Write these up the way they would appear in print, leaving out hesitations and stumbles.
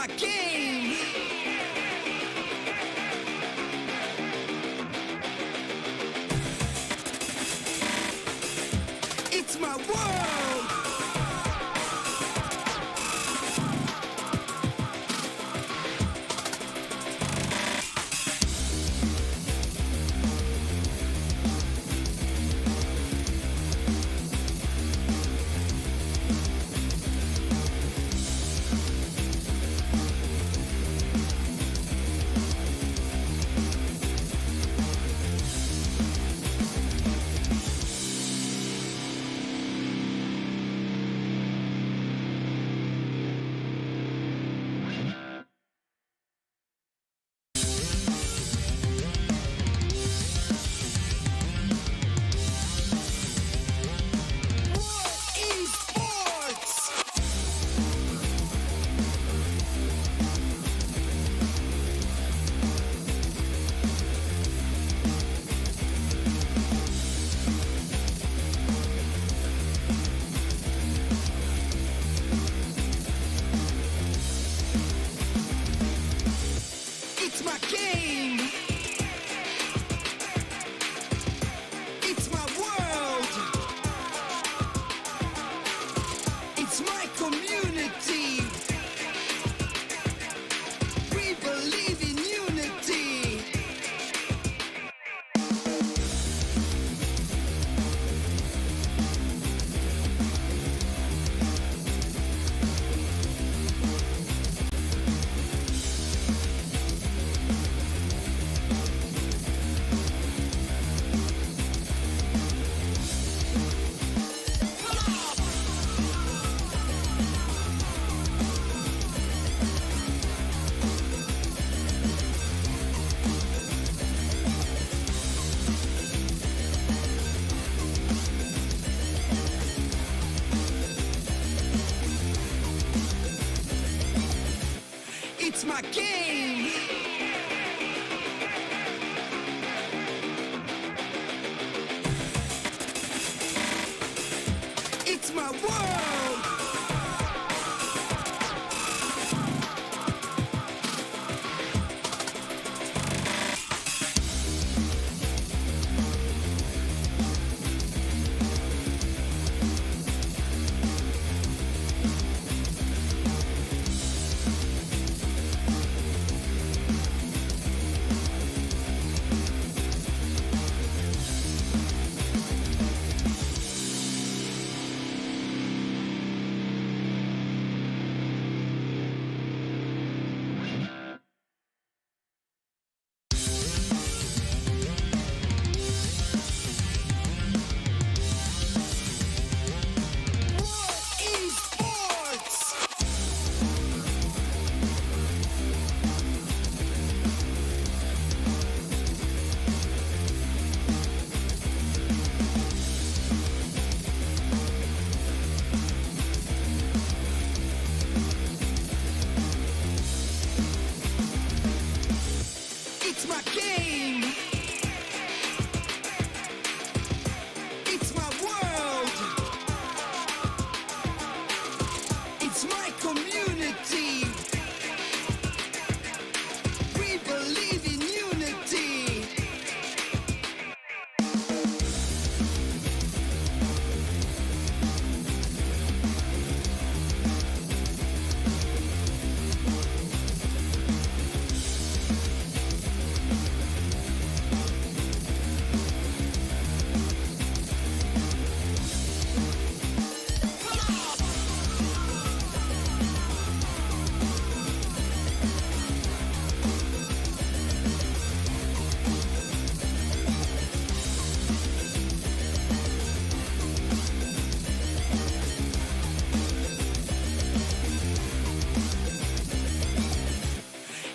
my game. It's my world. Esports. It's my game. It's my world. It's my community. We believe in unity. It's my game. It's my world. Esports. It's my game. It's my world. It's my community. We believe in unity.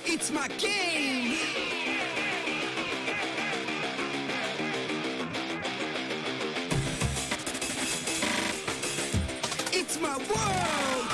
It's my game. It's my world.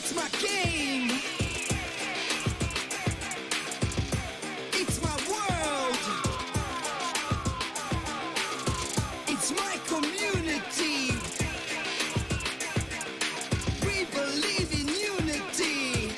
It's my game. It's my world. It's my community. We believe in unity.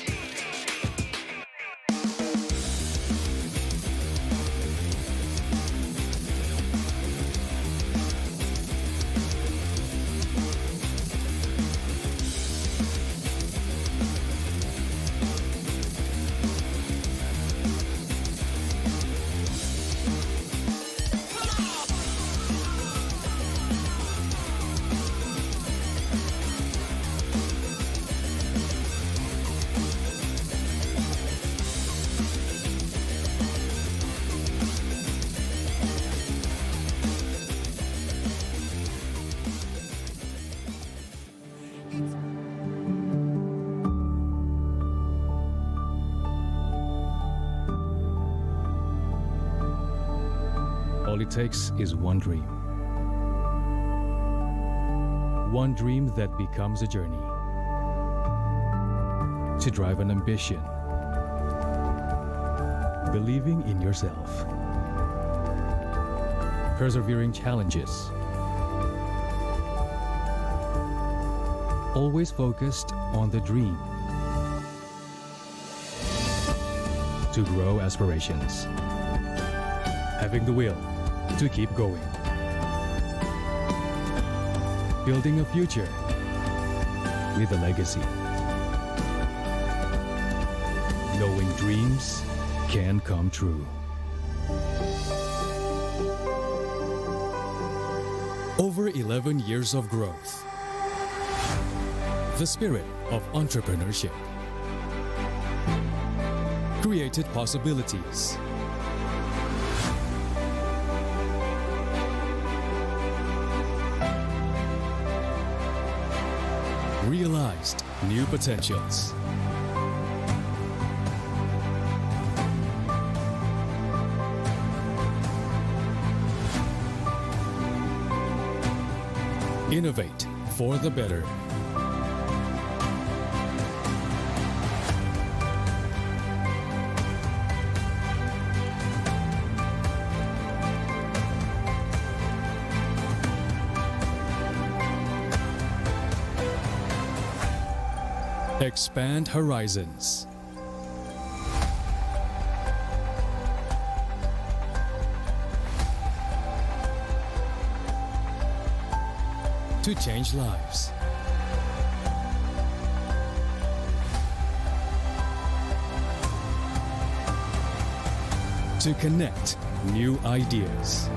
All it takes is one dream. One dream that becomes a journey. To drive an ambition. Believing in yourself. Persevering challenges. Always focused on the dream. To grow aspirations. Having the will to keep going. Building a future with a legacy. Knowing dreams can come true. Over 11 years of growth. The spirit of entrepreneurship. Created possibilities. Realized new potentials. Innovate for the better. Expand horizons. To change lives. To connect new ideas.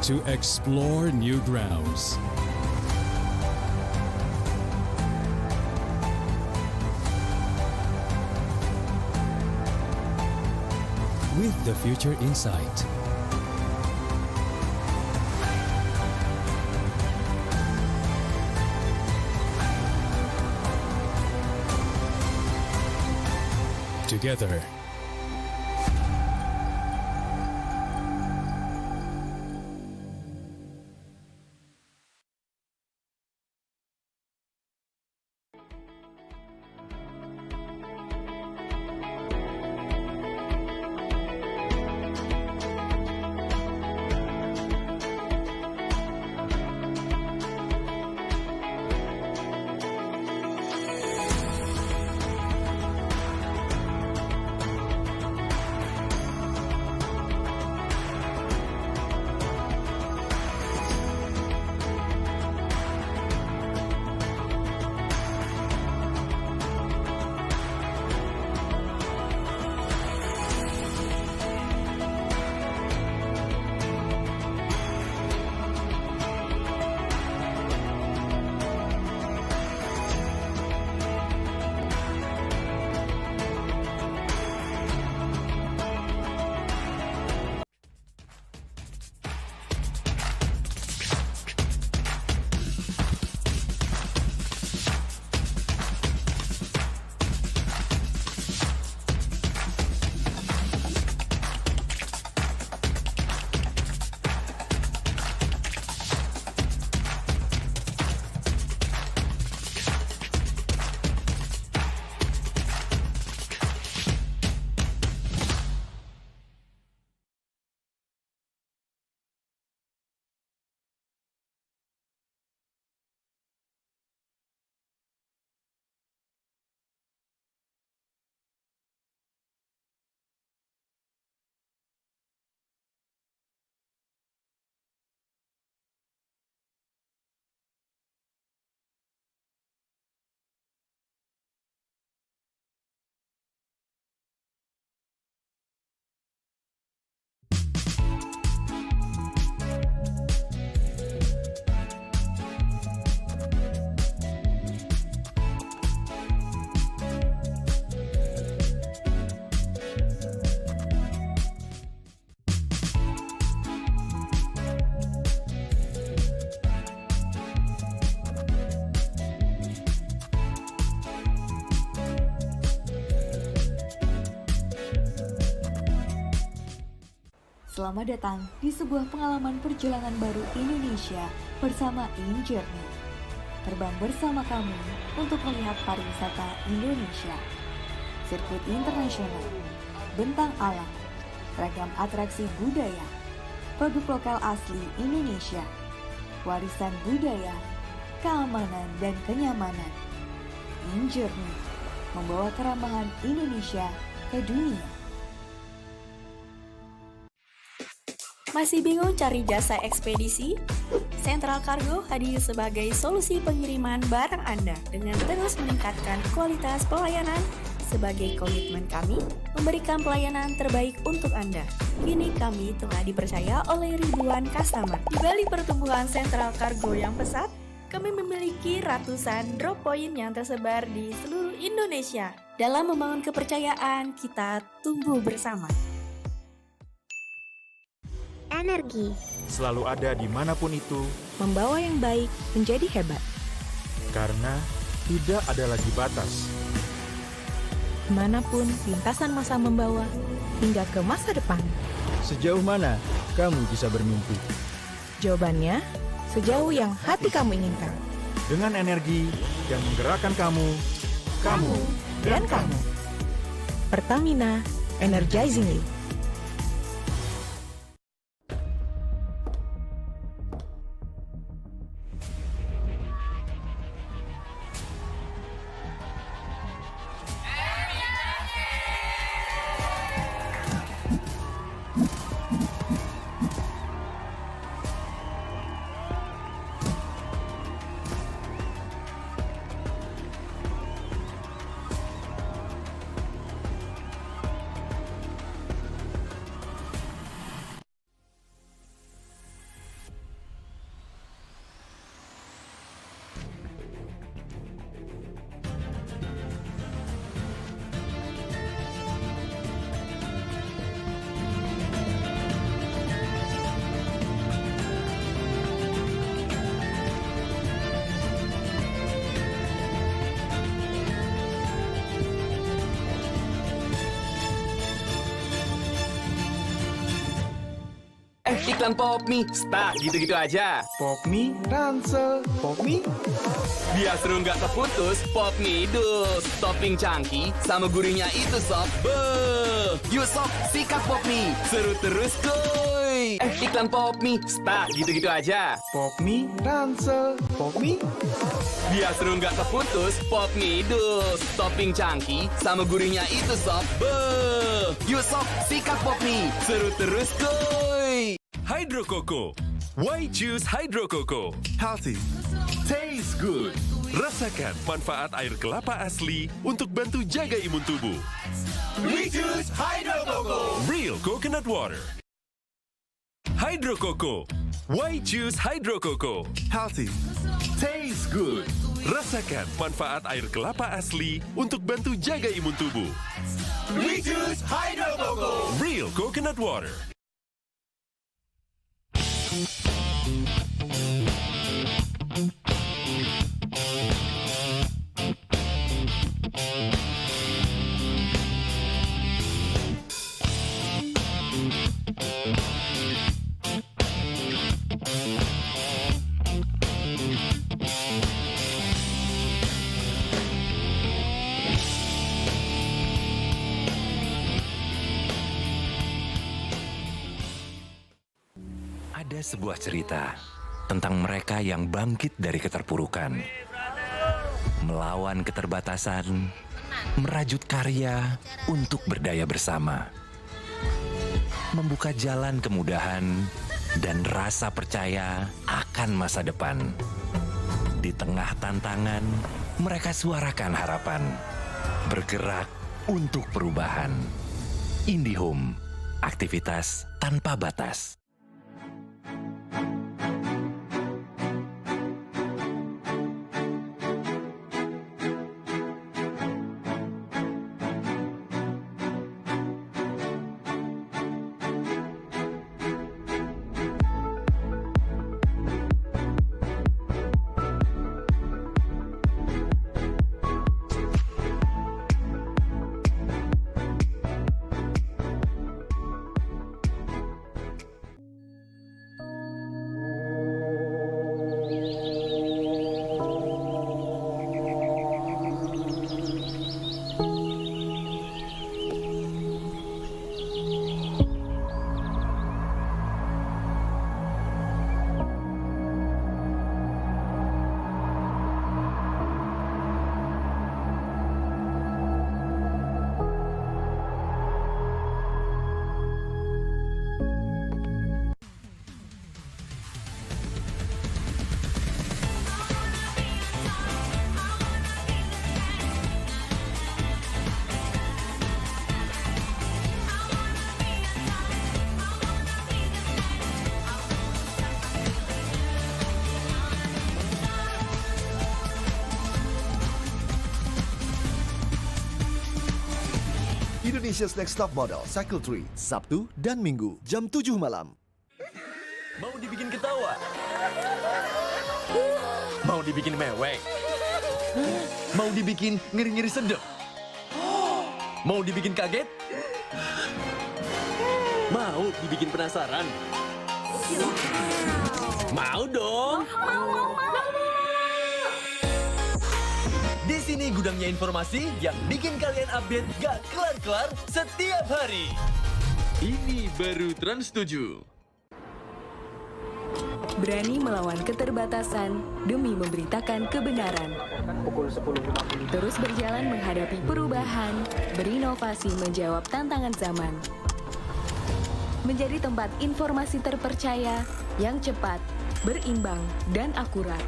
To explore new grounds. With the future in sight. Together. Selamat datang di sebuah pengalaman perjalanan baru Indonesia bersama InJourney. Terbang bersama kami untuk melihat pariwisata Indonesia, sirkuit internasional, bentang alam, ragam atraksi budaya, produk lokal asli Indonesia, warisan budaya, keamanan dan kenyamanan. InJourney membawa keramahan Indonesia ke dunia. Masih bingung cari jasa ekspedisi? Central Cargo hadir sebagai solusi pengiriman barang Anda dengan terus meningkatkan kualitas pelayanan. Sebagai komitmen kami, memberikan pelayanan terbaik untuk Anda. Kini kami telah dipercaya oleh ribuan customer. Di balik pertumbuhan Central Cargo yang pesat, kami memiliki ratusan drop point yang tersebar di seluruh Indonesia. Dalam membangun kepercayaan, kita tumbuh bersama. Energi selalu ada dimanapun itu, membawa yang baik menjadi hebat. karena tidak ada lagi batas. Kemanapun lintasan masa membawa, hingga ke masa depan. Sejauh mana kamu bisa bermimpi? Jawabannya, sejauh yang hati kamu inginkan. Dengan energi yang menggerakkan kamu Dan kamu. Pertamina, energizingly. Iklan Popmi, stuck gitu-gitu aja. Popmi, Ransel, Popmi. Biar seru nggak terputus, Popmi dus. Topping cangki sama gurihnya itu sob. Beuh. Yuk sob, sikat Popmi. Seru terus kuy. Iklan Popmi, stuck gitu-gitu aja. Popmi, Ransel, Popmi. Biar seru nggak terputus, Popmi dus. Topping cangki sama gurihnya itu sob. Beuh. Yuk sob, sikat Popmi. Seru terus kuy. Hydro Coco. Why choose Hydro Coco? Healthy, taste good. Rasakan manfaat air kelapa asli untuk bantu jaga imun tubuh. We choose Hydro Coco. Real coconut water. Hydro Coco. Why choose Hydro Coco? Healthy, taste good. Rasakan manfaat air kelapa asli untuk bantu jaga imun tubuh. We choose Hydro Coco. Real coconut water. Ada sebuah cerita tentang mereka yang bangkit dari keterpurukan, melawan keterbatasan, merajut karya untuk berdaya bersama, membuka jalan kemudahan dan rasa percaya akan masa depan. Di tengah tantangan, mereka suarakan harapan, bergerak untuk perubahan. IndiHome, aktivitas tanpa batas. Indonesia's Next Top Model Cycle 3, Sabtu dan Minggu, jam 7 malam. Mau dibikin ketawa? Mau dibikin mewek? Mau dibikin ngiri-ngiri sedep? Mau dibikin kaget? Mau dibikin penasaran? Mau dong! Di sini gudangnya informasi yang bikin kalian update gak kelar-kelar setiap hari. Ini baru Trans 7. Berani melawan keterbatasan demi memberitakan kebenaran. Terus berjalan menghadapi perubahan, berinovasi menjawab tantangan zaman. Menjadi tempat informasi terpercaya yang cepat, berimbang, dan akurat.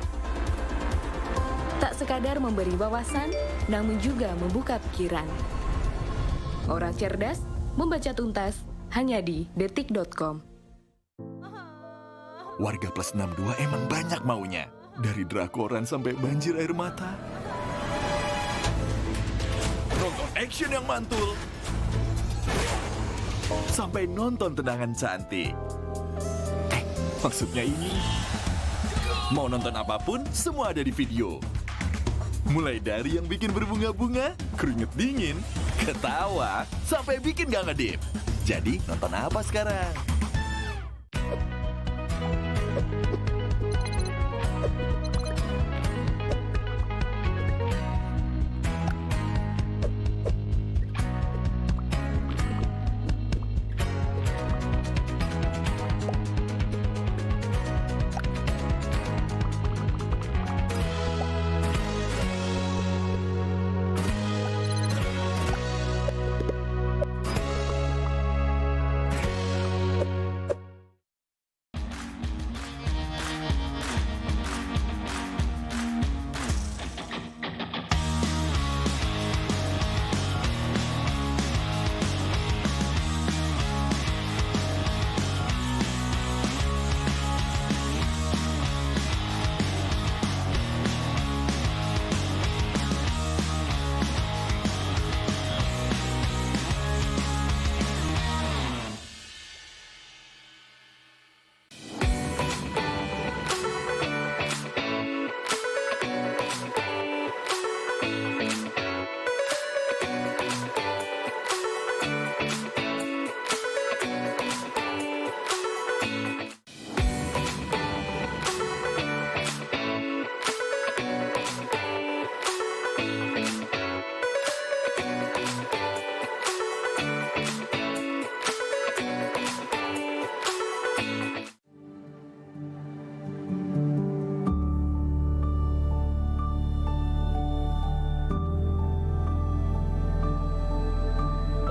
Tak sekadar memberi wawasan, namun juga membuka pikiran. Orang cerdas membaca tuntas hanya di detik.com. Warga plus 62 emang banyak maunya. Dari drakoran sampai banjir air mata. Nonton action yang mantul. Sampai nonton tendangan cantik. Maksudnya ini. Mau nonton apapun, semua ada di video. Mulai dari yang bikin berbunga-bunga, keringet dingin, ketawa, sampai bikin gak ngedip. Jadi nonton apa sekarang?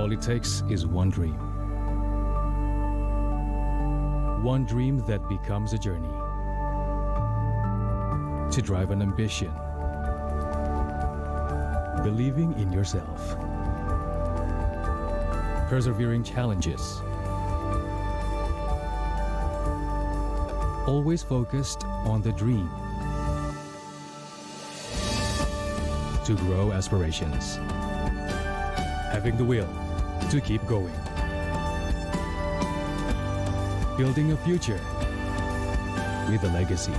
All it takes is one dream. One dream that becomes a journey. To drive an ambition. Believing in yourself. Persevering challenges. Always focused on the dream. To grow aspirations. Having the will to keep going. Building a future with a legacy.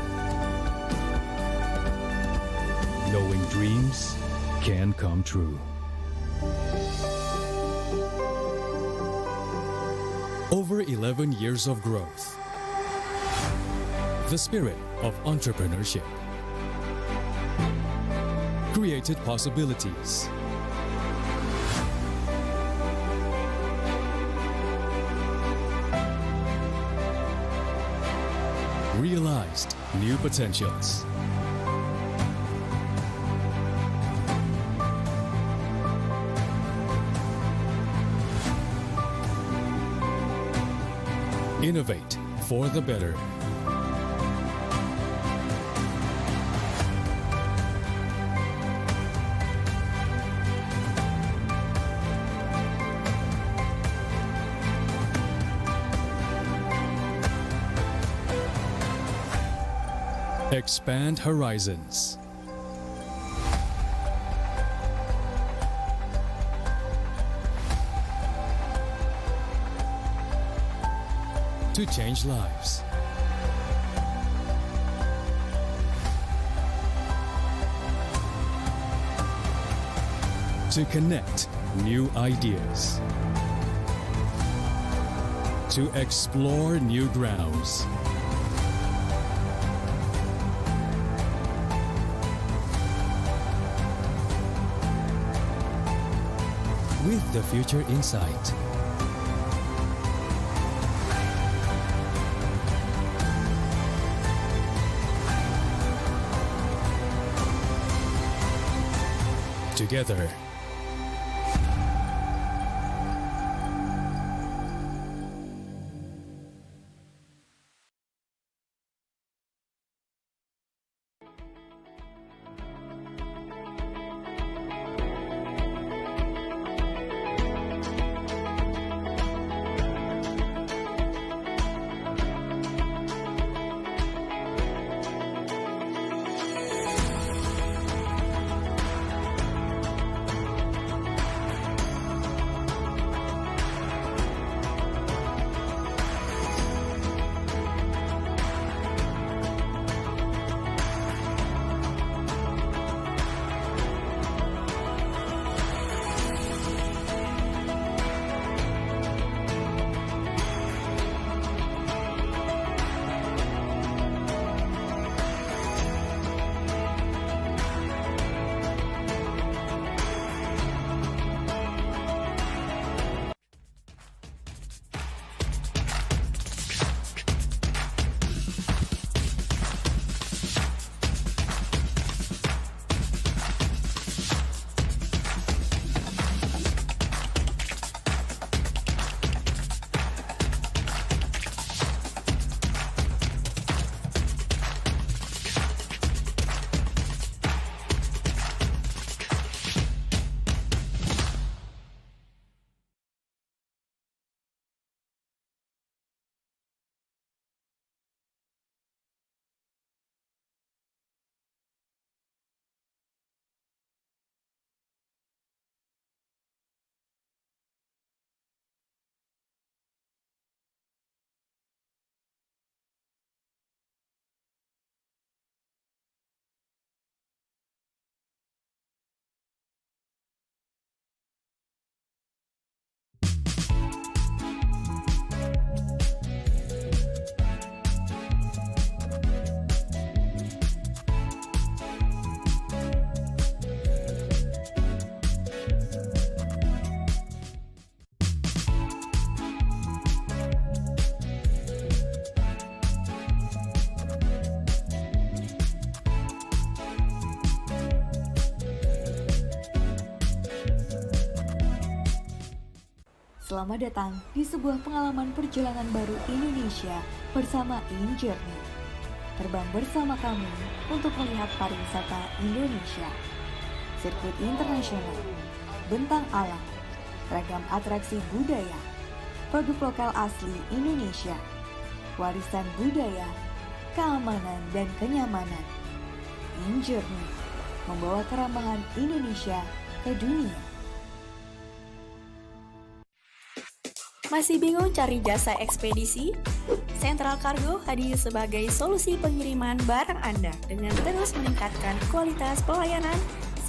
Knowing dreams can come true. Over 11 years of growth. The spirit of entrepreneurship. Created possibilities. Realized new potentials. Innovate for the better. Expand horizons. to change lives. To connect new ideas. To explore new grounds. With the future insight. Together. Selamat datang di sebuah pengalaman perjalanan baru Indonesia bersama InJourney. Terbang bersama kami untuk melihat pariwisata Indonesia. Sirkuit internasional, bentang alam, ragam atraksi budaya, produk lokal asli Indonesia, warisan budaya, keamanan dan kenyamanan. InJourney membawa keramahan Indonesia ke dunia. Masih bingung cari jasa ekspedisi? Central Cargo hadir sebagai solusi pengiriman barang Anda dengan terus meningkatkan kualitas pelayanan.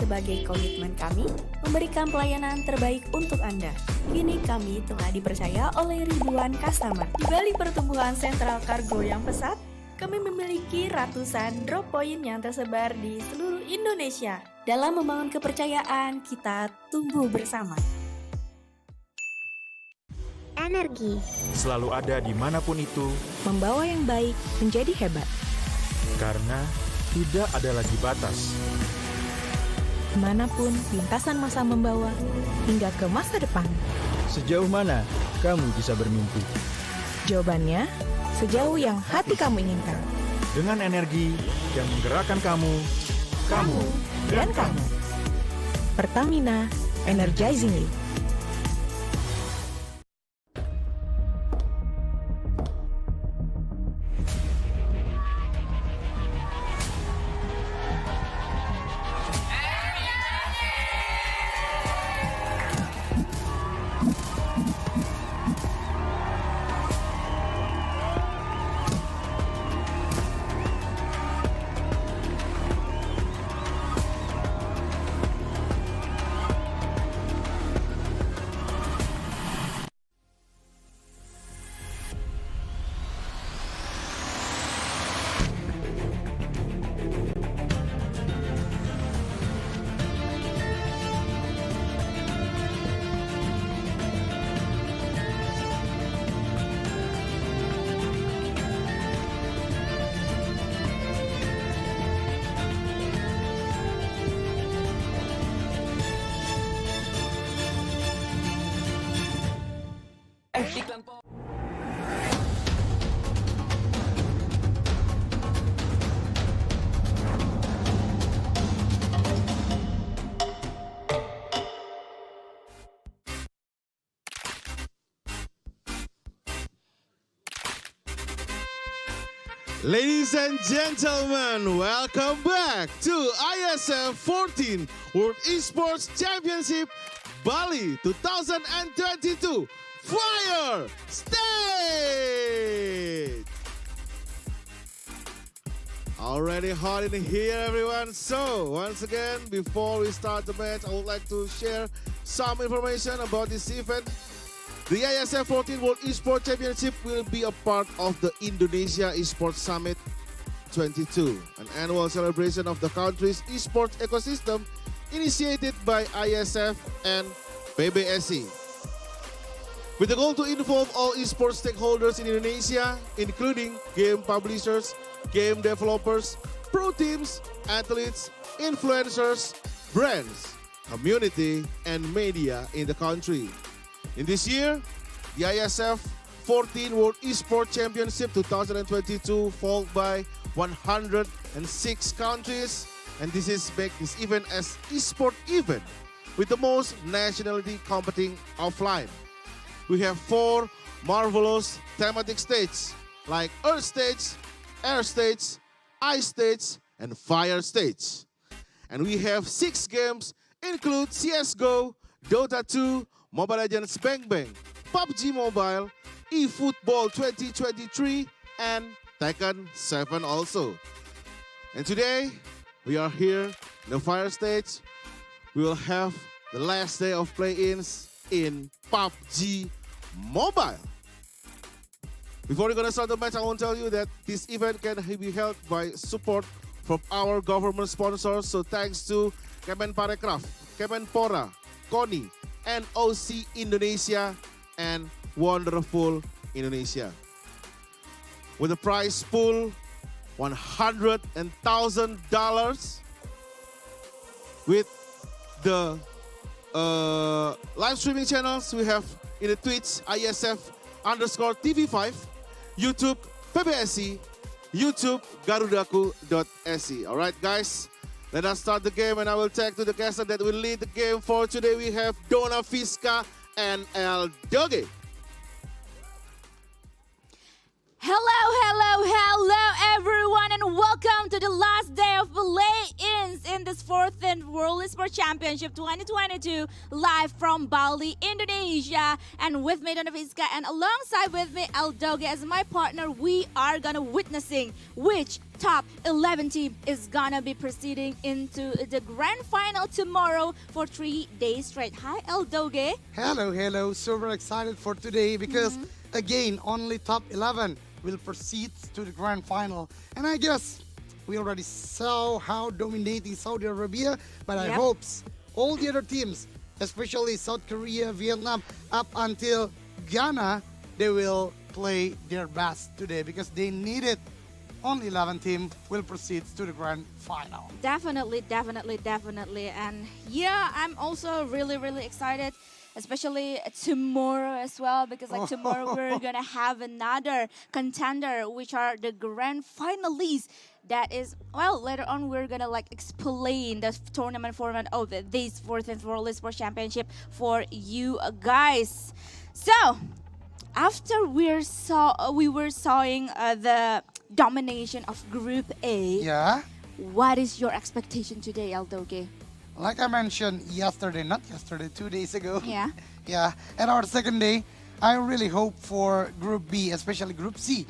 Sebagai komitmen kami, memberikan pelayanan terbaik untuk Anda. Kini kami telah dipercaya oleh ribuan customer. Di balik pertumbuhan Central Cargo yang pesat, kami memiliki ratusan drop point yang tersebar di seluruh Indonesia. Dalam membangun kepercayaan, kita tumbuh bersama. Energi Selalu ada dimanapun itu, membawa yang baik menjadi hebat. karena tidak ada lagi batas. Kemanapun lintasan masa membawa, hingga ke masa depan. Sejauh mana kamu bisa bermimpi? Jawabannya, sejauh yang hati kamu inginkan. Dengan energi yang menggerakkan kamu Dan kamu. Pertamina, energizing you. Ladies and gentlemen, welcome back to IESF 14th World Esports Championship Bali 2022 Fire Stage! Already hot in here, everyone. So, once again, before we start the match, I would like to share some information about this event. The IESF 14th World Esports Championship will be a part of the Indonesia Esports Summit 22, an annual celebration of the country's esports ecosystem initiated by IESF and PBSI. With the goal to involve all esports stakeholders in Indonesia, including game publishers, game developers, pro teams, athletes, influencers, brands, community, and media in the country. In this year, the IESF 14 World Esports Championship 2022 followed by 106 countries, and this makes this event as esport event with the most nationality competing offline. We have 4 marvelous thematic stages like Earth Stage, Air Stage, Ice Stage, and Fire Stage. And we have 6 games include CSGO, Dota 2, Mobile Legends Bang Bang, PUBG Mobile, eFootball 2023, and Tekken 7 also. And today, we are here in the Fire Stage. We will have the last day of play-ins in PUBG Mobile. Before we're going to start the match, I want to tell you that this event can be held by support from our government sponsors. So thanks to Kemenparekraf, Kemenpora, KONI, NOC Indonesia, and Wonderful Indonesia. With a prize pool $100,000 with the live streaming channels we have in the Twitch IESF_TV5, YouTube PBSI, YouTube Garudaku.se. Alright guys, let us start the game and I will take to the caster that will lead the game for today. We have Dona Fiska and El Doge. Hello everyone, and welcome to the last day of play-ins in this 14th World Esports Championship 2022 live from Bali, Indonesia. And with me, Dona Fiska, and alongside with me, El Doge as my partner, we are gonna witnessing which top 11 team is gonna be proceeding into the grand final tomorrow for 3 days straight. Hi, El Doge. Hello. Super excited for today because again, only top 11 will proceed to the grand final. And I guess we already saw how dominating Saudi Arabia, but I hope all the other teams, especially South Korea, Vietnam, up until Ghana, they will play their best today because they need it. Only 11 team will proceed to the grand final. Definitely. And yeah, I'm also really excited, especially tomorrow as well, because like tomorrow we're gonna have another contender, which are the grand finalists. That is, well, later on we're gonna like explain the tournament format of this 14th World Esports Championship for you guys. So after we were sawing the domination of Group A, what is your expectation today, El Doge? Like I mentioned not yesterday, 2 days ago. Yeah. And our second day, I really hope for Group B, especially Group C.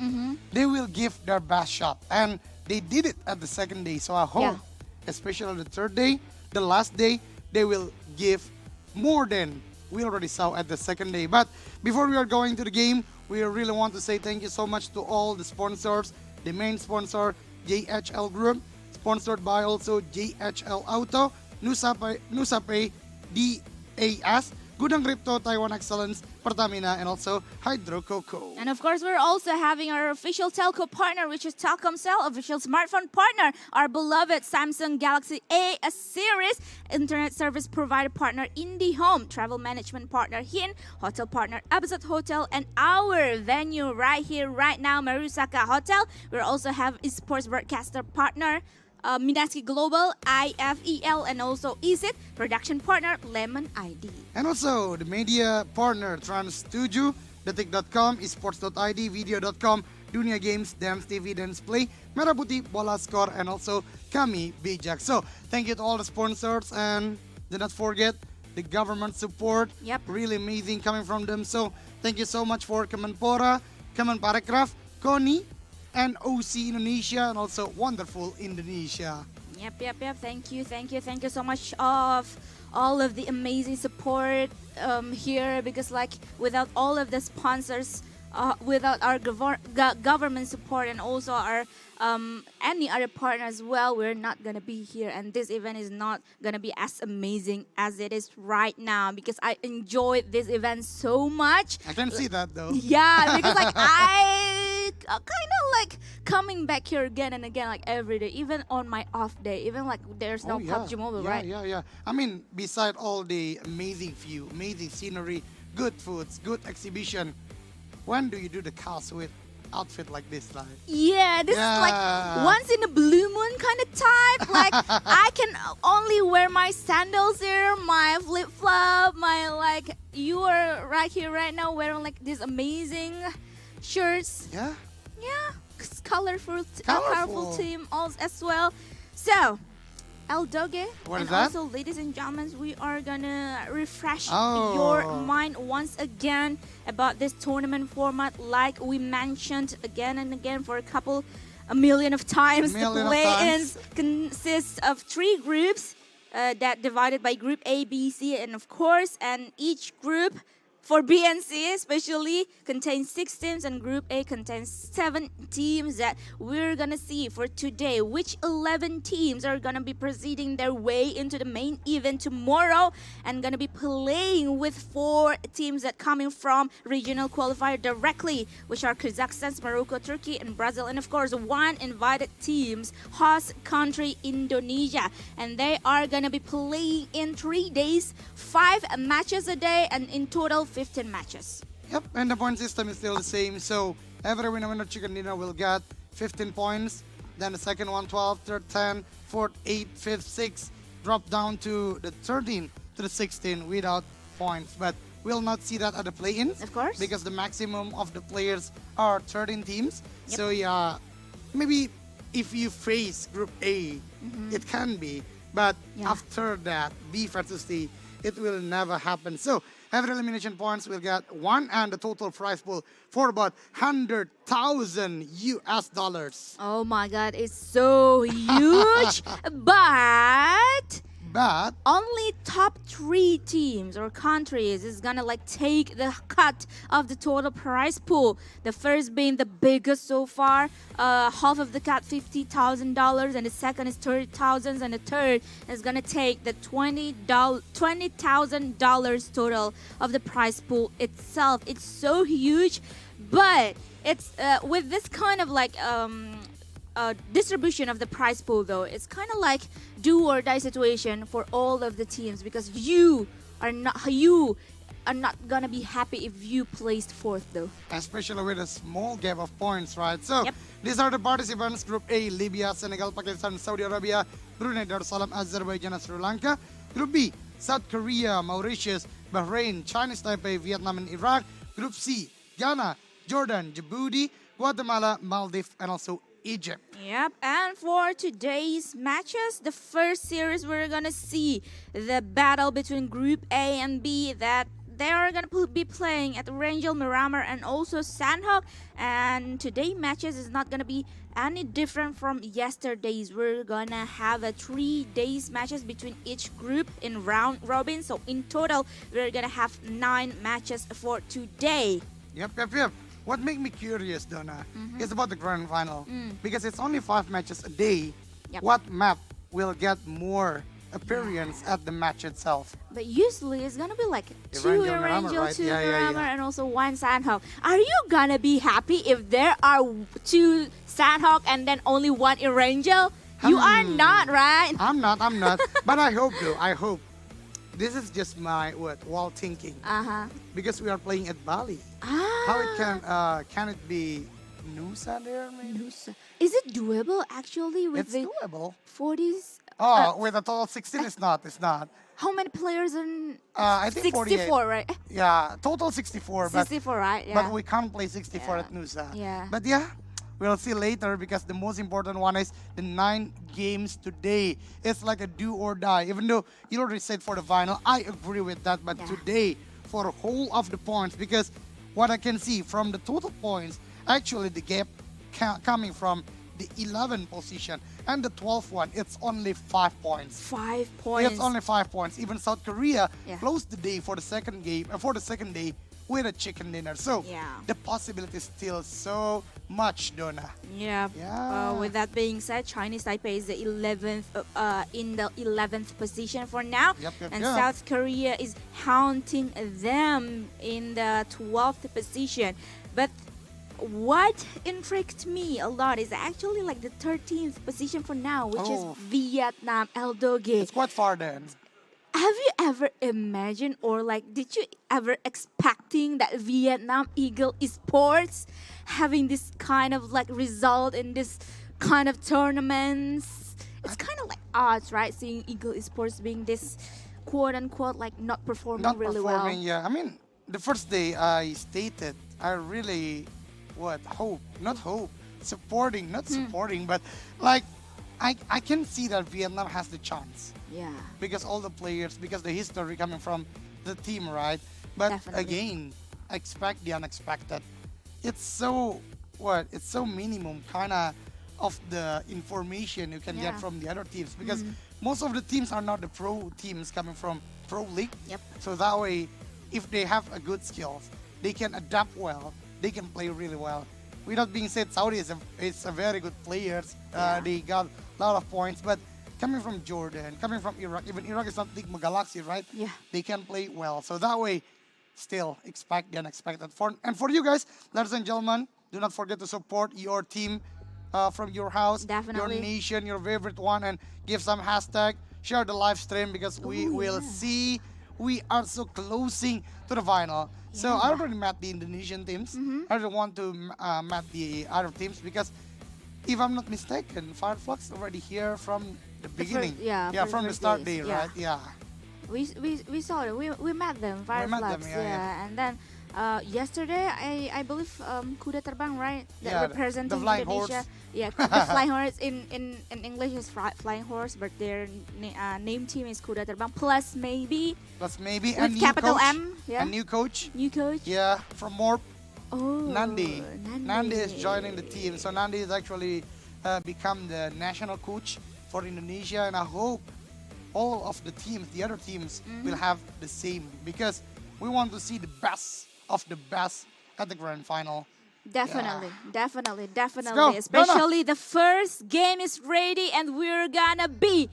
They will give their best shot. And they did it at the second day. So I hope, especially the third day, the last day, they will give more than we already saw at the second day. But before we are going to the game, we really want to say thank you so much to all the sponsors. The main sponsor, JHL Group, sponsored by also JHL Auto, Nusapay, DAS, Gudang Crypto, Taiwan Excellence, Pertamina, and also Hydro Coco. And of course, we're also having our official telco partner, which is Telkomsel, official smartphone partner, our beloved Samsung Galaxy A series, internet service provider partner IndiHome, travel management partner HIN, hotel partner Absat Hotel, and our venue right here, right now, Marusaka Hotel. We also have esports broadcaster partner Minaski Global, IFEL, and also ESIT, production partner Lemon ID. And also the media partner Trans Studio, Detik.com, Esports.id, Video.com, Dunia Games, Dance TV, Dance Play, Merah Putih, Bola Skor, and also Kami Bijak. So thank you to all the sponsors, and do not forget the government support. Yep. Really amazing coming from them. So thank you so much for Kemenpora, Kemenparekraf, KONI, and OC Indonesia, and also Wonderful Indonesia. Yep. Thank you so much of all of the amazing support here, because like without all of the sponsors, without our government support and also our any other partner as well, we're not gonna be here, and this event is not gonna be as amazing as it is right now, because I enjoyed this event so much. I can see that though. Yeah, because like I kind of like coming back here again and again, like every day, even on my off day, even like there's no PUBG Mobile, right? Yeah. I mean, beside all the amazing view, amazing scenery, good foods, good exhibition, when do you do the cast with outfit like this, like? Yeah, this is like once in a blue moon kind of type. Like I can only wear my sandals here, my flip flop, my like. You are right here right now wearing like these amazing shirts. Yeah. It's colorful team as well. So, El Doge, What and is that? also, ladies and gentlemen, we are gonna refresh your mind once again about this tournament format. Like we mentioned again and again for a million of times, the play-ins consists of 3 groups that divided by Group A, B, C, and of course, and each group for B and C especially contains 6 teams, and Group A contains 7 teams that we're gonna see for today. Which 11 teams are gonna be proceeding their way into the main event tomorrow, and gonna be playing with 4 teams that coming from regional qualifier directly, which are Kazakhstan, Morocco, Turkey, and Brazil, and of course 1 invited teams, host country Indonesia, and they are gonna be playing in 3 days, 5 matches a day, and in total 15 matches. Yep, and the point system is still the same. So every winner chicken dinner will get 15 points. Then the second one 12, third 10, fourth 8, fifth 6, drop down to the 13 to the 16 without points. But we'll not see that at the play-ins, of course, because the maximum of the players are 13 teams. Yep. So yeah, maybe if you face Group A, it can be. But after that, B versus C, it will never happen. So every elimination points will get 1, and the total prize pool for about $100,000. Oh my God, it's so huge. But only top 3 teams or countries is gonna like take the cut of the total prize pool. The first being the biggest so far, half of the cut $50,000, and the second is $30,000, and the third is gonna take the $20,000 total of the prize pool itself. It's so huge, but it's with this kind of like distribution of the prize pool, though, it's kind of like do or die situation for all of the teams, because you are not gonna be happy if you placed 4th, though. Especially with a small gap of points, right? So these are the participants: Group A, Libya, Senegal, Pakistan, Saudi Arabia, Brunei Darussalam, Azerbaijan, and Sri Lanka. Group B, South Korea, Mauritius, Bahrain, Chinese Taipei, Vietnam, and Iraq. Group C, Ghana, Jordan, Djibouti, Guatemala, Maldives, and also Egypt. Yep, and for today's matches, the first series we're gonna see the battle between Group A and B, that they are gonna be playing at Rangel, Miramar, and also Sandhawk. And today's matches is not gonna be any different from yesterday's. We're gonna have a 3 days matches between each group in round robin. So in total, we're gonna have 9 matches for today. Yep. What makes me curious, Donna, is about the grand final. Because it's only 5 matches a day. Yep. What map will get more appearance at the match itself? But usually it's gonna be like 2 Erangel, right? 2 Miramar, and also 1 Sandhawk. Are you gonna be happy if there are 2 Sandhawk and then only 1 Erangel? You are not, right? I'm not. But I hope, though. I hope. This is just my wall thinking. Because we are playing at Bali. How it can it be Nusa there, maybe? Nusa. Is it doable actually with it's doable. 40s? With a total 16, it's not. How many players in I think 64, right? Yeah, total 64. 64, right? Yeah. But we can't play 64 at Nusa. Yeah. But yeah, we'll see later because the most important one is the 9 games today. It's like a do or die. Even though you already said for the final, I agree with that. But today, for whole of the points, because what I can see from the total points, actually the gap coming from the 11th position and the 12th one, it's only 5 points. 5 points. It's only 5 points. Even South Korea closed the day for the second game, for the second day with a chicken dinner. So the possibility is still so much, Donna. Yeah. With that being said, Chinese Taipei is the 11th in the 11th position for now, and South Korea is haunting them in the 12th position. But what intrigued me a lot is actually like the 13th position for now, which is Vietnam, El Doge. It's quite far then. Have you ever imagined or like did you ever expecting that Vietnam Eagle Esports having this kind of like result in this kind of tournaments? It's kind of like odds, right? Seeing Eagle Esports being this quote unquote like not performing really well. Yeah. I mean, the first day I stated I really supporting, not supporting, but like I can see that Vietnam has the chance. Yeah. Because all the players, because the history coming from the team, right? But again, expect the unexpected. It's so It's so minimum kind of the information you can get from the other teams because most of the teams are not the pro teams coming from pro league. So that way, if they have a good skills, they can adapt well. They can play really well. With that being said, Saudi is a very good players. They got a lot of points, but coming from Jordan, coming from Iraq, even Iraq is not big galaxy, right? Yeah. They can play well. So that way, still expect the unexpected. And for you guys, ladies and gentlemen, do not forget to support your team from your house, your nation, your favorite one, and give some hashtag. Share the live stream because we will see. We are so closing to the final. So I already met the Indonesian teams. I don't want to meet the other teams because if I'm not mistaken, Fireflux already here from the beginning. From the start day, right? Yeah. We saw it. We met them, Fireflux. And then yesterday, I believe Kuda Terbang, right? That representing the flying Indonesia. Horse. Yeah, the flying horse in English is flying horse, but their name team is Kuda Terbang. Plus maybe and with capital coach, M. Yeah. A new coach. New coach. Yeah, from Morp. Oh. Nandi is joining the team. So Nandi is actually become the national coach for Indonesia, and I hope all of the teams, the other teams, will have the same because we want to see the best of the best at the grand final. Definitely. Go. Especially the first game is ready and we're gonna be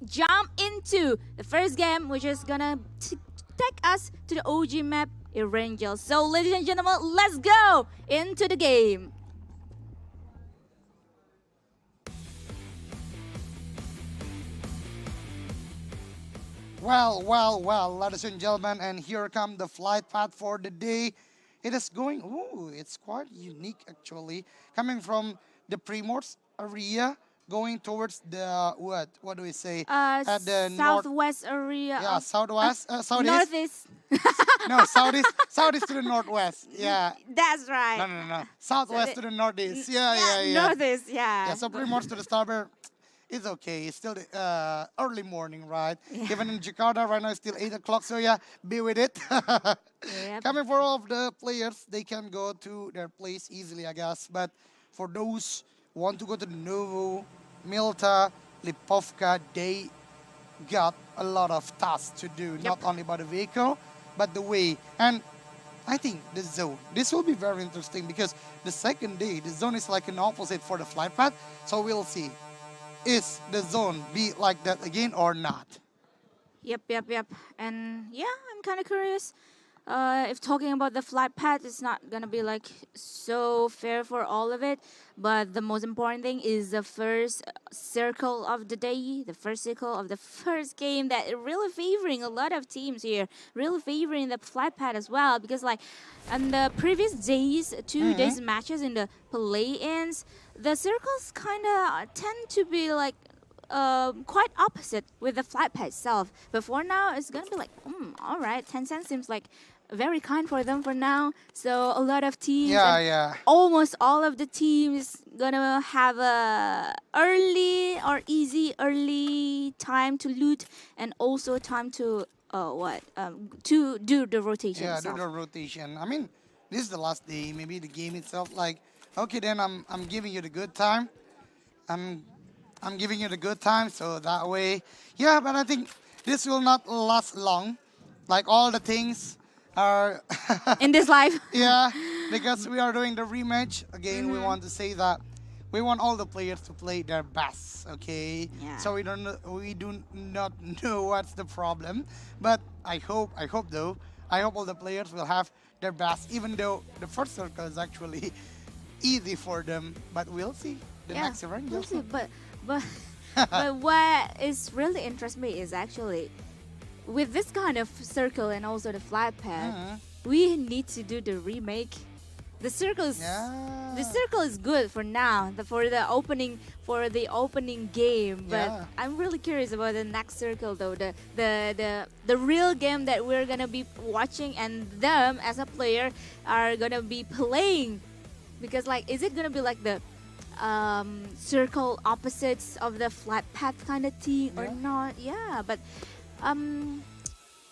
jump into the first game, which is gonna take us to the OG map, Erangel. So ladies and gentlemen, let's go into the game. Well, ladies and gentlemen, and here come the flight path for the day. It is going, it's quite unique actually. Coming from the Primors area, going towards the, what do we say? At the southwest area. Yeah, southwest, southeast. Northeast. No, southeast to the northwest. Yeah. That's right. No. Southwest to the northeast. Yeah. Northeast, Yeah, so Primors to the starboard. It's okay. It's still early morning, right? Even in Jakarta right now, it's still 8 o'clock. So yeah, be with it. Coming for all of the players, they can go to their place easily, I guess. But for those who want to go to the Novo, Milta, Lipovka, they got a lot of tasks to do. Not only by the vehicle, but the way. And I think the zone. This will be very interesting because the second day, the zone is like an opposite for the flight path. So we'll see. Is the zone be like that again or not? Yep. And yeah, I'm kind of curious. If talking about the flight path, it's not gonna be like so fair for all of it. But the most important thing is the first circle of the day, the first circle of the first game that really favoring a lot of teams here, really favoring the flight path as well. Because like on the previous days, 2 days matches in the play-ins, the circles kind of tend to be like quite opposite with the flat pad itself. But for now, it's gonna be like, all right, Tencent seems like very kind for them for now. So a lot of teams, almost all of the teams gonna have a early or easy early time to loot and also time to to do the rotation. Yeah, itself. do the rotation. I mean, this is the last day. Maybe the game itself, like, okay, then I'm giving you the good time. I'm giving you the good time, so that way, yeah. But I think this will not last long. Like all the things are in this life. Yeah, because we are doing the rematch again. We want to say that we want all the players to play their best. Okay. Yeah. So we do not know what's the problem, but I hope though. I hope all the players will have their best, even though the first circle is actually easy for them. But we'll see the next round. We'll see. But but what is really interests me is actually with this kind of circle and also the flat pad, we need to do the remake. The circle is good for now, for the opening game. But I'm really curious about the next circle though, the real game that we're gonna be watching and them as a player are gonna be playing. Because like, is it gonna be like the circle opposites of the flat path kind of thing or not? Yeah, but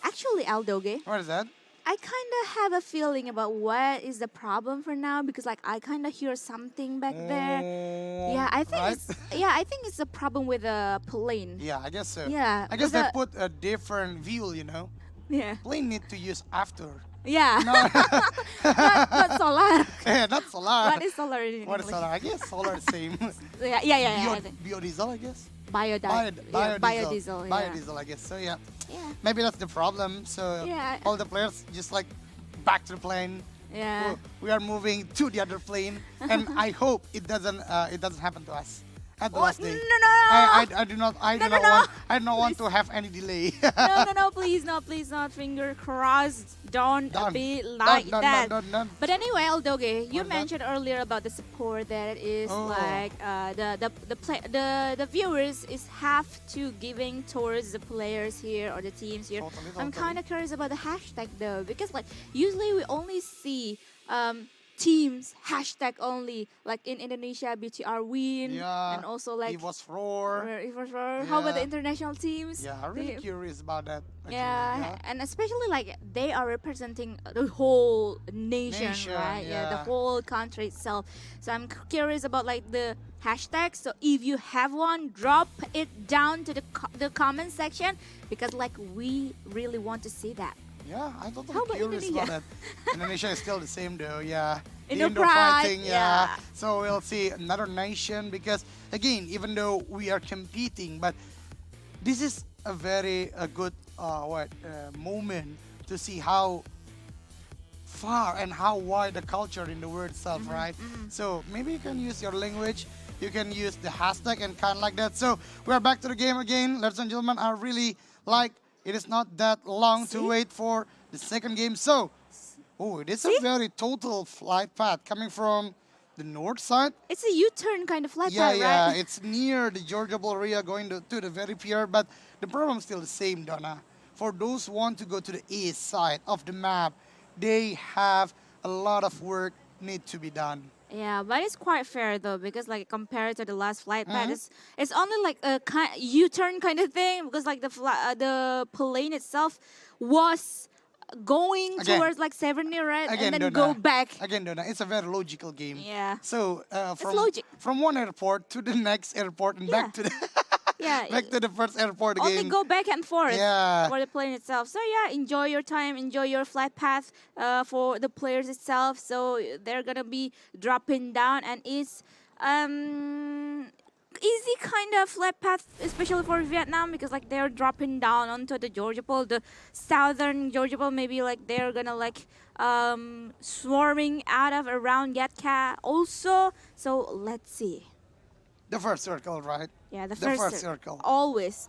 actually, Aldoge. What is that? I kind of have a feeling about what is the problem for now because like I kind of hear something back there. Yeah, I think it's a problem with the plane. Yeah, I guess so. Yeah, I guess they put a different view, you know. Yeah. Plane need to use after. Yeah. not solar. Yeah, not solar. What is solar in What is English? solar? I guess solar is same. Yeah. I think. Biodiesel, I guess. Biodiesel. Biodiesel, I guess. So yeah. Maybe that's the problem. So all the players just like back to the plane. Yeah. We are moving to the other plane, and I hope it doesn't happen to us at the last day. No. I do not want to have any delay. no, please not. Finger crossed. Don't be like that. Done. But anyway, Aldoge, you mentioned earlier about the support that is like the viewers is have to giving towards the players here or the teams here. I'm kind of curious about the hashtag though, because like usually we only see teams hashtag only, like in Indonesia BTR win and also like Esports Roar. How about the international teams? Yeah, I'm really curious about that. Actually. Yeah, and especially like they are representing the whole nation, right? Yeah, the whole country itself. So I'm curious about like the hashtags. So if you have one, drop it down to the comment section because like we really want to see that. Yeah, I'm How totally about curious Indonesia? about that. Indonesia is still the same though, yeah. Indo Indo pride, fighting, yeah. So we'll see another nation because again, even though we are competing, but this is a very good moment to see how far and how wide the culture in the world itself, right? So maybe you can use your language, you can use the hashtag and kind of like that. So we're back to the game again, ladies and gentlemen. I really like. It is not that long to wait for the second game. So, it is a very total flight path coming from the north side. It's a U-turn kind of flight path, right? Yeah, it's near the Georgia area going to the very pier. But the problem is still the same, Donna. For those who want to go to the east side of the map, they have a lot of work need to be done. Yeah, but it's quite fair though because like compared to the last flight path, it's only like a U-turn kind of thing because like the plane itself was going towards like 70, right? Again, and then Donna, go back. Again, Donna, it's a very logical game. Yeah. So logic. From one airport to the next airport and back to the back to the first airport again. Only go back and forth for the plane itself. So yeah, enjoy your time, enjoy your flight path for the players itself. So they're gonna be dropping down, and it's easy kind of flight path, especially for Vietnam, because like they're dropping down onto the Georgia Pole, the southern Georgia Pole. Maybe like they're gonna like swarming out of around Yatka also. So let's see. The first circle, right? Yeah, the first circle. Always.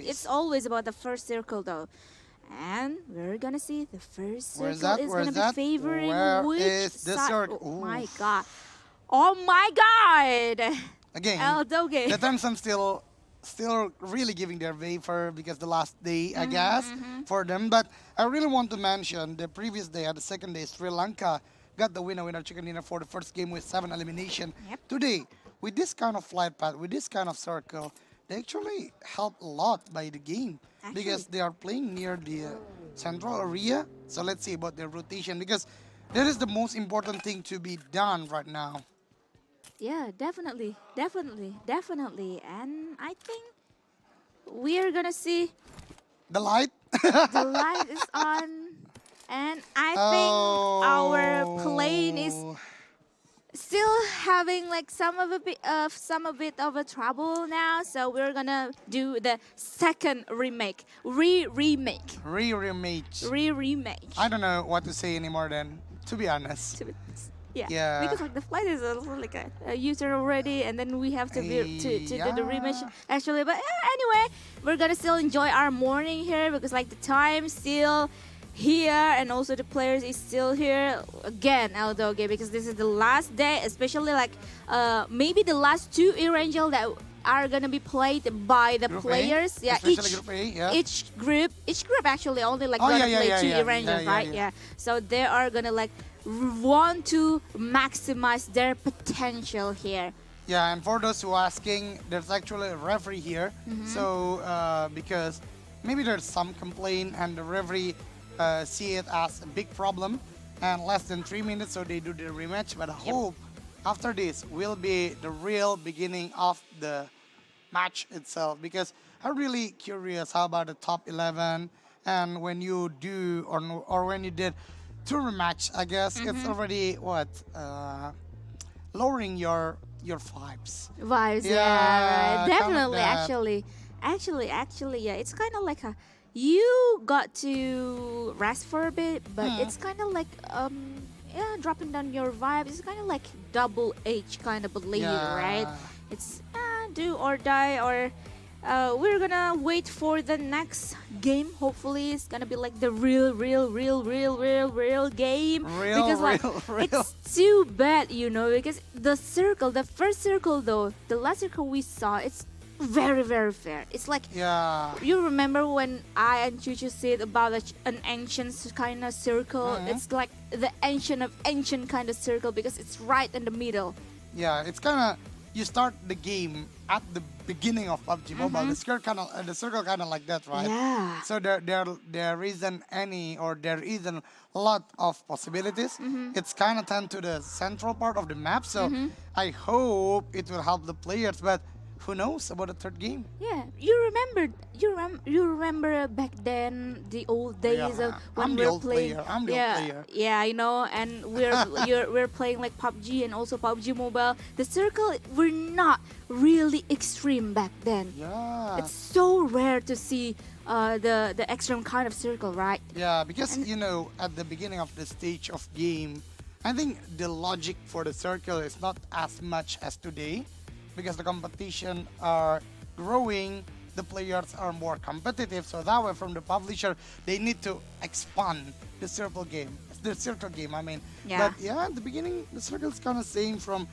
It's always about the first circle, though. And we're gonna see the first circle is gonna be favoring which is the side. circle? Oh my god! Oh my god! Again, Aldoge. the times I'm still still really giving their favor because the last day, I guess, for them. But I really want to mention the previous day, the second day, Sri Lanka got the winner chicken dinner for the first game with 7 elimination. Today, with this kind of flight path, with this kind of circle, they actually help a lot by the game because they are playing near the central area. So let's see about their rotation because that is the most important thing to be done right now. Yeah, definitely. And I think we're gonna see the light. The light is on, and I think our plane is still having like some a bit of a trouble now. So we're gonna do the second remake, remake. I don't know what to say anymore then, to be honest. Yeah, because like the flight is also like a user already, and then we have to do the rematch actually. But anyway, we're gonna still enjoy our morning here because like the time still here, and also the players is still here again, Aldo, okay, because this is the last day, especially like maybe the last 2 Erangel that are gonna be played by the players. Each group actually only like gonna play 2 Erangel, right? Yeah. So they are gonna like want to maximize their potential here. Yeah, and for those who are asking, there's actually a referee here. So because maybe there's some complaint and the referee see it as a big problem and less than 3 minutes, so they do the rematch. But I hope after this will be the real beginning of the match itself, because I'm really curious how about the top 11, and when you do or when you did 2 rematch, I guess it's already what lowering your vibes. Yeah, right. Definitely, actually, yeah. It's kind of like you got to rest for a bit, but it's kind of like dropping down your vibes. It's kind of like double H kind of believe, right? It's do or die, or we're gonna wait for the next game. Hopefully, it's gonna be like the real game. It's too bad, because the first circle though, the last circle we saw, it's very fair. It's like you remember when I and Chuchu said about an ancient kind of circle. It's like the ancient kind of circle because it's right in the middle. Yeah, it's kind of you start the game at the beginning of PUBG Mobile. The circle kind of like that, right? Yeah. So there isn't any, or there isn't a lot of possibilities. It's kind of tend to the central part of the map. So I hope it will help the players, but who knows about the third game? Yeah, you remember back then the old days of when we were playing. I'm the old player. Yeah, I know, and we're playing like PUBG and also PUBG Mobile. The circle were not really extreme back then. Yeah, it's so rare to see the extreme kind of circle, right? Yeah, because at the beginning of the stage of game, I think the logic for the circle is not as much as today. Because the competition are growing, the players are more competitive. So that way, from the publisher, they need to expand the circle game. I mean. Yeah. But at the beginning, the circle is kind of same from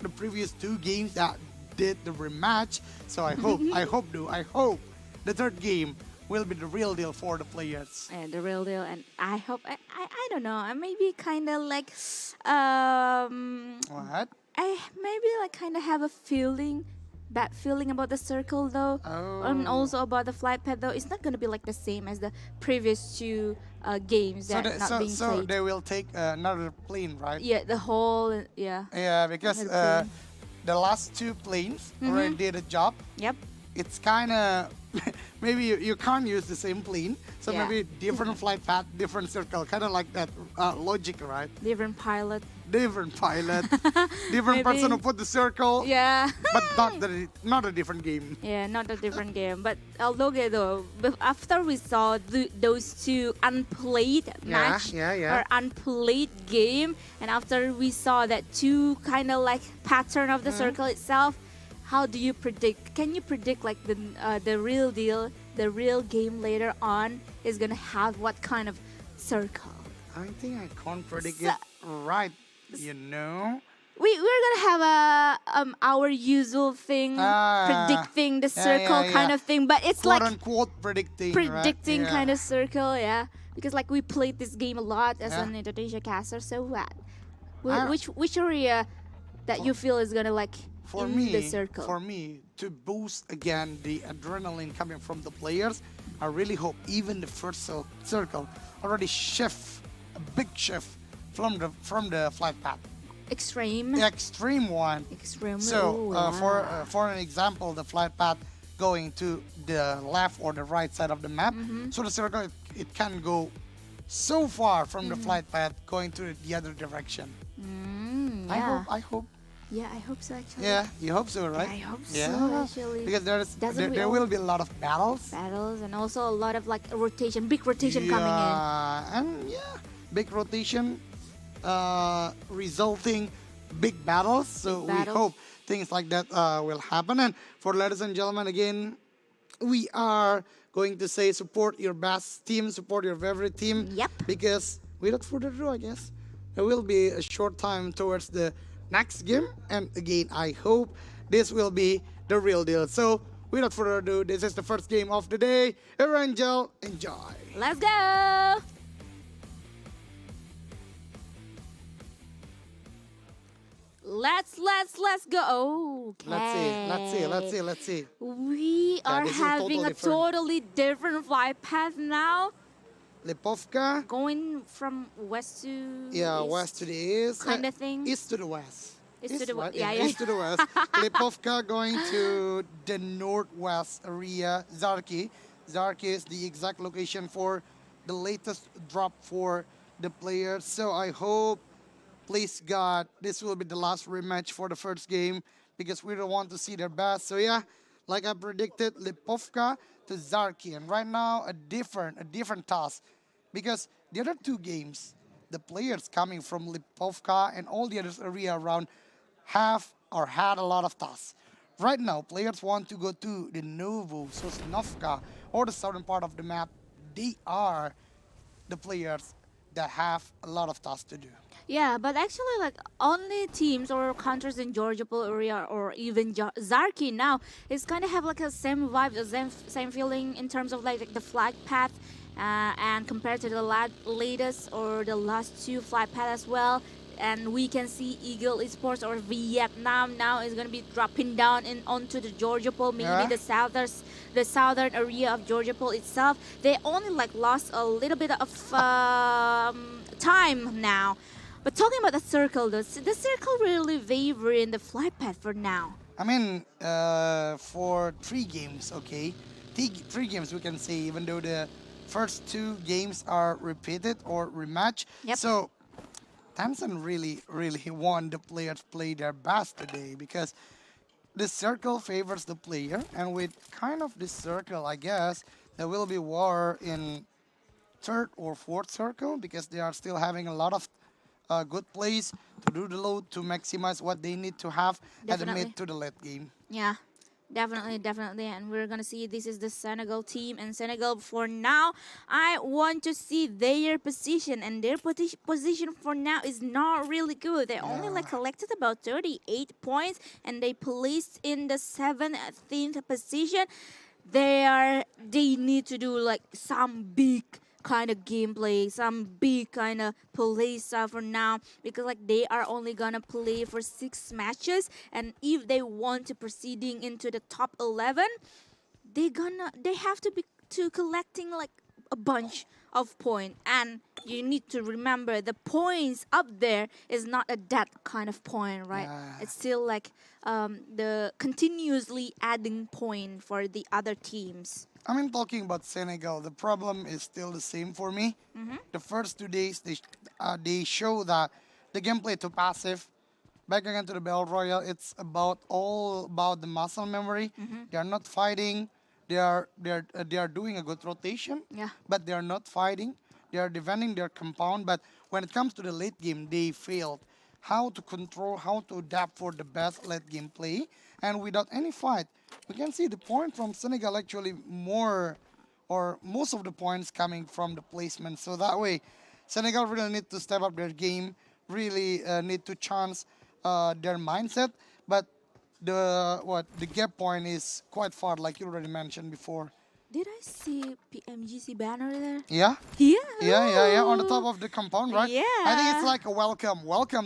the previous 2 games that did the rematch. So I hope the third game will be the real deal for the players. And the real deal, and I hope I don't know. I maybe kind of like what? I maybe like kind of have a bad feeling about the circle though, and also about the flight path though. It's not gonna be like the same as the previous 2 games that not being played. So they will take another plane, right? Yeah, the whole Yeah, because the last 2 planes already did a job. Yep. It's kind of maybe you can't use the same plane, so maybe different flight path, different circle, kind of like that logic, right? Different pilot, different person who put the circle. Yeah. But not a different game. Yeah, not a different game. But although though, after we saw those 2 unplayed match or unplayed game, and after we saw that 2 kind of like pattern of the circle itself, how do you predict? Can you predict like the real deal, the real game later on is gonna have what kind of circle? I think I can't predict it right. we're gonna have our usual thing, predicting the circle kind of thing, but it's quote like unquote predicting right? kind of circle, because like we played this game a lot as an Indonesia caster. So which area that you feel is gonna like the circle? For me, to boost again the adrenaline coming from the players, I really hope even the first circle already a big shift from the flight path. Extreme one. So for an example, the flight path going to the left or the right side of the map. So the circle it can go so far from the flight path going to the other direction. I hope. Yeah, I hope so actually. Yeah, you hope so, right? Yeah, I hope so actually. Because there will be a lot of battles. And also a lot of like big rotation coming in. And big rotation resulting big battles. So we hope things like that will happen. And for ladies and gentlemen, again, we are going to say support your best team, support your favorite team. Yep. Because without further ado, I guess, there will be a short time towards the next game. And again, I hope this will be the real deal. So without further ado, this is the first game of the day. Angel, enjoy. Let's go. Let's go. Okay. Let's see. We are having a totally different flight path now. Lipovka. Going from west to west to the east. Kind of thing. East to the west. East to the west. East to the west. Lipovka going to the northwest area. Zarki. Zarki is the exact location for the latest drop for the players. So I hope, please God, this will be the last rematch for the first game because we don't want to see their best. So like I predicted, Lipovka to Zarki. And right now, a different task. Because the other two games, the players coming from Lipovka and all the other area around had a lot of tasks. Right now, players want to go to the Novo, Sosnovka, or the southern part of the map. They are the players that have a lot of tasks to do. Yeah, but actually, like only teams or countries in Georgiapol area or even Zarki now is kind of have like a same vibe, the same feeling in terms of like the flight path, and compared to the latest or the last two flight path as well. And we can see Eagle Esports or Vietnam now is gonna be dropping down onto the Georgiapol, maybe the southern area of Georgiapol itself. They only like lost a little bit of time now. But talking about the circle, the circle really favor in the flight path for now. I mean, for 3 games, okay? 3 games we can say, even though the first 2 games are repeated or rematch. Yep. So, Tencent really want the players play their best today because the circle favors the player. And with kind of this circle, I guess, there will be war in 3rd or 4th circle because they are still having a lot of good plays to do the load to maximize what they need to have at the mid to the late game. Yeah, definitely. And we're going to see this is the Senegal team. And Senegal, for now, I want to see their position. And their position for now is not really good. They only like collected about 38 points. And they placed in the 17th position. They need to do like some big kind of gameplay, some big kind of play stuff for now, because like they are only gonna play for 6 matches, and if they want to proceeding into the top 11, they have to be collecting like a bunch of points. And you need to remember the points up there is not that kind of point, right? It's still like the continuously adding point for the other teams. I mean, talking about Senegal, the problem is still the same for me. The first 2 days, they show that the gameplay too passive. Back again to the Battle Royale, it's all about the muscle memory. They are not fighting. They are doing a good rotation. But they are not fighting. They are defending their compound. But when it comes to the late game, they failed how to control, how to adapt for the best late game play. And without any fight, we can see the point from Senegal actually most of the points coming from the placement. So that way, Senegal really need to step up their game, really need to chance their mindset, but the gap point is quite far, like you already mentioned before. Did I see PMGC banner there? Yeah. Yeah. On the top of the compound, right? Yeah. I think it's like a welcome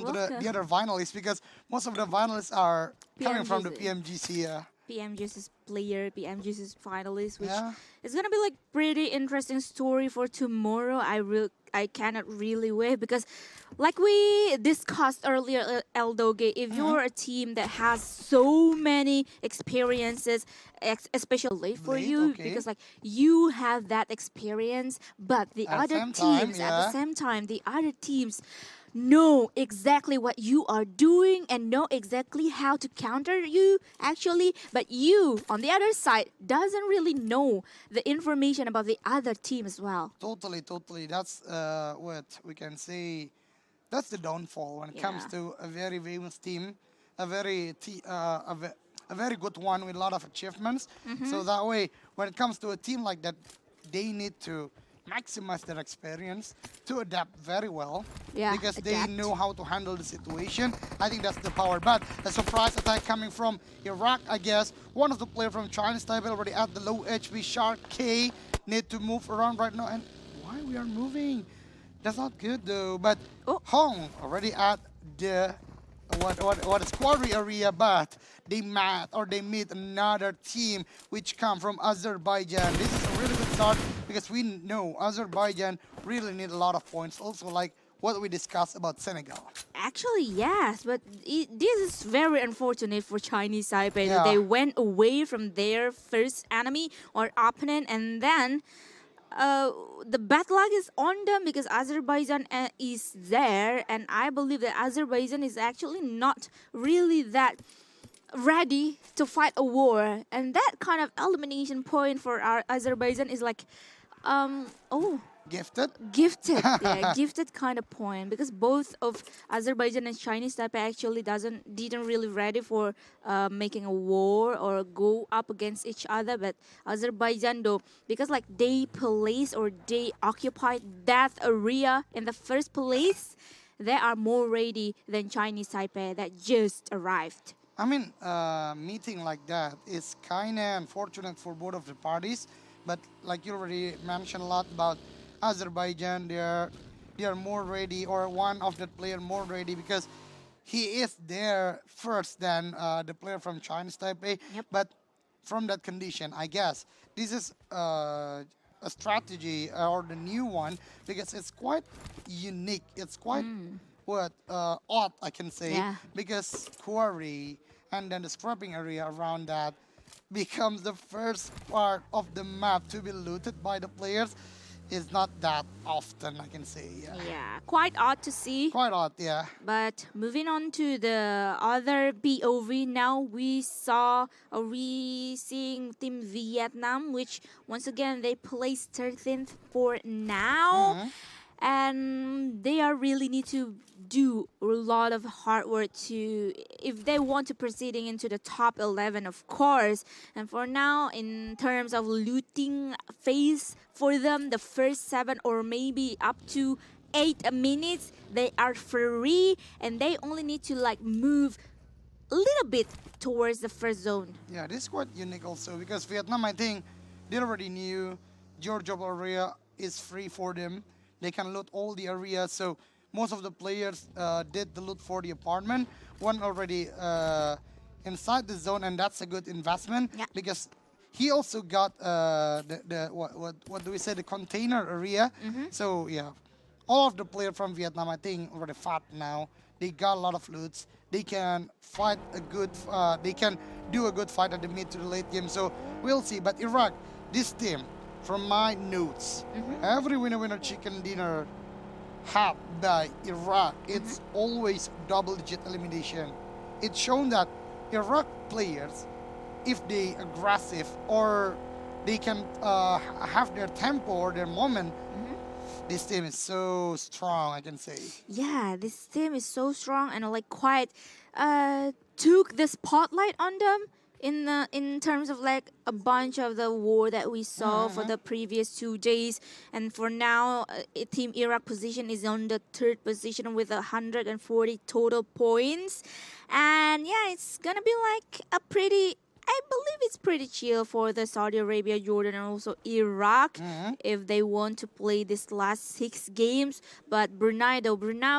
to the other finalists, because most of the finalists are coming from the PMGC. PMGC's player, PMGC's finalist, which Yeah. is gonna be like pretty interesting story for tomorrow. I cannot really wait because, like we discussed earlier, Eldoge, if you're a team that has so many experiences, especially for you, because like you have that experience, but the At the other same time, teams at yeah. the same time, the other teams know exactly what you are doing and know exactly how to counter you actually, but you on the other side doesn't really know the information about the other team as well. Totally. That's what we can say. That's the downfall when it comes to a very famous team, a very good one with a lot of achievements. So that way, when it comes to a team like that, they need to maximize their experience to adapt very well, because they know how to handle the situation. I think that's the power. But a surprise attack coming from Iraq, I guess. One of the players from Chinese Taipei already at the low HP. Shark K need to move around right now. And why we are moving? That's not good though. But Hong already at the what is quarry area, but they meet another team which come from Azerbaijan. This is a really good start, because we know Azerbaijan really need a lot of points, also like what we discussed about Senegal. Actually, yes, but this is very unfortunate for Chinese Taipei that they went away from their first enemy or opponent, and then the bad luck is on them because Azerbaijan is there, and I believe that Azerbaijan is actually not really that ready to fight a war, and that kind of elimination point for our Azerbaijan is like, gifted, gifted kind of point, because both of Azerbaijan and Chinese Taipei actually didn't really ready for making a war or go up against each other. But Azerbaijan though, because like they place or they occupied that area in the first place, they are more ready than Chinese Taipei that just arrived. I mean, meeting like that is kind of unfortunate for both of the parties. But like you already mentioned a lot about Azerbaijan, they are more ready, or one of the player more ready, because he is there first than the player from Chinese Taipei. But from that condition, I guess this is a strategy or the new one, because it's quite unique. It's quite odd, I can say, because quarry and then the scrapping area around that becomes the first part of the map to be looted by the players. Is not that often, I can say. Yeah, quite odd to see. Quite odd, yeah. But moving on to the other POV, now we seeing Team Vietnam, which once again they placed 13th for now. And they are really need to do a lot of hard work if they want to proceeding into the top 11, of course. And for now, in terms of looting phase for them, the first 7 or maybe up to 8 minutes, they are free, and they only need to like move a little bit towards the first zone. Yeah, this is quite unique also, because Vietnam, I think they already knew Georgia area is free for them. They can loot all the areas, so most of the players did the loot for the apartment. One already inside the zone, and that's a good investment, because he also got what do we say, the container area. So yeah, all of the players from Vietnam, I think, already fought now. They got a lot of loots. They can fight they can do a good fight at the mid to the late game. So we'll see. But Iraq, this team, from my notes, every winner chicken dinner had by Iraq, it's always double-digit elimination. It's shown that Iraq players, if they aggressive or they can have their tempo or their moment, this team is so strong, I can say. Yeah, this team is so strong and like quite took the spotlight on them in terms of like a bunch of the war that we saw for the previous 2 days, and for now, Team Iraq position is on the 3rd position with 140 total points, and yeah, it's gonna be like a pretty. I believe it's pretty chill for the Saudi Arabia, Jordan, and also Iraq if they want to play this last 6 games. But Brunei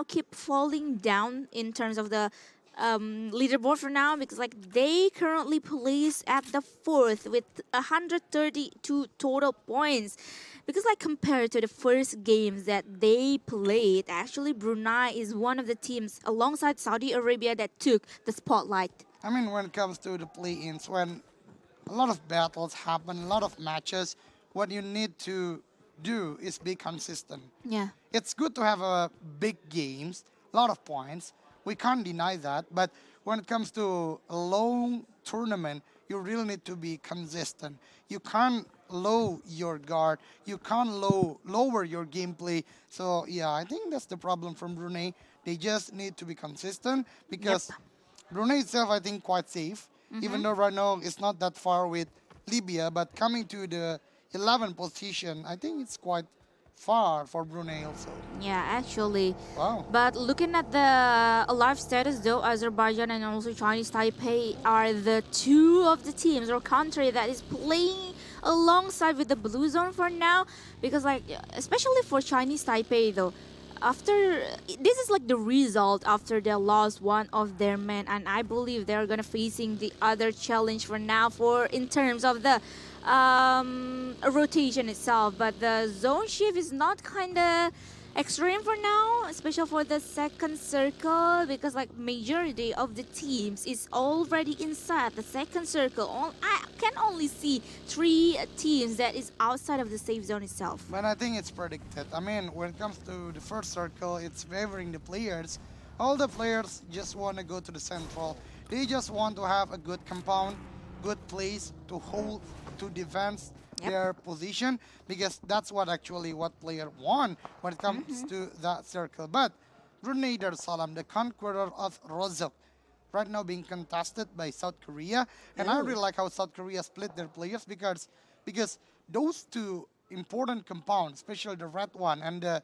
keep falling down in terms of the leaderboard for now, because like they currently place at the 4th with 132 total points. Because like compared to the first games that they played, actually Brunei is one of the teams alongside Saudi Arabia that took the spotlight. I mean, when it comes to the play-ins, when a lot of battles happen, a lot of matches, what you need to do is be consistent. Yeah. It's good to have big games, a lot of points. We can't deny that. But when it comes to a long tournament, you really need to be consistent. You can't lower your guard. You can't lower your gameplay. So, yeah, I think that's the problem from Brunei. They just need to be consistent because Brunei itself, I think, quite safe. Even though right now it's not that far with Libya, but coming to the 11th position, I think it's quite far for Brunei also. Yeah, actually. Wow. But looking at the live status though, Azerbaijan and also Chinese Taipei are the 2 of the teams or country that is playing alongside with the blue zone for now. Because like, especially for Chinese Taipei though, this is like the result after they lost one of their men, and I believe they're gonna facing the other challenge for now in terms of the rotation itself. But the zone shift is not kind of extreme for now, especially for the second circle, because like majority of the teams is already inside the second circle. I can only see 3 teams that is outside of the safe zone itself. But I think it's predicted. I mean, when it comes to the first circle, it's favoring the players. All the players just want to go to the central. They just want to have a good compound, good place to hold, to defend their position, because that's what player want when it comes to that circle. But Brunei Darussalam, the conqueror of Rozok, right now being contested by South Korea, and I really like how South Korea split their players because those 2 important compounds, especially the red one and the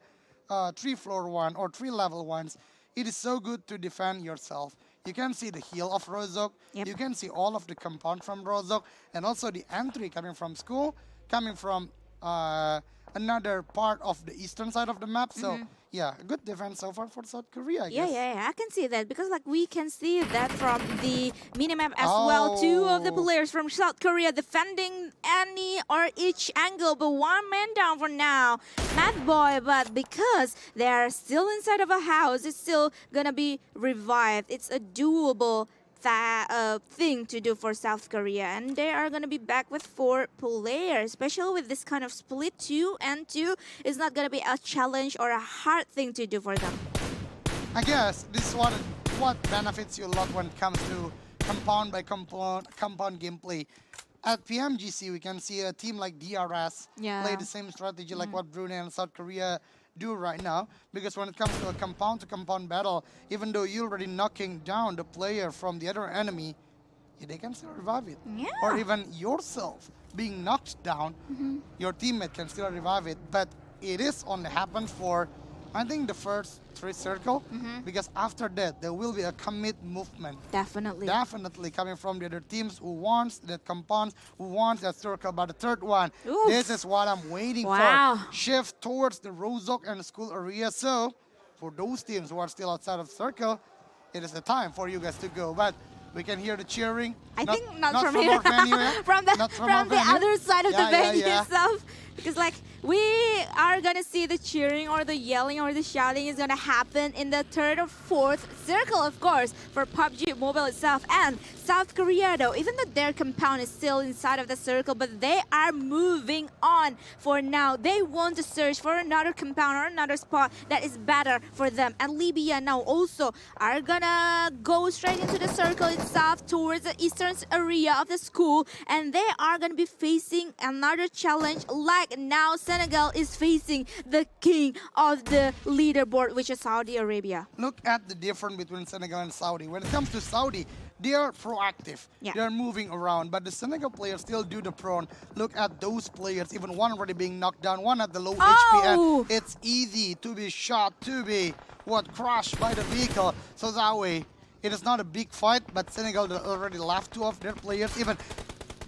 3-floor one or 3-level ones, it is so good to defend yourself. You can see the heel of Rozok, you can see all of the compound from Rozok, and also the entry coming from school, coming from another part of the eastern side of the map. So yeah, a good defense so far for South Korea, I guess. Yeah, I can see that, because like we can see that from the minimap as well. 2 of the players from South Korea defending any or each angle, but 1 man down for now, Math Boy. But because they are still inside of a house, it's still gonna be revived. It's a doable thing to do for South Korea, and they are going to be back with 4 players. Especially with this kind of split 2 and 2, it's not going to be a challenge or a hard thing to do for them. I guess this is what benefits you a lot when it comes to compound by compound gameplay. At PMGC, we can see a team like DRS play the same strategy like what Brunei and South Korea do right now, because when it comes to a compound battle, even though you're already knocking down the player from the other enemy, they can still revive it. Or even yourself being knocked down, your teammate can still revive it. But it is only happens for, I think, the first 3 circle, because after that there will be a commit movement. Definitely coming from the other teams who wants that compound, who wants that circle. But the third one, this is what I'm waiting for. Shift towards the Rozok and school area. So for those teams who are still outside of the circle, it is the time for you guys to go. But we can hear the cheering. I think not from here. Our venue, from the other side of the venue itself. Because like we are gonna see the cheering or the yelling or the shouting is gonna happen in the 3rd or 4th circle, of course, for PUBG Mobile itself. And South Korea though, even though their compound is still inside of the circle, but they are moving on for now. They want to search for another compound or another spot that is better for them. And Libya now also are gonna go straight into the circle itself towards the eastern area of the school, and they are gonna be facing another challenge like now Senegal is facing the king of the leaderboard, which is Saudi Arabia. Look at the difference between Senegal and Saudi. When it comes to Saudi, they are proactive. Yeah. They are moving around, but the Senegal players still do the prone. Look at those players, even one already being knocked down, one at the low HP, and it's easy to be shot, to be crushed by the vehicle. So that way, it is not a big fight, but Senegal already left 2 of their players. Even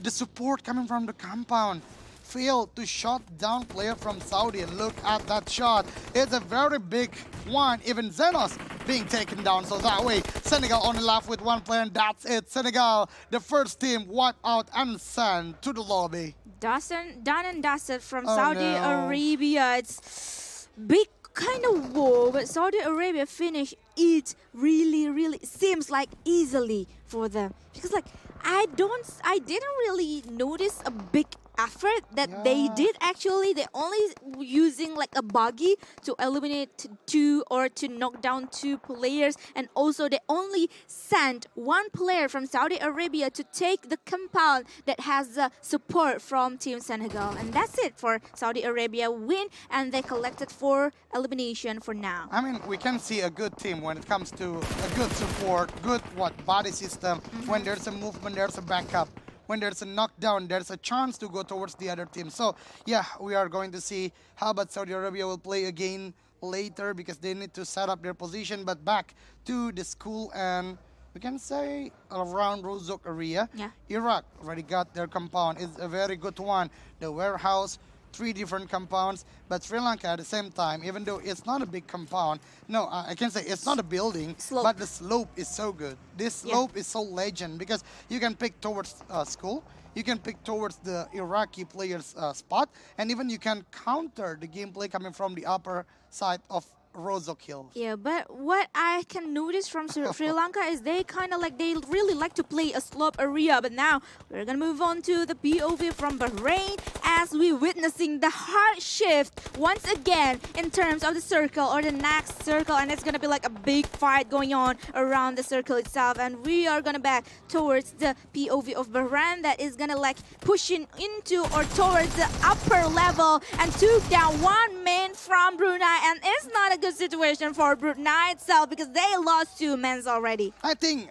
the support coming from the compound failed to shut down player from Saudi, and look at that shot. It's a very big one, even Zenos being taken down. So that way, Senegal only left with 1 player, and that's it. Senegal, the first team, wiped out and sent to the lobby. Done and dusted from Saudi Arabia. It's big kind of war, but Saudi Arabia finished it really seems like easily for them, because like I didn't really notice a big effort that they did. Actually, they only using like a buggy to eliminate 2 or to knock down 2 players, and also they only sent 1 player from Saudi Arabia to take the compound that has support from Team Senegal, and that's it for Saudi Arabia win, and they collected 4 elimination for now. I mean, we can see a good team when it comes to a good support, good body system. When there's a movement, there's a backup. When there's a knockdown, there's a chance to go towards the other team. So, yeah, we are going to see how about Saudi Arabia will play again later, because they need to set up their position. But back to the school, and we can say around Rozok area, Iraq already got their compound. It's a very good one. The warehouse, 3 different compounds, but Sri Lanka at the same time, even though it's not a big compound, no, I can say it's not a building, but the slope is so good. This slope is so legend, because you can pick towards school, you can pick towards the Iraqi players' spot, and even you can counter the gameplay coming from the upper side of Rozok Hills. Yeah, but what I can notice from Sri Lanka is they kind of like, they really like to play a slope area. But now we're gonna move on to the POV from Bahrain, as we're witnessing the hard shift once again in terms of the circle or the next circle, and it's gonna be like a big fight going on around the circle itself. And we are gonna back towards the POV of Bahrain that is gonna like pushing into or towards the upper level and took down 1 man from Brunei, and it's not a good situation for Brunei itself, because they lost 2 men already. I think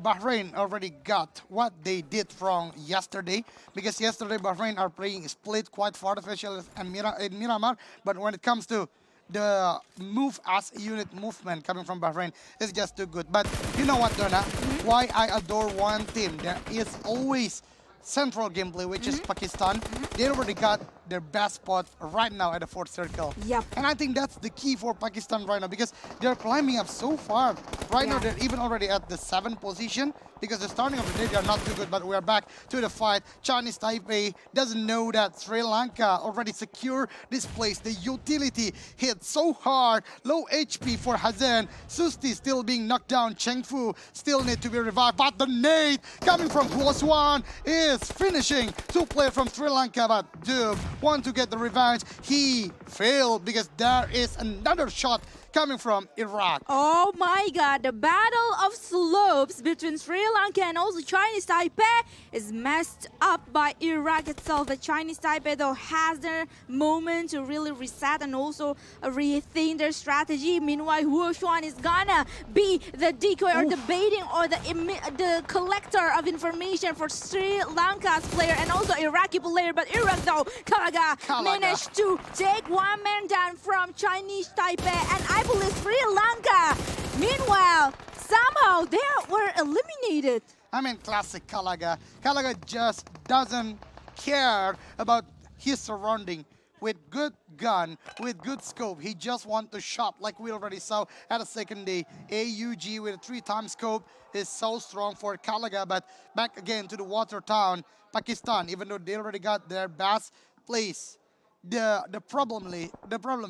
Bahrain already got what they did from yesterday, because yesterday Bahrain are playing split quite far official and in Miramar, but when it comes to the move as a unit movement coming from Bahrain, is just too good. But you know what, Donna? Why I adore one team? There is always central gameplay, which is Pakistan. They already got their best spot right now at the 4th circle. Yep. And I think that's the key for Pakistan right now, because they're climbing up so far. Right now, they're even already at the 7th position, because the starting of the day, they are not too good. But we're back to the fight. Chinese Taipei doesn't know that Sri Lanka already secured this place. The utility hit so hard. Low HP for Hazen. Susti still being knocked down. Cheng Fu still need to be revived. But the nade coming from Plus One is finishing. 2 players from Sri Lanka, but Dub want to get the revenge. He failed, because there is another shot coming from Iraq. Oh my god, the battle of slopes between Sri Lanka and also Chinese Taipei is messed up by Iraq itself. The Chinese Taipei though has their moment to really reset and also rethink their strategy. Meanwhile, Huo Xuan is gonna be the decoy or the baiting or the collector of information for Sri Lanka's player and also Iraqi player. But Iraq though, Kalaga managed to take 1 man down from Chinese Taipei, and I believe Sri Lanka, meanwhile, somehow they were eliminated. I mean, classic Kalaga. Kalaga just doesn't care about his surrounding. With good gun, with good scope, he just wants to shot, like we already saw at the 2nd day. AUG with a 3-time scope is so strong for Kalaga. But back again to the water town, Pakistan, even though they already got their best place, the problem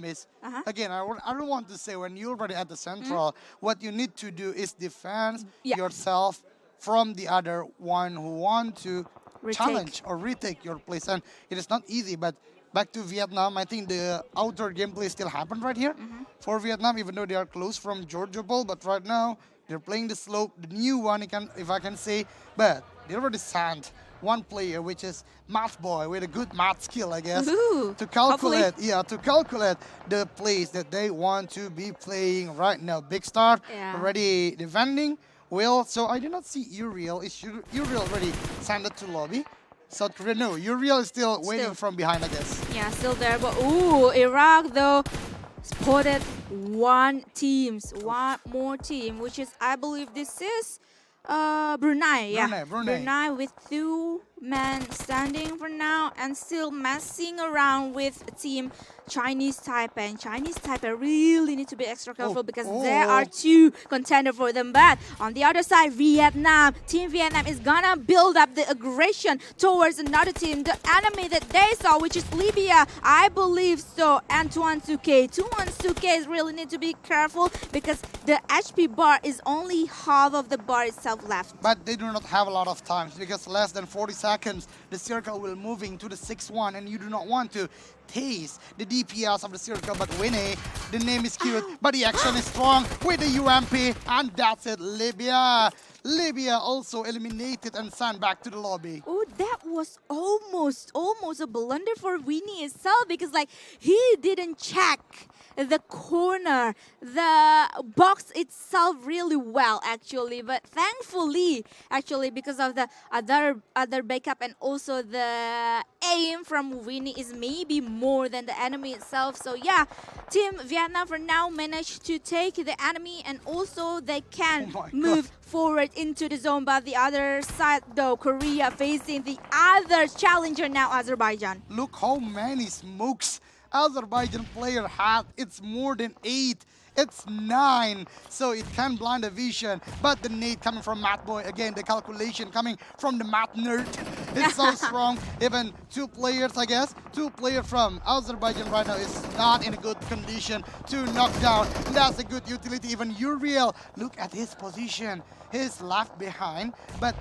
is, again, I don't want to say, when you're already at the central, what you need to do is defend yourself from the other one who want to challenge or retake your place. And it is not easy, but back to Vietnam, I think the outer gameplay still happened right here for Vietnam, even though they are close from Georgia Ball. But right now, they're playing the slope, the new one, if I can say, but they already sent one player, which is Math Boy, with a good math skill, I guess, Ooh, to calculate, hopefully. to calculate the plays that they want to be playing right now. Big Star already defending. Well, so I do not see Uriel. Is Uriel already sent it to lobby? South Korea, no. Uriel is still waiting from behind, I guess. Yeah, still there. But ooh, Iraq though spotted one more team, which is, I believe this is Brunei. Yeah, Brunei with 2 men standing for now and still messing around with team Chinese Taipei. And Chinese Taipei really need to be extra careful because there are 2 contenders for them. But on the other side, Team Vietnam is gonna build up the aggression towards another team, the enemy that they saw, which is Libya. I believe so. And 212K. 212K really need to be careful because the HP bar is only half of the bar itself left. But they do not have a lot of time because less than 40 seconds, the circle will moving to the 6-1, and you do not want to taste the DPS of the circle. But Winnie, the name is cute, but the action is strong with the UMP, and that's it. Libya also eliminated and sent back to the lobby. Oh, that was almost a blunder for Winnie itself because like he didn't check the corner, the box itself really well actually. But thankfully, actually, because of the other backup and also the aim from Winnie is maybe more than the enemy itself. So yeah, Team Vietnam for now managed to take the enemy and also they can move forward into the zone. But the other side though, Korea facing the other challenger now, Azerbaijan. Look how many smokes Azerbaijan player had. It's more than 8. It's 9, so it can blind the vision. But the nade coming from Math Boy, again, the calculation coming from the math nerd. It's so strong. Even 2 players, I guess, 2 players from Azerbaijan right now is not in a good condition to knock down. That's a good utility. Even Uriel, look at his position. He's left behind, but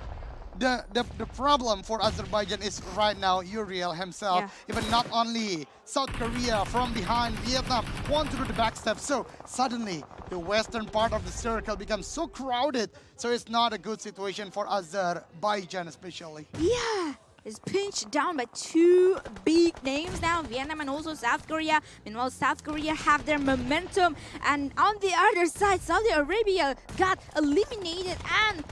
the problem for Azerbaijan is right now Uriel himself. Even not only South Korea from behind, Vietnam want to do the backstep. So suddenly the western part of the circle becomes so crowded. So it's not a good situation for Azerbaijan especially. Yeah. Is pinched down by 2 big names now, Vietnam and also South Korea. Meanwhile, South Korea have their momentum. And on the other side, Saudi Arabia got eliminated. And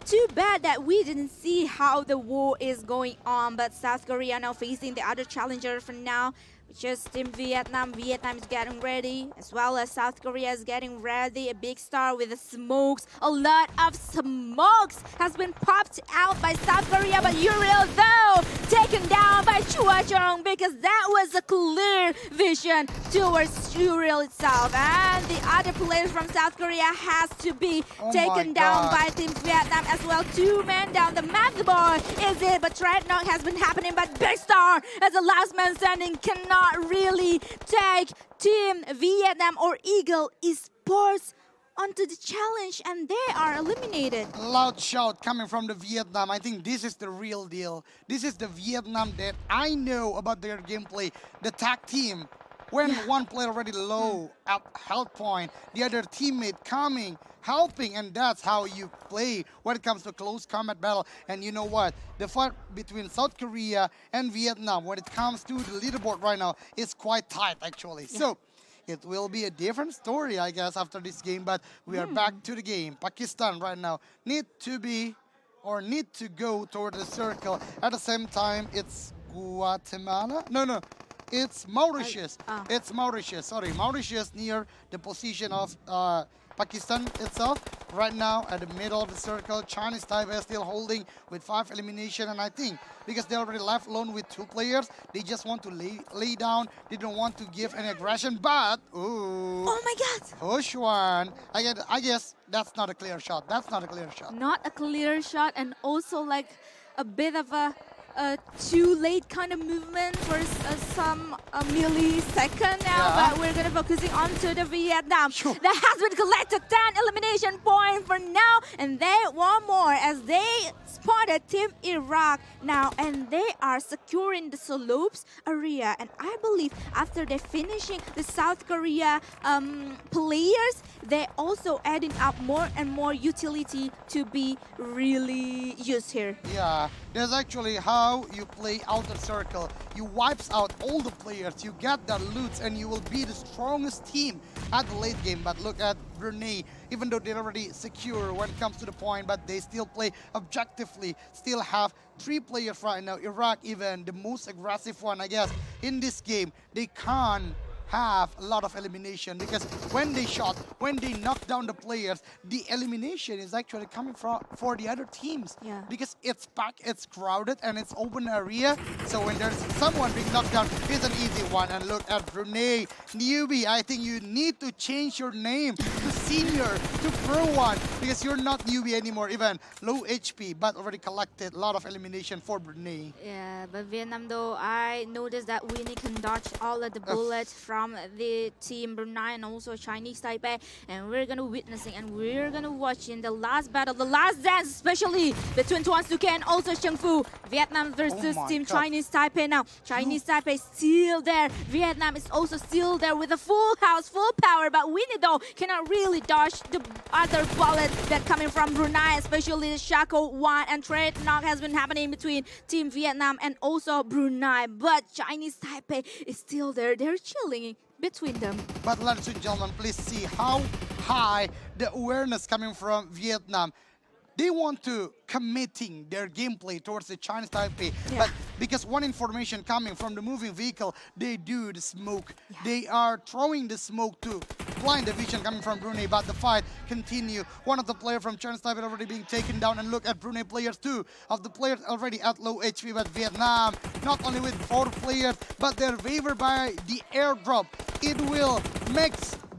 too bad that we didn't see how the war is going on. But South Korea now facing the other challenger for now, which is Team Vietnam. Vietnam is getting ready, as well as South Korea is getting ready. A big star with the smokes. A lot of smokes has been popped out by South Korea. But Uriel, though, taken down by Chua Chong because that was a clear vision towards Uriel itself. And the other players from South Korea has to be taken down by Team Vietnam as well. 2 men down. The Math Boy is it, but Threat Knock has been happening. But Big Star, as the last man standing, cannot really take Team Vietnam or Eagle Esports onto the challenge, and they are eliminated. Loud shout coming from the Vietnam. I think this is the real deal. This is the Vietnam that I know about their gameplay. The tag team, when one player already low at health point, the other teammate coming, helping, and that's how you play when it comes to close combat battle. And you know what? The fight between South Korea and Vietnam, when it comes to the leaderboard right now, is quite tight actually. So it will be a different story, I guess, after this game. But we are back to the game. Pakistan right now need to go toward the circle. At the same time, it's Guatemala. No. It's Mauritius. It's Mauritius. Sorry, Mauritius near the position of Pakistan itself. Right now, at the middle of the circle, Chinese Taipei still holding with 5 elimination. And I think because they already left alone with 2 players, they just want to lay down. They don't want to give any aggression. But oh my God! Push one. I guess that's not a clear shot. That's not a clear shot. Not a clear shot, and also like a bit of a too late kind of movement for some millisecond now, but we're gonna focusing on to the Vietnam. That has been collected 10 elimination points for now, and they want more as they spotted Team Iraq now, and they are securing the slopes area. And I believe after they finishing the South Korea players, they also adding up more and more utility to be really used here. Yeah, that's actually how you play outer circle. You wipes out all the players, you get the loots, and you will be the strongest team at the late game. But look at Brunei, even though they're already secure when it comes to the point, but they still play objectively, still have 3 players right now. Iraq, even the most aggressive one, I guess, in this game. They can't have a lot of elimination because when they shot, when they knock down the players, the elimination is actually coming from for the other teams. Because it's packed, it's crowded, and it's open area. So when there's someone being knocked down, it's an easy one. And look at Brunei, newbie. I think you need to change your name to senior, to pro one, because you're not newbie anymore. Even low HP, but already collected a lot of elimination for Brunei. Yeah, but Vietnam though, I noticed that Winnie can dodge all of the bullets from the team Brunei and also Chinese Taipei, and we're gonna witnessing and we're gonna watching the last battle, the last dance, especially between Tuan Suke and also Cheng Fu. Vietnam versus team Chinese Taipei now. Chinese Taipei still there. Vietnam is also still there with a full house, full power, but Winnie though cannot really dodge the other bullet that coming from Brunei, especially the Shaco 1 and trade knock has been happening between team Vietnam and also Brunei, but Chinese Taipei is still there. They're chilling between them. But ladies and gentlemen, please see how high the awareness coming from Vietnam. They want to committing their gameplay towards the Chinese Taipei, but because one information coming from the moving vehicle, they do the smoke. They are throwing the smoke to blind the vision coming from Brunei, but the fight continue. One of the players from Chinese Taipei already being taken down, and look at Brunei players, 2 of the players already at low HP, but Vietnam, not only with 4 players, but they're favored by the airdrop. It will make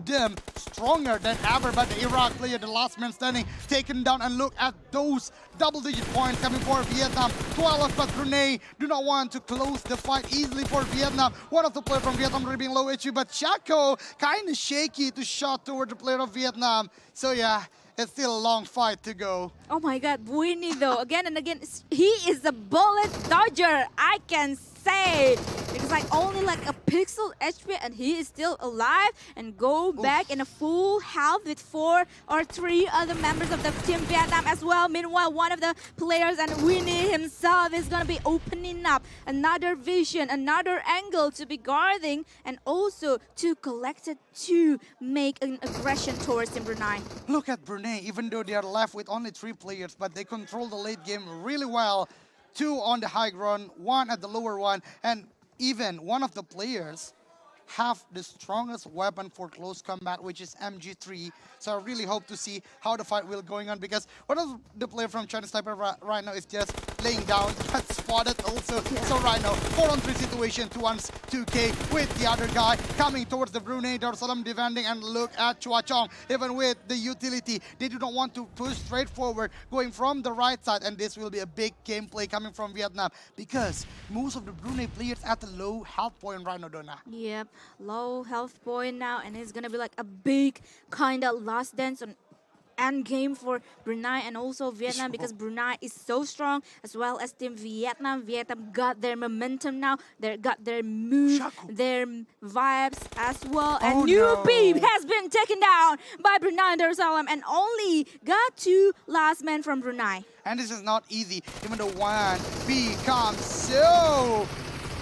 them stronger than ever, but the Iraq player, the last man standing, taken down, and look at those double-digit points coming for Vietnam. 12, but Brunei do not want to close the fight easily for Vietnam. One of the players from Vietnam already being low HP, but Chaco kind of shaky to shot toward the player of Vietnam. So yeah, it's still a long fight to go. Oh my God, Winnie though, again and again, he is a bullet dodger, I can say. Because like only like a pixel HP and he is still alive and go back in a full health with 4 or 3 other members of the team Vietnam as well. Meanwhile, one of the players and Winnie himself is gonna be opening up another vision, another angle to be guarding and also to collect it to make an aggression towards Team Brunei. Look at Brunei, even though they are left with only 3 players, but they control the late game really well. 2 on the high ground, 1 at the lower one, and even one of the players have the strongest weapon for close combat, which is MG3. So I really hope to see how the fight will going on, because one of the player from Chinese Taipei right now is just laying down, got spotted also. So right now, 4-on-3 situation, 2K with the other guy coming towards the Brunei Darussalam defending, and look at Chua Chong, even with the utility, they do not want to push straight forward, going from the right side, and this will be a big gameplay coming from Vietnam, because most of the Brunei players at the low health point right now, Donna. Yep, low health point now, and it's gonna be like a big kind of last dance on end game for Brunei and also Vietnam, because Brunei is so strong, as well as team Vietnam. Vietnam got their momentum now, they got their move, their vibes as well. And Newbie has been taken down by Brunei Darussalam and only got 2 last men from Brunei. And this is not easy, even though one becomes so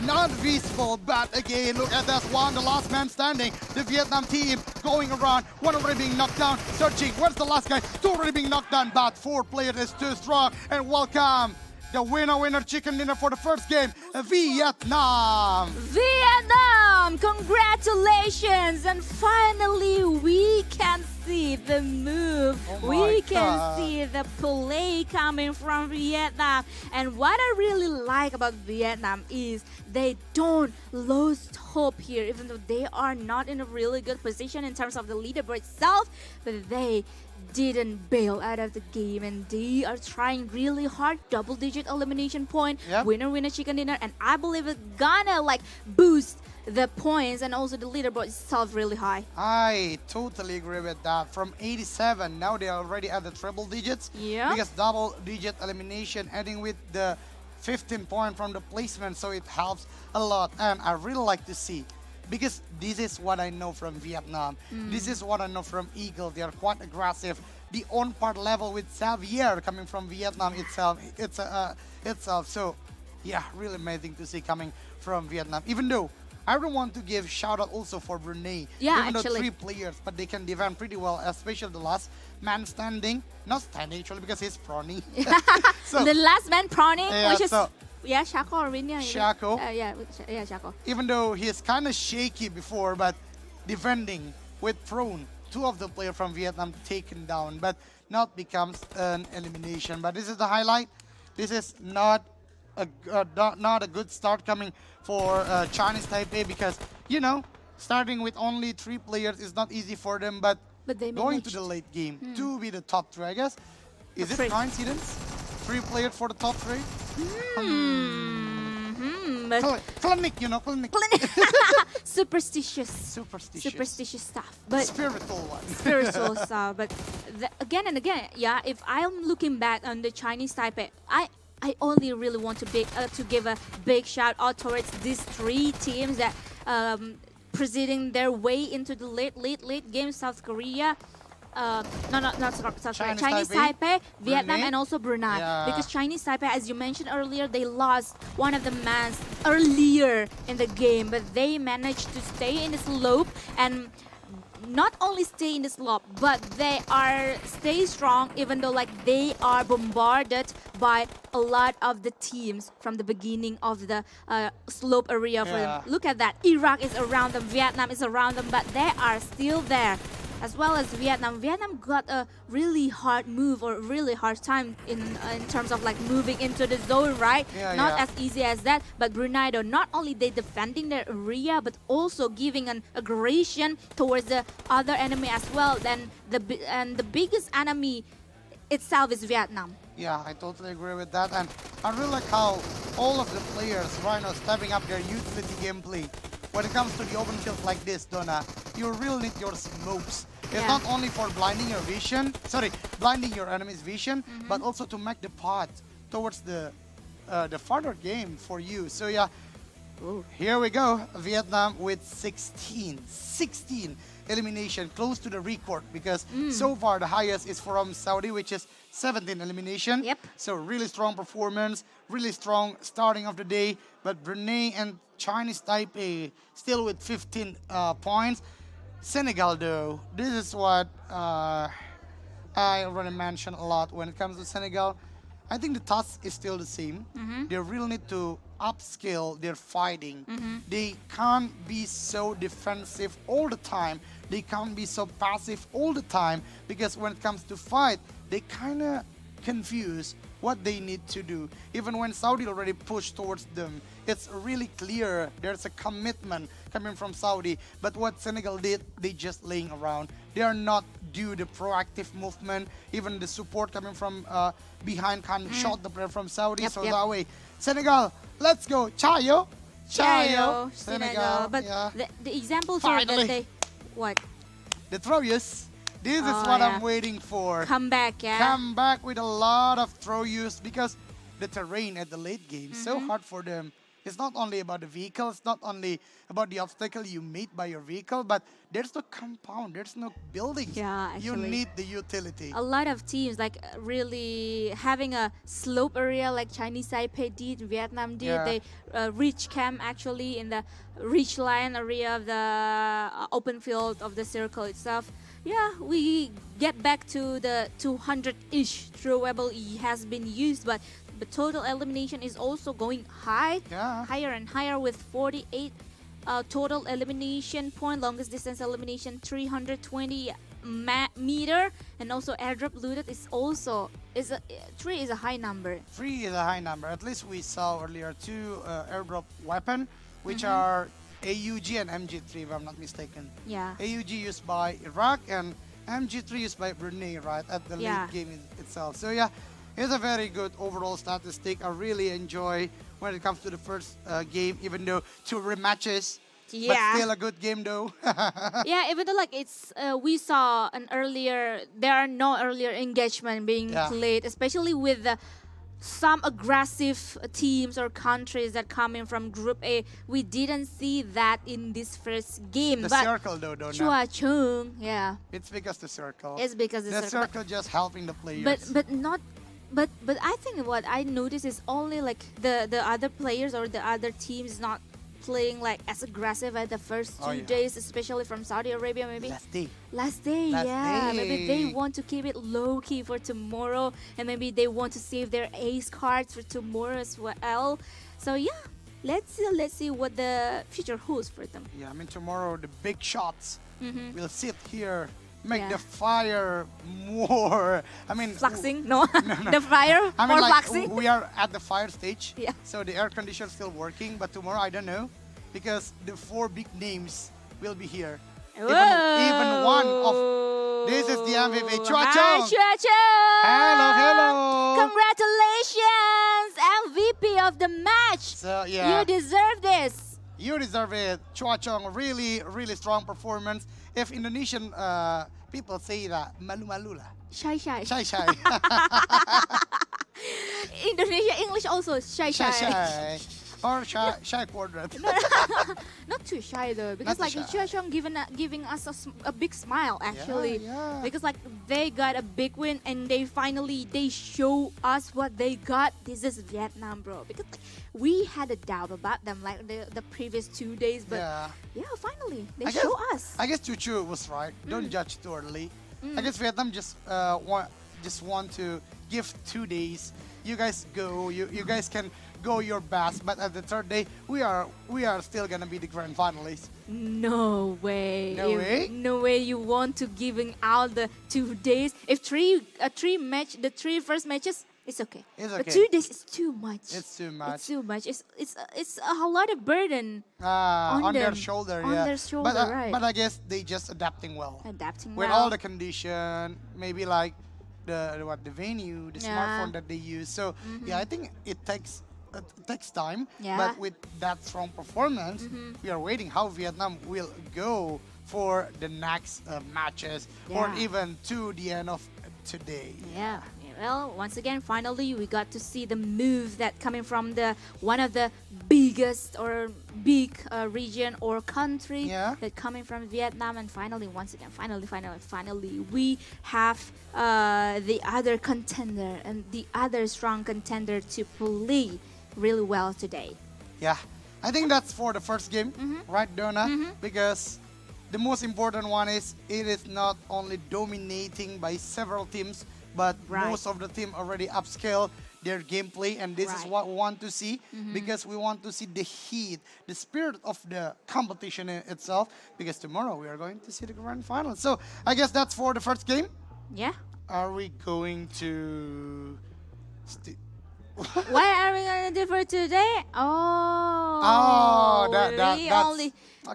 not visible, but again, look at that one, the last man standing. The Vietnam team going around, 1 already being knocked down, searching, where's the last guy? 2 already being knocked down, but 4 players is too strong. And welcome the winner chicken dinner for the first game, Vietnam. Vietnam, congratulations! And finally, we can see see the move. Oh We my can God. see the play coming from Vietnam. And what I really like about Vietnam is they don't lose hope here, even though they are not in a really good position in terms of the leaderboard itself, but they didn't bail out of the game and they are trying really hard. Double-digit elimination point, Yep. winner chicken dinner, and I believe it's gonna like boost the points and also the leaderboard itself really high. I totally agree with that. From 87, now they are already at the triple digits. Yeah. Because double digit elimination, adding with the 15 point from the placement, so it helps a lot. And I really like to see, because this is what I know from Vietnam. This is what I know from Eagle. They are quite aggressive. The on-par level with Xavier coming from Vietnam itself. So, yeah, really amazing to see coming from Vietnam. Even though I don't want to give shout out also for Brunei. Yeah, Even though actually. 3 players, but they can defend pretty well, especially the last man standing. Not standing actually because he's prawny. So, the last man prawning, Yeah, which is so- Shako or Rinya. Shako. Yeah, Shako. even though he's kind of shaky before, but defending with prone, 2 of the players from Vietnam taken down, but not becomes an elimination. But this is the highlight. This is not a good start coming for Chinese Taipei, because starting with only 3 players is not easy for them. But they going to managed. the late game to be the top 3, I guess. Is it Three. coincidence? 3 players for the top 3. But Clinic. superstitious stuff. But Spiritual one. spiritual stuff. But again and again, yeah, if I'm looking back on the Chinese Taipei, I only really want to give a big shout out towards these 3 teams that proceeding their way into the late game. South Korea, not South Korea, Chinese Taipei, Vietnam, Brunei. and also Brunei. Yeah. Because Chinese Taipei, as you mentioned earlier, they lost one of the mans earlier in the game, but they managed to stay in the slope and not only stay in the slope, but they are stay strong, even though like they are bombarded by a lot of the teams from the beginning of the slope area for them. Yeah. Look at that. Iraq is around them, Vietnam is around them, but they are still there. As well as Vietnam. Vietnam got a really hard move or really hard time in terms of like moving into the zone, right? Yeah, Not yeah. as easy as that. But Brunei, though, not only they defending their area, but also giving an aggression towards the other enemy as well. Then the biggest enemy itself is Vietnam. Yeah, I totally agree with that. And I really like how all of the players right now stepping up their utility gameplay. When it comes to the open field like this, Donna, you really need your smokes. It's Yeah. not only for blinding your enemy's vision, but also to make the path towards the further game for you. So yeah, here we go. Vietnam with 16 elimination, close to the record, because so far the highest is from Saudi, which is 17 elimination. Yep. So really strong performance, really strong starting of the day. But Brunei and Chinese Taipei still with 15 points. Senegal, though, this is what I already mentioned a lot when it comes to Senegal. I think the task is still the same. They really need to upscale their fighting. They can't be so defensive all the time. They can't be so passive all the time, because when it comes to fight, they kind of confuse what they need to do. Even when Saudi already pushed towards them, it's really clear there's a commitment coming from Saudi. But what Senegal did, they just laying around. They are not do the proactive movement. Even the support coming from behind can shot the player from Saudi. Yep, So yep. that way, Senegal, let's go. Chayo. Chayo, Senegal. But yeah. the examples are that Finally. they what The throw-use. This is Oh, what yeah. I'm waiting for. come back, yeah. Come back with a lot of throw use, because the terrain at the late game is so hard for them. It's not only about the vehicle, it's not only about the obstacle you meet by your vehicle, but there's no compound, there's no buildings. Yeah, You actually. need the utility. A lot of teams like really having a slope area like Chinese Taipei did, Vietnam did. Yeah. They reach camp actually in the reach line area of the open field of the circle itself. Yeah, we get back to the 200-ish throwable has been used, but the total elimination is also going higher and higher with 48 total elimination point, longest distance elimination 320. meter and also airdrop looted is also 3 is a high number. 3 is a high number. At least we saw earlier 2 airdrop weapon, which are AUG and MG3, if I'm not mistaken. Yeah. AUG used by Iraq and MG3 used by Brunei, right, at the late game itself. So yeah, it's a very good overall statistic. I really enjoy when it comes to the first game, even though 2 rematches. Yeah. But still a good game though. Yeah, even though like it's we saw there are no earlier engagement being played, especially with some aggressive teams or countries that coming from Group A. We didn't see that in this first game. The but circle though, don't Chua Chung, yeah. It's because the circle. It's because the circle just helping the players. But I think what I noticed is only like the other players or the other teams not playing like as aggressive at the first 2 days, especially from Saudi Arabia, maybe. Last day, yeah. Maybe they want to keep it low key for tomorrow, and maybe they want to save their ace cards for tomorrow as well. So yeah, let's see what the future holds for them. Yeah, I mean tomorrow the big shots will sit here. Make the fire more. I mean, fluxing? No, the fire I mean, more like, fluxing. We are at the fire stage, yeah. So the air conditioner is still working. But tomorrow, I don't know, because the 4 big names will be here. Even one of this is the MVP. Chua Chung. Chua Chung. Hello. Congratulations, MVP of the match. So yeah, you deserve this. You deserve it. Chua Chung, really, really strong performance. If Indonesian people say that, malu-malu lah. Shy. Shy. Indonesia English also shy. Or shy quadrant. Not too shy though, because like Chua Chung giving us a big smile actually. Yeah. Because like they got a big win and they show us what they got. This is Vietnam, bro. Because like, we had a doubt about them like the previous 2 days, but yeah, finally they show us. I guess Chuchu was right. Don't judge too early. I guess Vietnam just want to give 2 days. You guys go. You guys can go your best, but at the 3rd day, we are still gonna be the grand finalists. No way. No way? No way you want to giving out the 2 days. If the 3 first matches, it's okay. It's okay. But 2 days is too much. It's too much. It's too much. It's a lot of burden on their shoulder. On their shoulder, right? But I guess they just adapting well. With all the condition, maybe like the venue, the smartphone that they use. So yeah, I think it takes time, but with that strong performance, we are waiting how Vietnam will go for the next matches or even to the end of today. Yeah. Well, once again, finally, we got to see the move that coming from one of the biggest or big region or country that coming from Vietnam, and finally, once again, finally, we have the other contender and the other strong contender to play really well today. Yeah, I think that's for the first game, right, Donna? Because the most important one is it is not only dominating by several teams, but most of the team already upscale their gameplay, and this is what we want to see, because we want to see the heat, the spirit of the competition itself, because tomorrow we are going to see the grand final. So I guess that's for the first game. Yeah. Are we going to... What are we going to do for today?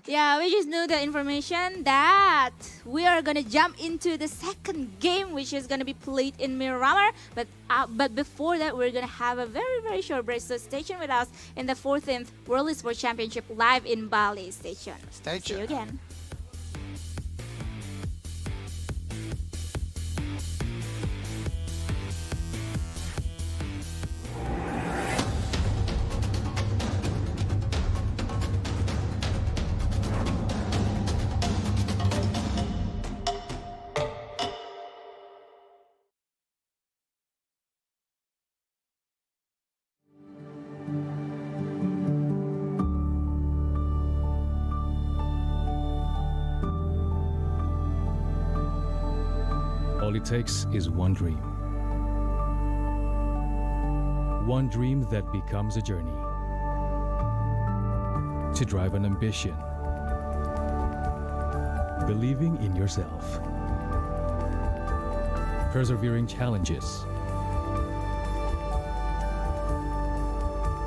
We just knew the information that we are going to jump into the second game, which is going to be played in Miramar. But before that, we're going to have a very, very short break. So stay tuned with us in the 14th World Esports Championship live in Bali. Stay tuned. See you again. All it takes is one dream. One dream that becomes a journey. To drive an ambition. Believing in yourself. persevering challenges.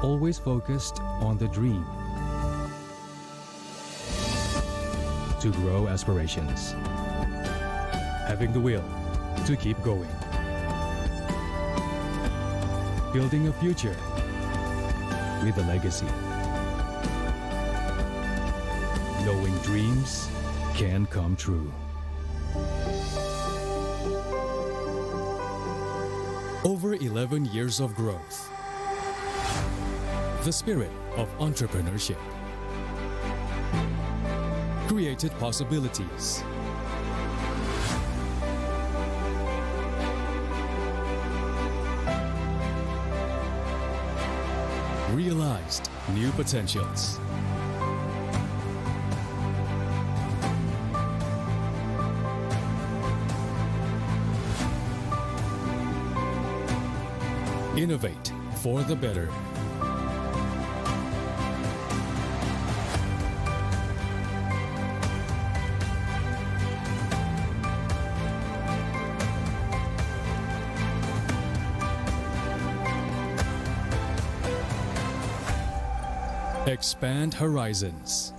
Always focused on the dream. To grow aspirations. Having the will to keep going. Building a future with a legacy. Knowing dreams can come true. Over 11 years of growth. The spirit of entrepreneurship. Created possibilities. Realized new potentials. Innovate for the better. Expand horizons.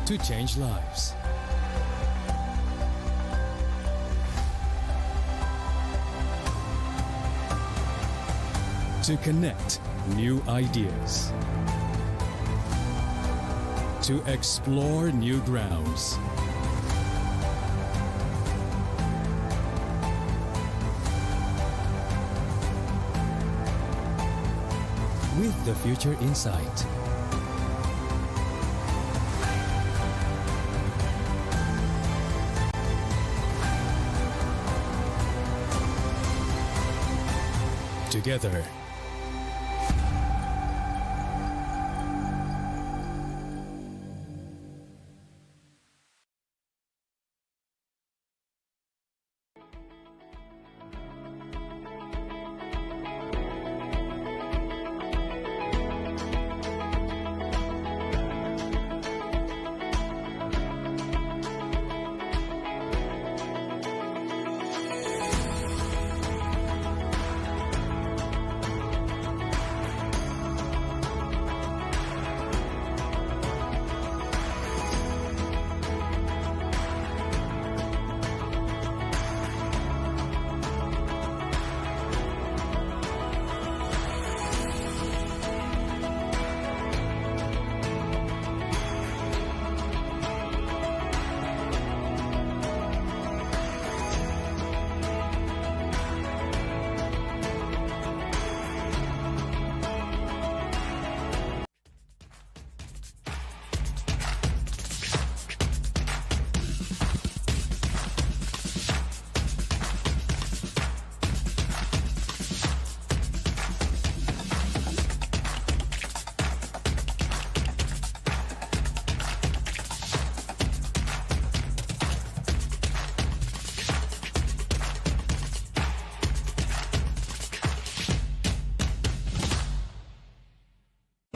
To change lives. To connect new ideas. To explore new grounds. With the future in sight. Together.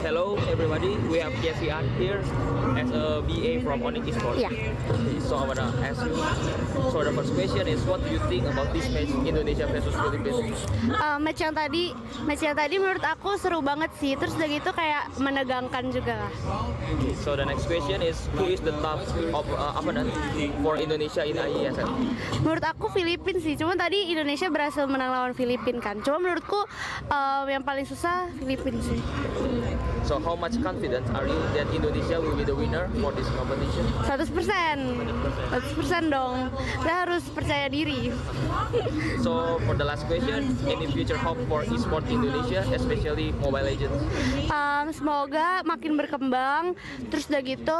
Hello everybody, we have Kesian here as a BA from Esports. Yeah. So I wanna ask you, so the first question is what do you think about this match Indonesia versus Philippines? Match yang tadi menurut aku seru banget sih, terus udah gitu kayak menegangkan juga lah. So the next question is who is the top of opponent for Indonesia in IESF? Menurut aku Filipina sih, cuma tadi Indonesia berhasil menang lawan Filipina kan. Cuma menurutku yang paling susah Filipina sih. So how much confident are you that Indonesia will be the winner for this competition? 100% dong. Kita harus percaya diri. So for the last question, any future hope for esports Indonesia, especially Mobile Legends? Semoga makin berkembang, terus udah gitu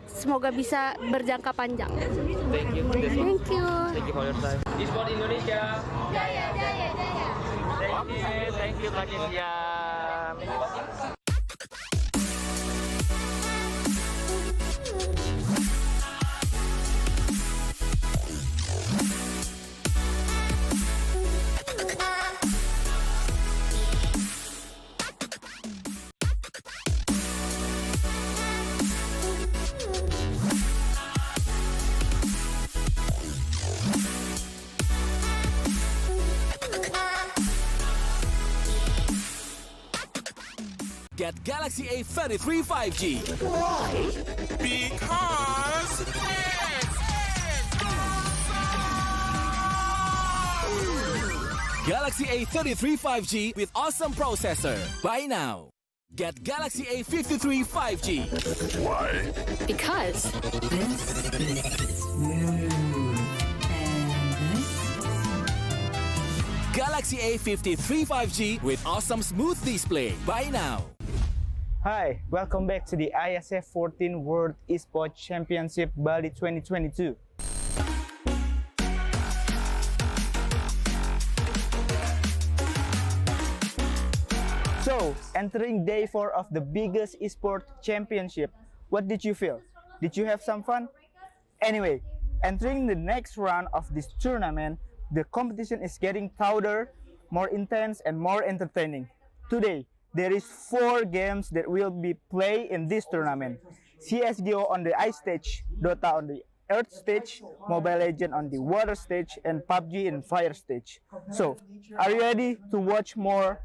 semoga bisa berjangka panjang. Thank you. Thank you. Thank you for your time. Esports Indonesia. Jaya, jaya, jaya. Thank you Kak Kesian. Get Galaxy A33 5G. Why? Because Galaxy A33 5G with awesome processor. Buy now. Get Galaxy A53 5G. Why? Because Galaxy A53 5G with awesome smooth display. Buy now. Hi, welcome back to the IESF 14th World Esports Championship Bali 2022. So, entering day 4 of the biggest esports championship, what did you feel? Did you have some fun? Anyway, entering the next round of this tournament, the competition is getting tougher, more intense, and more entertaining. Today, there is 4 games that will be played in this tournament. CSGO on the ice stage, Dota on the earth stage, Mobile Legends on the water stage, and PUBG in fire stage. So, are you ready to watch more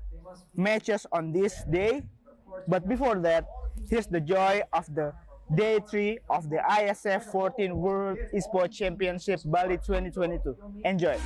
matches on this day? But before that, here's the joy of the day 3 of the IESF 14th World Esports Championship Bali 2022. Enjoy!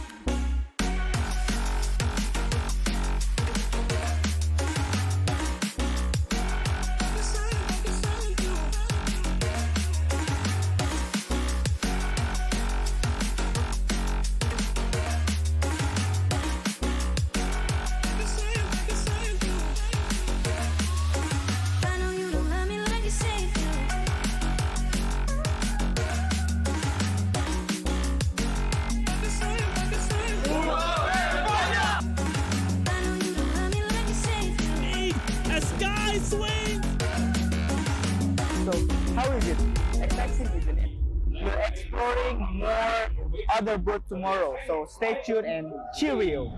So, how is it? Exciting, isn't it? We're exploring more other booth tomorrow, so stay tuned and cheerio!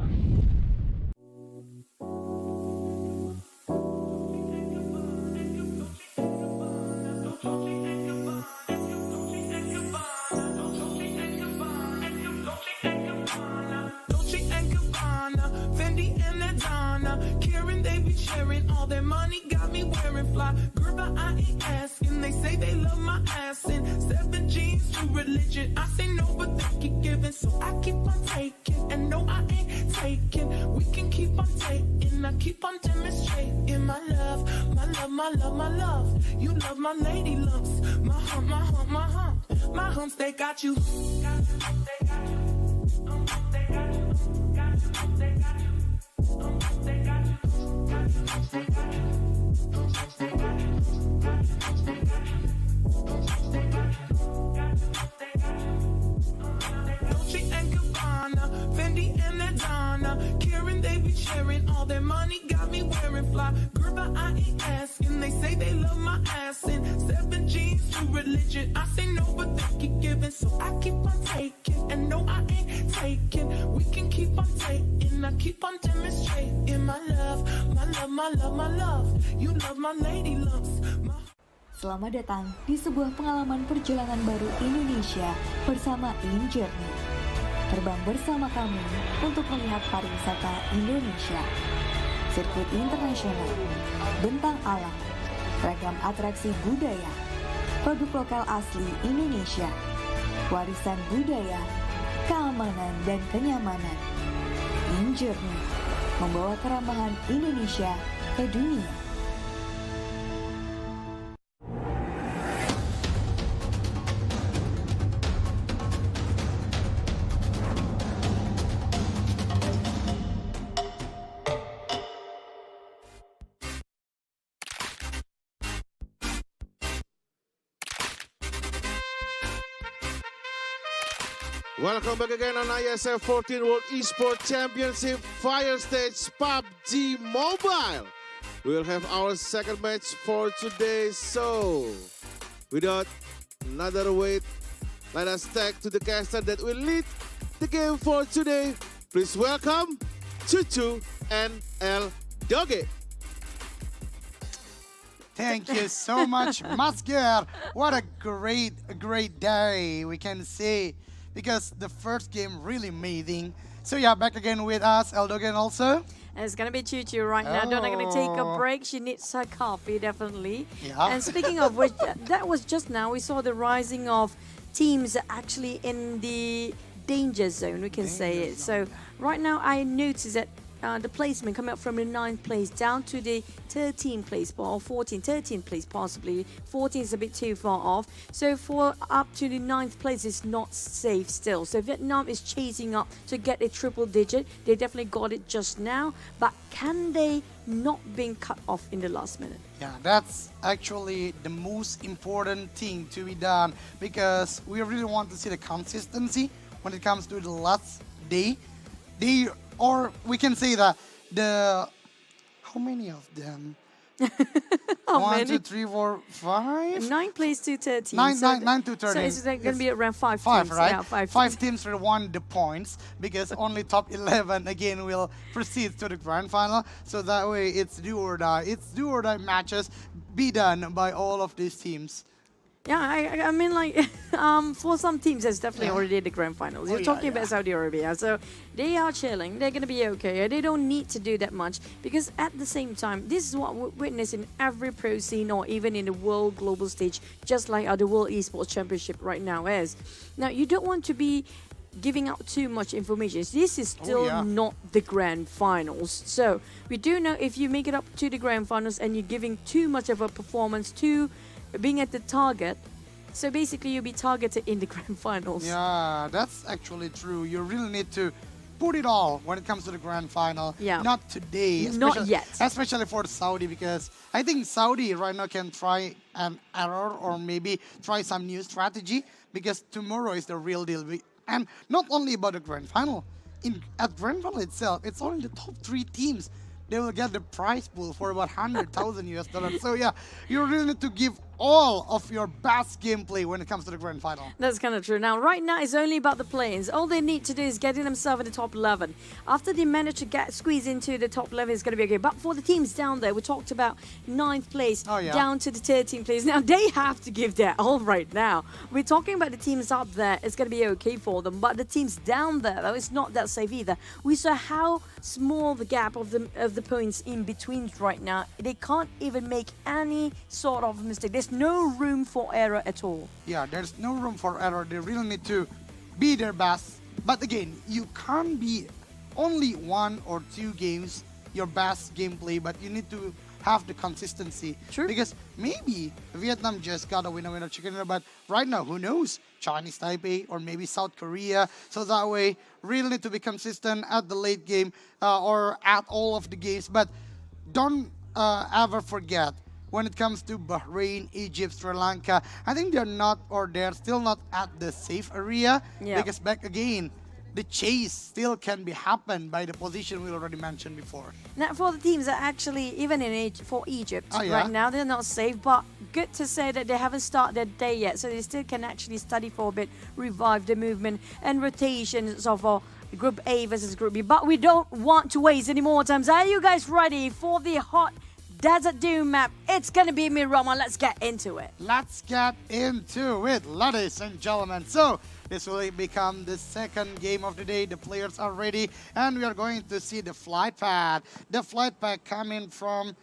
Sharing all their money got me wearing fly. Girl, but I ain't asking. They say they love my ass in 7 G's to religion. I say no, but they keep giving, so I keep on taking. And no, I ain't taking. We can keep on taking. I keep on demonstrating my love, my love, my love, my love. You love my lady lumps, my hump, my hump, my hump. My humps, they got you. They got you. They got you. They got you. They got you. They got you. Dolce and Gabbana, Fendi and Adana, Karen, they be sharing all their money, got me wearing fly. Girl, but I ain't asking. They say they love my ass in 7 G's to religion. I say no, but they keep giving, so I keep on taking. And no, I ain't taking. We can keep on taking. I keep on demonstrating my love, my love, my love, my love. You love my lady lumps. Selamat datang di sebuah pengalaman perjalanan baru Indonesia bersama InJourney. Terbang bersama kami untuk melihat pariwisata Indonesia. Sirkuit internasional, bentang alam, ragam atraksi budaya, produk lokal asli Indonesia, warisan budaya, keamanan dan kenyamanan. InJourney membawa keramahan Indonesia ke dunia. Welcome back again on IESF 14th World Esports Championship Fire Stage PUBG Mobile. We'll have our second match for today, so without another wait, let us take to the caster that will lead the game for today. Please welcome Chuchu and El Doge. Thank you so much, Masker. What a great day we can see, because the first game really amazing. So yeah, back again with us, Eldogan also. It's going to be Choo-Choo right now. Donna going to take a break. She needs her coffee, definitely. Yeah. And speaking of which, that was just now. We saw the rising of teams actually in the danger zone, we can say it. So right now I noticed that the placement coming up from the 9th place down to the 13th place or 13th place possibly. 14 is a bit too far off. So for up to the 9th place is not safe still. So Vietnam is chasing up to get a triple digit. They definitely got it just now. But can they not being cut off in the last minute? Yeah, that's actually the most important thing to be done because we really want to see the consistency when it comes to the last day. Or we can say that how many of them? How 1, many? 2, 3, 4, 5? 9 plays to 13. 9 to 13. So it's going to be around 5 5, teams. right? Yeah, 5 5 teams will won the points because only top 11 again will proceed to the grand final. So that way it's do or die. It's do or die matches be done by all of these teams. Yeah, I mean, like, for some teams, it's definitely already the grand finals. You're talking about Saudi Arabia, so they are chilling. They're going to be okay. They don't need to do that much because at the same time, this is what we witness in every pro scene or even in the world global stage, just like the World Esports Championship right now is. Now, you don't want to be giving out too much information. This is still not the grand finals. So we do know if you make it up to the grand finals and you're giving too much of a performance to being at the target, so basically you'll be targeted in the grand finals. Yeah, that's actually true. You really need to put it all when it comes to the grand final. Yeah. Not today. Not yet. Especially for Saudi because I think Saudi right now can try an error or maybe try some new strategy because tomorrow is the real deal. And not only about the grand final. At grand final itself, it's only the top 3 teams. They will get the prize pool for about 100,000 US dollars. So yeah, you really need to give all of your best gameplay when it comes to the grand final. That's kind of true. Now, right now, it's only about the play-ins. All they need to do is getting themselves in the top 11. After they manage to squeeze into the top 11, it's going to be okay. But for the teams down there, we talked about 9th place down to the 13th place. Now, they have to give their all right now. We're talking about the teams up there. It's going to be okay for them. But the teams down there, though, it's not that safe either. We saw how small the gap of the points in between right now. They can't even make any sort of mistake. There's no room for error at all. Yeah, there's no room for error. They really need to be their best. But again, you can't be only 1 or 2 games your best gameplay, but you need to have the consistency. True. Because maybe Vietnam just got a winner chicken dinner, but right now, who knows? Chinese Taipei or maybe South Korea. So that way, really need to be consistent at the late game or at all of the games. But don't ever forget, when it comes to Bahrain, Egypt, Sri Lanka, I think they're still not at the safe area. Yeah. Because back again, the chase still can be happened by the position we already mentioned before. Now, for the teams that actually, even for Egypt, Oh, yeah? right now, they're not safe. But good to say that they haven't started their day yet. So they still can actually study for a bit, revive the movement and rotations of Group A versus Group B. But we don't want to waste any more time. Are you guys ready for the hot Desert Doom map? It's gonna be Miramar. Let's get into it. Let's get into it, ladies and gentlemen. So this will become the second game of the day. The players are ready, and we are going to see the flight pad. The flight pad coming from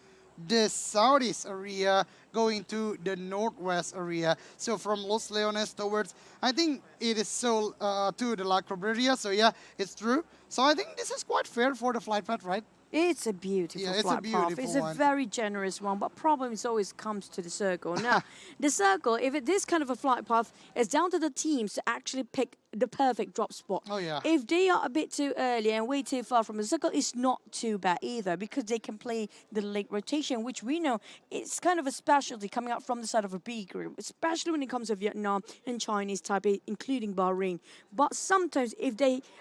the Saudis area, going to the northwest area. So from Los Leones towards, I think it is so to the La Cabrera. So yeah, it's true. So I think this is quite fair for the flight pad, right? It's a beautiful flight path. It's a very generous one, but problem is always comes to the circle. Now, the circle, if this kind of a flight path, is down to the teams to actually pick the perfect drop spot. Oh, yeah. If they are a bit too early and way too far from the circle, it's not too bad either because they can play the late rotation, which we know it's kind of a specialty coming out from the side of a B group, especially when it comes to Vietnam and Chinese Taipei, including Bahrain. But sometimes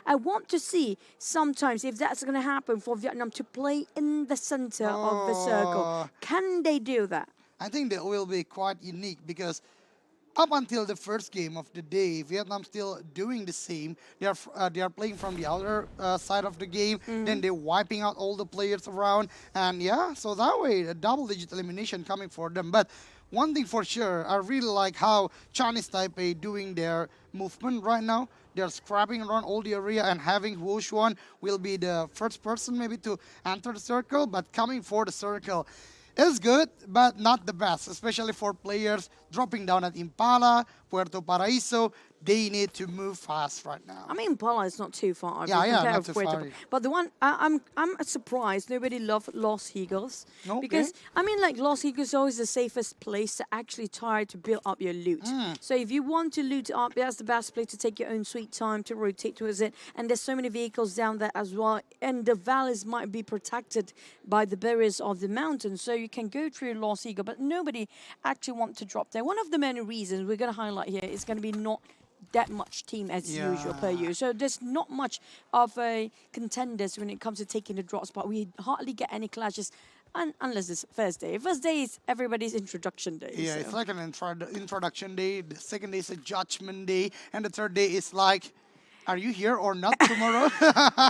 I want to see sometimes if that's going to happen for Vietnam to play in the center of the circle. Can they do that? I think that will be quite unique because up until the first game of the day, Vietnam still doing the same. They are playing from the other side of the game. Then they're wiping out all the players around, and yeah, so that way a double-digit elimination coming for them. But one thing for sure, I really like how Chinese Taipei doing their movement right now. They're scrapping around all the area, and having Wu Xuan will be the first person maybe to enter the circle, but coming for the circle is good, but not the best, especially for players dropping down at Impala, Puerto Paraíso. They need to move fast right now. I mean, Bali is not too far. Not too far. But the one I'm surprised nobody loved Los Higos because I mean, like Los Higos is always the safest place to actually try to build up your loot. So if you want to loot up, that's the best place to take your own sweet time to rotate towards it. And there's so many vehicles down there as well. And the valleys might be protected by the barriers of the mountains, so you can go through Los Higos. But nobody actually wants to drop there. One of the many reasons we're going to highlight here is going to be not that much team as usual per year. So there's not much of a contenders when it comes to taking the drop spot. We hardly get any clashes unless it's first day. First day is everybody's introduction day. Yeah, it's like an introduction day. The second day is a judgment day. And the third day is like, are you here or not tomorrow?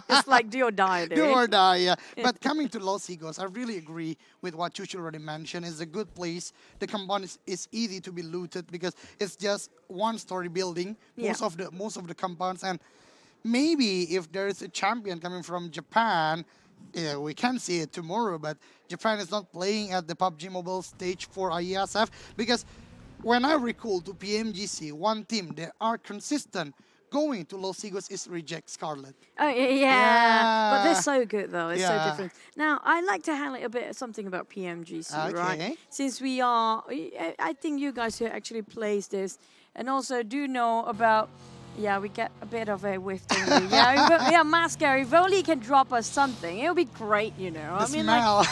It's like do or die day. Do or die, yeah. But coming to Los Higos, I really agree with what Chuchu already mentioned. It's a good place. The compound is easy to be looted because it's just one-story building, most of the compounds. And maybe if there is a champion coming from Japan, we can see it tomorrow, but Japan is not playing at the PUBG Mobile stage for IESF because when I recall to PMGC, one team that are consistent going to Los Higos is Reject Scarlet. Oh, yeah. But they're so good, though. It's so Yeah. different. Now, I'd like to highlight a bit something about PMGC, right? Since we are, I think you guys who actually plays this and also do know about, we get a bit of a whiff, don't we? Mascara, if only you can drop us something, it would be great, you know. The smell.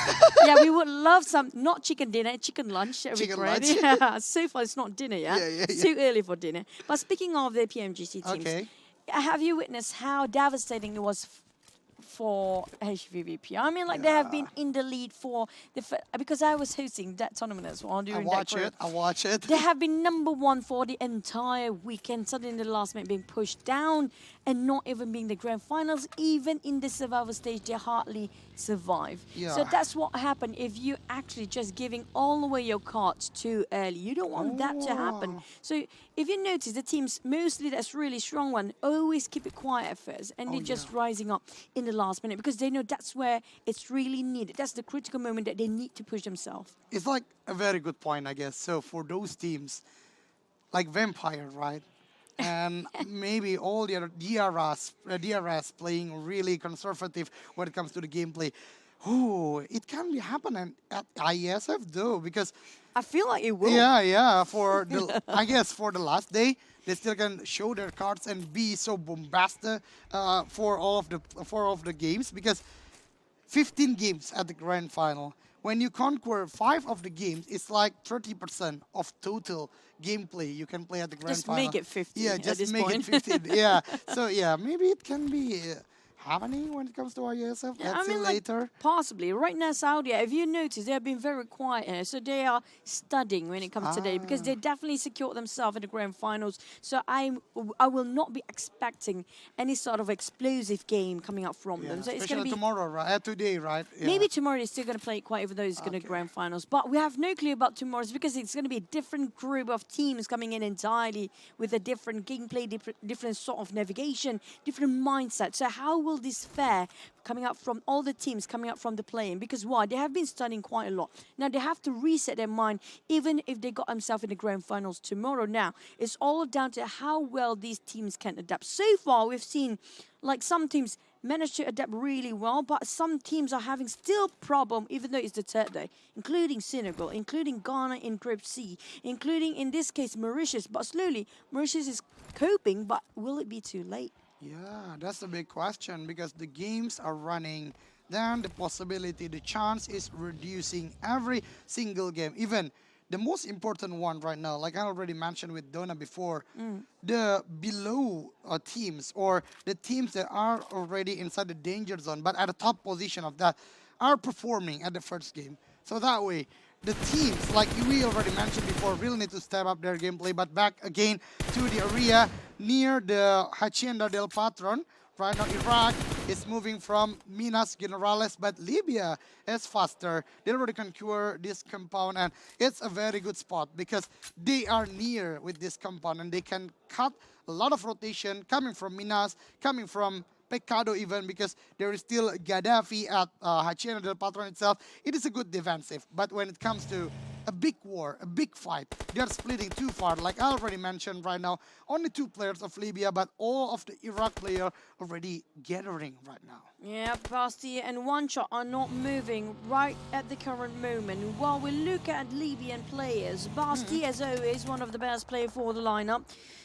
We would love some, not chicken dinner, chicken lunch. That would be great. Yeah, so far it's not dinner yet. It's too early for dinner. But speaking of the PMGC teams, have you witnessed how devastating it was for HVVP? I mean, like they have been in the lead for because I was hosting that tournament as well during I watch it. They have been #1 for the entire weekend. Suddenly, the last minute being pushed down and not even being the grand finals. Even in the survival stage, they hardly survive. So that's what happened if you actually just giving all away your cards too early. You don't want that to happen. So if you notice, the teams mostly that's really strong one always keep it quiet at first, and they're just rising up in the last minute because they know that's where it's really needed. That's the critical moment that they need to push themselves. It's like a very good point, I guess. So for those teams, like Vampire, right? And maybe all the other DRS playing really conservative when it comes to the gameplay. It can be happening at IESF though, because I feel like it will. Yeah. For the I guess for the last day, they still can show their cards and be so bombastic for all of the games, because 15 games at the grand final. When you conquer 5 of the games, it's like 30% of total gameplay you can play at the grand final. Just make it 15. Yeah, just make it 15. Yeah. So yeah, maybe it can be happening when it comes to IESF. Let's see later. Possibly. Right now, Saudi, if you notice, they have been very quiet here. So they are studying when it comes today, because they definitely secured themselves in the grand finals. So I will not be expecting any sort of explosive game coming up from them. So it's going to be tomorrow, right? Today, right? Yeah. Maybe tomorrow they're still going to play it quiet, even though it's going to grand finals. But we have no clue about tomorrow's, because it's going to be a different group of teams coming in entirely with a different gameplay, different sort of navigation, different mindset. So how will this fare coming up from all the teams coming up from the play-in? Because why? They have been studying quite a lot. Now they have to reset their mind, even if they got themselves in the grand finals tomorrow. Now it's all down to how well these teams can adapt. So far, we've seen like some teams managed to adapt really well, but some teams are having still problem, even though it's the third day, including Senegal, including Ghana in Group C, including, in this case, Mauritius. But slowly, Mauritius is coping, but will it be too late? Yeah, that's the big question, because the games are running. Then the possibility, the chance is reducing every single game. Even the most important one right now, like I already mentioned with Donna before, the below teams, or the teams that are already inside the danger zone, but at the top position of that, are performing at the first game. So that way, the teams, like we already mentioned before, really need to step up their gameplay. But back again to the area near the Hacienda del Patron. Right now, Iraq is moving from Minas Generales, but Libya is faster. They already conquer this compound, and it's a very good spot because they are near with this compound, and they can cut a lot of rotation coming from Minas, coming from Pecado even, because there is still Gaddafi at Hacienda del Patron itself. It is a good defensive, but when it comes to a big war, a big fight, they are splitting too far. Like I already mentioned right now, only 2 players of Libya, but all of the Iraq player already gathering right now. Yeah, Basti and One Shot are not moving right at the current moment. While we look at Libyan players, Basti, as always, one of the best players for the lineup.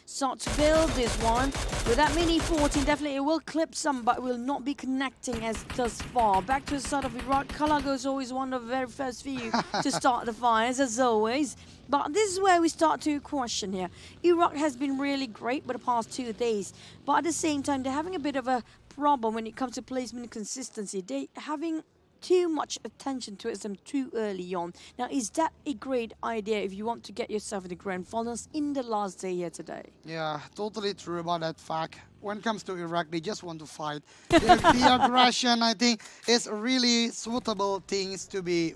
Start to build this one. With that mini 14, definitely it will clip some, but will not be connecting as thus far. Back to the start of Iraq. Kalago is always one of the very first few to start the fires, as always. But this is where we start to question here. Iraq has been really great for the past 2 days, but at the same time, they're having a bit of a problem when it comes to placement consistency. They're having too much attention towards them too early on. Now, is that a great idea if you want to get yourself in the grand finals in the last day here today? Yeah, totally true about that fact. When it comes to Iraq, they just want to fight. The aggression, I think, is really suitable things to be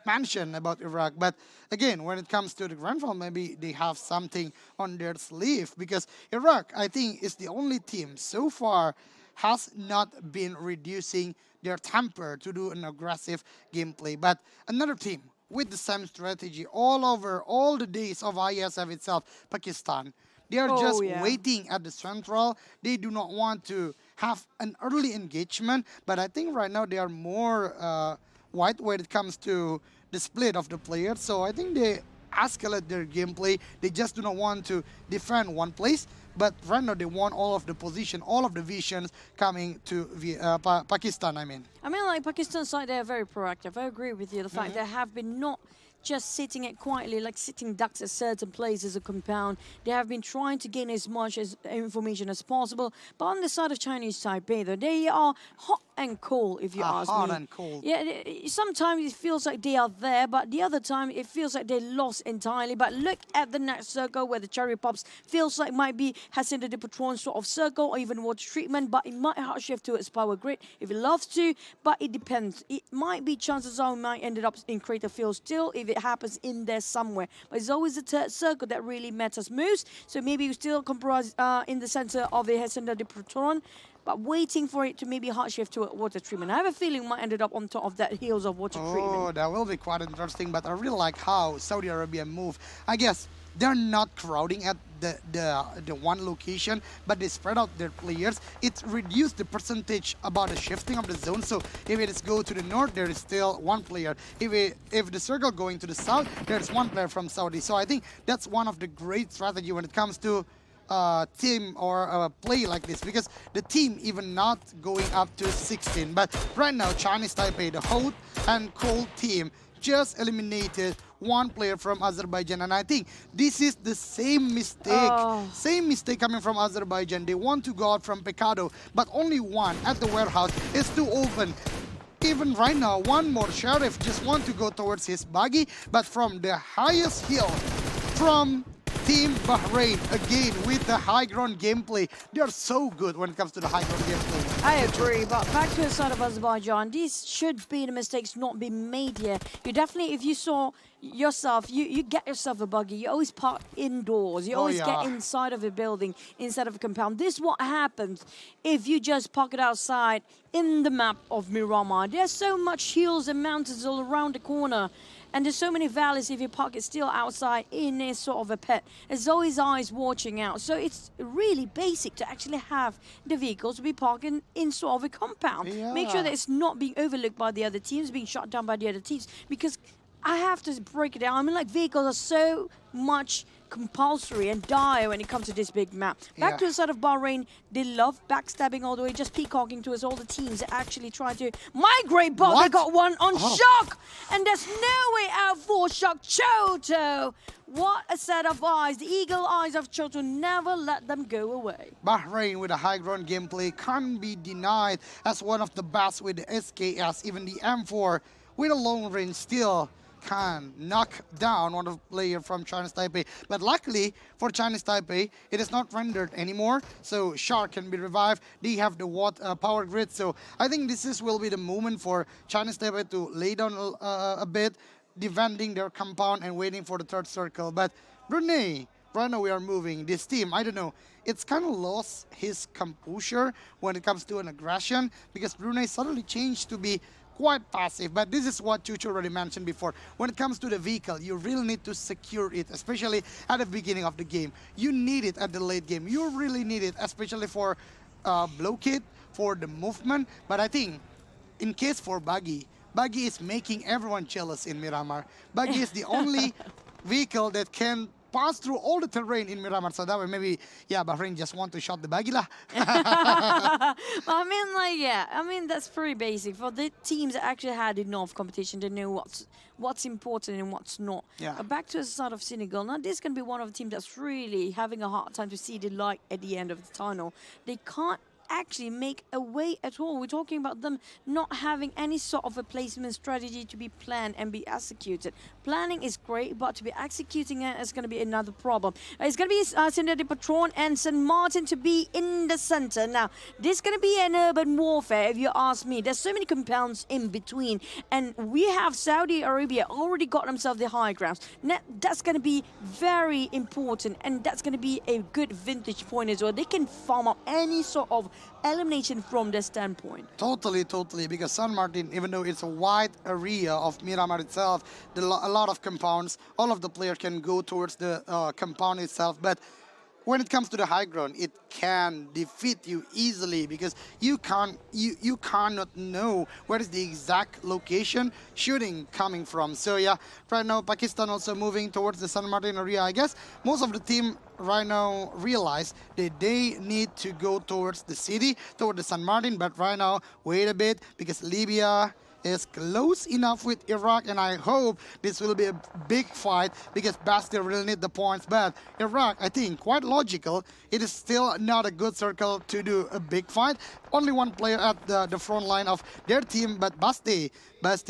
mentioned about Iraq. But again, when it comes to the grand final, maybe they have something on their sleeve, because Iraq, I think, is the only team so far has not been reducing their temper to do an aggressive gameplay. But another team with the same strategy all over all the days of IESF itself, Pakistan, they are just waiting at the central. They do not want to have an early engagement, but I think right now they are more wide when it comes to the split of the players. So I think they escalate their gameplay. They just do not want to defend one place, but right now they want all of the position, all of the visions coming to Pakistan, I mean. Like Pakistan's side, they're very proactive. I agree with you. The fact they have been not just sitting it quietly, like sitting ducks at certain places of compound. They have been trying to gain as much information as possible. But on the side of Chinese Taipei, though, they are hot and cold, if you ask me. Hot and cold. Yeah, sometimes it feels like they are there, but the other time it feels like they lost entirely. But look at the next circle where the Cherry Pops feels like might be Hacienda de Patron sort of circle or even water treatment, but it might hard shift to its power grid if it loves to, but it depends. It might be chances are it might end up in Crater Field still if it happens in there somewhere. But it's always the third circle that really matters most. So maybe you still comprise in the center of the Hacienda de Patron, but waiting for it to maybe hard shift to a water treatment. I have a feeling might ended up on top of that heels of water treatment. Oh, that will be quite interesting, but I really like how Saudi Arabia move. I guess they're not crowding at the one location, but they spread out their players. It reduced the percentage about the shifting of the zone. So if it is go to the north, there is still one player. If the circle going to the south, there's one player from Saudi. So I think that's one of the great strategy when it comes to team or play like this, because the team even not going up to 16. But right now, Chinese Taipei, the hot and cold team, just eliminated one player from Azerbaijan, and I think this is the same mistake coming from Azerbaijan. They want to go out from Pecado, but only one at the warehouse is too open. Even right now, one more Sheriff just want to go towards his buggy, but from the highest hill, from Team Bahrain, again with the high ground gameplay. They are so good when it comes to the high ground gameplay. I agree, but back to the side of Azerbaijan, these should be the mistakes not being made here. You definitely, if you saw yourself, you get yourself a buggy, you always park indoors, you always get inside of a building instead of a compound. This is what happens if you just park it outside in the map of Miramar. There's so much hills and mountains all around the corner. And there's so many valleys if you park it still outside in a sort of a pit. There's always eyes watching out. So it's really basic to actually have the vehicles be parking in sort of a compound. Make sure that it's not being overlooked by the other teams, being shot down by the other teams. Because I have to break it down. I mean, like, vehicles are so much compulsory and dire when it comes to this big map. Back to the side of Bahrain, they love backstabbing all the way, just peacocking to us. All the teams that actually try to migrate, but they got one on Shock, and there's no way out for Shock. Choto, what a set of eyes. The eagle eyes of Choto never let them go away. Bahrain with a high ground gameplay can't be denied as one of the best with the SKS, even the M4 with a long range still can knock down one of the player from Chinese Taipei. But luckily for Chinese Taipei, it is not rendered anymore. So Shark can be revived. They have the power grid. So I think will be the moment for Chinese Taipei to lay down a bit, defending their compound and waiting for the third circle. But Brunei, right now we are moving. This team, I don't know, it's kind of lost his composure when it comes to an aggression because Brunei suddenly changed to be quite passive. But this is what Chuchu already mentioned before. When it comes to the vehicle, you really need to secure it, especially at the beginning of the game. You need it at the late game. You really need it, especially for blockade, for the movement. But I think in case for Buggy is making everyone jealous in Miramar. Buggy is the only vehicle that can pass through all the terrain in Miramar. So that way maybe, yeah, Bahrain just want to shot the Buggy lah. I mean, that's pretty basic. For the teams that actually had enough competition, they know what's important and what's not. Yeah. But back to the start of Senegal, now this can be one of the teams that's really having a hard time to see the light at the end of the tunnel. They can't actually make a way at all. We're talking about them not having any sort of a placement strategy to be planned and be executed. Planning is great, but to be executing it is going to be another problem. It's going to be Synthetic Patron and St. Martin to be in the center. Now, this is going to be an urban warfare, if you ask me. There's so many compounds in between, and we have Saudi Arabia already got themselves the high grounds. Now, that's going to be very important, and that's going to be a good vintage point as well. They can farm up any sort of elimination from their standpoint. Totally, because San Martin, even though it's a wide area of Miramar itself, a lot of compounds, all of the players can go towards the compound itself, but when it comes to the high ground, it can defeat you easily because you cannot know where is the exact location shooting coming from. So yeah, right now Pakistan also moving towards the San Martin area. I guess most of the team right now realize that they need to go towards the city, toward the San Martin, but right now, wait a bit, because Libya is close enough with Iraq, and I hope this will be a big fight because Bastille really need the points. But Iraq, I think, quite logical. It is still not a good circle to do a big fight. Only one player at the front line of their team, but Bastille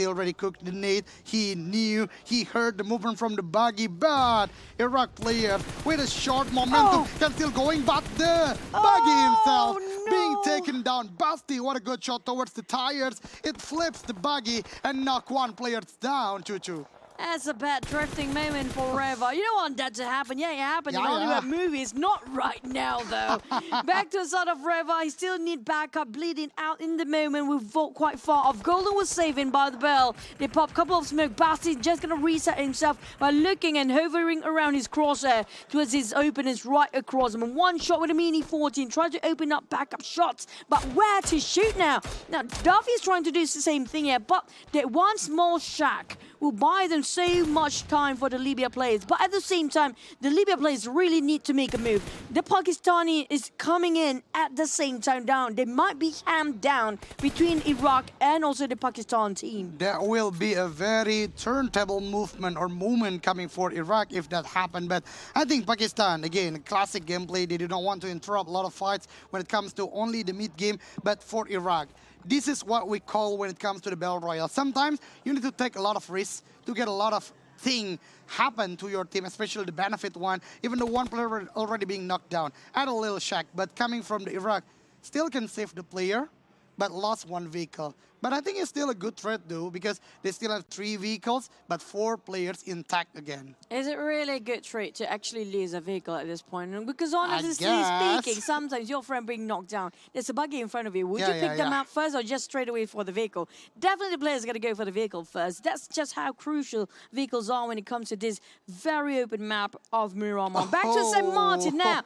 already cooked the nade. He knew, he heard the movement from the Buggy, but Iraq player with a short momentum can still going, but the Buggy himself being taken down. Bastille, what a good shot towards the tires. It flips the Buggy and knock one player down, Chuchu. That's a bad drifting moment for Reva. You don't want that to happen. Yeah, it happened in Hollywood movies. Not right now, though. Back to the side of Reva. He still need backup. Bleeding out in the moment. We fought quite far off. Golden was saving by the bell. They pop a couple of smoke. Basti just going to reset himself by looking and hovering around his crosshair towards his opponents right across him. And one shot with a Mini 14. Tried to open up backup shots. But where to shoot now? Now, Duffy is trying to do the same thing here. But that one small shack will buy them so much time for the Libya players. But at the same time, the Libya players really need to make a move. The Pakistani is coming in at the same time down. They might be hammed down between Iraq and also the Pakistan team. There will be a very turntable movement or moment coming for Iraq if that happened. But I think Pakistan, again, classic gameplay. They do not want to interrupt a lot of fights when it comes to only the mid game. But for Iraq, this is what we call when it comes to the Battle Royale. Sometimes you need to take a lot of risks to get a lot of thing happen to your team, especially the benefit one. Even though one player already being knocked down, at a little shack, but coming from the Iraq, still can save the player, but lost one vehicle. But I think it's still a good threat though, because they still have 3 vehicles, but 4 players intact again. Is it really a good trait to actually lose a vehicle at this point? Because honestly speaking, sometimes your friend being knocked down, there's a Buggy in front of you. Would you pick them up first or just straight away for the vehicle? Definitely the player's going to go for the vehicle first. That's just how crucial vehicles are when it comes to this very open map of Miramar. Back to St. Martin now.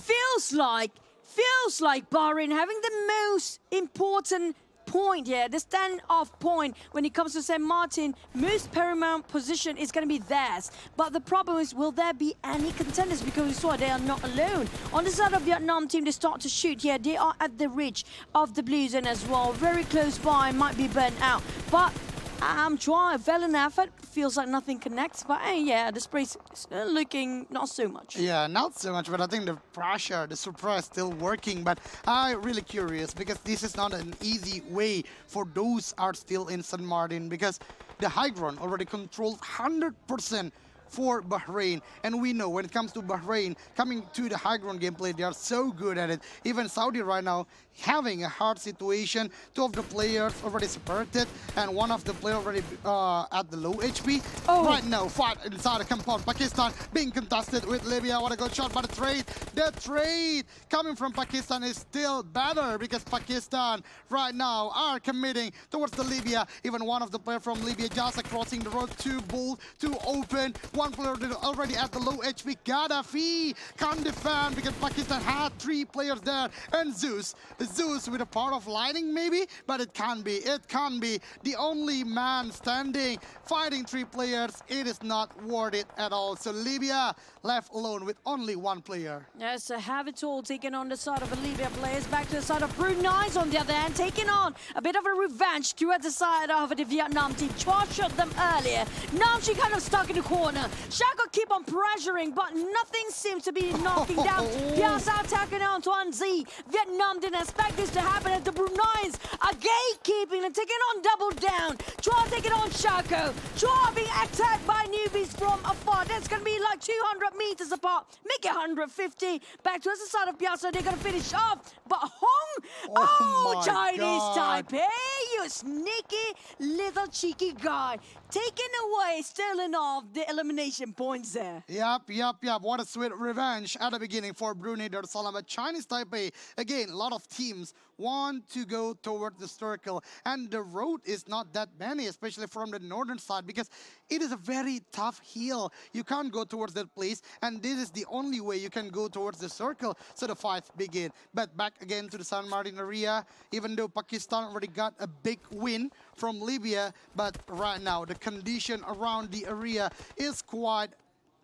Feels like Bahrain having the most important point here, the stand-off point when it comes to St. Martin. Most paramount position is going to be theirs. But the problem is, will there be any contenders? Because we saw they are not alone. On the side of Vietnam team, they start to shoot here. They are at the ridge of the blue zone as well. Very close by, might be burnt out. But I'm trying, well in effort. Feels like nothing connects, but yeah, the spray's looking not so much. Yeah, not so much, but I think the pressure, the surprise still working. But I'm really curious because this is not an easy way for those are still in San Martin, because the high ground already controlled 100% for Bahrain. And we know when it comes to Bahrain, coming to the high ground gameplay, they are so good at it. Even Saudi right now having a hard situation. Two of the players already separated and one of the players already at the low HP. Right now, fight inside the compound. Pakistan being contested with Libya. What a good shot by the trade. The trade coming from Pakistan is still better because Pakistan right now are committing towards the Libya. Even one of the players from Libya just crossing the road, too bold, too open. One player already at the low HP. Gaddafi can't defend because Pakistan had 3 players there. And Zeus with a part of lightning maybe, but it can't be. It can't be. The only man standing, fighting 3 players. It is not worth it at all. So Libya left alone with only 1 player. Yes, have it all taken on the side of the Libya players. Back to the side of Brunei on the other hand, taking on a bit of a revenge towards the side of the Vietnam team. Chua shot them earlier. Now she kind of stuck in the corner. Shako keep on pressuring, but nothing seems to be knocking down. Piazza attacking Antoine Z. Vietnam didn't expect this to happen as the Bruneians are gatekeeping and taking on double down. Chua taking on Shako. Chua being attacked by newbies from afar. That's going to be like 200 meters apart. Make it 150. Back towards the side of Piazza. They're going to finish off. But Hong, Chinese Taipei, you sneaky little cheeky guy. Taking away, stealing off the elimination points there. Yep. What a sweet revenge at the beginning for Brunei Darussalam. But Chinese Taipei, again, a lot of teams want to go toward the circle. And the road is not that many, especially from the northern side, because it is a very tough hill. You can't go towards that place. And this is the only way you can go towards the circle. So the fights begin. But back again to the San Martin area, even though Pakistan already got a big win from Libya, but right now the condition around the area is quite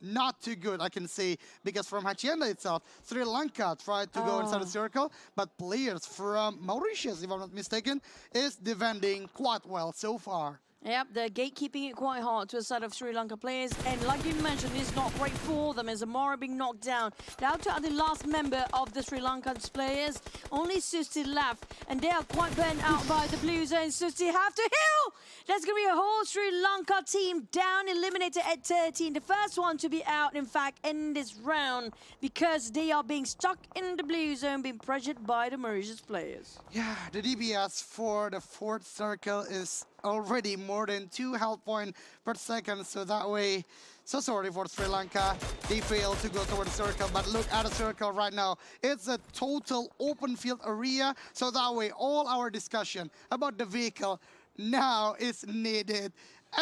not too good, I can say, because from Hacienda itself, Sri Lanka tried to go inside the circle, but players from Mauritius, if I'm not mistaken, is defending quite well so far. Yep, they're gatekeeping it quite hard to the side of Sri Lanka players. And like you mentioned, it's not great for them as Amara being knocked down. Down to the last member of the Sri Lankan players. Only Susti left. And they are quite burnt out by the Blues. And Susti have to heal. There's going to be a whole Sri Lanka team down, eliminated at 13. The first one to be out, in fact, in this round. Because they are being stuck in the blue zone, being pressured by the Mauritius players. Yeah, the DPS for the 4th circle is already more than 2 health points per second, so that way, so sorry for Sri Lanka, they failed to go toward the circle. But look at the circle right now, it's a total open field area, so that way all our discussion about the vehicle now is needed,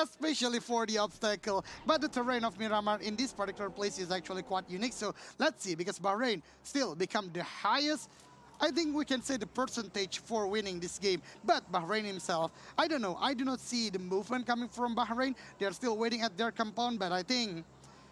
especially for the obstacle. But the terrain of Miramar in this particular place is actually quite unique, so let's see, because Bahrain still become the highest, I think we can say, the percentage for winning this game. But Bahrain himself, I don't know. I do not see the movement coming from Bahrain. They're still waiting at their compound, but I think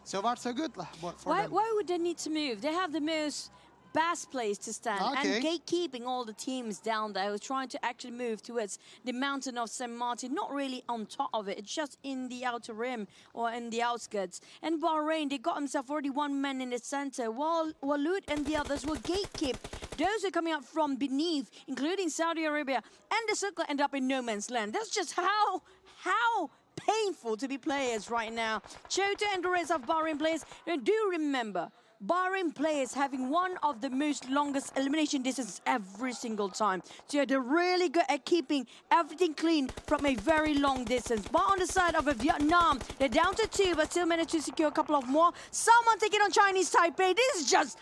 so far so good for them. Why would they need to move? They have the most best place to stand and gatekeeping all the teams down there who are trying to actually move towards the mountain of San Martin, not really on top of it, it's just in the outer rim or in the outskirts. And Bahrain, they got himself already 1 man in the center, while Walud and the others will gatekeep those who are coming up from beneath, including Saudi Arabia, and the circle end up in no man's land. That's just how painful to be players right now. Chota and the rest of Bahrain players, and do remember, Bahrain players having one of the most longest elimination distances every single time. So they're really good at keeping everything clean from a very long distance. But on the side of Vietnam, they're down to 2, but still managed to secure a couple of more. Someone taking on Chinese Taipei. This is just,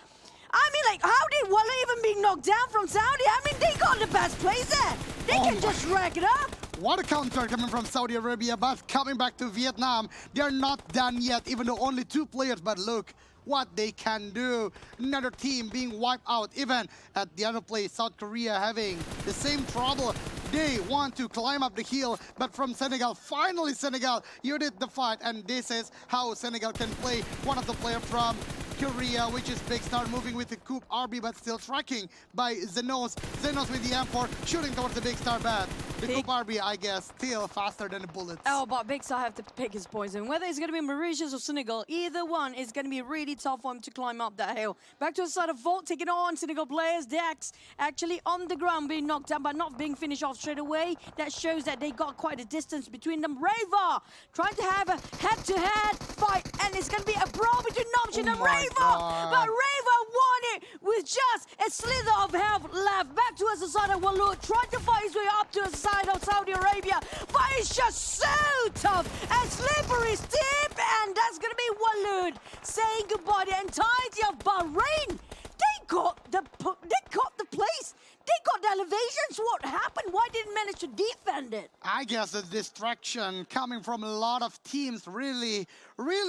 I mean, like, how did Walla even be knocked down from Saudi? I mean, they got the best place there. They can just rack it up. What a counter coming from Saudi Arabia, but coming back to Vietnam, they're not done yet, even though only 2 players, but look what they can do. Another team being wiped out. Even at the other place, South Korea having the same trouble. They want to climb up the hill, but from Senegal, finally Senegal, you did the fight, and this is how Senegal can play. One of the players from Korea, which is Big Star, moving with the Coupe RB, but still tracking by Zenos. Zenos with the M4, shooting towards the Big Star bat. The Kobarbi, I guess, still faster than the bullets. Oh, but Big Star have to pick his poison. Whether it's going to be Mauritius or Senegal, either one is going to be really tough for him to climb up that hill. Back to the side of Volt, taking on Senegal players. Dax actually on the ground being knocked down, but not being finished off straight away. That shows that they got quite a distance between them. Rava trying to have a head-to-head fight, and it's going to be a brawl between Nomshin and Rava. But Rava won it with just a slither of health left. Back to us, the side of Walud, trying to fight his way up to the side of Saudi Arabia, but it's just so tough and slippery steep, and that's going to be Walud saying goodbye. The entirety of Bahrain, they got the place. They got the elevations. What happened? Why didn't manage to defend it? I guess the distraction coming from a lot of teams really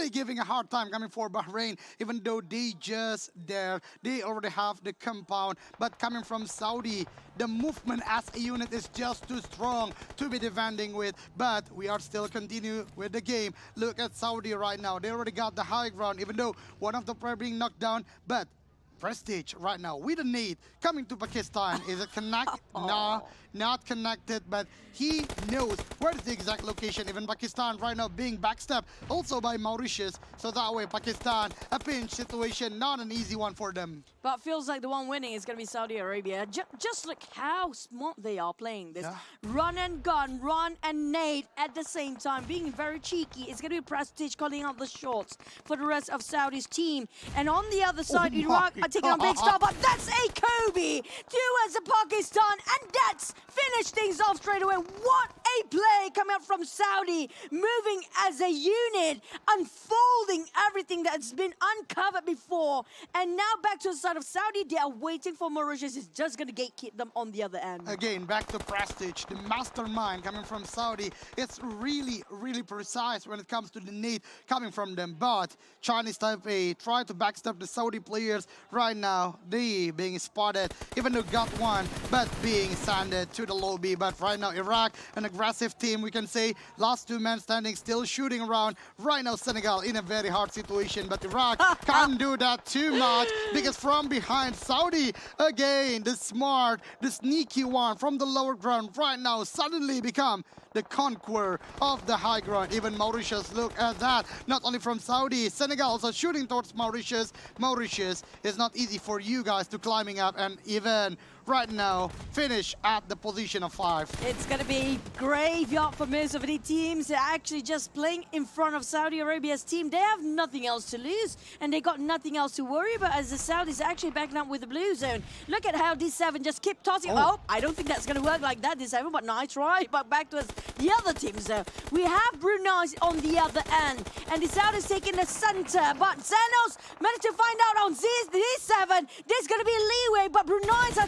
giving a hard time coming for Bahrain, even though they just there. They already have the compound, but coming from Saudi, the movement as a unit is just too strong to be defending with. But we are still continue with the game. Look at Saudi right now. They already got the high ground, even though one of the player being knocked down, but Prestige right now with a nade coming to Pakistan. Is it connect? No, not connected, but he knows where is the exact location. Even Pakistan right now being backstabbed also by Mauritius. So that way Pakistan, a pinch situation, not an easy one for them. But feels like the one winning is going to be Saudi Arabia. Just look how smart they are playing this. Run and gun, run and nade at the same time, being very cheeky. It's going to be Prestige calling out the shots for the rest of Saudi's team. And on the other side, Iraq are taking on Big Star, but that's a Kobe towards the Pakistan, and that's finished things off straight away. What a play coming up from Saudi, moving as a unit, unfolding everything that's been uncovered before. And now back to the side of Saudi, they are waiting for Mauritius. It's just going to gatekeep them on the other end. Again, back to Prestige, the mastermind coming from Saudi. It's really precise when it comes to the need coming from them. But Chinese Taipei try to backstab the Saudi players right now. They being spotted, even though got one, but being sanded to the lobby. But right now, Iraq, an aggressive team, we can say. Last two men standing, still shooting around. Right now, Senegal in a very hard situation, but Iraq can't do that too much because from behind, Saudi, again, the smart, the sneaky one from the lower ground right now suddenly become the conqueror of the high ground. Even Mauritius, look at that. Not only from Saudi, Senegal also shooting towards Mauritius. Mauritius is not easy for you guys to climbing up, and even right now finish at the position of 5. It's going to be graveyard for most of the teams. They're actually just playing in front of Saudi Arabia's team. They have nothing else to lose, and they got nothing else to worry about as the Saudis actually backing up with the blue zone. Look at how D7 just keep tossing. Oh, I don't think that's going to work like that, D7, but nice try. But back to us, the other teams though. We have Brunei on the other end, and the Saudis taking the center, but Zenos managed to find out on D7. There's going to be leeway, but Brunei's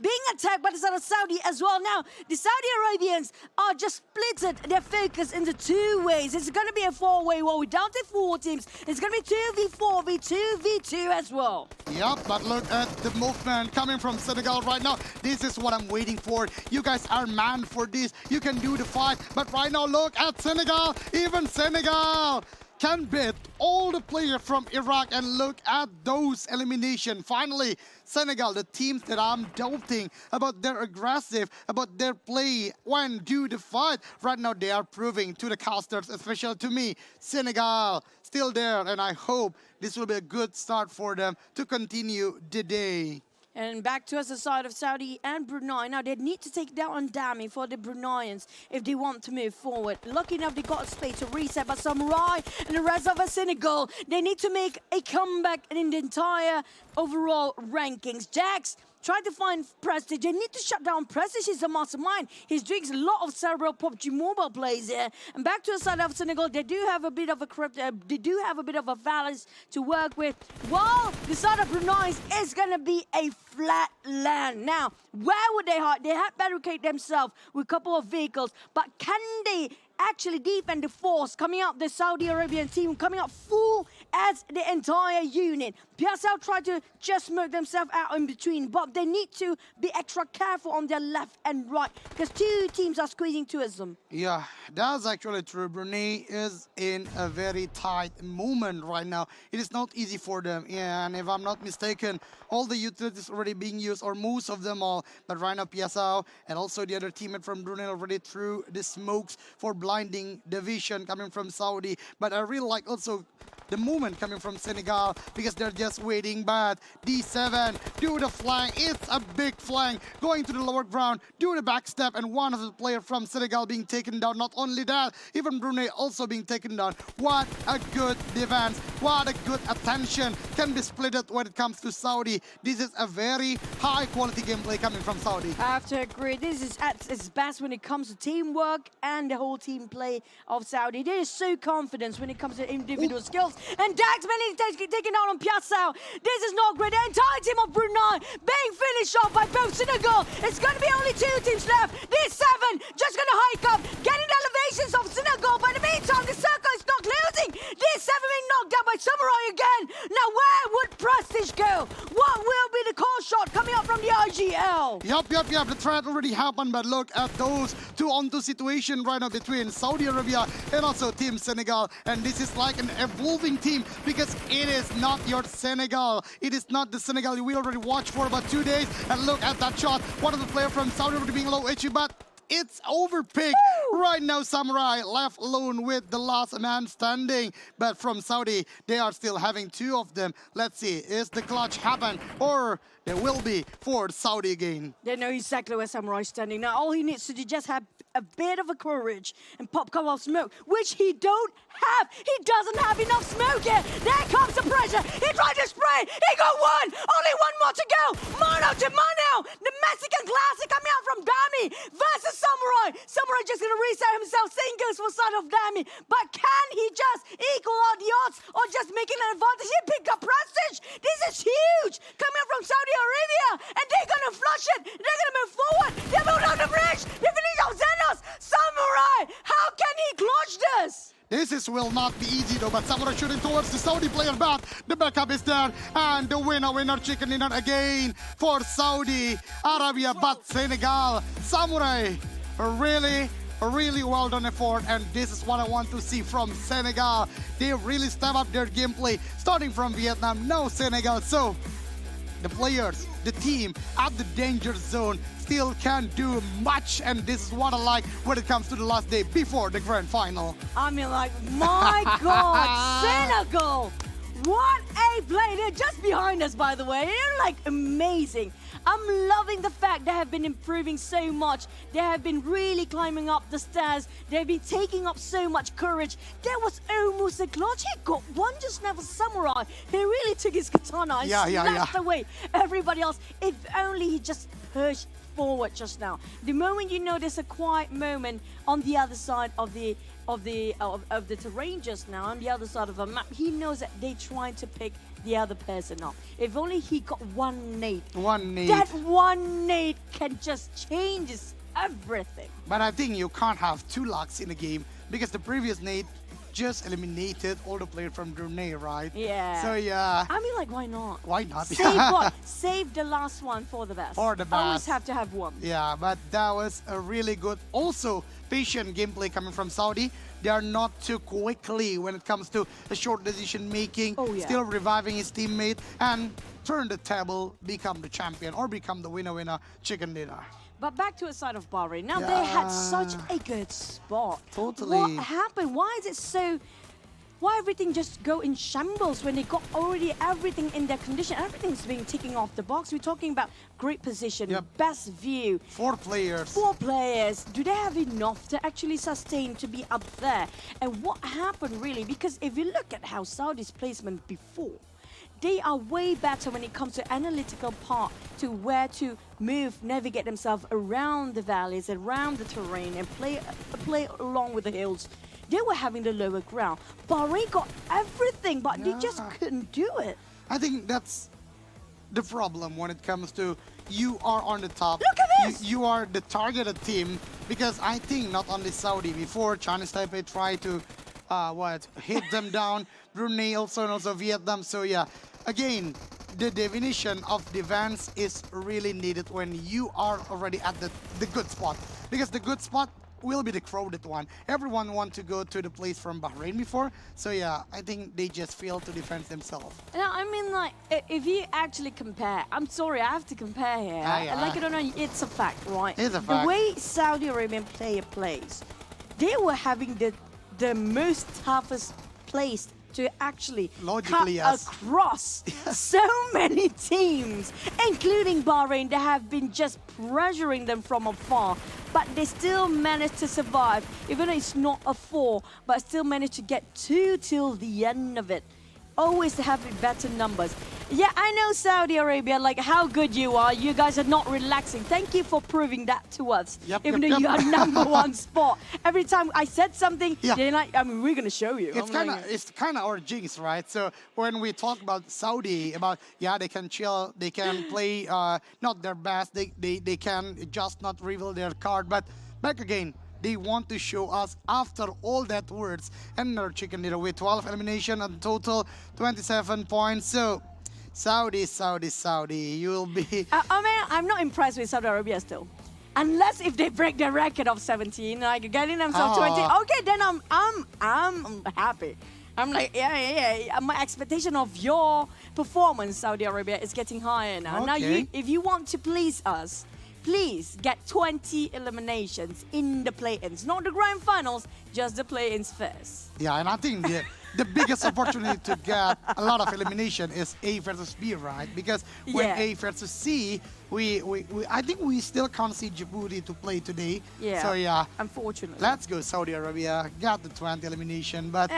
being attacked by the side of Saudi as well. Now, the Saudi Arabians are just splitted their focus into two ways. It's going to be a four-way war. We're down to 4 teams. It's going to be 2v4, v2v2 as well. Yep, but look at the movement coming from Senegal right now. This is what I'm waiting for. You guys are man for this. You can do the fight, but right now, look at Senegal. Even Senegal can beat all the players from Iraq, and look at those elimination. Finally, Senegal, the teams that I'm doubting about their aggressive, about their play when do the fight, right now they are proving to the casters, especially to me, Senegal still there, and I hope this will be a good start for them to continue the day. And back to us, the side of Saudi and Brunei. Now, they need to take down Dami for the Bruneians if they want to move forward. Lucky enough, they got a space to reset, but Samurai and the rest of Senegal, they need to make a comeback in the entire overall rankings. Jax try to find Prestige. They need to shut down Prestige. He's the mastermind. He's doing a lot of several PUBG mobile plays here. And back to the side of Senegal, they do have a bit of a balance to work with. While the side of Brunei is going to be a flat land. Now, where would they hide? They had barricade themselves with a couple of vehicles, but can they actually defend the force coming out, the Saudi Arabian team coming out full as the entire unit. PSL tried to just smoke themselves out in between, but they need to be extra careful on their left and right because two teams are squeezing towards them. Yeah, that's actually true. Brunei is in a very tight moment right now. It is not easy for them. Yeah, and if I'm not mistaken, all the utilities already being used, or most of them all. But right now, PSL and also the other teammate from Brunei already threw the smokes for blinding the vision coming from Saudi. But I really like also the movement coming from Senegal because they're just waiting. But D7 do the flank. It's a big flank going to the lower ground, do the back step, and one of the players from Senegal being taken down. Not only that, even Brunei also being taken down. What a good defense. What a good attention can be split up when it comes to Saudi. This is a very high quality gameplay coming from Saudi. I have to agree. This is at its best when it comes to teamwork and the whole team play of Saudi. They are so confident when it comes to individual skills. And Daxman is taken out on Piazzao. This is not great. The entire team of Brunei being finished off by both Senegal. It's going to be only two teams left. These 7 just going to hike up, getting the elevations of Senegal. But in the meantime, the circle is not closing. These 7 being knocked out by Samurai again. Now, where would Prestige go? What will be the call shot coming up from the IGL? Yup. The threat already happened, but look at those 2-on-2 situation right now between Saudi Arabia and also Team Senegal. And this is like an evolving team because it is not your Senegal. It is not the Senegal we already watched for about 2 days. And look at that shot. One of the players from Saudi Arabia being low HP, but it's overpicked. Right now, Samurai left alone with the last man standing. But from Saudi, they are still having 2 of them. Let's see, is the clutch happen or there will be for Saudi again? They know exactly where Samurai is standing. Now, all he needs to do just have a bit of a courage and pop cover of smoke, which he don't have. He doesn't have enough smoke yet. There comes the pressure. He tried to spray. He got 1. Only 1 more to go. Mano to mano. The Mexican classic coming out from Dami versus Samurai. Samurai just going to reset himself. Same goes for side of Dami. But can he just equal out the odds or just making an advantage? He picked up Prestige. This is huge. Coming up from Saudi Arabia. And they're going to flush it. They're going to move forward. They moved on the bridge. They finished off Zenos. Samurai, how can he clutch this? This will not be easy though, but Samurai shooting towards the Saudi player, but the backup is there. And the winner chicken dinner again for Saudi Arabia, but Senegal. Samurai, really well done effort, and this is what I want to see from Senegal. They really step up their gameplay, starting from Vietnam, now Senegal. So the players, the team at the danger zone still can't do much, and this is what I like when it comes to the last day before the grand final. I mean, like, my God, Senegal! What a play! They're just behind us, by the way. They're like amazing. I'm loving the fact they have been improving so much. They have been really climbing up the stairs. They've been taking up so much courage. There was almost a clutch. He got 1 just now for Samurai. He really took his katana and slashed away everybody else. If only he just pushed forward just now. The moment you know there's a quiet moment on the other side of the terrain just now, on the other side of the map, he knows that they're trying to pick the other person up. If only he got 1 nade. 1 nade. That 1 nade can just change everything. But I think you can't have 2 locks in a game because the previous nade just eliminated all the players from Brunei, right? Yeah. So yeah. I mean, like, why not? Why not? Save what? Save the last one for the best. For the best. Always have to have 1. Yeah, but that was a really good, also patient gameplay coming from Saudi. They are not too quickly when it comes to a short decision making. Oh, yeah. Still reviving his teammate and turn the table, become the champion or become the winner chicken dinner. But back to the side of Bahrain. Now, they had such a good spot. Totally. What happened? Why is it so... Why everything just go in shambles when they got already everything in their condition? Everything's being ticking off the box. We're talking about great position, best view. 4 players. 4 players. Do they have enough to actually sustain to be up there? And what happened really? Because if you look at how Saudi's placement before, they are way better when it comes to analytical part, to where to move, navigate themselves around the valleys, around the terrain, and play along with the hills. They were having the lower ground. Bahrain got everything, but they just couldn't do it. I think that's the problem when it comes to you are on the top. Look at this! You are the targeted team, because I think not only Saudi, before Chinese Taipei tried to hit them down. Brunei also and also Vietnam. So yeah, again, the definition of defense is really needed when you are already at the good spot, because the good spot will be the crowded one. Everyone want to go to the place from Bahrain before, so yeah, I think they just fail to defend themselves. No, I mean, like, if you actually compare, I'm sorry, I have to compare here. Yeah. Like, I don't know, it's a fact, right? It's a fact. The way Saudi Arabian player plays, they were having the most toughest place to actually Logically, cut yes. across so many teams, including Bahrain, that have been just pressuring them from afar. But they still managed to survive, even though it's not a 4, but still managed to get 2 till the end of it. Always having better numbers. Yeah, I know Saudi Arabia, like how good you are. You guys are not relaxing. Thank you for proving that to us. Even though you are #1 spot. Every time I said something, they're like, I mean, we're going to show you. It's kind of our jinx, right? So when we talk about Saudi, about, yeah, they can chill, they can play not their best, they can just not reveal their card, but back again, they want to show us after all that words. And another chicken dinner with 12 elimination and total 27 points. So Saudi, you will be... I mean, I'm not impressed with Saudi Arabia still. Unless if they break their record of 17, like getting themselves 20. Okay, then I'm happy. I'm like, yeah. My expectation of your performance, Saudi Arabia, is getting higher now. Okay. Now, if you want to please us, please get 20 eliminations in the play-ins. Not the grand finals, just the play-ins first. Yeah, and I think the biggest opportunity to get a lot of elimination is A versus B, right? Because when A versus C, I think we still can't see Djibouti to play today. Yeah. So yeah, unfortunately. Let's go Saudi Arabia. Got the 20 elimination, but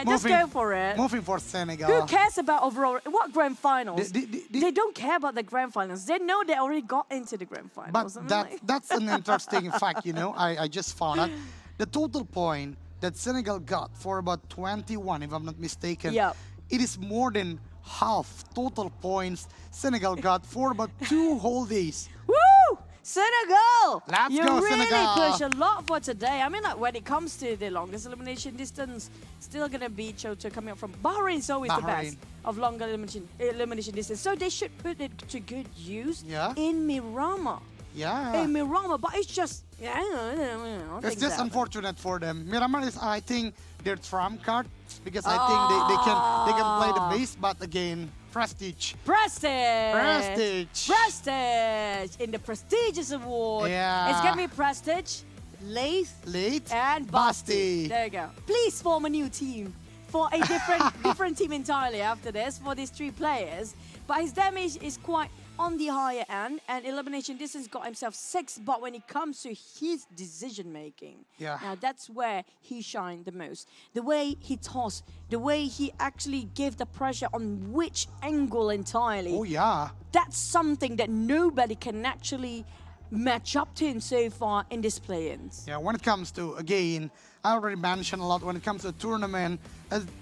just go for it. Moving for Senegal. Who cares about overall? What grand finals? They don't care about the grand finals. They know they already got into the grand finals. But that's an interesting fact, you know. I just found out the total point that Senegal got for about 21, if I'm not mistaken. Yep. It is more than half total points Senegal got for about 2 whole days. Woo! Senegal! Let's you go, really Senegal! push a lot for today. I mean, like, when it comes to the longest elimination distance, still gonna be Choto coming up from Bahrain. Is always the best of longer elimination distance. So they should put it to good use in Miramar. Yeah. In Miramar, but it's just, I it's just unfortunate for them. Miramar is, I think, their trump card, because I think they can play the base, but again, Prestige in the prestigious award. Yeah. It's gonna be Prestige, Late, and Basti. There you go. Please form a new team for a different team entirely after this for these 3 players. But his damage is quite on the higher end, and elimination distance got himself 6, but when it comes to his decision making, now that's where he shined the most. The way he tossed, the way he actually gave the pressure on which angle entirely. Oh yeah. That's something that nobody can actually match up to him so far in this play-ins. Yeah, when it comes to, again, I already mentioned a lot when it comes to tournament,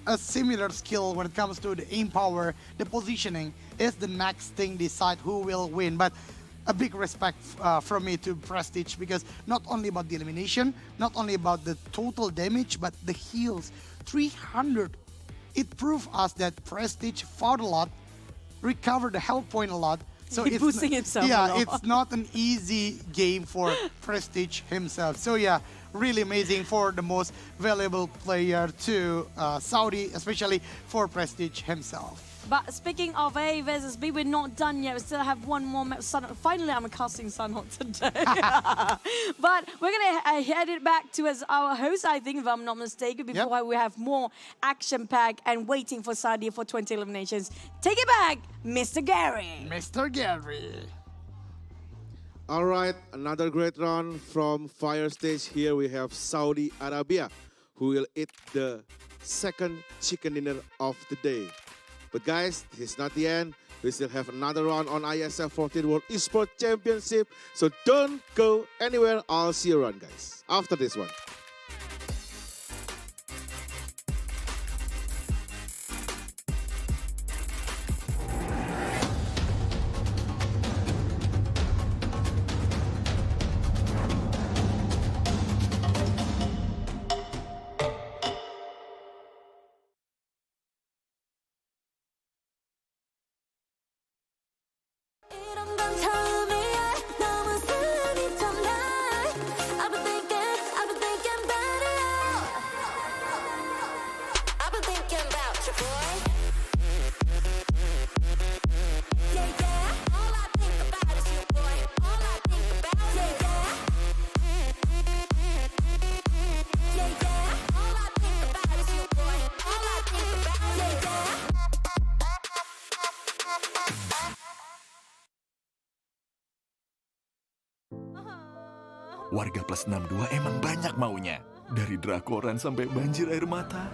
a similar skill when it comes to the aim power, the positioning is the next thing decide who will win. But a big respect from me to Prestige, because not only about the elimination, not only about the total damage, but the heals, 300. It proved us that Prestige fought a lot, recovered the health point a lot. So He's boosting himself a lot. it's not an easy game for Prestige himself. So yeah, really amazing for the most valuable player to Saudi, especially for Prestige himself. But speaking of A versus B, we're not done yet. We still have one more match. Finally, I'm casting Sunhot today. But we're going to head it back to as our host, I think, if I'm not mistaken, before we have more action-packed and waiting for Saudi for 20 eliminations. Take it back, Mr. Gary. Mr. Gary. All right, another great round from Fire Stage. Here we have Saudi Arabia, who will eat the second chicken dinner of the day. But guys, this is not the end. We still have another round on IESF 14th World Esports Championship. So don't go anywhere. I'll see you around, guys, after this one. your boy. Yeah, yeah. All I think about is you, boy. All I think about, yeah, yeah. Yeah, yeah. All I think about is you, boy. All I think about, yeah, yeah. Warga plus 62 emang banyak maunya. Dari drakoran sampai banjir air mata.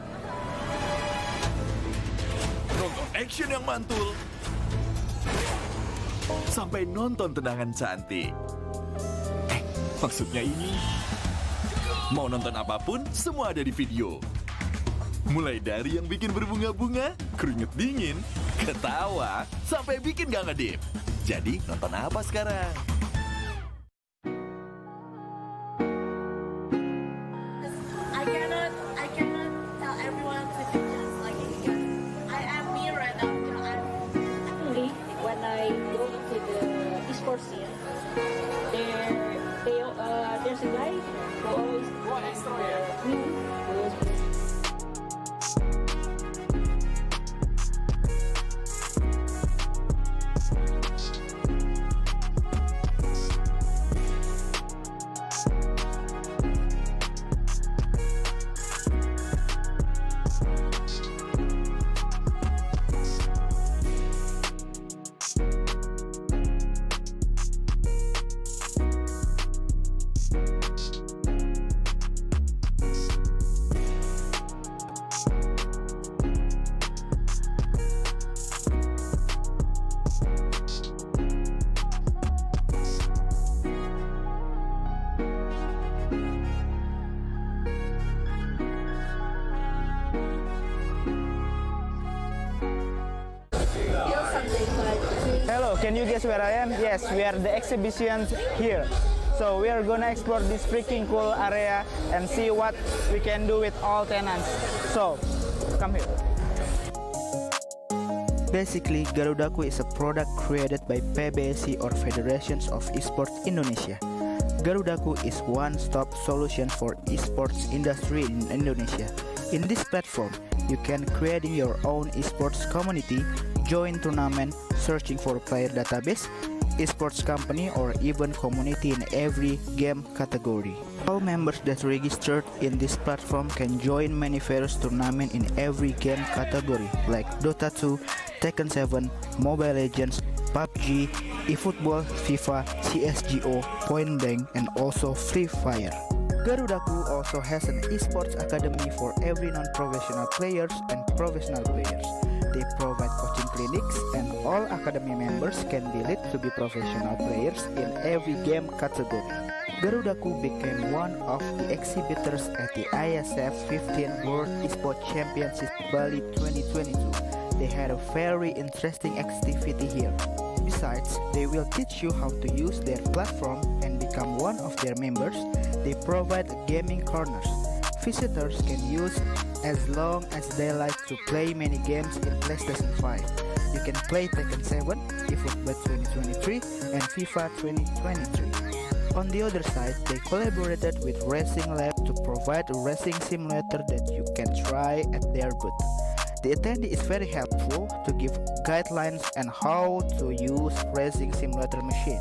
Nonton action yang mantul. Sampai nonton tendangan cantik. Maksudnya ini. Mau nonton apapun, semua ada di video. Mulai dari yang bikin berbunga-bunga, keringet dingin, ketawa, sampai bikin gak ngedip. Jadi nonton apa sekarang? I cannot tell everyone to do just like it because I am me right now. Actually, when I go to the esports scene, there's a guy who always me who always plays. Hello, can you guess where I am? Yes, we are the exhibitions here. So we are gonna explore this freaking cool area and see what we can do with all tenants. So, come here. Basically, Garudaku is a product created by PBSI or Federations of Esports Indonesia. Garudaku is one-stop solution for esports industry in Indonesia. In this platform, you can create your own esports community, join tournament, searching for player database, esports company, or even community in every game category. All members that registered in this platform can join many various tournament in every game category like Dota 2, Tekken 7, Mobile Legends, PUBG, eFootball, FIFA, CSGO, Point Blank, and also Free Fire. Garudaku also has an esports academy for every non-professional players and professional players. They provide coaching clinics and all academy members can be lead to be professional players in every game category. Garudaku became one of the exhibitors at the IESF 14th World Esports Championship Bali 2022. They had a very interesting activity here. Besides, they will teach you how to use their platform and become one of their members. They provide gaming corners. Visitors can use as long as they like to play many games in PlayStation 5. You can play Tekken 7, eFootball 2023, and FIFA 2023. On the other side, they collaborated with Racing Lab to provide a racing simulator that you can try at their booth. The attendee is very helpful to give guidelines on how to use racing simulator machine.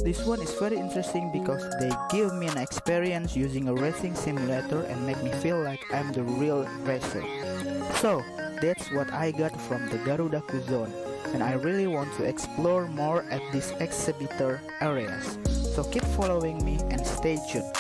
This one is very interesting because they give me an experience using a racing simulator and make me feel like I'm the real racer. So, that's what I got from the Garudaku zone, and I really want to explore more at these exhibitor areas. So keep following me and stay tuned.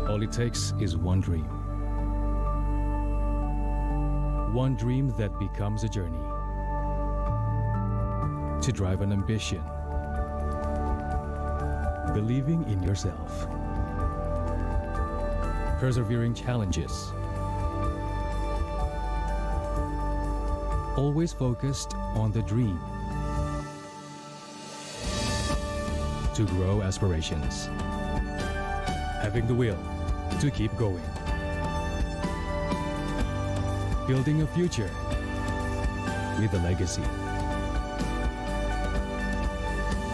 All it takes is one dream. One dream that becomes a journey. To drive an ambition. Believing in yourself. Persevering challenges. always focused on the dream. To grow aspirations. Having the will to keep going. Building a future with a legacy.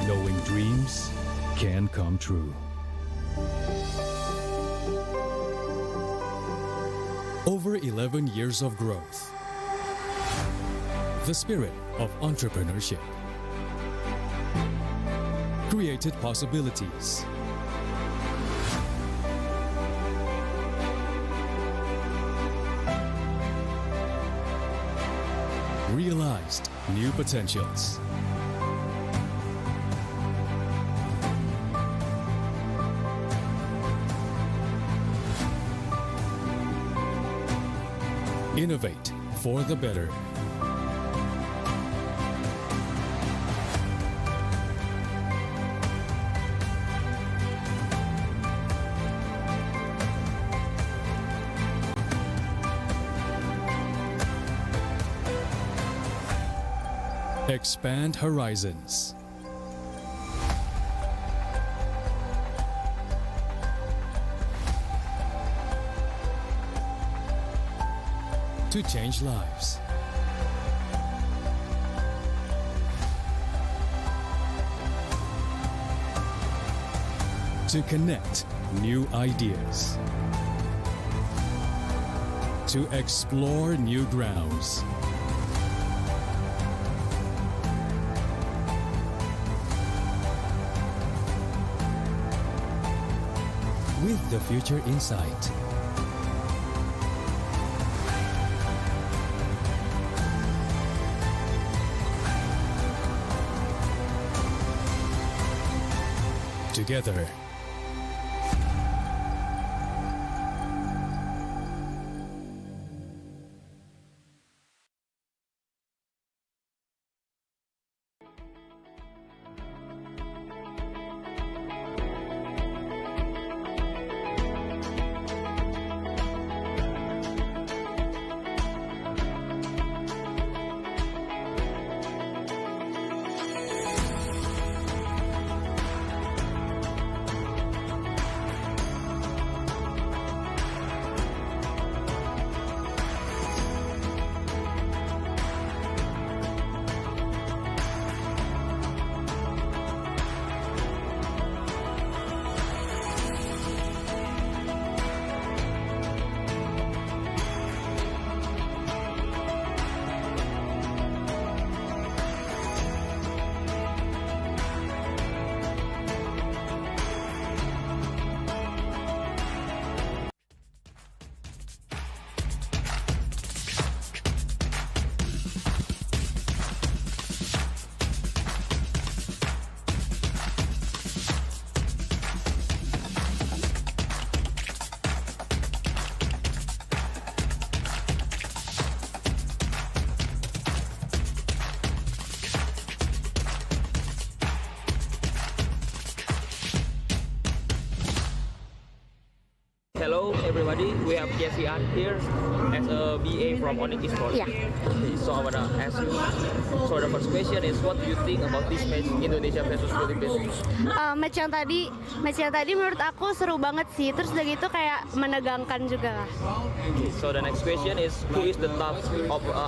Knowing dreams can come true. Over 11 years of growth. The spirit of entrepreneurship. Created possibilities. Realized new potentials. Innovate for the better. Expand horizons. To change lives. To connect new ideas. To explore new grounds. With the future in sight. Together. Hello everybody, we have Jesse An here as a BA from Esports. Yeah. So I wanna ask you, so the first question is what do you think about this match Indonesia versus Philippines? Match yang tadi menurut aku seru banget sih. Terus udah gitu kayak menegangkan juga lah. So the next question is who is the top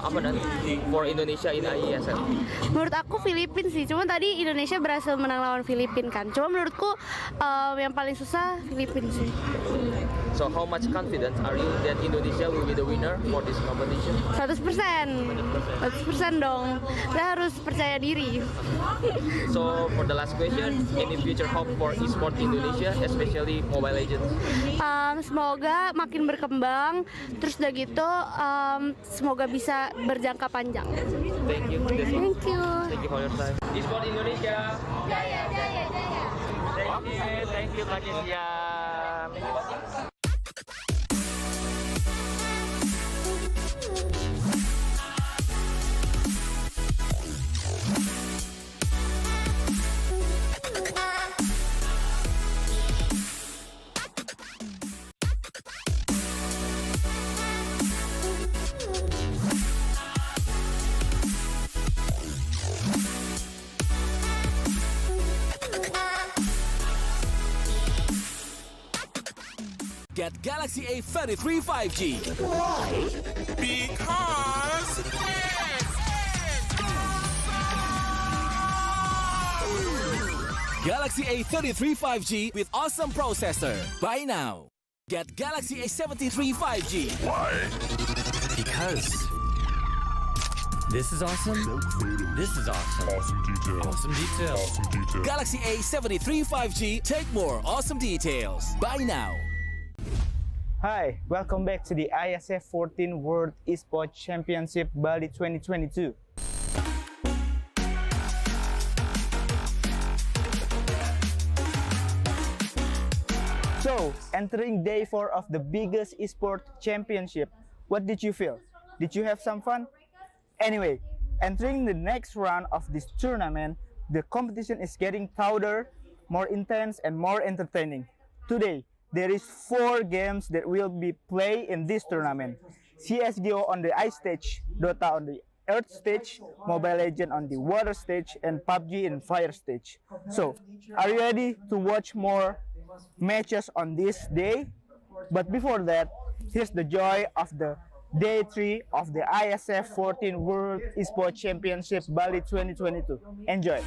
opponent for Indonesia in IESF? Menurut aku Filipina sih. Cuma tadi Indonesia berhasil menang lawan Filipina kan. Cuma menurutku yang paling susah Filipina sih. So how much confident are you that Indonesia will be the winner for this competition? 100% dong. Kita harus percaya diri. So for the last question, any future hope for esports Indonesia, especially Mobile Legends? Semoga makin berkembang. Terus udah gitu, semoga bisa berjangka panjang. Thank you. Thank you. Thank you for your time. Esports Indonesia. Jaya, jaya, jaya. Thank you Kak Jessia. Get Galaxy A33 5G. Because Galaxy A33 5G with awesome processor. Buy now. Get Galaxy A73 5G. Why? Because this is awesome. This is awesome. Awesome details. Awesome details. Awesome details. Galaxy A73 5G. Take more awesome details. Buy now. Hi, welcome back to the IESF 14th World Esports Championship Bali 2022. So, entering day 4 of the biggest esports championship, what did you feel? Did you have some fun? Anyway, entering the next round of this tournament, the competition is getting tougher, more intense, and more entertaining. Today, there is 4 games that will be played in this tournament. CSGO on the ice stage, Dota on the earth stage, Mobile Legends on the water stage, and PUBG in fire stage. So, are you ready to watch more matches on this day? But before that, here's the joy of the day 3 of the IESF 14th World Esports Championship Bali 2022. Enjoy!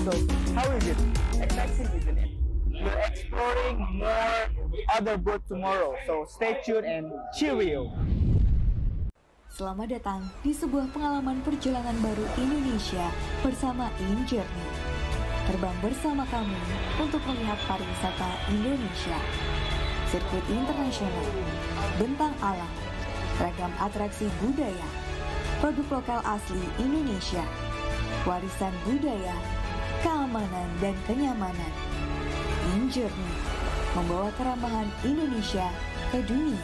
So, how is it? Exciting, isn't it? We're exploring more other boat tomorrow, so stay tuned and cheerio! Selamat datang di sebuah pengalaman perjalanan baru Indonesia bersama InJourney. Terbang bersama kami untuk melihat pariwisata Indonesia. Sirkuit internasional, bentang alam, ragam atraksi budaya, produk lokal asli Indonesia, warisan budaya, keamanan dan kenyamanan. InJourney membawa keramahan Indonesia ke dunia.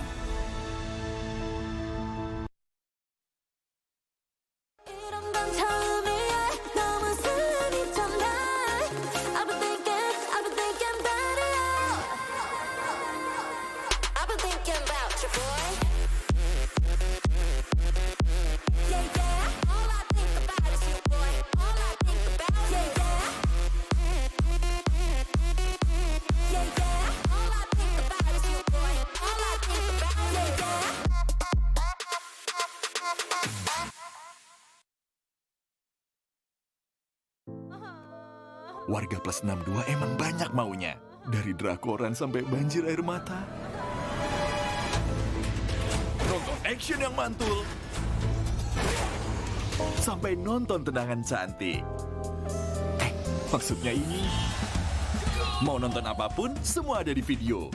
Warga plus 62 emang banyak maunya. Dari drakoran sampai banjir air mata. Nonton action yang mantul. Sampai nonton tendangan cantik. Maksudnya ini. Mau nonton apapun, semua ada di video.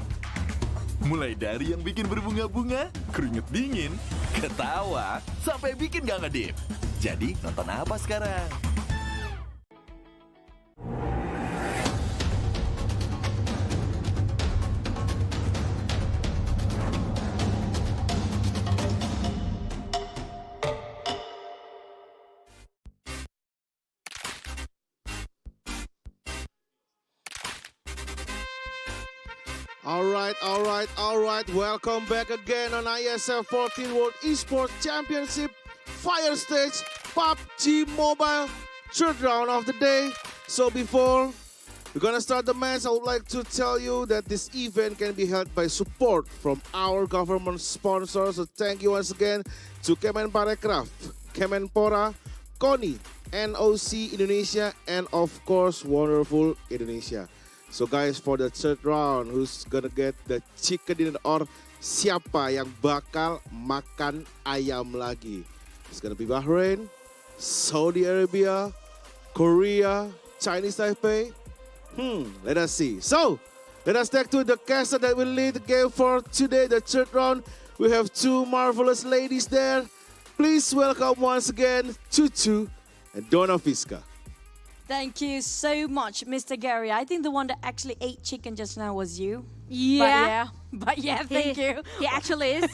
Mulai dari yang bikin berbunga-bunga, keringet dingin, ketawa, sampai bikin gak ngedip. Jadi nonton apa sekarang? All right. Welcome back again on IESF 14th World Esports Championship Fire Stage PUBG Mobile third round of the day. So before we're gonna start the match, I would like to tell you that this event can be held by support from our government sponsors. So thank you once again to Kemenparekraf, Kemenpora, KONI, NOC Indonesia, and of course Wonderful Indonesia. So guys, for the third round, who's gonna get the chicken dinner or siapa yang bakal makan ayam lagi? It's gonna be Bahrain, Saudi Arabia, Korea, Chinese Taipei. Let us see. So, let us take to the caster that will lead the game for today, the third round. We have two marvelous ladies there. Please welcome once again Tutu and Donna Fiska. Thank you so much, Mr. Gary. I think the one that actually ate chicken just now was you. Yeah. But yeah, thank you. He actually is.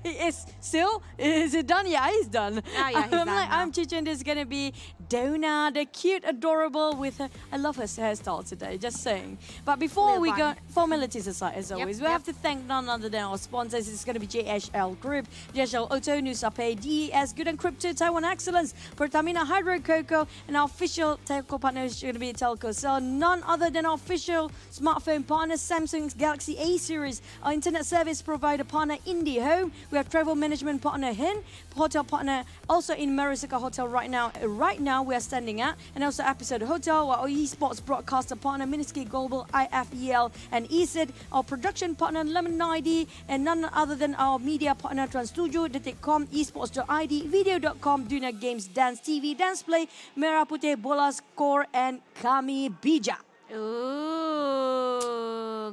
Is still? Is it done? Yeah, he's done. Oh, yeah, he's done now. I'm Chicha, and this is gonna be Donna, the cute, adorable with her. I love her hairstyle today. Just saying. But before we go, formalities aside, as always, we have to thank none other than our sponsors. It's gonna be JHL Group, JHL Auto, Nusape, DES, Good and Crypto, Taiwan Excellence, Pertamina Hydro Coco, and our official telco partner is gonna be Telcosel. None other than our official smartphone partner, Samsung's Galaxy A series. Our internet service provider partner, IndiHome. We have travel management partner, Hin. Hotel partner, also in Marisika Hotel right now. Right now, we are standing at. And also Episode Hotel, our esports broadcaster partner, Miniski Global, IFEL, and ESID. Our production partner, Lemon ID. And none other than our media partner, Transtudio, Detik.com, Esports.id, Video.com, Dunia Games, Dance TV, Dance Play, Merah Putih, Bola Score, and Kami Bijak. Ooh,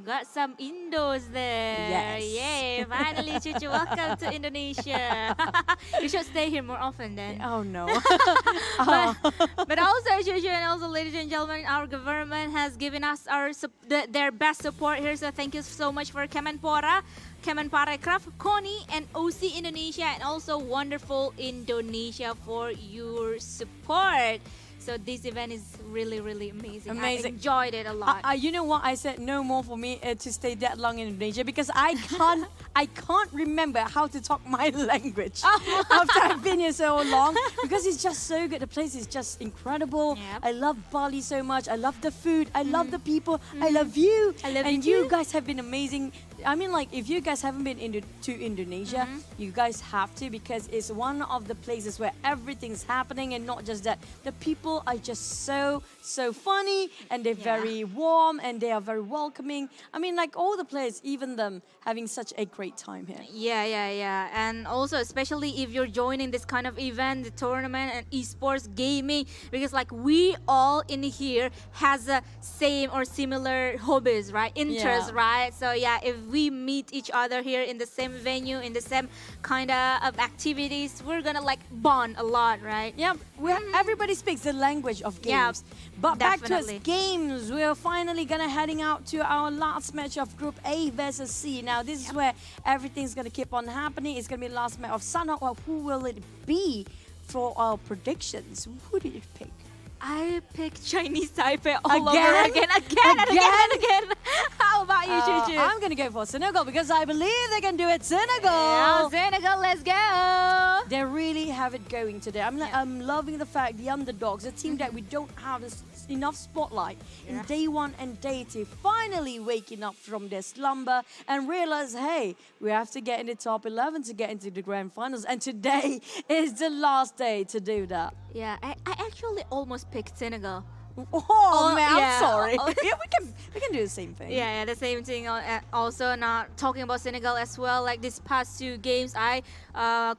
got some Indos there. Yes. Yay, finally, Chuchu, welcome to Indonesia. You should stay here more often then. Oh, no. But also, Chuchu, and also, ladies and gentlemen, our government has given us their best support here. So thank you so much for Kemenpora, Kemenparekraf, KONI, and OC Indonesia, and also wonderful Indonesia for your support. So this event is really, really amazing. I enjoyed it a lot. You know what? I said no more for me to stay that long in Indonesia because I can't remember how to talk my language after I've been here so long because it's just so good. The place is just incredible. Yep. I love Bali so much. I love the food. I love the people. I love you. I love and you you guys have been amazing. I mean, like, if you guys haven't been to Indonesia, you guys have to because it's one of the places where everything's happening, and not just that. The people are just so funny, and they're very warm, and they are very welcoming. I mean, like, all the players, even them, having such a great time here. Yeah. And also, especially if you're joining this kind of event, the tournament and esports gaming, because like we all in here has a same or similar hobbies, right? Interests, right? So yeah, if we meet each other here in the same venue, in the same kind of activities, we're gonna like bond a lot, right? Yeah, everybody speaks the language of games. But definitely. back to us games, we're finally gonna heading out to our last match of Group A versus C. Now this is where everything's gonna keep on happening. It's gonna be the last match of Sana. Well, who will it be for our predictions? Who did you pick? I picked Chinese Taipei all over again. How about you, Chuchu? I'm going to go for Senegal because I believe they can do it. Senegal! Yeah, Senegal, let's go! They really have it going today. I'm loving the fact the underdogs, a team that we don't have enough spotlight in day one and day two, finally waking up from their slumber and realize, hey, we have to get in the top 11 to get into the grand finals. And today is the last day to do that. Yeah, I actually almost picked Senegal. Oh man, I'm sorry. Yeah, we can do the same thing. Yeah, the same thing. Also, not talking about Senegal as well. Like these past 2 games, I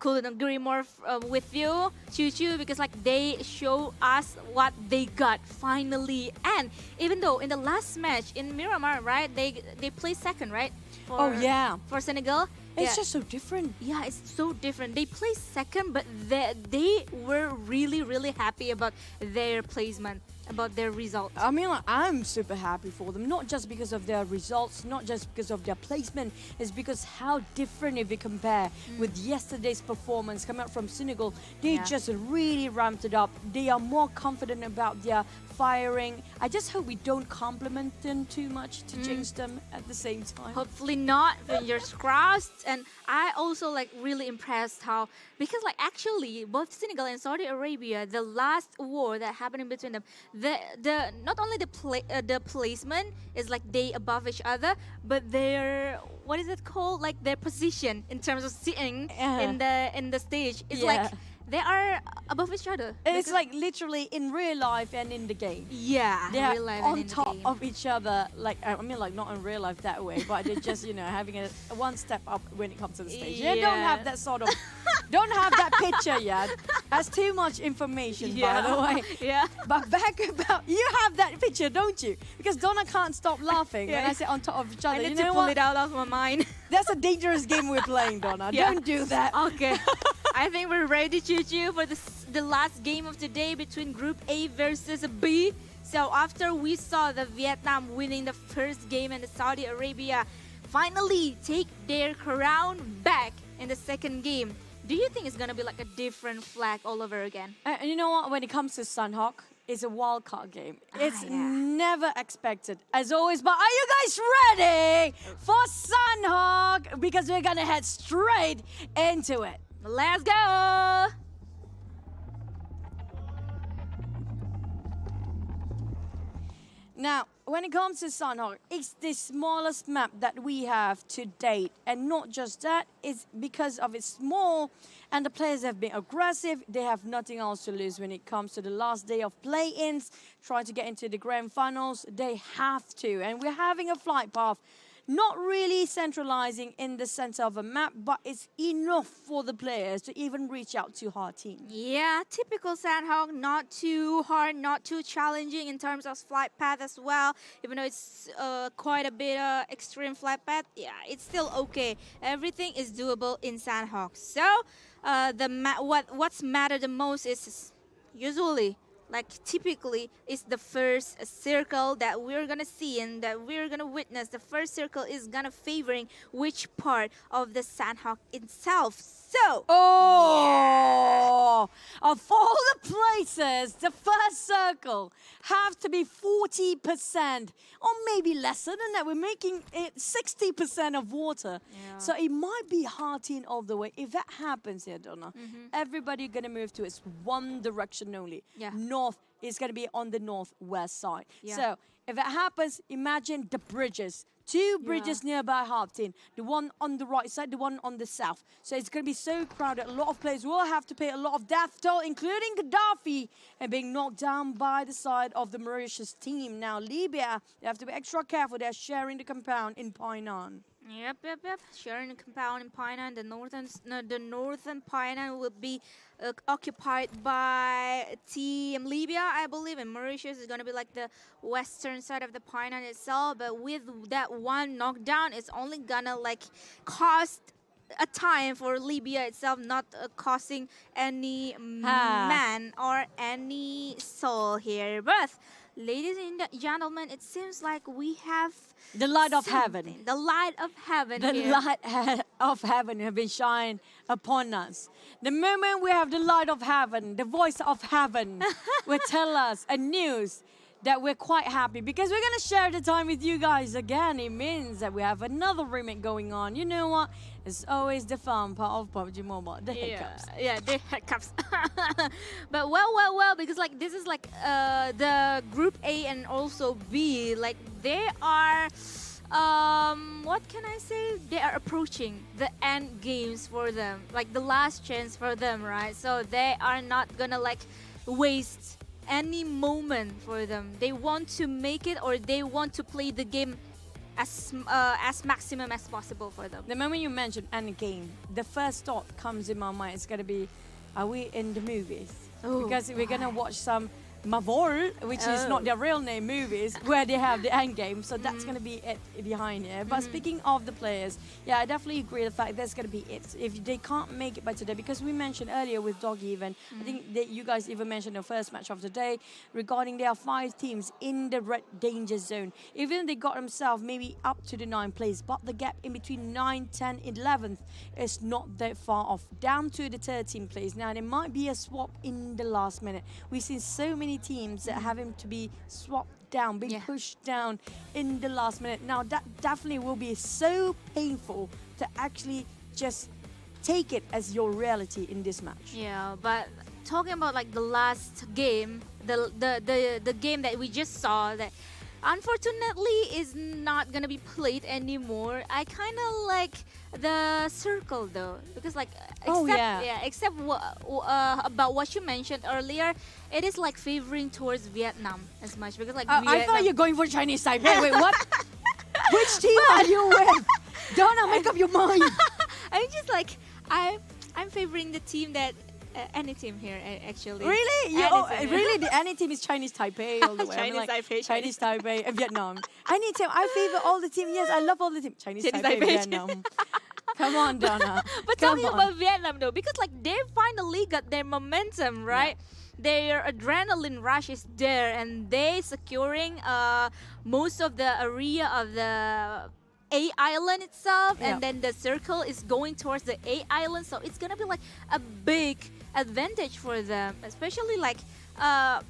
couldn't agree more with you, Chuchu, because like they show us what they got finally. And even though in the last match in Miramar, right, they placed second, right? For Senegal. It's just so different. Yeah, it's so different. They placed second, but they were really, really happy about their placement, about their results. I mean, like, I'm super happy for them, not just because of their results, not just because of their placement, it's because how different if we compare with yesterday's performance coming out from Senegal. They just really ramped it up. They are more confident about their firing. I just hope we don't compliment them too much to jinx them at the same time. Hopefully not, fingers crossed. And I also like really impressed how, because like actually both Senegal and Saudi Arabia, the last war that happened in between them, the not only the placement is like they above each other, but their, what is it called, like their position in terms of sitting in the stage is like they are above each other. It's like literally in real life and in the game. Yeah, they are real life on and in top the game. of each other. Like, I mean, like not in real life that way, but they're just, you know, having a one step up when it comes to the stage. They don't have that sort of, don't have that picture yet. That's too much information, by the way. Yeah. But back about, you have that picture, don't you? Because Donna can't stop laughing when I say on top of each other. I need to pull it out of my mind. That's a dangerous game we're playing, Donna. Don't do that. Okay. I think we're ready, Chuchu, for this the last game of the day between Group A versus B. So after we saw the Vietnam winning the first game and the Saudi Arabia finally take their crown back in the second game, do you think it's going to be like a different flag all over again? And you know what? When it comes to Sunhawk, it's a wild card game. It's never expected, as always. But are you guys ready for Sunhawk? Because we're going to head straight into it. Let's go! Now, when it comes to Sunhawk, it's the smallest map that we have to date. And not just that, it's because of it's small and the players have been aggressive. They have nothing else to lose when it comes to the last day of play-ins, trying to get into the grand finals. They have to. And we're having a flight path. Not really centralizing in the center of a map, but it's enough for the players to even reach out to hard teams. Yeah, typical Sandhawk, not too hard, not too challenging in terms of flight path as well. Even though it's quite a bit extreme flight path, yeah, it's still okay. Everything is doable in Sandhawk. So what's matter the most is usually, like typically, is the first circle that we're gonna see and that we're gonna witness. The first circle is gonna favoring which part of the Sandhawk itself. So, of all the places, the first circle have to be 40%, or maybe lesser than that. We're making it 60% of water. Yeah. So it might be Harteen all the way. If that happens here, Donna, everybody gonna move to its one direction only. Yeah. North is gonna be on the northwest side. Yeah. So if that happens, imagine the bridges. Two bridges nearby Harteen, the one on the right side, the one on the south. So it's going to be so crowded. A lot of players will have to pay a lot of death toll, including Gaddafi, and being knocked down by the side of the Mauritius team. Now, Libya, they have to be extra careful. They're sharing the compound in Painan. Yep. Sharing the compound in Painan. The northern Painan will be occupied by Team Libya, I believe, and Mauritius is going to be like the western side of the Painan itself. But with that one knockdown, it's only gonna like cost a time for Libya itself, not costing any man or any soul here. But ladies and gentlemen, it seems like we have the light of heaven. The light of heaven. The here. light of heaven have been shined upon us. The moment we have the light of heaven, the voice of heaven will tell us a news that we're quite happy because we're going to share the time with you guys again. It means that we have another remake going on. You know what? It's always the fun part of PUBG Mobile, the hiccups. Yeah, the hiccups. But well, because like this is like the Group A and also B, like they are, what can I say? They are approaching the end games for them, like the last chance for them, right? So they are not gonna like waste any moment for them. They want to make it, or they want to play the game as maximum as possible for them. The moment you mention end game, the first thought comes in my mind. It's gonna be, are we in the movies? Because we're gonna watch some Mavol, which is not their real name, movies, where they have the end game. So that's going to be it behind it. But speaking of the players, yeah, I definitely agree with the fact that's going to be it. If they can't make it by today, because we mentioned earlier with Doggy even, I think that you guys even mentioned the first match of the day regarding there are 5 teams in the red danger zone. Even they got themselves maybe up to the 9th place, but the gap in between 9, 10, 11th is not that far off, down to the 13th place. Now, there might be a swap in the last minute. We've seen so many teams that have him to be swapped down, being pushed down in the last minute. Now that definitely will be so painful to actually just take it as your reality in this match. Yeah, but talking about like the last game, the game that we just saw that unfortunately is not gonna be played anymore. I kind of like the circle though, because like except about what you mentioned earlier, it is like favoring towards Vietnam as much because like I thought you're going for Chinese Taipei. Wait, what? Which team are you with? Donna, make up your mind. I'm just like I'm favoring the team that. Any team here, actually. Really? Really? The any team is Chinese Taipei all the way. Chinese Taipei and Vietnam. Any team. I favor all the team. Yes, I love all the team. Chinese Taipei, Vietnam. Come on, Donna. But Come talking on. about Vietnam though, because like they finally got their momentum, right? Their adrenaline rush is there, and they securing most of the area of the A island itself, Yeah. and then the circle is going towards the A island, so it's gonna be like a big advantage for them, especially like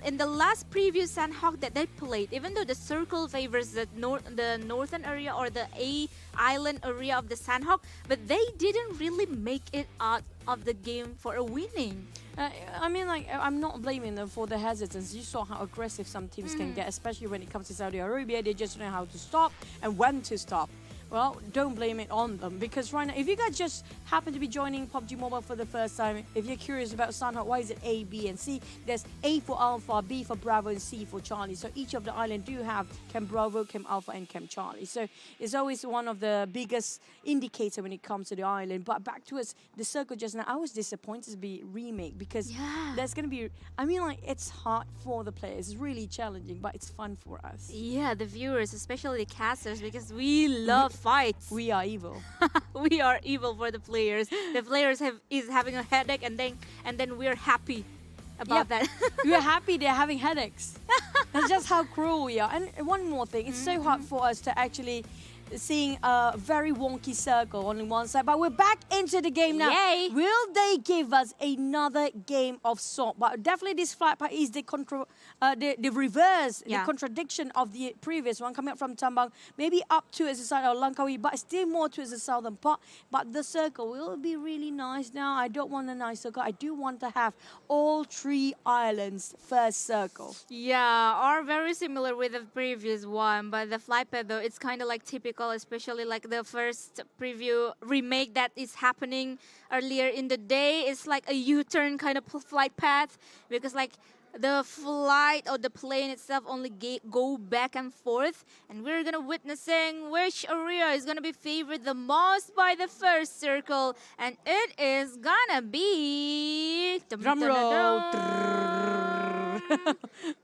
in the last previous Sandhawk that they played. Even though the circle favors the northern area or the A island area of the Sandhawk, but they didn't really make it out of the game for a winning. I mean, like, I'm not blaming them for the hesitance. You saw how aggressive some teams can get, especially when it comes to Saudi Arabia. They just know how to stop and when to stop. Well, don't blame it on them, because right now, if you guys just happen to be joining PUBG Mobile for the first time, if you're curious about Sandhawk, why is it A, B, and C? There's A for Alpha, B for Bravo, and C for Charlie. So each of the island do have Camp Bravo, Camp Alpha, and Camp Charlie. So it's always one of the biggest indicator when it comes to the island. But back to us, the circle just now, I was disappointed to be remake, because there's going to be, I mean, like, it's hard for the players. It's really challenging, but it's fun for us. Yeah, the viewers, especially the casters, because we love fights. We are evil. We are evil for the players. The players is having a headache, and then we're happy about that. We're happy they're having headaches. That's just how cruel we are. And one more thing, it's so hard for us to actually seeing a very wonky circle on one side, but we're back into the game now. Yay. Will they give us another game of salt? But definitely this flight part is the reverse, the contradiction of the previous one, coming up from Tambang, maybe up towards the side of Langkawi, but still more towards the southern part. But the circle will be really nice now. I don't want a nice circle. I do want to have all three islands first circle. Yeah, or very similar with the previous one, but the flight path though, it's kind of like typical, especially like the first preview remake that is happening earlier in the day. It's like a U-turn kind of flight path, because like the flight or the plane itself only go back and forth, and we're gonna witnessing which area is gonna be favored the most by the first circle, and it is gonna be drum roll.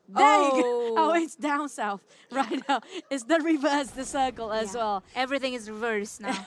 There you go. Oh, it's down south right now. It's the reverse, the circle as well. Everything is reversed now.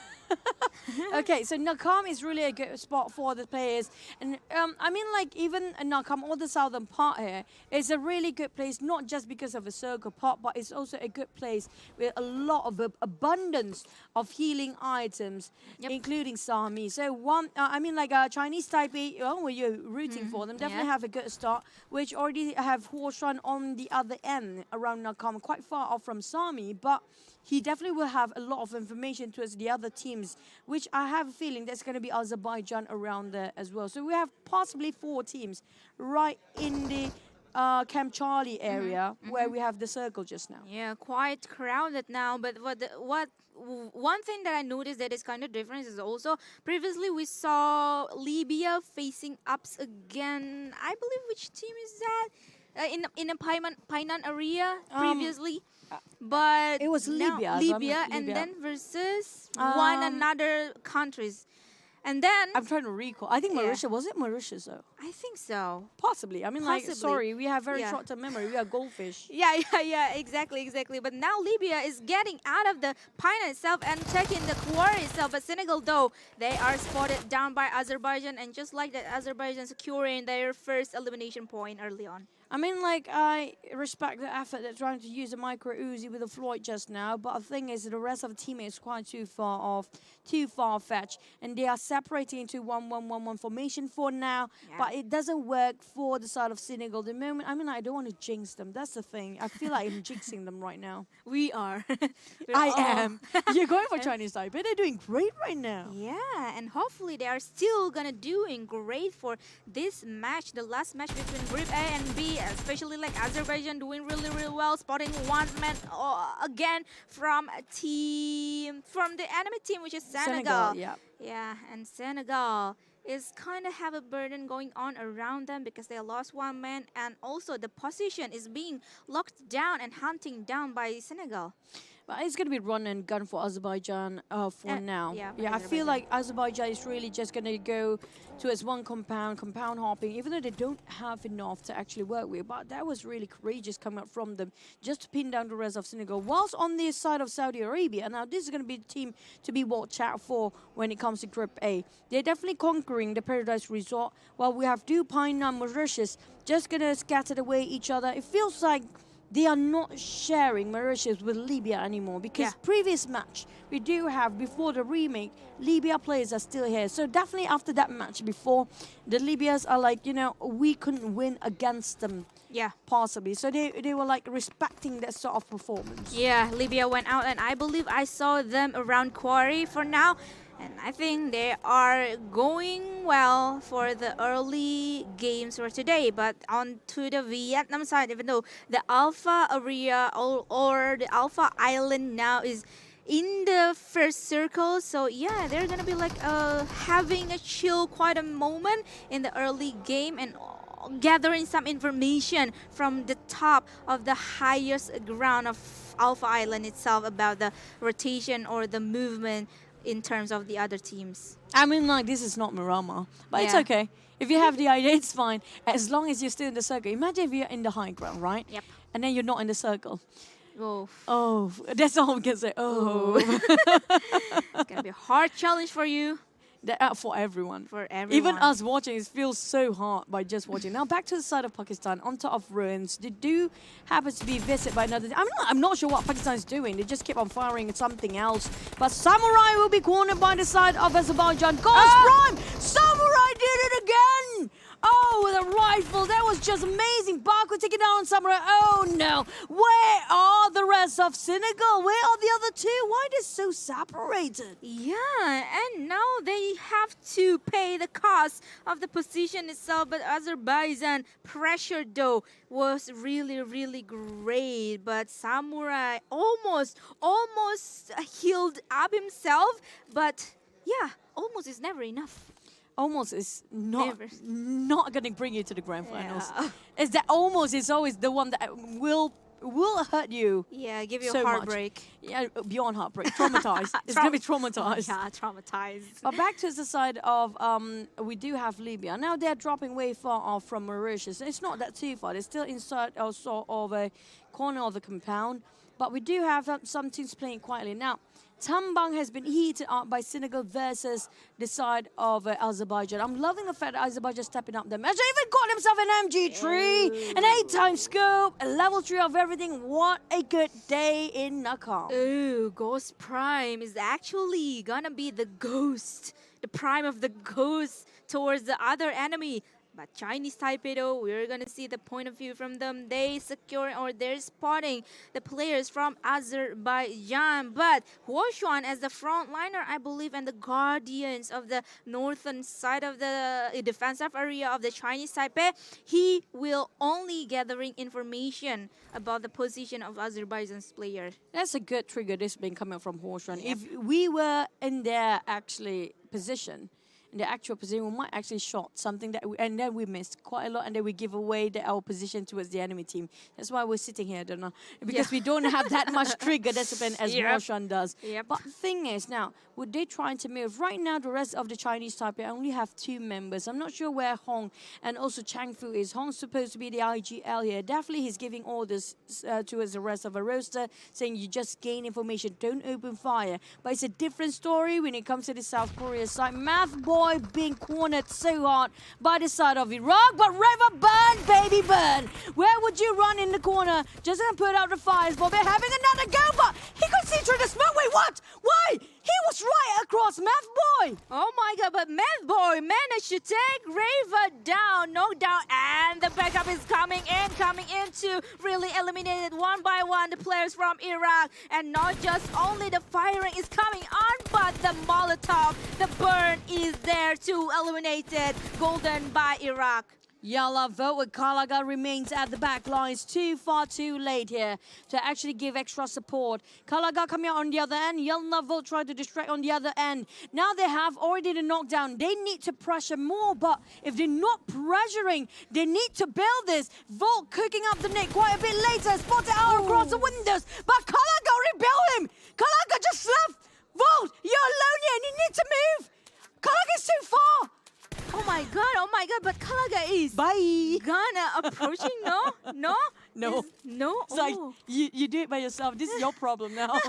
Okay, so Nakam is really a good spot for the players. And I mean, like, even Nakam, all the southern part here, is a really good place, not just because of the circle part, but it's also a good place with a lot of abundance of healing items, including Sami. So I mean, like Chinese Taipei, where you're rooting for them, definitely have a good start, which already have horse run on the other end around Nakam, quite far off from Sami, but he definitely will have a lot of information towards the other teams, which I have a feeling there's going to be Azerbaijan around there as well. So we have possibly 4 teams right in the Camp Charlie area where we have the circle just now. Yeah, quite crowded now. But one thing that I noticed that is kind of different is also previously we saw Libya facing ups again. I believe, which team is that? In a Painan area previously. But it was Libya, and then versus one another countries. And then I'm trying to recall. I think Mauritius, was it Mauritius though? I think so. Possibly. I mean, like, sorry, we have very short-term memory. We are goldfish. Yeah, exactly. But now Libya is getting out of the Pina itself and taking the quarry itself. But Senegal, though, they are spotted down by Azerbaijan, and just like that, Azerbaijan securing their first elimination point early on. I mean, like, I respect the effort they're trying to use a micro Uzi with a Floyd just now, but the thing is, the rest of the teammates quite too far off, too far-fetched, and they are separating into 1-1-1-1 formation for now, but it doesn't work for the side of Senegal. The moment, I mean, I don't want to jinx them. That's the thing. I feel like I'm jinxing them right now. We are. I am. You're going for Chinese Taipei. They're doing great right now. Yeah, and hopefully they are still gonna doing great for this match, the last match between Group A and B. Especially like Azerbaijan doing really well, spotting one man again from the enemy team, which is Senegal. Yeah, and Senegal is kind of have a burden going on around them because they lost one man, and also the position is being locked down and hunting down by Senegal. But it's going to be run and gun for Azerbaijan for now. Yeah, I feel like Azerbaijan is really just going to go towards one compound hopping, even though they don't have enough to actually work with. But that was really courageous coming up from them just to pin down the rest of Senegal. Whilst on the side of Saudi Arabia, now this is going to be the team to be watched out for when it comes to Group A. They're definitely conquering the Paradise Resort, while we have Dupine and Mauritius just going to scatter away each other. It feels like they are not sharing Mauritius with Libya anymore, because previous match we do have before the remake, Libya players are still here. So definitely after that match before, the Libyans are like, we couldn't win against them. Yeah. Possibly. So they were like respecting that sort of performance. Yeah, Libya went out, and I believe I saw them around Quarry for now. And I think they are going well for the early games for today. But on to the Vietnam side, even though the Alpha area or the Alpha Island now is in the first circle. So yeah, they're going to be like having a chill quite a moment in the early game and gathering some information from the top of the highest ground of Alpha Island itself about the rotation or the movement in terms of the other teams. I mean, like, this is not Miramar, but it's okay. If you have the idea, it's fine. As long as you're still in the circle. Imagine if you're in the high ground, right? Yep. And then you're not in the circle. Oh, that's all we can say. It's going to be a hard challenge for you. For everyone. For everyone. Even us watching, it feels so hard by just watching. Now back to the side of Pakistan, on top of ruins. They do happen to be visited by another. I'm not sure what Pakistan is doing. They just keep on firing at something else. But Samurai will be cornered by the side of Azerbaijan. Ghost Prime! Samurai did it again! Oh, with a rifle. That was just amazing. Baku taking down on Samurai. Oh, no. Where are the rest of Senegal? Where are the other two? Why are they so separated? Yeah, and now they have to pay the cost of the position itself. But Azerbaijan pressure, though, was really, really great. But Samurai almost healed up himself. But yeah, almost is never enough. Almost is not going to bring you to the grand finals. Is that almost is always the one that will hurt you. Yeah, give you so a heartbreak. Much. Yeah, beyond heartbreak, traumatized. It's going to be traumatized. Yeah, traumatized. But back to the side of we do have Libya. Now they're dropping way far off from Mauritius. It's not that too far. They're still inside sort of a corner of the compound. But we do have some teams playing quietly. Now, Tambang has been heated up by Senegal versus the side of Azerbaijan. I'm loving the fact that Azerbaijan is stepping up the match. They even got himself an MG3, an 8-time scope, a level 3 of everything. What a good day in Nakam. Ooh, Ghost Prime is actually gonna be the ghost, the prime of the ghost towards the other enemy. But Chinese Taipei, though, we're going to see the point of view from them. They secure or they're spotting the players from Azerbaijan. But Huoshuan as the frontliner, I believe, and the guardians of the northern side of the defensive area of the Chinese Taipei, he will only gathering information about the position of Azerbaijan's player. That's a good trigger, this being coming from Huoshuan. Yep. If we were in their position, in the actual position, we might actually shot something and then we missed quite a lot, and then we give away our position towards the enemy team. That's why we're sitting here, don't know, because we don't have that much trigger discipline as Roshan does. Yep. But the thing is, now, would they trying to move? Right now, the rest of the Chinese Taipei only have 2 members. I'm not sure where Hong and also Changfu is. Hong's supposed to be the IGL here. Definitely he's giving orders towards the rest of the roster, saying you just gain information, don't open fire. But it's a different story when it comes to the South Korea side. Math Boy being cornered so hard by the side of Iraq, but Reva burn, baby burn. Where would you run in the corner? Just gonna put out the fires, but they're having another go, but he could see through the smoke. Wait, what? Why? He was right across Math Boy. Oh my God, but Math Boy managed to take Reva down, no doubt, and the backup is coming in to really eliminate it one by one, the players from Iraq. And not just only the firing is coming on, but the Molotov, the burn is there to eliminate it. Golden by Iraq. Yalla vote with Kalaga remains at the back lines too late here to actually give extra support. Kalaga coming out on the other end. Yalla vote trying to distract on the other end. Now they have already the knockdown. They need to pressure more, but if they're not pressuring, they need to build this. Volt cooking up the net quite a bit later. Spotted out across the windows, but Kalaga repelled him. Kalaga just left. Volt, you're alone here and you need to move. Kalaga's too far. Oh my god, but Kalaga is gonna approaching, no? No. No? It's like, you do it by yourself. This is your problem now.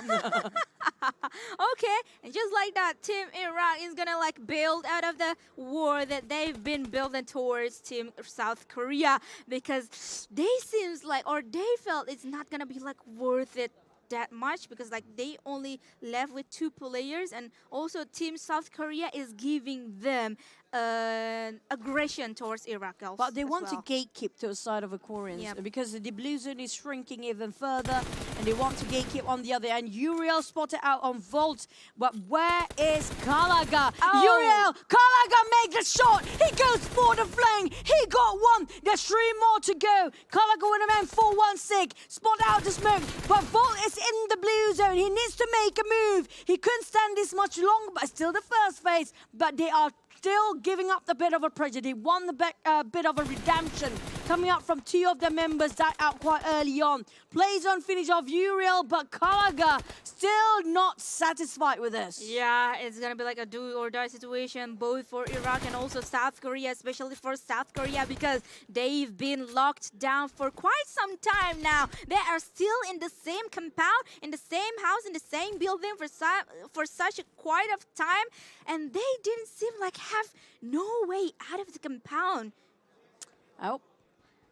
Okay, and just like that, Team Iraq is gonna like build out of the war that they've been building towards Team South Korea, because they seems like, or they felt it's not gonna be like worth it that much, because like they only left with 2 players, and also Team South Korea is giving them aggression towards Iraq also. But they want to gatekeep to the side of the Koreans because the blue zone is shrinking even further, and they want to gatekeep on the other end. Uriel spotted out on Volt, but where is Kalaga? Uriel, Kalaga make the shot. He goes for the flank. He got one. There's 3 more to go. Kalaga with a man 4-1-6. Spot out the smoke, but Volt is in the blue zone. He needs to make a move. He couldn't stand this much longer, but still the first phase. But they are still giving up a bit of a pressure. They won the bit of a redemption coming up from 2 of their members that out quite early on. Plays on finish of Uriel, but Kalaga still not satisfied with this. Yeah, it's gonna be like a do or die situation both for Iraq and also South Korea, especially for South Korea, because they've been locked down for quite some time now. They are still in the same compound, in the same house, in the same building for such a quite of time, and they didn't seem like have no way out of the compound. Oh,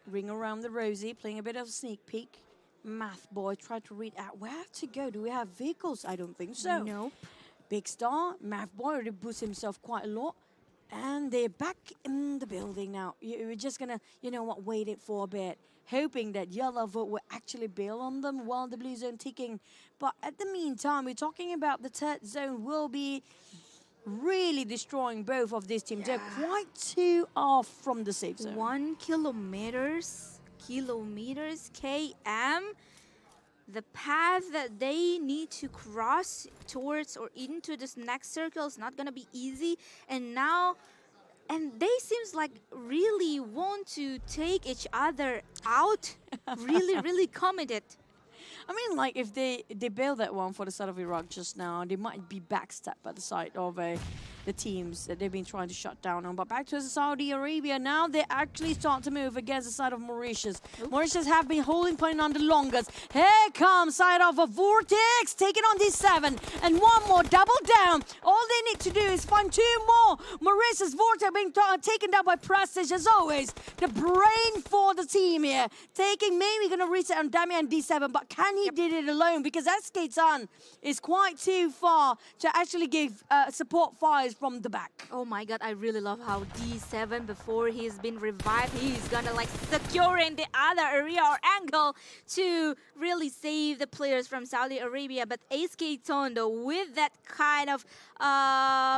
ring around the rosy, playing a bit of a sneak peek. Math boy tried to read out where to go. Do we have vehicles? I don't think so. Nope. Big Star, Math boy already boosted himself quite a lot. And they're back in the building now. We're just gonna, you know what, wait it for a bit, hoping that Yellow Vote will actually bail on them while the blue zone ticking. But at the meantime, we're talking about the third zone will be really destroying both of these teams. They're quite too off from the safe zone. 1 kilometers, km. The path that they need to cross towards or into this next circle is not gonna be easy. And now, and they seems like really want to take each other out. really committed. I mean, like, if they bail that one for the side of Iraq just now, they might be backstabbed by the side of the teams that they've been trying to shut down on. But back to Saudi Arabia, now they actually start to move against the side of Mauritius. Mauritius have been holding point on the longest. Here comes side of a Vortex, taking on these 7. And 1 more, double down. All they need to do is find 2 more. Mauritius Vortex being taken down by Prestige, as always. The brain for the team here. Taking, maybe going to reset on Damian D7, but can he did it alone? Because SK-Tan is quite too far to actually give support fires from the back. Oh my god, I really love how D7, before he's been revived, he's gonna like securing the other area or angle to really save the players from Saudi Arabia. But SK-Tan, though, with that kind of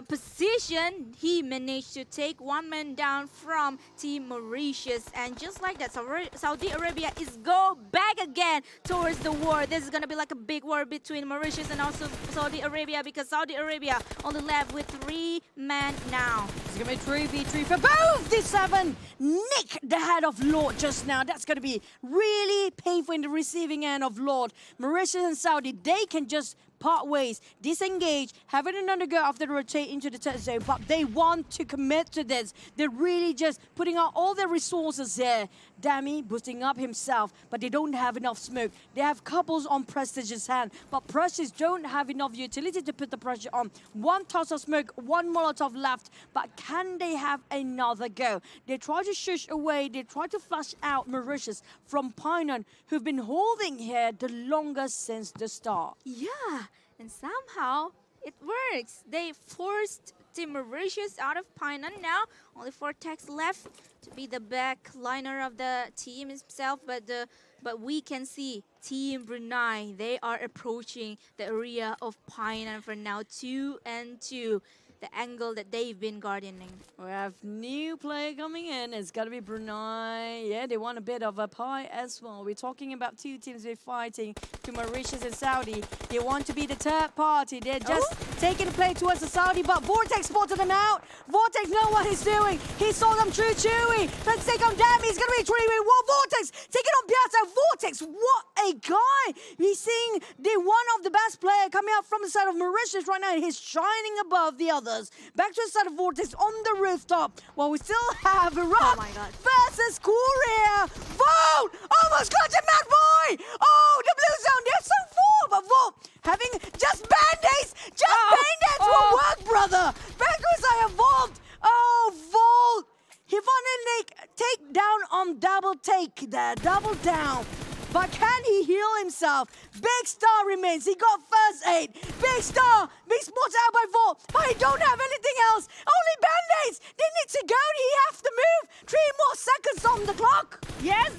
position, he managed to take 1 man down from Team Mauritius. And just like that, Saudi Arabia is go back again towards the war. This is gonna be like a big war between Mauritius and also Saudi Arabia, because Saudi Arabia only left with 3 men now. It's gonna be 3v3 for both the 7. Nick the head of Lord just now. That's gonna be really painful in the receiving end of Lord. Mauritius and Saudi, they can just part ways, disengage, have another go after they rotate into the third zone, but they want to commit to this. They're really just putting out all their resources here. Dami boosting up himself, but they don't have enough smoke. They have couples on Prestige's hand, but Prestige don't have enough utility to put the pressure on. 1 toss of smoke, 1 Molotov left, but can they have another go? They try to shush away, they try to flush out Mauritius from Painan, who've been holding here the longest since the start. Yeah, and somehow it works. They forced Team Mauritius out of Painan now. Only Vortex left to be the backliner of the team himself, but we can see Team Brunei, they are approaching the area of Painan for now, 2-2. the angle that they've been gardening. We have new player coming in. It's got to be Brunei. Yeah, they want a bit of a pie as well. We're talking about two teams we're fighting, to Mauritius and Saudi. They want to be the third party. They're just taking the play towards the Saudi, but Vortex spotted them out. Vortex know what he's doing. He saw them through Chewy. Let's take on Dammy. It's going to be 3v1. Vortex taking on Piazza. Vortex, what a guy. We're seeing the one of the best player coming out from the side of Mauritius right now. He's shining above the others. Back to the side of Vortex on the rooftop. While we still have Iraq versus Korea. Vote! Almost got him, Mad Boy! Oh, the blue zone. They're so full, but Vote having just band-aids. Just band-aids will work, brother. Back to the side of Volt. Oh, Volt. He finally take down on double take there. Double down. But can he heal himself? Big Star remains. He got first aid. Big Star being spotted out by Volt. But he don't have anything else. Only band-aids. They need to go. He have to move. 3 more seconds on the clock. Yes.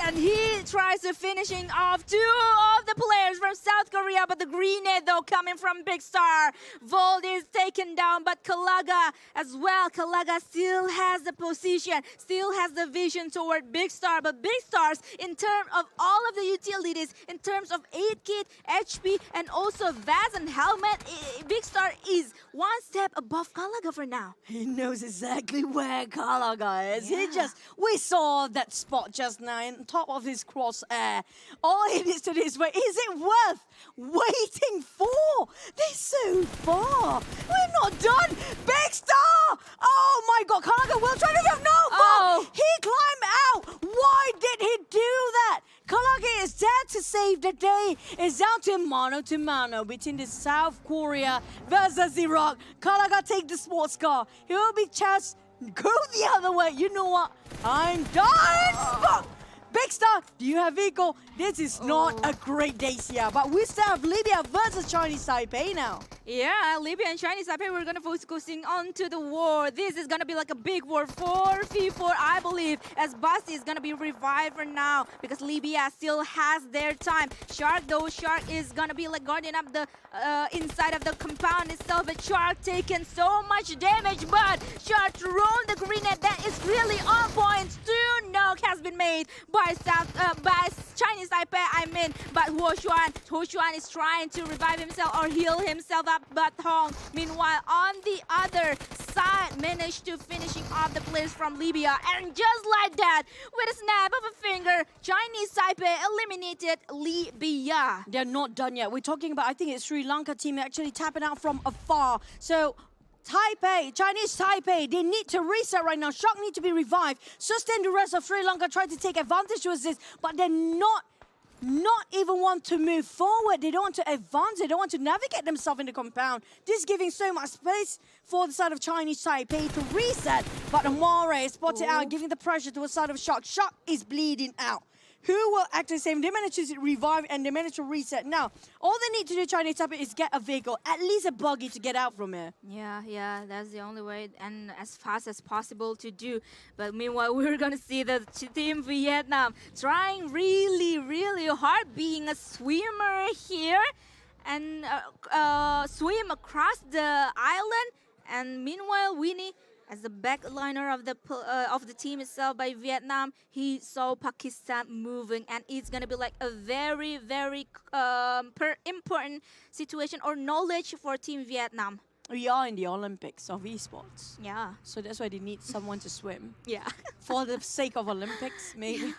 And he tries to finishing off 2 of the players from South Korea. But the grenade, though, coming from Big Star. Volt is taken down. But Kalaga as well. Kalaga still has the position. Still has the vision toward Big Star. But Big Stars, in terms of all of the utilities, in terms of 8 kit, HP, and also Vaz and Helmet, Big Star is 1 step above Kalaga for now. He knows exactly where Kalaga is. We saw that spot just now on top of his crosshair. All he needs to do is wait. Is it worth waiting for? They're so far. We're not done. Big Star! Oh my God, Kalaga will try to go. No, he climbed out. Why did he do that? Kalaga is there to save the day. It's down to mano between the South Korea versus Iraq. Kalaga take the sports car. He will be chance go the other way. You know what? I'm done. Big Star, do you have vehicle? This is not a great day here, but we still have Libya versus Chinese Taipei now. Yeah, Libya and Chinese Taipei, we're going to focusing on to the war. This is going to be like a big war, 4v4, I believe, as Basti is going to be revived for now because Libya still has their time. Shark, though, Shark is going to be like guarding up the inside of the compound itself, but Shark taking so much damage, but Shark thrown the grenade that is really on point. 2 knock has been made by Chinese Taipei, but Huo Xuan is trying to revive himself or heal himself up, but Hong, meanwhile, on the other side, managed to finishing off the players from Libya, and just like that, with a snap of a finger, Chinese Taipei eliminated Libya. They're not done yet. We're talking about, I think it's Sri Lanka team actually tapping out from afar. So Taipei, Chinese Taipei, they need to reset right now. Shock need to be revived. Sustain the rest of Sri Lanka, try to take advantage of this, but they're not even want to move forward. They don't want to advance. They don't want to navigate themselves in the compound. This is giving so much space for the side of Chinese Taipei to reset. But Amare is spotted out, giving the pressure to the side of Shock. Shock is bleeding out. Who will actually save him? They managed to revive and they managed to reset. Now, all they need to do, Chinese Taipei, is get a vehicle, at least a buggy to get out from here. Yeah, that's the only way and as fast as possible to do. But meanwhile, we're going to see the team Vietnam trying really, really hard, being a swimmer here and swim across the island. And meanwhile, Winnie, as the backliner of the team itself by Vietnam, he saw Pakistan moving, and it's gonna be like a very, very important situation or knowledge for Team Vietnam. We are in the Olympics of esports. Yeah. So that's why they need someone to swim. Yeah. For the sake of Olympics, maybe.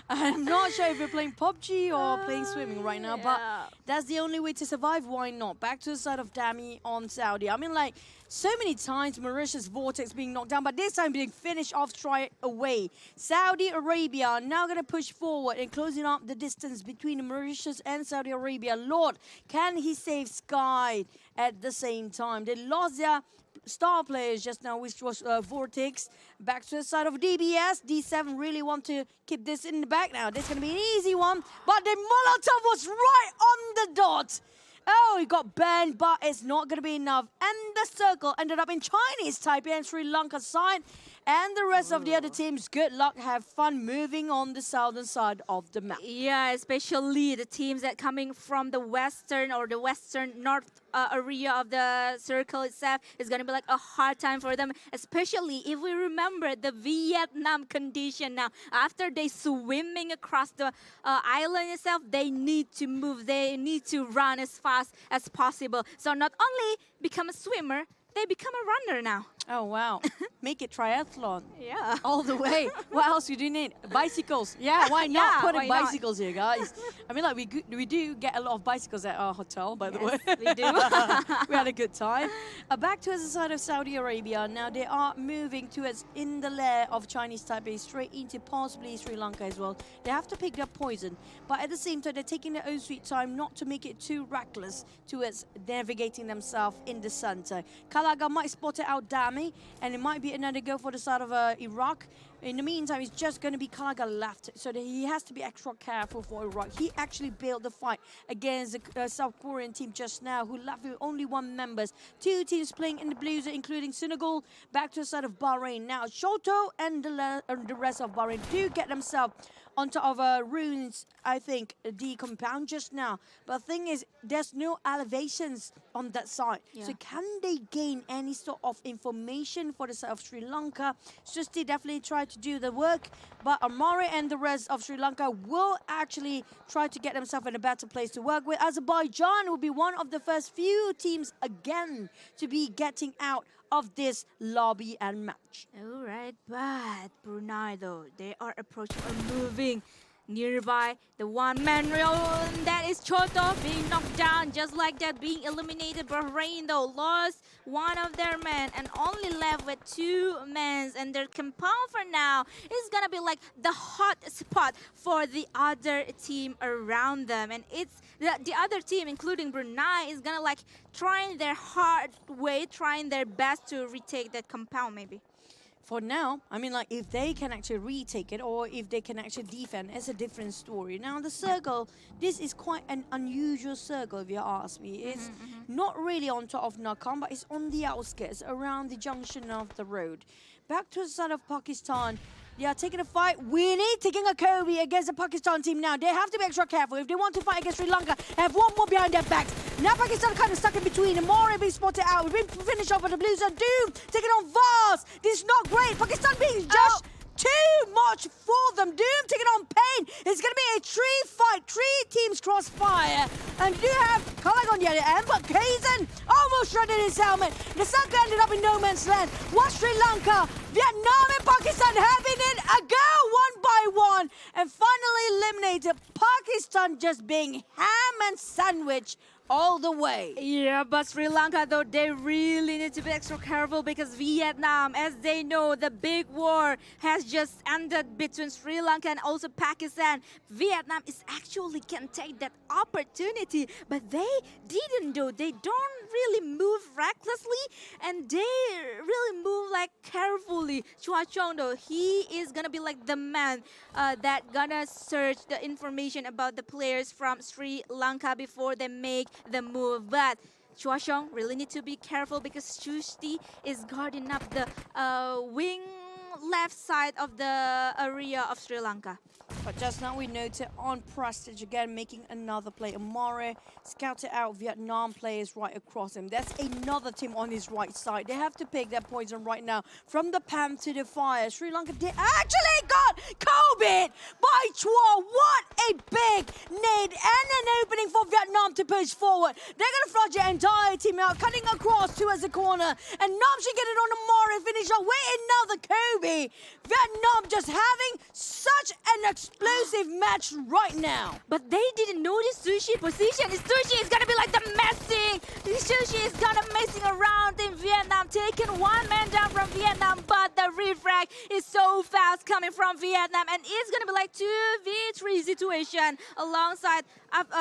I'm not sure if you're playing PUBG or playing swimming right now, but that's the only way to survive. Why not? Back to the side of Dami on Saudi. I mean, like, so many times Mauritius Vortex being knocked down, but this time being finished off straight away. Saudi Arabia are now going to push forward and closing up the distance between Mauritius and Saudi Arabia. Lord, can he save Sky at the same time? They lost their star players just now, which was Vortex. Back to the side of DBS. D7 really want to keep this in the back now. This is going to be an easy one, but the Molotov was right on the dot. Oh, he got banned, but it's not going to be enough. And the circle ended up in Chinese Taipei and Sri Lanka side. And the rest of the other teams, good luck, have fun moving on the southern side of the map. Yeah, especially the teams that coming from the western or the western north area of the circle itself is going to be like a hard time for them, especially if we remember the Vietnam condition now. After they swimming across the island itself, they need to move, they need to run as fast as possible. So not only become a swimmer, they become a runner now. Oh, wow. Make it triathlon. Yeah. All the way. What else do you need? Bicycles. Yeah, why not Yeah, put why in not? bicycles here, guys? I mean, like, we do get a lot of bicycles at our hotel, by the way. we do. We had a good time. Back to the side of Saudi Arabia. Now, they are moving towards in the lair of Chinese Taipei, straight into possibly Sri Lanka as well. They have to pick their poison. But at the same time, they're taking their own sweet time not to make it too reckless towards navigating themselves in the center. Kalaga might spot it out Dami, and it might be another go for the side of Iraq. In the meantime, it's just going to be Kalaga left, so that he has to be extra careful for Iraq. He actually bailed the fight against the South Korean team just now, who left with only one member. Two teams playing in the blues, including Senegal, back to the side of Bahrain. Now, Shoto and the rest of Bahrain do get themselves on top of ruins, I think, the compound just now. But the thing is, there's no elevations on that side. Yeah. So can they gain any sort of information for the side of Sri Lanka? Susti definitely try to do the work, but Amare and the rest of Sri Lanka will actually try to get themselves in a better place to work with. Azerbaijan will be one of the first few teams again to be getting out of this lobby and match. All right, but Brunei though, they are approaching or moving nearby. The one-man rail, that is Choto being knocked down just like that, being eliminated. Bahrain though lost one of their men and only left with 2 men, and their compound for now is gonna be like the hot spot for the other team around them. And it's the other team, including Brunei, is gonna like trying their hard way, trying their best to retake that compound maybe. For now, I mean, like, if they can actually retake it or if they can actually defend, it's a different story. Now, the circle, this is quite an unusual circle, if you ask me. It's not really on top of Nakhon, but it's on the outskirts, around the junction of the road. Back to the side of Pakistan, they are taking a fight. Winnie taking a Kobe against the Pakistan team now. They have to be extra careful. If they want to fight against Sri Lanka, they have one more behind their backs. Now Pakistan kind of stuck in between. Amore being spotted out. We've been finished off with the Blues and Doom taking on Vars. This is not great. Pakistan being just too much for them. Doom taking on Pain. It's going to be a 3-fight, 3 teams crossfire. And you do have Kalag on the other end, but Kazan almost shredded his helmet. The Sanka ended up in no man's land. What Sri Lanka, Vietnam and Pakistan having it a go one by one. And finally eliminated. Pakistan just being ham and sandwich all the way. Yeah, but Sri Lanka though, they really need to be extra careful because Vietnam, as they know, the big war has just ended between Sri Lanka and also Pakistan. Vietnam is actually can take that opportunity, but they didn't do. They don't really move recklessly and they really move like carefully. Chua Chong though, he is gonna be like the man that gonna search the information about the players from Sri Lanka before they make the move. But Chua Chong really need to be careful because Susti is guarding up the wing left side of the area of Sri Lanka. But just now we noted on Prestige again making another play. Amore scouted out Vietnam players right across him. That's another team on his right side. They have to pick their poison right now. From the Pam to the fire. Sri Lanka did actually got COVID by Chua. What a big need and an opening for Vietnam to push forward. They're going to flush their entire team out, cutting across towards the corner. And Nam should get it on Amore. Finish off with another Kobe. Vietnam just having such an explosive match right now. But they didn't notice Sushi position. Sushi is gonna be like the messing. Sushi is gonna messing around in Vietnam, taking one man down from Vietnam, but the refrag is so fast coming from Vietnam, and it's gonna be like 2v3 situation alongside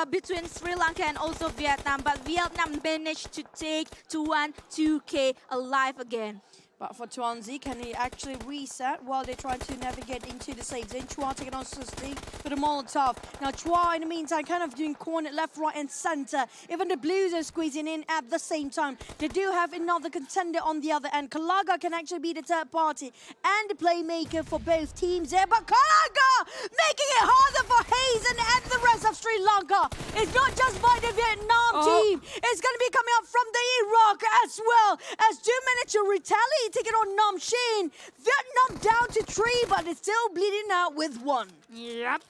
between Sri Lanka and also Vietnam, but Vietnam managed to take 2-1 2K alive again. But for Tuanzi, can he actually reset while they try to navigate into the safe zone? Chua taking on Susti with a Molotov. Now Chua, in the meantime, kind of doing corner left, right, and center. Even the Blues are squeezing in at the same time. They do have another contender on the other end. Kalaga can actually be the third party and the playmaker for both teams there. But Kalaga making it harder for Hazen and the rest of Sri Lanka. It's not just by the Vietnam team. It's going to be coming up from the Iraq as well. As do manage to retaliate, taking on Nam Shin. Vietnam down to 3, but it's still bleeding out with 1. Yep.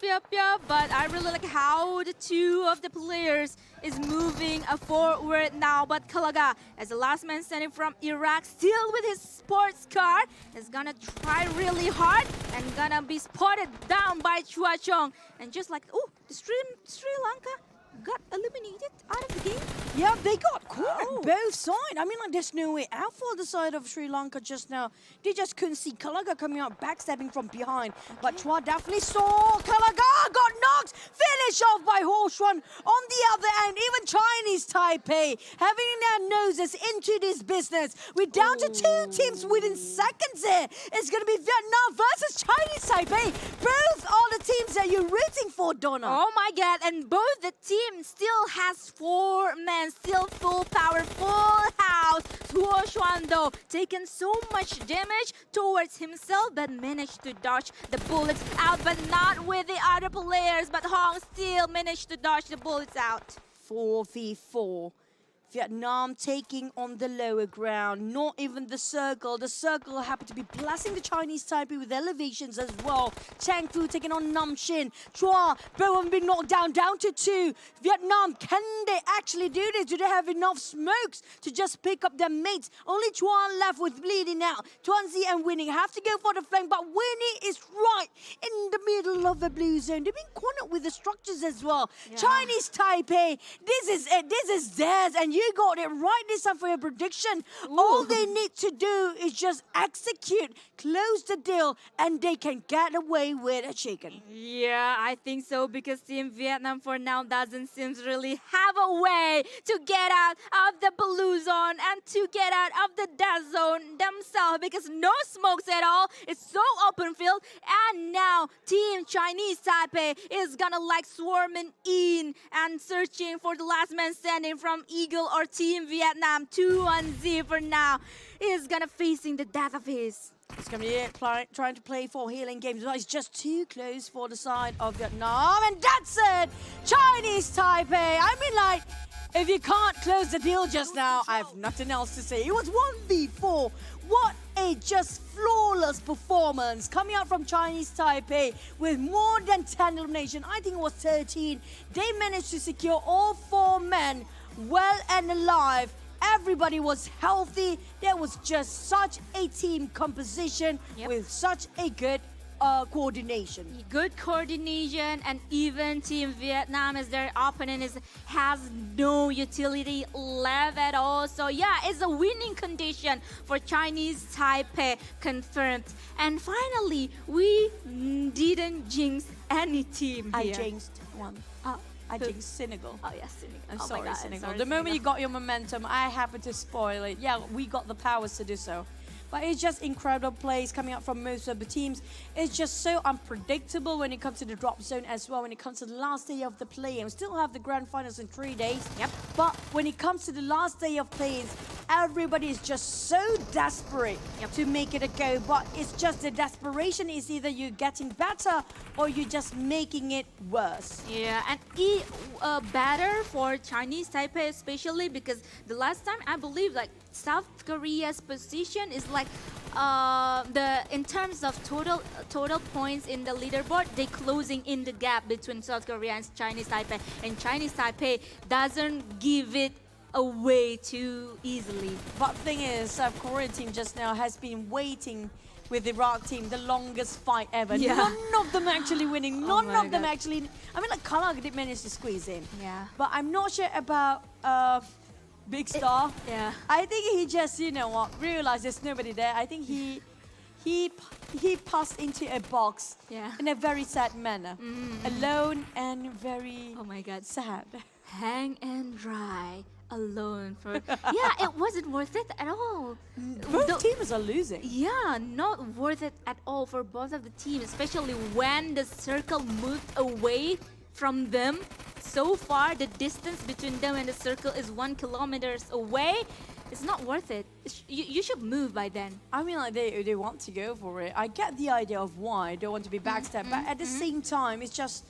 But I really like how the two of the players is moving forward now. But Kalaga, as the last man standing from Iraq, still with his sports car, is gonna try really hard and gonna be spotted down by Chua Chong. And just like, the Sri Lanka got eliminated out of the game. Yeah, they got caught both sides. I mean, like, there's no way out for the side of Sri Lanka just now. They just couldn't see Kalaga coming out, backstabbing from behind. But Chua definitely saw Kalaga, got knocked, finished off by Horshuan. On the other end, even Chinese Taipei having their noses into this business. We're down to 2 teams within seconds here. It's going to be Vietnam versus Chinese Taipei. Both are the teams that you're rooting for, Donna. Oh my God, and both the team still has 4 men. Still full power, full house. Tuo Xuan, though, taken so much damage towards himself, but managed to dodge the bullets out, but not with the other players. But Hong still managed to dodge the bullets out. 4v4. Vietnam taking on the lower ground, not even the circle. The circle happened to be blasting the Chinese Taipei with elevations as well. Chang Fu taking on Nam Shin. Chua, both have been knocked down to 2. Vietnam, can they actually do this? Do they have enough smokes to just pick up their mates? Only Chua left with bleeding out. Tuanzi and Winning have to go for the flank, but Winning is right in the middle of the blue zone. They've been cornered with the structures as well. Yeah. Chinese Taipei, this is it. This is theirs, and you got it right this time for your prediction. All they need to do is just execute, close the deal, and they can get away with a chicken. Yeah, I think so, because Team Vietnam for now doesn't seem to really have a way to get out of the blue zone and to get out of the death zone themselves, because no smokes at all. It's so open field, and now Team Chinese Taipei is gonna like swarming in and searching for the last man standing from Eagle or Team Vietnam. 2-1-0 for now. Is gonna facing the death of his. It's going to be trying to play for healing games, but it's just too close for the side of Vietnam. And that's it! Chinese Taipei. I mean, like, if you can't close the deal just now, I have nothing else to say. It was 1v4. What a just flawless performance coming out from Chinese Taipei with more than 10 elimination. I think it was 13. They managed to secure all 4 men well and alive. Everybody was healthy. There was just such a team composition with such a good coordination. Good coordination, and even Team Vietnam as their opponent has no utility left at all. So yeah, it's a winning condition for Chinese Taipei confirmed. And finally, we didn't jinx any team here. I jinxed one. I jinxed Senegal. Oh yes, Senegal. I'm oh sorry, my God, Senegal. sorry, The moment Senegal. you got your momentum, I happened to spoil it. Yeah, we got the powers to do so. But it's just incredible plays coming out from most of the teams. It's just so unpredictable when it comes to the drop zone as well, when it comes to the last day of the play. And we still have the grand finals in 3 days. Yep. But when it comes to the last day of plays, everybody is just so desperate to make it a go. But it's just the desperation is either you're getting better or you're just making it worse. Yeah, and better for Chinese Taipei, especially because the last time I believe like South Korea's position is like in terms of total points in the leaderboard, they closing in the gap between South Korea and Chinese Taipei, and Chinese Taipei doesn't give it away too easily. But the thing is, South Korean team just now has been waiting with the Iraq team, the longest fight ever. Yeah. None of them actually winning. Oh None my of them God. actually. I mean, like Kalag did manage to squeeze in. Yeah. But I'm not sure about Big Star. Yeah. I think he just, you know what, realized there's nobody there. I think he passed into a box in a very sad manner. Alone and very oh my God, sad. Hang and dry alone for yeah, it wasn't worth it at all. Both teams are losing. Yeah, not worth it at all for both of the teams, especially when the circle moved away from them so far. The distance between them and the circle is 1 kilometers away. It's not worth it. You should move by then. I mean, like they want to go for it. I get the idea of why they want to be backstabbed, but at the same time, it's just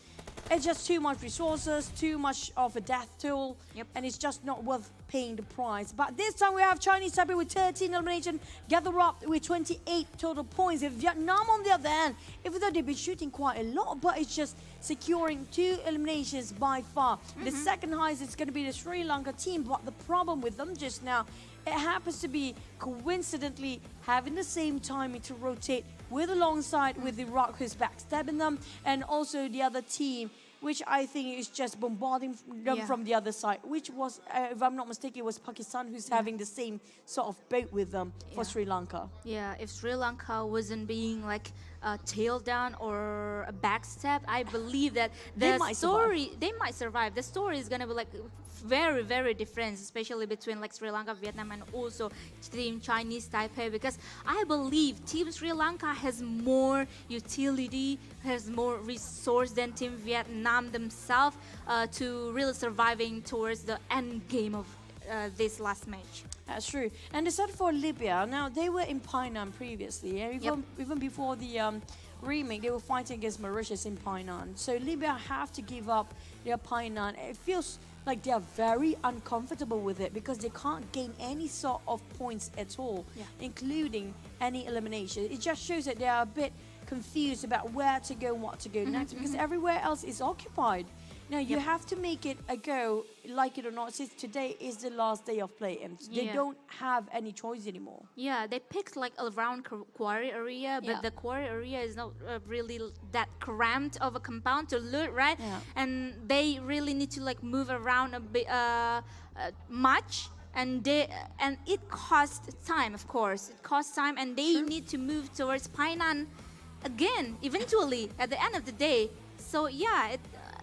too much resources, too much of a death toll, and it's just not worth paying the price. But this time we have Chinese Taipei with 13 elimination, gather up with 28 total points. If Vietnam, on the other hand, even though they've been shooting quite a lot, but it's just securing 2 eliminations by far. The second highest is going to be the Sri Lanka team, but the problem with them just now, it happens to be coincidentally having the same timing to rotate with alongside with Iraq, who's backstabbing them, and also the other team, which I think is just bombarding them from the other side, which was, if I'm not mistaken, it was Pakistan who's having the same sort of boat with them for Sri Lanka. Yeah, if Sri Lanka wasn't being like tailed down or a backstab, I believe that they might survive. The story is gonna be like very, very different, especially between like Sri Lanka, Vietnam, and also Team Chinese Taipei, because I believe Team Sri Lanka has more utility, has more resource than Team Vietnam themselves to really surviving towards the end game of this last match. That's true. And except for Libya, now they were in Painan previously, and even before the remake, they were fighting against Mauritius in Painan. So Libya have to give up their Painan. It feels like they are very uncomfortable with it because they can't gain any sort of points at all, including any elimination. It just shows that they are a bit confused about where to go, what to go next, because everywhere else is occupied. Now, you have to make it a go, like it or not, since today is the last day of play, and they don't have any choice anymore. Yeah, they picked like a round quarry area, but the quarry area is not really that cramped of a compound to loot, right? Yeah. And they really need to like move around a bit much. And it costs time, of course. It costs time, and they need to move towards Painan again, eventually, at the end of the day. So yeah,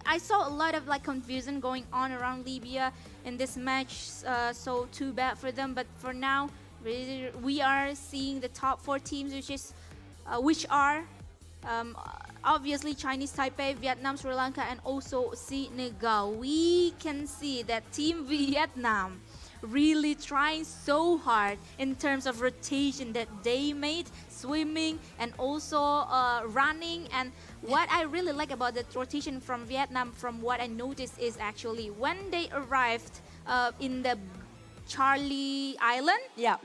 I saw a lot of like confusion going on around Libya in this match. So too bad for them. But for now, we are seeing the top 4 teams, which are obviously Chinese Taipei, Vietnam, Sri Lanka, and also Senegal. We can see that Team Vietnam really trying so hard in terms of rotation that they made, swimming and also running. And what I really like about the rotation from Vietnam, from what I noticed, is actually when they arrived in the Charlie Island,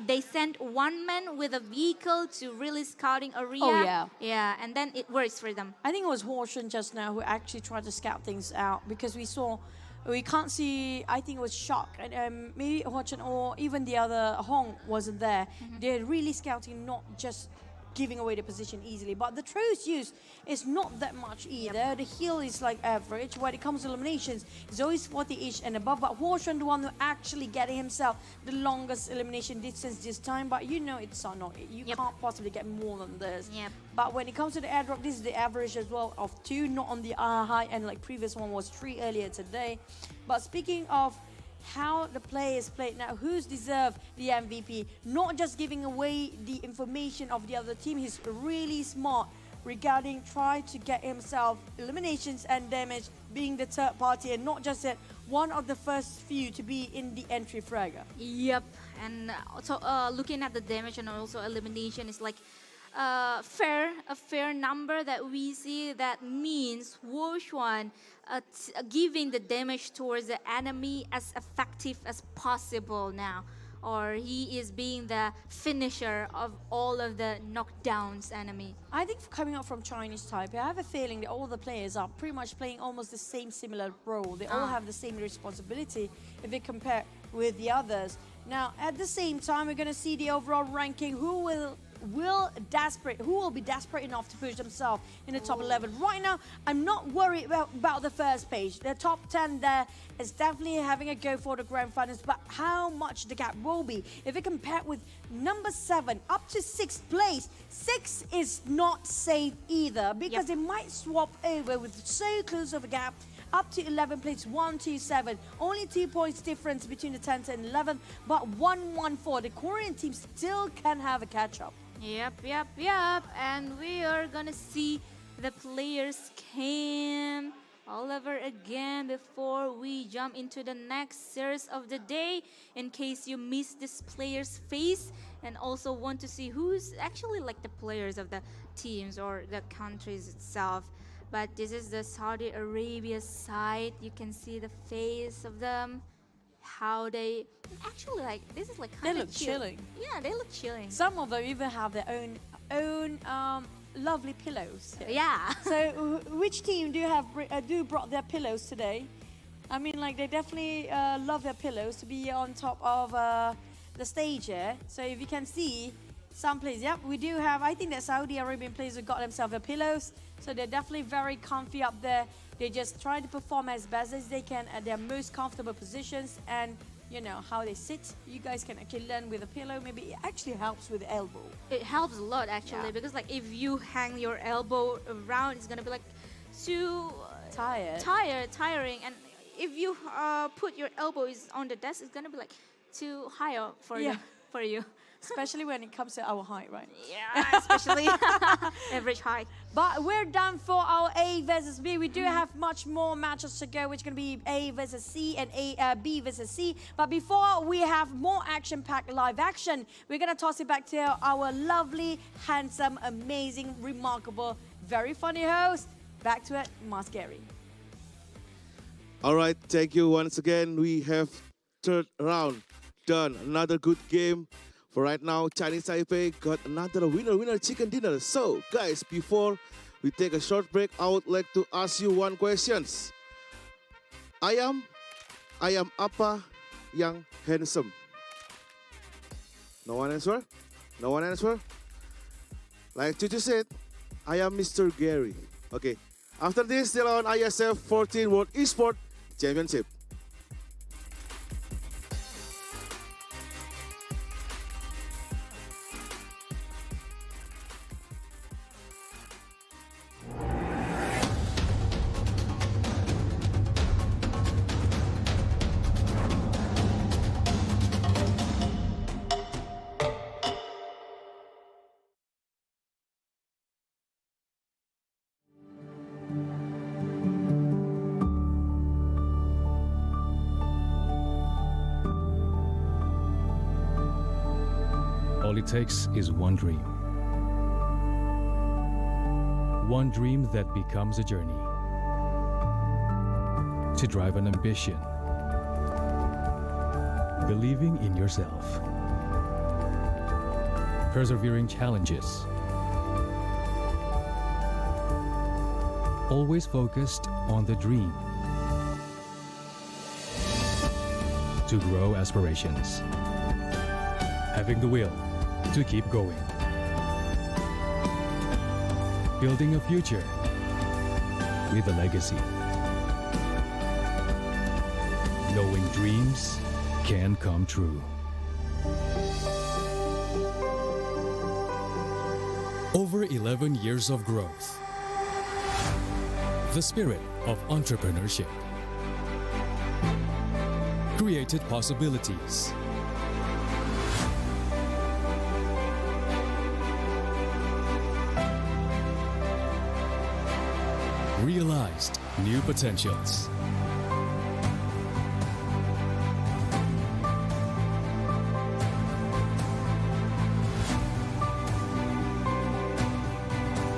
they sent one man with a vehicle to really scouting area. And then it works for them. I think it was Horshun just now who actually tried to scout things out, because we can't see, I think it was Shock, and maybe Horshun or even the other Hong wasn't there. They're really scouting, not just giving away the position easily. But the truth use is not that much either. The heal is like average. When it comes to eliminations, it's always 40-ish and above. But Horshun, the one who actually getting himself the longest elimination distance this time. But you know it's not. You can't possibly get more than this. But when it comes to the airdrop, this is the average as well of 2, not on the high end like previous one was 3 earlier today. But speaking of how the players played now, who's deserved the MVP, not just giving away the information of the other team. He's really smart regarding trying to get himself eliminations and damage, being the third party, and not just one of the first few to be in the entry fragger. Yep, and also looking at the damage and also elimination is like a fair number that we see. That means Wushuan giving the damage towards the enemy as effective as possible now, or he is being the finisher of all of the knockdowns enemy. I think coming up from Chinese Taipei, I have a feeling that all the players are pretty much playing almost the same similar role. They all have the same responsibility if they compare with the others. Now, at the same time, we're going to see the overall ranking. Who will be desperate enough to push themselves in the top 11. Right now, I'm not worried about the first page. The top 10 there is definitely having a go for the grand finals, but how much the gap will be if it compared with number 7 up to 6th place. 6 is not safe either, because they might swap over with so close of a gap. up to 11 places, 1 to 7. Only 2 points difference between the 10th and 11th, but 1-1-4. The Korean team still can have a catch-up. Yep. And we are gonna see the players came all over again before we jump into the next series of the day. In case you missed this player's face and also want to see who's actually like the players of the teams or the countries itself. But this is the Saudi Arabia side. You can see the face of them. How they actually like, this is like kind They of look chilling. Yeah, they look chilling. Some of them even have their own lovely pillows. Yeah. So which team do brought their pillows today? I mean, like they definitely love their pillows to be on top of the stage here. So if you can see some players, yep, we do have, I think that Saudi Arabian players have got themselves their pillows. So they're definitely very comfy up there. They just try to perform as best as they can at their most comfortable positions, and you know how they sit. You guys can actually learn with a pillow. Maybe it actually helps with the elbow. It helps a lot actually, because like if you hang your elbow around, it's gonna be like too tiring. And if you put your elbows on the desk, it's gonna be like too high up for you. Especially when it comes to our height, right? Yeah, especially average height. But we're done for our A versus B. We do have much more matches to go, which is going to be A versus C and B versus C. But before we have more action-packed live action, we're going to toss it back to our lovely, handsome, amazing, remarkable, very funny host. Back to it, Mas Gary. All right, thank you once again. We have third round done. Another good game. For right now, Chinese Taipei got another winner chicken dinner. So, guys, before we take a short break, I would like to ask you one question. Ayam apa yang handsome? No one answer? No one answer? Like Cucu said, I am Mr. Gary. Okay, after this, still on IESF 14th World Esports Championship. All it takes is one dream. One dream that becomes a journey. To drive an ambition. Believing in yourself. Persevering challenges. Always focused on the dream. To grow aspirations. Having the will to keep going. Building a future with a legacy. Knowing dreams can come true. Over 11 years of growth. The spirit of entrepreneurship. Created possibilities. Realized new potentials.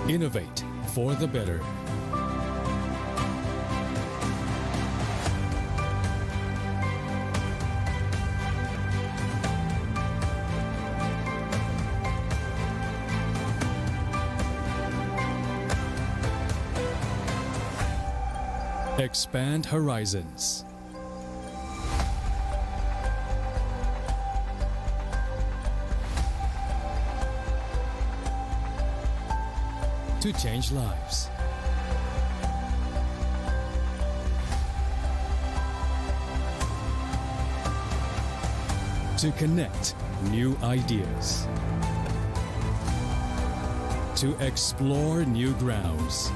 Innovate for the better. Expand horizons. To change lives. To connect new ideas. To explore new grounds.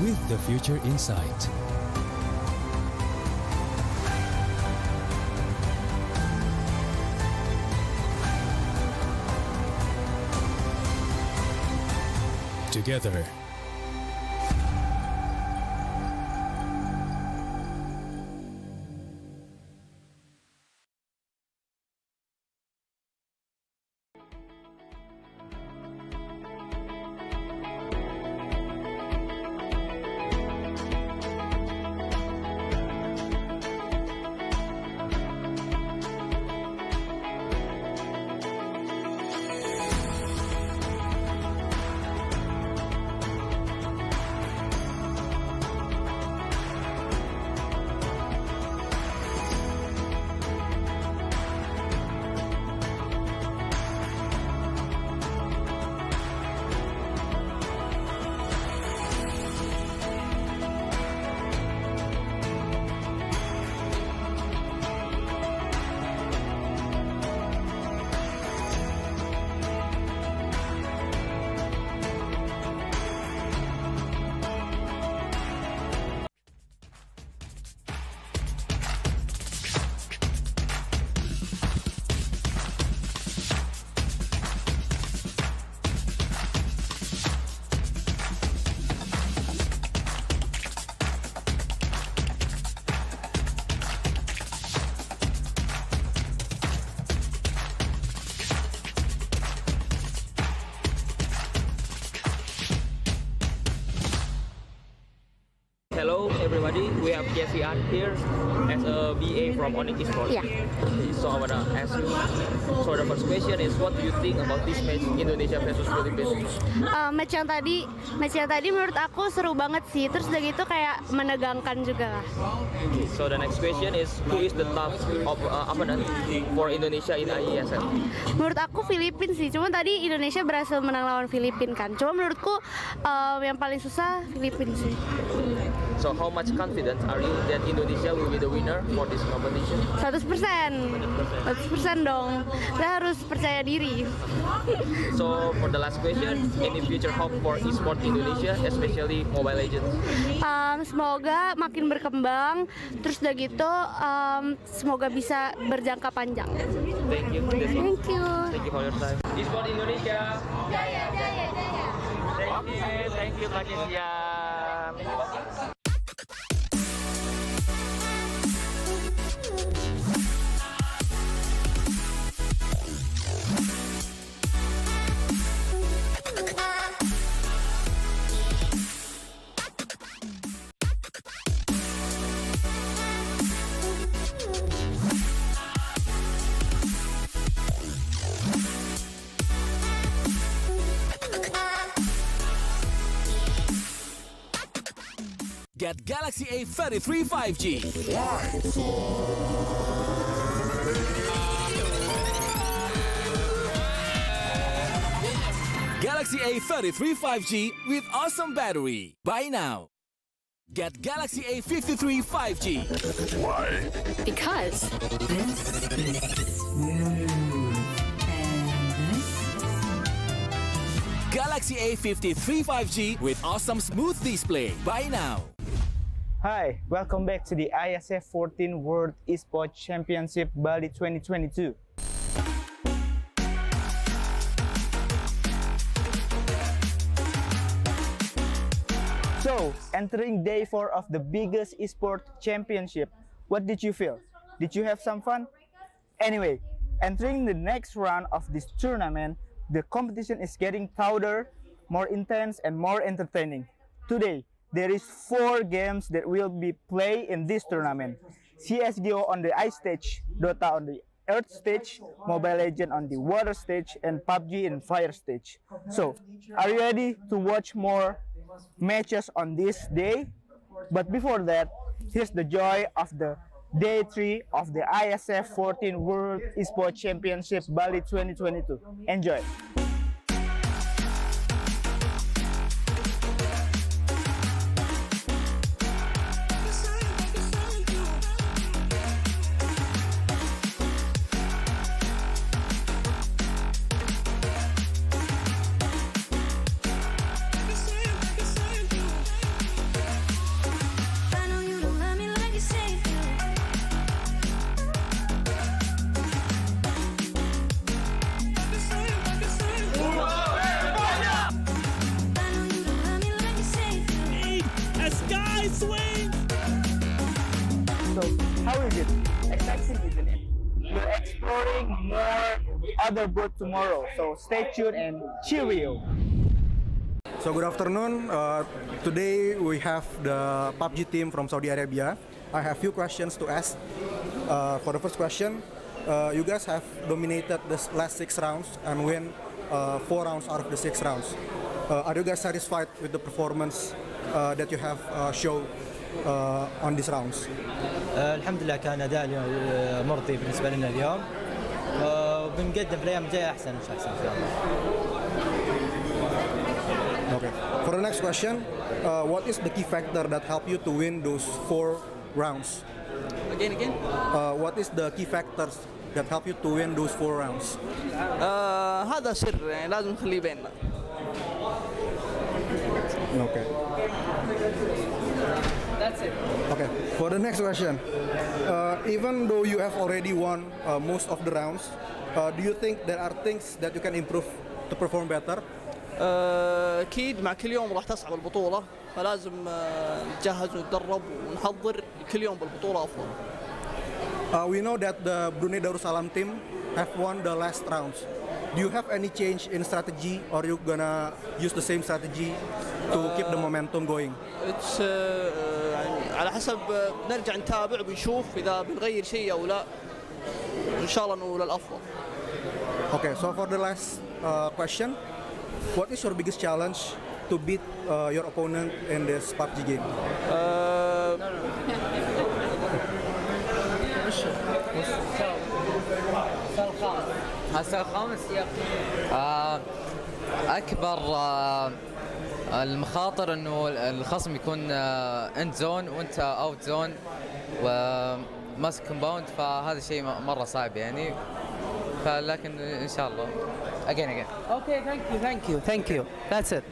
with the future in sight. Together, Hello everybody, we have Jesse Art here as a BA from Esports. Yeah. So I wanna ask you, so the first question is, what do you think about this match Indonesia versus Philippines? Match yang tadi menurut aku seru banget sih. Terus udah gitu kayak menegangkan juga lah. So the next question is, who is the top of opponent for Indonesia in IESF? Menurut aku Filipina sih. Cuma tadi Indonesia berhasil menang lawan Filipina kan. Cuma menurutku yang paling susah Filipina sih. So how much confident are you that Indonesia will be the winner for this competition? 100% dong. Kita harus percaya diri. So for the last question, any future hope for esports Indonesia, especially Mobile Legends? Semoga makin berkembang. Terus udah gitu, semoga bisa berjangka panjang. Thank you. Thank you. Thank you for your time. Esports Indonesia. Jaya, jaya, jaya. Thank you Kak Jessia. Get Galaxy A33 5G. Galaxy A33 5G with awesome battery. Buy now. Get Galaxy A53 5G. Why? Because Galaxy A53 5G with awesome smooth display. Buy now. Hi, welcome back to the IESF 14th World Esports Championship Bali 2022. So, entering day 4 of the biggest esports championship, what did you feel? Did you have some fun? Anyway, entering the next round of this tournament, the competition is getting louder, more intense, and more entertaining. Today, there is 4 games that will be played in this tournament. CSGO on the ice stage, Dota on the earth stage, Mobile Legends on the water stage, and PUBG in fire stage. So, are you ready to watch more matches on this day? But before that, here's the joy of the day 3 of the IESF 14th World Esports Championship Bali 2022. Enjoy! sky swing. So, how is it? Exciting, isn't it? We're exploring more other booths tomorrow, so stay tuned and cheerio. So good afternoon. Today we have the PUBG team from Saudi Arabia. I have few questions to ask. For the first question, you guys have dominated the last 6 rounds and win 4 rounds out of the 6 rounds. Are you guys satisfied with the performance that you have shown on these rounds? الحمد لله كان أداء مرضي بالنسبة لنا اليوم وبنقدم في الأيام الجاية أحسن إن شاء الله. Okay. For the next question, what is the key factor that helped you to win those 4 rounds? Again? What is the key factors that help you to win those 4 rounds? هذا سر يعني لازم نخليه بيننا. Okay. That's it. Okay. For the next question, even though you have already won most of the rounds, do you think there are things that you can improve to perform better? أكيد مع كل يوم راح تصعب البطولة فلازم نتجهز ونتدرب ونحضر كل يوم بالبطولة أفضل. We know that the Brunei Darussalam team have won the last rounds. Do you have any change in strategy, or you gonna use the same strategy to keep the momentum going? It's يعني على حسب نرجع نتابع ونشوف إذا بنغير شيء أو لا. إن شاء الله إنه للأفضل. Okay, so for the last question, what is your biggest challenge to beat your opponent in this PUBG game? السؤال الخامس أكبر المخاطر إنه الخصم يكون اند زون وأنت اوت زون وماسك كومباوند فهذا شيء مرة صعب يعني فلكن إن شاء الله again. Okay, thank you. That's it.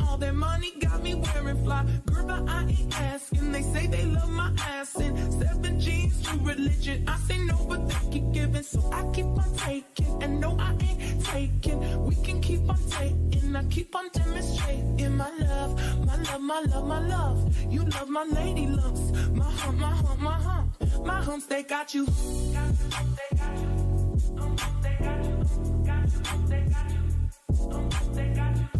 All their money got me wearing fly. Girl, but I ain't asking. They say they love my ass in 7 jeans, true religion. I say no, but they keep giving, so I keep on taking. And no, I ain't taking. We can keep on taking. I keep on demonstrating my love, my love, my love, my love. You love my lady lumps, my hump, my hump, my hump, my humps. They got you. They got you. They got you. They got you. They got you. They got you.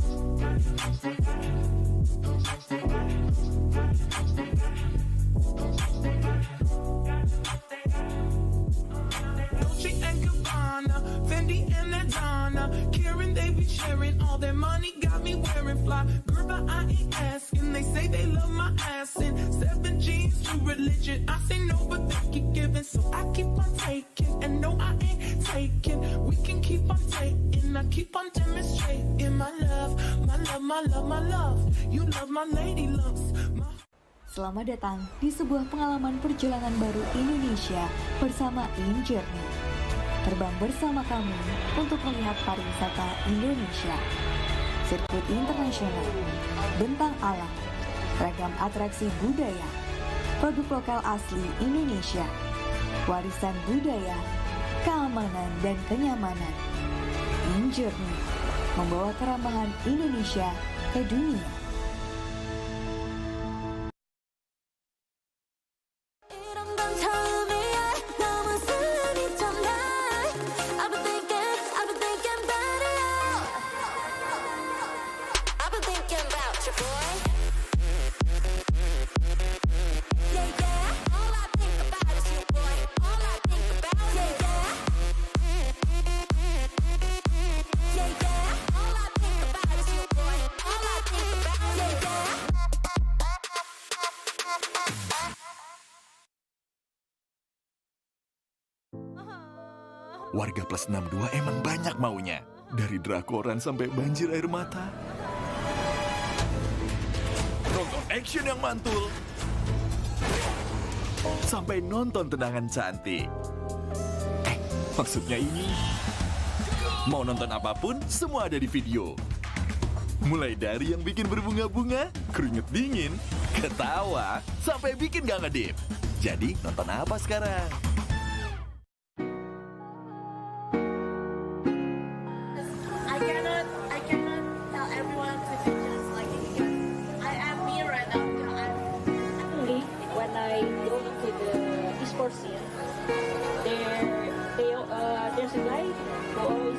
Dolce and Gabbana, Fendi and Adana, Karen, they be sharing all their money, got me wearing fly. Girl, but I ain't asking. They say they love my ass in 7 jeans, true religion. I say no, but they keep giving, so I keep on taking. And no, I ain't taking. We can keep on taking. I keep on demonstrating my love, my love, my love, my love. You love my lady lumps. Selamat datang di sebuah pengalaman perjalanan baru Indonesia bersama InJourney. Terbang bersama kami untuk melihat pariwisata Indonesia. Sirkuit internasional, bentang alam, ragam atraksi budaya, produk lokal asli Indonesia, warisan budaya, keamanan dan kenyamanan. InJourney membawa kerambahan Indonesia ke dunia. Warga plus 62 emang banyak maunya. Dari drakoran sampai banjir air mata. Nonton action yang mantul. Sampai nonton tendangan cantik. Maksudnya ini. Mau nonton apapun, semua ada di video. Mulai dari yang bikin berbunga-bunga, keringet dingin, ketawa, sampai bikin gak ngedip. Jadi nonton apa sekarang? I cannot tell everyone to do just like it because I am me right now. Actually, when I go into the esports scene, there's a guy who always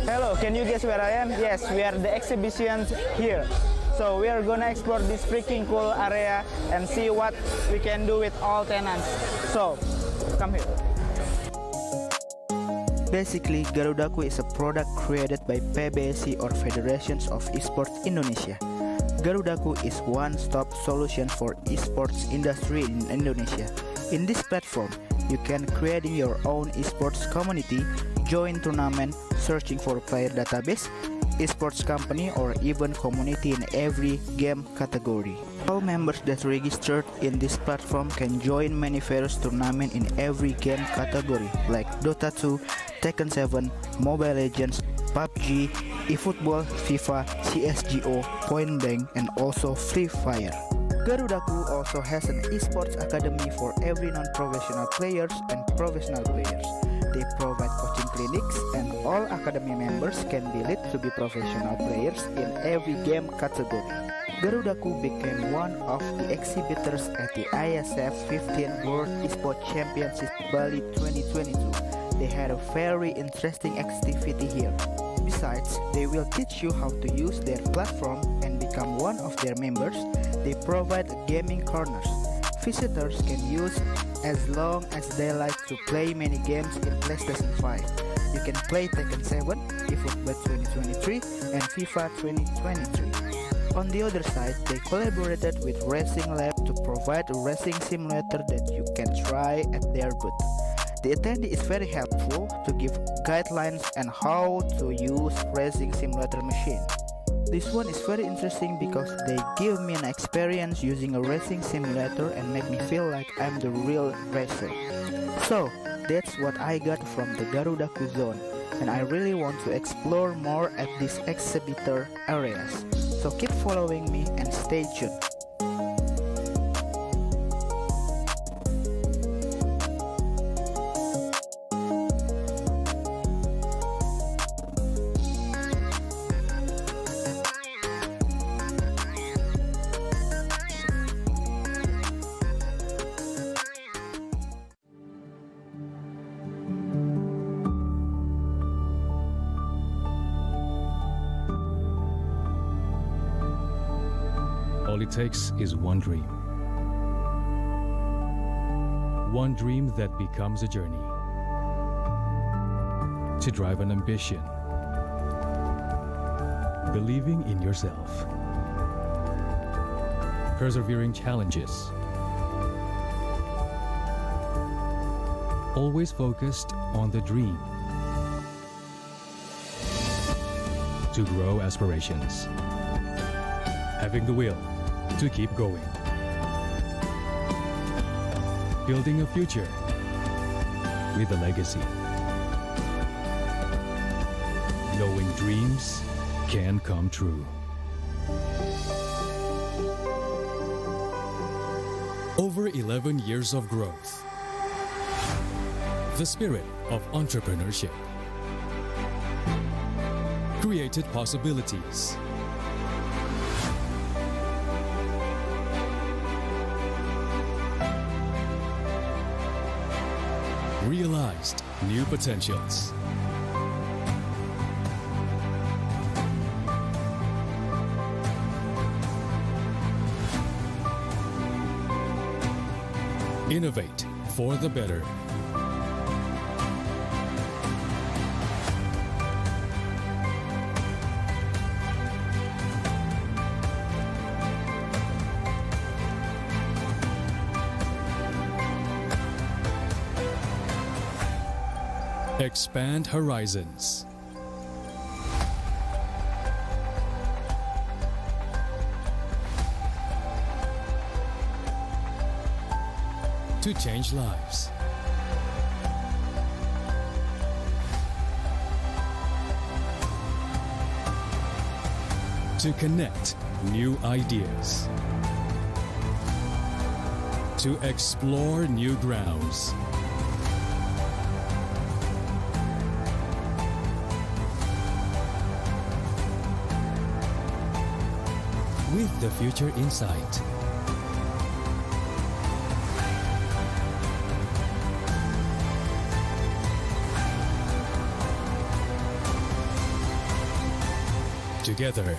Hello, can you guess where I am? Yes, we are the exhibitions here. So we are gonna explore this freaking cool area and see what we can do with all tenants. So, come here. Basically, Garudaku is a product created by PBSI or Federations of Esports Indonesia. Garudaku is one-stop solution for esports industry in Indonesia. In this platform, you can create your own esports community, join tournament, searching for player database, esports company, or even community in every game category. All members that registered in this platform can join many various tournaments in every game category like Dota 2, Tekken 7, Mobile Legends, PUBG, eFootball, FIFA, CSGO, Point Blank, and also Free Fire. Garudaku also has an esports academy for every non-professional players and professional players. They provide coaching clinics and all academy members can be lead to be professional players in every game category. Garudaku became one of the exhibitors at the IESF 14th World Esports Championship Bali 2022. They had a very interesting activity here. Besides, they will teach you how to use their platform and become one of their members. They provide gaming corners. Visitors can use as long as they like to play many games in PlayStation 5. You can play Tekken 7, eFootball 2023, and FIFA 2023. On the other side, they collaborated with Racing Lab to provide a racing simulator that you can try at their booth. The attendee is very helpful to give guidelines on how to use racing simulator machine. This one is very interesting because they give me an experience using a racing simulator and make me feel like I'm the real racer. So, that's what I got from the Garudaku zone, and I really want to explore more at these exhibitor areas. So keep following me and stay tuned. All it takes is one dream. One dream that becomes a journey. To drive an ambition. Believing in yourself. Persevering challenges. Always focused on the dream. To grow aspirations. Having the will to keep going. Building a future with a legacy. Knowing dreams can come true. Over 11 years of growth. The spirit of entrepreneurship. Created possibilities. realized new potentials. Innovate for the better. Expand horizons. To change lives. To connect new ideas. To explore new grounds. With the future in sight. Together.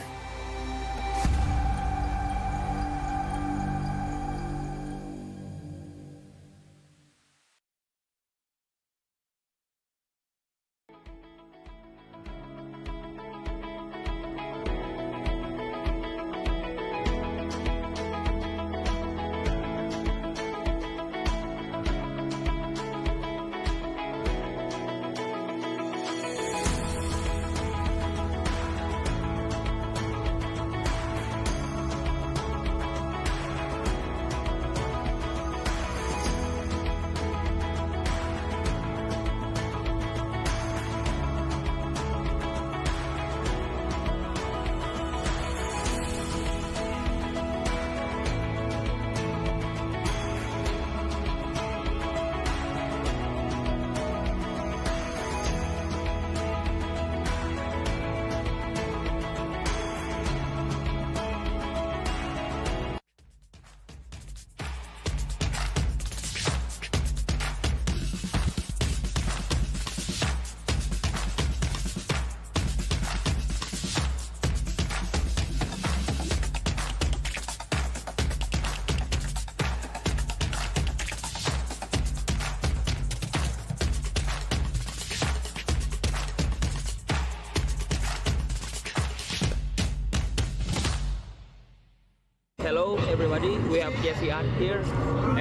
Hello everybody, we have Jesse Art here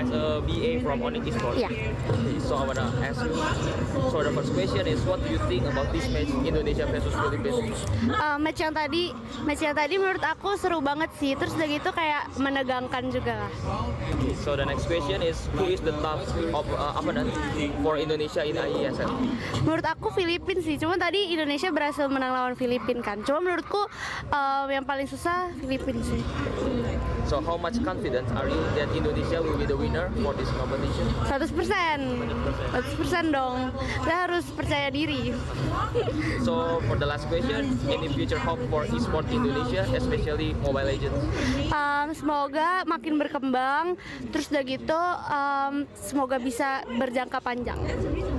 as a BA from Onyx Esports. Yeah. So I wanna ask you, so the first question is, what do you think about this match Indonesia versus Philippines? Match yang tadi menurut aku seru banget sih. Terus udah gitu kayak menegangkan juga lah. So the next question is, who is the top opponent for Indonesia in IESF? Menurut aku Filipina sih. Cuma tadi Indonesia berhasil menang lawan Filipina kan. Cuma menurutku yang paling susah Filipina sih. So how much confidence are you that Indonesia will be the winner for this competition? 100% dong. Kita harus percaya diri. So for the last question, any future hope for esports Indonesia, especially Mobile Legends? Semoga makin berkembang. Terus udah gitu, semoga bisa berjangka panjang.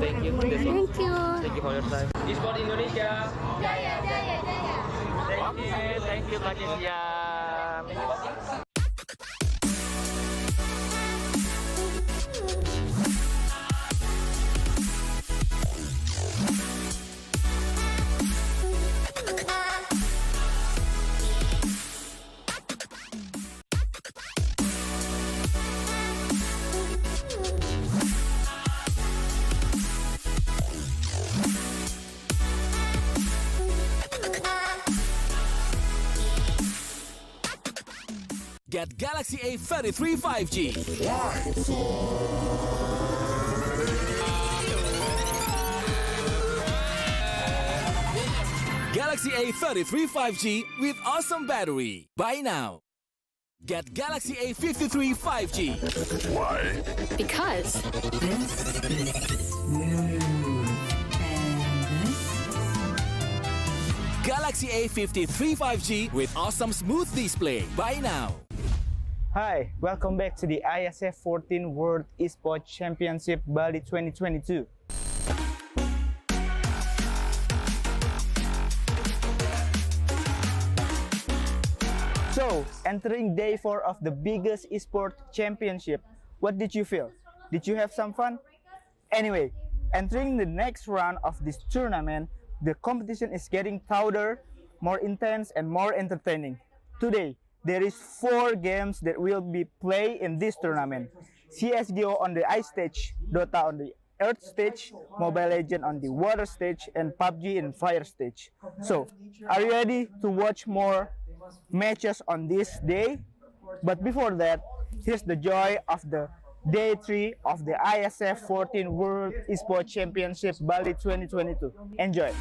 Thank you. Thank you. Thank you for your time. Esports Indonesia. Jaya, jaya, jaya. Thank you Kak Jessia. Get Galaxy A33 5G. Galaxy A33 5G with awesome battery. Buy now. Get Galaxy A53 5G. Why? Because this is smooth. Galaxy A53 5G with awesome smooth display. Buy now. Hi, welcome back to the IESF 14th World Esports Championship Bali 2022. So, entering day 4 of the biggest Esports championship, what did you feel? Did you have some fun? Anyway, entering the next round of this tournament, the competition is getting tougher, more intense, and more entertaining. Today, there is 4 games that will be played in this tournament. CSGO on the ice stage, Dota on the earth stage, Mobile Legends on the water stage, and PUBG in fire stage. So, are you ready to watch more matches on this day? But before that, here's the joy of the Day 3 of the IESF 14th World Esports Championship Bali 2022. Enjoy!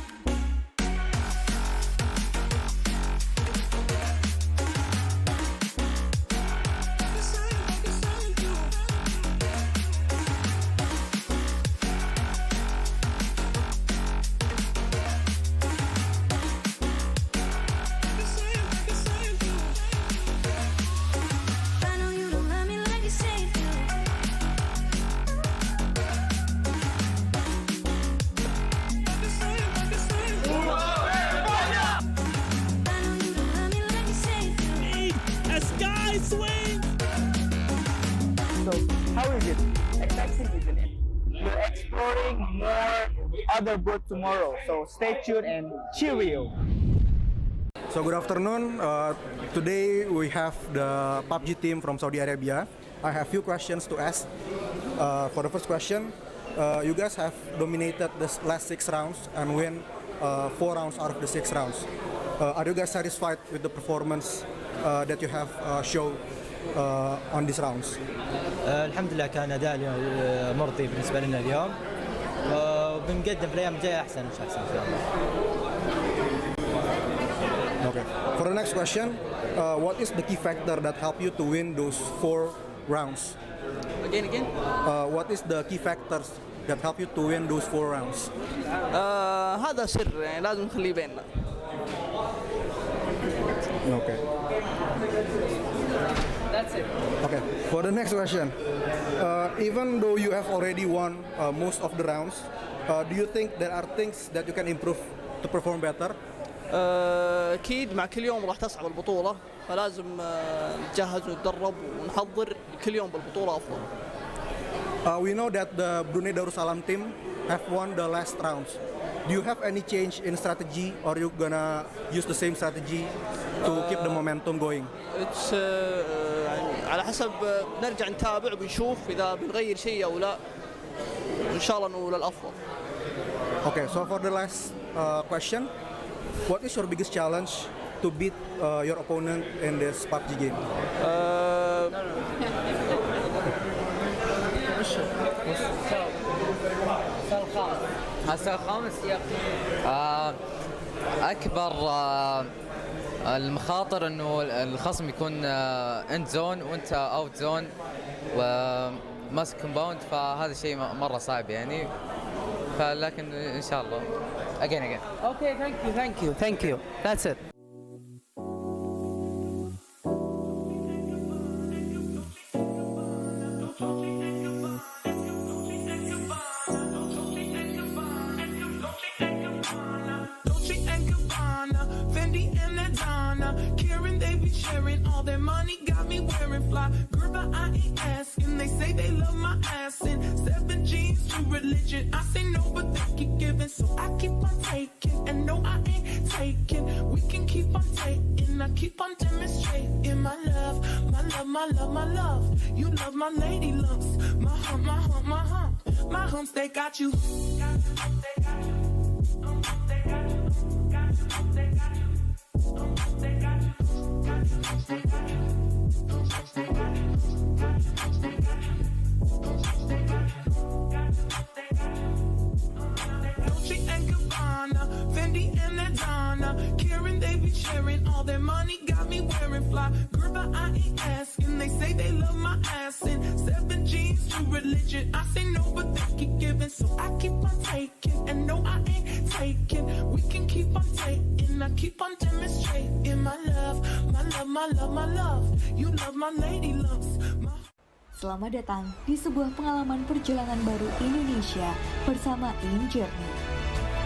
So, how is it? Exciting, isn't it? We're exploring more other boat tomorrow, so stay tuned and cheerio! So good afternoon. Today we have the PUBG team from Saudi Arabia. I have few questions to ask. For the first question, you guys have dominated the last 6 rounds and win 4 rounds out of the 6 rounds. Are you guys satisfied with the performance that you have shown on these rounds? الحمد لله كان أداء مرضي بالنسبة لنا اليوم وبنقدم في الأيام الجاية أحسن إن شاء الله. Okay. For the next question, what is the key factor that helped you to win those 4 rounds? Again. What is the key factors that help you to win those 4 rounds? هذا سر يعني لازم نخليه بيننا. Okay. That's it. Okay. For the next question, even though you have already won most of the rounds, do you think there are things that you can improve to perform better? أكيد مع كل يوم راح تصعب البطولة فلازم نتجهز ونتدرب ونحضر كل يوم بالبطولة أفضل. We know that the Brunei Darussalam team have won the last rounds. Do you have any change in strategy, or you gonna use the same strategy to keep the momentum going? It's على حسب نرجع نتابع وبنشوف إذا بنغير شيء أو لا. إن شاء الله إنه للأفضل. Okay, so for the last question, what is your biggest challenge to beat your opponent in this PUBG game? السؤال الخامس أكبر المخاطر إنه الخصم يكون اند زون وأنت اوت زون وماسك كومباوند فهذا الشيء مرة صعب يعني فلكن إن شاء الله again. Okay, thank you. That's it. All their money got me wearing fly. Girl, but I ain't asking. They say they love my ass in 7 G's to religion. I say no, but they keep giving, so I keep on taking. And no, I ain't taking. We can keep on taking. I keep on demonstrating my love, my love, my love, my love. You love my lady lumps, my hump, my hump, my hump. My humps, they got you. All their money got me wearing fly. Girl, but I ain't asking. They say they love my ass in 7 G's to religion. I say no, but they keep giving, so I keep on taking. And no, I ain't taking. We can keep on taking. I keep on demonstrating my love, my love, my love, my love. You love my lady lumps. Selamat datang di sebuah pengalaman perjalanan baru Indonesia bersama Journey.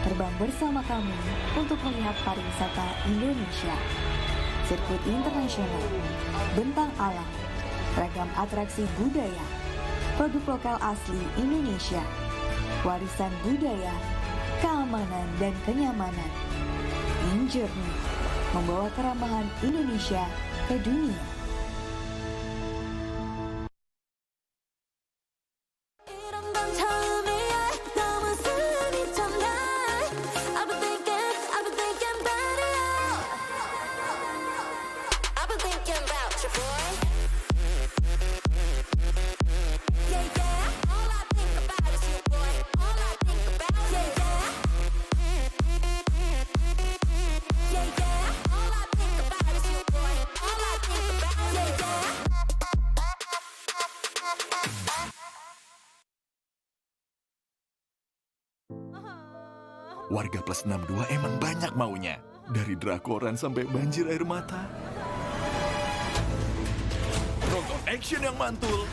Terbang bersama kami untuk melihat pariwisata Indonesia. sirkuit internasional, bentang alam, ragam atraksi budaya, produk lokal asli Indonesia, warisan budaya, keamanan dan kenyamanan. Green Journey membawa keramahan Indonesia ke dunia. Warga plus 62 emang banyak maunya. Dari drakoran sampai banjir air mata. Nonton action yang mantul.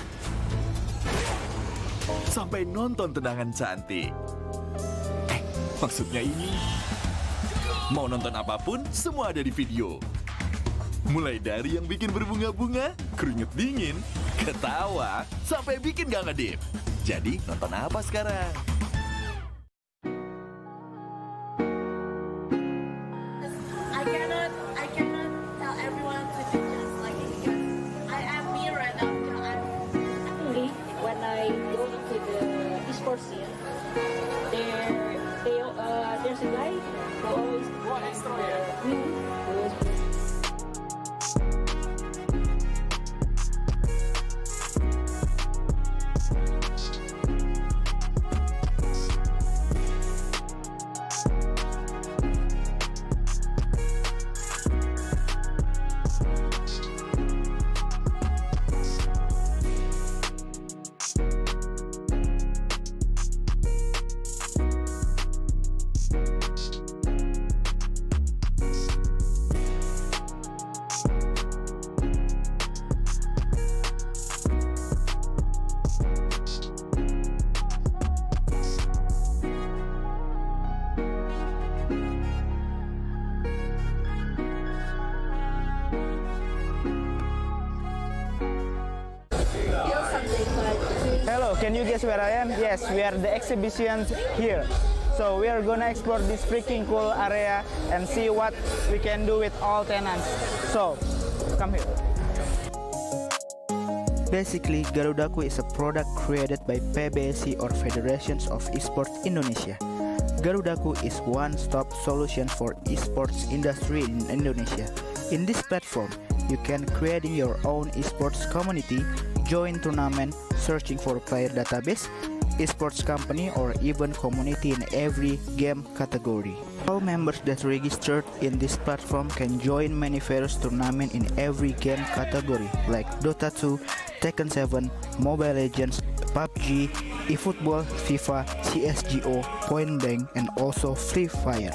Sampai nonton tendangan cantik. Maksudnya ini. Mau nonton apapun, semua ada di video. Mulai dari yang bikin berbunga-bunga, keringet dingin, ketawa, sampai bikin gak ngedip. Jadi nonton apa sekarang? I cannot tell everyone to do just like it because I am me right now. Actually, when I go into the esports scene, there's a guy who always Hello, can you guess where I am? Yes, we are the exhibitions here. So we are gonna explore this freaking cool area and see what we can do with all tenants. So, come here. Basically, Garudaku is a product created by PBSI or Federations of Esports Indonesia. Garudaku is one-stop solution for esports industry in Indonesia. In this platform, you can create your own esports community, join tournament, searching for player database, esports company, or even community in every game category. All members that registered in this platform can join many various tournament in every game category like Dota 2, Tekken 7, Mobile Legends, PUBG, eFootball, FIFA, CSGO, Point Blank, and also Free Fire.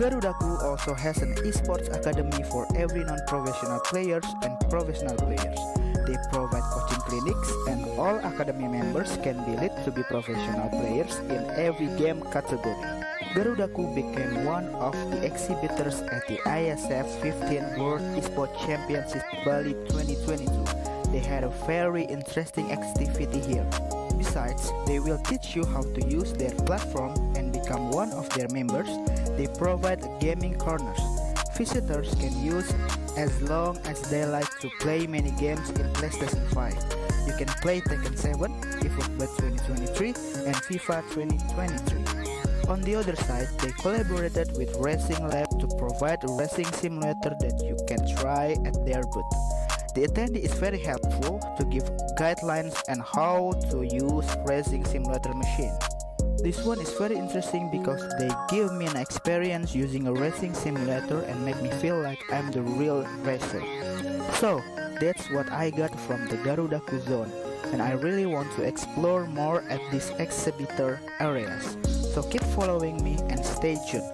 Garudaku also has an esports academy for every non-professional players and professional players. They provide coaching clinics and all academy members can be led to be professional players in every game category. Garudaku became one of the exhibitors at the IESF 14th World Esports Championship Bali 2022. They had a very interesting activity here. Besides, they will teach you how to use their platform and become one of their members. They provide gaming corners. Visitors can use as long as they like to play many games in PlayStation 5. You can play Tekken 7, eFootball 2023, and FIFA 2023. On the other side, they collaborated with Racing Lab to provide a racing simulator that you can try at their booth. The attendee is very helpful to give guidelines on how to use racing simulator machine. This one is very interesting because they give me an experience using a racing simulator and make me feel like I'm the real racer. So, that's what I got from the Garudaku zone, and I really want to explore more at these exhibitor areas. So keep following me and stay tuned.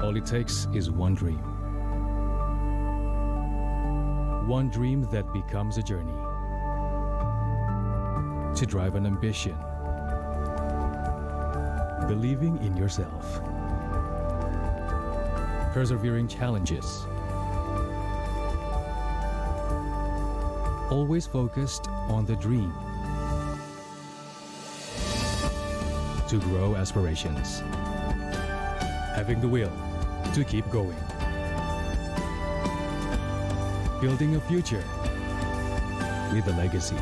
All it takes is one dream. One dream that becomes a journey. To drive an ambition. Believing in yourself. Persevering challenges. Always focused on the dream. To grow aspirations. Having the will to keep going. Building a future with a legacy.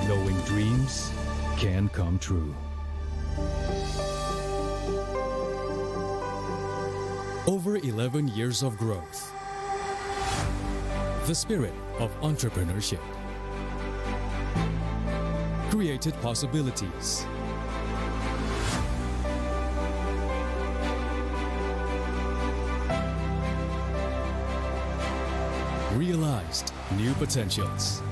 Knowing dreams can come true. Over 11 years of growth. The spirit of entrepreneurship. Created possibilities. Realized new potentials.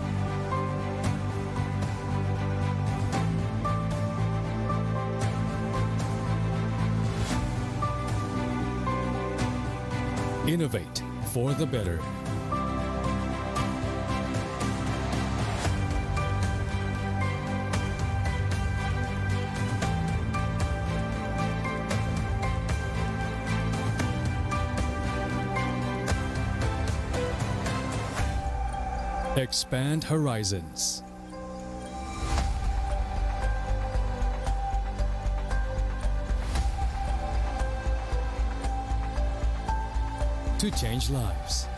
Innovate for the better. Expand horizons. To change lives.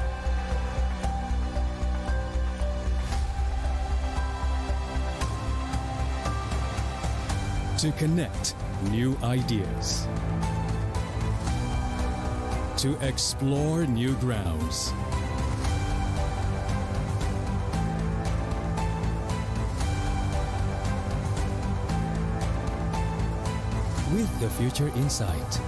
To connect new ideas. To explore new grounds. With the future in sight.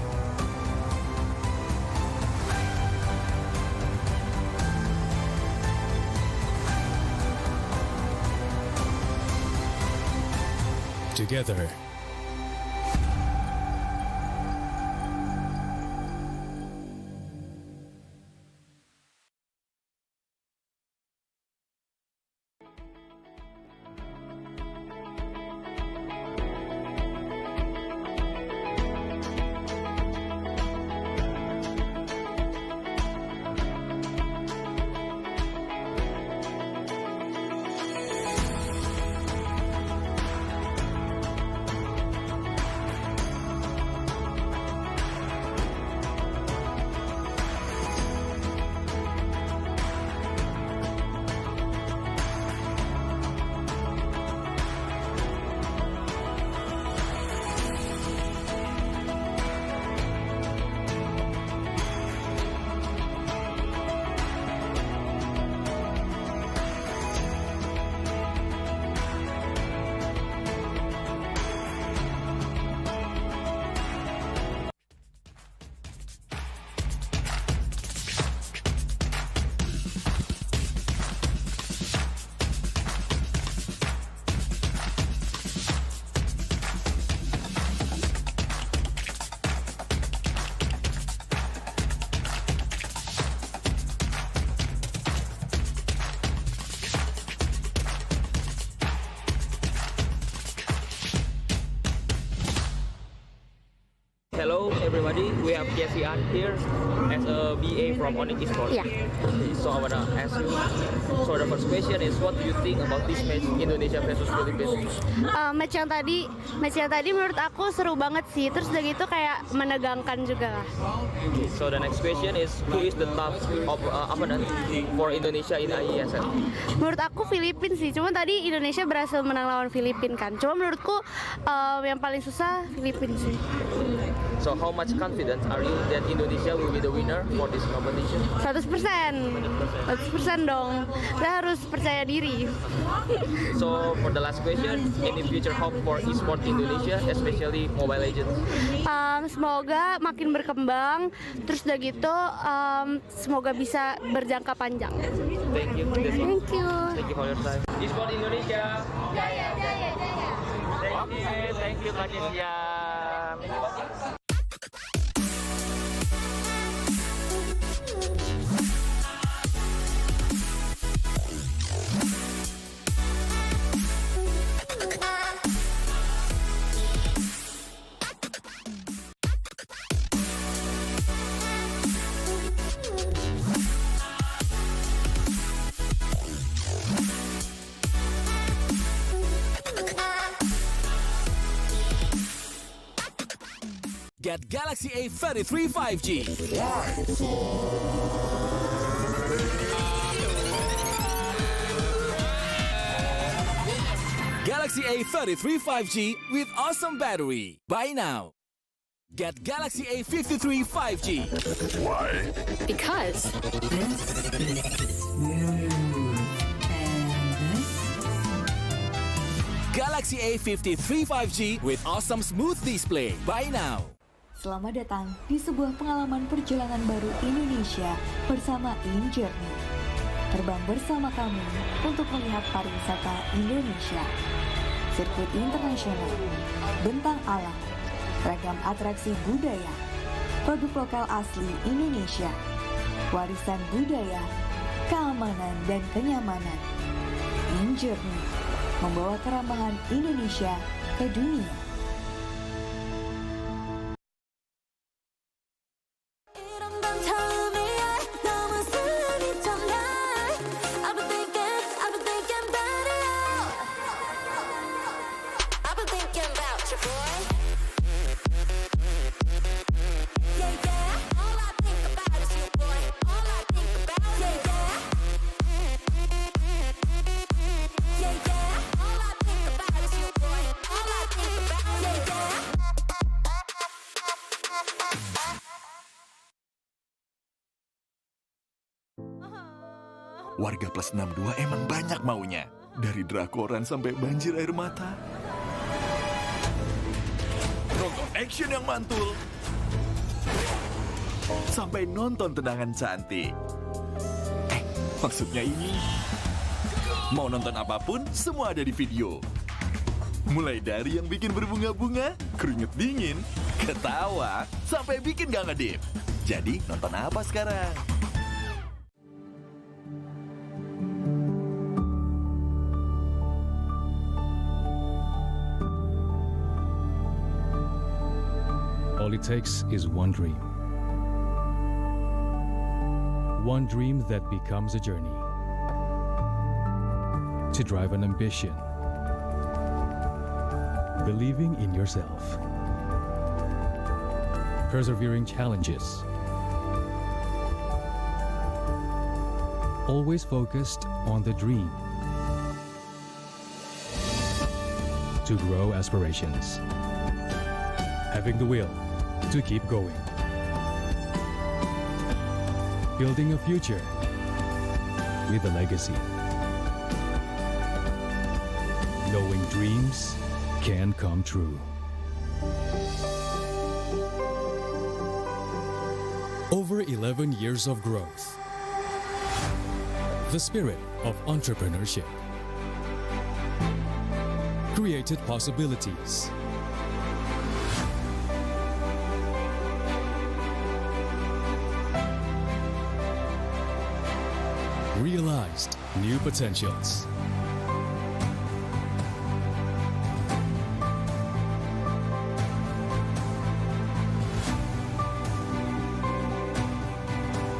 Together. Hello everybody, we have Jesse An here as a BA from Onyx Esports. Yeah. So I wanna ask you, so the first question is what do you think about this match Indonesia versus Philippines? Match yang tadi menurut aku seru banget sih. Terus udah gitu kayak menegangkan juga. Okay, so the next question is who is the top opponent for Indonesia in IESF? Menurut aku Filipina sih. Cuma tadi Indonesia berhasil menang lawan Filipina kan. Cuma menurutku yang paling susah Filipina sih. So how much confident are you that Indonesia will be the winner for this competition? 100% dong. Kita harus percaya diri. So for the last question, any future hope for esports Indonesia, especially Mobile Legends? Semoga makin berkembang. Terus udah gitu, semoga bisa berjangka panjang. Thank you. Thank you. Thank you for your time. Esports Indonesia. Jaya, jaya, jaya. Thank you Kak Jessia. Get Galaxy A33 5G. Galaxy A33 5G with awesome battery. Buy now. Get Galaxy A53 5G. Why? Because Galaxy A53 5G with awesome smooth display. Buy now. Selamat datang di sebuah pengalaman perjalanan baru Indonesia bersama InJourney. Terbang bersama kami untuk melihat pariwisata Indonesia. Sirkuit internasional, bentang alam, ragam atraksi budaya, produk lokal asli Indonesia, warisan budaya, keamanan dan kenyamanan. InJourney membawa keramahan Indonesia ke dunia. Warga plus 62 emang banyak maunya. Dari drakoran sampai banjir air mata. Nonton action yang mantul. Sampai nonton tendangan cantik. Maksudnya ini. Mau nonton apapun, semua ada di video. Mulai dari yang bikin berbunga-bunga, keringet dingin, ketawa, sampai bikin gak ngedip. Jadi nonton apa sekarang? All it takes is one dream. One dream that becomes a journey. To drive an ambition. Believing in yourself. Persevering challenges. Always focused on the dream. To grow aspirations. Having the will to keep going. Building a future with a legacy. Knowing dreams can come true. Over 11 years of growth. The spirit of entrepreneurship. Created possibilities. Realized new potentials.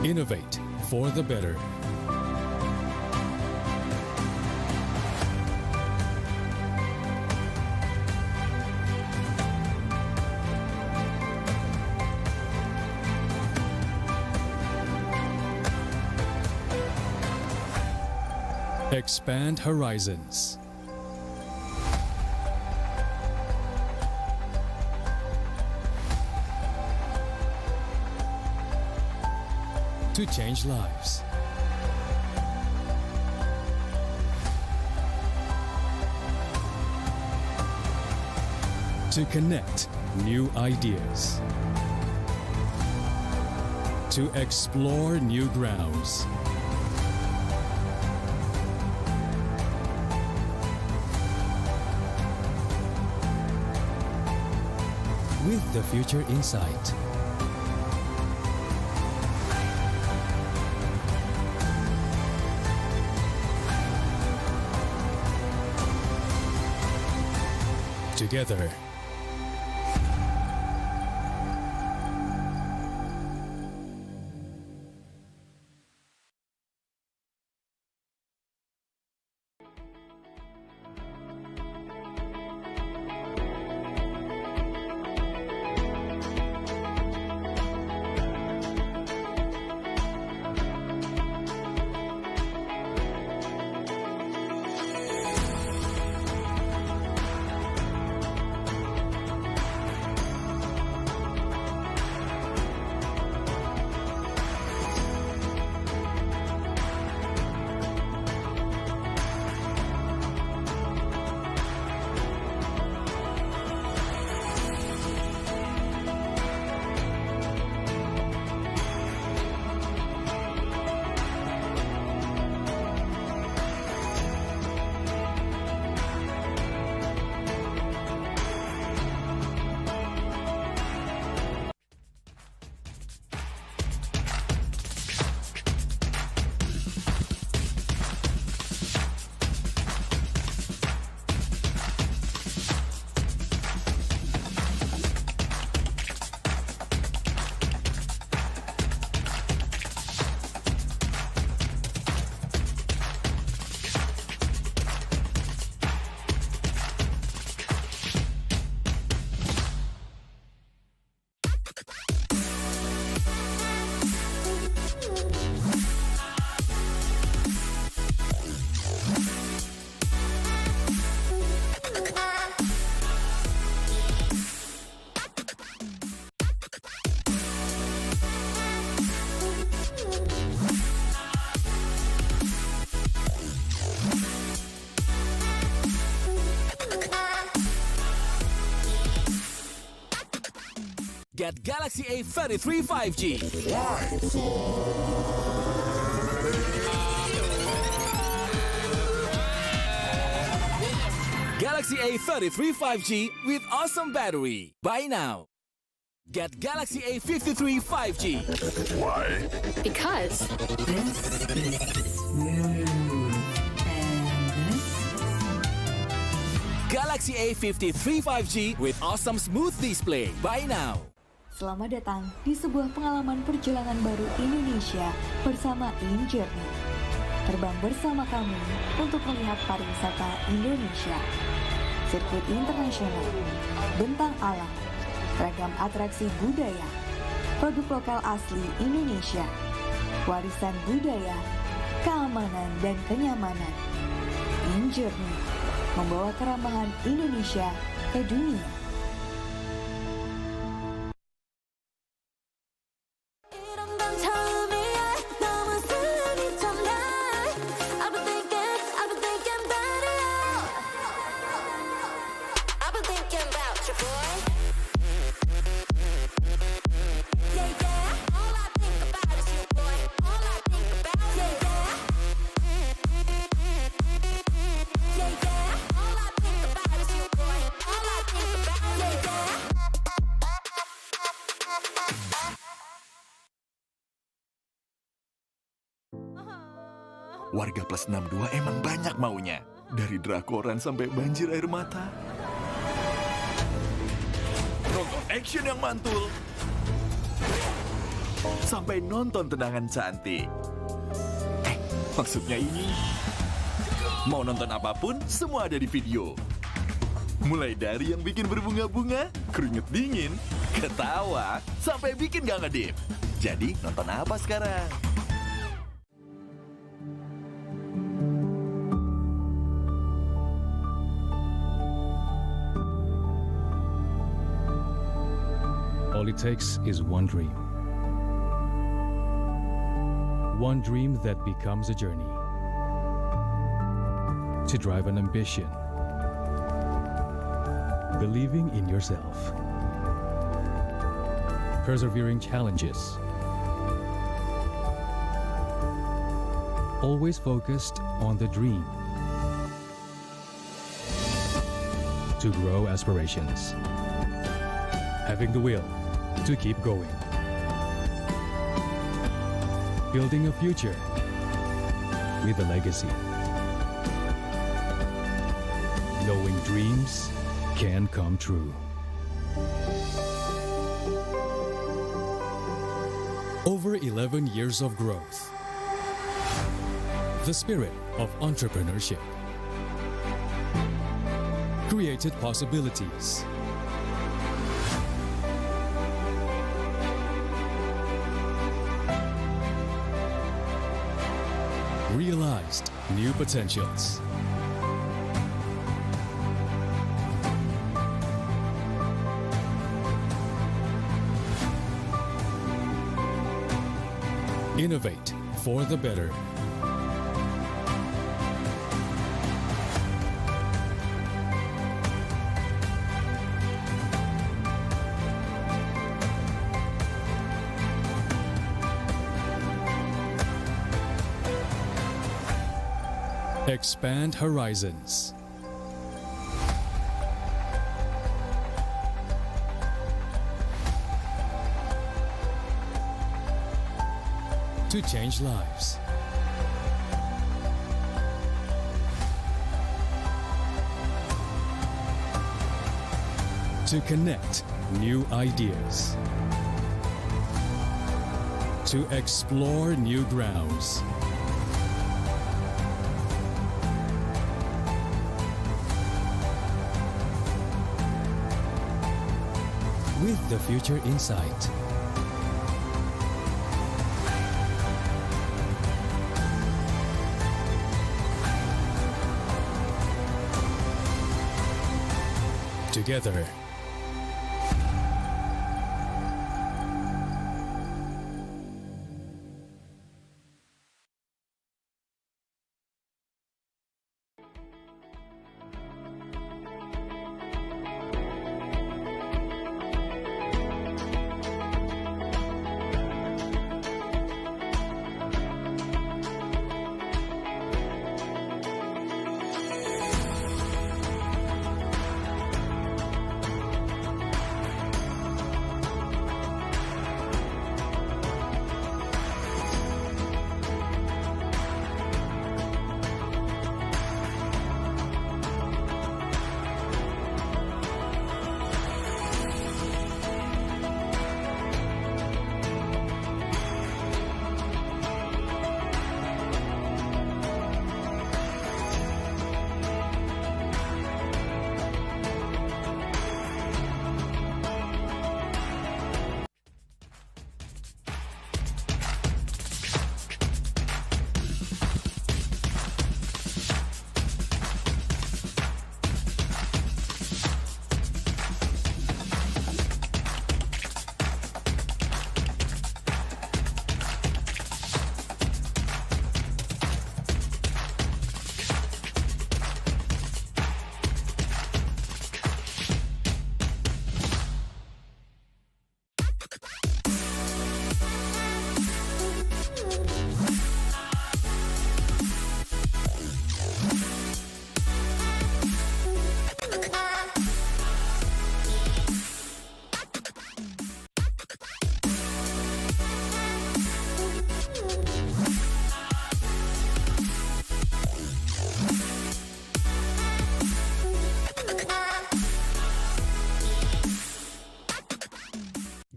Innovate for the better. Expand horizons. To change lives. To connect new ideas. To explore new grounds. With the future in sight. Together. Get Galaxy A33 5G. Galaxy A33 5G with awesome battery. Buy now. Get Galaxy A53 5G. Why? Because Galaxy A53 5G with awesome smooth display. Buy now. Selamat datang di sebuah pengalaman perjalanan baru Indonesia bersama InJourney. Terbang bersama kami untuk melihat pariwisata Indonesia. Sirkuit internasional, bentang alam, ragam atraksi budaya, produk lokal asli Indonesia, warisan budaya, keamanan dan kenyamanan. InJourney membawa keramahan Indonesia ke dunia. Warga plus 62 emang banyak maunya. Dari drakoran sampai banjir air mata. Nonton action yang mantul. Sampai nonton tendangan cantik. Maksudnya ini. Mau nonton apapun, semua ada di video. Mulai dari yang bikin berbunga-bunga, keringet dingin, ketawa, sampai bikin gak ngedip. Jadi nonton apa sekarang? All it takes is one dream. One dream that becomes a journey. To drive an ambition. Believing in yourself. Persevering challenges. Always focused on the dream. To grow aspirations. Having the will to keep going. Building a future with a legacy. Knowing dreams can come true. Over 11 years of growth. The spirit of entrepreneurship. Created possibilities. Realized new potentials. Innovate for the better. Expand horizons. To change lives. To connect new ideas. To explore new grounds. With the future in sight. Together.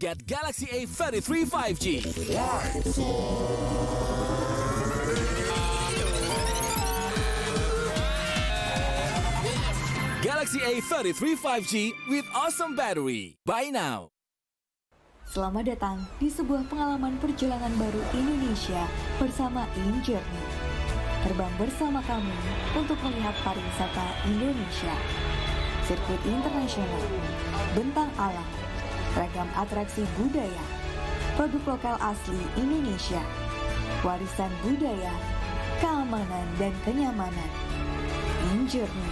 Get Galaxy A33 5G. Galaxy A33 5G with awesome battery. Buy now. Selamat datang di sebuah pengalaman perjalanan baru Indonesia bersama InJourney. Terbang bersama kami untuk melihat pariwisata Indonesia. Sirkuit internasional, bentang alam, ragam atraksi budaya, produk lokal asli Indonesia, warisan budaya, keamanan dan kenyamanan. InJourney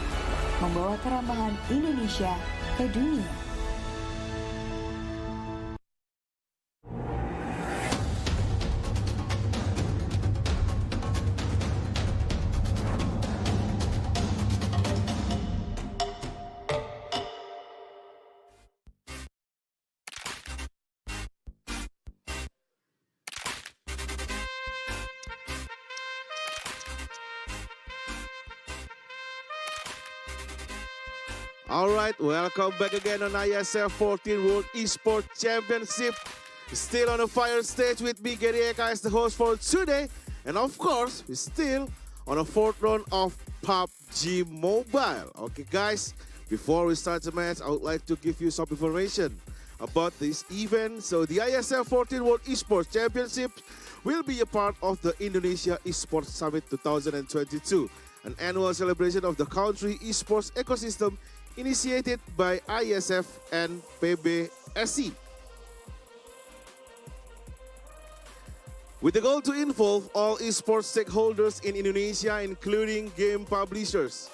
membawa keramahan Indonesia ke dunia. All right, welcome back again on IESF 14th World Esports Championship. Still on the fire stage with me, Gary Eka, as the host for today. And of course, we're still on the fourth round of PUBG Mobile. Okay, guys, before we start the match, I would like to give you some information about this event. So the IESF 14th World Esports Championship will be a part of the Indonesia Esports Summit 2022, an annual celebration of the country esports ecosystem initiated by IESF and PBSI. With the goal to involve all esports stakeholders in Indonesia, including game publishers,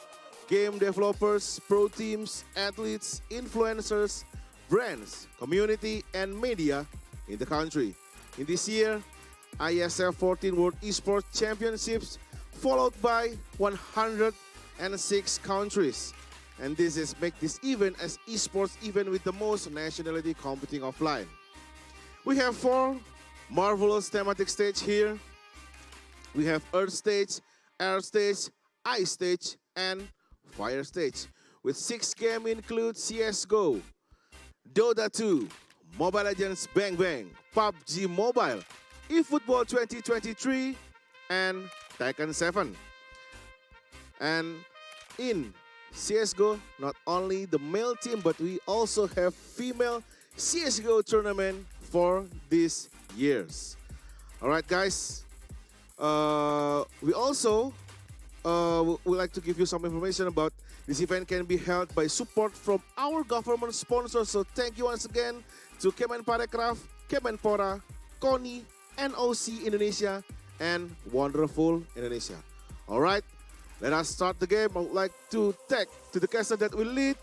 game developers, pro teams, athletes, influencers, brands, community, and media in the country. In this year, IESF 14 World Esports Championships followed by 106 countries. And this is make this event as esports event with the most nationality competing offline. We have 4 marvelous thematic stage here. We have Earth stage, Air stage, Ice stage, and Fire stage. With 6 games include CSGO, Dota 2, Mobile Legends Bang Bang, PUBG Mobile, eFootball 2023, and Tekken 7. And in CSGO, not only the male team, but we also have female CSGO tournament for these years. All right, guys. We also would like to give you some information about this event can be held by support from our government sponsors. So thank you once again to Kemenparekraf, Kemenpora, KONI, NOC Indonesia, and Wonderful Indonesia. All right. Let us start the game. I would like to tag to the caster that will lead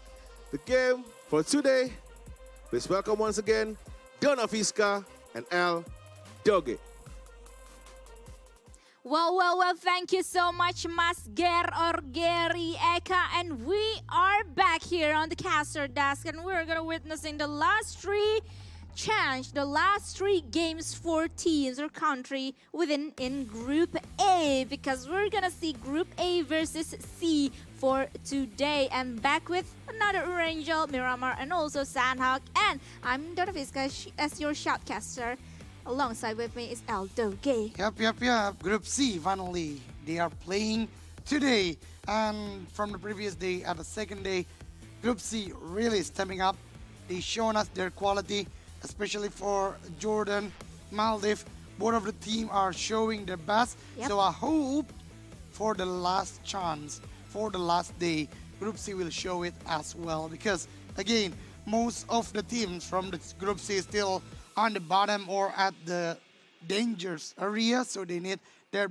the game for today. Please welcome once again Donna Fiska and El Doge. Well, thank you so much, Mas Ger or Gary Eka. And we are back here on the caster desk, and we're going to witnessing the last 3 games for teams or country in Group A, because we're gonna see Group A versus C for today. And back with another Angel, Miramar, and also Sandhawk. And I'm Donna Fiska as your shoutcaster. Alongside with me is El Doge. Yep. Group C, finally. They are playing today. And from the previous day, at the second day, Group C really stepping up. They shown us their quality, especially for Jordan, Maldives. Both of the team are showing their best. Yep. So I hope for the last chance, for the last day, Group C will show it as well. Because again, most of the teams from the Group C still on the bottom or at the dangerous area. So they need their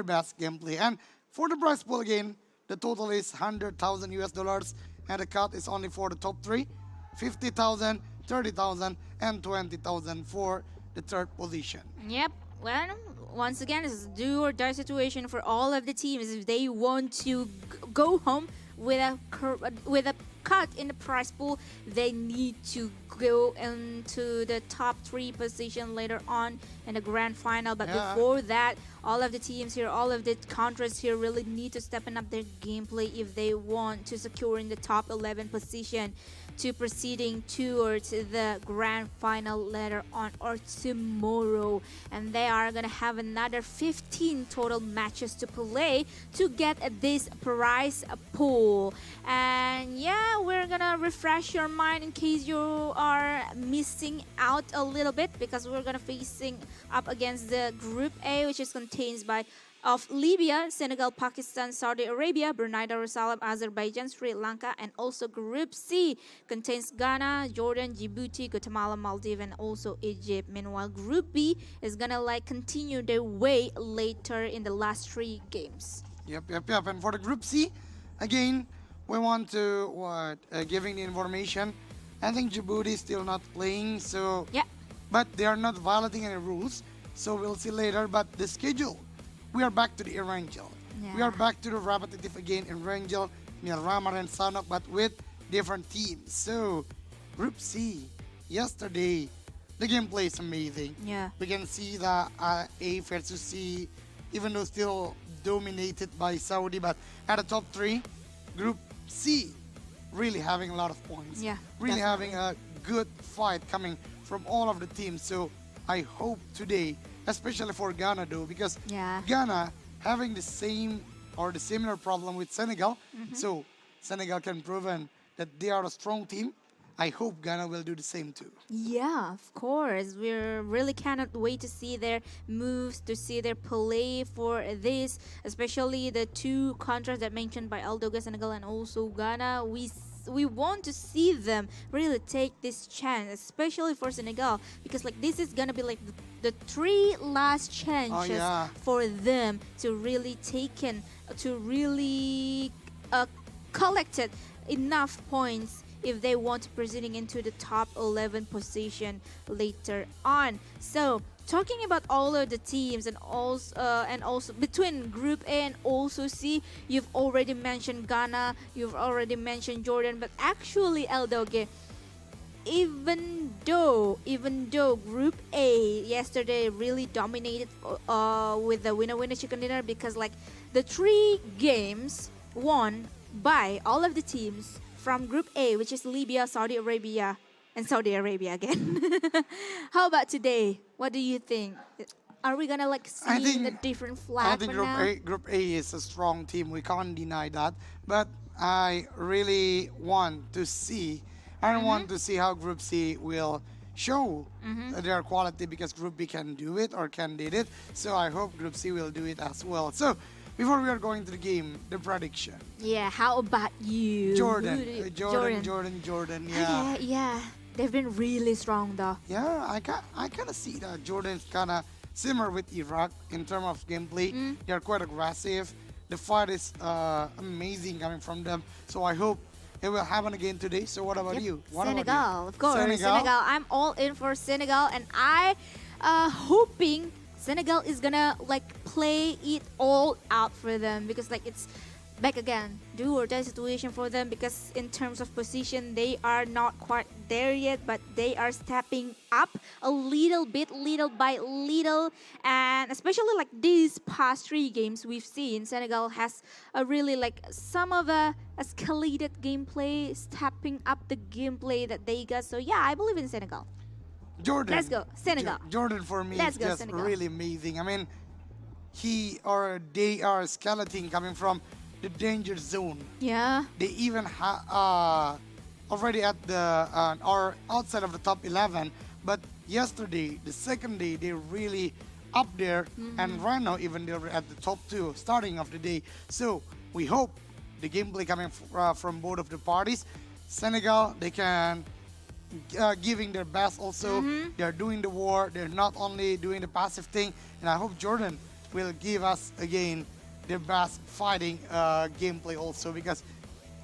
best gameplay. And for the prize pool again, the total is $100,000 US, and the cut is only for the top 3. 50,000 30,000 and 20,000 for the third position. Yep. Well, once again, it's a do or die situation for all of the teams. If they want to go home with a cut in the prize pool, they need to go into the top 3 position later on in the grand final. But before that, all of the teams here, all of the countries here really need to step up their gameplay if they want to secure in the top 11 position to proceeding towards the grand final later on or tomorrow. And they are gonna have another 15 total matches to play to get this prize pool. And yeah, we're gonna refresh your mind in case you are missing out a little bit, because we're gonna facing up against the Group A, which is contained of Libya, Senegal, Pakistan, Saudi Arabia, Brunei Darussalam, Azerbaijan, Sri Lanka, and also Group C contains Ghana, Jordan, Djibouti, Guatemala, Maldives, and also Egypt. Meanwhile, Group B is gonna continue their way later in the last 3 games. Yep. And for the Group C, again, we want to giving the information. I think Djibouti is still not playing, so but they are not violating any rules, so we'll see later. But the schedule, we are back to the Erangel. We are back to the repetitive again in Erangel, near Ramar and Sanok, but with different teams. So Group C, yesterday, the gameplay is amazing. We can see the A versus C, even though still dominated by Saudi, but at the top 3, Group C really having a lot of points. Really having a good fight coming from all of the teams. So I hope today, especially for Ghana though, because Ghana having the same or the similar problem with Senegal, so Senegal can prove that they are a strong team. I hope Ghana will do the same too. Yeah, of course. We really cannot wait to see their moves, to see their play for this, especially the 2 countries that mentioned by Aldoga, Senegal, and also Ghana. We want to see them really take this chance, especially for Senegal, because like this is gonna be like the 3 last chances for them to really collected enough points if they want to proceeding into the top 11 position later on. So talking about all of the teams and also between Group A and also C, you've already mentioned Ghana, you've already mentioned Jordan, but actually Eldoge, even though Group A yesterday really dominated with the winner chicken dinner, because like the 3 games won by all of the teams from Group A, which is Libya, Saudi Arabia, and Saudi Arabia again. How about today? What do you think? Are we gonna see the different flag? I think Group A is a strong team. We can't deny that. But I really want to see. I want to see how Group C will show their quality, because Group B can do it or can did it. So I hope Group C will do it as well. So before we are going to the game, the prediction. Yeah, how about you? Jordan. Yeah. Yeah. They've been really strong though. Yeah, I kind of see that Jordan's kind of similar with Iraq in terms of gameplay. They are quite aggressive. The fight is amazing coming from them. So I hope it will happen again today. So what about you? Senegal, of course. Senegal. I'm all in for Senegal, and I hoping Senegal is gonna play it all out for them, because it's back again, do or die situation for them, because in terms of position they are not quite there yet, but they are stepping up a little bit, little by little. And especially these past 3 games we've seen, Senegal has a really some of a escalated gameplay, stepping up the gameplay that they got. So yeah, I believe in Senegal. Jordan. Let's go, Senegal. Jordan for me is just Senegal. Really amazing. I mean, they are skeleton coming from the danger zone. Yeah. They even already at the or outside of the top 11. But yesterday, the second day, they really up there, and right now even they're at the top 2 starting of the day. So we hope the gameplay coming from both of the parties. Senegal, they can giving their best also. They're doing the war. They're not only doing the passive thing. And I hope Jordan will give us again their best fighting gameplay also, because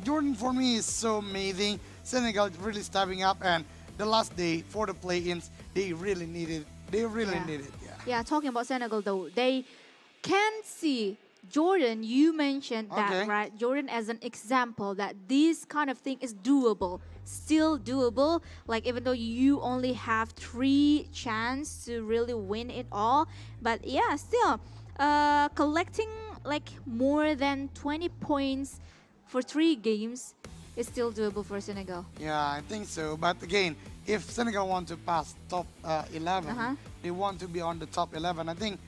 Jordan for me is so amazing. Senegal really stepping up, and the last day for the play-ins, they really need it. They really Yeah. need it. Yeah, talking about Senegal though, they can see Jordan. You mentioned that, Okay. right? Jordan as an example that this kind of thing is doable, still doable. Like even though you only have 3 chance to really win it all, but yeah, still collecting like more than 20 points for 3 games is still doable for Senegal. Yeah, I think so. But again, if Senegal want to pass top 11, Uh-huh. they want to be on the top 11. I think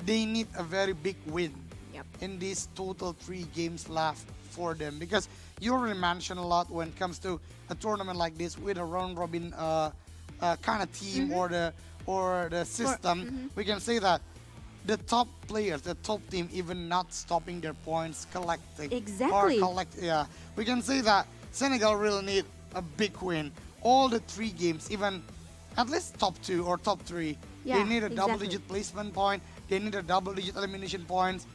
they need a very big win Yep. in these total 3 games left for them, because you already mentioned a lot when it comes to a tournament like this with a round robin kind of team or the system. We can say that the top players, the top team, even not stopping their points collecting. Exactly. Yeah, we can say that Senegal really need a big win. All the 3 games, even at least top 2 or top 3, Yeah, they need a exactly. double-digit placement point. They need a double-digit elimination points.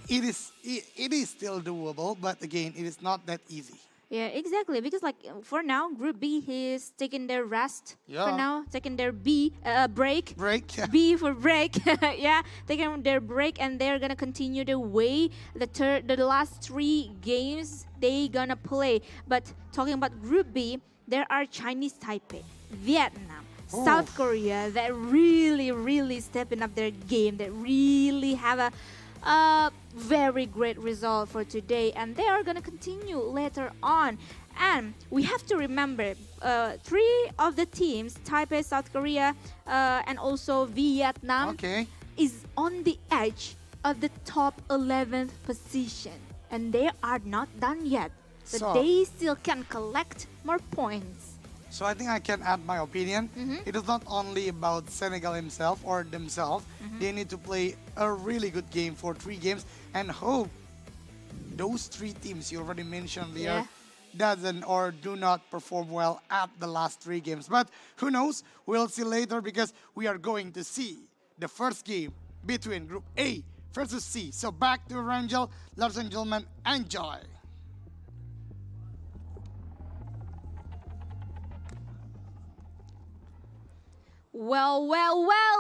It is still doable, but again, it is not that easy. Yeah, exactly. Because like for now, Group B is taking their rest. For Yeah. now, taking their break. Break. B for break. Yeah, taking their break, and they're gonna continue their way. The last 3 games they gonna play. But talking about Group B, there are Chinese Taipei, Vietnam, South Korea that really stepping up their game. That really have a very great result for today, and they are gonna continue later on. And we have to remember 3 of the teams, Taipei, South Korea, and also Vietnam, is on the edge of the top 11th position, and they are not done yet. So they still can collect more points. So I think I can add my opinion. It is not only about Senegal himself or themselves. They need to play a really good game for 3 games and hope those 3 teams you already mentioned earlier doesn't or do not perform well at the last 3 games. But who knows? We'll see later, because we are going to see the first game between Group A versus C. So back to Rangel, ladies and gentlemen, enjoy. Well,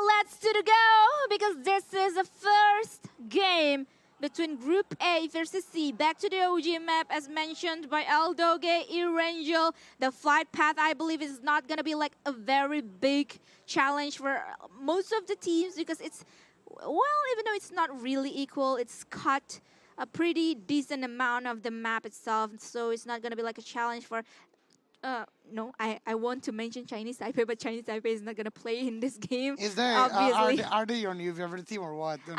let's do the go, because this is the first game between Group A versus C. Back to the OG map, as mentioned by Aldoge, Irangel. The flight path, I believe, is not going to be like a very big challenge for most of the teams, because it's, well, even though it's not really equal, it's cut a pretty decent amount of the map itself, so it's not going to be like a challenge for no, I want to mention Chinese Taipei, but Chinese Taipei is not gonna play in this game. Is there obviously? are they your new favorite team or what? No,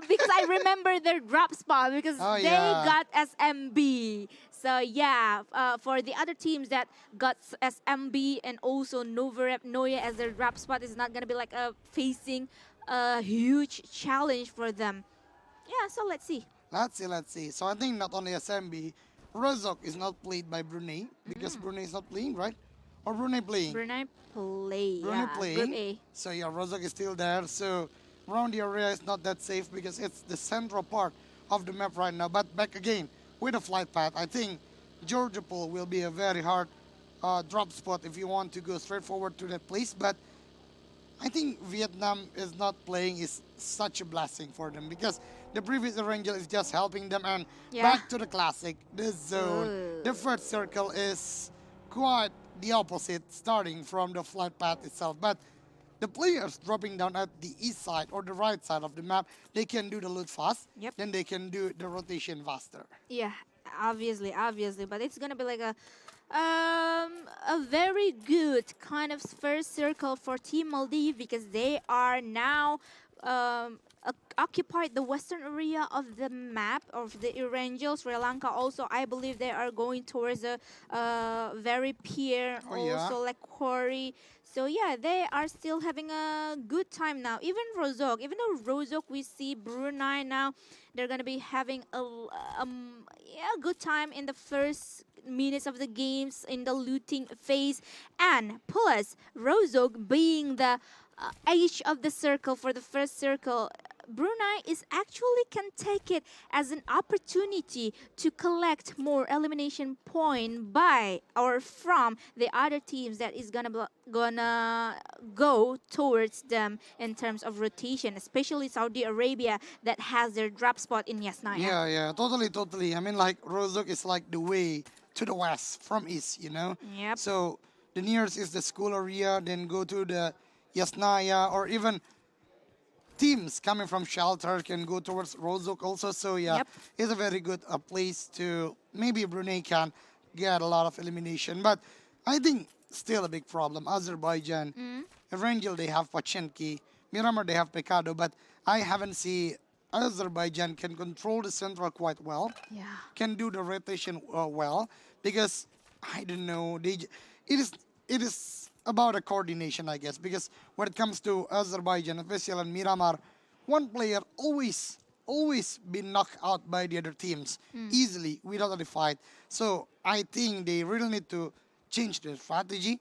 because I remember their drop spot, because they got SMB. So yeah, for the other teams that got SMB and also Novorep Noya as their drop spot, is not gonna be like facing a huge challenge for them. Yeah, so let's see. Let's see. So I think not only SMB, Rozok is not played by Brunei, because Brunei is not playing, right? Or Brunei playing? Brunei play. Brunei Yeah, playing. Group A. So yeah, Rozok is still there. So around the area is not that safe, because it's the central part of the map right now. But back again with the flight path, I think Georgia Pool will be a very hard drop spot if you want to go straight forward to that place. But I think Vietnam is not playing is such a blessing for them, because the previous Angel is just helping them. And back to the classic, the zone. The first circle is quite the opposite, starting from the flight path itself. But the players dropping down at the east side or the right side of the map, they can do the loot fast, then they can do the rotation faster. Yeah, obviously, but it's gonna be like a very good kind of first circle for Team Maldives, because they are now occupied the western area of the map of the Erangel. Sri Lanka also, I believe they are going towards a very pier, also like quarry. So yeah, they are still having a good time now. Even though Rozok, we see Brunei now, they're gonna be having a good time in the first minutes of the games in the looting phase. And plus, Rozok being the edge of the circle for the first circle, Brunei is actually can take it as an opportunity to collect more elimination point by or from the other teams that is gonna go towards them in terms of rotation, especially Saudi Arabia that has their drop spot in Yasnaya. Yeah, totally. I mean, like, Rozok is like the way to the west from east, you know? Yep. So the nearest is the school area, then go to the Yasnaya, or even teams coming from shelter can go towards Rozok also. So yeah, it's a very good place to maybe Brunei can get a lot of elimination. But I think still a big problem. Azerbaijan, Erangel they have Pachenki, Miramar they have Pecado, but I haven't seen Azerbaijan can control the central quite well. Yeah. Can do the rotation well because I don't know. It is about a coordination, I guess, because when it comes to Azerbaijan, especially in Miramar, one player always been knocked out by the other teams easily without any fight. So I think they really need to change their strategy.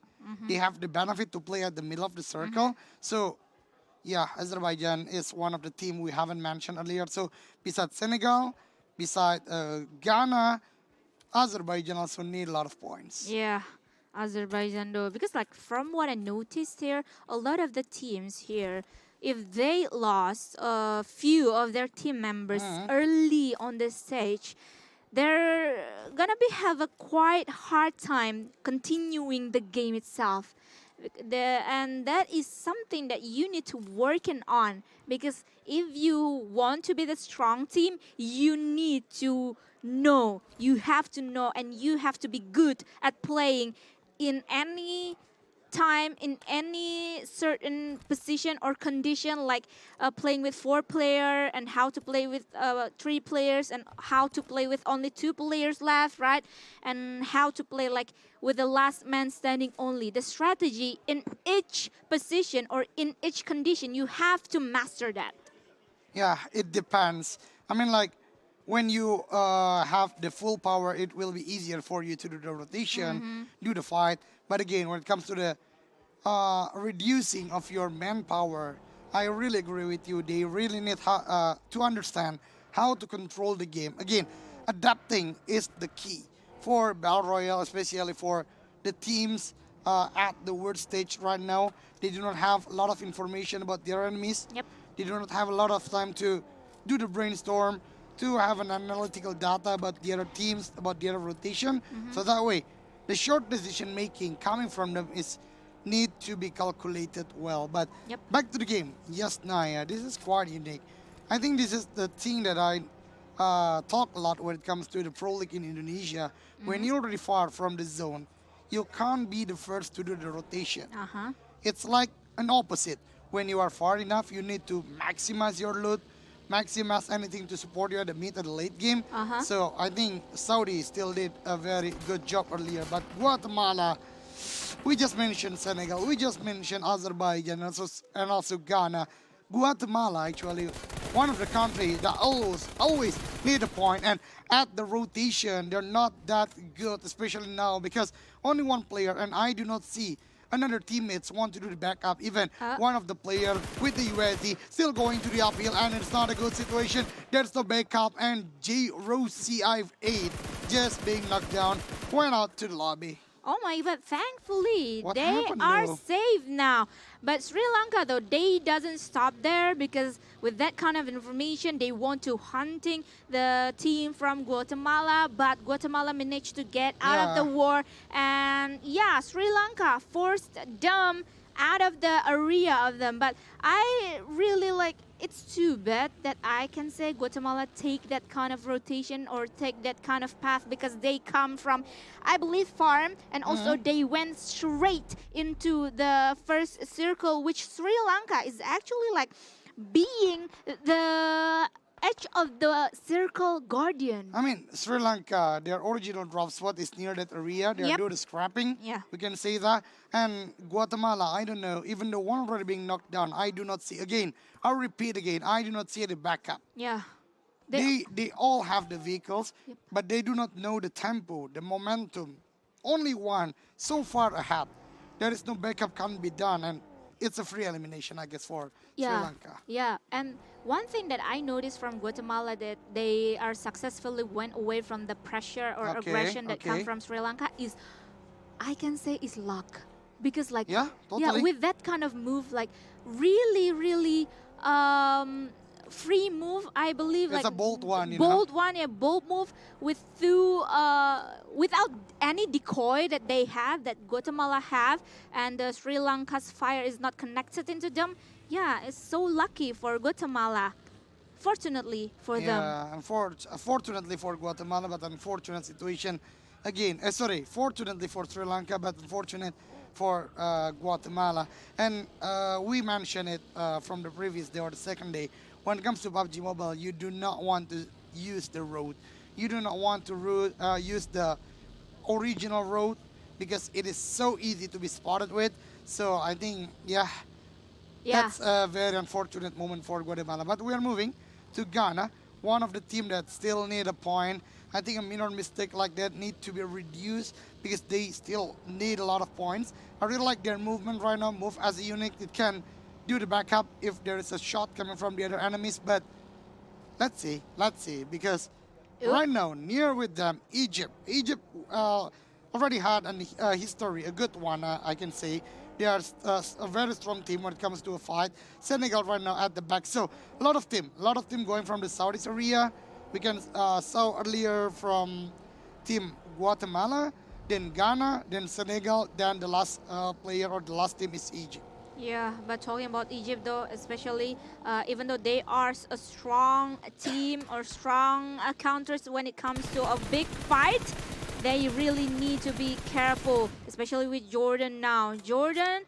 They have the benefit to play at the middle of the circle. So yeah, Azerbaijan is one of the team we haven't mentioned earlier. So besides Senegal, besides Ghana, Azerbaijan also need a lot of points. Yeah, Azerbaijan though, because like from what I noticed here, a lot of the teams here, if they lost a few of their team members early on the stage, they're gonna have a quite hard time continuing the game itself. And that is something that you need to work on, because if you want to be the strong team, you need to know, you have to know, and you have to be good at playing in any time, in any certain position or condition, like playing with 4 players and how to play with 3 players and how to play with only 2 players left, right? And how to play like with the last man standing only. The strategy in each position or in each condition, you have to master that. Yeah, it depends. I mean, like, when you have the full power, it will be easier for you to do the rotation, do the fight. But again, when it comes to the reducing of your manpower, I really agree with you. They really need to understand how to control the game. Again, adapting is the key for Battle Royale, especially for the teams at the world stage right now. They do not have a lot of information about their enemies. They do not have a lot of time to do the brainstorm, to have an analytical data about the other teams, about the other rotation. So that way, the short decision making coming from them need to be calculated well. But back to the game, yes, Naya, this is quite unique. I think this is the thing that I talk a lot when it comes to the Pro League in Indonesia. When you're already far from the zone, you can't be the first to do the rotation. It's like an opposite. When you are far enough, you need to maximize your loot, maximize anything to support you at the mid and the late game. So I think Saudi still did a very good job earlier. But Guatemala, we just mentioned Senegal, we just mentioned Azerbaijan, and also Ghana. Guatemala, actually, one of the countries that always need a point. And at the rotation, they're not that good, especially now, because only one player, and I do not see another teammates want to do the backup. Even one of the player with the USD still going to the uphill, and it's not a good situation. There's the backup, and J Rose CI8 just being knocked down, went out to the lobby. Oh my, but thankfully What they happened, are though? safe now. But Sri Lanka though, they doesn't stop there, because with that kind of information, they want to hunting the team from Guatemala, but Guatemala managed to get out of the war. And yeah, Sri Lanka forced them out of the area of them. But I really like, it's too bad that I can say Guatemala take that kind of rotation or take that kind of path, because they come from, I believe, farm, and also they went straight into the first circle, which Sri Lanka is actually like being the edge of the circle guardian. I mean, Sri Lanka, their original drop spot is near that area. They're doing the scrapping. Yeah. We can say that. And Guatemala, I don't know, even though one already being knocked down, I do not see, again, I'll repeat again, I do not see the backup. Yeah. They all have the vehicles, but they do not know the tempo, the momentum. Only one so far ahead. There is no backup can be done. And it's a free elimination, I guess, for Sri Yeah, Lanka. yeah. And one thing that I noticed from Guatemala that they are successfully went away from the pressure or Okay, aggression that come okay. from Sri Lanka is, I can say, is luck. Because like Yeah, totally. with that kind of move, like really free move, I believe, It's like a bold one, you bold know. one, yeah, bold move with two without any decoy that they have, that Guatemala have, and Sri Lanka's fire is not connected into them. Yeah, it's so lucky for Guatemala. Fortunately for them. Yeah, fortunately for Guatemala, but unfortunate situation again. Sorry, fortunately for Sri Lanka, but unfortunate for Guatemala. And we mentioned it from the previous day or the second day. When it comes to PUBG Mobile, you do not want to use the road. You do not want to use the original road because it is so easy to be spotted with. So I think, yeah, that's a very unfortunate moment for Guatemala. But we are moving to Ghana, one of the team that still need a point. I think a minor mistake like that need to be reduced because they still need a lot of points. I really like their movement right now. Move as a unit. It can do the backup if there is a shot coming from the other enemies. But let's see, because right now near with them, Egypt already had a history, a good one, I can say. They are a very strong team when it comes to a fight. Senegal right now at the back. So a lot of team going from the Saudis area. We can saw earlier from team Guatemala, then Ghana, then Senegal, then the last player or the last team is Egypt. Yeah, but talking about Egypt though, especially even though they are a strong team or strong counters when it comes to a big fight, they really need to be careful, especially with Jordan now. Jordan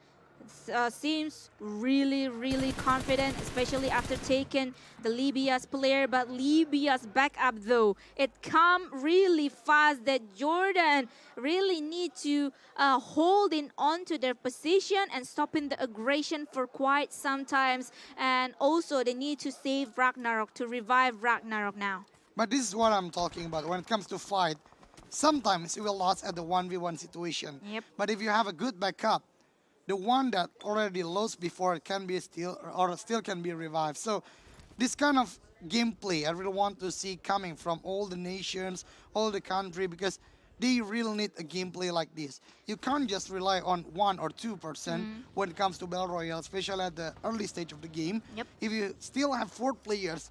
seems really confident, especially after taking the Libya's player. But Libya's backup though, it come really fast that Jordan really need to holding on to their position and stopping the aggression for quite some times. And also they need to save Ragnarok, to revive Ragnarok now. But this is what I'm talking about. When it comes to fight, sometimes you will lose at the 1v1 situation. Yep. But if you have a good backup, the one that already lost before can be still can be revived. So this kind of gameplay I really want to see coming from all the nations, all the country, because they really need a gameplay like this. You can't just rely on 1 or 2% when it comes to Battle Royale, especially at the early stage of the game. Yep. If you still have 4 players,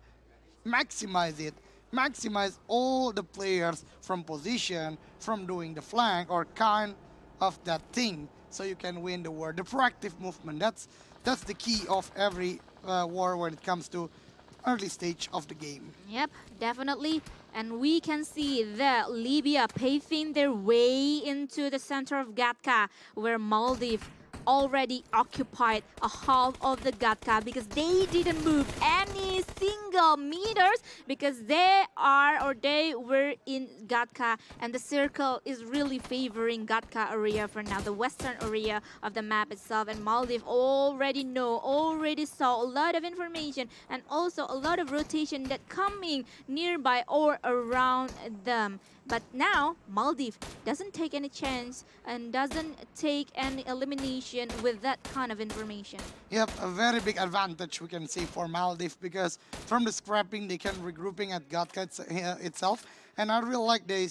maximize it. Maximize all the players from position, from doing the flank or kind of that thing, so you can win the war. The proactive movement, that's the key of every war when it comes to early stage of the game. Yep, definitely. And we can see that Libya paving their way into the center of Gatka, where Maldives already occupied a half of the Gatka because they didn't move any single meters because they were in Gatka, and the circle is really favoring Gatka area for now, the western area of the map itself. And Maldives already saw a lot of information and also a lot of rotation that coming nearby or around them. But now, Maldives doesn't take any chance and doesn't take any elimination with that kind of information. Yep, a very big advantage we can say for Maldives because from the scrapping they can regrouping at Gatka itself. And I really like they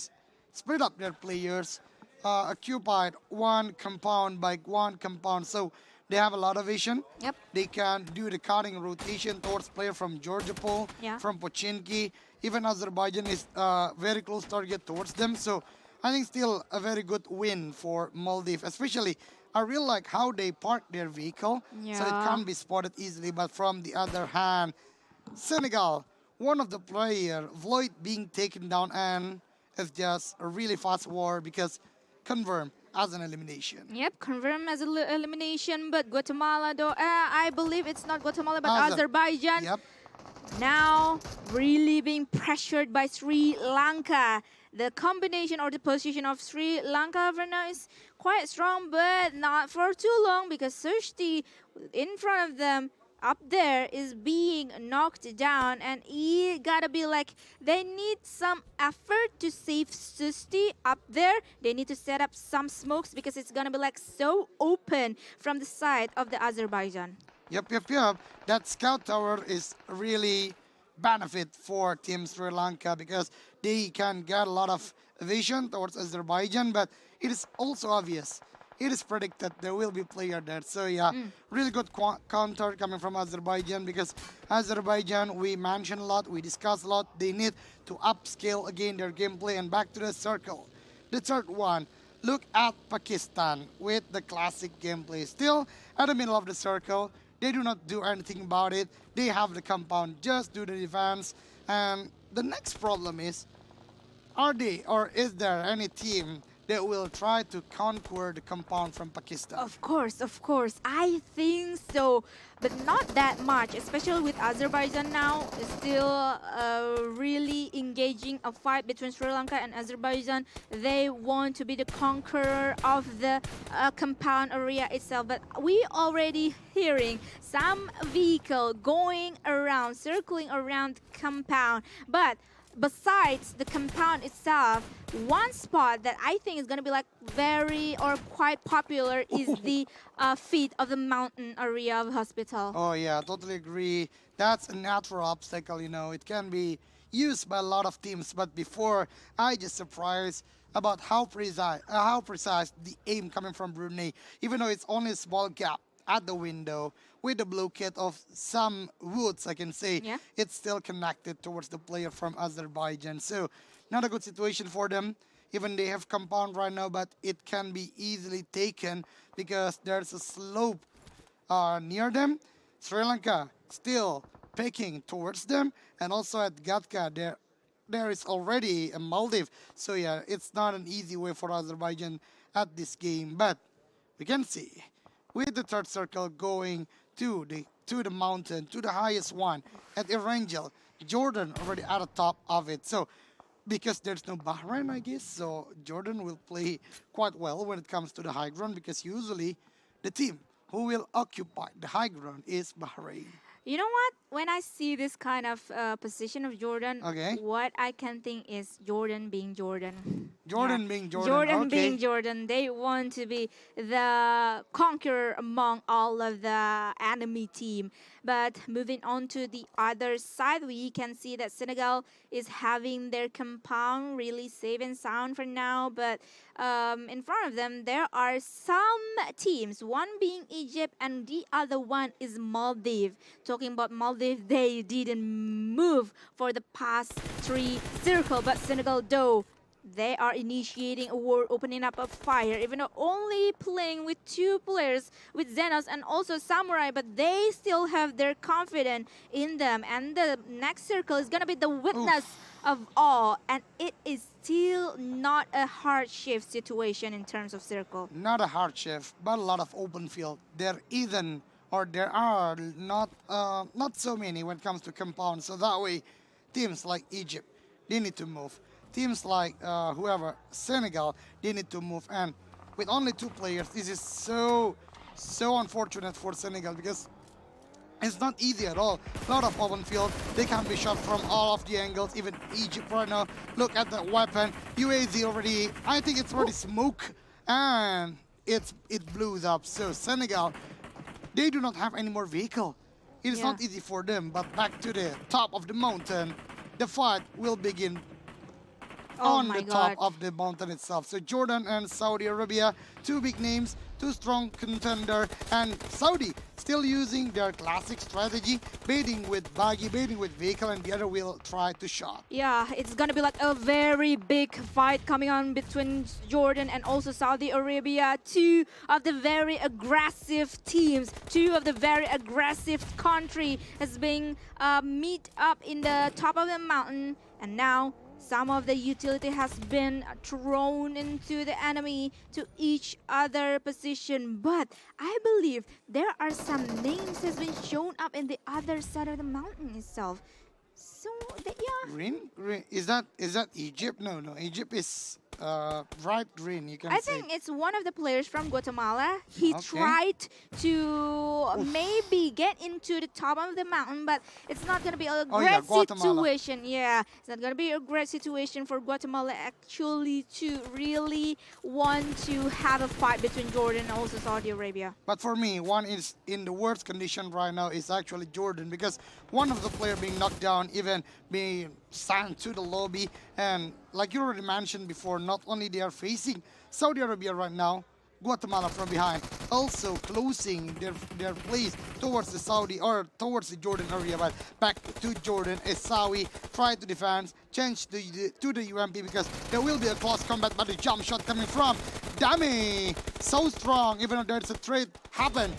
split up their players, occupied one compound by one compound. So they have a lot of vision. Yep. They can do the cutting rotation towards player from Georgia Pole, from Pochinki. Even Azerbaijan is very close target towards them. So I think still a very good win for Maldives. Especially, I really like how they park their vehicle. So it can't be spotted easily. But from the other hand, Senegal, one of the player, Floyd being taken down, and it's just a really fast war because confirmed as an elimination. Yep, confirmed as an elimination. But Guatemala, though, I believe it's not Guatemala, but Azerbaijan. Yep. Now really being pressured by Sri Lanka. The combination or the position of Sri Lanka right now is quite strong, but not for too long because Surshti in front of them up there is being knocked down, and he gotta be like, they need some effort to save Susti up there. They need to set up some smokes because it's gonna be like so open from the side of the Azerbaijan. Yep. That scout tower is really benefit for Team Sri Lanka because they can get a lot of vision towards Azerbaijan, but it is also obvious. It is predicted there will be player there. So yeah, really good counter coming from Azerbaijan because Azerbaijan, we mentioned a lot, we discussed a lot. They need to upscale again their gameplay and back to the circle. The third one, look at Pakistan with the classic gameplay. Still at the middle of the circle, they do not do anything about it. They have the compound, just do the defense. And the next problem is, are they or is there any team that will try to conquer the compound from Pakistan? Of course. I think so, but not that much, especially with Azerbaijan now still really engaging a fight between Sri Lanka and Azerbaijan. They want to be the conqueror of the compound area itself, but we already hearing some vehicle going around, circling around the compound. But besides the compound itself, one spot that I think is going to be like very or quite popular is the feet of the mountain area of hospital. Oh yeah, totally agree. That's a natural obstacle, you know. It can be used by a lot of teams, but before I just surprised about how precise the aim coming from Brunei, even though it's only a small gap at the window with the blockade of some woods, I can say, it's still connected towards the player from Azerbaijan. So not a good situation for them. Even they have compound right now, but it can be easily taken because there's a slope near them. Sri Lanka still picking towards them, and also at Gatka there is already a Maldive. So yeah, it's not an easy way for Azerbaijan at this game, but we can see with the third circle going to the mountain, to the highest one at Erangel, Jordan already at the top of it. So because there's no Bahrain, I guess, so Jordan will play quite well when it comes to the high ground because usually the team who will occupy the high ground is Bahrain. You know what? When I see this kind of position of Jordan, what I can think is Jordan being Jordan. Jordan being Jordan. Jordan being Jordan. They want to be the conqueror among all of the enemy team. But moving on to the other side, we can see that Senegal is having their compound really safe and sound for now. But in front of them, there are some teams, one being Egypt and the other one is Maldives. Talking about Maldives, they didn't move for the past 3 circles, but Senegal, though, they are initiating a war, opening up a fire, even though only playing with 2 players, with Xenos and also Samurai, but they still have their confidence in them. And the next circle is going to be the witness of all, and it is still not a hardship situation in terms of circle. Not a hardship, but a lot of open field. There are not so many when it comes to compound. So that way, teams like Egypt, they need to move. Teams like Senegal, they need to move. And with only 2 players, this is so unfortunate for Senegal because it's not easy at all. A lot of open field. They can be shot from all of the angles. Even Egypt right now. Look at the weapon. UAZ already, I think it's already smoke. And it blew up. So Senegal, they do not have any more vehicle. It is not easy for them. But back to the top of the mountain, the fight will begin on the top of the mountain itself. So Jordan and Saudi Arabia, 2 big names, 2 strong contender, and Saudi still using their classic strategy, baiting with buggy, baiting with vehicle, and the other will try to shot. Yeah, it's gonna be like a very big fight coming on between Jordan and also Saudi Arabia. 2 of the very aggressive teams, 2 of the very aggressive country has been meet up in the top of the mountain, and now some of the utility has been thrown into the enemy to each other position. But I believe there are some names has been shown up in the other side of the mountain itself. So, Green? Is that Egypt? No. Egypt is bright green, you can I say. think it's one of the players from Guatemala. He Okay. tried to maybe get into the top of the mountain, but it's not going to be a Oh, yeah, great Guatemala. situation. Yeah, it's not going to be a great situation for Guatemala actually to really want to have a fight between Jordan and also Saudi Arabia. But for me, one is in the worst condition right now is actually Jordan, because one of the player being knocked down, even being sent to the lobby, and like you already mentioned before, not only they are facing Saudi Arabia right now, Guatemala from behind, also closing their place towards the Saudi or towards the Jordan area, but back to Jordan as Saudi try to defend, change to the UMP because there will be a close combat, but the jump shot coming from Dami, so strong, even though there's a trade happen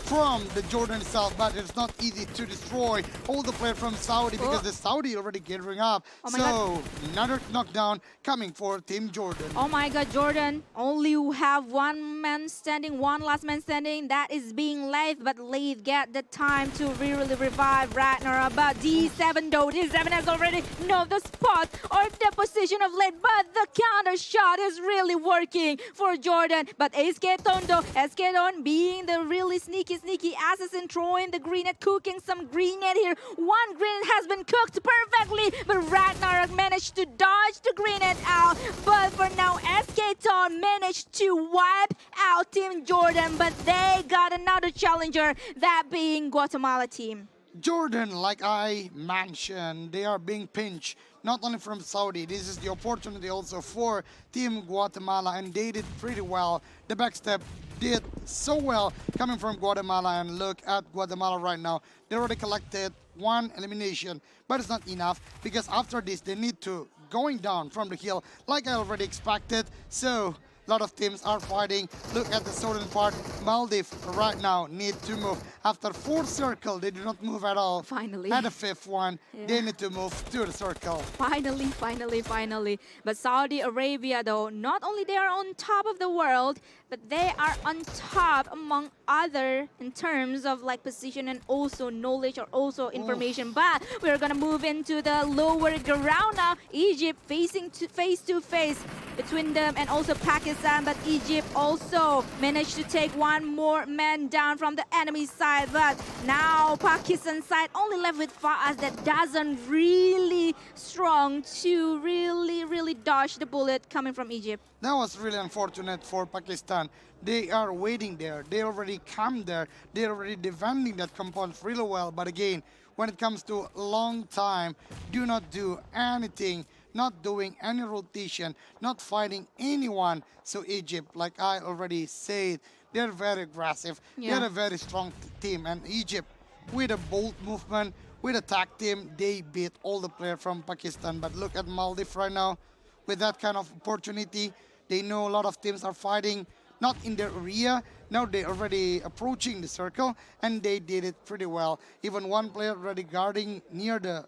from the Jordan itself, but it's not easy to destroy all the players from Saudi because the Saudi already gathering up. Oh my So another knockdown coming for Team Jordan. Oh my God, Jordan, only you have one man standing, one last man standing. That is being Leith, but Leith get the time to really revive Ragnar. But D7 though, D7 has already know the spot or the position of Leith, but the counter shot is really working for Jordan. But SK Tondo, SK Don being the really sneaky assassin, throwing the grenade, cooking some grenade here. One grenade has been cooked perfectly, but Ragnar managed to dodge the grenade out. But for now, SK Ton managed to wipe out Team Jordan, but they got another challenger, that being Guatemala team. Jordan, like I mentioned, they are being pinched not only from Saudi. This is the opportunity also for Team Guatemala, and they did pretty well. The backstep did so well coming from Guatemala, and look at Guatemala right now. They already collected one elimination, but it's not enough because after this they need to going down from the hill like I already expected. So a lot of teams are fighting. Look at the southern part. Maldives right now need to move. After 4th circle, they did not move at all. Finally. At the 5th one, they need to move to the circle. Finally. But Saudi Arabia, though, not only they are on top of the world, but they are on top among other in terms of like position and also knowledge or also information. But we're gonna move into the lower ground now. Egypt facing face to face between them and also Pakistan, but Egypt also managed to take one more man down from the enemy side. But now Pakistan side only left with Fa'az that doesn't really strong to really dodge the bullet coming from Egypt. That was really unfortunate for Pakistan. They are waiting there. They already come there. They're already defending that compound really well. But again, when it comes to long time, do not do anything, not doing any rotation, not fighting anyone. So Egypt, like I already said, they're very aggressive. Yeah. They're a very strong team. And Egypt, with a bold movement, with a tag team, they beat all the players from Pakistan. But look at Maldives right now. With that kind of opportunity, they know a lot of teams are fighting not in their area. Now they're already approaching the circle, and they did it pretty well. Even one player already guarding near the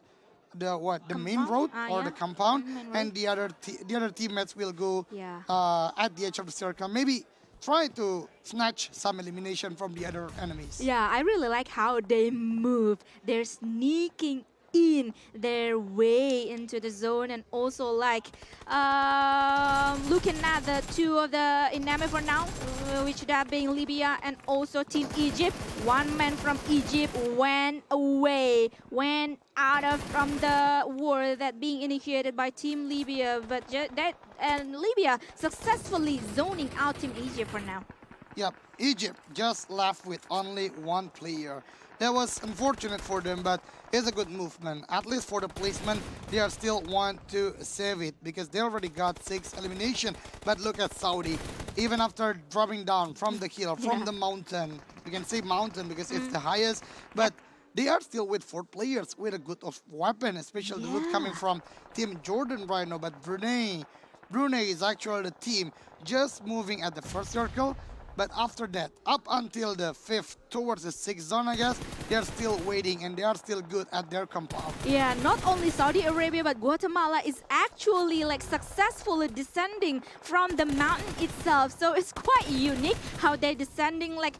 main road or the compound, and the other teammates will go at the edge of the circle. Maybe try to snatch some elimination from the other enemies. Yeah, I really like how they move. They're sneaking in their way into the zone, and also like looking at the two of the enemy for now, which that being Libya and also Team Egypt. One man from Egypt went away, went out of from the war that being initiated by Team Libya, but Libya successfully zoning out Team Egypt for now. Yep, Egypt just left with only one player. That was unfortunate for them, but it's a good movement. At least for the placement, they are still want to save it because they already got 6 elimination. But look at Saudi. Even after dropping down from the hill, from the mountain, you can say mountain because it's the highest, but they are still with 4 players with a good of weapon, especially the loot coming from Team Jordan right now. But Brunei is actually the team just moving at the 1st circle. But after that, up until the 5th, towards the 6th zone, I guess, they're still waiting and they are still good at their compound. Yeah, not only Saudi Arabia, but Guatemala is actually like successfully descending from the mountain itself. So it's quite unique how they're descending like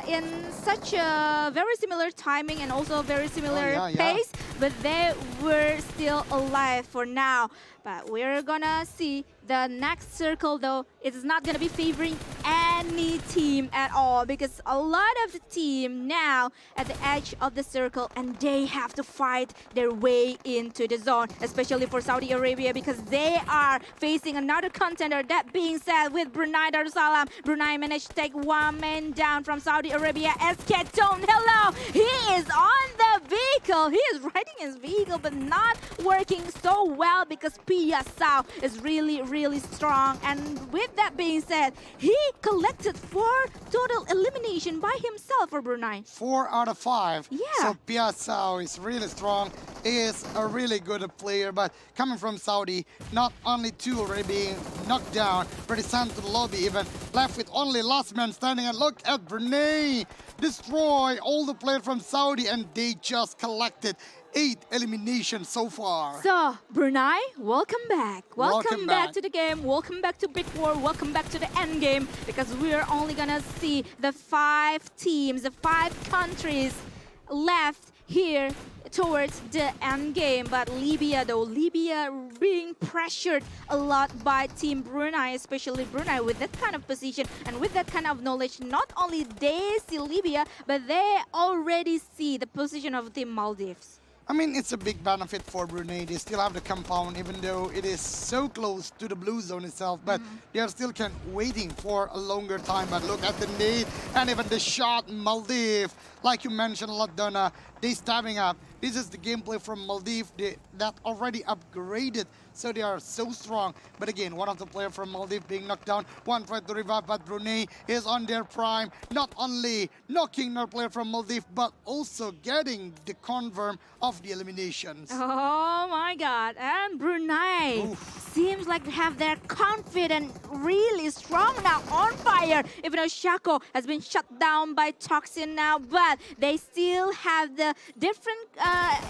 in such a very similar timing and also very similar pace. but they were still alive for now. But we're gonna see the next circle, though. It's not gonna be favoring any team at all, because a lot of the team now at the edge of the circle, and they have to fight their way into the zone, especially for Saudi Arabia, because they are facing another contender. That being said, with Brunei Darussalam, Brunei managed to take one man down from Saudi Arabia. SK Tone, hello! He is on the vehicle. He is riding his vehicle, but not working so well because Pia Sao is really strong. And with that being said, he collected 4 total elimination by himself for Brunei. 4 out of 5. Yeah. So Pia Sao is really strong. He is a really good player, but coming from Saudi, not only 2 already being knocked down, already sent to the lobby, even left with only last man standing. And look at Brunei destroy all the players from Saudi, and they just collected 8 eliminations so far. So, Brunei, welcome back. Welcome back back to the game. Welcome back to Big War. Welcome back to the end game, because we're only gonna see the 5 teams, the 5 countries left here towards the end game. But Libya, though, Libya being pressured a lot by Team Brunei, especially Brunei with that kind of position and with that kind of knowledge. Not only they see Libya, but they already see the position of Team Maldives. I mean, it's a big benefit for Brunei. They still have the compound, even though it is so close to the blue zone itself. But they are still waiting for a longer time. But look at the nade and even the shot. Maldives, like you mentioned, Ladonna, they stabbing up. This is the gameplay from Maldives that already upgraded. So they are so strong. But again, one of the players from Maldives being knocked down. One tried to revive, but Brunei is on their prime. Not only knocking their player from Maldives, but also getting the confirm of the eliminations. Oh my God. And Brunei seems like they have their confidence really strong now, on fire. Even though Shako has been shut down by Toxin now, but they still have the different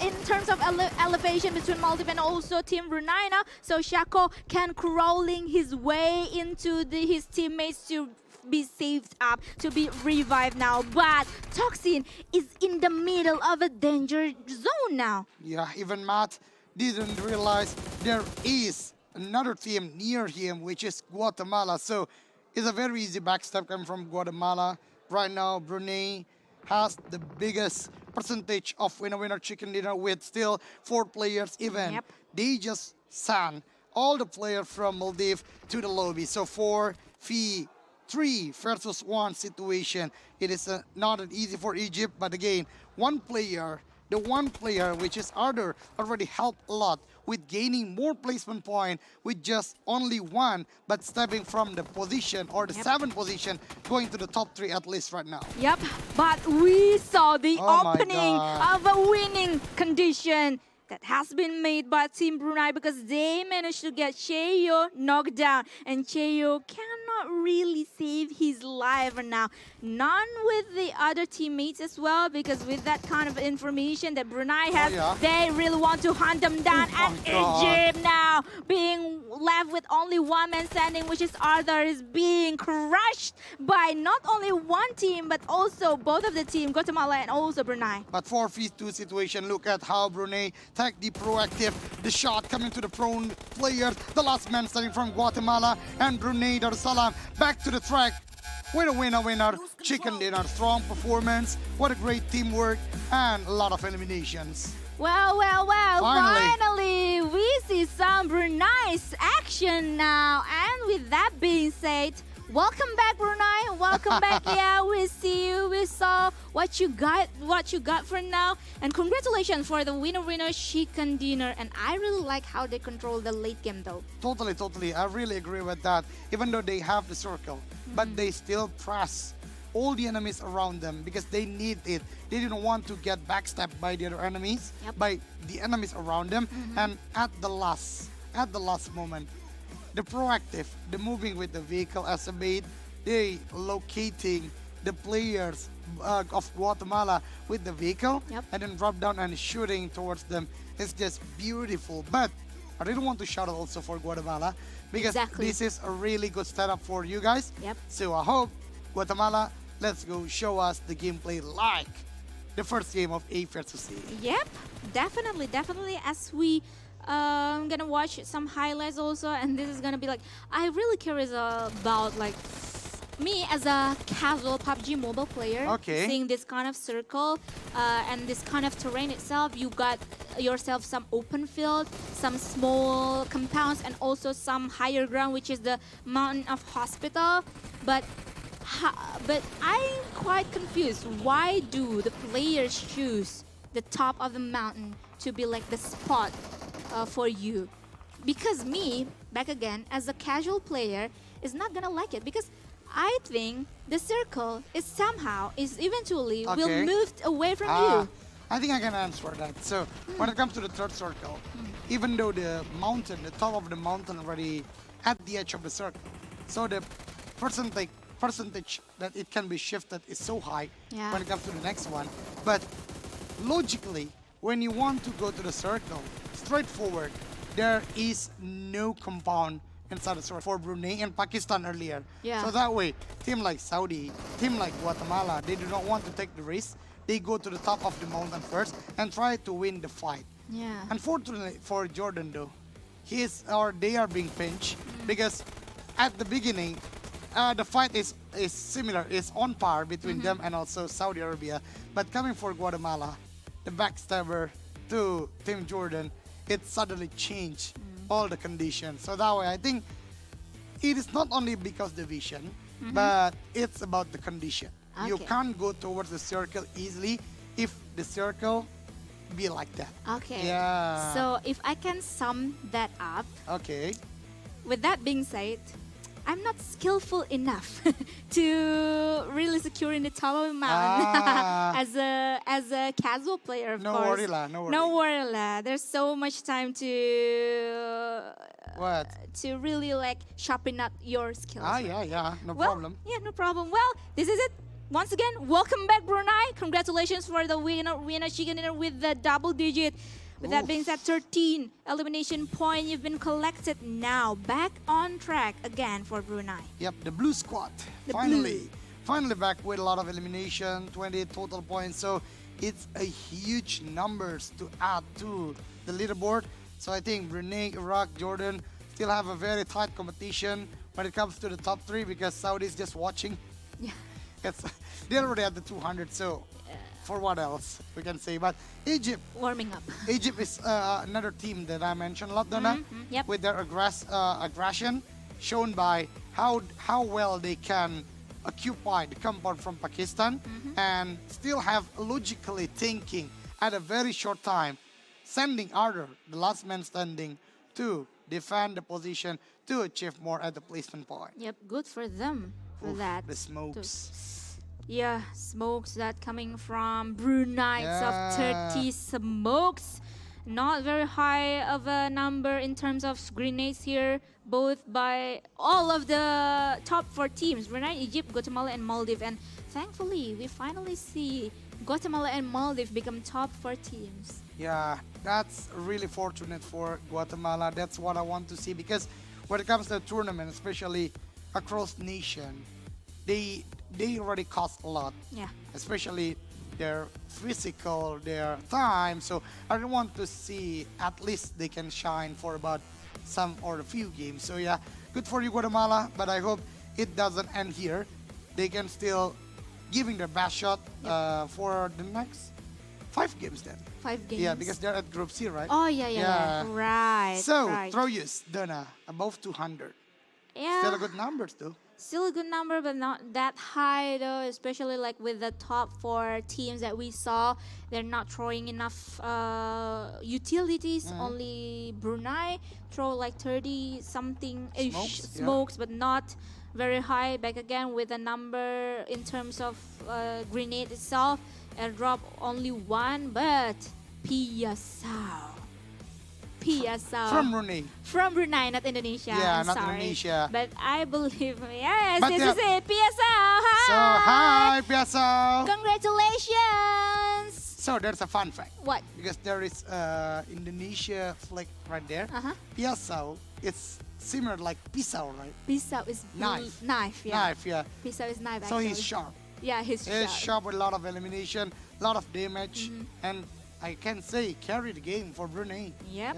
in terms of elevation between Maldives and also Team Brunei now. So Shako can crawling his way into his teammates to be saved up, to be revived now. But Toxin is in the middle of a danger zone now. Yeah, even Matt didn't realize there is another team near him, which is Guatemala. So it's a very easy backstab coming from Guatemala. Right now, Brunei has the biggest percentage of winner-winner chicken dinner with still 4 players even. They just sent all the players from Maldives to the lobby. So 4v3 versus 1 situation. It is not easy for Egypt, but again, the one player which is Arthur already helped a lot with gaining more placement point with just only 1, but stepping from the position or the 7th position, going to the top 3 at least right now. Yep, but we saw the opening of a winning condition that has been made by Team Brunei, because they managed to get Cheyo knocked down, and Cheyo cannot really save his life now. None with the other teammates as well, because with that kind of information that Brunei has, they really want to hunt them down. And Egypt now being left with only 1 man standing, which is Arthur, is being crushed by not only 1 team, but also both of the team, Guatemala and also Brunei. But 4v2 situation, look at how Brunei take the proactive, the shot coming to the prone player, the last man standing from Guatemala, and Brunei Darussalam back to the track. Winner, chicken dinner, strong performance, what a great teamwork, and a lot of eliminations. Well, finally we see some Brunei's action now. And with that being said, welcome back, Brunei. Welcome back. Yeah, we see you. We saw what you got for now. And congratulations for the winner chicken dinner. And I really like how they control the late game, though. Totally. I really agree with that. Even though they have the circle, but they still press all the enemies around them because they need it. They didn't want to get backstabbed by the other enemies, by the enemies around them. And at the last moment, the proactive, the moving with the vehicle as a bait, they locating the players of Guatemala with the vehicle and then drop down and shooting towards them. It's just beautiful. But I really want to shout out also for Guatemala because this is a really good setup for you guys. So I hope Guatemala, let's go show us the gameplay like the first game of A versus A. Yep, definitely. As we gonna watch some highlights also, and this is gonna be like, I'm really curious about like me as a casual PUBG mobile player. Okay. Seeing this kind of circle and this kind of terrain itself, you got yourself some open field, some small compounds, and also some higher ground, which is the mountain of hospital. But I'm quite confused. Why do the players choose the top of the mountain to be like the spot for you? Because me, back again, as a casual player, is not gonna like it, because I think the circle is eventually will move away from you. I think I can answer that. So when it comes to the third circle, even though the mountain, the top of the mountain already at the edge of the circle, so the percentage that it can be shifted is so high when it comes to the next one. But logically, when you want to go to the circle, straightforward, there is no compound inside the circle for Brunei and Pakistan earlier. Yeah. So that way, team like Saudi, team like Guatemala, they do not want to take the risk. They go to the top of the mountain first and try to win the fight. Yeah. Unfortunately for Jordan though, they are being pinched because at the beginning, the fight is similar, is on par between them and also Saudi Arabia. But coming for Guatemala, the backstabber to Team Jordan, it suddenly changed all the conditions. So that way, I think it is not only because the vision, but it's about the condition. You can't go towards the circle easily if the circle be like that. Okay. Yeah. So if I can sum that up. Okay. With that being said, I'm not skillful enough to really secure in the top of the mountain as a casual player, of no course. Worry la, no worry. No worry la. There's so much time to really like sharpen up your skills. No problem. Yeah, no problem. Well, this is it. Once again, welcome back, Brunei. Congratulations for the winner chicken dinner with the double digit. With that being said, 13 elimination point you've been collected now. Back on track again for Brunei. Yep, the blue squad. Finally back with a lot of elimination, 20 total points. So it's a huge numbers to add to the leaderboard. So I think Brunei, Iraq, Jordan still have a very tight competition when it comes to the top three because Saudi is just watching. Yeah. They're already at the 200, so for what else we can say. But Egypt. Warming up. Egypt is another team that I mentioned a lot, Donna. Yep. With their aggression shown by how well they can occupy the compound from Pakistan and still have logically thinking at a very short time, sending Arthur, the last man standing, to defend the position to achieve more at the placement point. Yep, good for them for that. The smokes. Yeah, smokes that coming from Brunei of 30 smokes. Not very high of a number in terms of grenades here, both by all of the top 4 teams, Brunei, Egypt, Guatemala, and Maldives. And thankfully, we finally see Guatemala and Maldives become top 4 teams. Yeah, that's really fortunate for Guatemala. That's what I want to see because when it comes to the tournament, especially across nation, they already cost a lot. Yeah. Especially their physical, their time. So I don't want to see at least they can shine for about some or a few games. So yeah, good for you, Guatemala. But I hope it doesn't end here. They can still giving their best shot for the next 5 games then. 5 games. Yeah, because they're at Group C, right? Oh, yeah. Right. So, right. throw use, Donna, above 200. Yeah. Still a good numbers, though. Still a good number, but not that high, though, especially like with the top 4 teams that we saw. They're not throwing enough utilities. Only Brunei throw like 30-something-ish smokes, but not very high. Back again with a number in terms of grenade itself. Airdrop only 1, but PSL. From Brunei. From Brunei, not Indonesia. Yeah, I'm not sorry. Indonesia. But I believe, yes, But this yeah. is it. PSL. Hi. So, hi, PSL. Congratulations. So, there's a fun fact. What? Because there is Indonesia flag right there. PSL, it's similar like pisau, right? Pisau is Knife. Knife, yeah. Knife, yeah. Pisau is knife, So actually. he's sharp. Yeah, he's He's sharp. sharp with a lot of elimination. a lot of damage, and I can say carry the game for Brunei. Yeah,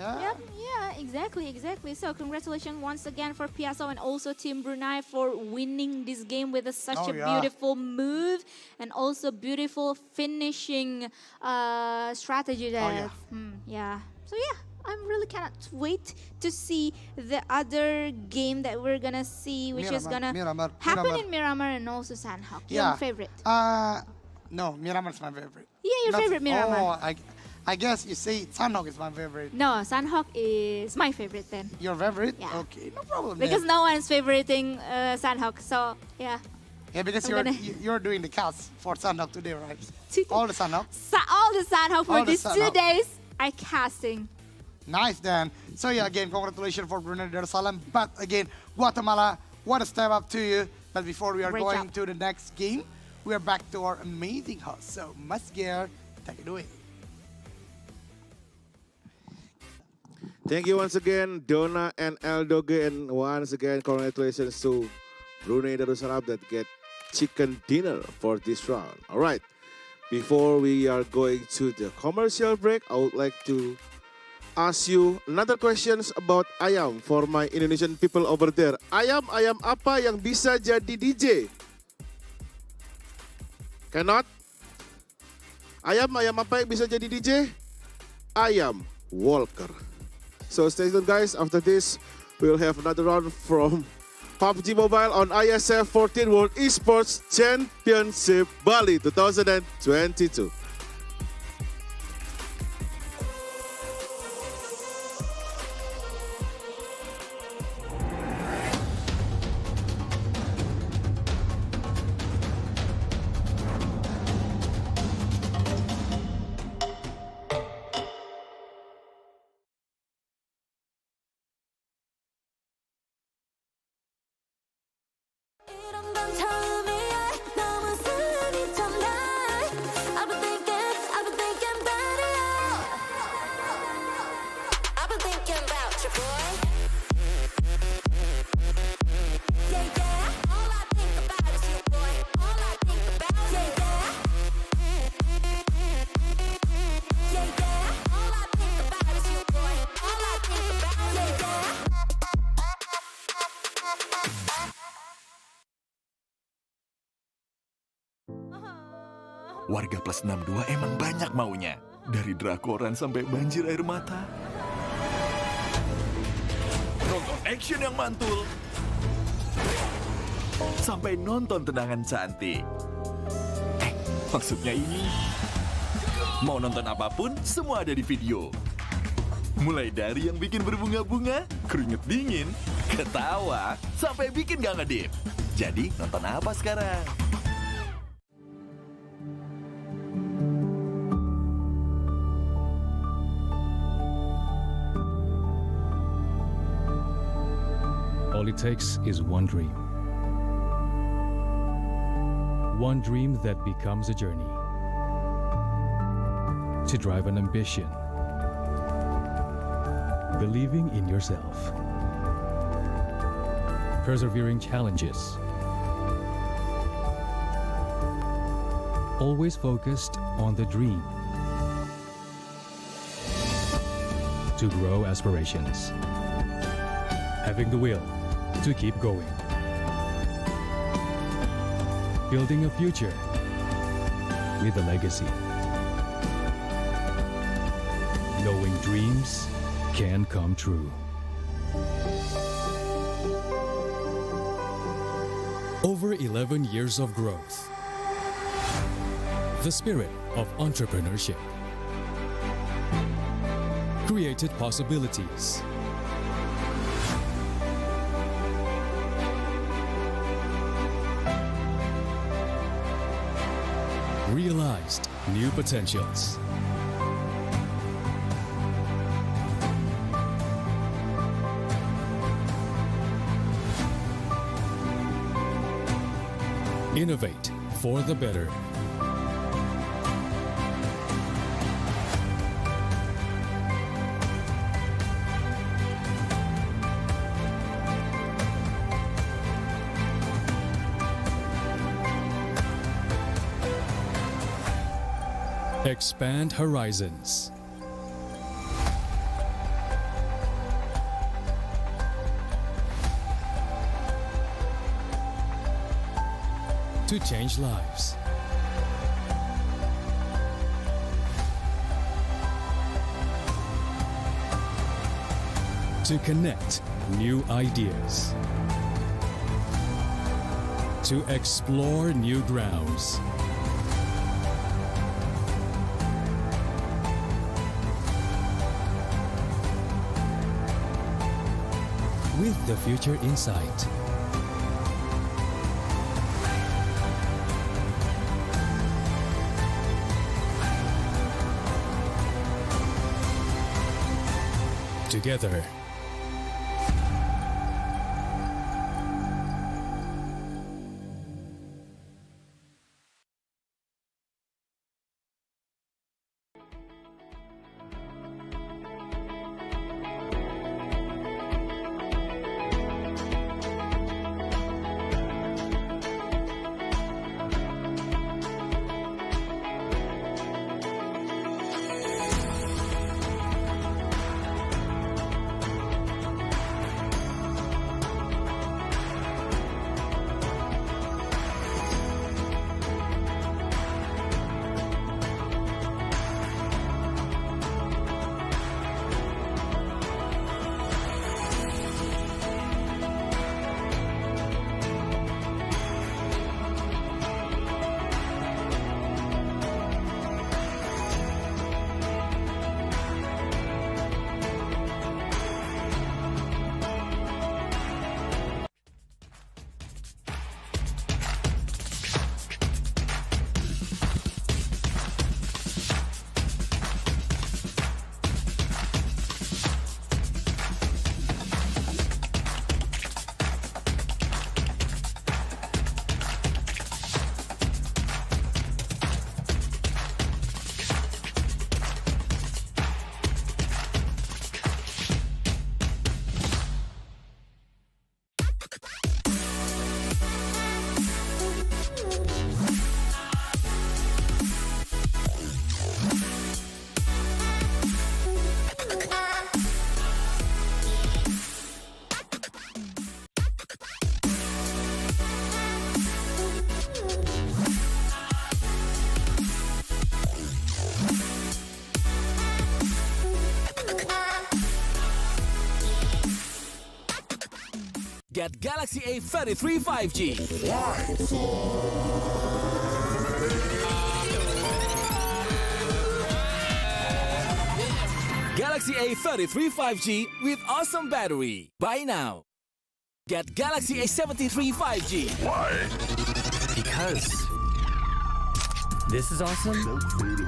exactly. So congratulations once again for Piasso and also Team Brunei for winning this game with such a beautiful move and also beautiful finishing strategy there. So I'm really cannot wait to see the other game that we're gonna see, which is gonna happen in Miramar and also Sandhawk. Your favorite? No, Miramar's my favorite. Yeah, your favorite Miramar. Oh, I guess you say Sandhawk is my favorite. No, Sandhawk is my favorite then. Your favorite? Yeah. Okay, no problem. Because then. no one's favoriting Sandhawk, so yeah. Yeah, because you're doing the cast for Sandhawk today, right? All the Sandhawk? All the Sandhawk for All the these 2 Sandhawk. days are casting. Nice, Dan. So yeah, again, congratulations for Brunei Darussalam. But again, Guatemala, what a step up to you. But before we are Great going job. to the next game, we are back to our amazing host. So Masgear, take it away. Thank you once again, Donna and Eldoge, and once again, congratulations to Brunei Darussalam that get chicken dinner for this round. All right, before we are going to the commercial break, I would like to ask you another questions about ayam for my Indonesian people over there. Ayam apa yang bisa jadi DJ? Cannot? Ayam apa yang bisa jadi DJ? Ayam Walker. So stay tuned, guys. After this, we'll have another round from PUBG Mobile on IESF 14th World Esports Championship Bali 2022. Warga plus 62 emang banyak maunya. Dari drakoran sampai banjir air mata. Nonton action yang mantul. Sampai nonton tendangan cantik. Maksudnya ini. Mau nonton apapun, semua ada di video. Mulai dari yang bikin berbunga-bunga, keringet dingin, ketawa, sampai bikin gak ngedip. Jadi nonton apa sekarang? All it takes is one dream. One dream that becomes a journey. To drive an ambition. Believing in yourself. Persevering challenges. Always focused on the dream. To grow aspirations. Having the will to keep going. Building a future with a legacy. Knowing dreams can come true. Over 11 years of growth. The spirit of entrepreneurship. Created possibilities. Realized new potentials. Innovate for the better. Expand horizons. To change lives. To connect new ideas. To explore new grounds. With the future in sight. Together. Get Galaxy A33 5G. Galaxy A33 5G with awesome battery. Buy now. Get Galaxy A73 5G. Why? Because this is awesome.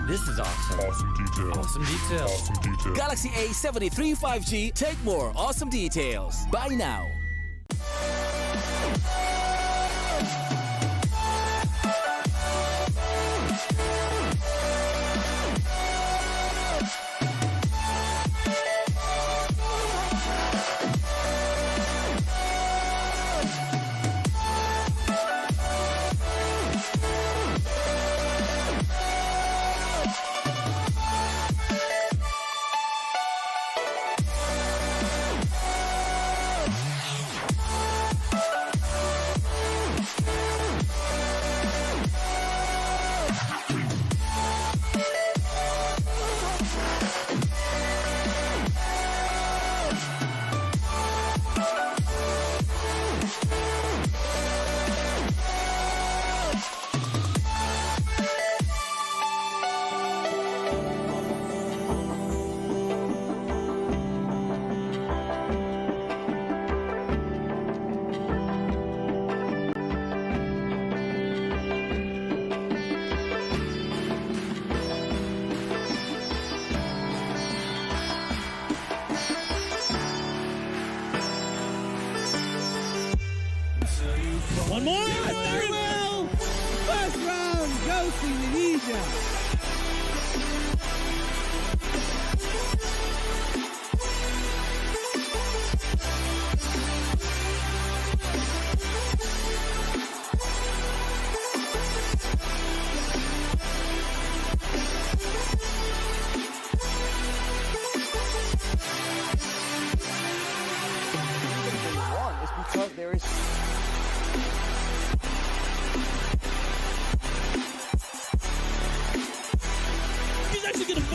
This is awesome. Awesome details. Awesome details. Awesome details. Galaxy A73 5G. Take more awesome details. Buy now. One more. Farewell. First round goes to Indonesia.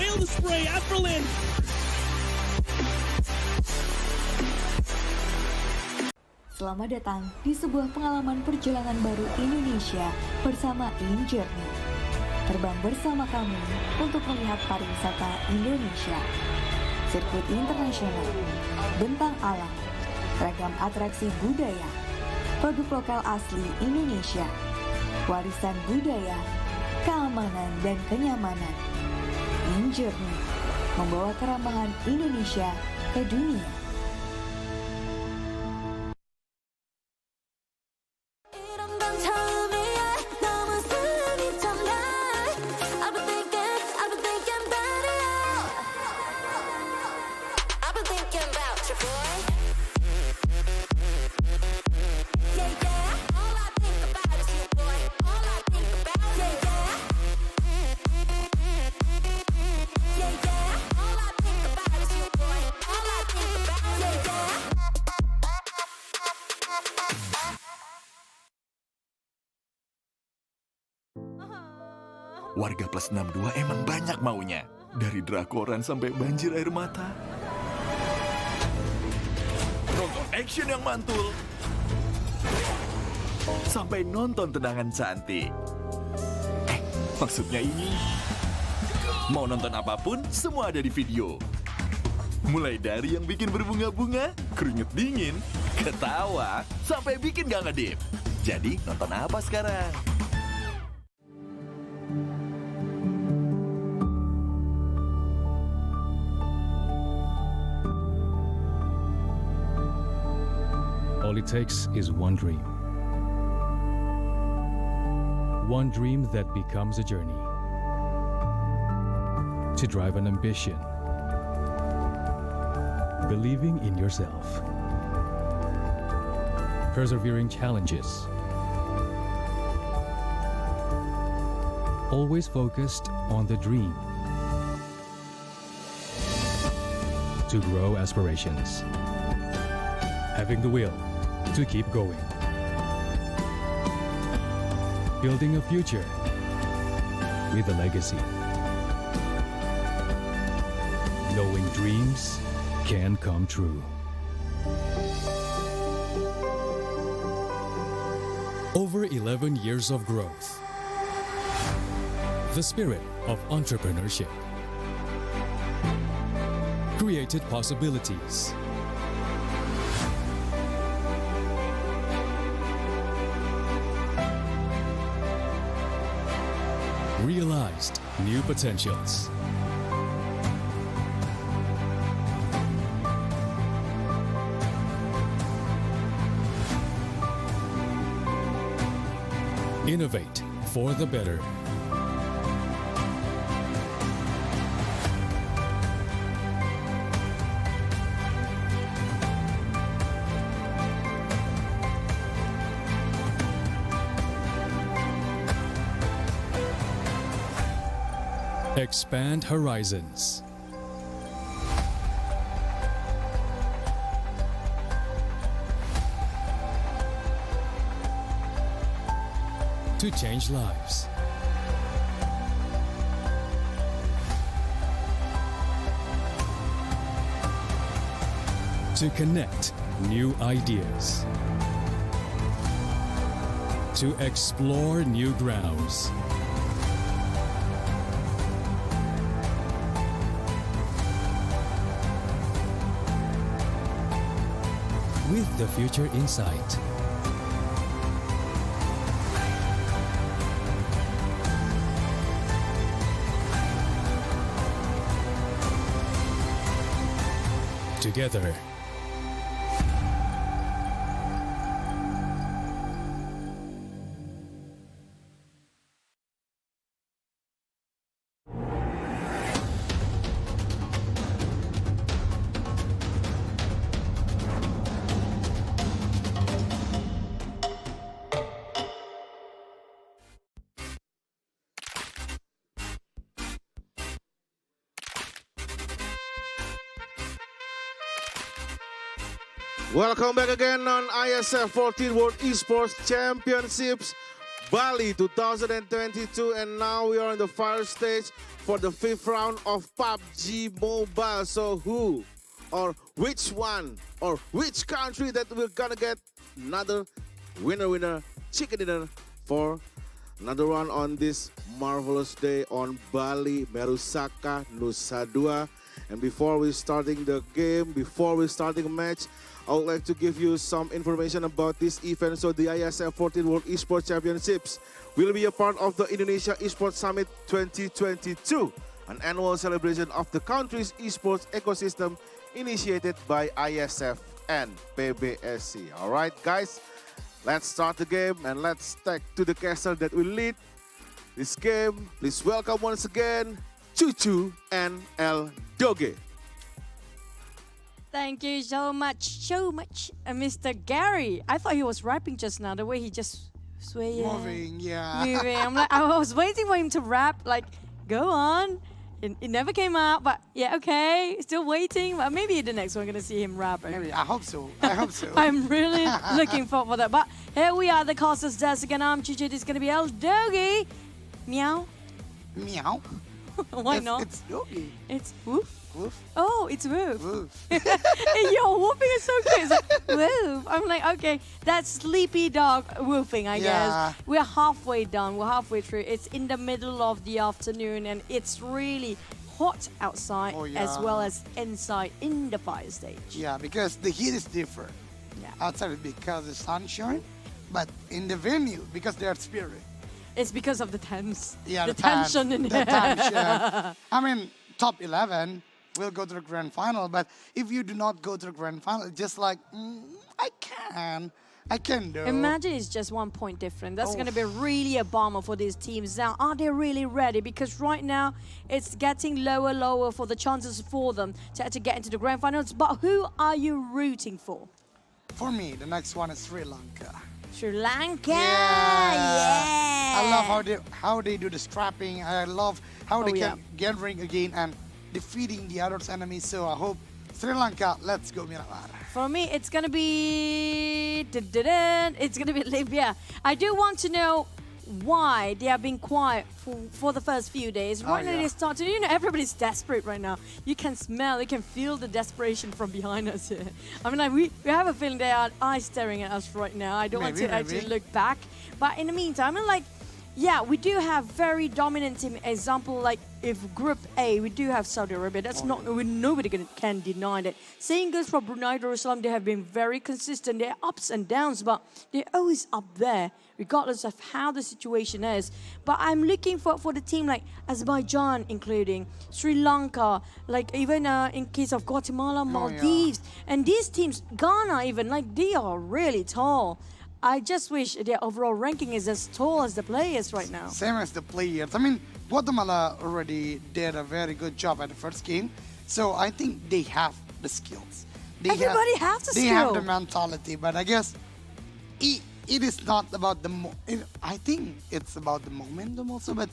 fail the spray at Berlin. Selamat datang di sebuah pengalaman perjalanan baru Indonesia bersama InJourney. Terbang bersama kami untuk melihat pariwisata Indonesia. Sirkuit internasional, bentang alam, ragam atraksi budaya, produk lokal asli Indonesia, warisan budaya, keamanan dan kenyamanan. InJourney membawa keramahan Indonesia ke dunia. Warga plus 62 emang banyak maunya. Dari drakoran sampai banjir air mata. Nonton action yang mantul. Sampai nonton tendangan cantik. Maksudnya ini. Mau nonton apapun, semua ada di video. Mulai dari yang bikin berbunga-bunga, keringet dingin, ketawa, sampai bikin gak ngedip. Jadi nonton apa sekarang? All it takes is one dream. One dream that becomes a journey. To drive an ambition. Believing in yourself. Persevering challenges. Always focused on the dream. To grow aspirations. Having the will to keep going. Building a future with a legacy. Knowing dreams can come true. Over 11 years of growth. The spirit of entrepreneurship. Created possibilities. Realized new potentials. Innovate for the better. Expand horizons. To change lives. To connect new ideas. To explore new grounds. With the future in sight. Together. Welcome back again on IESF 14th World Esports Championships Bali 2022, and now we are on the final stage for the 5th round of PUBG Mobile. So who or which one or which country that we're gonna get another winner chicken dinner for another one on this marvelous day on Bali, Merusaka, Nusa Dua. And before we starting the game, before we starting a match, I would like to give you some information about this event. So the IESF 14th World Esports Championships will be a part of the Indonesia Esports Summit 2022, an annual celebration of the country's esports ecosystem initiated by IESF and PBSC. All right, guys, let's start the game and let's take to the castle that will lead this game. Please welcome once again Chuchu and El Doge. Thank you so much, Mr. Gary. I thought he was rapping just now, the way he just swaying. Moving, yeah. Moving. I'm like, I was waiting for him to rap, like, go on. It never came out, but yeah, okay. Still waiting, but maybe the next one we're going to see him rapping. Maybe, I hope so. I hope so. I'm really looking forward for that. But here we are, the Castle's Desk again. I'm Chuchu. This is going to be El Doge. Meow. Meow. Why not? It's Doge. It's woof. Woof. Oh, it's woof. Woof. Yo, whooping is so cute. It's like, woof. I'm like, okay, that's sleepy dog woofing, I guess. We're halfway done. We're halfway through. It's in the middle of the afternoon, and it's really hot outside as well as inside in the fire stage. Yeah, because the heat is different. Yeah. Outside because the sunshine, but in the venue, because they are spirit. It's because of the tense. Yeah, the tension in there. Tension. I mean, top 11 will go to the grand final, but if you do not go to the grand final, it's just like, I can do. Imagine it's just 1 point different. That's going to be really a bummer for these teams. Now, are they really ready? Because right now, it's getting lower for the chances for them to get into the grand finals. But who are you rooting for? For me, the next one is Sri Lanka. Sri Lanka, I love how they do the scrapping. I love how they can gathering again and defeating the other enemies. So I hope Sri Lanka, let's go Miramar. For me, it's gonna be Libya. I do want to know why they have been quiet for the first few days. Right now they start to, everybody's desperate right now. You can smell, you can feel the desperation from behind us here. I mean, like, we have a feeling they are eye staring at us right now. I don't want to actually look back. But in the meantime, I mean, like, yeah, we do have very dominant team. Example, like if Group A, we do have Saudi Arabia. That's nobody can deny that. Same goes for Brunei Darussalam. They have been very consistent. They're ups and downs, but they're always up there, regardless of how the situation is. But I'm looking for the team like Azerbaijan, including Sri Lanka, like even in case of Guatemala, Maldives, and these teams, Ghana even, like they are really tall. I just wish their overall ranking is as tall as the players right now. Same as the players. I mean, Guatemala already did a very good job at the first game. So I think they have the skills. Everybody has the skills. They have the mentality. But I guess it is not about I think it's about the momentum also. But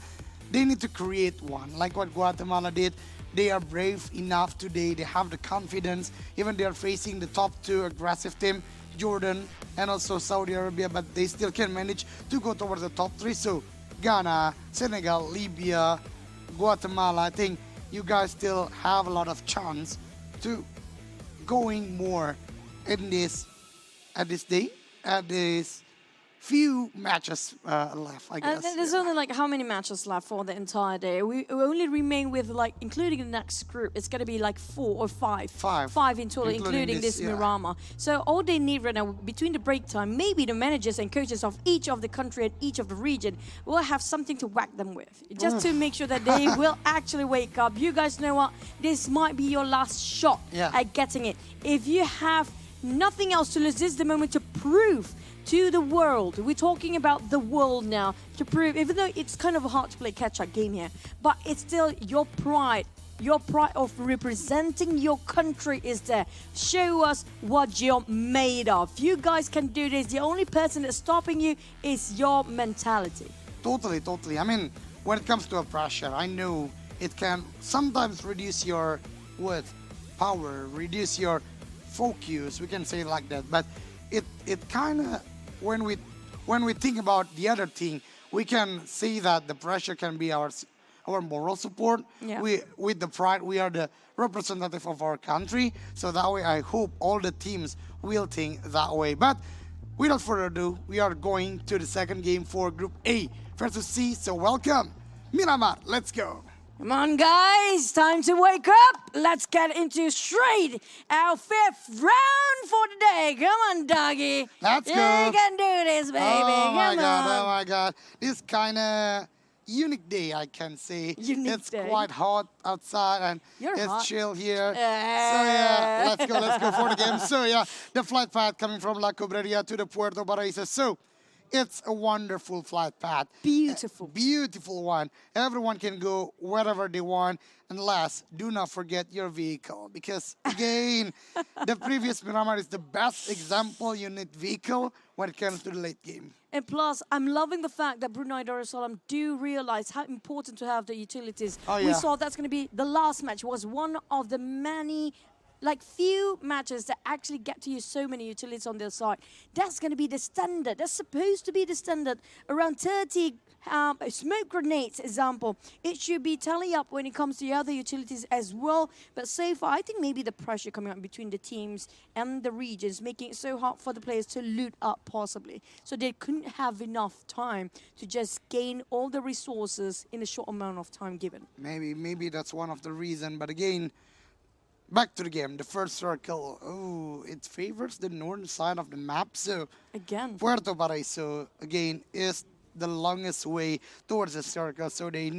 they need to create one. Like what Guatemala did. They are brave enough today. They have the confidence. Even they are facing the top 2 aggressive team. Jordan and also Saudi Arabia, but they still can manage to go towards the top 3. So Ghana, Senegal, Libya, Guatemala, I think you guys still have a lot of chance to going more in this few matches left, I guess. There's only like how many matches left for the entire day? We only remain with, like, including the next group, it's going to be like 4 or 5. 5 in total, including this Miramar. So all they need right now, between the break time, maybe the managers and coaches of each of the country and each of the region will have something to whack them with. Just to make sure that they will actually wake up. You guys know what? This might be your last shot at getting it. If you have nothing else to lose, this is the moment to prove to the world. We're talking about the world now to prove, even though it's kind of hard to play catch-up game here, but it's still your pride of representing your country is there. Show us what you're made of. You guys can do this. The only person that's stopping you is your mentality. Totally. I mean, when it comes to a pressure, I know it can sometimes reduce your power, reduce your focus. We can say it like that, but it kind of, when we when we think about the other thing, we can see that the pressure can be our moral support. Yeah. With the pride, we are the representative of our country. So that way, I hope all the teams will think that way. But without further ado, we are going to the second game for Group A versus C. So welcome, Miramar. Let's go. Come on, guys. Time to wake up. Let's get into straight our 5th round for the day. Come on, doggy. Let's go. You can do this, baby. Oh my Come God, on. oh my God. This kind of unique day, I can say. It's quite hot outside and it's hot. chill here. So yeah, let's go for the game. So yeah, the flight path coming from La Cobreria to the Puerto Paraíso. So it's a wonderful flight path. Beautiful. Beautiful one. Everyone can go wherever they want. And last, do not forget your vehicle. Because again, the previous Miramar is the best example you need vehicle when it comes to the late game. And plus, I'm loving the fact that Brunei Darussalam do realize how important to have the utilities. Oh, We yeah. saw that's going to be the last match was one of the many few matches that actually get to use so many utilities on their side. That's going to be the standard. That's supposed to be the standard. Around 30 smoke grenades, example. It should be tally up when it comes to the other utilities as well. But so far, I think maybe the pressure coming up between the teams and the regions, making it so hard for the players to loot up possibly. So they couldn't have enough time to just gain all the resources in a short amount of time given. Maybe that's one of the reasons. But again, back to the game. The first circle, it favors the northern side of the map. So again, Puerto Paraíso again is the longest way towards the circle. So they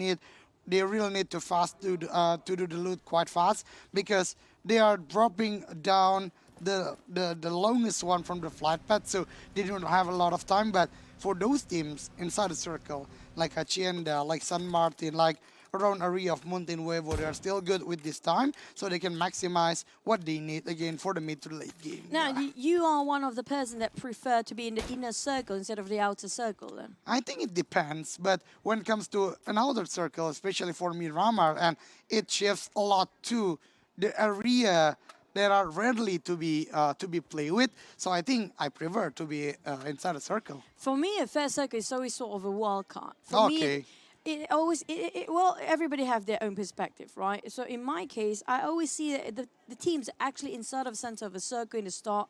really need to do the loot quite fast because they are dropping down the longest one from the flight path. So they don't have a lot of time. But for those teams inside the circle, like Hacienda, like San Martin, like around area of Monte Nuevo, they are still good with this time, so they can maximize what they need again for the mid to late game. Now, you are one of the person that prefer to be in the inner circle instead of the outer circle then? I think it depends, but when it comes to an outer circle, especially for Miramar, and it shifts a lot to the area that are readily to be played with. So I think I prefer to be inside a circle. For me, a fair circle is always sort of a wild card. For me, well, everybody have their own perspective, right? So in my case, I always see that the teams actually inside of the center of a circle in the start.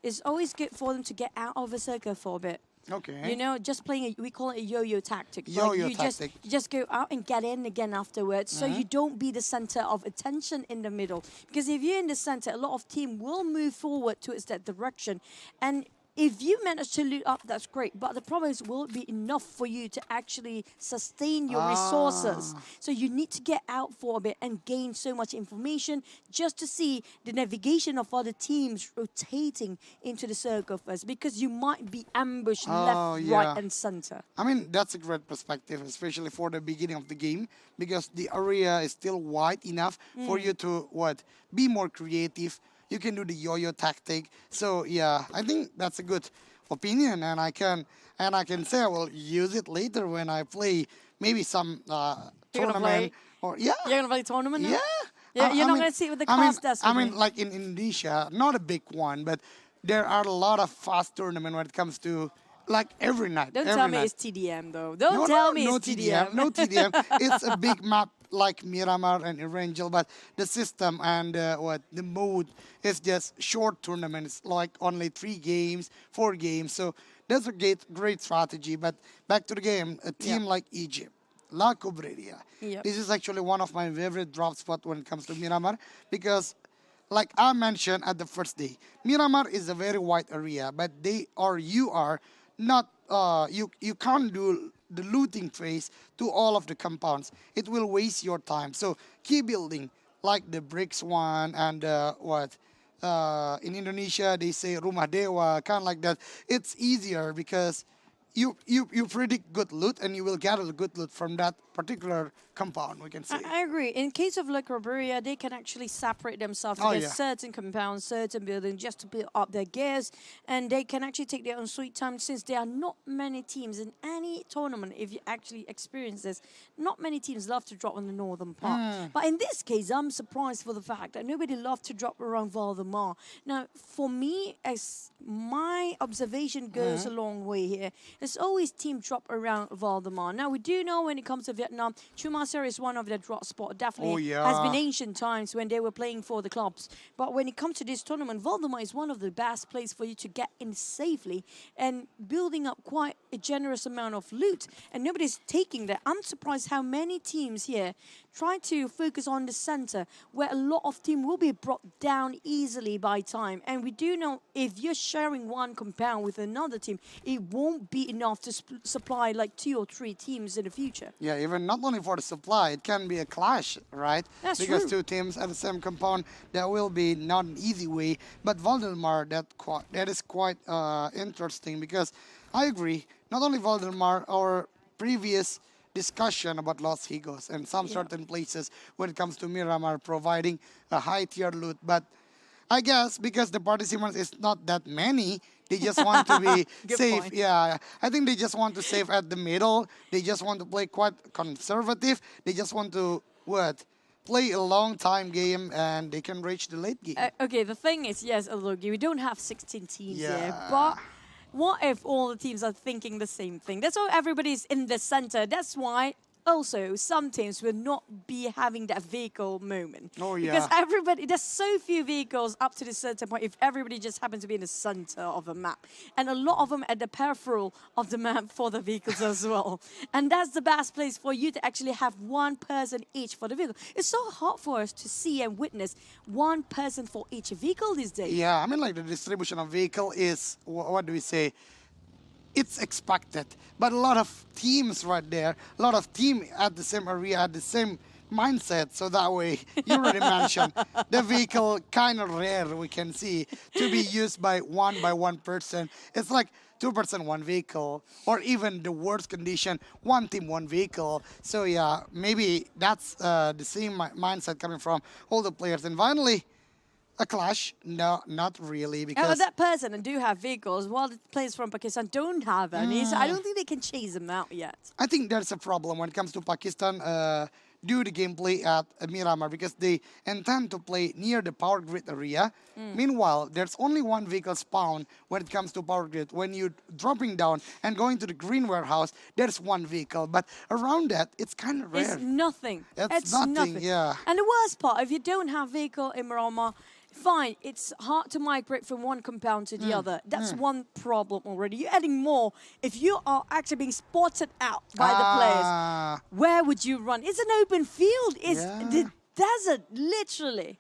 It's always good for them to get out of a circle for a bit. Okay. You know, just playing we call it a yo-yo tactic. Yo-yo you tactic. Just go out and get in again afterwards, so you don't be the center of attention in the middle. Because if you're in the center, a lot of team will move forward towards that direction, and if you manage to loot up, that's great. But the problem is, will it be enough for you to actually sustain your resources? So you need to get out for a bit and gain so much information just to see the navigation of other teams rotating into the circle first, because you might be ambushed left, right, and center. I mean, that's a great perspective, especially for the beginning of the game, because the area is still wide enough for you to be more creative. You can do the yo-yo tactic. So yeah, I think that's a good opinion, and I can say I will use it later when I play maybe some tournament. You're gonna play tournament now? Yeah. You're not gonna sit with the class desk. I mean, like in Indonesia, not a big one, but there are a lot of fast tournament when it comes to like every night. Don't tell me it's TDM though. Don't tell me it's TDM. No TDM. It's a big map like Miramar and Erangel, but the system and the mode is just short tournaments, like only 3 games, 4 games. So that's a great strategy. But back to the game, a team like Egypt, La Cobreria. This is actually one of my favorite drop spots when it comes to Miramar, because like I mentioned at the first day, Miramar is a very wide area, but you are not, you can't do the looting phase to all of the compounds. It will waste your time. So keep building, like the bricks one and in Indonesia they say rumah dewa, kind of like that. It's easier because you predict good loot and you will get a good loot from that particular compound, we can say. I agree. In case of La Corburia, they can actually separate themselves Oh, against yeah. certain compounds, certain buildings, just to build up their gears, and they can actually take their own sweet time since there are not many teams in any tournament. If you actually experience this, not many teams love to drop on the northern part. But in this case, I'm surprised for the fact that nobody loved to drop around Valdemar. Now, for me, as my observation goes a long way here, there's always team drop around Valdemar. Now, we do know when it comes to Vietnam, Chumaser is one of the drop spot. Definitely has been ancient times when they were playing for the clubs. But when it comes to this tournament, Valdemar is one of the best places for you to get in safely and building up quite a generous amount of loot. And nobody's taking that. I'm surprised how many teams here try to focus on the center where a lot of team will be brought down easily by time. And we do know if you're sharing one compound with another team, it won't be enough to supply like 2 or 3 teams in the future. Yeah, even not only for the supply, it can be a clash, right? That's because true. 2 teams at the same compound, that will be not an easy way. But Valdemar, that is quite interesting because I agree. Not only Valdemar, our previous discussion about Los Higos and some certain places when it comes to Miramar providing a high tier loot. But I guess because the participants is not that many, they just want to be safe. Point. Yeah, I think they just want to save at the middle. They just want to play quite conservative. They just want to play a long time game and they can reach the late game. Okay, the thing is, yes, Alogi, we don't have 16 teams here, Yeah. but what if all the teams are thinking the same thing? That's why everybody's in the center. That's why also some teams will not be having that vehicle moment. Oh, yeah. Because everybody, there's so few vehicles up to the certain point if everybody just happens to be in the center of a map. And a lot of them at the peripheral of the map for the vehicles as well. And that's the best place for you to actually have one person each for the vehicle. It's so hard for us to see and witness one person for each vehicle these days. Yeah, I mean, like the distribution of vehicle is, what do we say? It's expected. But a lot of teams right there, a lot of team at the same area, at the same mindset. So that way, you already mentioned, the vehicle kind of rare, we can see, to be used by one person. It's like 2 person, 1 vehicle, or even the worst condition, 1 team, 1 vehicle. So yeah, maybe that's the same mindset coming from all the players. And finally, a clash? No, not really, because That person do have vehicles, while the players from Pakistan don't have any. So I don't think they can chase them out yet. I think there's a problem when it comes to Pakistan due to gameplay at Miramar because they intend to play near the power grid area. Meanwhile, there's only 1 vehicle spawn when it comes to power grid. When you're dropping down and going to the green warehouse, there's 1 vehicle. But around that, it's kind of rare. It's nothing. It's nothing, yeah. And the worst part, if you don't have vehicle in Miramar, fine, it's hard to migrate from one compound to the other. That's one problem already. You're adding more. If you are actually being spotted out by the players, where would you run? It's an open field. It's the desert, literally.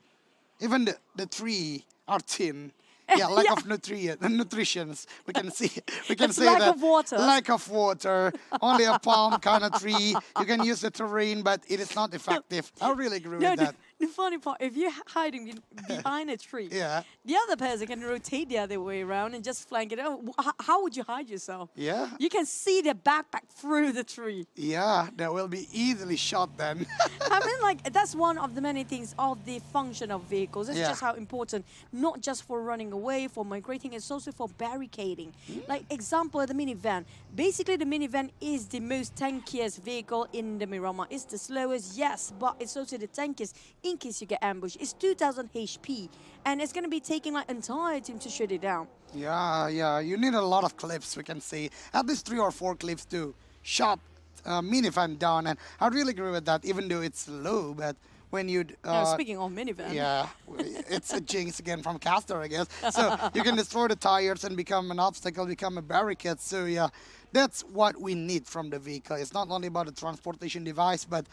Even the tree are thin. Yeah, lack of nutritions. We can see. We can It's say lack that. of water. Lack of water. Only a palm kind of tree. You can use the terrain, but it is not effective. I really agree with that. The funny part, if you're hiding behind a tree, the other person can rotate the other way around and just flank it out. How would you hide yourself? Yeah. You can see the backpack through the tree. Yeah, that will be easily shot then. I mean, like, that's one of the many things of the function of vehicles. It's just how important, not just for running away, for migrating, it's also for barricading. Like, example, the minivan. Basically, the minivan is the most tankiest vehicle in the Miramar. It's the slowest, yes, but it's also the tankiest in case you get ambushed. It's 2,000 HP, and it's going to be taking like entire team to shut it down. Yeah. You need a lot of clips, we can say. At least 3 or 4 clips to shot minivan down. And I really agree with that, even though it's low, but when you... speaking of minivan. Yeah, it's a jinx again from Castor, I guess. So you can destroy the tires and become an obstacle, become a barricade. So yeah, that's what we need from the vehicle. It's not only about the transportation device, but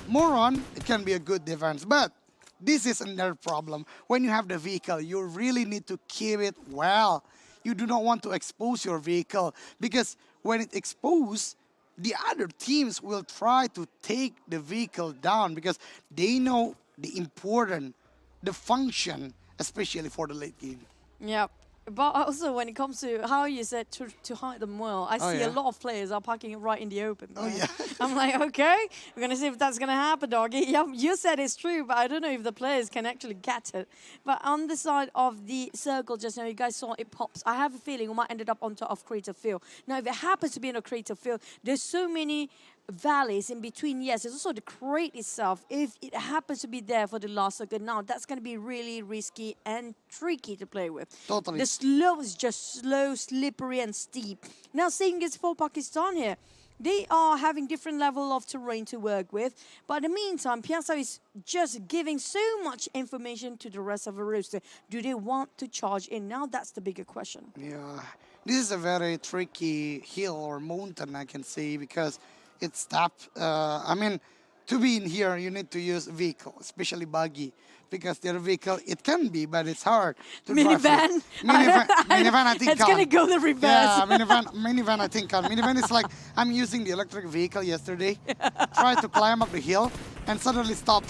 more on, it can be a good defense. But this is another problem. When you have the vehicle, you really need to keep it well. You do not want to expose your vehicle because when it exposed, the other teams will try to take the vehicle down because they know the function, especially for the late game. Yep. But also, when it comes to how you said to hide them well, I see a lot of players are parking it right in the open. Oh, yeah. I'm like, okay, we're going to see if that's going to happen, doggy. Yeah, you said it's true, but I don't know if the players can actually get it. But on the side of the circle just now, you guys saw it pops. I have a feeling we might ended up on top of creative field. Now, if it happens to be in a creative field, there's so many valleys in between. Yes, there's also the crate itself. If it happens to be there for the last circle, now that's going to be really risky and tricky to play with. Totally. The slope is just slow, slippery, and steep. Now, seeing this for Pakistan here, they are having different level of terrain to work with. But in the meantime, Piazza is just giving so much information to the rest of the roster. Do they want to charge in? Now, that's the bigger question. Yeah, this is a very tricky hill or mountain, I can say, because it's tough. I mean, to be in here, you need to use vehicle, especially buggy, because their vehicle, it can be, but it's hard to drive. Minivan? Minivan, I think it's going to go the reverse. Yeah, minivan, I think. Minivan is like, I'm using the electric vehicle yesterday, try to climb up the hill, and suddenly stop.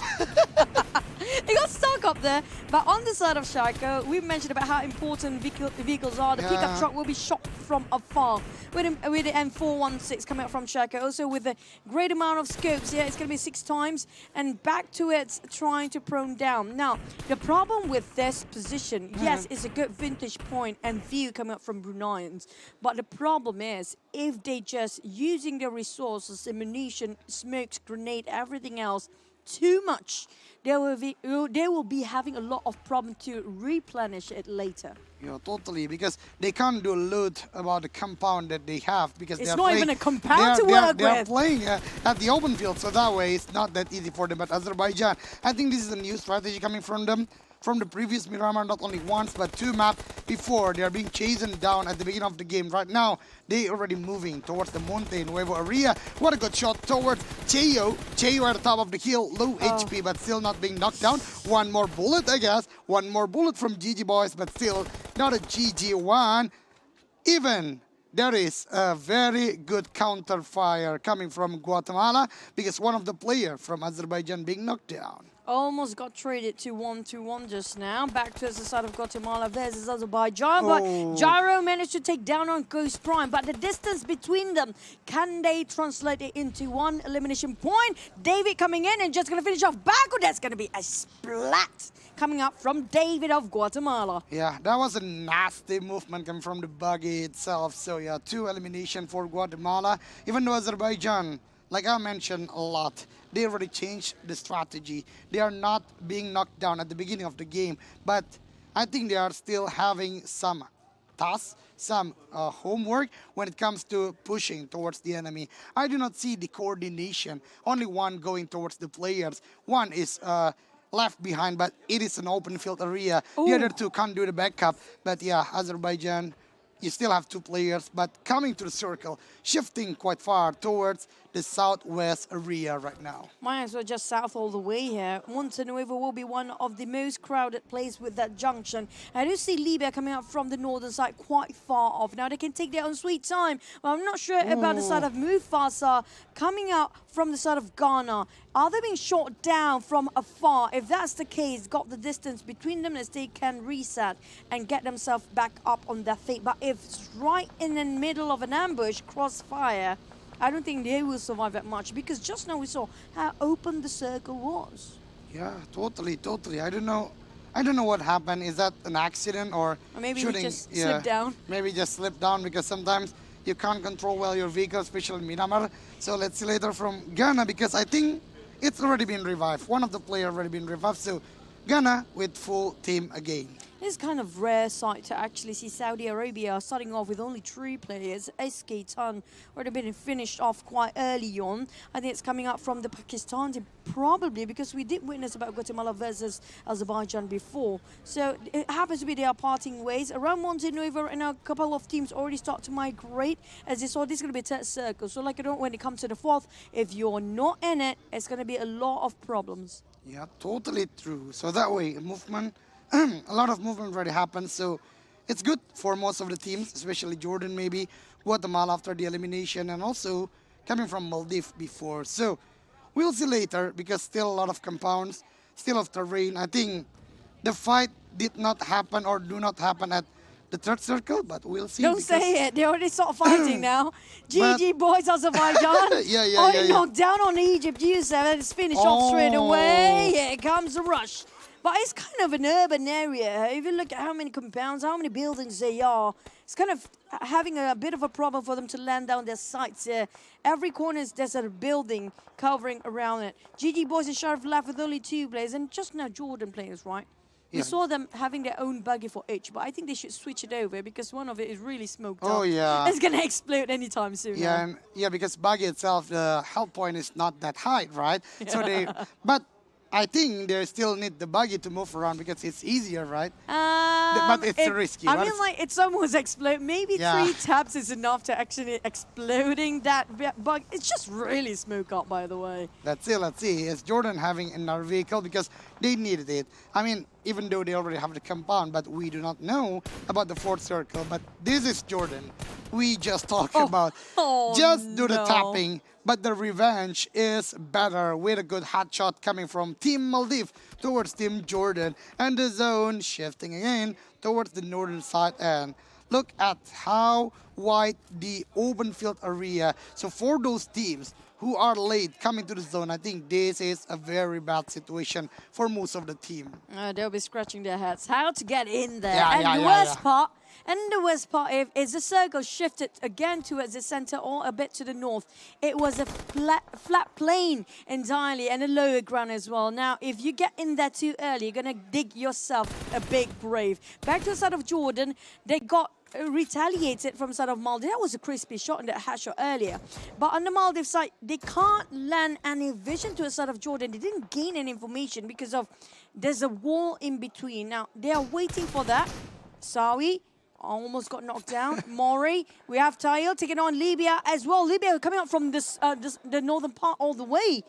It got stuck up there, but on the side of Shaiko, we mentioned about how important vehicles are. The pickup truck will be shot from afar with the M416 coming out from Shaiko. Also with a great amount of scopes. Yeah, it's going to be 6 times, and back to it, trying to prone down. Now, the problem with this position, yes, it's a good vintage point and view coming up from Bruneians, but the problem is if they just using their resources, ammunition, smokes, grenade, everything else, too much, they will be having a lot of problem to replenish it later. Yeah, totally, because they can't do a loot about the compound that they have, because it's not even a compound to work with. They are playing at the open field, so that way it's not that easy for them. But Azerbaijan, I think this is a new strategy coming from them. From the previous Miramar, not only once but 2 maps before, they are being chased down at the beginning of the game. Right now, they already moving towards the Monte Nuevo area. What a good shot towards Cheyo. Cheyo at the top of the hill, low HP, but still not being knocked down. One more bullet, I guess. One more bullet from GG boys, but still not a GG one. Even there is a very good counter fire coming from Guatemala, because one of the players from Azerbaijan being knocked down. Almost got traded to 1-1 just now. Back to the side of Guatemala versus Azerbaijan. But Gyro managed to take down on Ghost Prime. But the distance between them, can they translate it into one elimination point? David coming in and just going to finish off Baku. That's going to be a splat coming up from David of Guatemala. Yeah, that was a nasty movement coming from the buggy itself. So yeah, 2 elimination for Guatemala. Even though Azerbaijan, like I mentioned a lot, they already changed the strategy. They are not being knocked down at the beginning of the game, but I think they are still having some tasks, some homework when it comes to pushing towards the enemy. I do not see the coordination. Only one going towards the players. One is left behind, but it is an open field area. Ooh. The other 2 can't do the backup. But yeah, Azerbaijan, you still have 2 players, but coming to the circle, shifting quite far towards the southwest area right now. Might as well just south all the way here. Monte Nuevo will be one of the most crowded places with that junction. I do see Libya coming up from the northern side quite far off. Now they can take their own sweet time, but I'm not sure about the side of Mufasa coming out from the side of Ghana. Are they being shot down from afar? If that's the case, got the distance between them as they can reset and get themselves back up on their feet. But if it's right in the middle of an ambush, crossfire, I don't think they will survive that much, because just now we saw how open the circle was. Yeah, totally. I don't know what happened. Is that an accident or maybe shooting? He just slipped down? Maybe just slipped down, because sometimes you can't control well your vehicle, especially in Miramar. So let's see later from Ghana, because I think it's already been revived. One of the players already been revived. So Ghana with full team again. It's kind of rare sight to actually see Saudi Arabia starting off with only 3 players. SK Tan already been finished off quite early on. I think it's coming up from the Pakistan team, probably because we did witness about Guatemala versus Azerbaijan before. So it happens to be they are parting ways. Around Monte Nuevo, and a couple of teams already start to migrate. As you saw, this is going to be a 3rd circle. So like when it comes to the 4th, if you're not in it, it's going to be a lot of problems. Yeah, totally true. So that way, movement, a lot of movement already happened. So it's good for most of the teams, especially Jordan, maybe Guatemala after the elimination, and also coming from Maldives before. So we'll see later, because still a lot of compounds, still of terrain. I think the fight did not happen or do not happen at the third circle, but we'll see. Don't say it. They're already sort of fighting now. GG boys, Azerbaijan. yeah. Knocked down on Egypt. Yusuf, and it's finished off straight away. Here comes the rush. But it's kind of an urban area. If you look at how many compounds, how many buildings they are, it's kind of having a bit of a problem for them to land down their sites here. Every corner there's a building covering around it. GG boys and Sharif left with only 2 players, and just now Jordan players, right? We saw them having their own buggy for each, but I think they should switch it over because one of it is really smoked up. Oh, yeah. It's going to explode anytime soon. Yeah, because buggy itself, the health point is not that high, right? So but I think they still need the buggy to move around because it's easier, right? But it's risky. I mean, like, it's almost explode. Maybe 3 taps is enough to actually exploding that bug. It's just really smoke up, by the way. Let's see. Is Jordan having another vehicle? Because they needed it. I mean, even though they already have the compound, but we do not know about the 4th circle. But this is Jordan. We just talked about. Just do the tapping. But the revenge is better with a good hot shot coming from Team Maldives towards Team Jordan. And the zone shifting again towards the northern side. And look at how wide the open field area. So for those teams who are late coming to the zone, I think this is a very bad situation for most of the team. They'll be scratching their heads. How to get in there. The worst part is the circle shifted again towards the center or a bit to the north. It was a flat plain entirely and a lower ground as well. Now, if you get in there too early, you're going to dig yourself a big grave. Back to the side of Jordan, they got retaliated from side of Maldives. That was a crispy shot in that hat shot earlier. But on the Maldives side, they can't land any vision to the side of Jordan. They didn't gain any information because of there's a wall in between. Now, they are waiting for that. Sawi almost got knocked down. Mori, we have Tail taking on Libya as well. Libya coming up from the northern part all the way.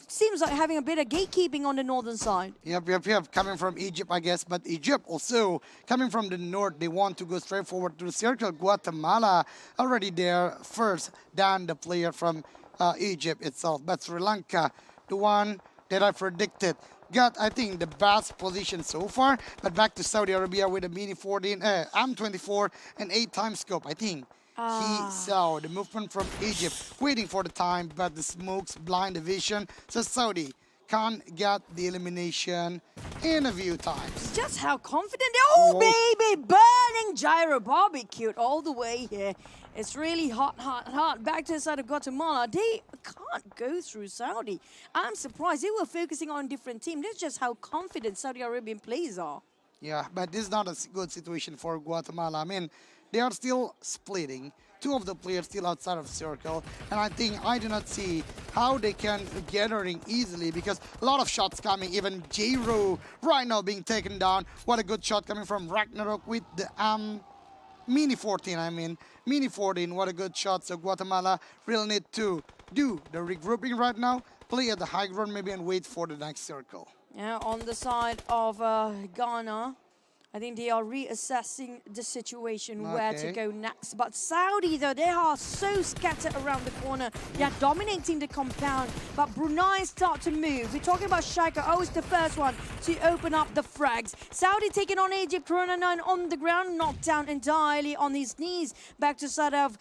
Seems like having a bit of gatekeeping on the northern side. Yep. Coming from Egypt, I guess. But Egypt also coming from the north. They want to go straight forward to the circle. Guatemala already there first than the player from Egypt itself. But Sri Lanka, the one that I predicted, got, I think, the best position so far. But back to Saudi Arabia with a Mini 14, M24 and 8 scope, I think. He saw the movement from Egypt, waiting for the time, but the smokes blind the vision. So Saudi can't get the elimination in a few times. Just how confident they are. Oh, baby, burning gyro barbecue all the way here. It's really hot. Back to the side of Guatemala. They can't go through Saudi. I'm surprised. They were focusing on a different team. That's just how confident Saudi Arabian players are. Yeah, but this is not a good situation for Guatemala. I mean, they are still splitting. 2 of the players still outside of circle. And I think I do not see how they can gathering easily because a lot of shots coming. Even J-Ro right now being taken down. What a good shot coming from Ragnarok with the Mini 14, Mini 14, what a good shot. So Guatemala really need to do the regrouping right now. Play at the high ground maybe and wait for the next circle. Yeah, on the side of Ghana, I think they are reassessing the situation, where to go next. But Saudi, though, they are so scattered around the corner. They are dominating the compound. But Brunei start to move. We're talking about Shaika. Oh, it's the first one to open up the frags. Saudi taking on Egypt. Corona 9 on the ground, knocked down entirely on his knees. Back to side of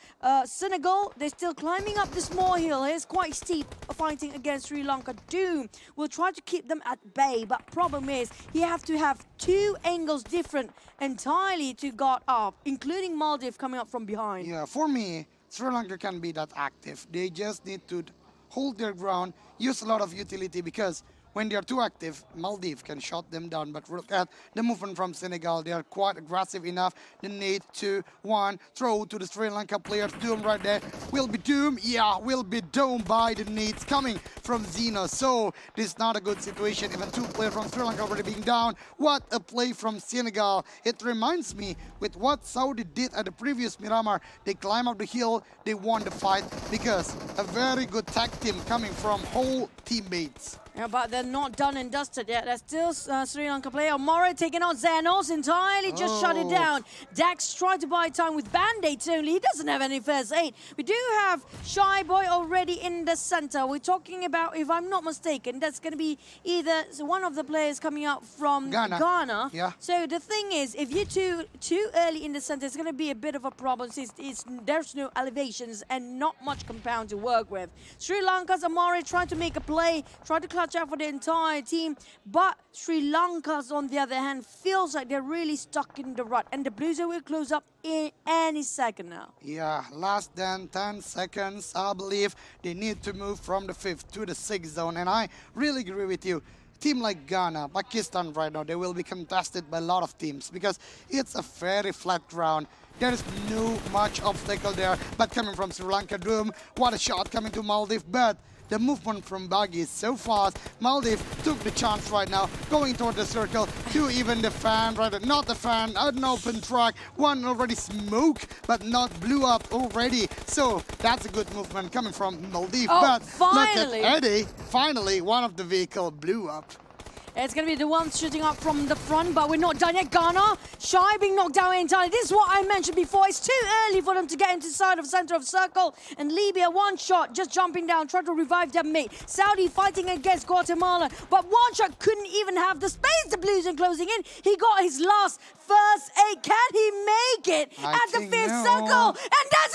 Senegal. They're still climbing up the small hill. It's quite steep, fighting against Sri Lanka. Doom will try to keep them at bay. But problem is, you have to have 2 angles different entirely to guard up, including Maldives coming up from behind. Yeah, for me, Sri Lanka can be that active. They just need to hold their ground, use a lot of utility because when they are too active, Maldives can shut them down. But look at the movement from Senegal. They are quite aggressive enough. They need 2-1 throw to the Sri Lanka players. Doom right there. Will be Doom. Yeah, will be doomed by the needs coming from Zeno. So this is not a good situation. Even 2 players from Sri Lanka already being down. What a play from Senegal. It reminds me with what Saudi did at the previous Miramar. They climb up the hill. They won the fight because a very good tag team coming from whole teammates. Yeah, but they're not done and dusted yet. There's still Sri Lanka player Mora taking out Xenos entirely, just shut it down. Dax tried to buy time with band-aids only. He doesn't have any first aid. We do have Shy Boy already in the center. We're talking about, if I'm not mistaken, that's going to be either one of the players coming out from Ghana. Yeah. So the thing is, if you're too early in the center, it's going to be a bit of a problem since there's no elevations and not much compound to work with. Sri Lanka's Amari trying to make a play, trying to clutch out for the entire team, but Sri Lanka's on the other hand feels like they're really stuck in the rut, and the Blues will close up in any second now. Yeah, less than 10 seconds. I believe they need to move from the 5th to the 6th zone, and I really agree with you. Team like Ghana, Pakistan right now, they will be contested by a lot of teams because it's a very flat ground. There is no much obstacle there, but coming from Sri Lanka, Doom, what a shot coming to Maldives, but the movement from Buggy is so fast. Maldives took the chance right now, going toward the circle to even the fan, rather not the fan, an open track. One already smoked, but not blew up already. So that's a good movement coming from Maldives. Oh, but finally. look at Eddie, finally one of the vehicle blew up. It's going to be the ones shooting up from the front, but we're not done yet. Ghana, Shy being knocked down entirely. This is what I mentioned before. It's too early for them to get into the side of center of circle. And Libya, one shot, just jumping down, trying to revive their mate. Saudi fighting against Guatemala, but one shot couldn't even have the space. The Blues are closing in. He got his last first aid. Can he make it at the 5th circle? And that's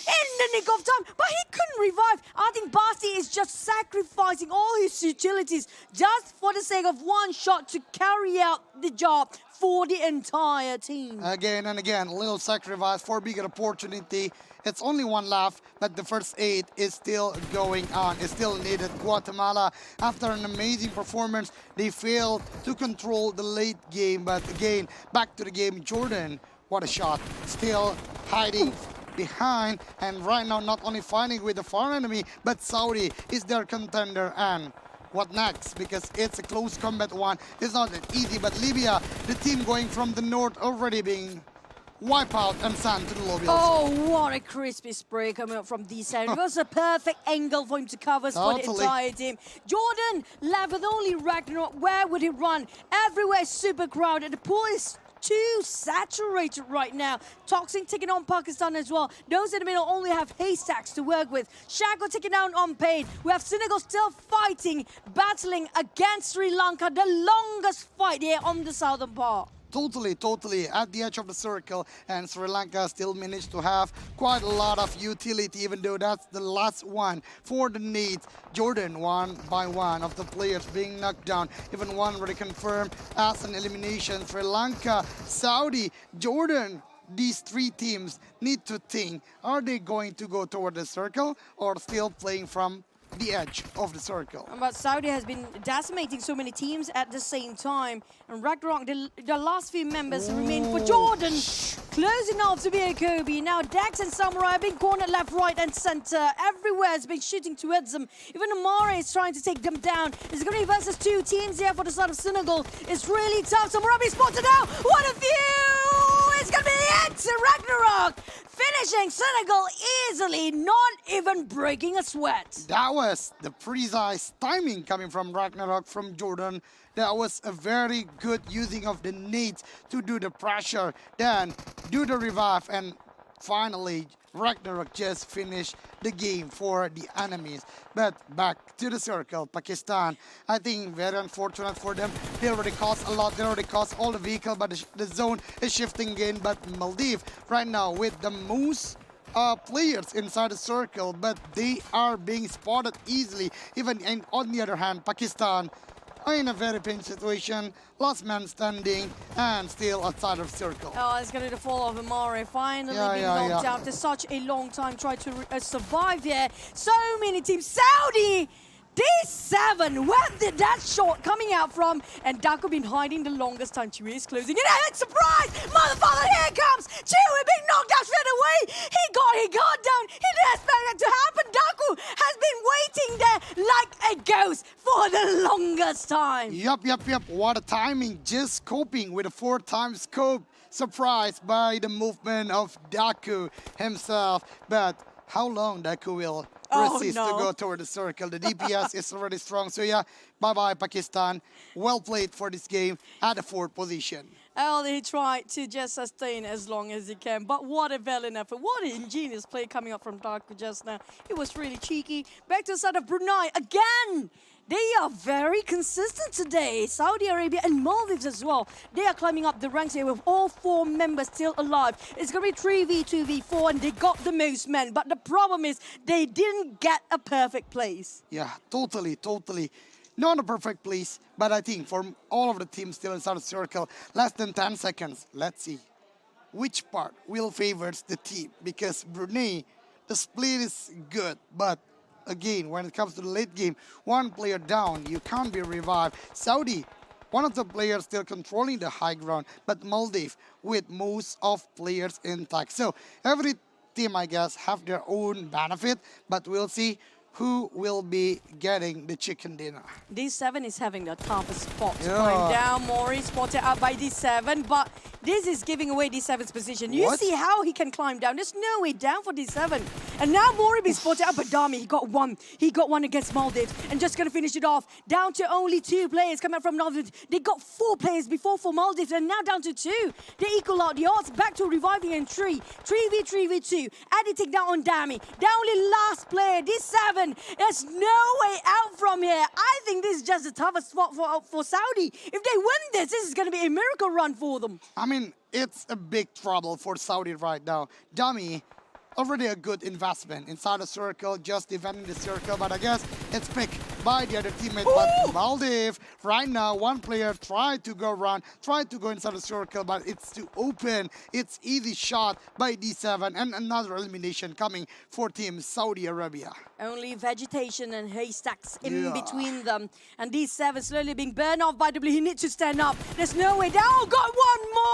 in the nick of time. But he couldn't revive. I think Basti is just sacrificing all his utilities just for the sake of one shot to carry out the job for the entire team. Again and again, a little sacrifice for bigger opportunity. It's only one left, but the first 8 is still going on. It's still needed. Guatemala, after an amazing performance, they failed to control the late game. But again, back to the game. Jordan, what a shot. Still hiding behind, and right now not only fighting with the far enemy, but Saudi is their contender. And what next? Because it's a close combat one. It's not that easy, but Libya, the team going from the north, already being wiped out and sent to the lobby. Oh, what a crispy spray coming up from this side. It was a perfect angle for him to cover for the entire team. Jordan left with only Ragnarok. Where would he run? Everywhere is super crowded. The pool is too saturated right now. Toxin taking on Pakistan as well. Those in the middle only have haystacks to work with. Shago taking down on Pain. We have Senegal still fighting, battling against Sri Lanka. The longest fight here on the southern part. Totally at the edge of the circle, and Sri Lanka still managed to have quite a lot of utility, even though that's the last one for the need. Jordan, one by one of the players being knocked down, even one already confirmed as an elimination. Sri Lanka, Saudi, Jordan. These 3 teams need to think, are they going to go toward the circle or still playing from the edge of the circle? But Saudi has been decimating so many teams at the same time. And Ragnarok, the last few members remain for Jordan. Closing off to be a Kobe. Now Dax and Samurai have been cornered left, right and center. Everywhere has been shooting towards them. Even Amare is trying to take them down. It's going to be versus 2 teams here for the side of Senegal. It's really tough. Samurai being spotted out. What a view! It's going to be it! Ragnarok finishing Senegal easily, not even breaking a sweat. That was the precise timing coming from Ragnarok from Jordan. That was a very good using of the nades to do the pressure, then do the revive, and finally Ragnarok just finished the game for the enemies. But back to the circle, Pakistan, I think very unfortunate for them. They already cost a lot, they already cost all the vehicle, but the zone is shifting again. But Maldives right now with the most players inside the circle, but they are being spotted easily. Even on the other hand, Pakistan are in a very pinch situation, last man standing, and still outside of circle. Oh, it's going to be the fall of Amare. Finally being knocked out after such a long time trying to survive here. So many teams. Saudi! D7, where did that shot coming out from? And Daku been hiding the longest time. Chewy is closing it out. Surprise! Motherfucker, here comes! Chewy being knocked out straight away! He got down! He didn't expect that to happen! Daku has been waiting there like a ghost for the longest time! Yup. What a timing. Just coping with a 4-time scope. Surprised by the movement of Daku himself. But how long Daku will resist to go toward the circle. The DPS is already strong. So yeah, bye-bye Pakistan. Well played for this game at the 4th position. Well, he tried to just sustain as long as he can. But what a valiant effort. What an ingenious play coming up from Daku just now. It was really cheeky. Back to the side of Brunei again. They are very consistent today. Saudi Arabia and Maldives as well. They are climbing up the ranks here with all 4 members still alive. It's going to be 3v2v4 and they got the most men. But the problem is they didn't get a perfect place. Yeah, totally. Not a perfect place, but I think for all of the teams still inside the circle, less than 10 seconds. Let's see which part will favors the team. Because Brunei, the split is good, but again, when it comes to the late game, 1 player down, you can't be revived. Saudi, one of the players still controlling the high ground, but Maldives with most of players intact. So every team, I guess, have their own benefit, but we'll see who will be getting the chicken dinner. D7 is having the toughest spot to climb down. Mori spotted out by D7, but this is giving away D7's position. You see how he can climb down. There's no way down for D7. And now Mori being spotted out by Dami. He got one. He got one against Maldives. And just going to finish it off. Down to only 2 players coming out from Maldives. They got 4 players before for Maldives and now down to 2. They equal out the odds. Back to reviving in 3. 3v2. Editing down on Dami. Down only last player. D7. There's no way out from here. I think this is just the toughest spot for Saudi. If they win this is going to be a miracle run for them. I mean, it's a big trouble for Saudi right now. Dummy, already a good investment inside the circle, just defending the circle, but I guess it's picked by the other teammate. But Maldives, right now, 1 player tried to go inside the circle, but it's too open. It's easy shot by D7 and another elimination coming for Team Saudi Arabia. Only vegetation and haystacks in between them. And D7 slowly being burned off by the blue. He needs to stand up. There's no way down. Oh, got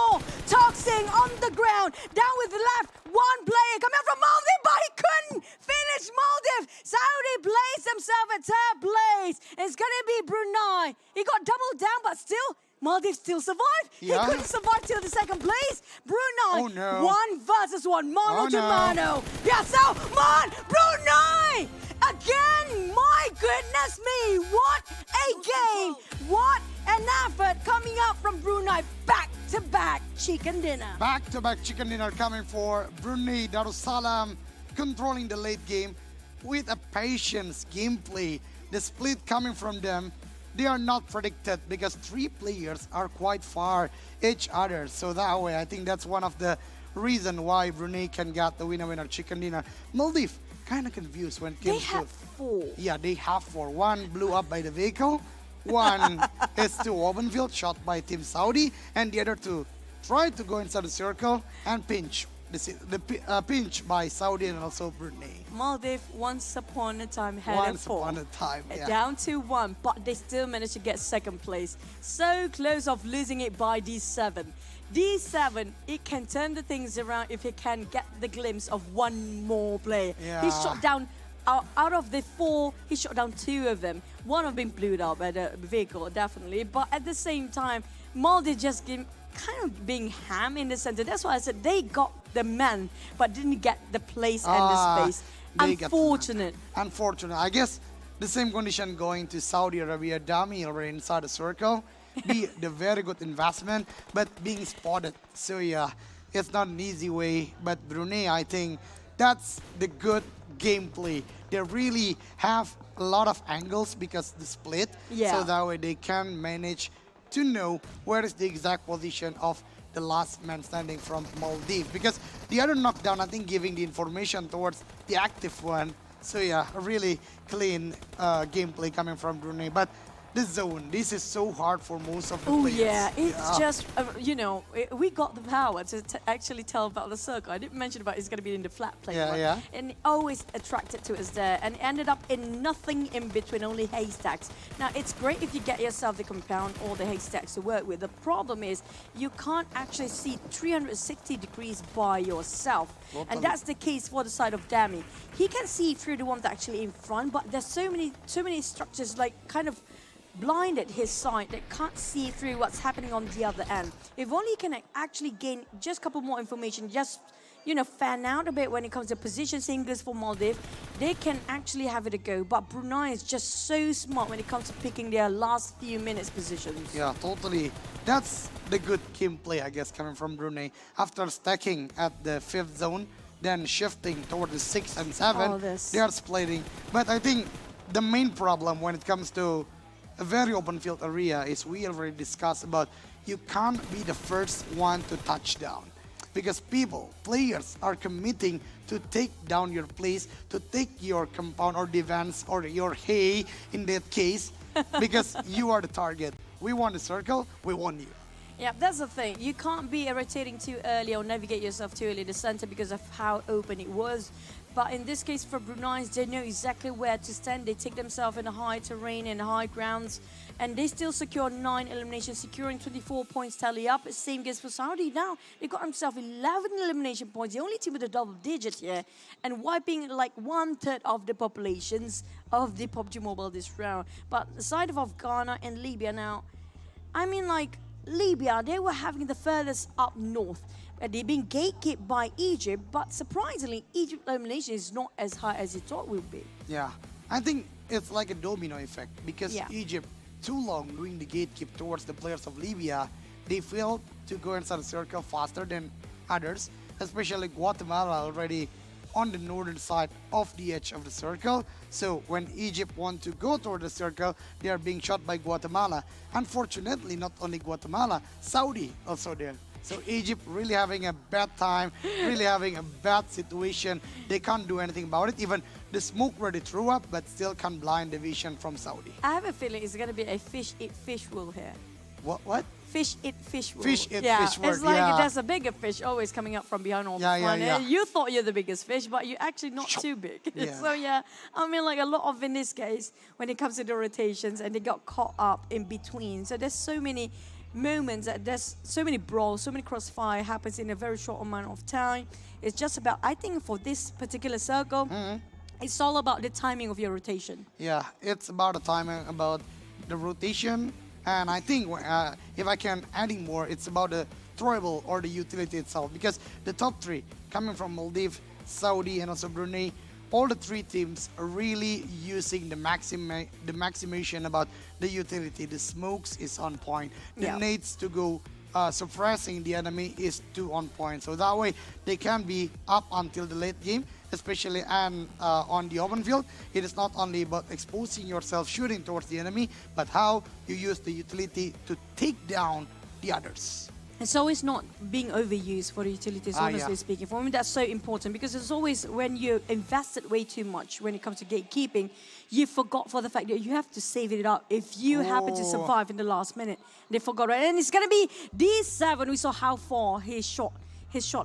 1 more. Toxing on the ground. Down with the left. 1 player coming out from Maldives, but he couldn't finish Maldives. Saudi placed himself at 3rd place. It's going to be Brunei. He got doubled down, but still, Maldives still survived. He couldn't survive till the 2nd place. Brunei, 1 versus 1, mano to mano. Yeah, so, man, Brunei! Again, my goodness me, what a game. What an effort coming up from Brunei. Back-to-back chicken dinner. Back-to-back chicken dinner coming for Brunei Darussalam, controlling the late game with a patience gameplay. The split coming from them, they are not predicted because 3 players are quite far each other. So that way, I think that's one of the reason why Brunei can get the winner chicken dinner. Maldives, kind of confused when it comes to... They have 4. Yeah, they have 4. 1 blew up by the vehicle. 1 is to open field, shot by Team Saudi. And the other 2 tried to go inside the circle and pinch. The pinch by Saudi and also Brunei. Maldives once upon a time had a 4. Once upon a time, yeah. Down to 1, but they still managed to get 2nd place. So close of losing it by D7. D7, it can turn the things around if he can get the glimpse of 1 more player. Yeah. He shot down, out of the 4, he shot down 2 of them. 1 of them blew up by the vehicle, definitely. But at the same time, Maldives just kind of being ham in the center. That's why I said they got the man, but didn't get the place and the space. Unfortunate. Unfortunate. I guess the same condition going to Saudi Arabia. Dami already inside the circle. Be the very good investment, but being spotted. So yeah, it's not an easy way. But Brunei, I think that's the good gameplay. They really have a lot of angles because the split. Yeah. So that way they can manage to know where is the exact position of the last man standing from Maldives. Because the other knockdown, I think, giving the information towards the active one. So yeah, a really clean gameplay coming from Brunei. But the zone, this is so hard for most of the players. Yeah, it's just, you know, we got the power to actually tell about the circle. I didn't mention about it's going to be in the flat plane. Yeah. And it always attracted to us there and ended up in nothing in between, only haystacks. Now, it's great if you get yourself the compound or the haystacks to work with. The problem is you can't actually see 360 degrees by yourself. And that's the case for the side of Dami. He can see through the ones that actually in front, but there's so many structures like kind of blinded his sight that can't see through what's happening on the other end. If only he can actually gain just a couple more information, just fan out a bit when it comes to position. Same goes for Maldives. They can actually have it a go, but Brunei is just so smart when it comes to picking their last few minutes positions. Yeah, totally. That's the good game play, I guess, coming from Brunei. After stacking at the 5th zone, then shifting toward the 6 and 7, they are splitting. But I think the main problem when it comes to a very open field area is we already discussed about you can't be the first one to touch down. Because players are committing to take down your place, to take your compound or defense or your hay in that case, because you are the target. We want the circle, we want you. Yeah, that's the thing. You can't be rotating too early or navigate yourself too early in the center because of how open it was. But in this case for Brunei, they know exactly where to stand. They take themselves in the high terrain and high grounds, and they still secure 9 eliminations, securing 24 points tally up. Same goes for Saudi now. They got themselves 11 elimination points, the only team with a double digit here, and wiping like 1/3 of the populations of the PUBG Mobile this round. But the side of Ghana and Libya now, I mean, like, Libya, they were having the furthest up north. They've been gatekept by Egypt, but surprisingly, Egypt elimination is not as high as it thought it would be. Yeah, I think it's like a domino effect because Egypt, too long doing the gatekeep towards the players of Libya, they failed to go inside the circle faster than others, especially Guatemala already on the northern side of the edge of the circle. So when Egypt want to go toward the circle, they are being shot by Guatemala. Unfortunately, not only Guatemala, Saudi also there. So Egypt really having a bad time, really having a bad situation. They can't do anything about it. Even the smoke already threw up, but still can't blind the vision from Saudi. I have a feeling it's going to be a fish eat fish rule here. What? Fish eat fish rule. Fish eat fish It's like there's a bigger fish always coming up from behind all the fun. You thought you're the biggest fish, but you're actually not too big. So I mean, like a lot of in this case, when it comes to the rotations, and they got caught up in between. So there's so many moments, there's so many brawls, so many crossfire happens in a very short amount of time. It's just about, I think for this particular circle, it's all about the timing of your rotation. Yeah, it's about the timing, about the rotation, and I think if I can adding more, it's about the throwable or the utility itself, because the top 3 coming from Maldives, Saudi, and also Brunei, all the 3 teams are really using the maximization about the utility. The smokes is on point. The nades to go suppressing the enemy is too on point. So that way they can be up until the late game, especially on the open field. It is not only about exposing yourself, shooting towards the enemy, but how you use the utility to take down the others. It's always not being overused for the utilities, honestly speaking. For me, that's so important because it's always when you invested way too much when it comes to gatekeeping, you forgot for the fact that you have to save it up if you happen to survive in the last minute. They forgot, right? And it's going to be D7. We saw how far his shot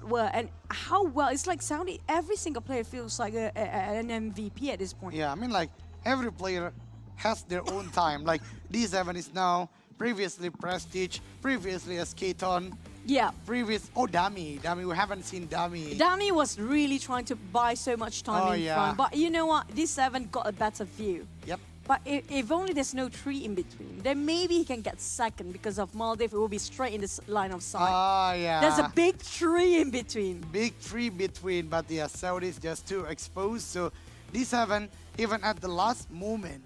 were and how well. It's like Saudi, every single player feels like an MVP at this point. Yeah, I mean, like every player has their own time. Like D7 is now, previously Prestige, previously Skaton. Yeah. Dami, we haven't seen Dami. Dami was really trying to buy so much time in front. But you know what? D7 got a better view. Yep. But if only there's no tree in between, then maybe he can get second because of Maldives. It will be straight in this line of sight. There's a big tree in between. Big tree between, but yeah, Saudi is just too exposed. So D7, even at the last moment,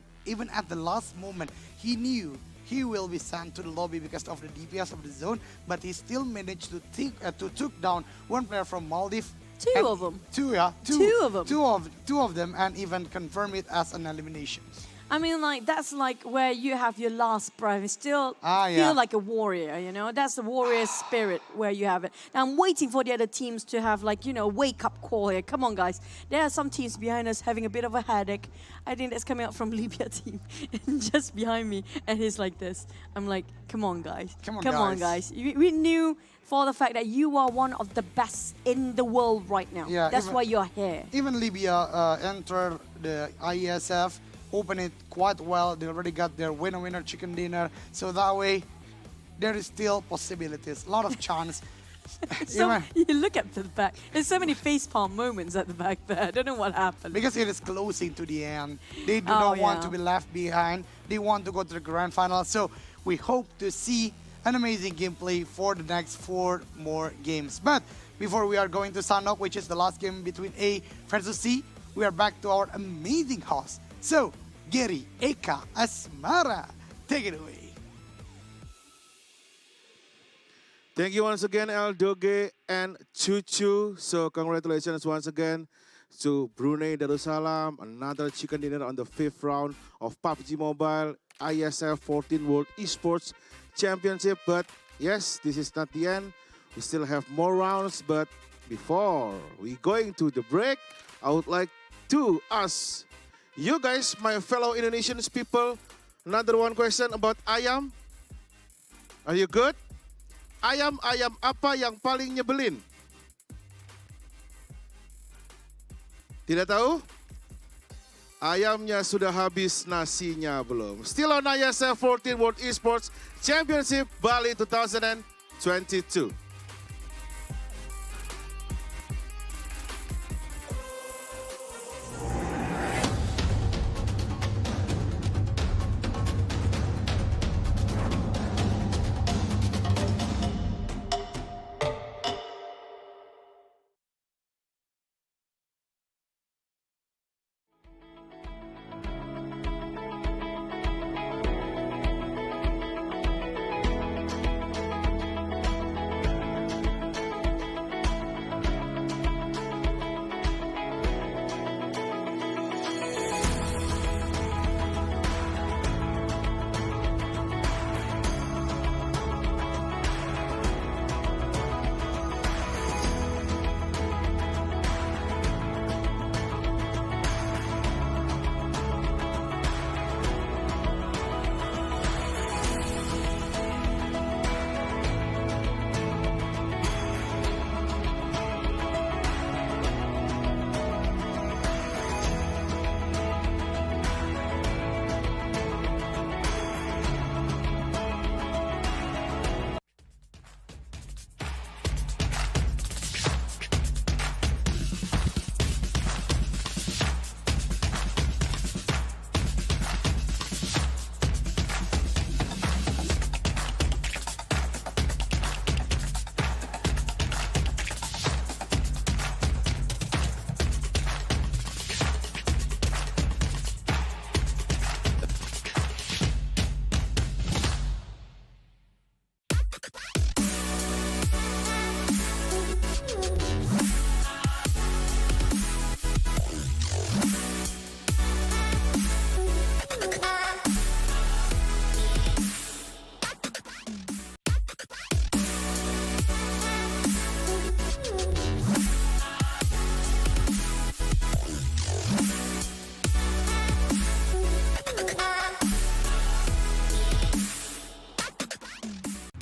he knew he will be sent to the lobby because of the DPS of the zone, but he still managed to took down one player from Maldives. Two of them. Two of them, and even confirm it as an elimination. I mean, like, that's like where you have your last breath and still feel like a warrior, you know? That's the warrior spirit where you have it. Now, I'm waiting for the other teams to have, like, you know, wake-up call here. Come on, guys. There are some teams behind us having a bit of a headache. I think that's coming out from Libya team. Just behind me, and he's like this. I'm like, come on, guys. Come on, guys. We knew for the fact that you are one of the best in the world right now. Yeah, that's why you're here. Even Libya entered the IESF, open it quite well. They already got their winner chicken dinner. So that way, there is still possibilities, a lot of chance. So you look at the back. There's so many facepalm moments at the back there. I don't know what happened. Because it is closing to the end. They do not want to be left behind. They want to go to the grand final. So we hope to see an amazing gameplay for the next 4 more games. But before we are going to Sanok, which is the last game between A versus C, we are back to our amazing host. So, Gary, Eka, Asmara, take it away. Thank you once again, El Doge and Cucu. So congratulations once again to Brunei Darussalam. Another chicken dinner on the 5th round of PUBG Mobile IESF 14th World Esports Championship. But yes, this is not the end. We still have more rounds. But before we going to the break, I would like to ask you guys, my fellow Indonesian people, another one question about ayam. Are you good? Ayam apa yang paling nyebelin? Tidak tahu? Ayamnya sudah habis, nasinya belum. Still on IESF 14th World Esports Championship Bali 2022.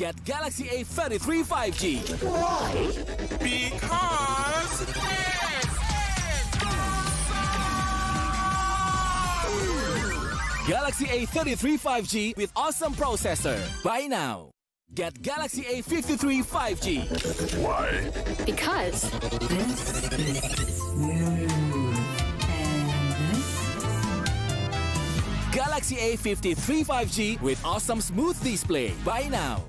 Get Galaxy A33 5G. Why? Because Galaxy A33 5G with awesome processor. Buy now. Get Galaxy A53 5G. Why? Because this is smooth. Galaxy A53 5G with awesome smooth display. Buy now.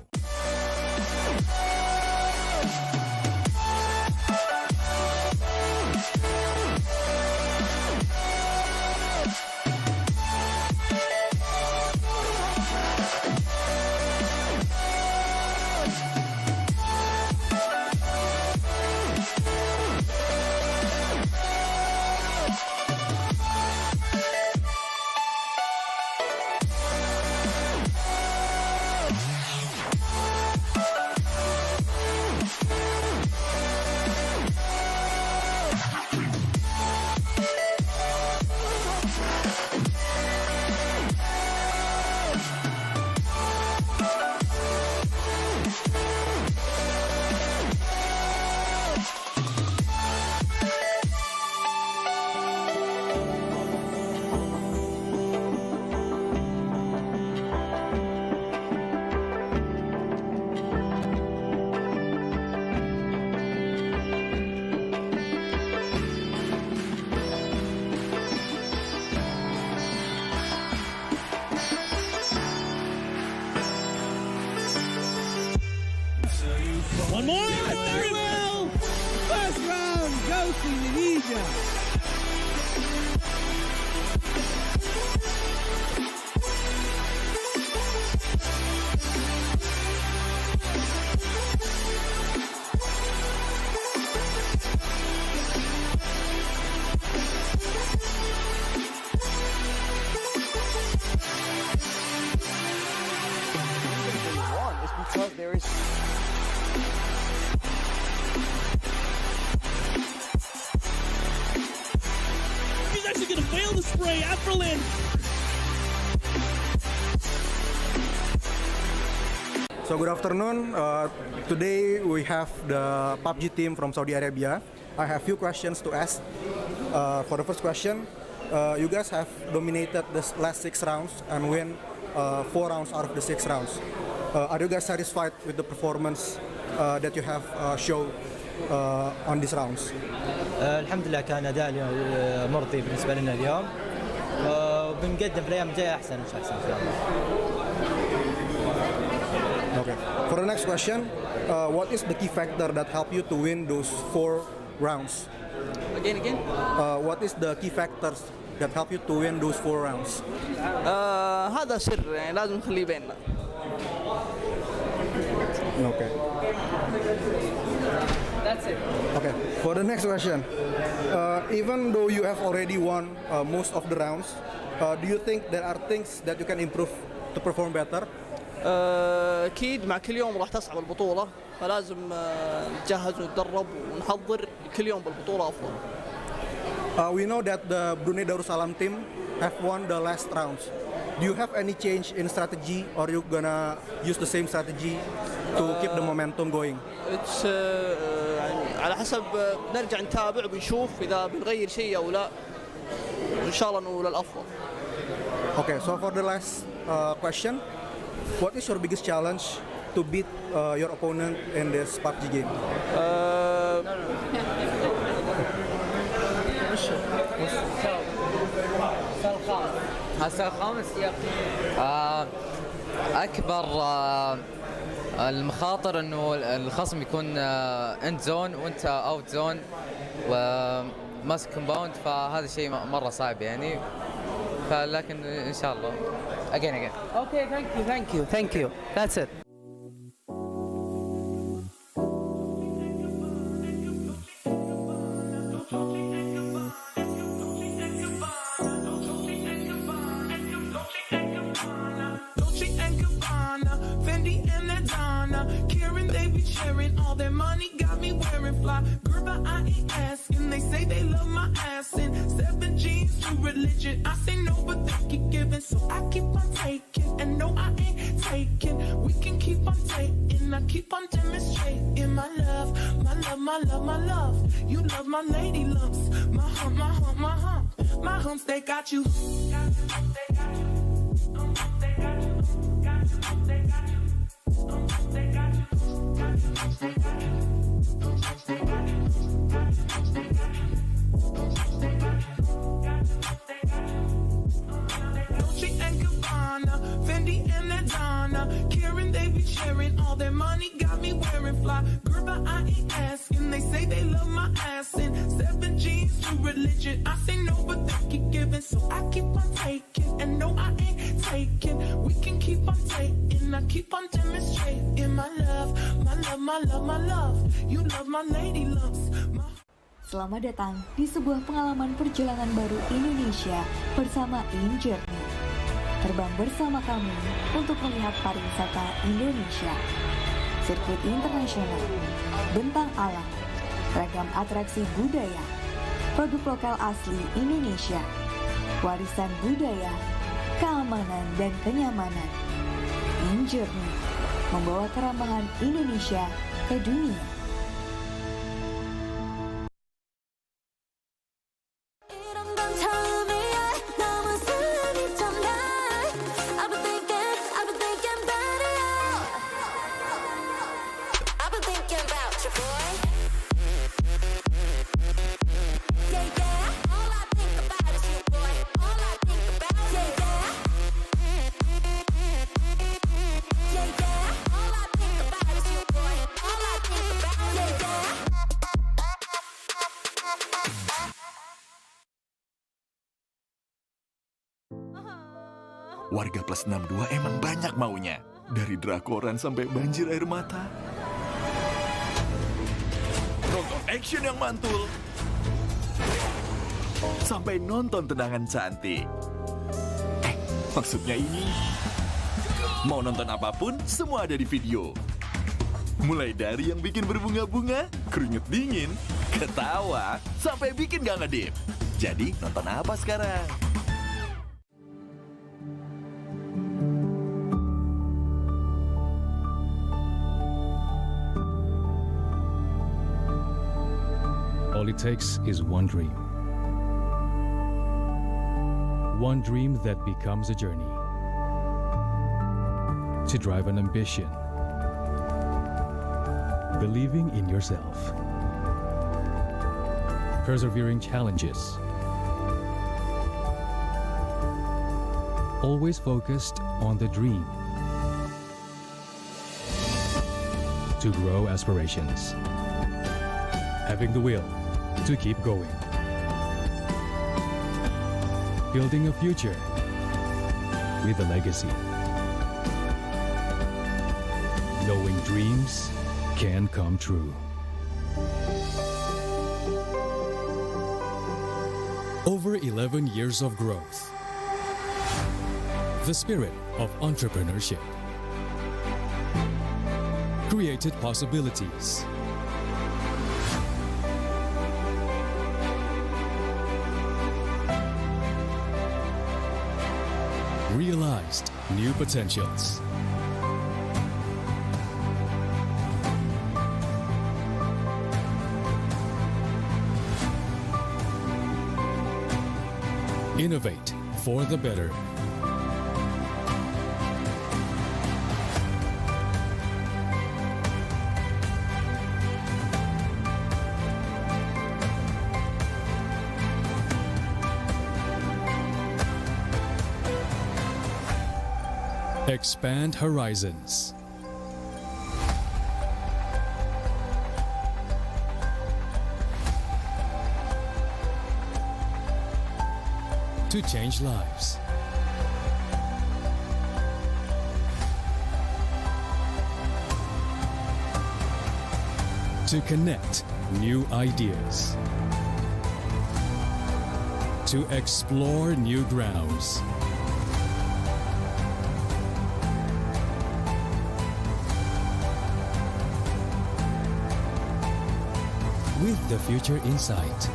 One more. Very well. First round goes to Indonesia. Because there is He's actually going to fail the spray. Afrolin. So good afternoon. Today we have the PUBG team from Saudi Arabia. I have few questions to ask. For the first question, you guys have dominated the last 6 rounds and win 4 rounds out of the 6 rounds. Are you guys satisfied with the performance that you have shown on these rounds? الحمد لله كان أداء مرضي بالنسبة لنا اليوم وبنقدم في الأيام الجاية أحسن إن شاء الله. Okay. For the next question, what is the key factor that helped you to win those 4 rounds? Again. What is the key factors that help you to win those 4 rounds? هذا سر يعني لازم نخليه بيننا. Okay. That's it. Okay. For the next question, even though you have already won most of the rounds, do you think there are things that you can improve to perform better? أكيد مع كل يوم راح تصعب البطولة فلازم نتجهز ونتدرب ونحضر كل يوم بالبطولة أفضل. We know that the Brunei Darussalam team have won the last rounds. Do you have any change in strategy, or you gonna use the same strategy to keep the momentum going? It's على حسب نرجع نتابع ونشوف إذا بنغير شيء أو لا وإن شاء الله إنه للأفضل. Okay, so for the last question, what is your biggest challenge to beat your opponent in this PUBG game? السؤال الخامس أكبر المخاطر إنه الخصم يكون اند زون وأنت اوت زون وماسك كومباوند فهذا شيء مرة صعب يعني فلكن إن شاء الله again. Okay, thank you. That's it. All their money got me wearing fly. Girl, but I ain't asking. They say they love my ass in 7 G's to religion. I say no, but they keep giving, so I keep on taking. And no, I ain't taking. We can keep on taking. I keep on demonstrating my love, my love, my love, my love. You love my lady lumps, my hump, my hump, my hump. My humps, they got you. All their money got me wearing fly. Girl, but I ain't asking. They say they love my ass in 7 G's to religion. I say no, but they keep giving, so I keep on taking. And no, I ain't taking. We can keep on taking. I keep on demonstrating my love, my love, my love, my love. You love my lady lumps. Selamat datang di sebuah pengalaman perjalanan baru Indonesia bersama Journey. Terbang bersama kami untuk melihat pariwisata Indonesia, sirkuit internasional, bentang alam, ragam atraksi budaya, produk lokal asli Indonesia, warisan budaya, keamanan dan kenyamanan. Journey membawa kerambahan Indonesia ke dunia. Warga plus 62 emang banyak maunya. Dari drakoran sampai banjir air mata. Nonton action yang mantul. Sampai nonton tendangan cantik. Maksudnya ini, mau nonton apapun, semua ada di video. Mulai dari yang bikin berbunga-bunga, keringet dingin, ketawa, sampai bikin gak ngedip. Jadi nonton apa sekarang? All it takes is one dream. One dream that becomes a journey. To drive an ambition. Believing in yourself. Persevering challenges. Always focused on the dream. To grow aspirations. Having the will to keep going. Building a future with a legacy. Knowing dreams can come true. Over 11 years of growth. The spirit of entrepreneurship created possibilities. Realized new potentials. Innovate for the better. Expand horizons. To change lives. To connect new ideas. To explore new grounds. With the future in sight.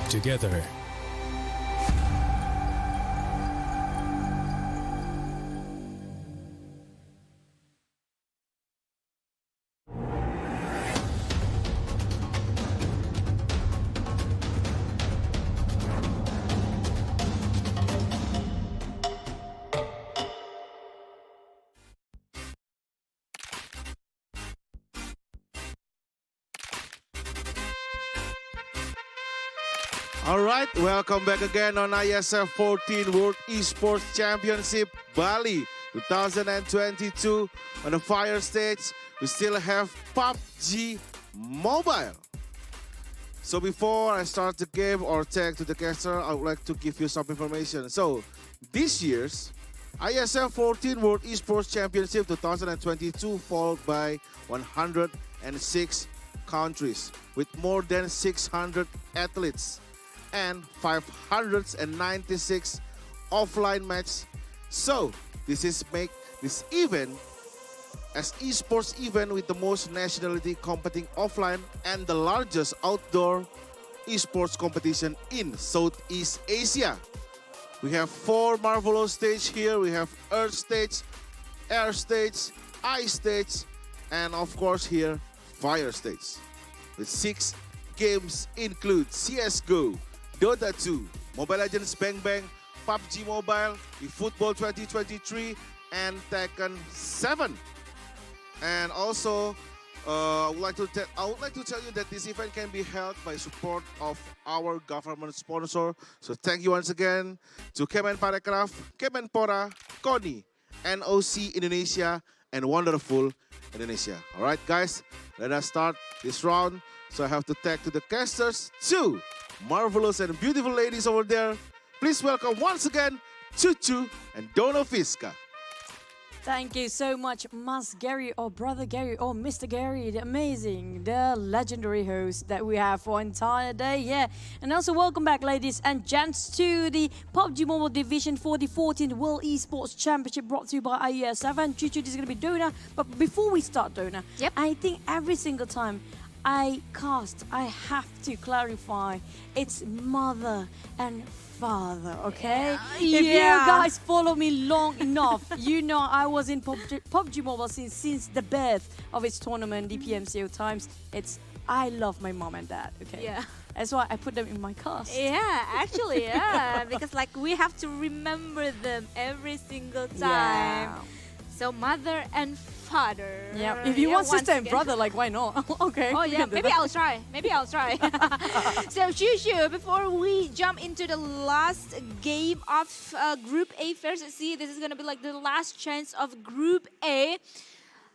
Together. All right, welcome back again on IESF 14th World Esports Championship Bali 2022. On the fire stage, we still have PUBG Mobile. So before I start the game or tag to the caster, I would like to give you some information. So this year's IESF 14th World Esports Championship 2022 followed by 106 countries with more than 600 athletes and 596 offline matches. So this is make this event as esports event with the most nationality competing offline and the largest outdoor esports competition in Southeast Asia. We have 4 marvelous stage here. We have Earth stage, Air stage, Ice stage, and of course here Fire stage. The 6 games include CSGO, Dota 2, Mobile Legends Bang Bang, PUBG Mobile, eFootball 2023, and Tekken 7. And also, I would like to tell you that this event can be held by support of our government sponsor. So thank you once again to Kemenparekraf, Kemenpora, KONI, NOC Indonesia, and wonderful Indonesia. All right, guys, let us start this round. So I have to tag to the casters, two marvelous and beautiful ladies over there. Please welcome once again, Chuchu and Dono Fiska. Thank you so much, Mas Gary or Brother Gary or Mr. Gary, the amazing, the legendary host that we have for entire day. Yeah, and also welcome back, ladies and gents, to the PUBG Mobile Division for the 14th World Esports Championship brought to you by IESF. And Chuchu, this is going to be Dona. But before we start, Dona, I think every single time I have to clarify it's mother and father, okay? If you guys follow me long enough, you know I was in PUBG Mobile since the birth of its tournament, the PMCO times. I love my mom and dad, okay? Yeah. That's why I put them in my cast. Yeah, actually, yeah. Because like we have to remember them every single time. Yeah. So mother and father. Yeah. If you want sister and brother, like why not? Okay. Oh yeah, maybe I'll try. So Shushu, before we jump into the last game of Group A versus C, this is gonna be like the last chance of Group A.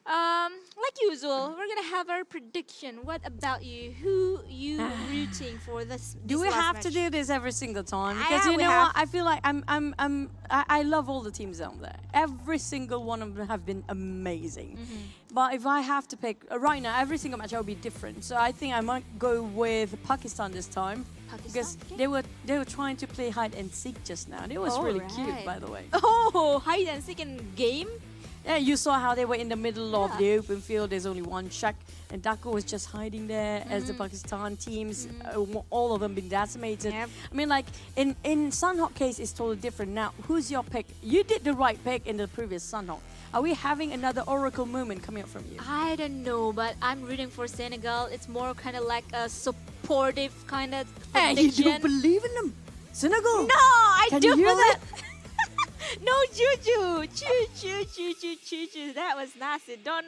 Like usual, we're gonna have our prediction. What about you? Who you rooting for this? Do we last have match? to do this every single time? Yeah, Because you we know have. what? I feel like I love all the teams out there. Every single one of them have been amazing. But if I have to pick right now, every single match will be different. So I think I might go with Pakistan this time. Because they were trying to play hide and seek just now. It was really cute, by the way. Oh, hide and seek in game. Yeah, you saw how they were in the middle of the open field. There's only one shack, and Dhaka was just hiding there as the Pakistan teams, all of them been decimated. I mean, like, in Sunhawk case, it's totally different. Now, who's your pick? You did the right pick in the previous Sunhawk. Are we having another oracle moment coming up from you? I don't know, but I'm rooting for Senegal. It's more kind of like a supportive kind of prediction. Hey, you don't believe in them? Senegal? No, I Can don't you hear believe. that? No, Juju. Choo. That was nasty. Don't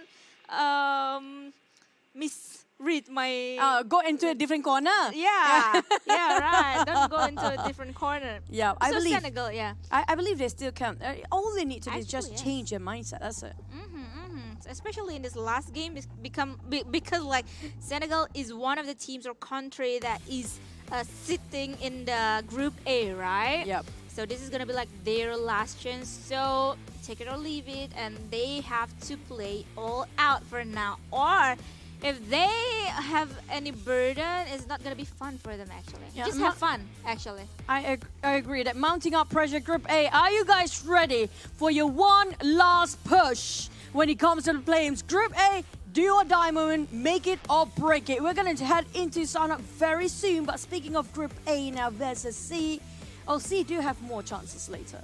misread my... Go into a different corner. Yeah, yeah, right. Don't go into a different corner. Yeah, I believe Senegal, yeah. I believe they still can. All they need to do is Actually, just yes. change their mindset. That's it. Especially in this last game, because like Senegal is one of the teams or country that is sitting in the Group A, right? Yep. So this is gonna be like their last chance. So take it or leave it, and they have to play all out for now. Or if they have any burden, it's not gonna be fun for them actually. Yeah, Just have fun actually. I agree that mounting up pressure. Group A, are you guys ready for your one last push when it comes to the flames? Group A, do or die moment, make it or break it. We're going to head into Sunhawk very soon, but speaking of Group A now versus C, C do have more chances later.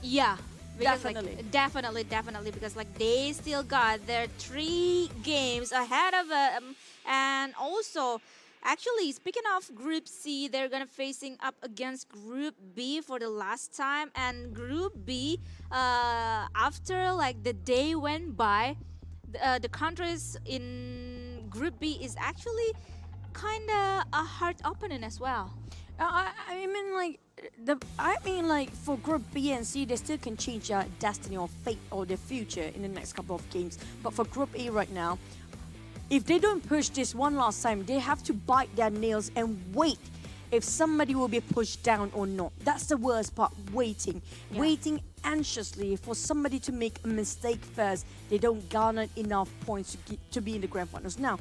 Yeah. Because Definitely. Like, definitely, because like they still got their 3 games ahead of them, and also, actually, speaking of Group C, they're gonna facing up against Group B for the last time, and Group B, after like the day went by, the countries in Group B is actually kind of a hard opponent as well. I mean, like for Group B and C, they still can change their destiny or fate or their future in the next couple of games. But for Group A right now, if they don't push this one last time, they have to bite their nails and wait if somebody will be pushed down or not. That's the worst part, waiting. Yeah. Waiting anxiously for somebody to make a mistake first. They don't garner enough points to be in the grand finals. Now,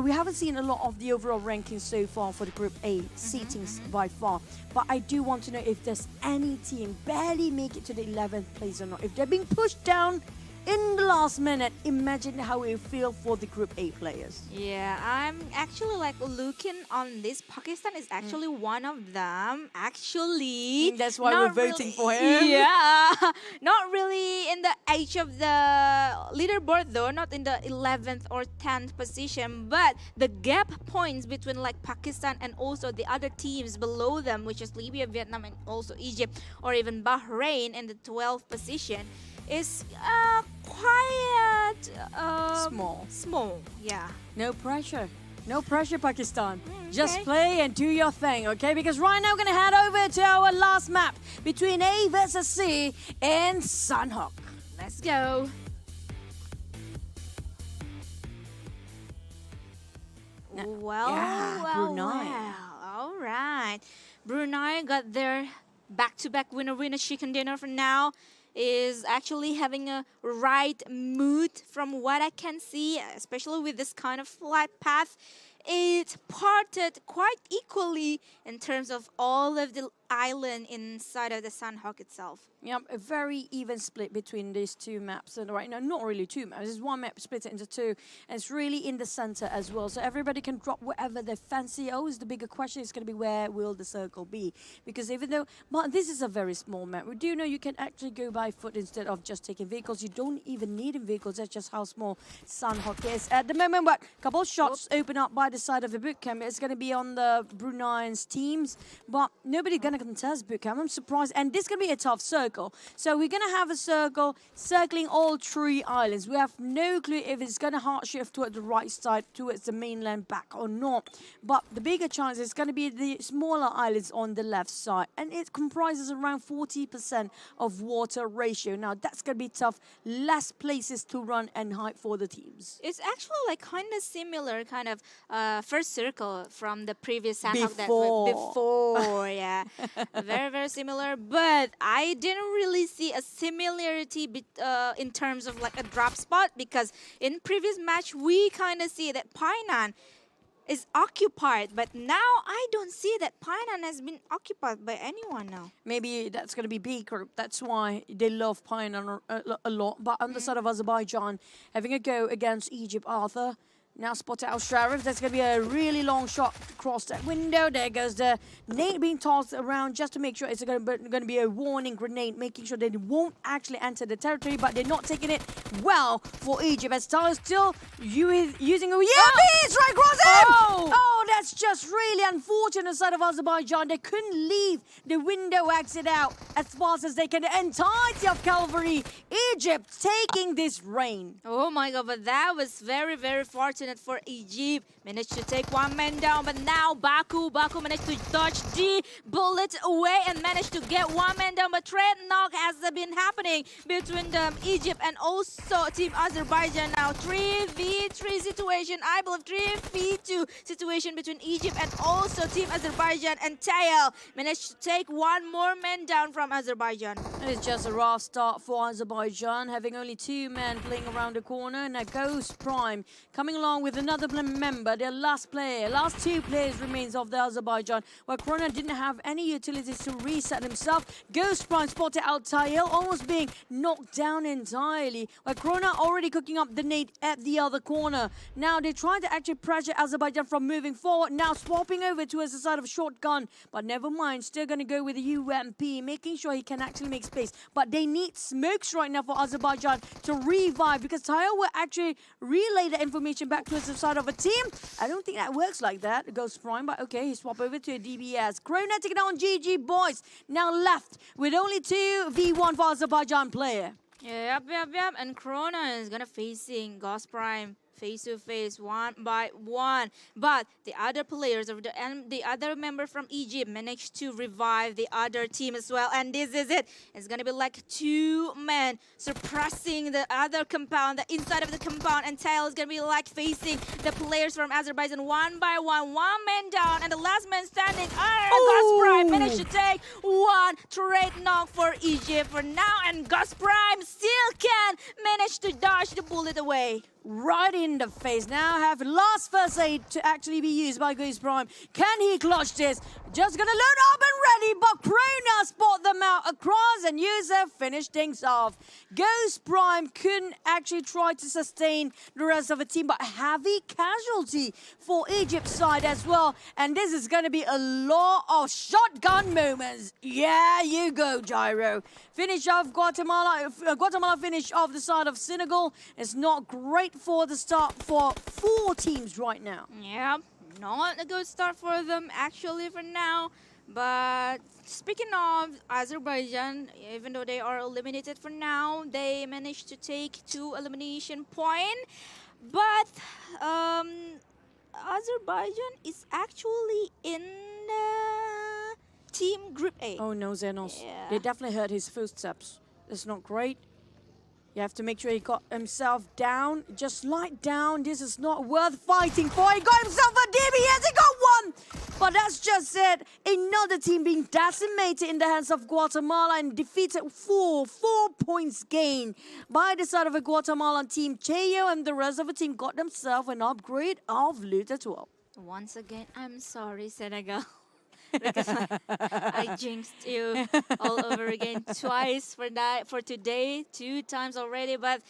we haven't seen a lot of the overall rankings so far for the Group A seatings by far, but I do want to know if there's any team barely make it to the 11th place or not. If they're being pushed down in the last minute, imagine how it will feel for the Group A players. Yeah, I'm actually like looking on this. Pakistan is actually one of them. Actually, That's why not we're voting really- for him. Yeah, not really in the edge of the leaderboard though, not in the 11th or 10th position. But the gap points between like Pakistan and also the other teams below them, which is Libya, Vietnam, and also Egypt, or even Bahrain in the 12th position, is quite small. Yeah. No pressure. No pressure, Pakistan. Just play and do your thing, okay? Because right now we're going to head over to our last map between A versus C in Sunhawk. Let's go. Well, Yeah, well, Brunei. well. All right. Brunei got their back-to-back winner chicken dinner for now. Is actually having a right mood from what I can see, especially with this kind of flight path. It parted quite equally in terms of all of the island inside of the Sanhok itself. Yep, a very even split between these two maps. And right now, not really two maps. There's one map split into two. And it's really in the center as well. So everybody can drop wherever they fancy. Always the bigger question is going to be where will the circle be? Because even though, but this is a very small map. We do know you can actually go by foot instead of just taking vehicles. You don't even need vehicles. That's just how small Sanhok is at the moment. But a couple of shots open up by the side of the boot camp. It's going to be on the Brunei's teams. But nobody going to contest boot camp. I'm surprised. And this is going to be a tough circle. So we're going to have a circle circling all three islands. We have no clue if it's going to hard shift toward the right side, towards the mainland back or not. But the bigger chance is going to be the smaller islands on the left side. And it comprises around 40% of water ratio. Now, that's going to be tough. Less places to run and hide for the teams. It's actually like kind of similar kind of first circle from the previous Sanhok before, yeah. Very, very similar. But I didn't really see a similarity in terms of like a drop spot, because in previous match we kind of see that Painan is occupied, but now I don't see that Painan has been occupied by anyone now. Maybe that's going to be B group. That's why they love Painan a lot. But on the side of Azerbaijan, having a go against Egypt, Arthur. Now spotted out Sharif. That's going to be a really long shot across that window. There goes the nade being tossed around just to make sure it's going to be a warning grenade, making sure they won't actually enter the territory, but they're not taking it well for Egypt. As Tyler still using a... Yeah, it's right across him! Oh, that's just really unfortunate side of Azerbaijan. They couldn't leave the window exit out as fast as they can. The entirety of cavalry, Egypt taking this rain. Oh my God, but that was very, very fortunate for Egypt. Managed to take one man down, but now Baku managed to dodge the bullet away and managed to get one man down. But trade knock has been happening between Egypt and also Team Azerbaijan now. 3v3 situation, I believe 3v2 situation between Egypt and also Team Azerbaijan, and Tail managed to take one more man down from Azerbaijan. It's just a rough start for Azerbaijan, having only two men playing around the corner. Now Ghost Prime coming along with another member, their last two players remains of the Azerbaijan, where Corona didn't have any utilities to reset himself. Ghost Prime spotted out Tahil, almost being knocked down entirely, where Corona already cooking up the nade at the other corner. Now they're trying to actually pressure Azerbaijan from moving forward, now swapping over towards the side of shotgun, but never mind, still going to go with the UMP, making sure he can actually make space. But they need smokes right now for Azerbaijan to revive, because Tahil will actually relay the information back towards the side of a team. I don't think that works like that. It goes Prime, but okay, he swap over to a DBS. Corona taking on GG Boys, now left with only 2v1 for Azerbaijan player. Yep. And Corona is gonna facing Ghost Prime face to face, one by one. But the other players of the other member from Egypt managed to revive the other team as well. And this is it. It's gonna be like two men suppressing the other compound, the inside of the compound, and Tail is gonna be like facing the players from Azerbaijan one by one. One man down, and the last man standing. Ghost Prime managed to take one trade knock for Egypt for now, and Ghost Prime still can manage to dodge the bullet away. Right in the face. Now have last first aid to actually be used by Ghost Prime. Can he clutch this? Just gonna load up and ready, but Corona spot them out across, and IESF finished things off. Ghost Prime couldn't actually try to sustain the rest of the team, but heavy casualty for Egypt's side as well. And this is gonna be a lot of shotgun moments. Yeah, you go, Gyro. Finish off Guatemala. Guatemala finish off the side of Senegal. It's not great for the start for four teams right now. Yeah, not a good start for them actually for now. But speaking of Azerbaijan, even though they are eliminated for now, they managed to take 2 elimination points. But Azerbaijan is actually in the team Group A. Oh no, Xenos. Yeah. They definitely heard his footsteps. It's not great. You have to make sure he got himself down. Just lie down. This is not worth fighting for. He got himself a DBS. He got one. But that's just it. Another team being decimated in the hands of Guatemala and defeated 4 points gained by the side of a Guatemalan team. Cheo and the rest of the team got themselves an upgrade of loot as well. Once again, I'm sorry, Senegal. Because I jinxed you all over again twice for today, 2 times already. But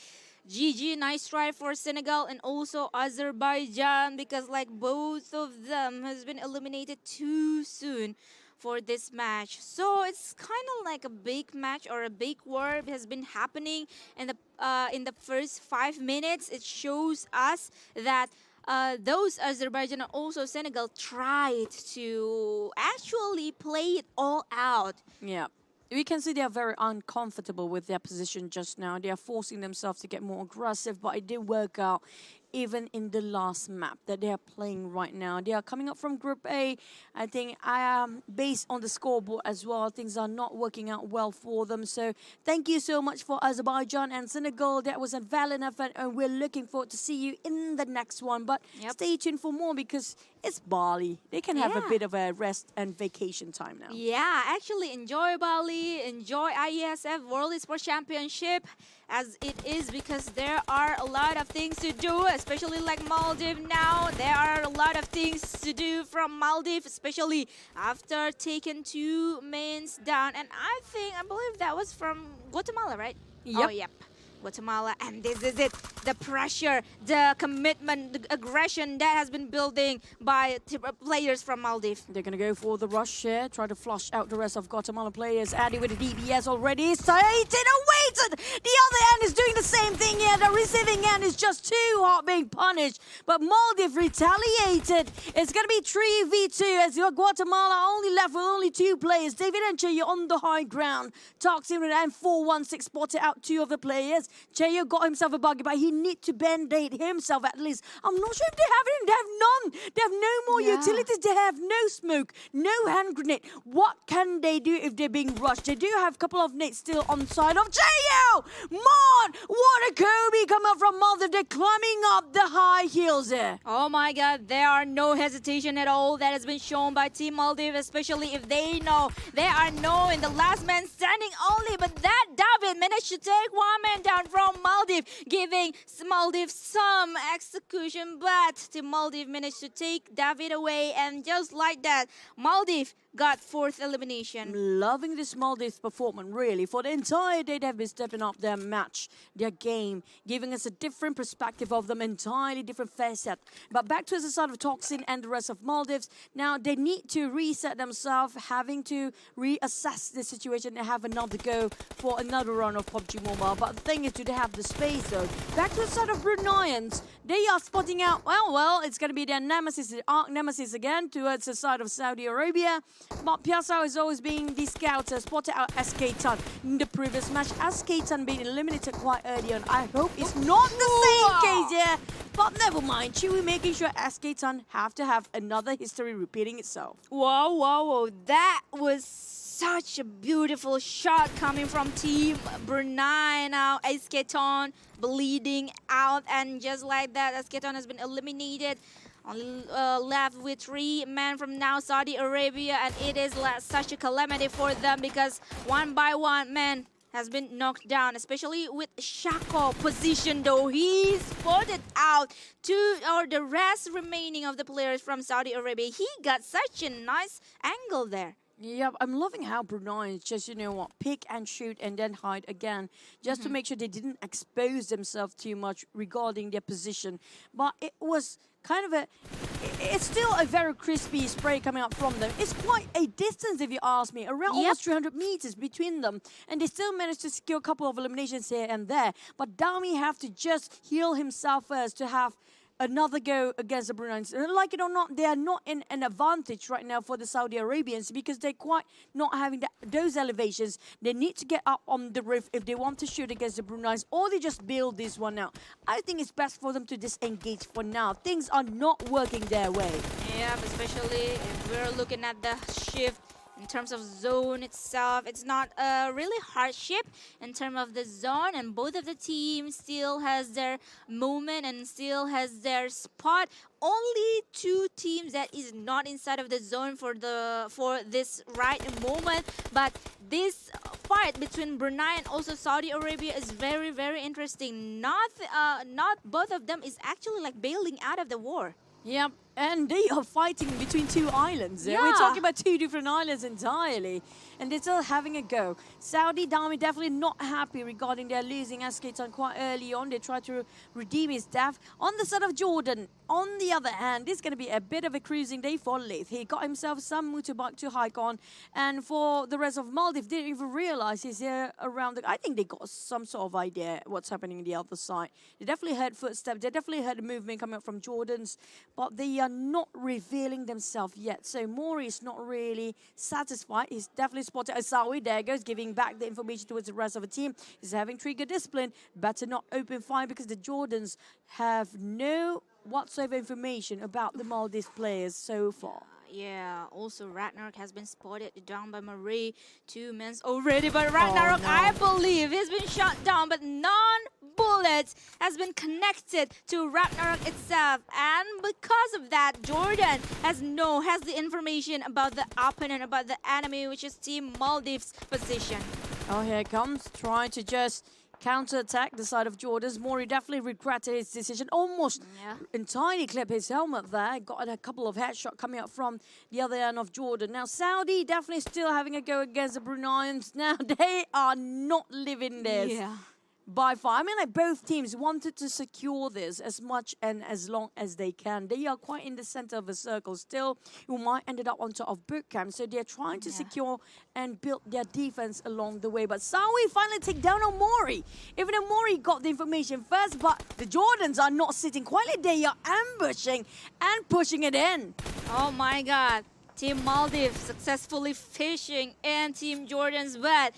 GG, nice try for Senegal and also Azerbaijan, because like both of them has been eliminated too soon for this match. So it's kind of like a big match or a big war has been happening in the first 5 minutes. It shows us that those Azerbaijan and also Senegal tried to actually play it all out. Yeah. We can see they are very uncomfortable with their position just now. They are forcing themselves to get more aggressive, but it did work out even in the last map that they are playing right now. They are coming up from Group A. I think based on the scoreboard as well, things are not working out well for them. So thank you so much for Azerbaijan and Senegal. That was a valiant effort, and we're looking forward to see you in the next one. But stay tuned for more because it's Bali. They can have a bit of a rest and vacation time now. Yeah, actually enjoy Bali, enjoy IESF World Esports Championship as it is, because there are a lot of things to do, especially like Maldives now. There are a lot of things to do from Maldives, especially after taking 2 mains down. And I believe that was from Guatemala, right? Yep. Oh, yep. Guatemala, and this is it. The pressure, the commitment, the aggression that has been building by players from Maldives. They're going to go for the rush here, try to flush out the rest of Guatemala players. Addy with the DBS already. Satan awaited! The other end is doing the same thing here. The receiving end is just too hot being punished. But Maldives retaliated. It's going to be 3v2 as Guatemala only left with only 2 players. David and Cheo on the high ground. Toxin and 416 spotted out 2 of the players. Cheo got himself a buggy, but he need to band-aid himself at least. I'm not sure if they have it. They have none. They have no more utilities. They have no smoke, no hand grenade. What can they do if they're being rushed? They do have a couple of nades still on side of Cheo. Mon, what a Kobe coming up from Maldives. They're climbing up the high hills there. Oh my God, there are no hesitation at all that has been shown by Team Maldives, especially if they know they are in the last man standing only. But that David managed to take 1 man down from Maldives, giving Maldives some execution, but Team Maldives managed to take David away, and just like that, Maldives got 4th elimination. Loving this Maldives performance, really. For the entire day, they've been stepping up their match, their game, giving us a different perspective of them, entirely different facet. But back to the side of Toxin and the rest of Maldives. Now, they need to reset themselves, having to reassess the situation and have another go for another run of PUBG Mobile. But the thing is, do they have the space, though? Back to the side of Bruneians. They are spotting out, well, it's going to be their nemesis, the arch nemesis again, towards the side of Saudi Arabia. But Piazza is always being the scouter, spotted out SK Tan in the previous match. SK Tan being eliminated quite early on. I hope it's not the same case here. But never mind, Chewy making sure SK Tan have to have another history repeating itself. Whoa. That was such a beautiful shot coming from Team Brunei now. Esketon bleeding out, and just like that, Esketon has been eliminated. Only left with 3 men from now Saudi Arabia, and it is such a calamity for them because 1 by 1 man has been knocked down, especially with Shako position, though he spotted out the rest remaining of the players from Saudi Arabia. He got such a nice angle there. Yeah, I'm loving how Brunei is just, pick and shoot and then hide again, just to make sure they didn't expose themselves too much regarding their position. But it was kind of it's still a very crispy spray coming up from them. It's quite a distance, if you ask me, around almost 300 meters between them. And they still managed to secure a couple of eliminations here and there. But Dami have to just heal himself first to have another go against the Bruneians. Like it or not, they are not in an advantage right now for the Saudi Arabians because they're quite not having those elevations. They need to get up on the roof if they want to shoot against the Bruneians, or they just build this one out. I think it's best for them to disengage for now. Things are not working their way. Yeah, especially if we're looking at the shift in terms of zone itself. It's not a really hardship in terms of the zone, and both of the teams still has their moment and still has their spot. Only two teams that is not inside of the zone for this right moment, but this fight between Brunei and also Saudi Arabia is very, very interesting. Not both of them is actually like bailing out of the war. Yep, and they are fighting between two islands. Yeah. We're talking about two different islands entirely, and they're still having a go. Saudi Dami definitely not happy regarding their losing Asketan quite early on. They tried to redeem his death. On the side of Jordan, on the other hand, this is going to be a bit of a cruising day for Leith. He got himself some motorbike to hike on, and for the rest of Maldives, didn't even realize he's here around I think they got some sort of idea what's happening on the other side. They definitely heard footsteps. They definitely heard movement coming up from Jordan's, but they are not revealing themselves yet. So Mori is not really satisfied. He's definitely spotted Asawi. There goes, giving back the information towards the rest of the team. He's having trigger discipline. Better not open fire because the Jordans have no whatsoever information about the Maldives players so far. Yeah, also Ragnarok has been spotted down by Marie. 2 men already, but Ragnarok, I believe, he's been shot down, but non-bullets has been connected to Ragnarok itself. And because of that, Jordan has the information about the opponent, about the enemy, which is Team Maldives' position. Oh, here it comes, trying to just counter-attack the side of Jordan's. Mori definitely regretted his decision. Almost entirely clipped his helmet there. Got a couple of headshots coming up from the other end of Jordan. Now, Saudi definitely still having a go against the Bruneians. Now, they are not living this. Yeah. By far. I mean, like, both teams wanted to secure this as much and as long as they can. They are quite in the center of a circle still. Who might ended up on top of boot camp. So they're trying to secure and build their defense along the way. But Sawi finally take down on Mori. Even though Mori got the information first, but the Jordans are not sitting quietly. They are ambushing and pushing it in. Oh my God. Team Maldives successfully fishing in Team Jordan's bed.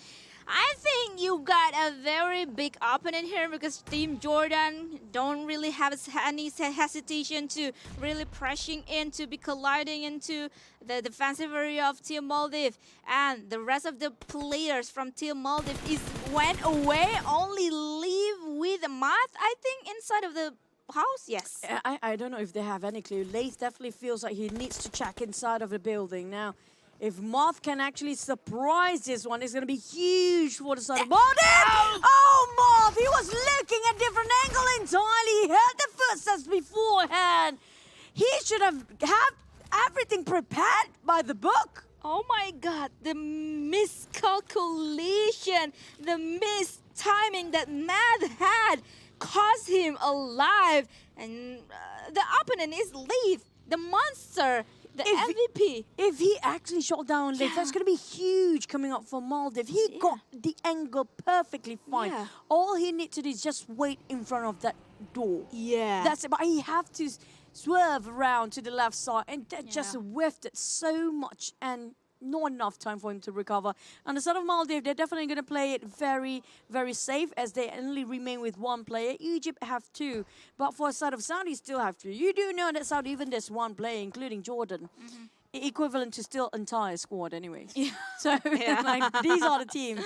I think you got a very big opponent here because Team Jordan don't really have any hesitation to really pressing in, to be colliding into the defensive area of Team Maldives. And the rest of the players from Team Maldives went away, only leave with Math, I think, inside of the house, yes. I don't know if they have any clue. Lace definitely feels like he needs to check inside of the building. Now, if Moth can actually surprise this one, it's going to be huge for the side of Maldives. Oh, Moth, he was looking at different angle entirely. He heard the footsteps beforehand. He should have had everything prepared by the book. Oh my God, the miscalculation, the mistiming that Mad had cost him alive. And the opponent is Leith, the monster. The MVP. If he actually shot down Leith, that's going to be huge coming up for Maldives. He got the angle perfectly fine. Yeah. All he needs to do is just wait in front of that door. Yeah. That's it. But he have to swerve around to the left side, and that just whiffed it so much, and not enough time for him to recover. On the side of Maldives, they're definitely going to play it very, very safe as they only remain with one player. Egypt have two, but for the side of Saudi, still have two. You do know that Saudi, even there's one player, including Jordan, equivalent to still entire squad anyways. Yeah. So like, these are the teams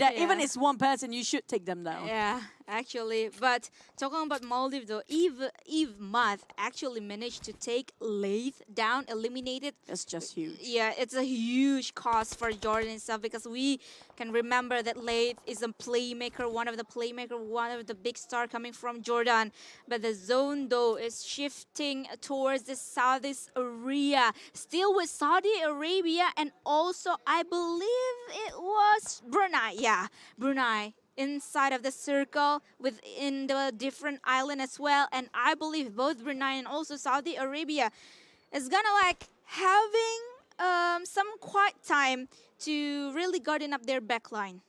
that even it's one person, you should take them down. Yeah, actually. But talking about Maldives though, Eve Math actually managed to take Leith down, eliminated. That's just huge. Yeah, it's a huge cost for Jordan itself because we can remember that Leith is a playmaker, one of the big star coming from Jordan. But the zone though is shifting towards the southeast area. Still with Saudi Arabia and also I believe it was Brunei. Yeah, Brunei inside of the circle within the different island as well. And I believe both Brunei and also Saudi Arabia is gonna like having some quiet time to really garden up their backline.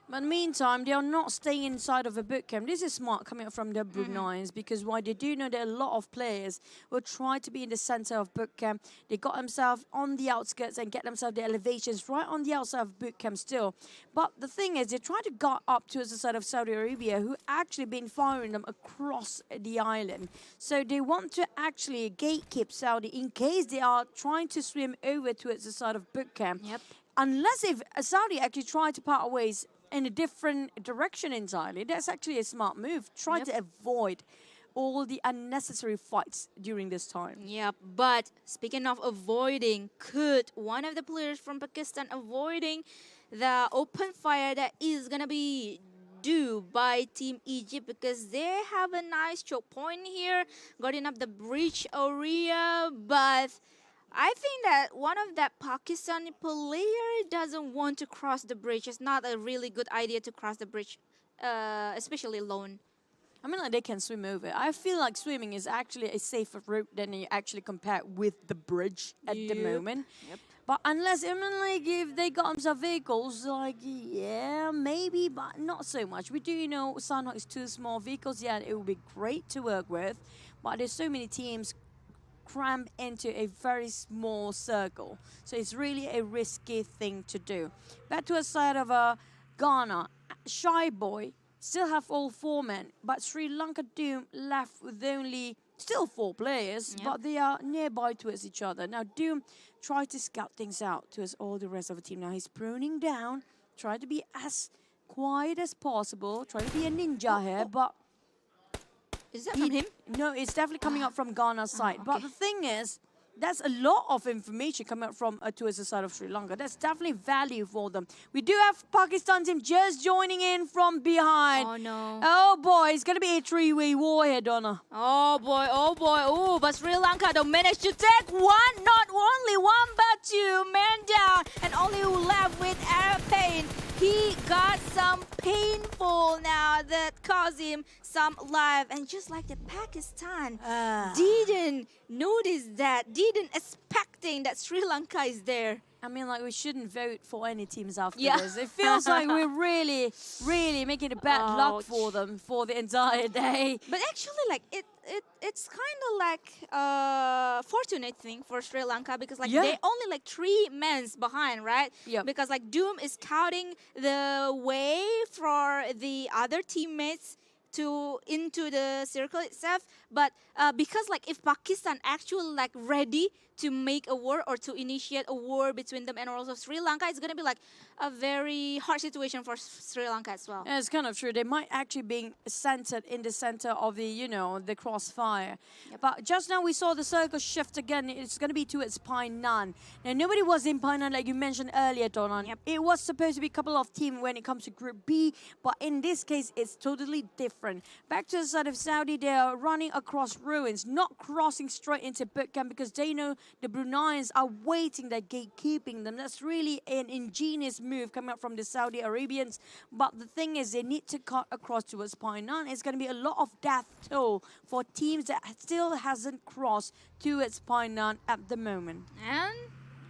But meantime, they are not staying inside of a boot camp. This is smart coming up from the Bruneians because why they do know that a lot of players will try to be in the center of boot camp. They got themselves on the outskirts and get themselves the elevations right on the outside of boot camp still. But the thing is, they try to get up towards the side of Saudi Arabia, who actually been firing them across the island. So they want to actually gatekeep Saudi in case they are trying to swim over towards the side of boot camp. Yep. Unless if Saudi actually try to part ways in a different direction entirely, that's actually a smart move. Try to avoid all the unnecessary fights during this time. Yep, but speaking of avoiding, could one of the players from Pakistan avoiding the open fire that is gonna be due by Team Egypt, because they have a nice choke point here, guarding up the breach area, but I think that one of that Pakistani player doesn't want to cross the bridge. It's not a really good idea to cross the bridge, especially alone. I mean, like, they can swim over. I feel like swimming is actually a safer route than you actually compare with the bridge at the moment. Yep. But unless, I mean, like, if they got themselves vehicles, like, yeah, maybe, but not so much. We do know Sanhok is 2 small vehicles. Yeah, it would be great to work with. But there's so many teams crammed into a very small circle. So it's really a risky thing to do. Back to a side of Ghana. Shy Boy still have all 4 men, but Sri Lanka Doom left with only still 4 players, but they are nearby towards each other. Now Doom tried to scout things out towards all the rest of the team. Now he's pruning down, try to be as quiet as possible, try to be a ninja here, but is that from him? No, it's definitely coming up from Ghana's side. But the thing is, that's a lot of information coming up from towards the side of Sri Lanka. That's definitely value for them. We do have Pakistan team just joining in from behind. Oh no. Oh boy, it's going to be a 3-way war here, Donna. Oh boy, oh boy. Oh, but Sri Lanka don't manage to take one, not only one, but 2 men down. And only left with pain. He got some painful now that caused him some life. And just like the Pakistan didn't notice that, didn't expecting that Sri Lanka is there. I mean, like, we shouldn't vote for any teams after this. It feels like we're really, really making a bad luck for them for the entire day. But actually, like, it's kind of like fortunate thing for Sri Lanka, because like they only like 3 men behind, right? Because like Doom is scouting the way for the other teammates into the circle itself. But because like if Pakistan actually like ready to make a war or to initiate a war between them and also Sri Lanka, it's going to be like a very hard situation for Sri Lanka as well. Yeah, it's kind of true. They might actually be centered in the center of the, you know, the crossfire. But just now we saw the circle shift again. It's going to be towards Painan. Now, nobody was in Painan like you mentioned earlier, Donan. It was supposed to be a couple of teams when it comes to Group B, but in this case, it's totally different. Back to the side of Saudi, they are running across ruins, not crossing straight into boot camp because they know the Bruneians are waiting, they're gatekeeping them. That's really an ingenious move coming up from the Saudi Arabians. But the thing is, they need to cut across towards Painan. It's going to be a lot of death toll for teams that still hasn't crossed towards Painan at the moment. And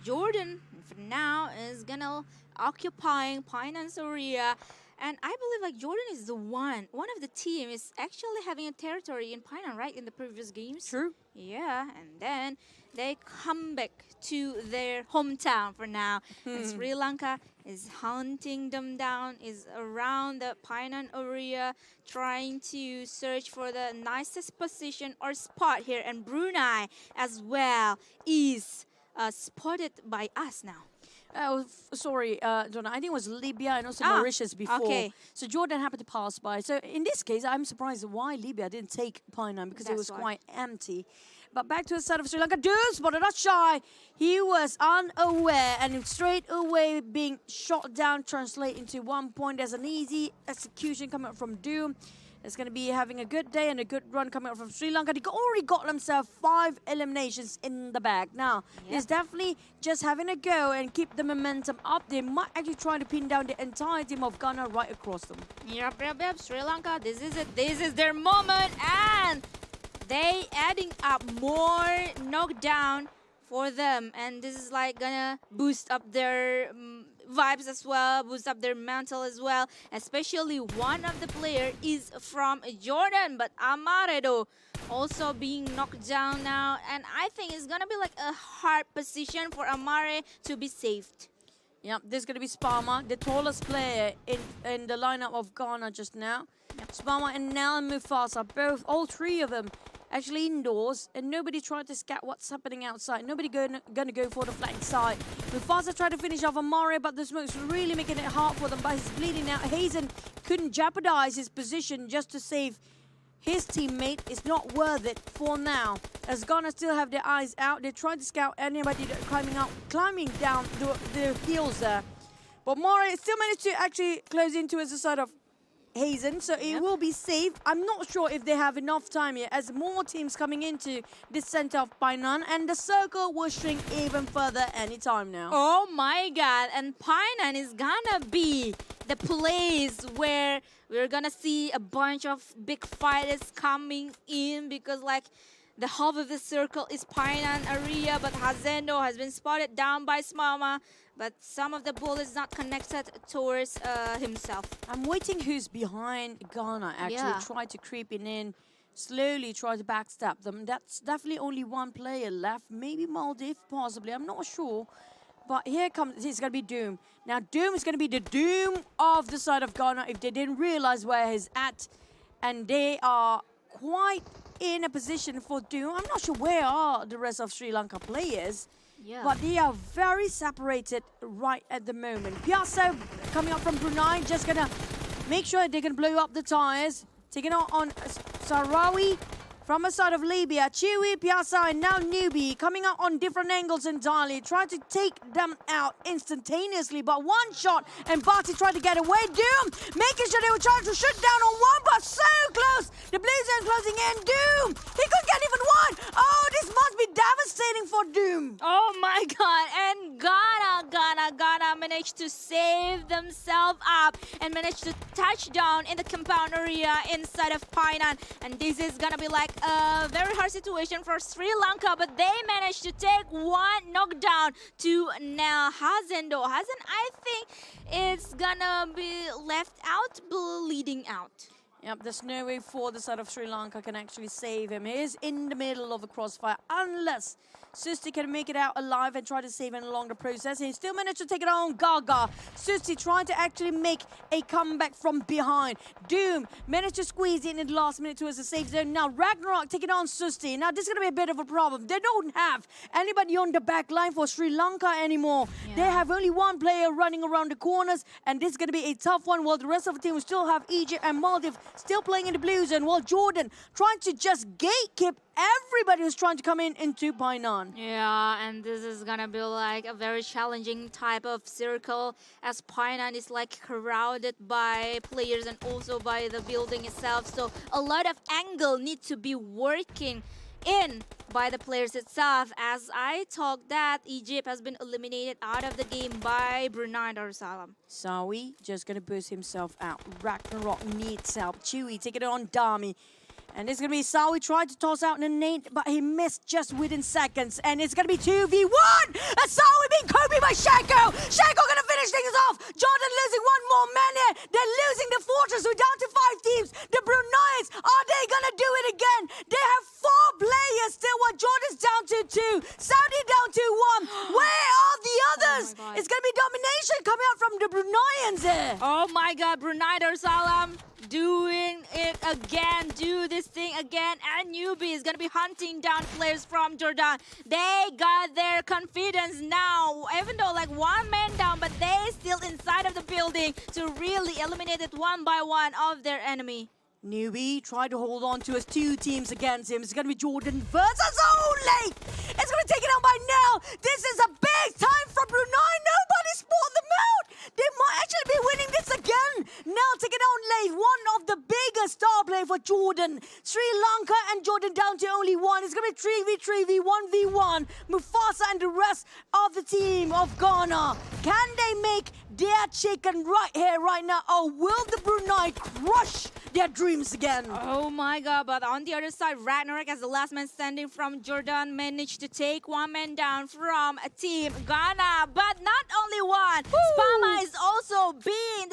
Jordan, for now, is going to occupying Painan's area. And I believe like Jordan is the one of the team is actually having a territory in Painan, right, in the previous games. True. Yeah, and then they come back to their hometown for now. And Sri Lanka is hunting them down, is around the Painan area, trying to search for the nicest position or spot here. And Brunei as well is spotted by us now. Sorry, Donna, I think it was Libya and also Mauritius before. Okay. So Jordan happened to pass by. So in this case, I'm surprised why Libya didn't take Painan because it was quite empty. But back to the side of Sri Lanka, Doom spotted not shy. He was unaware and straight away being shot down, translate into 1 point. There's an easy execution coming up from Doom. It's going to be having a good day and a good run coming up from Sri Lanka. They already got themselves 5 eliminations in the bag. Now, it's definitely just having a go and keep the momentum up. They might actually try to pin down the entire team of Ghana right across them. Yep. Sri Lanka, this is it. This is their moment. And they adding up more knockdown for them, and this is like gonna boost up their vibes as well, boost up their mental as well. Especially one of the player is from Jordan, but Amaredo also being knocked down now, and I think it's gonna be like a hard position for Amare to be saved. Yeah, there's going to be Sparma, the tallest player in the lineup of Ghana just now. Yep. Sparma and Nel and Mufasa, all three of them actually indoors, and nobody tried to scout what's happening outside. Nobody going to go for the flank side. Mufasa tried to finish off Amare, but the smoke's really making it hard for them, but he's bleeding out. Hazen couldn't jeopardize his position just to save his teammate. Is not worth it for now, as Ghana still have their eyes out. They're trying to scout anybody that climbing down the hills there. But Mare still managed to actually close into the side of Hazen, so it will be safe. I'm not sure if they have enough time yet, as more teams coming into this center of Painan, and the circle will shrink even further anytime now. Oh my god, and Painan is gonna be the place where we're gonna see a bunch of big fighters coming in, because like the half of the circle is Painan area, but Hazendo has been spotted down by Smama, but some of the bullets not connected towards himself. I'm waiting who's behind Ghana actually try to creep in, slowly try to backstab them. That's definitely only one player left, maybe Maldives possibly, I'm not sure. But here comes, it's going to be Doom. Now Doom is going to be the Doom of the side of Ghana if they didn't realize where he's at. And they are quite in a position for Doom. I'm not sure where are the rest of Sri Lanka players. Yeah. But they are very separated right at the moment. Piazza coming up from Brunei, just going to make sure they can blow up the tires. Taking on Sarawi from the side of Libya. Chewy, Piazza, and now Newbie coming out on different angles entirely. Trying to take them out instantaneously, but one shot, and Barty tried to get away. Doom making sure they were trying to shoot down on one, but so close. The blue zone closing in. Doom, he could get even one. Oh, this must be devastating for Doom. Oh my god, and Ghana managed to save themselves up and managed to touch down in the compound area inside of Painan. And this is gonna be like a very hard situation for Sri Lanka, but they managed to take one knockdown to Nel. Hazendo. Hazen, I think, it's gonna be left out, bleeding out. Yep, there's no way for the side of Sri Lanka can actually save him. He is in the middle of the crossfire, unless Susti can make it out alive and try to save him along the process. He still managed to take it on Gaga. Susti trying to actually make a comeback from behind. Doom managed to squeeze in the last minute towards the safe zone. Now Ragnarok taking on Susti. Now this is going to be a bit of a problem. They don't have anybody on the back line for Sri Lanka anymore. Yeah. They have only one player running around the corners, and this is going to be a tough one, while the rest of the team will still have Egypt and Maldives still playing in the blue zone, while Jordan trying to just gatekeep everybody who's trying to come into Painan. Yeah, and this is gonna be like a very challenging type of circle, as Painan is like crowded by players and also by the building itself. So a lot of angle need to be working in by the players itself. As I talk that Egypt has been eliminated out of the game by Brunei Darussalam. Sawi just gonna boost himself out. Ragnarok needs help. Chewy taking it on Dami. And it's going to be Sawi tried to toss out an Nate, but he missed just within seconds. And it's going to be 2v1. And Sawi being copied by Shako. Shako going to finish things off. Jordan losing one more man here. They're losing the fortress. We're down to 5 teams. The Bruneians, are they going to do it again? They have 4 players still, while Jordan's down to 2. Saudi down to 1. Where are the others? It's going to be domination coming out from the Bruneians here. Oh my god, Brunei Darussalam doing it again, do this thing again, and Newbie is gonna be hunting down players from Jordan. They got their confidence now, even though like one man down, but they still inside of the building to really eliminate it one by one of their enemy. Newbie tried to hold on to his 2 teams against him. It's going to be Jordan versus only. It's going to be taken out by Nel. This is a big time for Brunei. Nobody spot them out. They might actually be winning this again. Nel taking on Leif, one of the biggest star players for for Jordan. Sri Lanka and Jordan down to only one. It's going to be 3v3, v1v1. Mufasa and the rest of the team of Ghana. Can they make their chicken right here, right now? Or will the Brunei crush their dreams again? Oh my God, but on the other side, Ragnarok as the last man standing from Jordan managed to take one man down from Team Ghana. But not only one, Spama is also being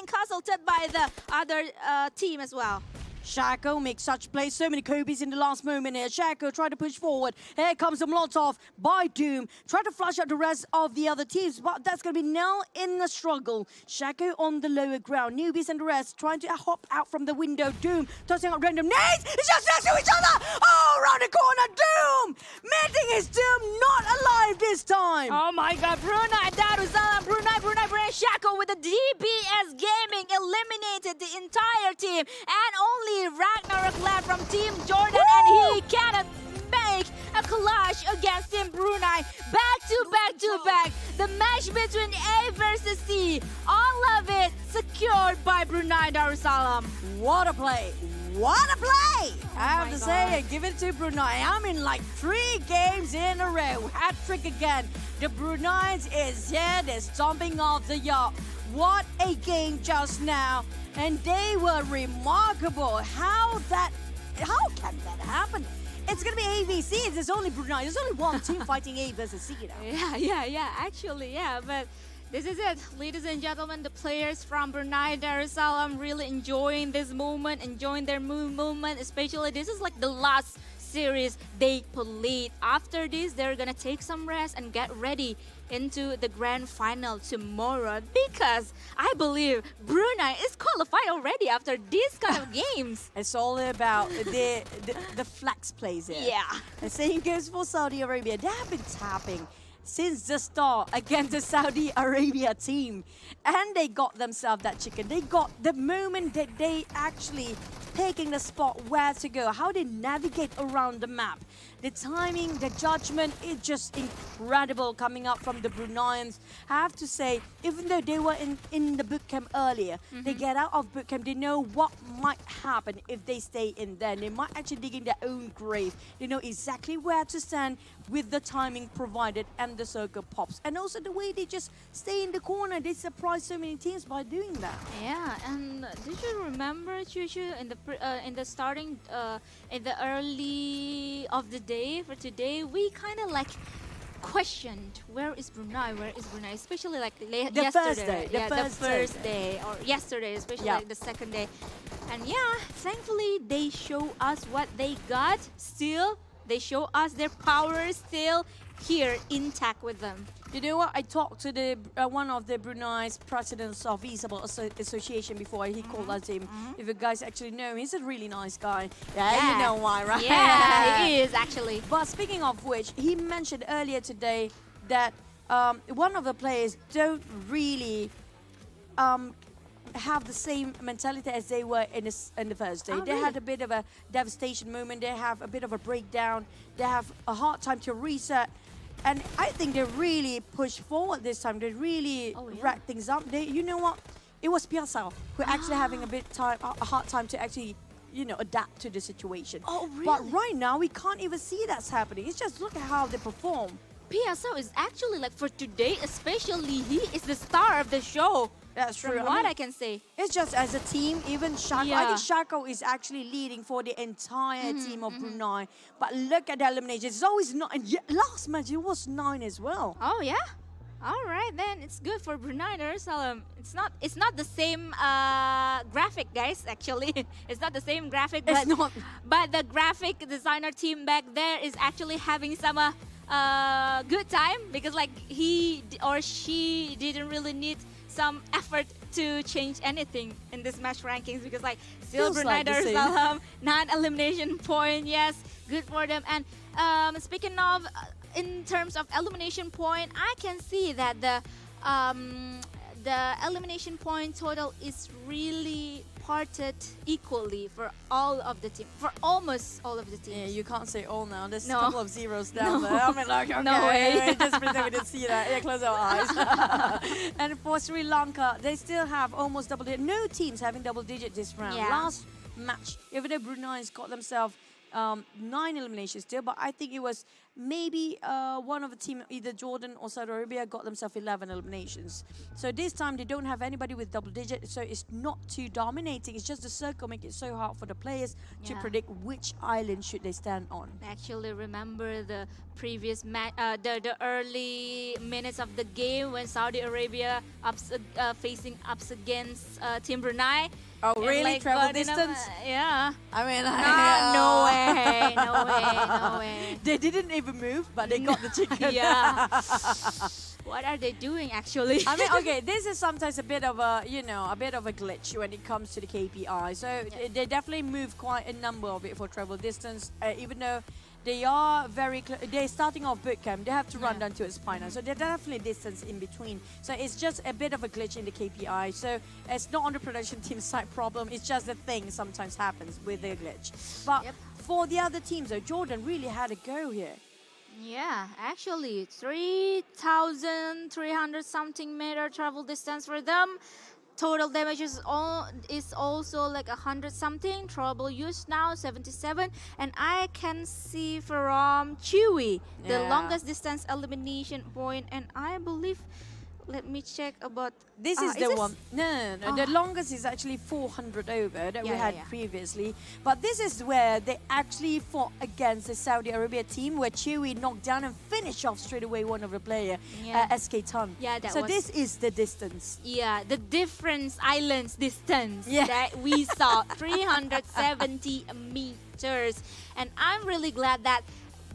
consulted by the other team as well. Shako makes such plays, so many Kobe's in the last moment here. Shako trying to push forward. Here comes the Molotov by Doom. Try to flush out the rest of the other teams, but that's going to be now in the struggle. Shako on the lower ground. Newbies and the rest trying to hop out from the window. Doom tossing out random nades. It's just next to each other. Oh, around the corner. Doom meeting his Doom, not alive this time. Oh my God, Brunei, Darussalam, Brunei, Shako with the DBS Gaming eliminated the entire team, and only Ragnarok left from Team Jordan, and he cannot make a clash against Team Brunei. Back to back. The match between A versus C. All of it secured by Brunei Darussalam. What a play. What a play! I have to say, give it to Brunei. I mean, like 3 games in a row. Hat-trick again. The Brunei's is here. They're stomping off the yacht. What a game just now. And they were remarkable. How can that happen? It's going to be AVC. There's only Brunei. There's only one team fighting A versus C now. Yeah. Actually, yeah. But this is it. Ladies and gentlemen, the players from Brunei Darussalam really enjoying this moment, enjoying their movement. Especially, this is like the last series they played. After this, they're going to take some rest and get ready into the grand final tomorrow, because I believe Brunei is qualified already after these kind of games. It's all about the flex plays here. Yeah. The same goes for Saudi Arabia. They have been tapping since the start against the Saudi Arabia team, and they got themselves that chicken. They got the moment that they actually taking the spot where to go, how they navigate around the map. The timing, the judgment is just incredible coming up from the Bruneians. I have to say, even though they were in the boot camp earlier, they get out of boot camp, they know what might happen if they stay in there. They might actually dig in their own grave. They know exactly where to stand with the timing provided and the circle pops. And also the way they just stay in the corner. They surprise so many teams by doing that. Yeah, and did you remember, Chuchu, in the starting, in the early of the day for today, we kind of like questioned where is Brunei, especially like yesterday. The first day, or yesterday, especially like the second day. And yeah, thankfully they show us what they got. Still, they show us their power still here intact with them. You know what? I talked to the one of the Brunei's presidents of Esports Association before. He called us him. If you guys actually know him, he's a really nice guy. Yeah, you know why, right? Yeah, he is actually. But speaking of which, he mentioned earlier today that one of the players don't really have the same mentality as they were in the first day. They had a bit of a devastation moment. They have a bit of a breakdown. They have a hard time to reset. And I think they really pushed forward this time. They really racked things up. You know what? It was Piazza who actually having a hard time to actually, adapt to the situation. Oh, really? But right now, we can't even see that's happening. It's just look at how they perform. Piazza is actually, like, for today especially, he is the star of the show. That's true. From what I can say. It's just as a team, even Shako. I think Shako is actually leading for the entire team of Brunei. But look at the eliminations. It's always 9. Last match, it was 9 as well. Oh, yeah? All right, then. It's good for Brunei Darussalam. It's not the same graphic, guys, actually. It's not the same graphic. But the graphic designer team back there is actually having some good time, because like he or she didn't really need some effort to change anything in this match rankings, because like still Brunei Darussalam, non-elimination point. Yes, good for them. And speaking of, in terms of elimination point, I can see that the elimination point total is really parted equally for all of the teams, for almost all of the teams. Yeah, you can't say all now. There's a couple of zeros down there. I mean, like, okay, no way. Just pretend we didn't see that. Yeah, close our eyes. And for Sri Lanka, they still have almost double digit. No teams having double digit this round. Yeah. Last match. Even though Brunei's got themselves 9 eliminations still, but I think it was maybe one of the team, either Jordan or Saudi Arabia, got themselves 11 eliminations. So this time they don't have anybody with double digit, so it's not too dominating. It's just the circle make it so hard for the players to predict which island should they stand on. Actually, remember the previous match, the early minutes of the game when Saudi Arabia facing ups against Team Brunei. Oh, And, really? like, Travel got in a- distance? Yeah. I mean, no way, no way, no way. They didn't even move, but they got the chicken. Yeah. What are they doing actually? I mean, okay, this is sometimes a bit of a, a bit of a glitch when it comes to the KPI. So they definitely move quite a number of it for travel distance, even though they are they're starting off boot camp. They have to run down to its final. So they're definitely distance in between. So it's just a bit of a glitch in the KPI. So it's not on the production team side problem. It's just a thing sometimes happens with the glitch. But for the other teams, though, Jordan really had a go here. Yeah, actually, 3,300 something meter travel distance for them. Total damage is also like 100 something. Trouble use now 77, and I can see from Chewy the longest distance elimination point, and I believe. Let me check about. This is the one. No. The longest is actually 400 over that we had previously. But this is where they actually fought against the Saudi Arabia team, where Chewy knocked down and finished off straight away one of the player, SK Ton. Yeah, so this is the distance. Yeah, the difference islands distance that we saw, 370 meters, and I'm really glad that.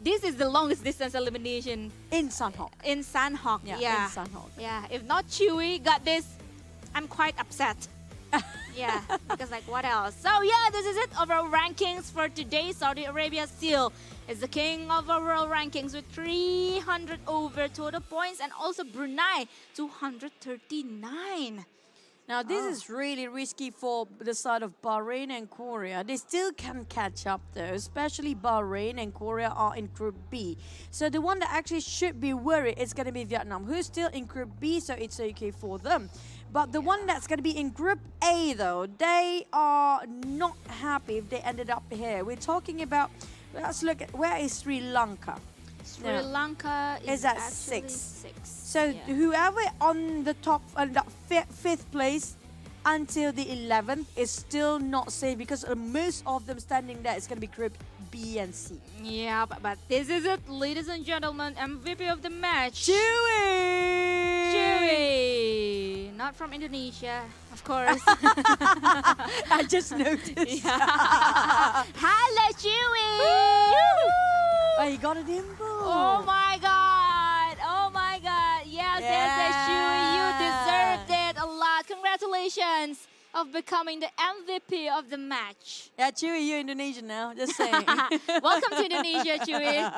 This is the longest distance elimination in Sanhok. In Sanhok, in Sanhok. Yeah, if not Chewy got this, I'm quite upset. Yeah, because like what else? So yeah, this is it. Overall rankings for today. Saudi Arabia still is the king of overall rankings with 300 over total points, and also Brunei 239. Now, this is really risky for the side of Bahrain and Korea. They still can catch up, though, especially Bahrain and Korea are in Group B. So the one that actually should be worried is going to be Vietnam, who's still in Group B, so it's okay for them. But the one that's going to be in Group A, though, they are not happy if they ended up here. We're talking about, let's look at, where is Sri Lanka? Sri Lanka is at actually 6. 6. So whoever on the top, fifth place until the 11th is still not safe, because most of them standing there is going to be Group B and C. Yeah, but this is it, ladies and gentlemen. MVP of the match. Chewy! Not from Indonesia, of course. I just noticed. Hello, Chewy! Oh, you got a dimple. Oh my God! Oh my God! Yes, Chewy, you deserved it a lot. Congratulations of becoming the MVP of the match. Yeah, Chewy, you're Indonesian now. Just saying. Welcome to Indonesia, Chewy.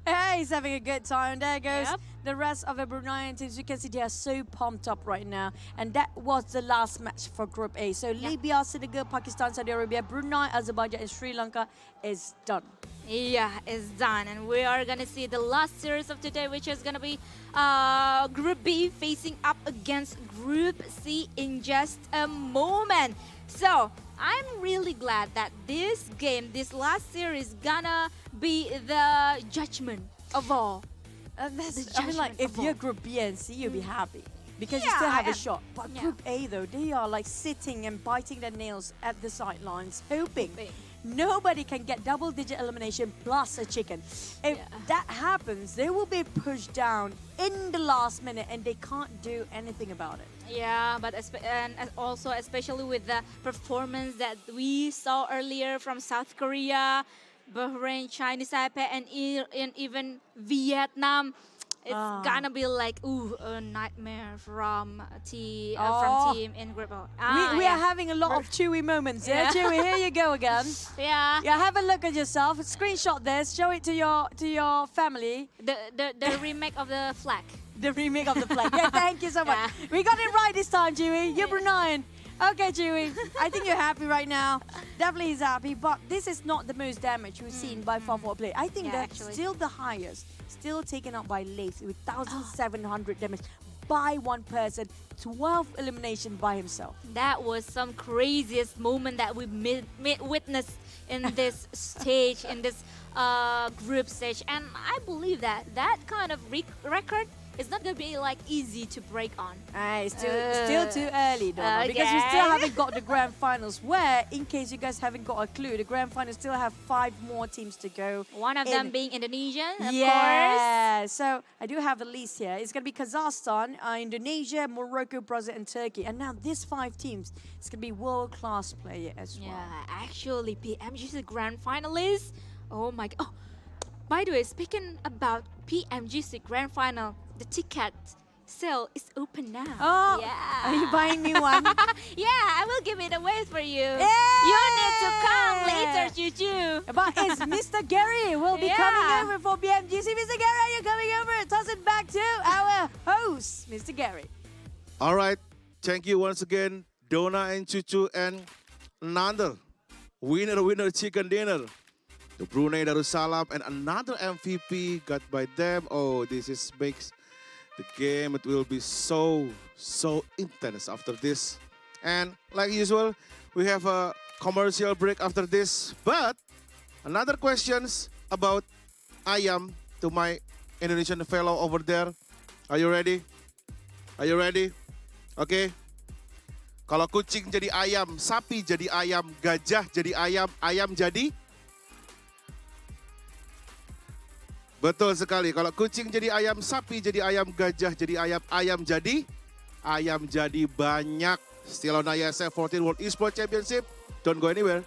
Hey, he's having a good time. There goes the rest of the Bruneian teams. You can see they are so pumped up right now. And that was the last match for Group A. So Libya, Senegal, Pakistan, Saudi Arabia, Brunei, Azerbaijan, and Sri Lanka is done. Yeah, it's done. And we are going to see the last series of today, which is going to be Group B facing up against Group C in just a moment. So I'm really glad that this game, this last series, gonna be the judgment of all. I mean, like, if you're Group B and C, you'll be happy, because you still have a shot. But Group A, though, they are like sitting and biting their nails at the sidelines, hoping nobody can get double-digit elimination plus a chicken. If that happens, they will be pushed down in the last minute, and they can't do anything about it. Yeah, but also especially with the performance that we saw earlier from South Korea, Bahrain, Chinese Taipei, and even Vietnam. It's gonna be like a nightmare from team in Group O. We are having a lot of Chewy moments. Yeah, Chewy, here you go again. Yeah. Have a look at yourself. Screenshot this. Show it to your family. The remake of the flag. The remake of the flag. Yeah, thank you so much. We got it right this time, Chewy. You're Bruneian. Okay, Chewy. I think you're happy right now. Definitely is happy. But this is not the most damage we've seen by far for a play. I think that's still the highest. Still taken up by Lace with 1,700 damage. by one person, 12 elimination by himself. That was some craziest moment that we witnessed in this stage, in this group stage. And I believe that kind of record is not going to be like easy to break on. It's still too early, Donna, because we still haven't got the grand finals, where, in case you guys haven't got a clue, the grand finals still have 5 more teams to go. One of them being Indonesian, of course. Yeah, so I do have a list here. It's going to be Kazakhstan, Indonesia, Morocco, Brazil, and Turkey. And now these 5 teams, it's going to be world-class player as well. Yeah, actually, PMG is the grand finalist. Oh my God. Oh, by the way, speaking about PMGC grand final, the ticket sale is open now. Oh, yeah. Are you buying me one? Yeah, I will give it away for you. Yay! You need to come later, Juju. But it's Mr. Gary will be coming over for PMGC. Mr. Gary, are you coming over? Toss it back to our host, Mr. Gary. All right. Thank you once again, Donna and Cucu, and another winner chicken dinner. The Brunei Darussalam, and another MVP got by them. Oh, this makes the game. It will be so intense after this. And like usual, we have a commercial break after this. But another questions about ayam to my Indonesian fellow over there. Are you ready? Are you ready? Okay. Kalau kucing jadi ayam, sapi jadi ayam, gajah jadi ayam, ayam jadi? Betul sekali. Kalau kucing jadi ayam, sapi jadi ayam, gajah jadi ayam, ayam jadi? Ayam jadi banyak. Still on IESF 14th World Esports Championship. Don't go anywhere.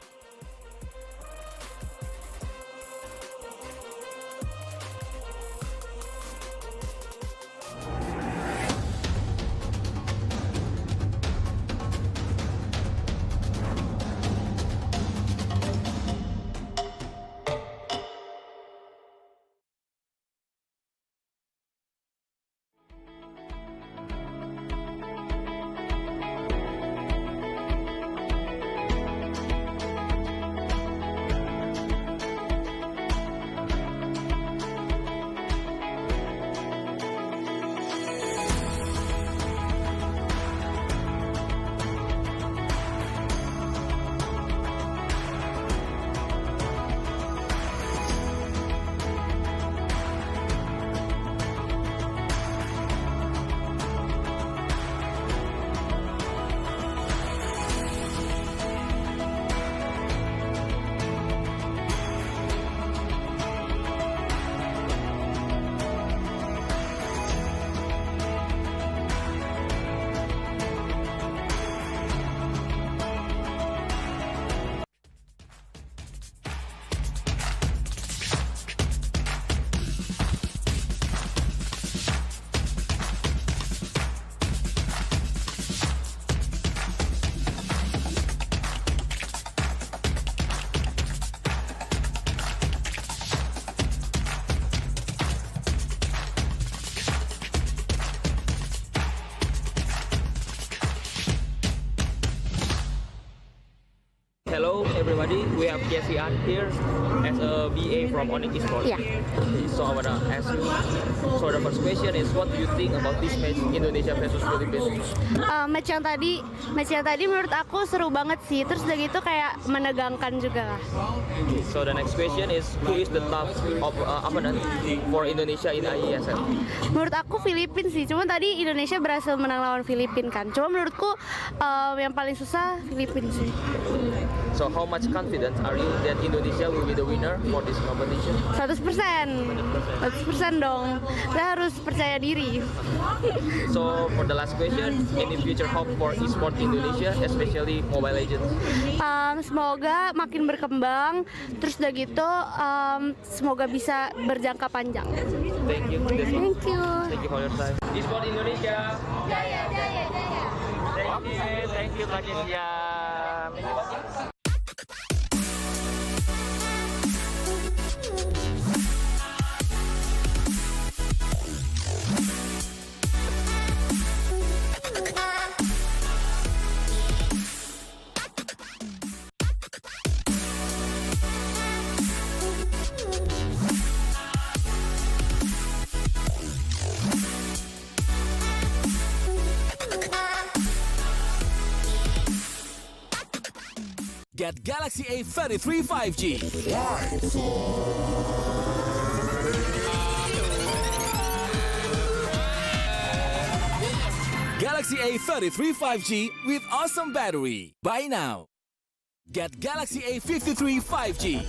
Hello everybody, we have Jesse An here as a VA from Onyx Esports. Yeah. So I wanna ask you, so the first question is, what do you think about this match Indonesia versus Philippines? Match yang tadi menurut aku seru banget sih. Terus udah gitu kayak menegangkan juga lah. So the next question is, who is the top opponent for Indonesia in IESF? Menurut aku Filipina sih. Cuma tadi Indonesia berhasil menang lawan Filipina kan. Cuma menurutku yang paling susah Filipina sih. So how much confident are you that Indonesia will be the winner for this competition? 100%. 100% dong. Kita harus percaya diri. So for the last question, any future hope for esports Indonesia, especially Mobile Legends? Semoga makin berkembang. Terus udah gitu, semoga bisa berjangka panjang. Thank you. Thank you. Thank you for your time. Esports Indonesia. Jaya, jaya, jaya. Thank you, Kak Jessia. Get Galaxy A33 5G. Galaxy A33 5G with awesome battery. Buy now. Get Galaxy A53 5G.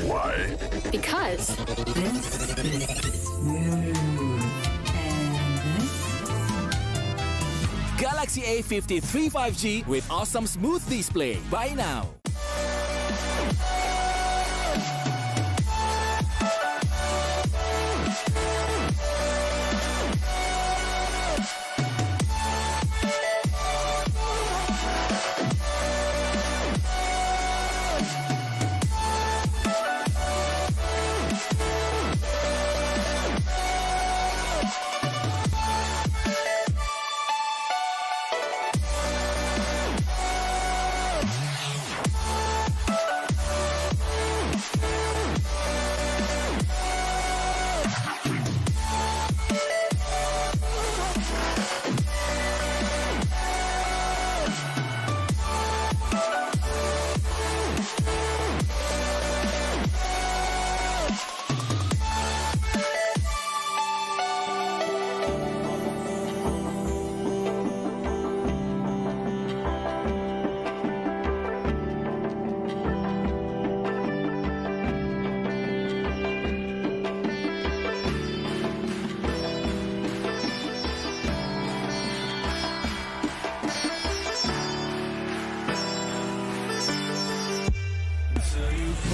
Why? Because this is smooth. Galaxy A53 5G with awesome smooth display. Buy now.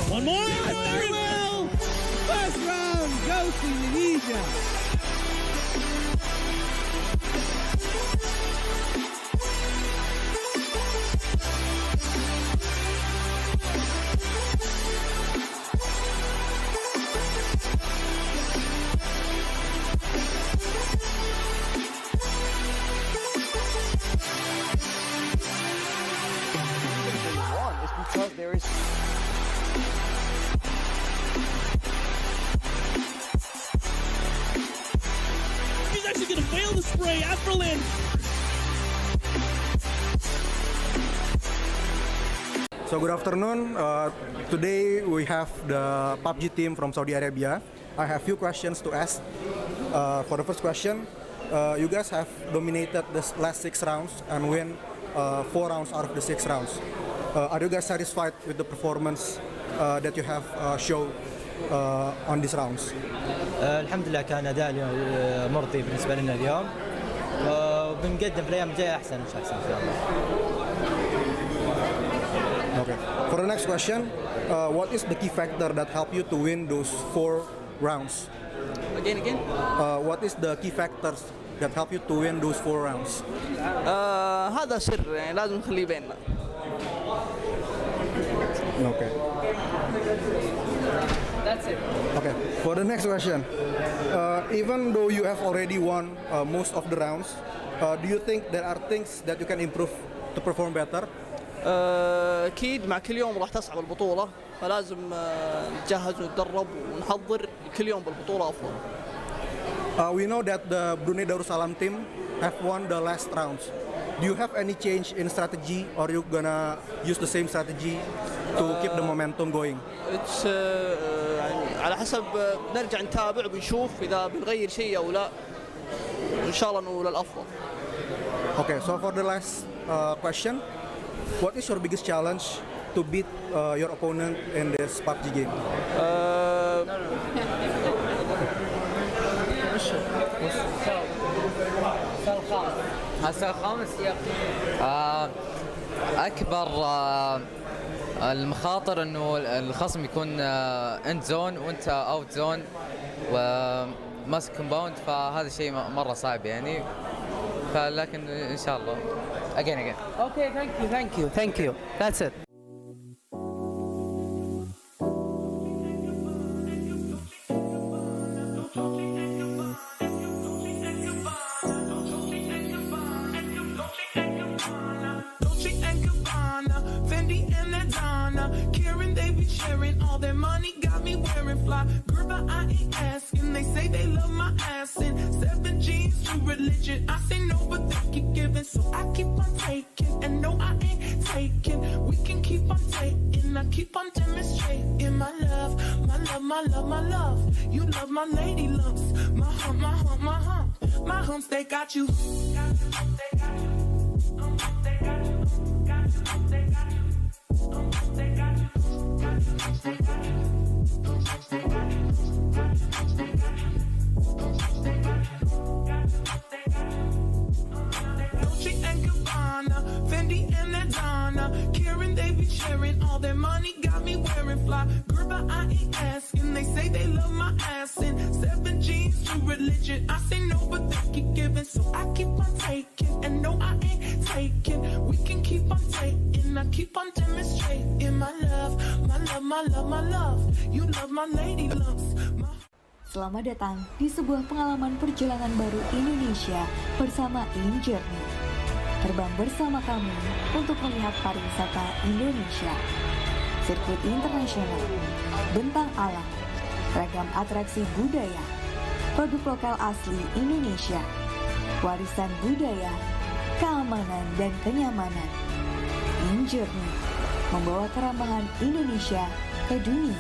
One more. Farewell. First round goes to Indonesia. It's because there is. He's actually going to fail the spray at Berlin. So good afternoon. Today we have the PUBG team from Saudi Arabia. I have few questions to ask. For the first question, you guys have dominated the last 6 rounds and win 4 rounds out of the 6 rounds. Are you guys satisfied with the performance that you have shown on these rounds? الحمد لله كان أداء اليوم مرضي بالنسبة لنا اليوم وبنقدم في الأيام الجاية أحسن إن شاء الله. Okay. For the next question, what is the key factor that helped you to win those 4 rounds? Again. What is the key factors that help you to win those 4 rounds? هذا سر يعني لازم نخليه بيننا. Okay. That's it. Okay. For the next question, even though you have already won most of the rounds, do you think there are things that you can improve to perform better? أكيد مع كل يوم راح تصعب البطولة فلازم نتجهز ونتدرب ونحضر كل يوم بالبطولة أفضل. We know that the Brunei Darussalam team have won the last rounds. Do you have any change in strategy, or you gonna use the same strategy to keep the momentum going? It's يعني على حسب نرجع نتابع ونشوف إذا بنغير شيء أو لا. إن شاء الله نقول الأفضل. Okay, so for the last question, what is your biggest challenge to beat your opponent in this PUBG game? السنة الخامس أكبر المخاطر إنه الخصم يكون اند زون وأنت اوت زون وماسك كومباوند فهذا شيء مرة صعب يعني فلكن إن شاء الله again. Okay, thank you. That's it. All their money got me wearing fly. Girl, but I ain't asking. They say they love my ass and 7 G's to religion. I say no, but they keep giving, so I keep on taking. And no, I ain't taking. We can keep on taking. I keep on demonstrating my love, my love, my love, my love. You love my lady lumps, my hump, my hump, my hump. My humps, they got you. Dolce and Gabbana, Fendi and Adana, Karen, they be sharing all their money, got me wearing fly. Girl, but I ain't asking. They say they love my ass in 7 jeans to religion. I say no, but they keep giving, so I keep on taking. And no, I ain't taking. We can keep on taking. I keep on demonstrating my love, my love, my love, my love. You love my lady lumps. Selamat datang di sebuah pengalaman perjalanan baru Indonesia bersama InJourney. Terbang bersama kami untuk melihat pariwisata Indonesia. Sirkuit internasional, bentang alam, ragam atraksi budaya, produk lokal asli Indonesia, warisan budaya, keamanan dan kenyamanan. InJourney membawa keramahan Indonesia ke dunia.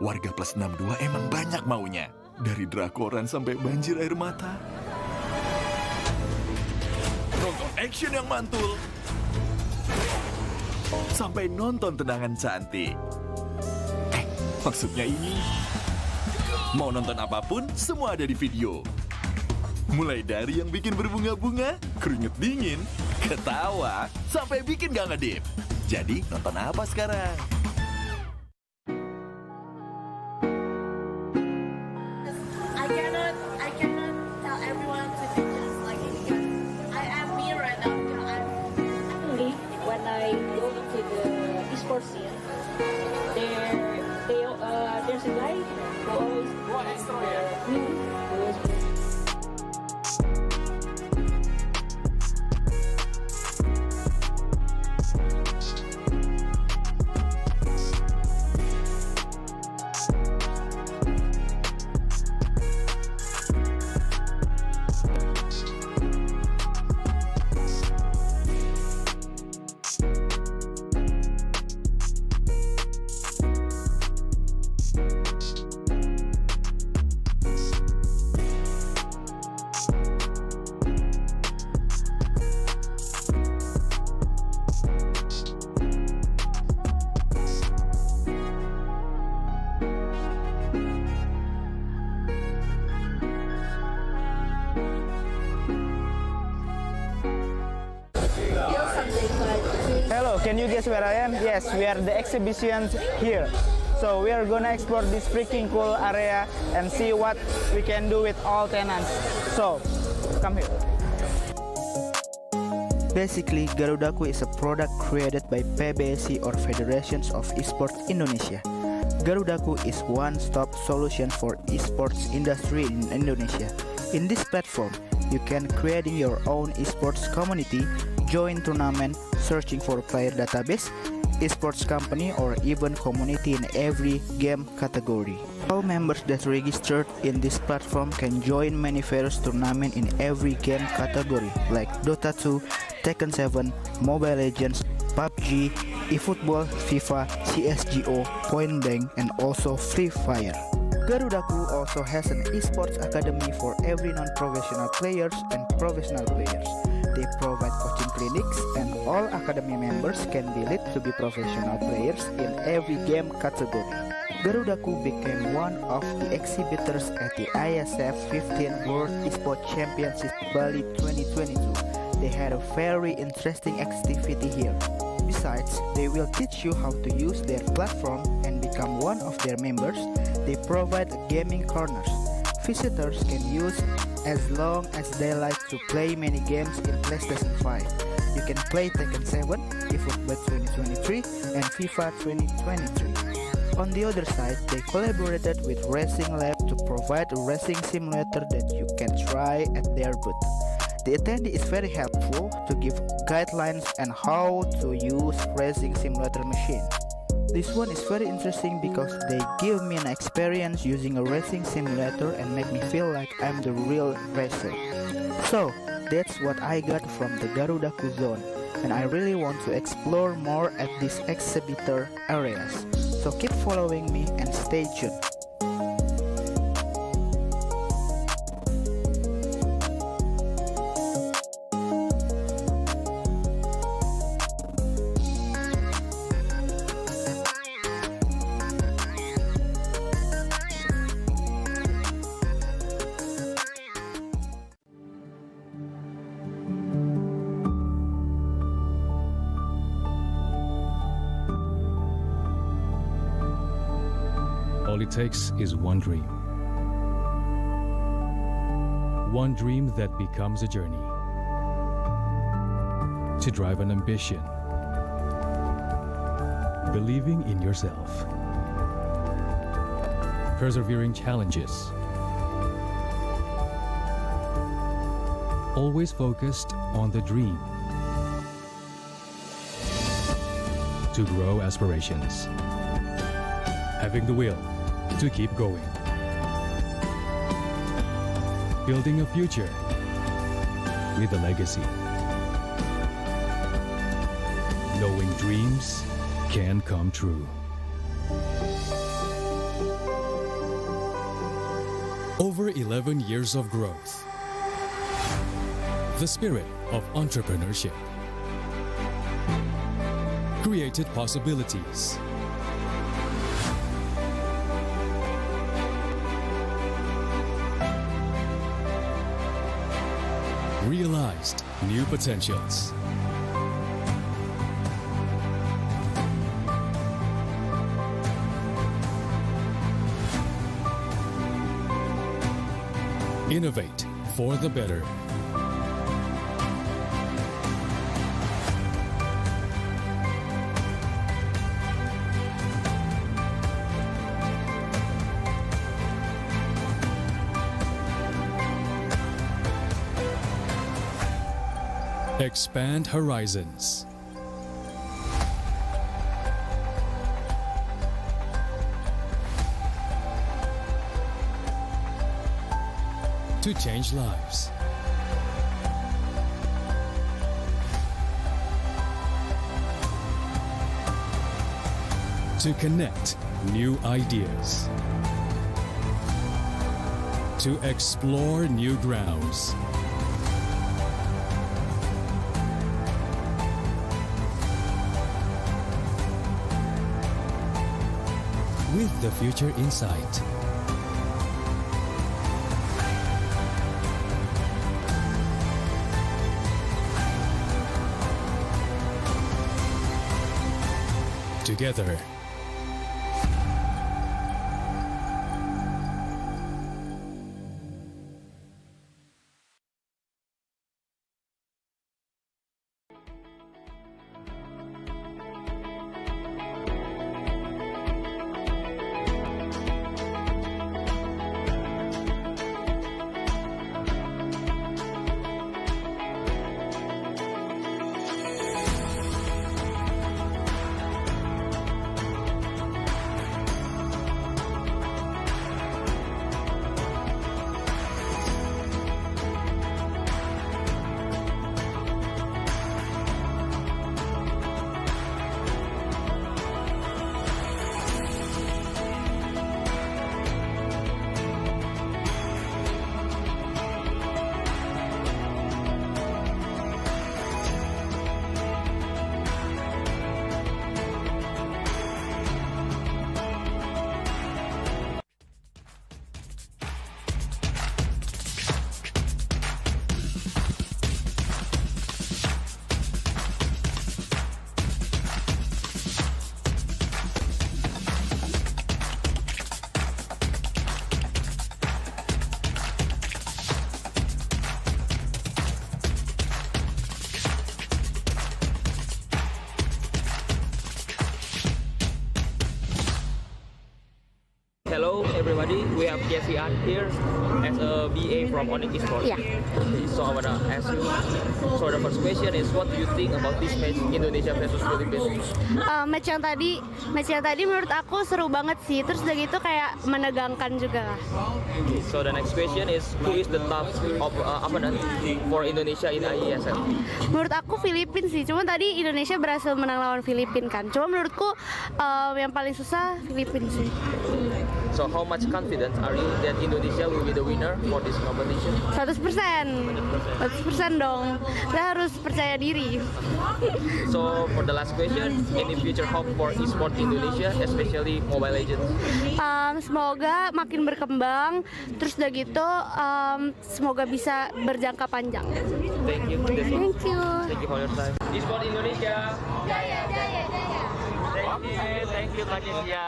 Warga plus 62 emang banyak maunya. Dari drakoran sampai banjir air mata. Nonton action yang mantul. Sampai nonton tendangan cantik. Maksudnya ini. Mau nonton apapun, semua ada di video. Mulai dari yang bikin berbunga-bunga, keringet dingin, ketawa, sampai bikin gak ngedip. Jadi nonton apa sekarang? I cannot tell everyone to do just like it because I am me right now. Actually, when I go into the esports scene, there's a guy who always Hello, can you guess where I am? Yes, we are the exhibition here. So we are gonna explore this freaking cool area and see what we can do with all tenants. So, come here. Basically, Garudaku is a product created by PBSI or Federations of Esports Indonesia. Garudaku is one-stop solution for esports industry in Indonesia. In this platform, you can create your own esports community, join tournament, searching for player database, esports company, or even community in every game category. All members that registered in this platform can join many various tournaments in every game category like Dota 2, Tekken 7, Mobile Legends, PUBG, eFootball, FIFA, CSGO, Point Blank, and also Free Fire. Garudaku also has an esports academy for every non-professional players and professional players. They provide coaching clinics and all academy members can be led to be professional players in every game category. Garudaku became one of the exhibitors at the IESF 14th World Esports Championship Bali 2022. They had a very interesting activity here. Besides, they will teach you how to use their platform and become one of their members. They provide gaming corners. Visitors can use as long as they like to play many games in PlayStation 5. You can play Tekken 7, eFootball 2023, and FIFA 2023. On the other side, they collaborated with Racing Lab to provide a racing simulator that you can try at their booth. The attendee is very helpful to give guidelines on how to use racing simulator machine. This one is very interesting because they give me an experience using a racing simulator and make me feel like I'm the real racer. So, that's what I got from the Garudaku zone, and I really want to explore more at these exhibitor areas. So keep following me and stay tuned. All it takes is one dream. One dream that becomes a journey. To drive an ambition. Believing in yourself. Persevering challenges. Always focused on the dream. To grow aspirations. Having the will to keep going. Building a future with a legacy. Knowing dreams can come true. Over 11 years of growth. The spirit of entrepreneurship. Created possibilities. Realized new potentials. Innovate for the better. Expand horizons. To change lives. To connect new ideas. To explore new grounds. With the future in sight. Together. everybody. We have Jessian here as a BA from Onyx Esports. Yeah. So I wanna ask you. So the first question is, what do you think about this match Indonesia versus Philippines? Match yang tadi menurut aku seru banget sih. Terus udah gitu kayak menegangkan juga. So the next question is, who is the top opponent for Indonesia in IESF? Menurut aku Filipina sih. Cuma tadi Indonesia berhasil menang lawan Filipina kan. Cuma menurutku yang paling susah Filipina sih. So how much confident are you that Indonesia will be the winner for this competition? 100% dong. Kita harus percaya diri. So for the last question, any future hope for esports Indonesia, especially Mobile Legends? Semoga makin berkembang. Terus udah gitu, semoga bisa berjangka panjang. Thank you. Thank you. Thank you for your time. Esports Indonesia. Jaya, jaya, jaya. Thank you Kak Jessia.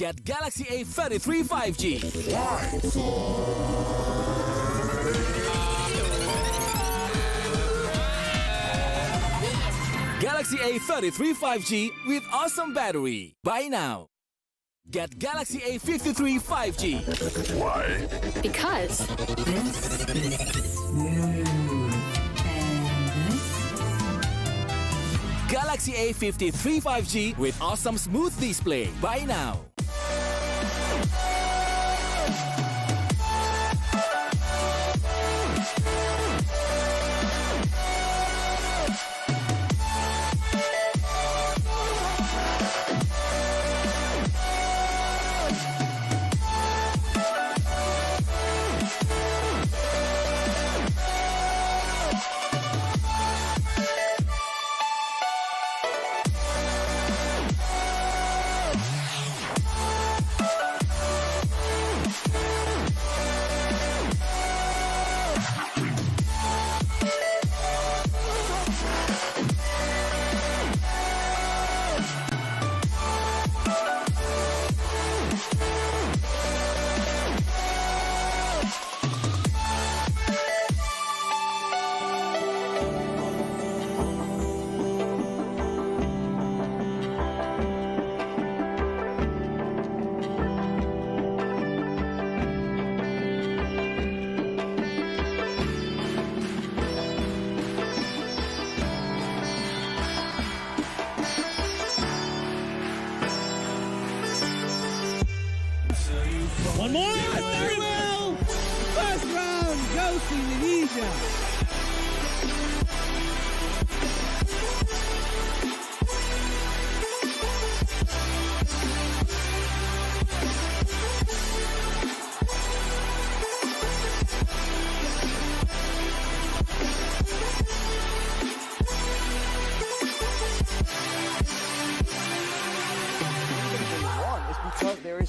Get Galaxy A33 5G. Galaxy A33 5G with awesome battery. Buy now. Get Galaxy A53 5G. Why? Because this is new. Galaxy A53 5G with awesome smooth display. Buy now. One more. Farewell. First round goes to Indonesia. It's because there is.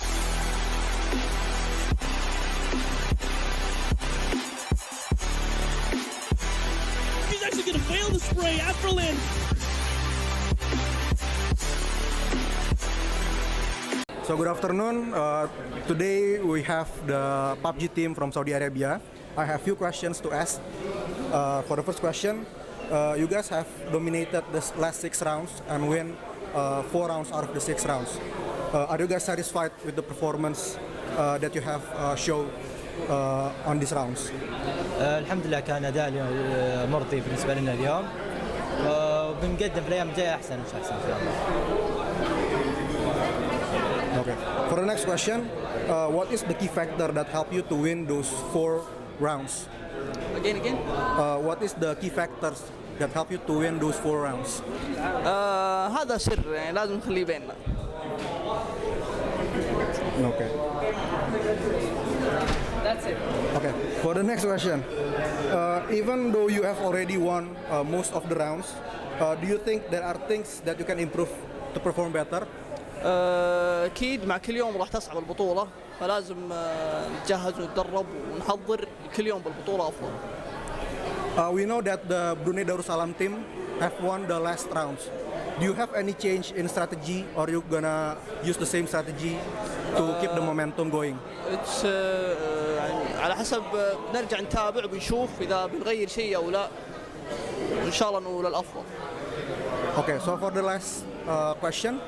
He's actually going to fail the spray after land. So good afternoon. Today we have the PUBG team from Saudi Arabia. I have few questions to ask. For the first question, you guys have dominated the last 6 rounds and win 4 rounds out of the 6 rounds. Are you guys satisfied with the performance that you have shown on these rounds? الحمد لله كان أداء مرضي بالنسبة لنا اليوم وبنقدم في الأيام الجاية أحسن إن شاء الله. Okay. For the next question, what is the key factor that helped you to win those 4 rounds? Again. What is the key factors that help you to win those 4 rounds? هذا سر يعني لازم نخليه بيننا. Okay. That's it. Okay. For the next question, even though you have already won most of the rounds, do you think there are things that you can improve to perform better? اكيد مع كل يوم راح تصعب البطوله، فلازم نتجهز ونتدرب ونحضر كل يوم بالبطوله افضل. We know that the Brunei Darussalam team have won the last rounds. Do you have any change in strategy, or you gonna use the same strategy to keep the momentum going? It's على حسب نرجع نتابع ونشوف إذا بنغير شيء أو لا، وإن شاء الله إنه للأفضل. Okay, so for the last question,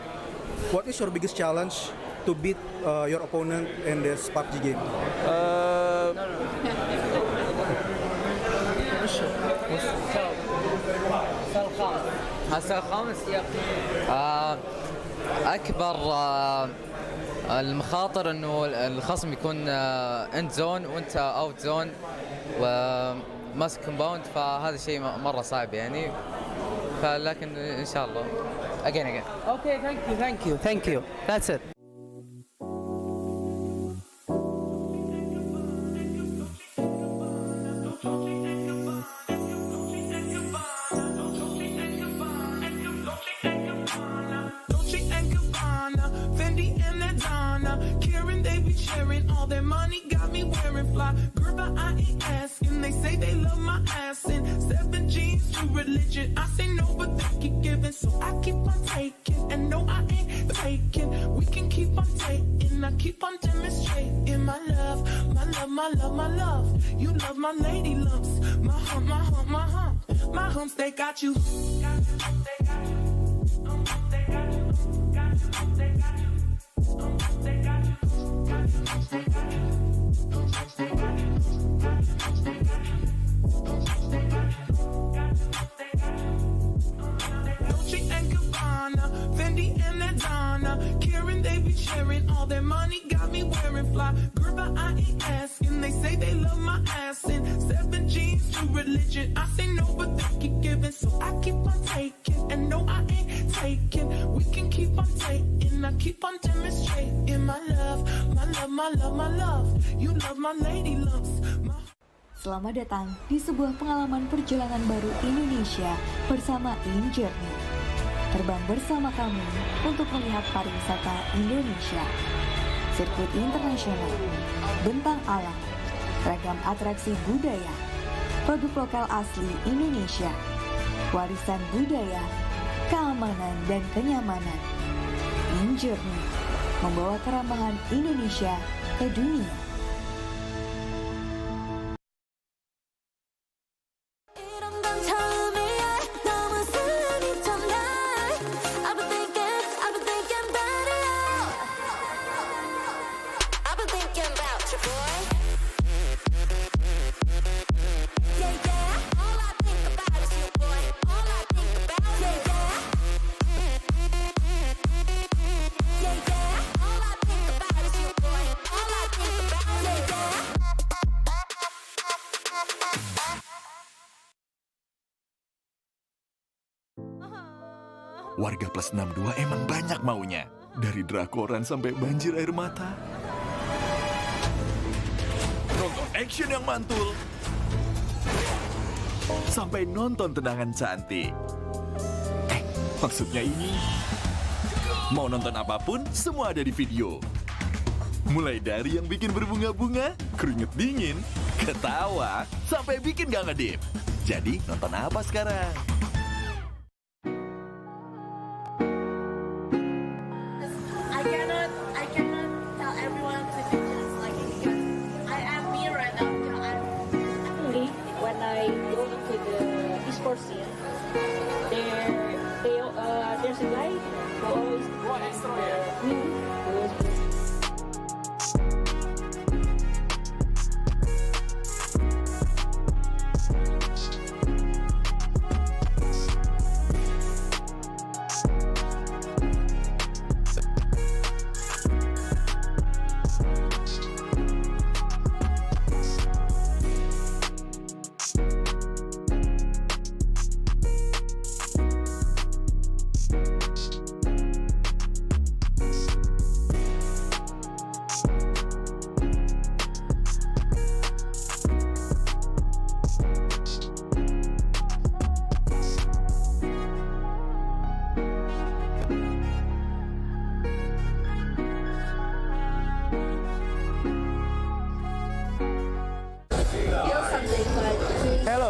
what is your biggest challenge to beat your opponent in this PUBG game? السؤال الخامس أكبر المخاطر إنه الخصم يكون اند زون وأنت اوت زون وماسك كومباوند، فهذا الشيء مرة صعب يعني، فلكن إن شاء الله. Again. Okay, thank you. That's it. All their money got me wearing fly. Girl by IES, and they say they love my ass. And 7 G's to religion. I say no, but they keep giving, so I keep on taking. And no, I ain't faking. We can keep on taking. I keep on demonstrating my love, my love, my love, my love. You love my lady lumps, my hump, my hump, my hump. My humps, they got you. They got you. They got you. They got you. They got you. Dolce and Gabbana, Fendi and Adana, Karen, they be sharing all their money, got me wearing fly. Girl by IES, and they say they love my ass. And 7 G's to religion. I say no, but they keep giving, so I keep on taking. And no, I ain't taking. We can keep on taking. I keep on demonstrating my love, my love, my love, my love. You love my lady lumps. Selamat datang di sebuah pengalaman perjalanan baru Indonesia bersama InJourney. Terbang bersama kami untuk melihat pariwisata Indonesia, sirkuit internasional, bentang alam, ragam atraksi budaya, produk lokal asli Indonesia, warisan budaya, keamanan dan kenyamanan. InJourney membawa keramahan Indonesia ke dunia. Warga plus 62 emang banyak maunya. Dari drakoran sampai banjir air mata. Nonton action yang mantul. Sampai nonton tendangan cantik. Maksudnya ini. Mau nonton apapun, semua ada di video. Mulai dari yang bikin berbunga-bunga, keringet dingin, ketawa, sampai bikin gak ngedip. Jadi nonton apa sekarang? I cannot tell everyone to do just like it because I am me right now. Actually, when I go into the esports scene, there's a guy who always me who was.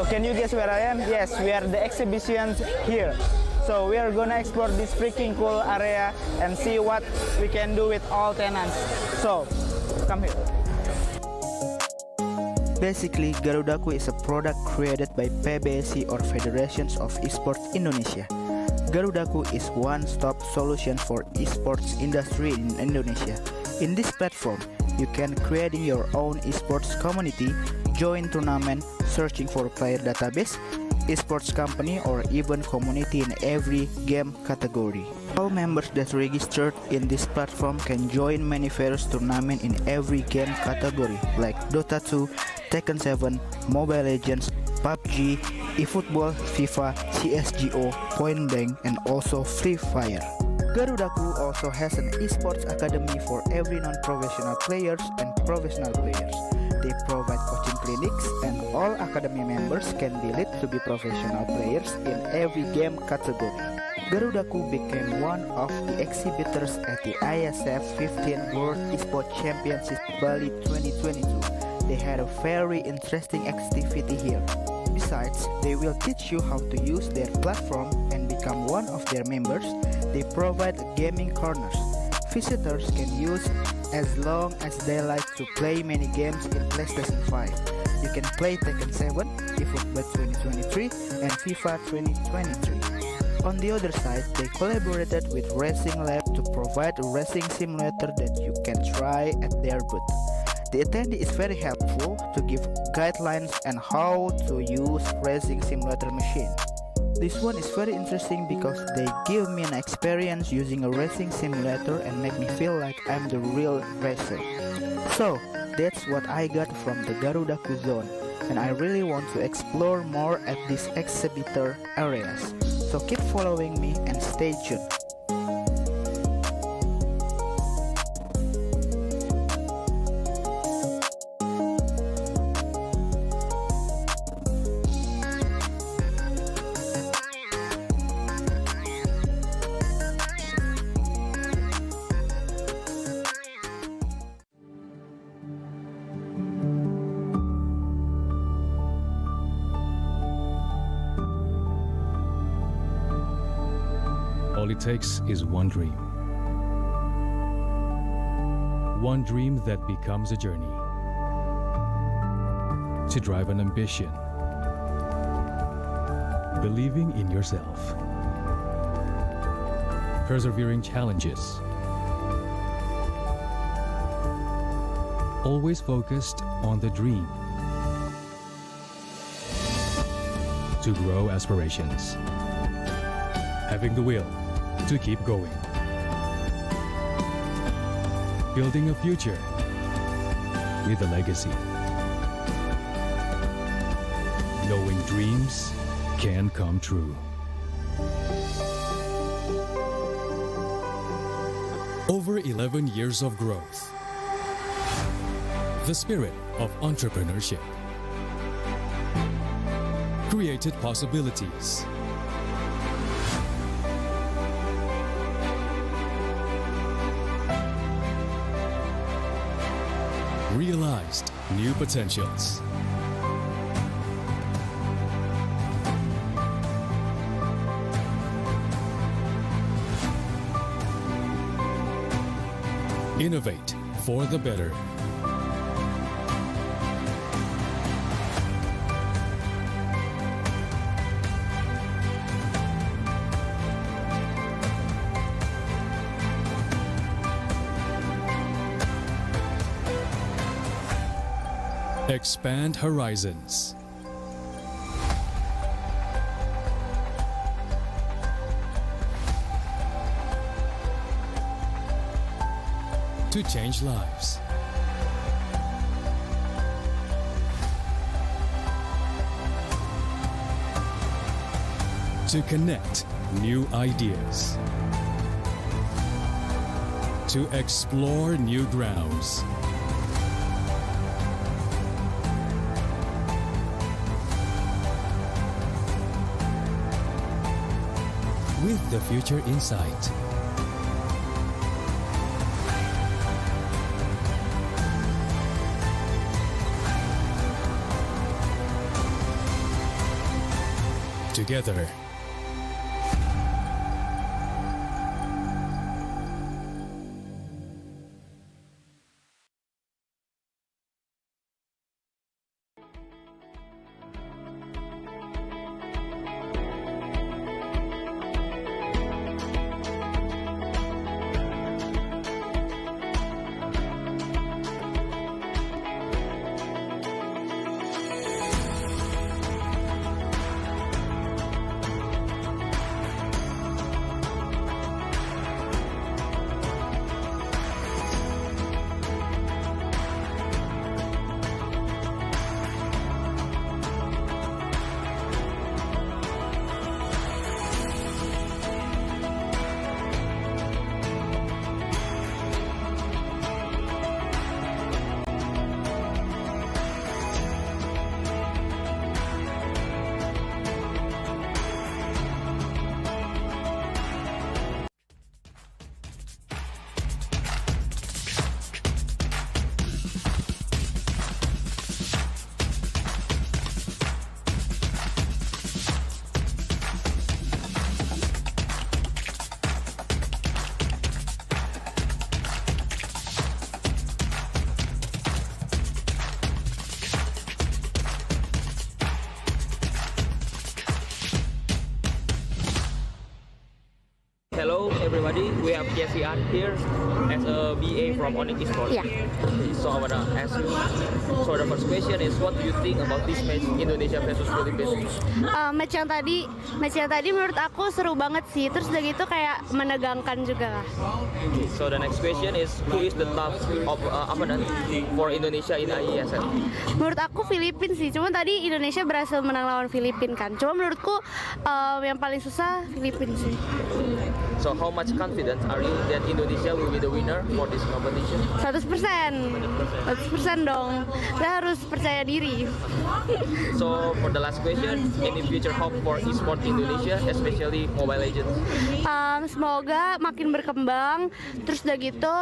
So can you guess where I am? Yes, we are the exhibitions here. So we are gonna explore this freaking cool area and see what we can do with all tenants. So come here. Basically, Garudaku is a product created by PBSI or Federations of Esports Indonesia. Garudaku is one-stop solution for esports industry in Indonesia. In this platform, you can create your own esports community, join tournament, searching for player database, esports company, or even community in every game category. All members that registered in this platform can join many various tournaments in every game category like Dota 2, Tekken 7, Mobile Legends, PUBG, eFootball, FIFA, CSGO, Point Blank, and also Free Fire. Garudaku also has an esports academy for every non-professional players and professional players. They provide coaching clinics and all academy members can be lead to be professional players in every game category. Garudaku became one of the exhibitors at the IESF 14th World Esports Championship Bali 2022. They had a very interesting activity here. Besides, they will teach you how to use their platform and become one of their members. They provide gaming corners. Visitors can use as long as they like to play many games in PlayStation 5. You can play Tekken 7, eFootball 2023, and FIFA 2023. On the other side, they collaborated with Racing Lab to provide a racing simulator that you can try at their booth. The attendee is very helpful to give guidelines on how to use racing simulator machine. This one is very interesting because they give me an experience using a racing simulator and make me feel like I'm the real racer. So, that's what I got from the Garudaku zone, and I really want to explore more at these exhibitor areas. So keep following me and stay tuned. All it takes is one dream. One dream that becomes a journey. To drive an ambition. Believing in yourself. Persevering challenges. Always focused on the dream. To grow aspirations. Having the will to keep going. Building a future with a legacy. Knowing dreams can come true. Over 11 years of growth. The spirit of entrepreneurship. Created possibilities. Realized new potentials. Innovate for the better. Expand horizons. To change lives. To connect new ideas. To explore new grounds. With the future in sight. together. Hello everybody, we have Jesse Art here as a BA from Onyx Esports. Yeah. So I wanna ask you, so the first question is what do you think about this match Indonesia versus Philippines? Match yang tadi menurut aku seru banget sih. Terus udah gitu kayak menegangkan juga lah. So the next question is who is the top of opponent for Indonesia in IESF? Menurut aku Filipina sih. Cuma tadi Indonesia berhasil menang lawan Filipina kan. Cuma menurutku yang paling susah Filipina sih. So how much confident are you that Indonesia will be the winner for this competition? 100%. 100% dong. Kita harus percaya diri. So for the last question, any future hope for esports Indonesia, especially Mobile Legends? Semoga makin berkembang. Terus udah gitu,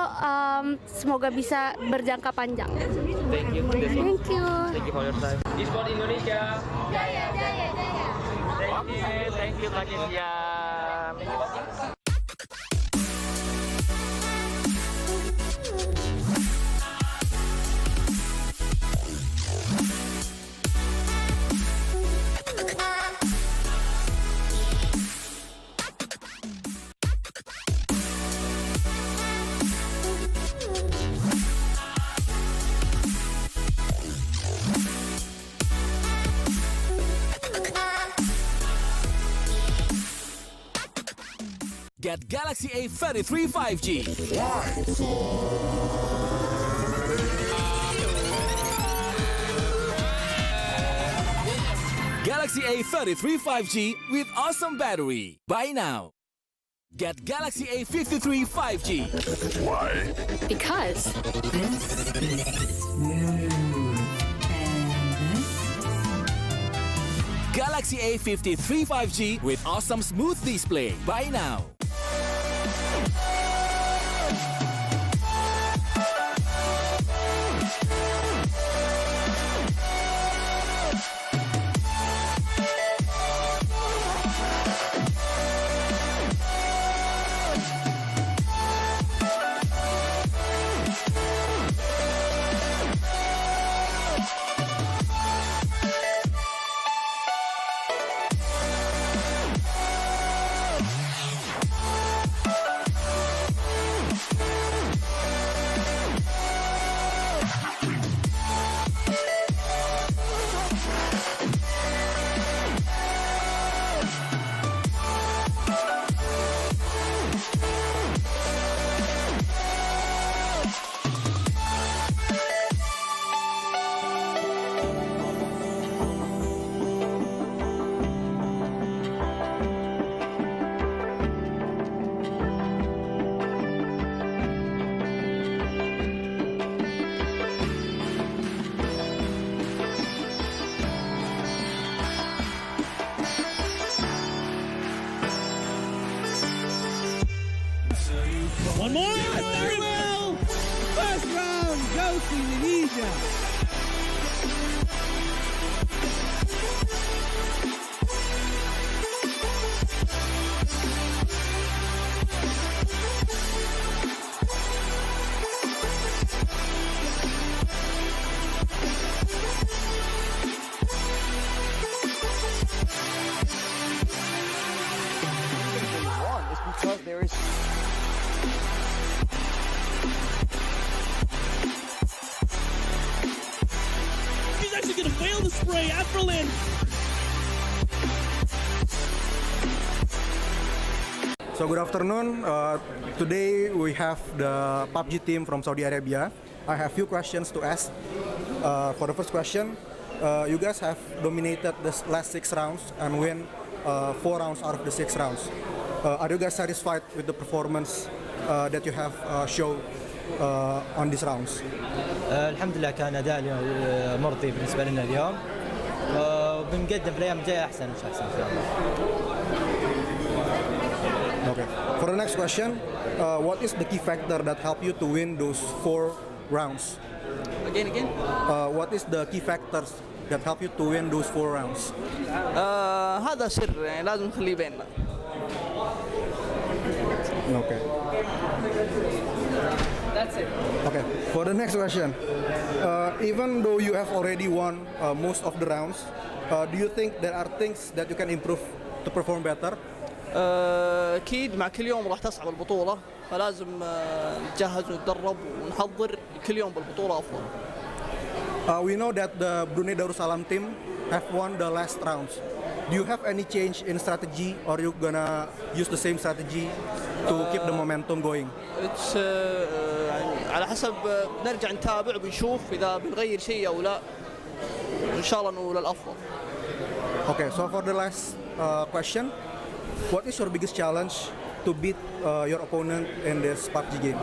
semoga bisa berjangka panjang. Thank you. Thank you. Thank you for your time. Esports Indonesia. Jaya, jaya, jaya. Thank you, Kak Kezia. Get Galaxy A33 5G. Galaxy A33 5G with awesome battery. Buy now. Get Galaxy A53 5G. Why? Because this is smooth. Galaxy A53 5G with awesome smooth display. Buy now. One more. Very well. First round goes to Indonesia. spray at Berlin. So good afternoon. Today we have the PUBG team from Saudi Arabia. I have few questions to ask. For the first question, you guys have dominated the last 6 rounds and win 4 rounds out of the 6 rounds. Are you guys satisfied with the performance that you have shown on these rounds? الحمد لله كان أداء اليوم مرضي بالنسبة لنا اليوم. وبنقدم في الأيام الجاية أحسن إن شاء الله. Okay. For the next question, what is the key factor that helped you to win those 4 rounds? Again. What is the key factors that help you to win those 4 rounds? هذا سر يعني لازم نخليه بيننا. Okay. That's it. Okay. For the next question, even though you have already won most of the rounds, do you think there are things that you can improve to perform better? أكيد مع كل يوم راح تصعب البطولة فلازم نتجهز ونتدرب ونحضر كل يوم بالبطولة أفضل. We know that the Brunei Darussalam team have won the last rounds. Do you have any change in strategy, or you gonna use the same strategy to keep the momentum going? It's على حسب نرجع نتابع وبنشوف إذا بنغير شيء أو لا. إن شاء الله إنه للأفضل. Okay, so for the last question, what is your biggest challenge to beat your opponent in this PUBG game?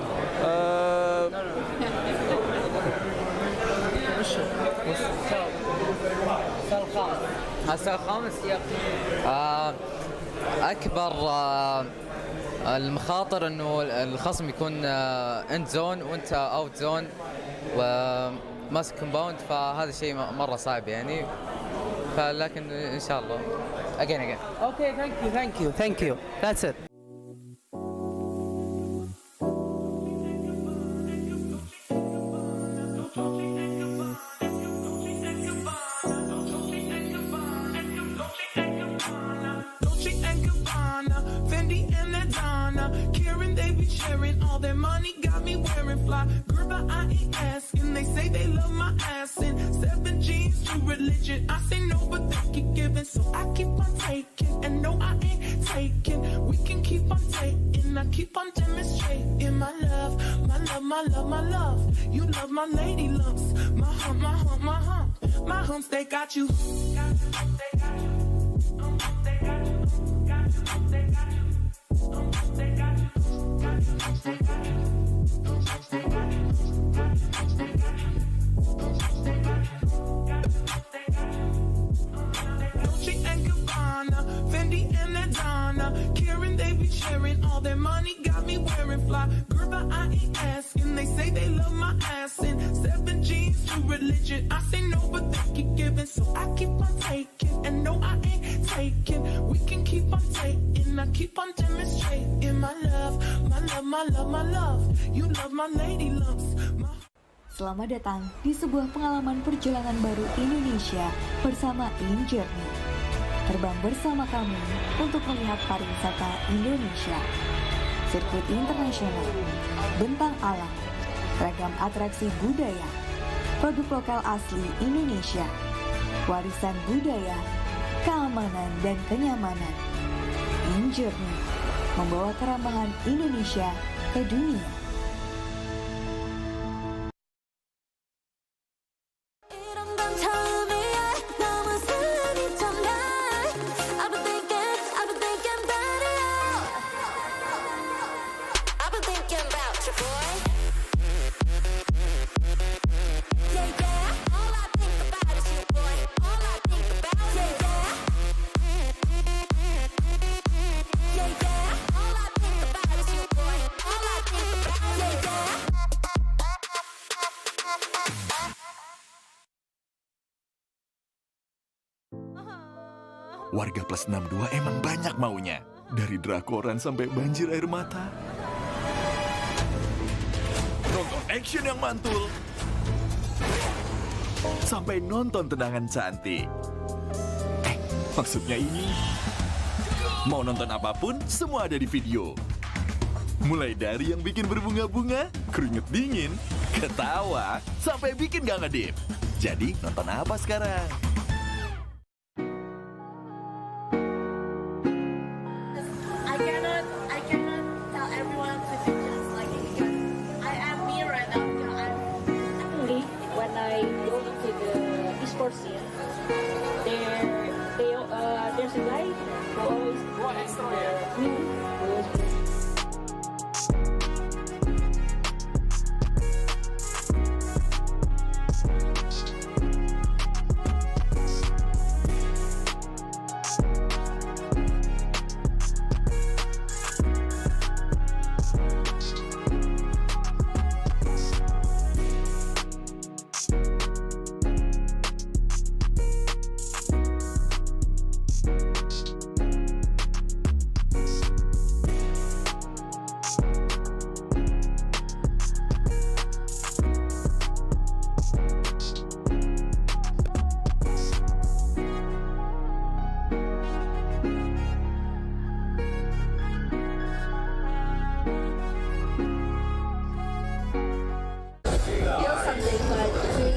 السؤال الخامس أكبر المخاطر إنه الخصم يكون اند زون وأنت اوت زون وماسك كومباوند فهذا الشيء مرة صعب يعني فلكن إن شاء الله again. Okay, thank you. That's it. All their money got me wearing fly. Girl, but I ain't asking. They say they love my ass in 7 G's to religion. I say no, but they keep giving, so I keep on taking. And no, I ain't taking. We can keep on taking. I keep on demonstrating my love, my love, my love, my love. You love my lady lumps, my hump, my hump, my hump. My humps, they got you. All their money got me wearing fly. Girl, but I ain't asking. They say they love my ass in 7 G's to religion. I say no, but they keep giving, so I keep on taking. And no, I ain't taking. We can keep on taking. I keep on demonstrating my love, my love, my love, my love. You love my lady lumps. Selamat datang di sebuah pengalaman perjalanan baru Indonesia bersama Journey. Terbang bersama kami untuk melihat pariwisata Indonesia, sirkuit internasional, bentang alam, ragam atraksi budaya, produk lokal asli Indonesia, warisan budaya, keamanan dan kenyamanan. Journey membawa keramahan Indonesia ke dunia. Warga plus 62 emang banyak maunya. Dari drakoran sampai banjir air mata. Nonton action yang mantul. Sampai nonton tendangan cantik. Maksudnya ini. Mau nonton apapun, semua ada di video. Mulai dari yang bikin berbunga-bunga, keringet dingin, ketawa, sampai bikin gak ngedip. Jadi nonton apa sekarang?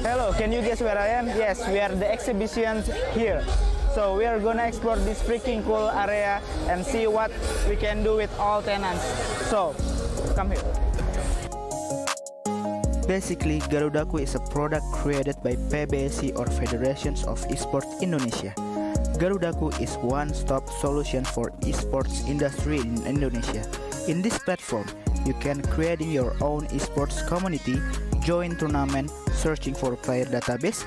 Hello, can you guess where I am? Yes, we are the exhibitions here. So we are gonna explore this freaking cool area and see what we can do with all tenants. So, come here. Basically, Garudaku is a product created by PBSI or Federations of Esports Indonesia. Garudaku is one-stop solution for esports industry in Indonesia. In this platform, you can create your own esports community, join tournament, searching for player database,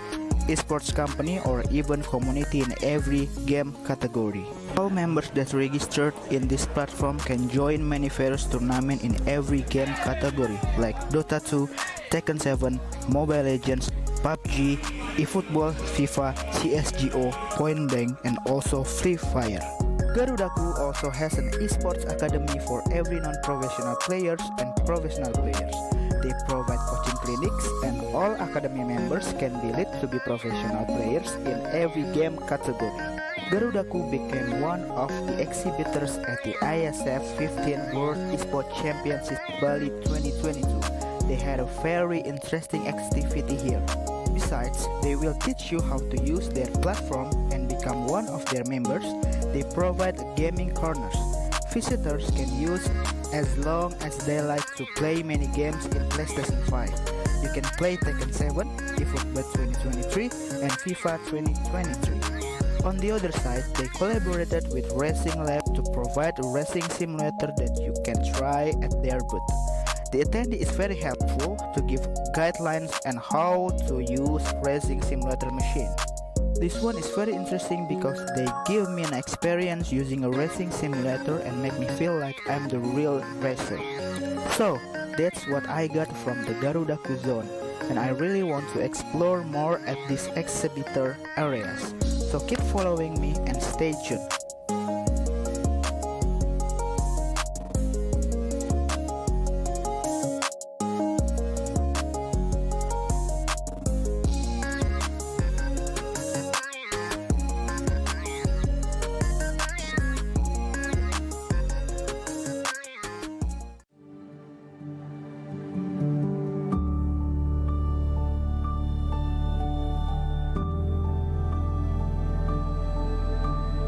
esports company, or even community in every game category. All members that registered in this platform can join many various tournament in every game category like Dota 2, Tekken 7, Mobile Legends, PUBG, eFootball, FIFA, CSGO, Point Blank, and also Free Fire. Garudaku also has an esports academy for every non-professional players and professional players. They provide coaching clinics and all academy members can be lead to be professional players in every game category. Garudaku became one of the exhibitors at the IESF 14th World Esports Championship Bali 2022. They had a very interesting activity here. Besides, they will teach you how to use their platform and become one of their members. They provide gaming corners. Visitors can use as long as they like to play many games in PlayStation 5. You can play Tekken 7, eFootball 2023, and FIFA 2023. On the other side, they collaborated with Racing Lab to provide a racing simulator that you can try at their booth. The attendee is very helpful to give guidelines on how to use racing simulator machine. This one is very interesting because they give me an experience using a racing simulator and make me feel like I'm the real racer. So, that's what I got from the Garudaku zone, and I really want to explore more at these exhibitor areas. So keep following me and stay tuned.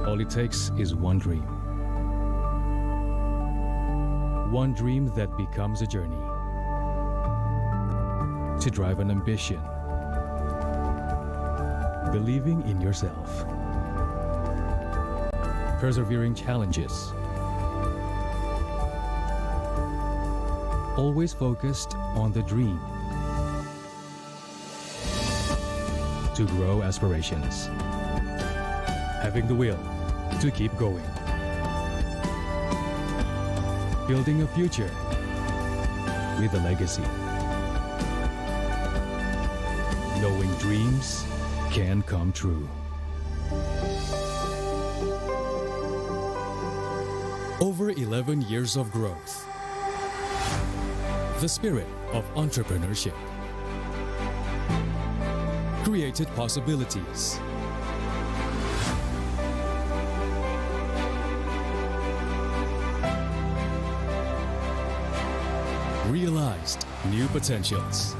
All it takes is one dream. One dream that becomes a journey. To drive an ambition. Believing in yourself. Persevering challenges. Always focused on the dream. To grow aspirations. Having the will to keep going. Building a future with a legacy. Knowing dreams can come true. Over 11 years of growth. The spirit of entrepreneurship. Created possibilities. Realized new potentials.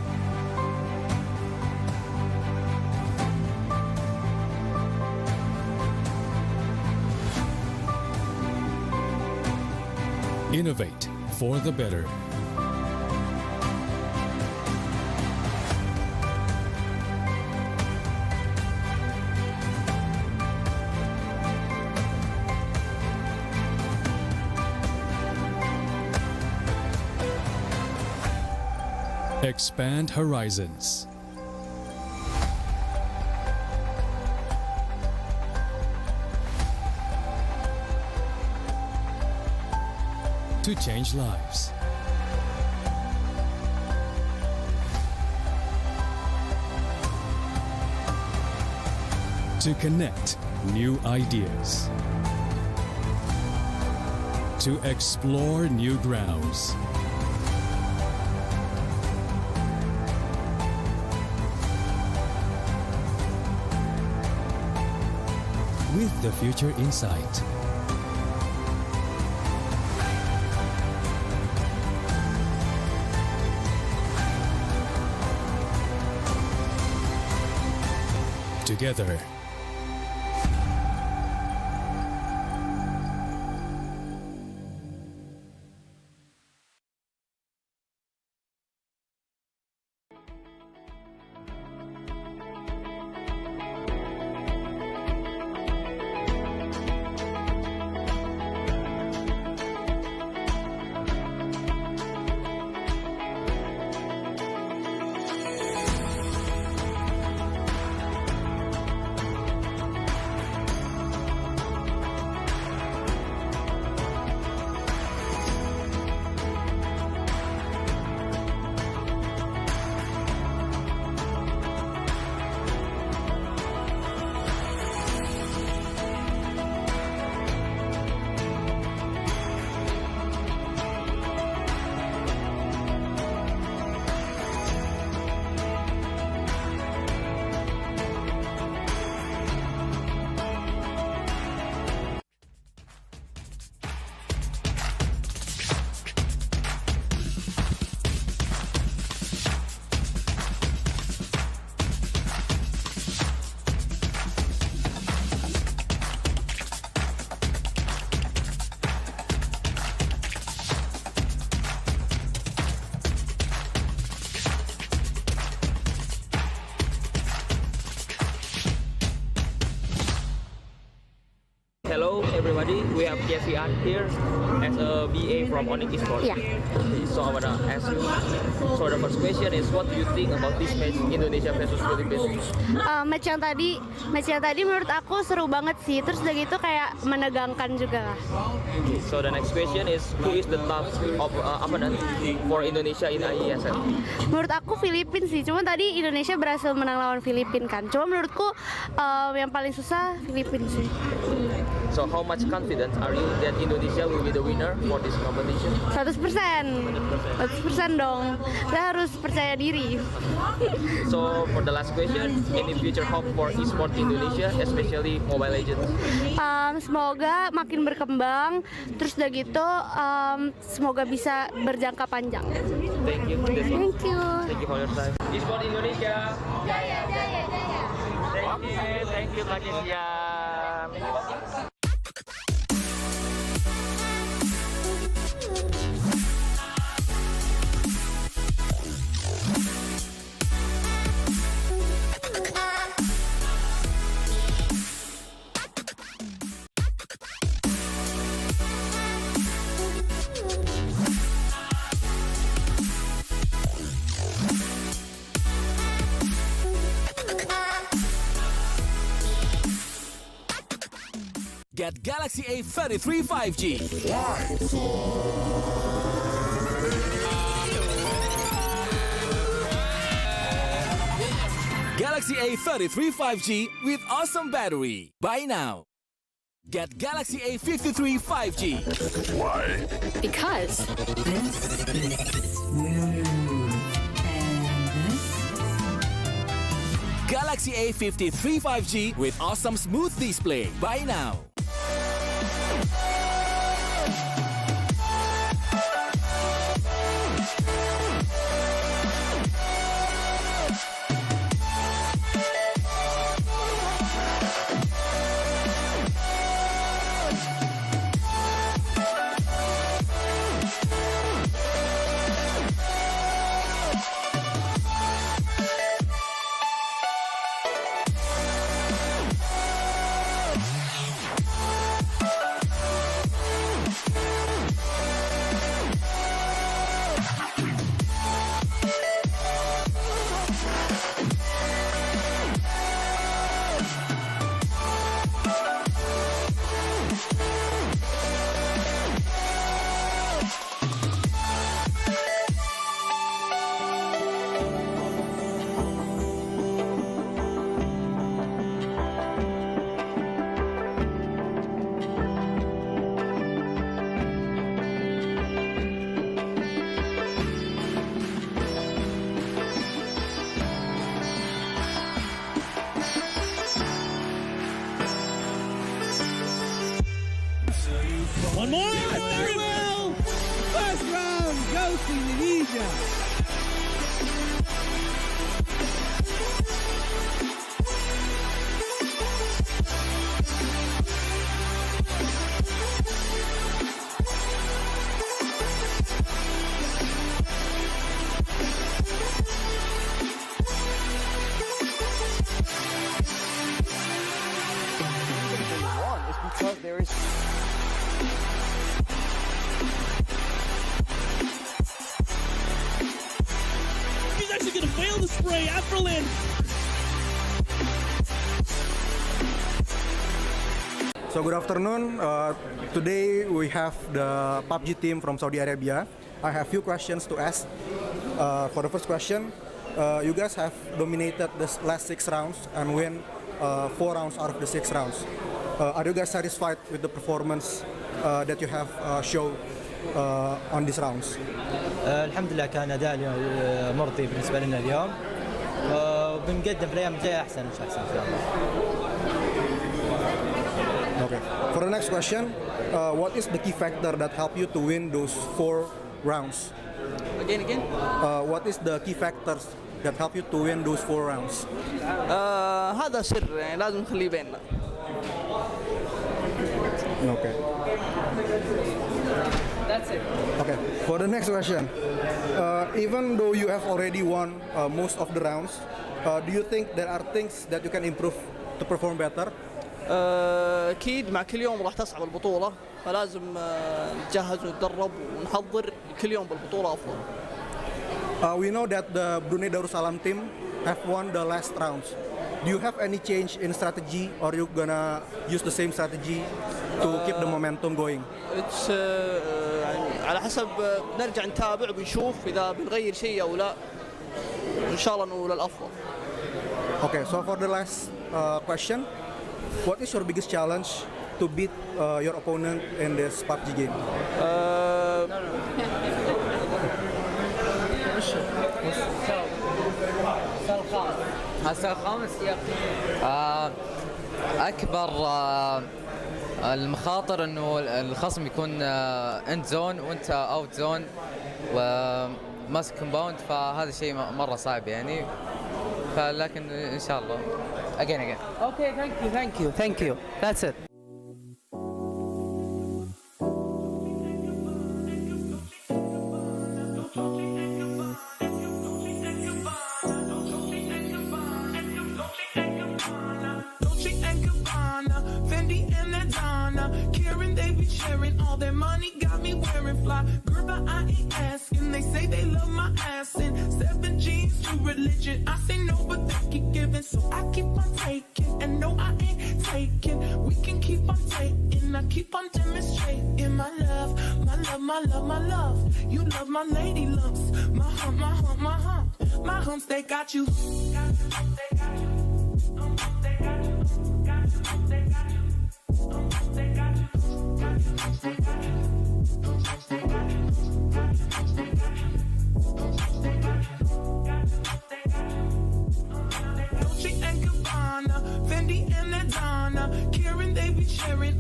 Innovate for the better. Expand horizons. To change lives. To connect new ideas. To explore new grounds. With the future in sight. Together. Hello everybody, we have Kesian here as a BA from Esports. Yeah. So I wanna ask you, so the first question is what do you think about this match Indonesia versus Philippines? Match yang tadi menurut aku seru banget sih. Terus udah gitu kayak menegangkan juga lah. So the next question is who is the top of opponent for Indonesia in IESF? Menurut aku Filipina sih. Cuma tadi Indonesia berhasil menang lawan Filipina kan. Cuma menurutku yang paling susah Filipina sih. So how much confident are you that Indonesia will be the winner for this competition? 100% dong. Kita harus percaya diri. So for the last question, any future hope for esports Indonesia, especially Mobile Legends? Semoga makin berkembang. Terus udah gitu, semoga bisa berjangka panjang. Thank you. Thank you. Thank you for your time. Esports Indonesia. Jaya, jaya, jaya. Thank you, Kak Kesian. Get Galaxy A33 5G. Galaxy A33 5G with awesome battery. Buy now. Get Galaxy A53 5G. Why? Because this is smooth. Galaxy A53 5G with awesome smooth display. Buy now. One more. Very well. First round goes to Indonesia. Because there is He's actually going to fail the spray at Berlin. So good afternoon. Today we have the PUBG team from Saudi Arabia. I have few questions to ask. For the first question, you guys have dominated the last 6 rounds and win 4 rounds out of the 6 rounds. Are you guys satisfied with the performance that you have shown on these rounds? الحمد لله كان أداء مرضي بالنسبة لنا اليوم. وبنقدم في الأيام الجاية أحسن إن شاء الله. Okay. For the next question, what is the key factor that helped you to win those 4 rounds? Again. What is the key factors that help you to win those 4 rounds? هذا سر يعني لازم نخليه بيننا. Okay. That's it. Okay. For the next question, even though you have already won most of the rounds, do you think there are things that you can improve to perform better? أكيد مع كل يوم راح تصعب البطولة فلازم نتجهز ونتدرب ونحضر كل يوم بالبطولة أفضل. We know that the Brunei Darussalam team have won the last rounds. Do you have any change in strategy, or you gonna use the same strategy to keep the momentum going? It's على حسب نرجع نتابع وبنشوف إذا بنغير شيء أو لا إن شاء الله نقول الأفضل. Okay, so for the last question, what is your biggest challenge to beat your opponent in this PUBG game? السؤال الخامس أكبر المخاطر إنه الخصم يكون اند زون وأنت اوت زون وماسك كومباوند فهذا شيء مرة صعب يعني فلكن إن شاء الله again. Okay, thank you. That's it. All their money got me wearing fly. Girl, but I ain't asking. They say they love my ass in 7 G's to religion. I say no, but they keep giving, so I keep on taking. And no, I ain't taking. We can keep on taking. I keep on demonstrating my love, my love, my love, my love. You love my lady lumps, my hump, my hump, my hump. My humps, they got you.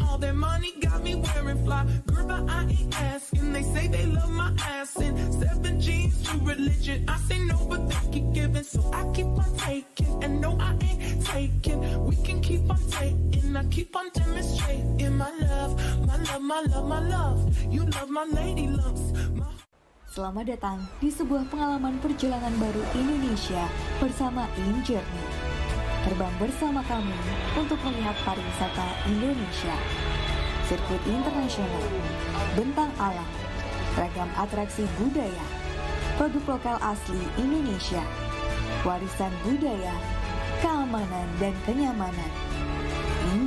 All their money got me wearing fly. Girl, but I ain't asking. They say they love my ass in 7 G's to religion. I say no, but they keep giving, so I keep on taking. And no, I ain't taking. We can keep on taking. I keep on demonstrating my love, my love, my love, my love. You love my lady lumps. Selamat datang di sebuah pengalaman perjalanan baru Indonesia bersama Journey. Terbang bersama kami untuk melihat pariwisata Indonesia. Sirkuit internasional, bentang alam, ragam atraksi budaya, produk lokal asli Indonesia, warisan budaya, keamanan dan kenyamanan.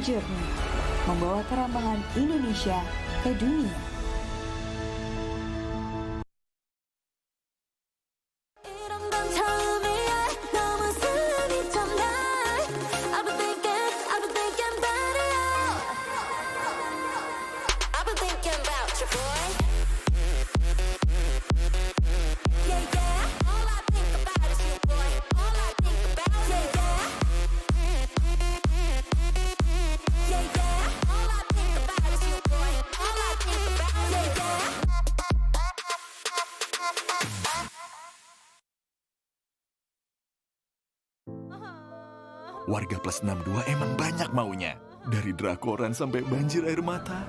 Journey membawa kerambahan Indonesia ke dunia. warga plus 62 emang banyak maunya. Dari drakoran sampai banjir air mata.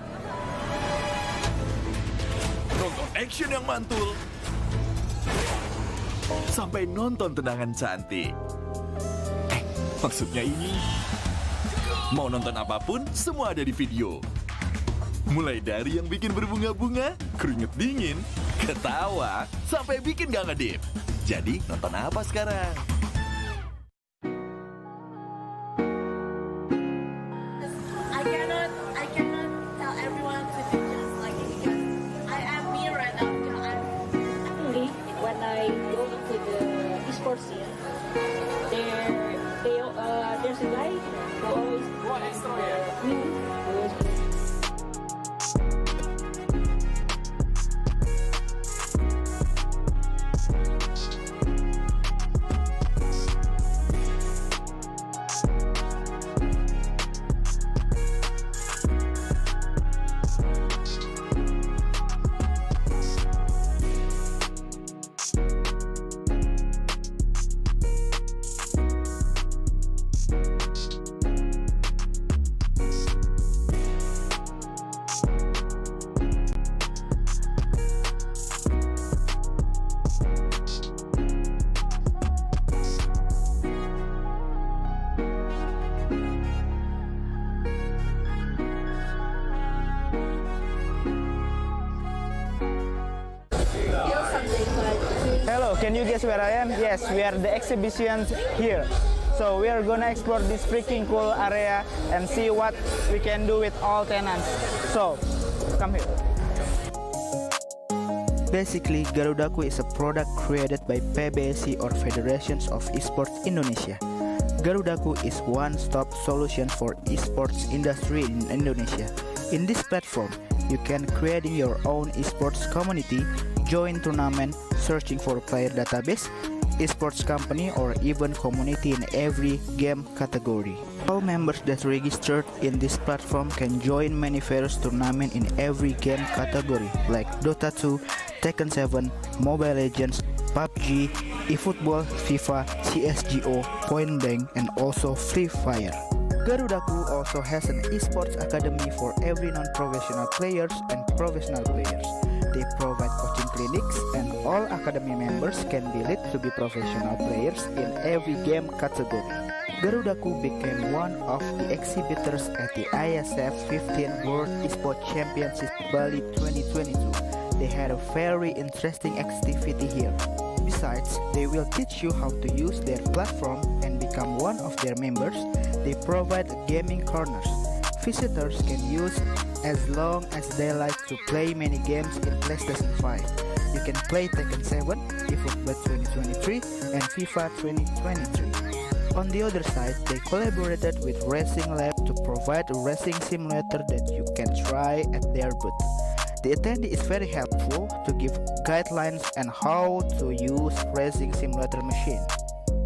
Nonton action yang mantul. Sampai nonton tendangan cantik. Maksudnya ini, mau nonton apapun, semua ada di video. Mulai dari yang bikin berbunga-bunga, keringet dingin, ketawa, sampai bikin gak ngedip. Jadi, nonton apa sekarang? I cannot tell everyone to do just like it because I am me right now. Actually, when I go into the esports scene, there's a guy who always me who always Hello, can you guess where I am? Yes, we are the exhibitions here. So we are gonna explore this freaking cool area and see what we can do with all tenants. So, come here. Basically, Garudaku is a product created by PBSI or Federations of Esports Indonesia. Garudaku is one-stop solution for esports industry in Indonesia. In this platform, you can create your own esports community, join tournament, searching for player database, esports company, or even community in every game category. All members that registered in this platform can join many various tournament in every game category like Dota 2, Tekken 7, Mobile Legends, PUBG, eFootball, FIFA, CSGO, Point Blank, and also Free Fire. Garudaku also has an esports academy for every non-professional players and professional players. They provide coaching clinics and all academy members can be led to be professional players in every game category. Garudaku became one of the exhibitors at the IESF 14th World Esports Championship Bali 2022. They had a very interesting activity here. Besides, they will teach you how to use their platform and become one of their members. They provide gaming corners. Visitors can use as long as they like to play many games in PlayStation 5. You can play Tekken 7, eFootball 2023, and FIFA 2023. On the other side, they collaborated with Racing Lab to provide a racing simulator that you can try at their booth. The attendee is very helpful to give guidelines on how to use racing simulator machine.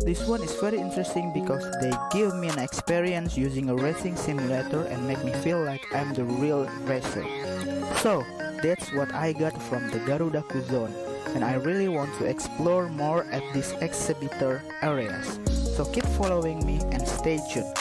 This one is very interesting because they give me an experience using a racing simulator and make me feel like I'm the real racer. So, that's what I got from the Garudaku zone, and I really want to explore more at these exhibitor areas. So keep following me and stay tuned.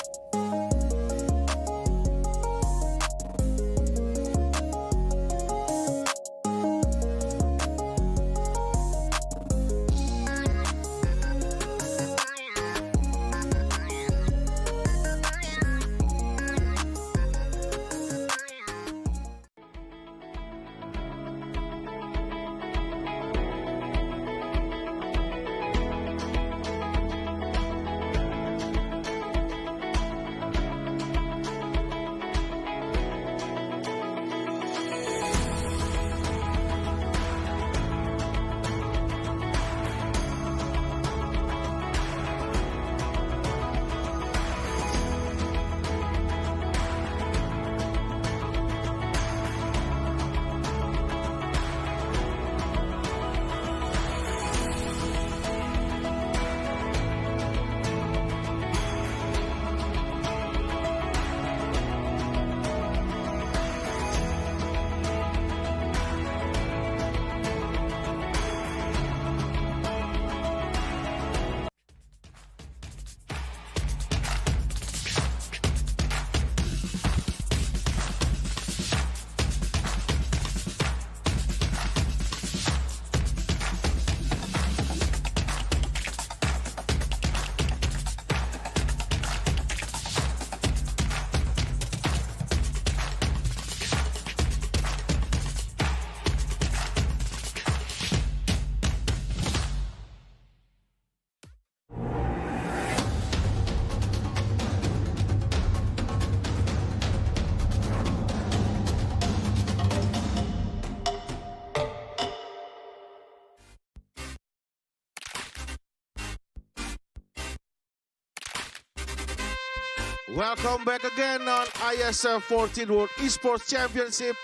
Welcome back again on IESF 14th World Esports Championship,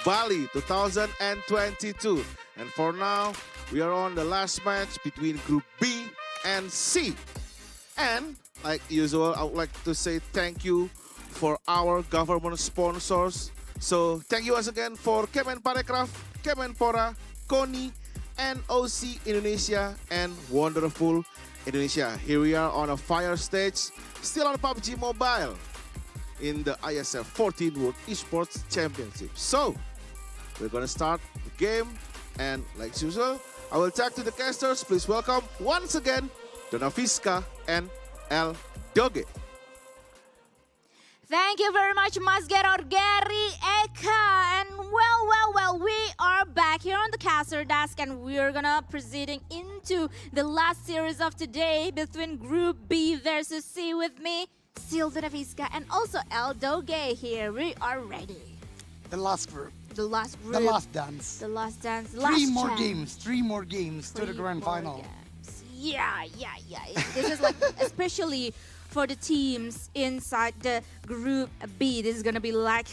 Bali 2022. And for now, we are on the last match between Group B and C. And like usual, I would like to say thank you for our government sponsors. So thank you once again for Kemenparekraf, Kemenpora, KONI, NOC Indonesia, and Wonderful Indonesia. Here we are on a fire stage, still on PUBG Mobile in the IESF 14th World Esports Championship. So we're gonna start the game, and like usual, I will talk to the casters. Please welcome once again Donaviska and El Doge. Thank you very much, Mas Geror, Gary, Eka, and well, we are back here on the caster desk, and we're gonna proceeding into the last series of today between Group B versus C with me, Silda Naviska, and also El Doge here. We are ready. The last group. The last group. The last dance. The last dance. Three Last more chance. games. Three more games to the grand final. Yeah. This is like, especially for the teams inside the Group B, this is gonna be like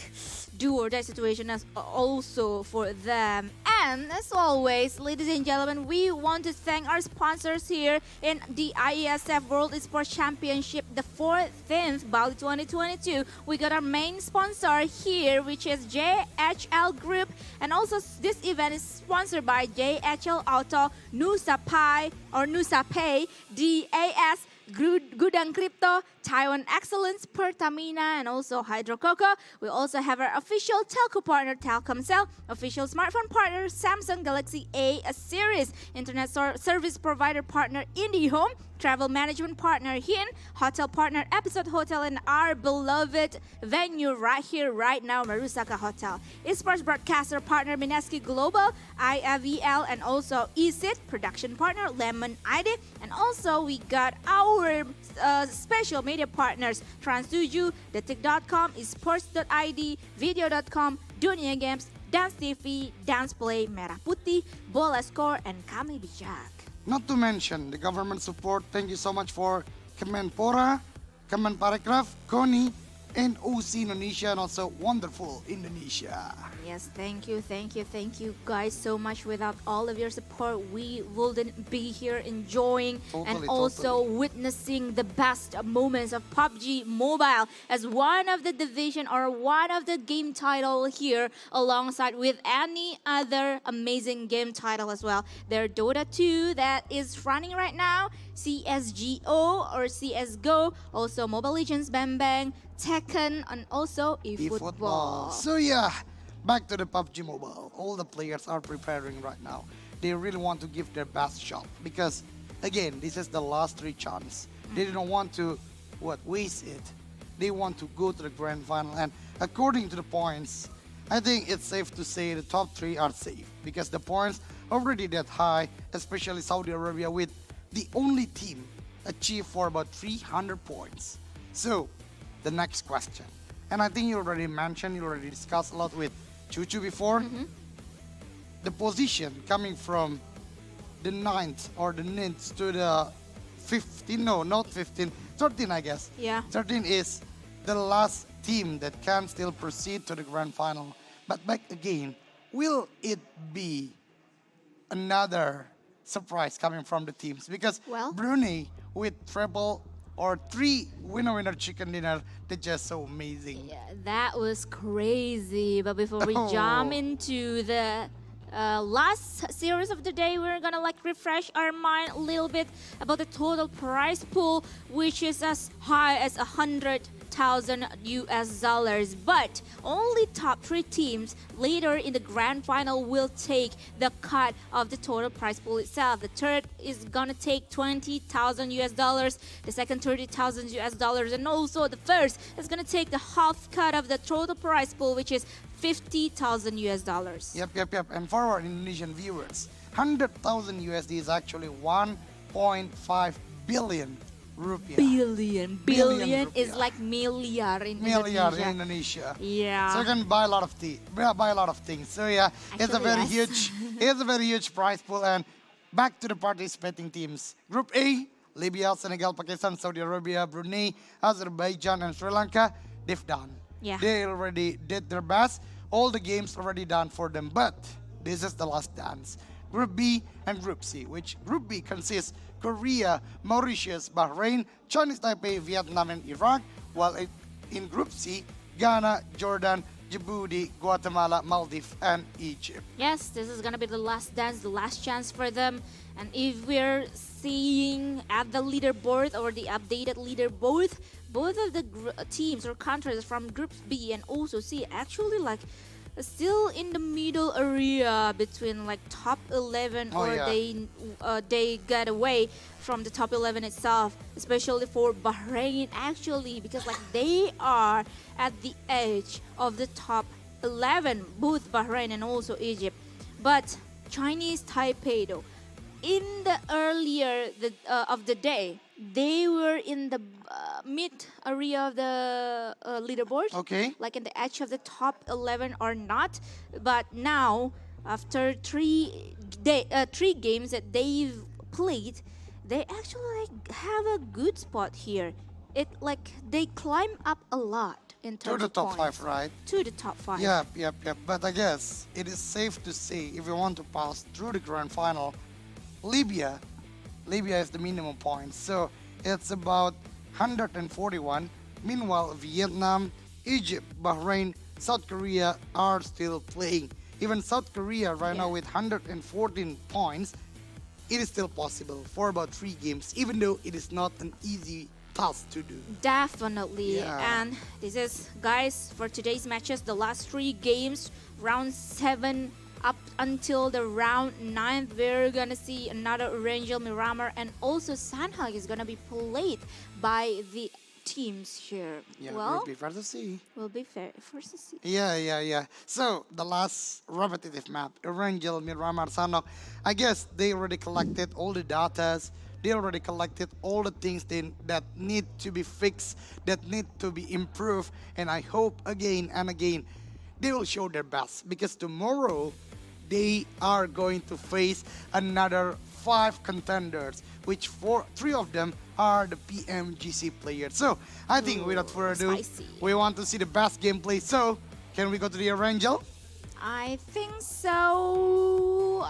do or die situation as also for them. And as always, ladies and gentlemen, we want to thank our sponsors here in the IESF World Esports Championship, the 14th Bali 2022. We got our main sponsor here, which is JHL Group, and also this event is sponsored by JHL Auto, Nusa Pay, DAS, Gudang Crypto, Taiwan Excellence, Pertamina, and also Hydro Coco. We also have our official telco partner Telkomsel, official smartphone partner Samsung Galaxy A series, internet service provider partner IndiHome, travel management partner HIN, hotel partner Episode Hotel, and our beloved venue right here, right now, Marusaka Hotel. Esports broadcaster partner Mineski Global, IFVL, and also ESIT, production partner Lemon ID. And also we got our special media partners Trans7, Detik.com, Esports.id, Video.com, Dunia Games, Dance TV, Dance Play, Merah Putih, Bola Score, and Kami Bijak. Not to mention the government support. Thank you so much for Kemenpora, Kemenparekraf, KONI, NOC Indonesia, and also Wonderful Indonesia. Yes, thank you guys so much. Without all of your support, we wouldn't be here enjoying and also witnessing the best moments of PUBG Mobile as one of the division or one of the game title here, alongside with any other amazing game title as well. There Dota 2 that is running right now, CSGO or CSGO, also Mobile Legends, Bang Bang, Tekken, and also eFootball. So yeah, back to the PUBG Mobile. All the players are preparing right now. They really want to give their best shot because, again, this is the last three chance. They don't want to waste it. They want to go to the grand final. And according to the points, I think it's safe to say the top three are safe because the points already that high, especially Saudi Arabia, with the only team achieved for about 300 points. So the next question, and I think you already mentioned, you already discussed a lot with Chuchu before, the position coming from the 9th or the 9th to the 15, no, not 15, 13 I guess. Yeah. 13 is the last team that can still proceed to the grand final. But back again, will it be another surprise coming from the teams? Because Brunei with treble or 3 winner chicken dinner, they're just so amazing. Yeah, that was crazy. But before we jump into the last series of the day, we're gonna like refresh our mind a little bit about the total prize pool, which is as high as $100,000. But only top 3 teams later in the grand final will take the cut of the total prize pool itself. The third is gonna take $20,000, the second $30,000, and also the first is gonna take the half cut of the total prize pool, which is $50,000. Yep. And for our Indonesian viewers, 100,000 USD is actually 1.5 billion rupiah. Billion is like milliard in Indonesia. Yeah. So you can buy a lot of things. So yeah, it's a very huge prize pool. And back to the participating teams. Group A, Libya, Senegal, Pakistan, Saudi Arabia, Brunei, Azerbaijan, and Sri Lanka, they've done. Yeah. They already did their best. All the games already done for them. But this is the last dance. Group B and Group C, which Group B consists Korea, Mauritius, Bahrain, Chinese Taipei, Vietnam, and Iraq, while in Group C, Ghana, Jordan, Djibouti, Guatemala, Maldives, and Egypt. Yes, this is gonna be the last dance, the last chance for them. And if we're seeing at the leaderboard or the updated leaderboard, both of the teams or countries from Group B and also C actually like still in the middle area between like top 11 or they got away from the top 11 itself, especially for Bahrain actually, because like they are at the edge of the top 11, both Bahrain and also Egypt. But Chinese Taipei though, in the earlier of the day, they were in the mid area of the leaderboard. Okay. Like in the edge of the top 11 or not. But now, after three games that they've played, they actually like have a good spot here. It like they climb up a lot in terms To the of top points. 5, right? To the top 5. Yep. But I guess it is safe to say if you want to pass through the grand final, Libya is the minimum points. So it's about 141. Meanwhile, Vietnam, Egypt, Bahrain, South Korea are still playing. Even South Korea right now with 114 points, it is still possible for about 3 games, even though it is not an easy task to do. Definitely. Yeah. And this is, guys, for today's matches, the last 3 games, round 7 up until the round 9, we're gonna see another Rangel, Miramar, and also Sanhag is gonna be played by the teams here. Yeah, well, we'll be fair to see. Will be fair first to see. Yeah. So the last repetitive map, Rangel, Miramar, Sanok, I guess they already collected all the datas. They already collected all the things that need to be fixed, that need to be improved, and I hope again and again they will show their best, because tomorrow they are going to face another 5 contenders, which 3 of them are the PMGC players. So I think without further ado, we want to see the best gameplay. So can we go to the Rangel? I think so.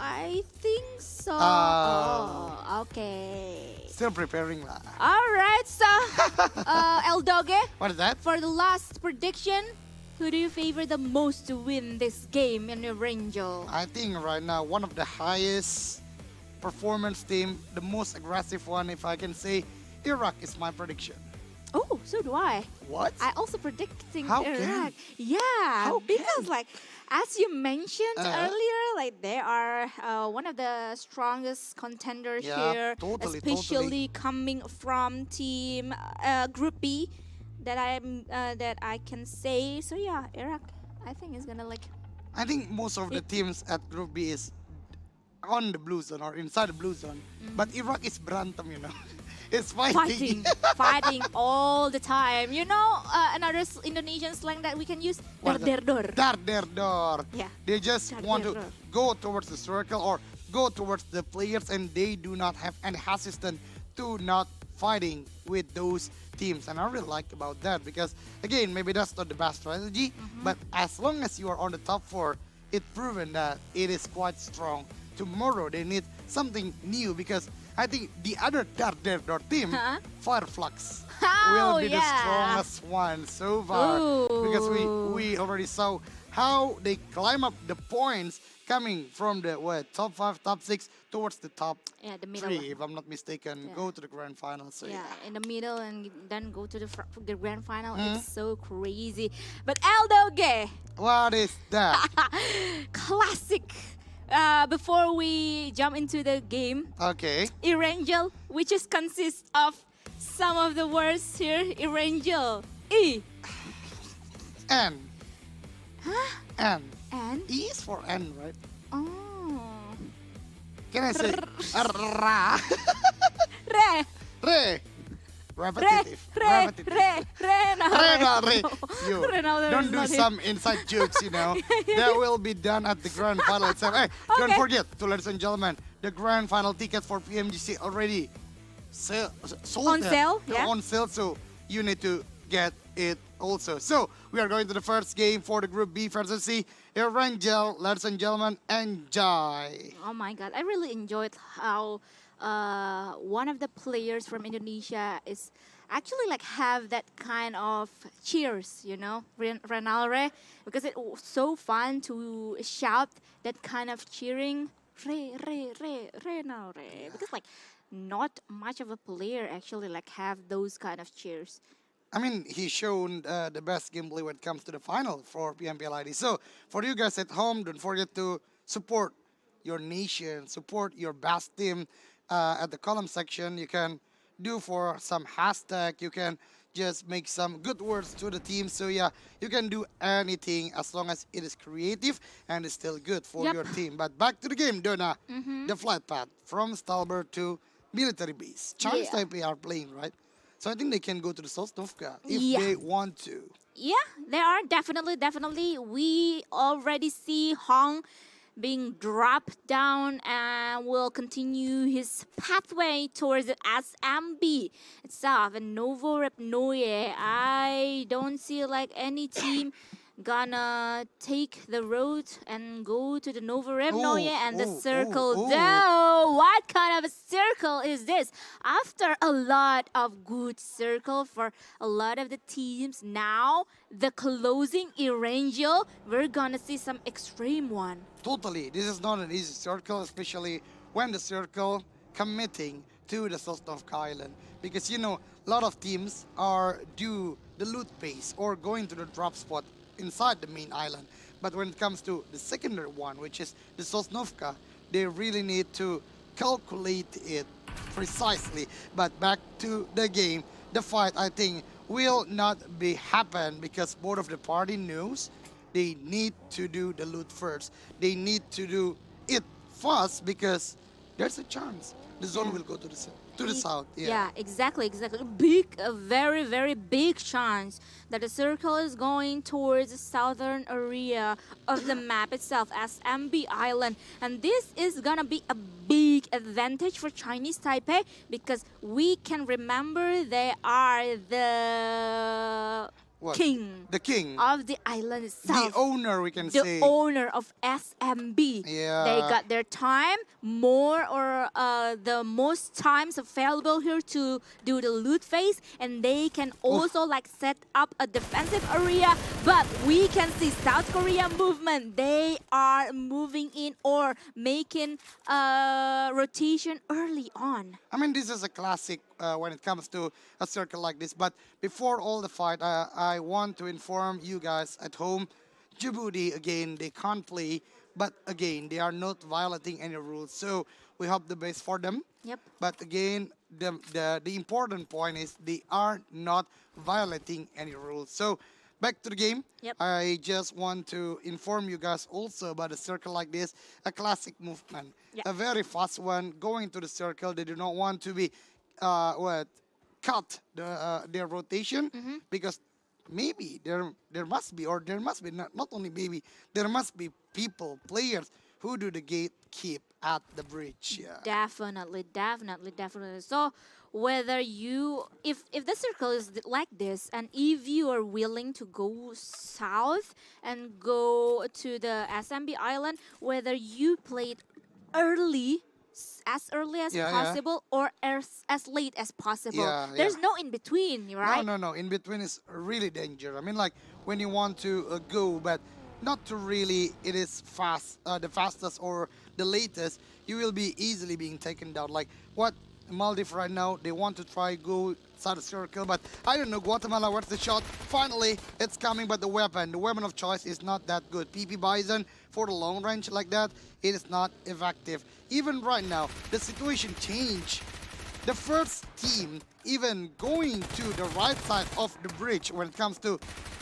Okay. Still preparing lah. All right, so El Doge. What is that? For the last prediction, who do you favor the most to win this game in your Rangel? I think right now one of the highest performance team, the most aggressive one, if I can say, Iraq is my prediction. Oh, so do I. What? I also predicting How Iraq. can? Yeah, because like as you mentioned earlier, like they are one of the strongest contenders here, especially coming from team Group B. That I can say. So yeah, Iraq, I think is gonna like. I think most of the teams at Group B is on the blue zone or inside the blue zone, but Iraq is Brantam, you know. It's fighting. Fighting all the time. You know, another Indonesian slang that we can use, dar der dor. Dar der dor. Yeah. They just want to go towards the circle or go towards the players, and they do not have any hesitation to not fighting with those teams. And I really like about that, because again, maybe that's not the best strategy, but as long as you are on the top 4, it's proven that it is quite strong. Tomorrow they need something new, because I think the other Dar Der Dor team, Fireflux, will be the strongest one so far. Because we already saw how they climb up the points coming from the top 5, top 6 towards the top the middle 3, if I'm not mistaken, go to the grand final. So in the middle and then go to the grand final. It's so crazy. But Eldoge, what is that? Classic. Before we jump into the game, okay, Irangel, which just consists of some of the words here. Irangel, E, N, N. N? E is for N, right? Oh. Can I say Ra? Re. Re. Repetitive. Re. You don't do some inside jokes, you know. That will be done at the grand final itself. Hey, don't forget, ladies and gentlemen, the grand final tickets for PMGC already sold On it. sale, yeah. On sale, so you need to get it also. So we are going to the first game for the Group B versus C. Erangel, ladies and gentlemen, enjoy. Oh my god, I really enjoyed how one of the players from Indonesia is actually like have that kind of cheers, you know, Renalre, because it was so fun to shout that kind of cheering, Renalre, because like not much of a player actually like have those kind of cheers. I mean, he's shown the best gameplay when it comes to the final for PMPLID. So for you guys at home, don't forget to support your nation, support your best team at the column section. You can do for some hashtag. You can just make some good words to the team. So yeah, you can do anything as long as it is creative and it's still good for Yep. your team. But back to the game, Donna. Mhm. The flight path from Stalbert to military base. Chinese Yeah. Taipei are playing, right? So I think they can go to the Sosnovka if Yeah. they want to. Yeah, there are definitely. We already see Hong being dropped down and will continue his pathway towards the SMB itself. And Novo Repnoye, I don't see like any team gonna take the road and go to the Novo Repnoye and the circle. Though, what kind of a circle is this? After a lot of good circle for a lot of the teams, now the closing Erangel, we're gonna see some extreme one. Totally. This is not an easy circle, especially when the circle committing to the Sosnovka Island. Because, you know, a lot of teams are do the loot base or going to the drop spot inside the main island. But when it comes to the secondary one, which is the Sosnovka, they really need to calculate it precisely. But back to the game, the fight, I think, will not be happen because both of the party knows they need to do the loot first. They need to do it fast because there's a chance the zone will go to the south. Yeah, exactly. Big, a very, very big chance that the circle is going towards the southern area of the map itself, SMB Island. And this is gonna be a big advantage for Chinese Taipei because we can remember they are the What? king. The king. Of the island itself. The owner, we can the say. owner of SMB. Yeah. They got their time more or the most times available here to do the loot phase, and they can also like set up a defensive area. But we can see South Korea movement. They are moving in or making rotation early on. I mean, this is a classic when it comes to a circle like this. But before all the fight, I want to inform you guys at home, Djibouti, again, they can't play. But again, they are not violating any rules. So we hope the best for them. Yep. But again, the important point is they are not violating any rules. So back to the game. Yep. I just want to inform you guys also about a circle like this, a classic movement, a very fast one. Going to the circle, they do not want to be cut their rotation because maybe there must be not only maybe there must be people, players who do the gatekeep at the bridge. Yeah. Definitely. So whether if the circle is like this, and if you are willing to go south and go to the SMB Island, whether you played as early as possible or as late as possible. There's no in between, right? No. In between is really dangerous. I mean, like when you want to go, but not to really, it is fast, the fastest or the latest, you will be easily being taken down. Like what Maldives right now, they want to try go inside the circle, but I don't know, Guatemala, where's the shot? Finally, it's coming, but the weapon of choice is not that good. PP Bison, for the long range like that, it is not effective. Even right now, the situation changed. The first team even going to the right side of the bridge when it comes to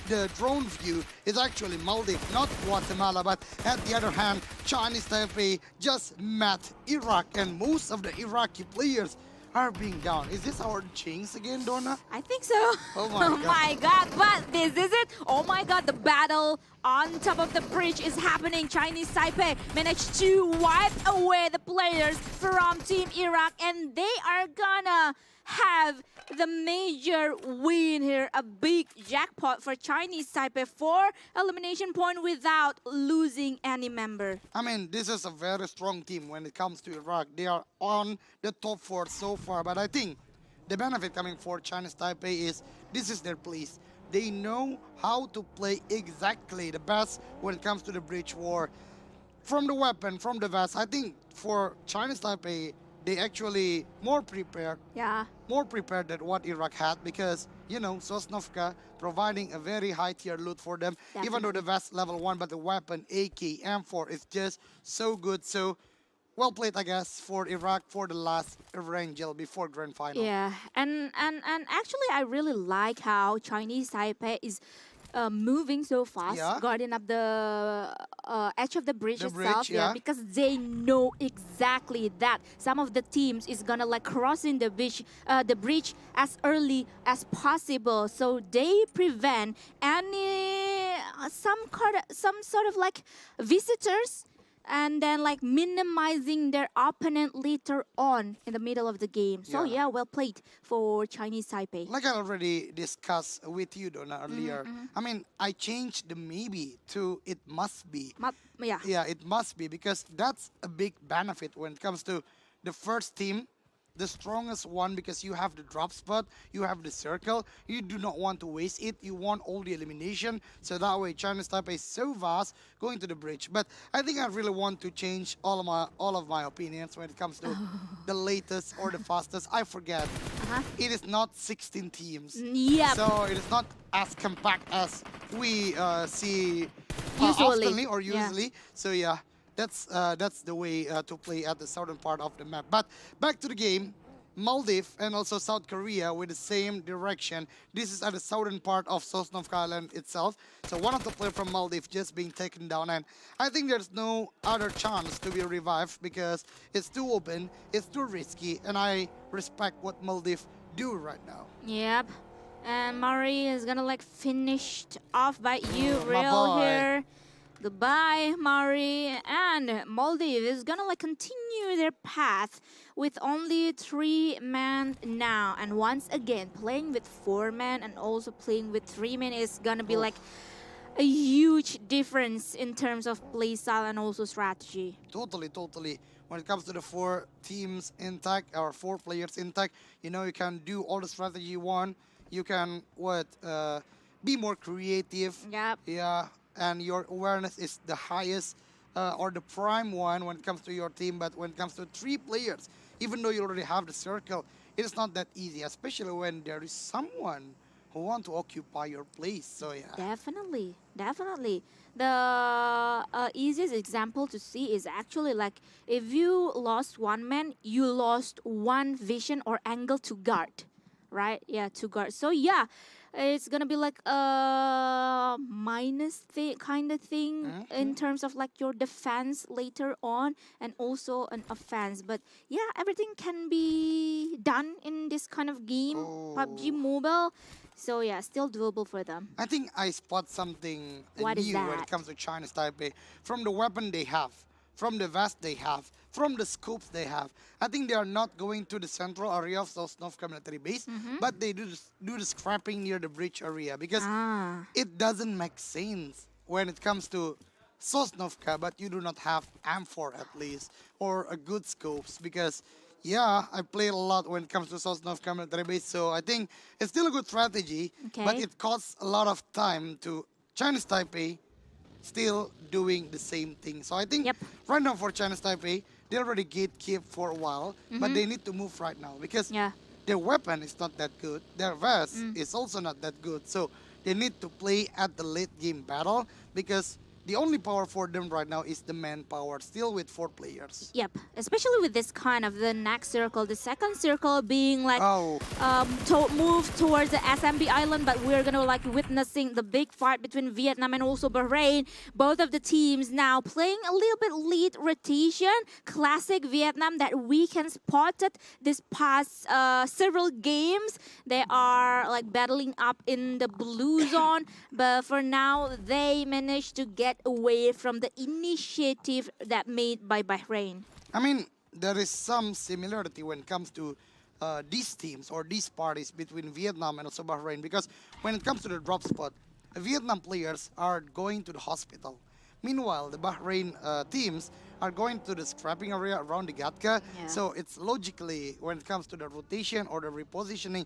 the drone view is actually Maldives, not Guatemala. But at the other hand, Chinese Taipei just met Iraq, and most of the Iraqi players are being down. Is this our jinx again, Donna? I think so. Oh my God. my God, but this is it. Oh my God, the battle on top of the bridge is happening. Chinese Taipei managed to wipe away the players from Team Iraq, and they are gonna have the major win here, a big jackpot for Chinese Taipei, 4 elimination point without losing any member. I mean, this is a very strong team when it comes to Iraq. They are on the top 4 so far, but I think the benefit coming for Chinese Taipei is this is their place. They know how to play exactly the best when it comes to the bridge war. From the weapon, from the vest, I think for Chinese Taipei, they actually more prepared. Yeah. More prepared than what Iraq had because, you know, Sosnovka providing a very high tier loot for them. Even though the vest level 1, but the weapon AK M4 is just so good. So well played, I guess, for Iraq for the last Evangel before grand final. Yeah, and actually I really like how Chinese Taipei is moving so fast, Yeah. guarding up the edge of the bridge The itself. bridge, yeah. Because they know exactly that some of the teams is gonna like crossing the bridge as early as possible, so they prevent any some sort of like visitors, and then like minimizing their opponent later on in the middle of the game. So Yeah. yeah, well played for Chinese Taipei. Like I already discussed with you, Donna, earlier. I mean, I changed the maybe to it must be. Yeah. Yeah, it must be because that's a big benefit when it comes to the first team, the strongest one, because you have the drop spot, you have the circle, you do not want to waste it, you want all the elimination, so that way Chinese Taipei is so vast going to the bridge. But I think I really want to change all of my opinions when it comes to the latest or the fastest. I forget. It is not 16 teams. Yep. So it is not as compact as we see Usually. oftenly or Yeah. usually. So yeah, that's the way to play at the southern part of the map. But back to the game, Maldives and also South Korea with the same direction. This is at the southern part of Sosnovka Island itself. So one of the players from Maldives just being taken down, and I think there's no other chance to be revived because it's too open, it's too risky, and I respect what Maldives do right now. Yep. And Murray is gonna like finished off by you my real boy. here. Goodbye, Murray. And Maldives is gonna like continue their path with only 3 men now. And once again, playing with 4 men and also playing with 3 men is gonna be like a huge difference in terms of play style and also strategy. Totally. When it comes to the 4 teams intact or 4 players intact, you know, you can do all the strategy you want. You can be more creative. Yep. Yeah, and your awareness is the highest or the prime one when it comes to your team. But when it comes to 3 players, even though you already have the circle, it is not that easy, especially when there is someone who want to occupy your place. So yeah. Definitely. The easiest example to see is actually like if you lost 1 man, you lost 1 vision or angle to guard, right? Yeah, to guard. So yeah, it's gonna be like a minus kind of thing in terms of like your defense later on and also an offense. But yeah, everything can be done in this kind of game, PUBG Mobile. So yeah, still doable for them. I think I spot something What is new when that? it comes to Chinese Taipei. From the weapon they have, from the vest they have, from the scopes they have. I think they are not going to the central area of Sosnovka military base, but they do the scrapping near the bridge area because it doesn't make sense when it comes to Sosnovka, but you do not have M4 at least, or a good scopes because yeah, I played a lot when it comes to Sosnovka military base, so I think it's still a good strategy, but Okay. it costs a lot of time to Chinese Taipei still doing the same thing. So I think right now for Chinese Taipei, they already gatekeep for a while, but they need to move right now because their weapon is not that good, their vest is also not that good, so they need to play at the late game battle because the only power for them right now is the manpower, still with 4 players. Yep, especially with this kind of the next circle, the second circle being like Oh. to move towards the SMB island, but we're gonna like witnessing the big fight between Vietnam and also Bahrain. Both of the teams now playing a little bit lead rotation, classic Vietnam that we can spot it this past several games. They are like battling up in the blue zone, but for now they managed to get away from the initiative that made by Bahrain. I mean, there is some similarity when it comes to these teams or these parties between Vietnam and also Bahrain, because when it comes to the drop spot, Vietnam players are going to the hospital. Meanwhile, the Bahrain teams are going to the scrapping area around the Gatka. Yeah. So it's logically, when it comes to the rotation or the repositioning,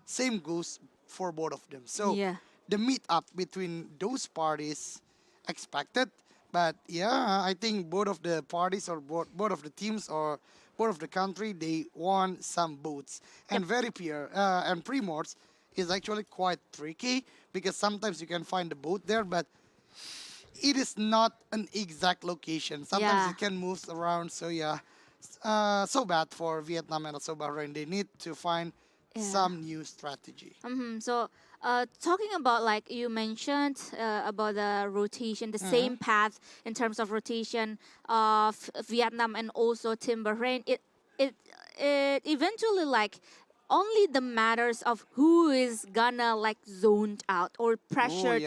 same goes for both of them. So Yeah. the meet-up between those parties expected, but yeah, I think both of the parties or both of the teams or both of the country, they won some boots. And very pure and Primors is actually quite tricky, because sometimes you can find the boat there, but it is not an exact location. Sometimes Yeah. it can move around. So yeah, so bad for Vietnam and also Bahrain. They need to find some new strategy. So, talking about like you mentioned about the rotation, the same path in terms of rotation of Vietnam and also Team Bahrain. It eventually like only the matters of who is gonna like zoned out or pressured,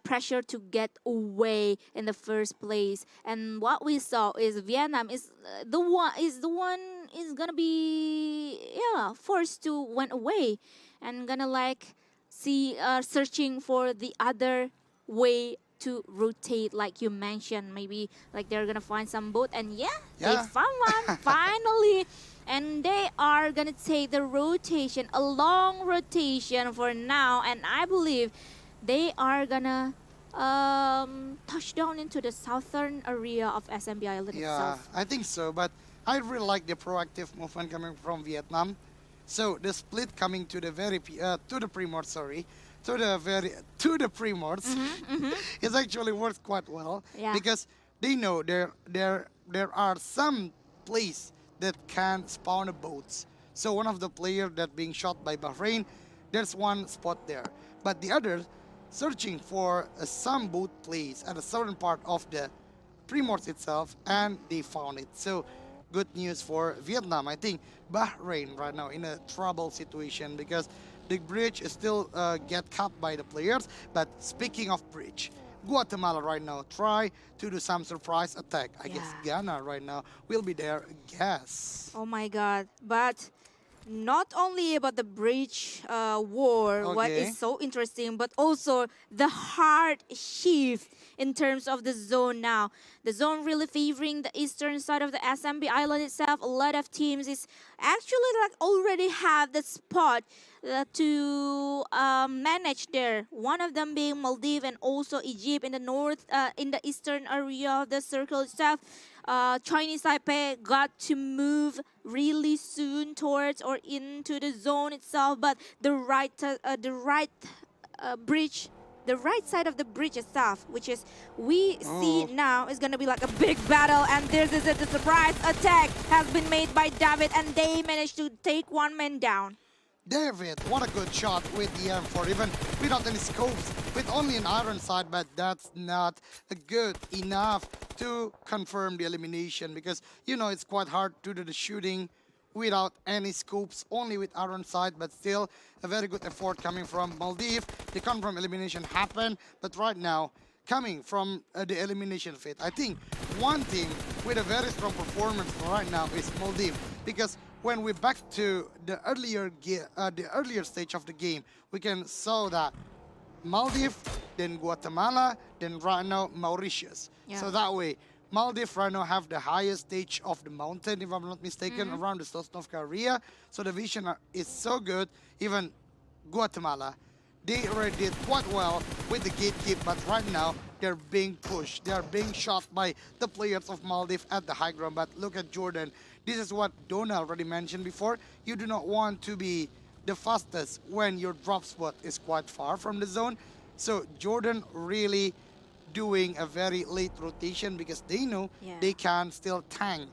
pressure to get away in the first place. And what we saw is Vietnam is the one is gonna be forced to went away and gonna like see searching for the other way to rotate, like you mentioned. Maybe like they're gonna find some boat, and they found one finally. And they are gonna take the rotation, a long rotation for now, and I believe they are gonna touch down into the southern area of SMB Island itself. I think so, but I really like the proactive movement coming from Vietnam. So the split coming to the Primors, it actually works quite well, because they know there are some place that can spawn boats. So one of the players that being shot by Bahrain, there's one spot there, but the other searching for some boat place at the southern part of the Primors itself, and they found it. So good news for Vietnam. I think Bahrain right now in a trouble situation, because the bridge is still get capped by the players. But speaking of bridge, Guatemala right now try to do some surprise attack. I guess Ghana right now will be there. Guess. Oh my God! But not only about the bridge war, what is so interesting, but also the hard shift in terms of the zone now. The zone really favoring the eastern side of the SMB island itself. A lot of teams is actually like already have the spot to manage there. One of them being Maldives and also Egypt in the north, in the eastern area of the circle itself. Chinese Taipei got to move really soon towards or into the zone itself, but the right bridge, the right side of the bridge itself, which is we see now, is gonna be like a big battle, and this is it. The surprise attack has been made by David, and they managed to take one man down. David, what a good shot with the M4, even without any scopes, with only an iron sight, but that's not good enough to confirm the elimination, because, you know, it's quite hard to do the shooting without any scopes, only with iron sight, but still a very good effort coming from Maldives. The confirmed elimination happened, but right now, coming from the elimination phase, I think one team with a very strong performance right now is Maldives, because when we back to the earlier stage of the game, we can saw that Maldives, then Guatemala, then right now Mauritius. So that way, Maldives right now have the highest stage of the mountain, if I'm not mistaken, around the Sosnovka area. So the vision is so good. Even Guatemala, they already did quite well with the gatekeep, but right now they're being pushed. They are being shot by the players of Maldives at the high ground. But look at Jordan. This is what Donna already mentioned before. You do not want to be the fastest when your drop spot is quite far from the zone. So Jordan really doing a very late rotation because they know they can still tank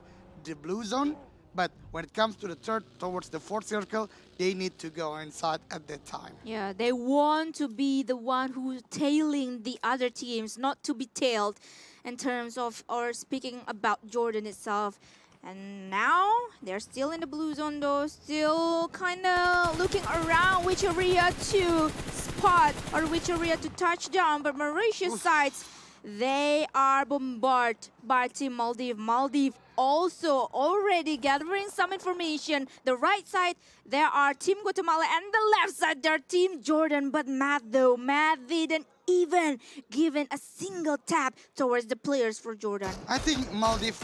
the blue zone. But when it comes to the third towards the fourth circle, they need to go inside at that time. Yeah, they want to be the one who's tailing the other teams, not to be tailed in terms of, or speaking about Jordan itself. And now they're still in the blue zone though, still kind of looking around which area to spot or which area to touch down. But Mauritius sides, they are bombarded by Team Maldives. Maldives also already gathering some information. The right side, there are Team Guatemala, and the left side, there are Team Jordan. But Matt though, Matt didn't even given a single tap towards the players for Jordan. I think Maldives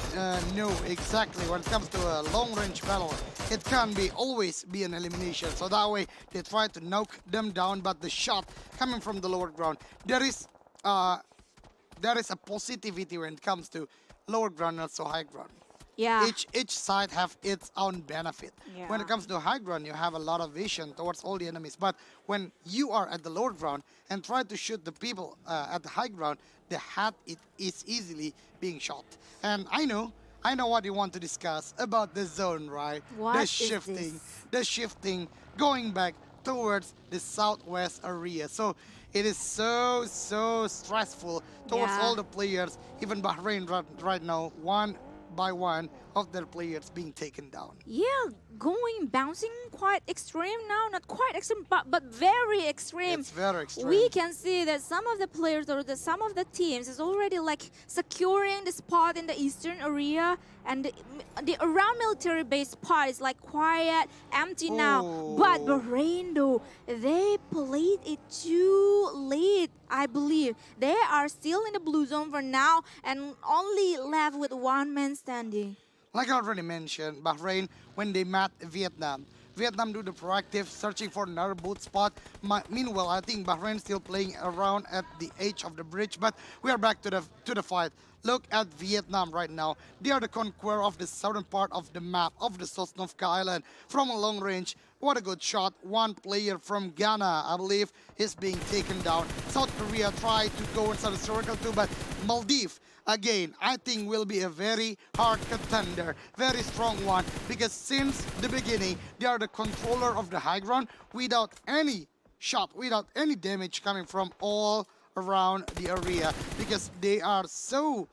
know exactly when it comes to a long-range battle, it can be always be an elimination. So that way they try to knock them down, but the shot coming from the lower ground, there is a positivity when it comes to lower ground and also high ground. Yeah. Each side have its own benefit. Yeah. When it comes to high ground, you have a lot of vision towards all the enemies. But when you are at the lower ground and try to shoot the people at the high ground, the head is easily being shot. And I know what you want to discuss about the zone, right? What the is shifting, this? the shifting, going back towards the southwest area. So it is so stressful towards all the players. Even Bahrain right now, one by one of their players being taken down. Yeah, bouncing quite extreme now. Not quite extreme, but very extreme. It's very extreme. We can see that some of the players or some of the teams is already like securing the spot in the eastern area, and the around military base part is like quiet, empty now. But Bahrain though, they played it too late. I believe they are still in the blue zone for now and only left with one man standing. Like I already mentioned, Bahrain, when they met Vietnam do the proactive, searching for another boot spot. Meanwhile, I think Bahrain still playing around at the edge of the bridge. But we are back to the fight. Look at Vietnam right now. They are the conqueror of the southern part of the map of the Sosnovka Island from a long range. What a good shot. One player from Ghana, I believe, is being taken down. South Korea tried to go inside the circle too, but Maldives, again, I think will be a very hard contender, very strong one, because since the beginning, they are the controller of the high ground without any shot, without any damage coming from all around the area, because they are so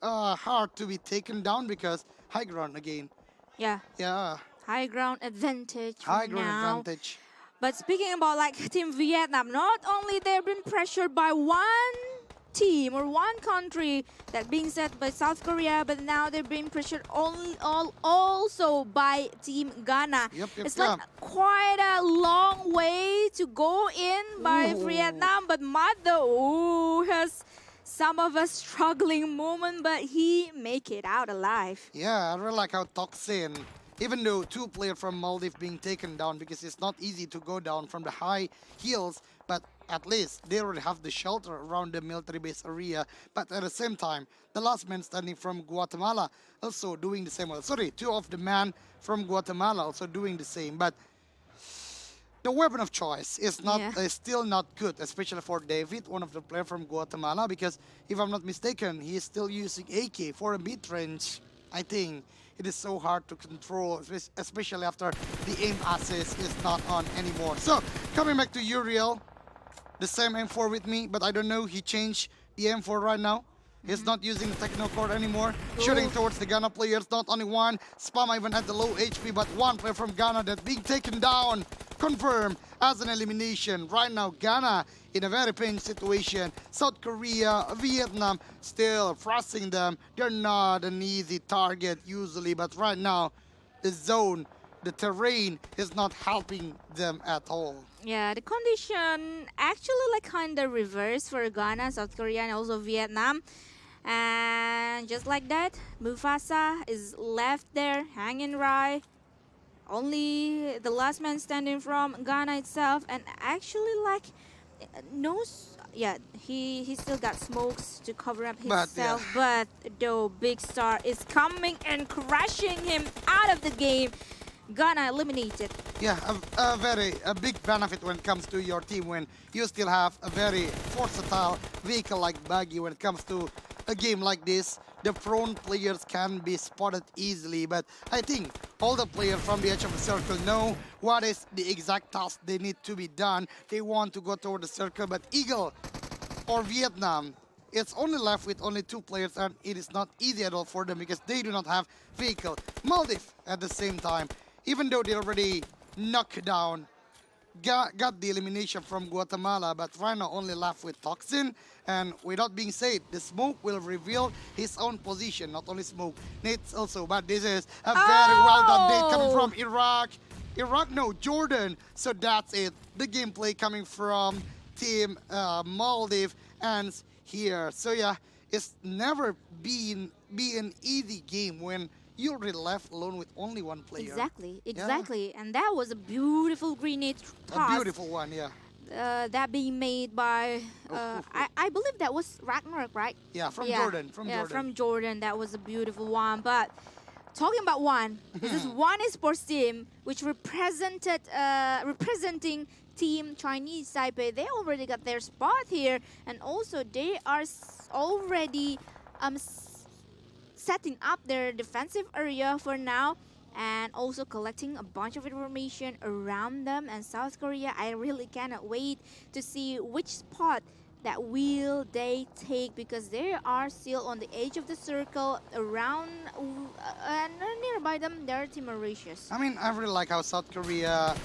hard to be taken down because high ground again. Yeah. Yeah. High ground advantage. High ground now. advantage. But speaking about like Team Vietnam, not only they've been pressured by one team or one country, that being said by South Korea, but now they're being pressured also by Team Ghana. It's like quite a long way to go in by Vietnam, but Mado has some of a struggling moment, but he make it out alive. Yeah, I really like how Toxin, even though two players from Maldives being taken down, because it's not easy to go down from the high hills, but at least they already have the shelter around the military base area. But at the same time, the last man standing from Guatemala also doing the same. Well, sorry, two of the men from Guatemala also doing the same. But the weapon of choice is not still not good, especially for David, one of the players from Guatemala, because if I'm not mistaken, he is still using AK for a mid-range. I think it is so hard to control, especially after the aim assist is not on anymore. So, coming back to Uriel, the same M4 with me, but I don't know, he changed the M4 right now. He's not using the techno core anymore. Shooting towards the Ghana players, not only one. Spam even at the low HP, but one player from Ghana that's being taken down. Confirmed as an elimination. Right now, Ghana in a very painful situation. South Korea, Vietnam still pressing them. They're not an easy target usually, but right now, the zone, the terrain is not helping them at all. Yeah, the condition actually like kind of reversed for Ghana, South Korea, and also Vietnam. And just like that, Mufasa is left there hanging right. Only the last man standing from Ghana itself, and actually like he still got smokes to cover up himself, but the big star is coming and crushing him out of the game. gonna eliminate it. Yeah, a big benefit when it comes to your team when you still have a very versatile vehicle like Buggy. When it comes to a game like this, the prone players can be spotted easily, but I think all the players from the edge of the circle know what is the exact task they need to be done. They want to go toward the circle, but Eagle or Vietnam, it's only left with only 2 players, and it is not easy at all for them because they do not have vehicle. Maldives at the same time, even though they already knocked down, got the elimination from Guatemala, but right now only left with Toxin. And without being said, the Smoke will reveal his own position. Not only Smoke, Nate's also, but this is a very well done Nate coming from Iraq. No, Jordan. So that's it. The gameplay coming from Team Maldives ends here. So yeah, it's never been an easy game when you're already left alone with only 1 player. Exactly. And that was a beautiful grenade toss. A beautiful one, yeah. That being made by, I believe that was Ragnarok, right? Yeah, from Jordan. From Jordan. That was a beautiful one. But talking about one, this is one esports team which representing Team Chinese Taipei. They already got their spot here, and also they are already setting up their defensive area for now, and also collecting a bunch of information around them. And South Korea, I really cannot wait to see which spot that will they take, because they are still on the edge of the circle around and nearby them there are Team Mauritius. I mean, I really like how South Korea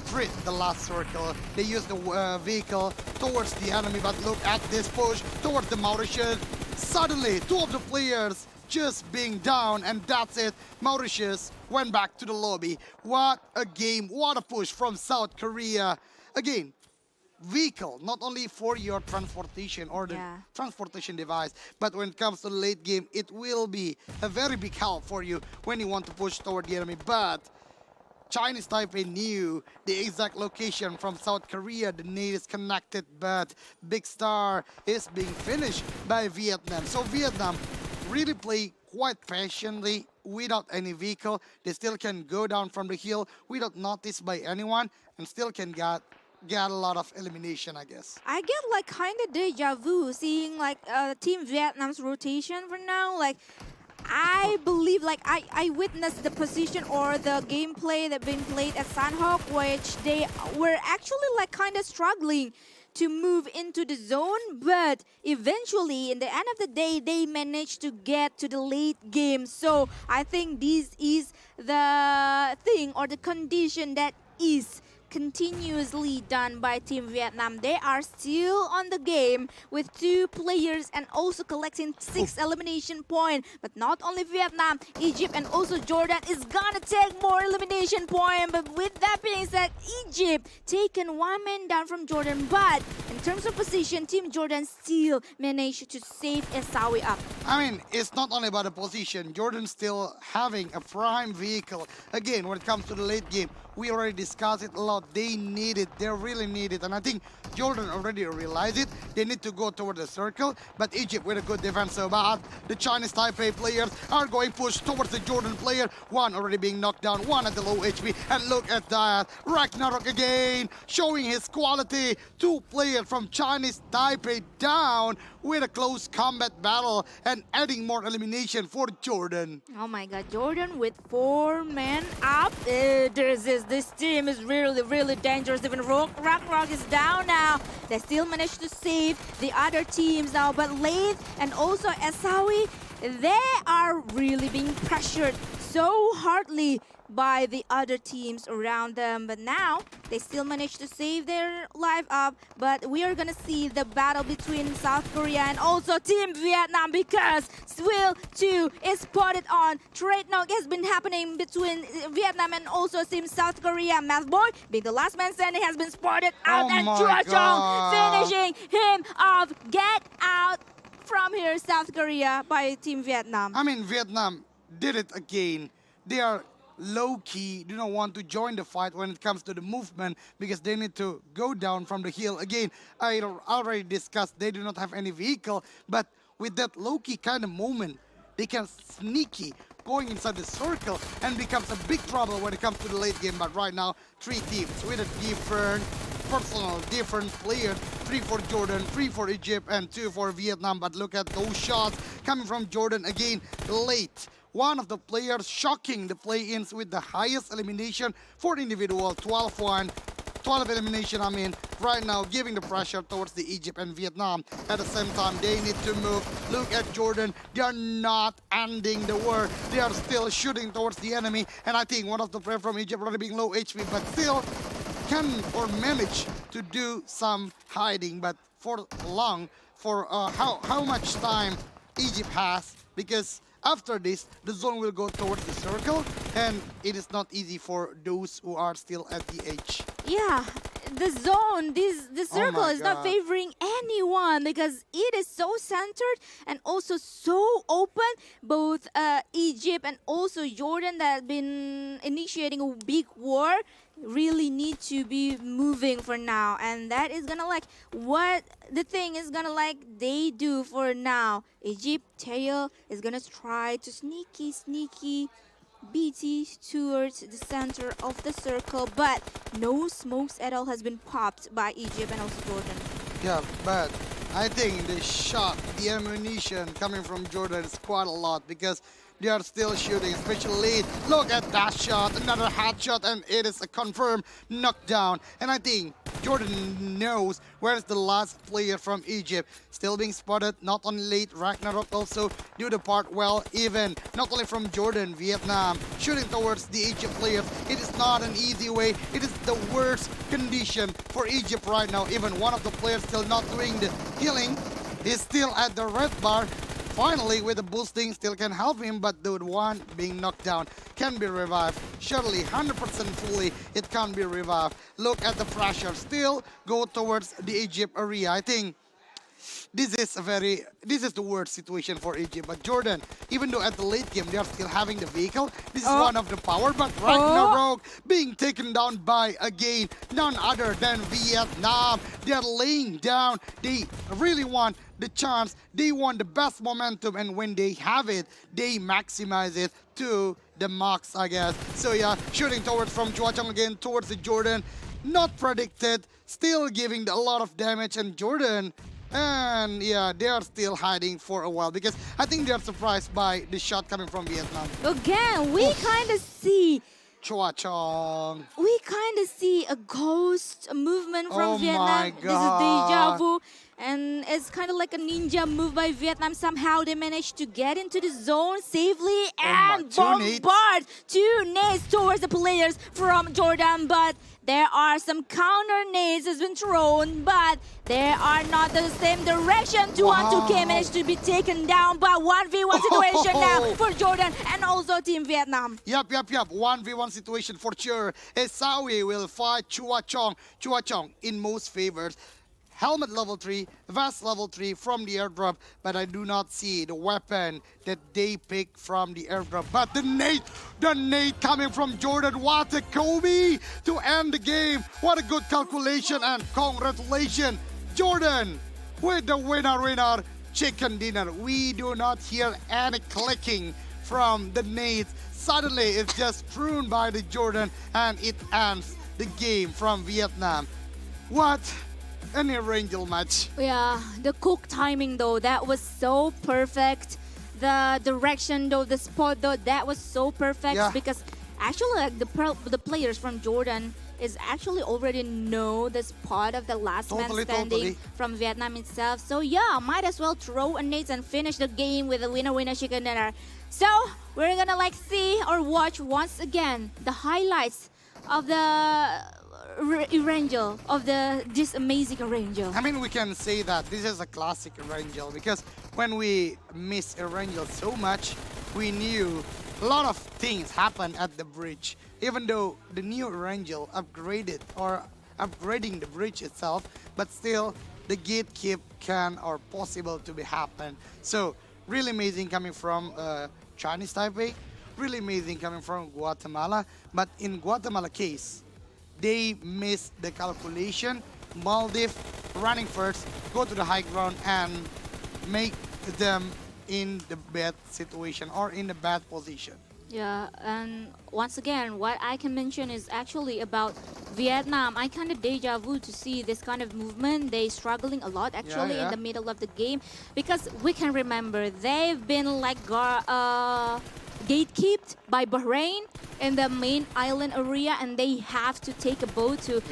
treat the last circle. They use the vehicle towards the enemy, but look at this push towards the Mauritius. Suddenly 2 of the players just being down, and that's it. Mauritius went back to the lobby. What a game, what a push from South Korea. Again, vehicle, not only for your transportation or the transportation device, but when it comes to the late game, it will be a very big help for you when you want to push toward the enemy. But Chinese Taipei knew the exact location from South Korea. The nade is connected, but Big Star is being finished by Vietnam. So Vietnam really play quite patiently without any vehicle. They still can go down from the hill without noticed by anyone and still can get a lot of elimination, I guess. I get like kind of deja vu seeing like Team Vietnam's rotation for now. Like I believe, like I witnessed the position or the gameplay that been played at Sanhok, which they were actually like kind of struggling to move into the zone, but eventually in the end of the day they managed to get to the late game. So I think this is the thing or the condition that is continuously done by Team Vietnam. They are still on the game with 2 players and also collecting 6 elimination points. But not only Vietnam, Egypt and also Jordan is gonna take more elimination points. But with that being said, Egypt taken 1 man down from Jordan. But in terms of position, Team Jordan still managed to save Esawi up. I mean, it's not only about the position. Jordan still having a prime vehicle. Again, when it comes to the late game, we already discussed it a lot. They need it. They really need it. And I think Jordan already realized it. They need to go toward the circle. But Egypt with a good defense. So bad. The Chinese Taipei players are going push towards the Jordan player. 1 already being knocked down. 1 at the low HP. And look at that. Ragnarok again. Showing his quality. 2 players from Chinese Taipei down with a close combat battle. And adding more elimination for Jordan. Oh my god, Jordan with 4 men up. This team is really dangerous. Even Ragnarok is down now. They still managed to save the other teams now, but Laith and also Esawi, they are really being pressured so hardly by the other teams around them. But now they still managed to save their life up. But we are gonna see the battle between South Korea and also Team Vietnam, because Swill 2 is spotted on. Trade knock has been happening between Vietnam and also Team South Korea. Mathboy being the last man standing has been spotted out, and Chua Chong finishing him off. Get out from here, South Korea, by Team Vietnam. I mean, Vietnam did it again. They are low-key, do not want to join the fight when it comes to the movement, because they need to go down from the hill. Again, I already discussed they do not have any vehicle, but with that low-key kind of moment, they can sneaky going inside the circle and becomes a big trouble when it comes to the late game. But right now, 3 teams with a different personal, different player. 3 for Jordan, 3 for Egypt, and 2 for Vietnam. But look at those shots coming from Jordan again late. One of the players shocking the play-ins with the highest elimination for the individual, 12-1. 12 elimination, I mean, right now giving the pressure towards the Egypt and Vietnam. At the same time, they need to move. Look at Jordan. They are not ending the war. They are still shooting towards the enemy. And I think one of the players from Egypt already being low HP, but still can or manage to do some hiding. But for long, for how much time Egypt has, because after this, the zone will go towards the circle, and it is not easy for those who are still at the edge. Yeah, the zone, the circle is not favoring anyone because it is so centered and also so open. Both Egypt and also Jordan that have been initiating a big war really need to be moving for now, and that is gonna like what the thing is gonna like they do for now. Egypt tail is gonna try to sneaky BT towards the center of the circle, but no smokes at all has been popped by Egypt and also Jordan. Yeah, but I think the shot, the ammunition coming from Jordan is quite a lot because they are still shooting, especially look at that shot, another headshot, and it is a confirmed knockdown. And I think Jordan knows where's the last player from Egypt. Still being spotted, not only late, Ragnarok also do the part well, even not only from Jordan, Vietnam, shooting towards the Egypt players. It is not an easy way. It is the worst condition for Egypt right now. Even one of the players still not doing the healing. He's still at the red bar. Finally, with the boosting, still can help him, but the one being knocked down can be revived. Surely, 100% fully, it can be revived. Look at the pressure. Still go towards the Egypt area. I think this is the worst situation for Egypt. But Jordan, even though at the late game they are still having the vehicle, this is one of the power. But Ragnarok being taken down by, again, none other than Vietnam. They are laying down. They really want the chance. They want the best momentum. And when they have it, they maximize it to the max, I guess. So yeah, shooting towards from Chua Chong again towards the Jordan. Not predicted. Still giving a lot of damage. And Jordan... and yeah, they are still hiding for a while because I think they are surprised by the shot coming from Vietnam. Again, we kind of see Chua Chong. We kind of see a ghost movement from Vietnam. My God. This is deja vu. And it's kind of like a ninja move by Vietnam. Somehow they managed to get into the zone safely and bombard 2 nades towards the players from Jordan. But there are some counter nades has been thrown, but they are not the same direction. 2-on-2K managed to be taken down by 1v1 situation now for Jordan and also Team Vietnam. Yep. 1v1 situation for sure. Esawi will fight Chua Chong. Chua Chong in most favors. Helmet level 3, vest level 3 from the airdrop, but I do not see the weapon that they pick from the airdrop. But the nade coming from Jordan. What a Kobe to end the game. What a good calculation and congratulations, Jordan, with the winner chicken dinner. We do not hear any clicking from the nades. Suddenly it's just thrown by the Jordan and it ends the game from Vietnam. What an Erangel match. Yeah, the cook timing though, that was so perfect. The direction though, the spot though, that was so perfect because actually like the players from Jordan is actually already know the spot of the last man standing from Vietnam itself. So yeah, might as well throw a nade and finish the game with a winner chicken dinner. So we're gonna like see or watch once again the highlights of the Erangel, of this amazing Erangel. I mean, we can say that this is a classic Erangel because when we miss Erangel so much, we knew a lot of things happened at the bridge. Even though the new Erangel upgraded or upgrading the bridge itself, but still the gatekeep can or possible to be happen. So really amazing coming from Chinese Taipei, really amazing coming from Guatemala. But in Guatemala case, they missed the calculation. Maldives running first, go to the high ground and make them in the bad situation or in a bad position. Yeah, and once again, what I can mention is actually about Vietnam. I kind of deja vu to see this kind of movement. They struggling a lot actually in the middle of the game, because we can remember they've been like gatekept by Bahrain in the main island area, and they have to take a boat to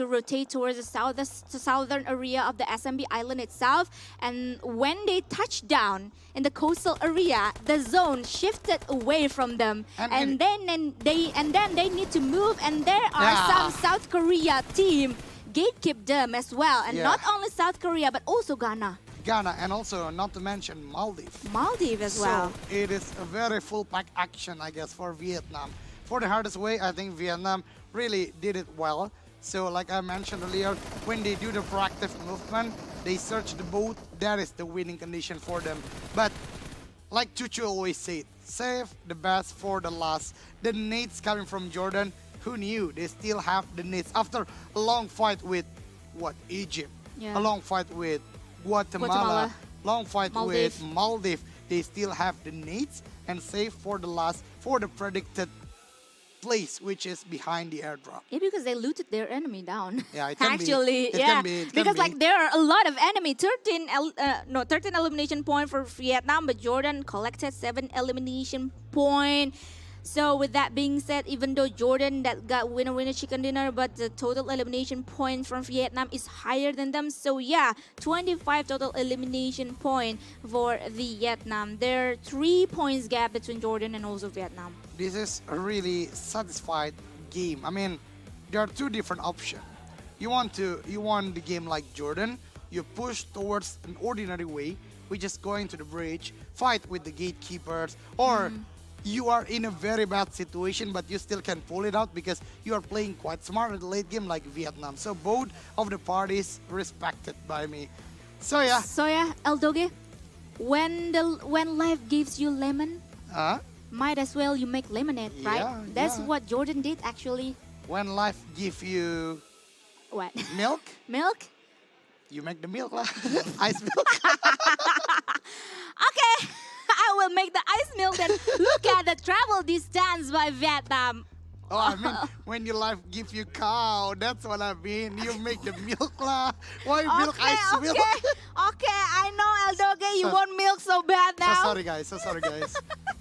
rotate towards the southern area of the SMB island itself. And when they touched down in the coastal area, the zone shifted away from them, and then they need to move. And there are some South Korea team gatekeep them as well, and not only South Korea but also Ghana. Ghana, and also not to mention Maldives. Maldives as well. So it is a very full pack action, I guess, for Vietnam. For the hardest way, I think Vietnam really did it well. So like I mentioned earlier, when they do the proactive movement, they search the boat, that is the winning condition for them. But like Chuchu always said, save the best for the last. The nades coming from Jordan, who knew they still have the nades after a long fight with Egypt, a long fight with Guatemala, long fight with Maldives. They still have the nades and save for the last for the predicted place, which is behind the airdrop. Yeah, because they looted their enemy down. Yeah, it can actually, be. It can be. Because like there are a lot of enemy. 13 elimination point for Vietnam, but Jordan collected 7 elimination point. So with that being said, even though Jordan that got winner chicken dinner, but the total elimination point from Vietnam is higher than them. So yeah, 25 total elimination point for Vietnam. There are 3 points gap between Jordan and also Vietnam. This is a really satisfied game. I mean, there are 2 different options. You want the game like Jordan, you push towards an ordinary way, which is going to the bridge, fight with the gatekeepers, or you are in a very bad situation, but you still can pull it out because you are playing quite smart in the late game like Vietnam. So both of the parties respected by me. So yeah. So yeah, El Doge, when life gives you lemon, might as well you make lemonade, right? Yeah, That's what Jordan did actually. When life gives you what? Milk? Milk? You make the milk lah. Ice milk. Okay. I will make the ice milk. Then look at the travel distance by Vietnam. Oh, I mean, when your life gives you cow, that's what I mean. You make the milk lah. Why milk ice milk? Okay, I know, El Doge, you want milk so bad now. So sorry guys.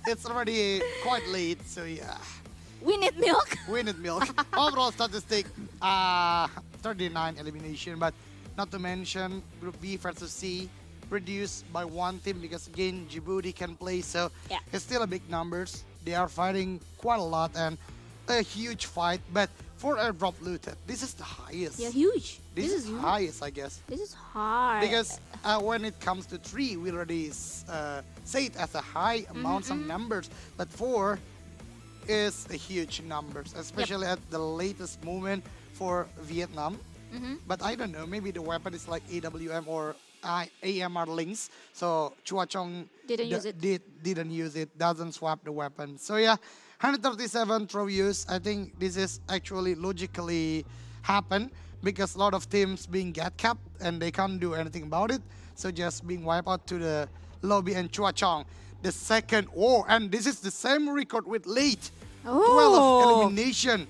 It's already quite late, so yeah. We need milk. We need milk. Overall statistic, 39 elimination, but not to mention Group B versus C reduced by 1 team because again Djibouti can play, so it's still a big numbers. They are fighting quite a lot and a huge fight, but for airdrop looted, this is the highest. Yeah, huge. This is huge. Highest, I guess. This is hard. Because when it comes to 3, we already say it as a high amount of numbers, but 4 is a huge numbers, especially at the latest moment for Vietnam. But I don't know, maybe the weapon is like AWM or AMR links, so Chua Chong didn't use it, doesn't swap the weapon. So yeah, 137 throw use. I think this is actually logically happen because a lot of teams being get capped and they can't do anything about it. So just being wiped out to the lobby, and Chua Chong, the second. Oh, and this is the same record with late. 12 elimination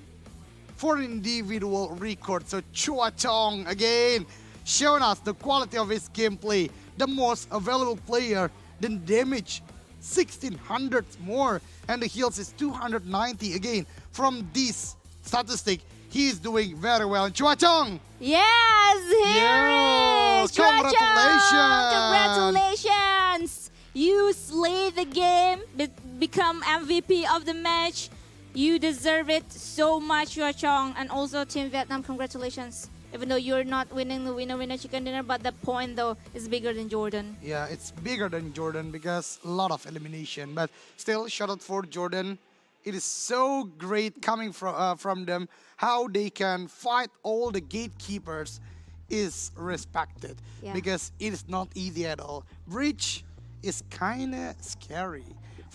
for individual record. So Chua Chong again showing us the quality of his gameplay. The most available player, the damage 1600 more, and the heals is 290 again. From this statistic, he is doing very well. Chua Chong! Yes, here is Chua Chong! Congratulations! You slay the game, become MVP of the match. You deserve it so much, Chua Chong. And also Team Vietnam, congratulations. Even though you're not winning the winner chicken dinner, but the point though is bigger than Jordan. Yeah, it's bigger than Jordan because a lot of elimination. But still, shout out for Jordan. It is so great coming from them. How they can fight all the gatekeepers is respected because it is not easy at all. Bridge is kind of scary.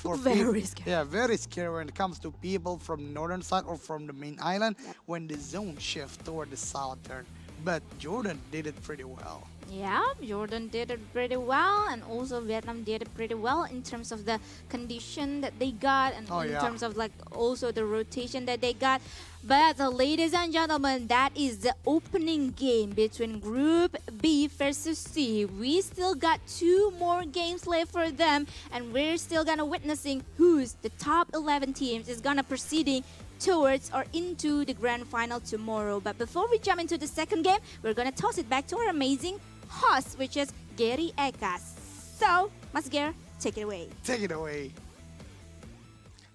Very scary. Yeah, very scary when it comes to people from northern side or from the main island when the zone shift toward the southern but Jordan did it pretty well. Yeah, Jordan did it pretty well, and also Vietnam did it pretty well in terms of the condition that they got, and in terms of like also the rotation that they got. But ladies and gentlemen, that is the opening game between Group B versus C. We still got 2 more games left for them, and we're still gonna witnessing who's the top 11 teams is gonna proceeding towards or into the grand final tomorrow. But before we jump into the second game, we're gonna toss it back to our amazing host, which is Gary Ekas. So, Mas Ger, take it away. Take it away.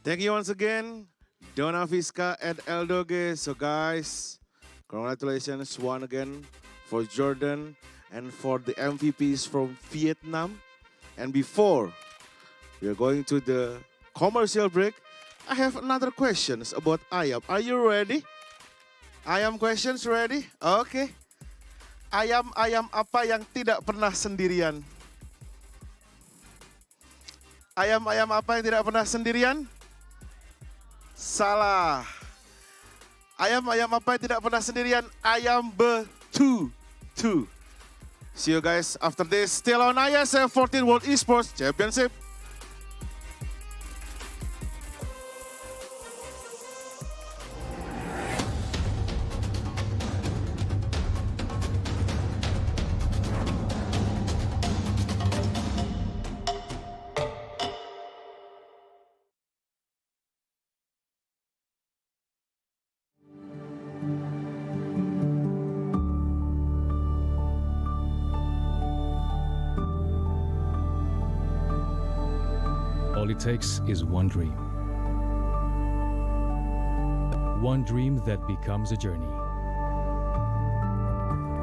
Thank you once again, Dona Fiska and Eldoge. So guys, congratulations once again for Jordan and for the MVPs from Vietnam. And before we're going to the commercial break, I have another questions about Ayam. Are you ready? Ayam questions ready? Okay. Ayam apa yang tidak pernah sendirian? Ayam apa yang tidak pernah sendirian? Salah. Ayam apa yang tidak pernah sendirian? Ayam betutu. See you guys after this. Still on IESF 14th World Esports Championship. All it takes is one dream. One dream that becomes a journey.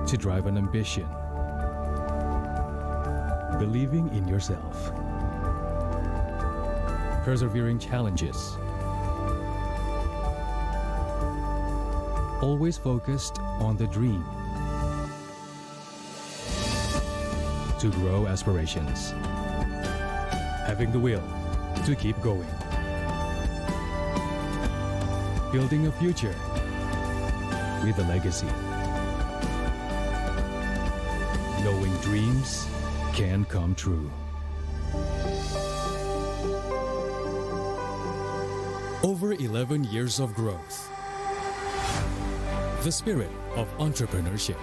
To drive an ambition. Believing in yourself. Persevering challenges. Always focused on the dream. To grow aspirations. Having the will to keep going. Building a future with a legacy. Knowing dreams can come true. Over 11 years of growth. The spirit of entrepreneurship.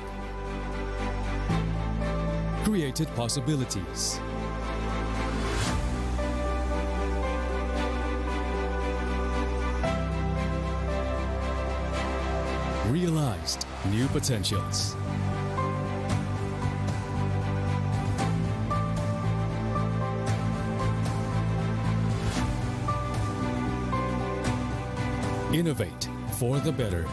Created possibilities. Realized new potentials. Innovate for the better.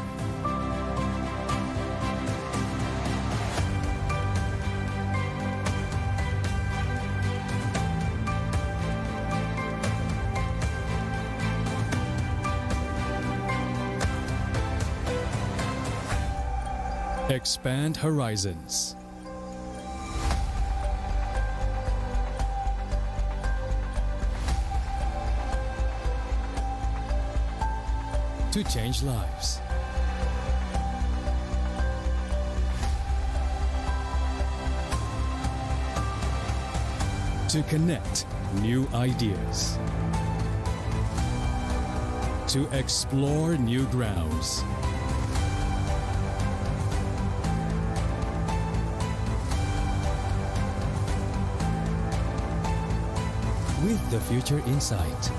Expand horizons. To change lives. To connect new ideas. To explore new grounds. With the future in sight.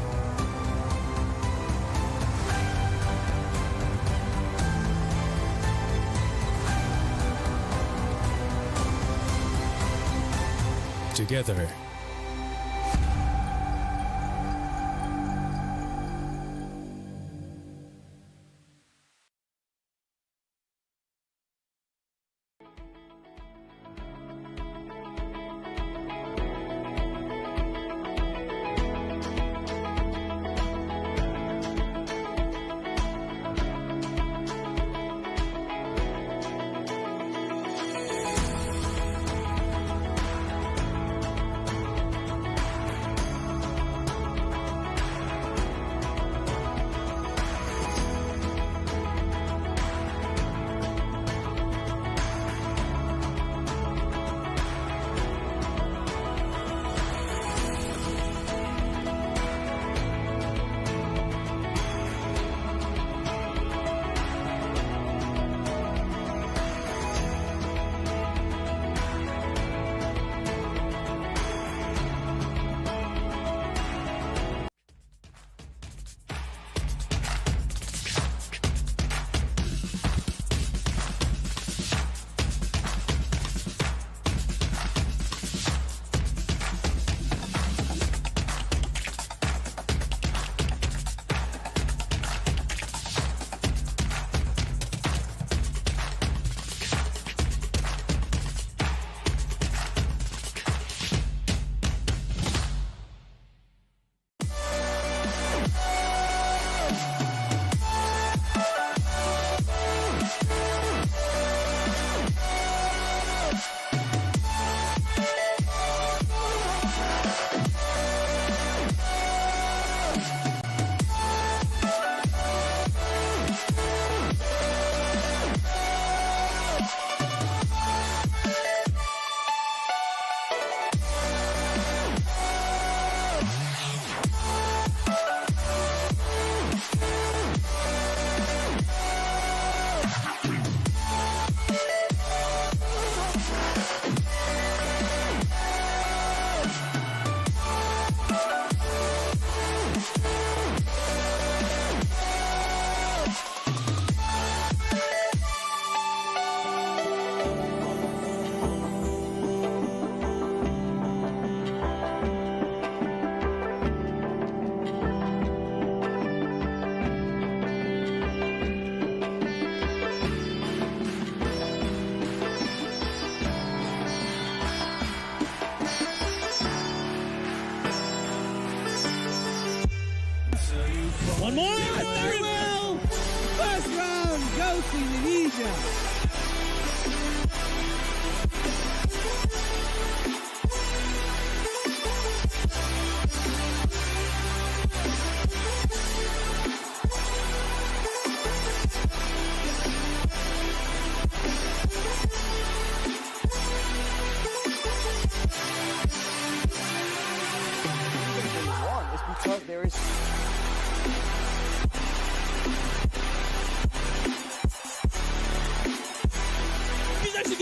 Together.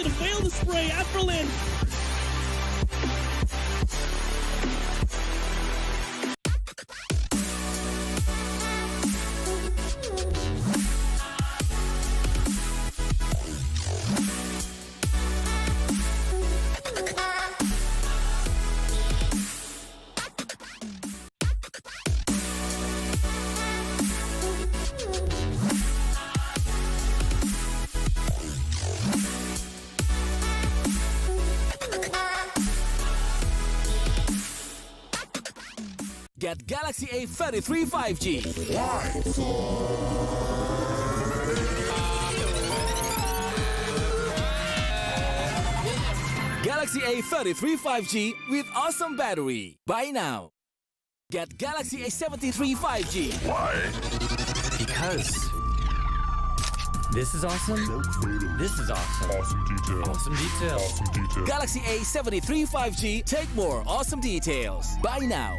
going to fail the spray at Berlin. Get Galaxy A33 5G. Galaxy A33 5G with awesome battery. Buy now. Get Galaxy A73 5G. Why? Because this is awesome. This is awesome. Awesome details. Awesome details. Awesome details. Galaxy A73 5G. Take more awesome details. Buy now.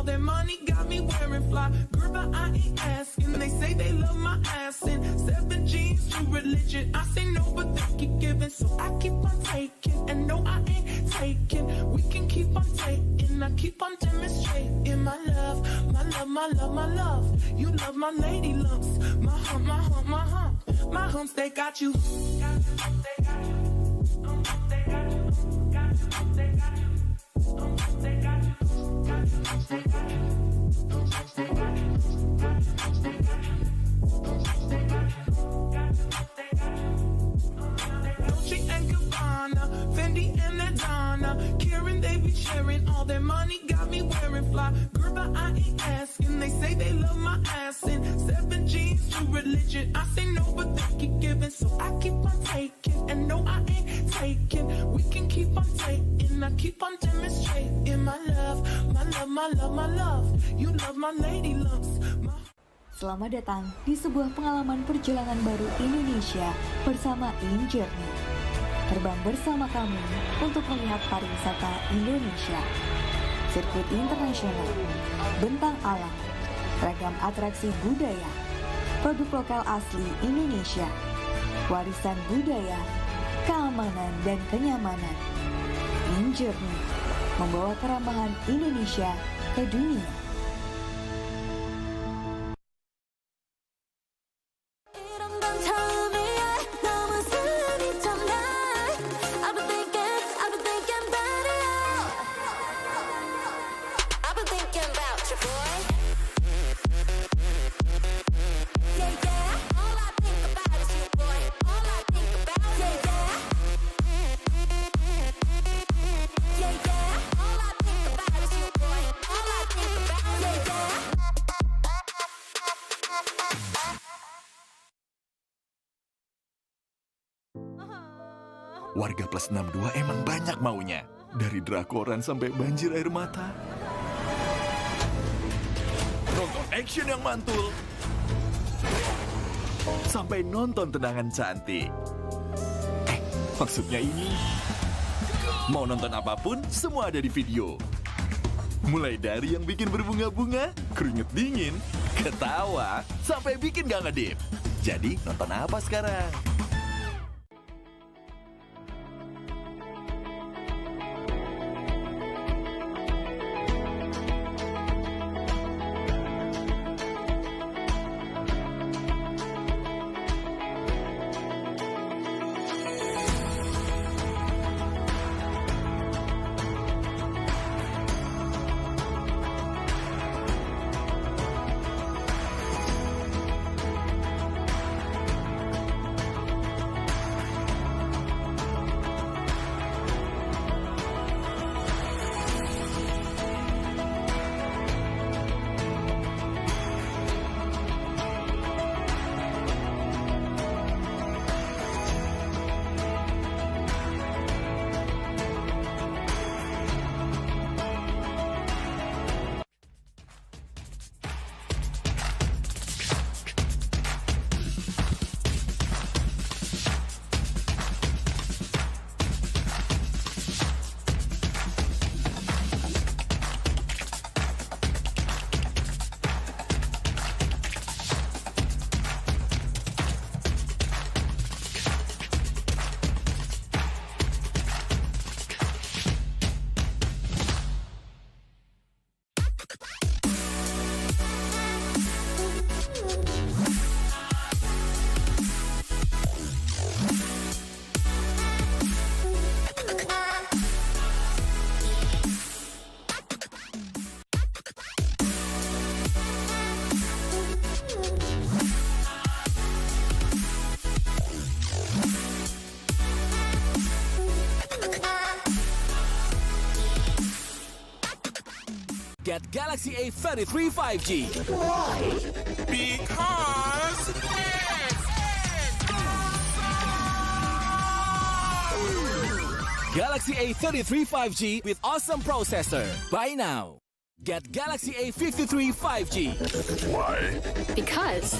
All their money got me wearing fly. Girl, but I ain't asking. They say they love my ass and 7 G's to religion. I say no, but they keep giving, so I keep on taking. And no, I ain't taking. We can keep on taking. I keep on demonstrating my love, my love, my love, my love. You love my lady lumps, my hump, my hump, my hump. My humps, they got you. They got you. They got you. They got you. They got you. They got you. Dolce and Gabbana, Fendi and Adana, Karen, they be sharing all their money, got me wearing fly. Girl, but I ain't asking. They say they love my ass and 7 G's to religion. I say no, but they keep giving, so I keep on taking. And no, I ain't taking. We can keep on taking. I keep on demonstrating my love, my love, my love, my love. You love my lady lumps. Selamat datang di sebuah pengalaman perjalanan baru Indonesia bersama InJourney. Terbang bersama kami untuk melihat pariwisata Indonesia, sirkuit internasional, bentang alam, ragam atraksi budaya, produk lokal asli Indonesia, warisan budaya, keamanan dan kenyamanan. InJourney membawa keramahan Indonesia ke dunia. Warga plus 62 emang banyak maunya. Dari drakoran sampai banjir air mata. Nonton action yang mantul. Sampai nonton tendangan cantik. Maksudnya ini. Mau nonton apapun, semua ada di video. Mulai dari yang bikin berbunga-bunga, keringet dingin, ketawa, sampai bikin gak ngedip. Jadi nonton apa sekarang? Get Galaxy A33 5G. Why? Because Galaxy A33 5G with awesome processor. Buy now. Get Galaxy A53 5G. Why? Because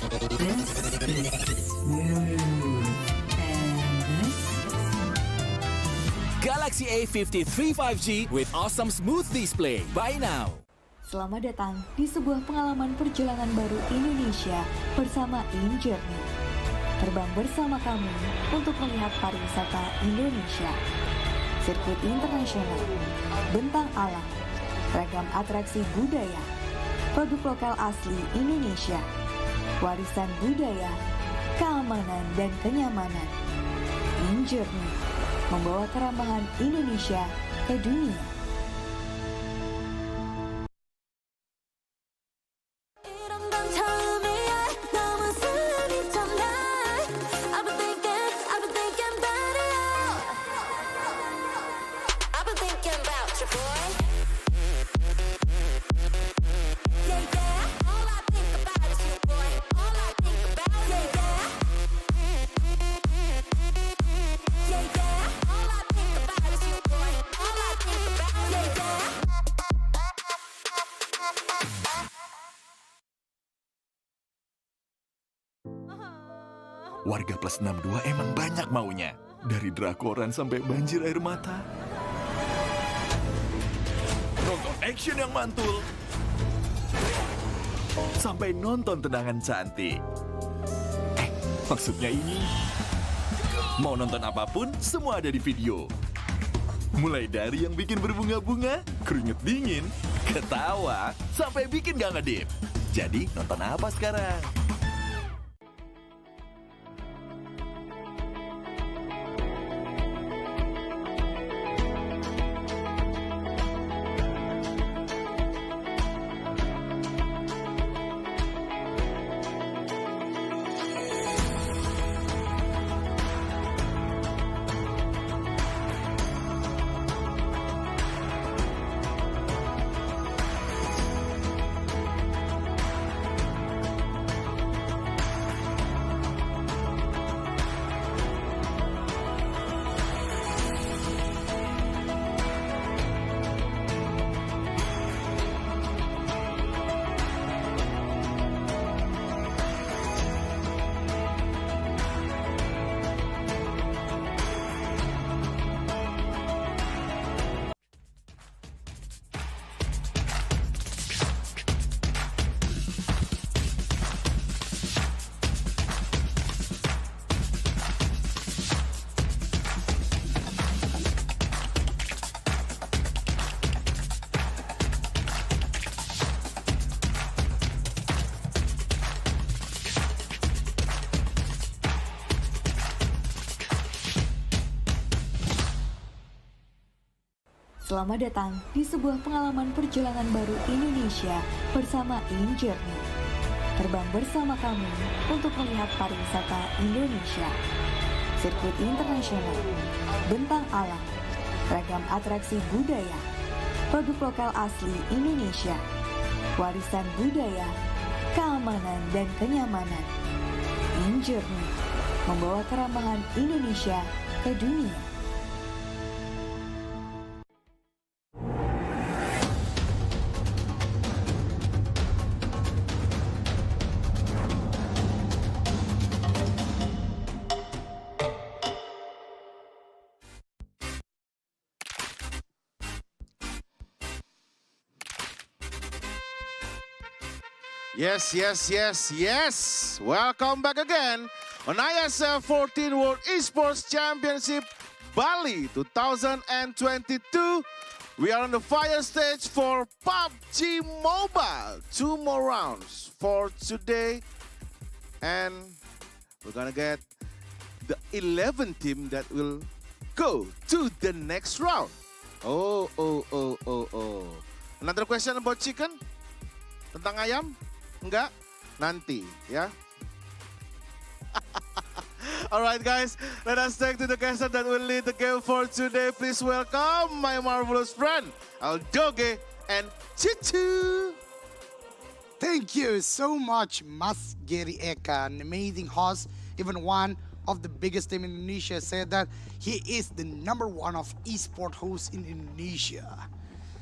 Galaxy A53 5G with awesome smooth display. Buy now. Selamat datang di sebuah pengalaman perjalanan baru Indonesia bersama InJourney. Terbang bersama kami untuk melihat pariwisata Indonesia. Sirkuit internasional, bentang alam, ragam atraksi budaya, produk lokal asli Indonesia, warisan budaya, keamanan dan kenyamanan. InJourney membawa keramahan Indonesia ke dunia. Warga plus 62 emang banyak maunya. Dari drakoran sampai banjir air mata. Nonton action yang mantul. Sampai nonton tendangan cantik. Maksudnya ini. Mau nonton apapun, semua ada di video. Mulai dari yang bikin berbunga-bunga, keringet dingin, ketawa, sampai bikin gak ngedip. Jadi nonton apa sekarang? Selamat datang di sebuah pengalaman perjalanan baru Indonesia bersama InJourney. Terbang bersama kami untuk melihat pariwisata Indonesia. Sirkuit internasional, bentang alam, ragam atraksi budaya, produk lokal asli Indonesia, warisan budaya, keamanan dan kenyamanan. InJourney membawa keramahan Indonesia ke dunia. Yes, yes, yes, yes. Welcome back again on IESF 14th World Esports Championship Bali 2022. We are on the fire stage for PUBG Mobile. 2 more rounds for today. And we're gonna get the 11 team that will go to the next round. Oh. Another question about chicken? Tentang ayam? Enggak? Nanti, ya. Alright guys, let us take to the guest that will lead the game for today. Please welcome my marvelous friend, Aldoge and choo-choo! Thank you so much, Mas Gary Eka, an amazing host. Even one of the biggest team in Indonesia said that he is the #1 of esport host in Indonesia.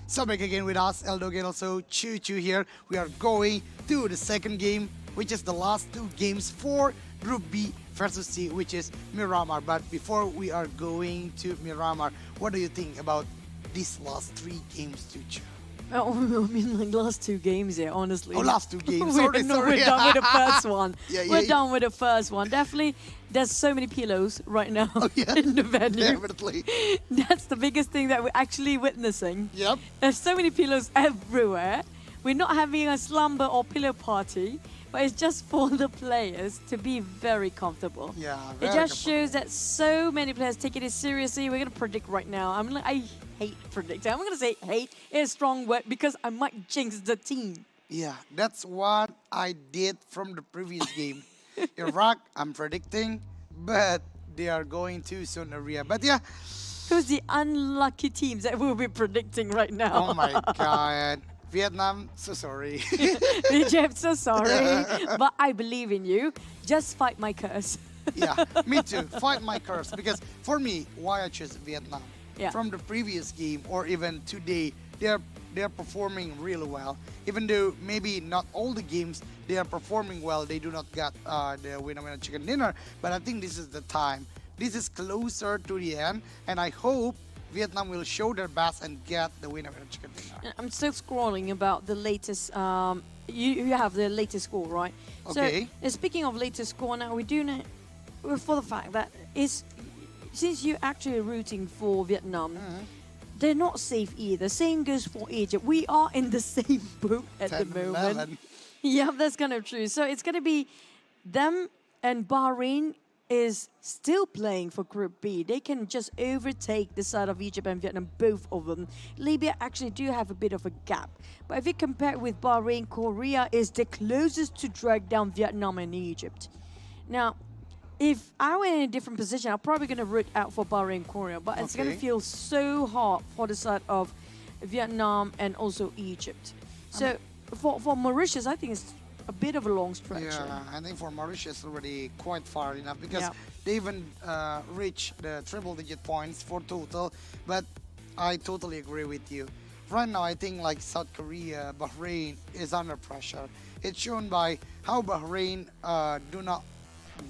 So back again with us, Eldo and also Choo Choo here. We are going to the second game, which is the last two games for Group B versus C, which is Miramar. But before we are going to Miramar, what do you think about these last three games, Choo Choo? Oh, I mean, like last two games, yeah, honestly. Oh, last two games. We're Sorry. done with the first one. We're done with the first one. Definitely, there's so many pillows right now in the venue. Definitely. That's the biggest thing that we're actually witnessing. Yep. There's so many pillows everywhere. We're not having a slumber or pillow party, but it's just for the players to be very comfortable. Yeah, It just shows that so many players take it seriously. We're going to predict right now. I hate predicting. I'm going to say hate is a strong word because I might jinx the team. Yeah, that's what I did from the previous game. Iraq, I'm predicting, but they are going to Sonaria. But yeah. Who's the unlucky teams that we'll be predicting right now? Oh my God. Vietnam, so sorry. Egypt, so sorry. But I believe in you. Just fight my curse. Yeah, me too. Fight my curse. Because for me, why I choose Vietnam? Yeah. From the previous game or even today, they're performing really well. Even though maybe not all the games they are performing well, they do not get the winner chicken dinner. But I think this is the time. This is closer to the end, and I hope Vietnam will show their best and get the winner chicken dinner. I'm still scrolling about the latest. You have the latest score, right? Okay. So speaking of latest score, now we do know for the fact that since you're actually rooting for Vietnam, they're not safe either. Same goes for Egypt. We are in the same boat at the moment. 11. Yeah, that's kind of true. So it's going to be them, and Bahrain is still playing for Group B. They can just overtake the side of Egypt and Vietnam, both of them. Libya actually do have a bit of a gap. But if you compare it with Bahrain, Korea is the closest to drag down Vietnam and Egypt. Now, if I were in a different position, I'm probably going to root out for Bahrain, Korea. But it's going to feel so hard for the side of Vietnam and also Egypt. So for Mauritius, I think it's a bit of a long stretch. Yeah, I think for Mauritius already quite far enough because they even reached the triple-digit points for total. But I totally agree with you. Right now, I think like South Korea, Bahrain is under pressure. It's shown by how Bahrain do not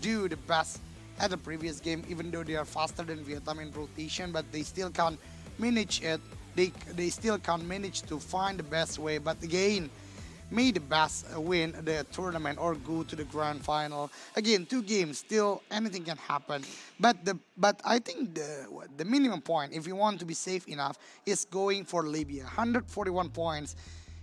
do the best at the previous game, even though they are faster than Vietnam in rotation, but they still can't manage it. They still can't manage to find the best way. But again, may the best win the tournament or go to the grand final. Again, 2 games, still anything can happen. But I think the minimum point, if you want to be safe enough, is going for Libya. 141 points.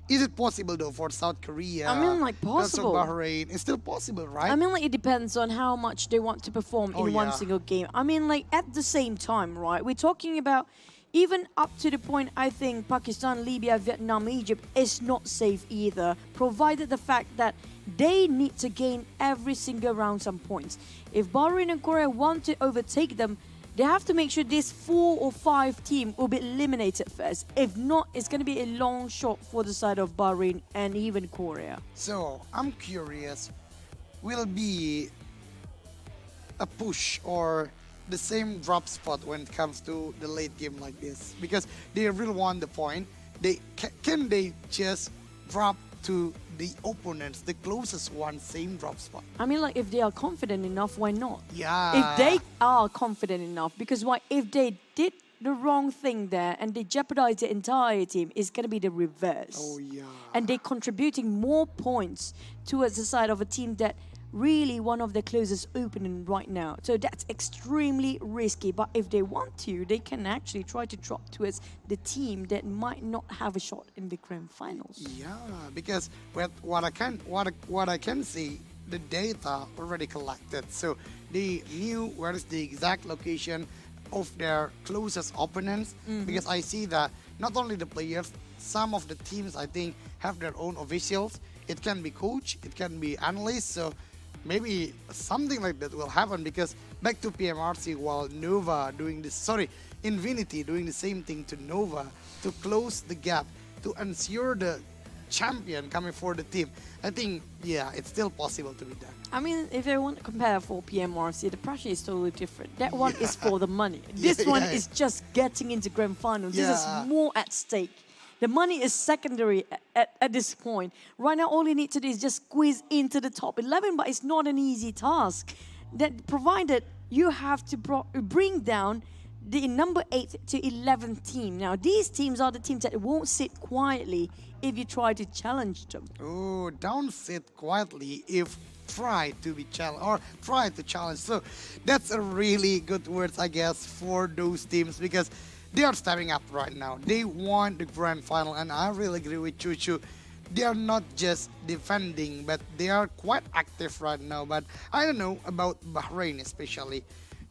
Is it possible though for South Korea? I mean, like, possible. Also Bahrain. It's still possible, right? I mean, like, it depends on how much they want to perform in one single game. I mean, like, at the same time, right? We're talking about even up to the point, I think Pakistan, Libya, Vietnam, Egypt is not safe either, provided the fact that they need to gain every single round some points. If Bahrain and Korea want to overtake them, they have to make sure this 4 or 5 team will be eliminated first. If not, it's going to be a long shot for the side of Bahrain and even Korea. So, I'm curious, will be a push or the same drop spot when it comes to the late game like this? Because they really want the point. Can they just drop to the opponents, the closest one, same drop spot? I mean, like, if they are confident enough, why not? Yeah. If they are confident enough, because why? If they did the wrong thing there and they jeopardize the entire team, it's going to be the reverse. Oh, yeah. And they're contributing more points towards the side of a team that really one of the closest opening right now. So that's extremely risky. But if they want to, they can actually try to drop towards the team that might not have a shot in the grand finals. Yeah, because what I can see, the data already collected. So they knew where is the exact location of their closest opponents. Because I see that not only the players, some of the teams I think have their own officials. It can be coach, it can be analyst. So maybe something like that will happen, because back to PMRC, while Infinity doing the same thing to Nova to close the gap to ensure the champion coming for the team. I think, yeah, it's still possible to be done. I mean, if I want to compare for PMRC, the pressure is totally different. That one is for the money. This one is just getting into grand final. This is more at stake. The money is secondary at this point. Right now, all you need to do is just squeeze into the top 11, but it's not an easy task. That provided you have to bring down the number 8 to 11 team. Now, these teams are the teams that won't sit quietly if you try to challenge them. Oh, don't sit quietly if try to be challenged or try to challenge. So that's a really good words, I guess, for those teams, because they are stepping up right now. They won the grand final, and I really agree with Chuchu. They are not just defending, but they are quite active right now. But I don't know about Bahrain especially.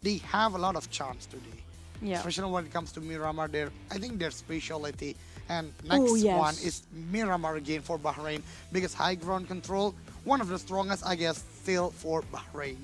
They have a lot of chance today. Yeah. Especially when it comes to Miramar, I think their specialty. And next one is Miramar again for Bahrain, because high ground control, one of the strongest, I guess, still for Bahrain.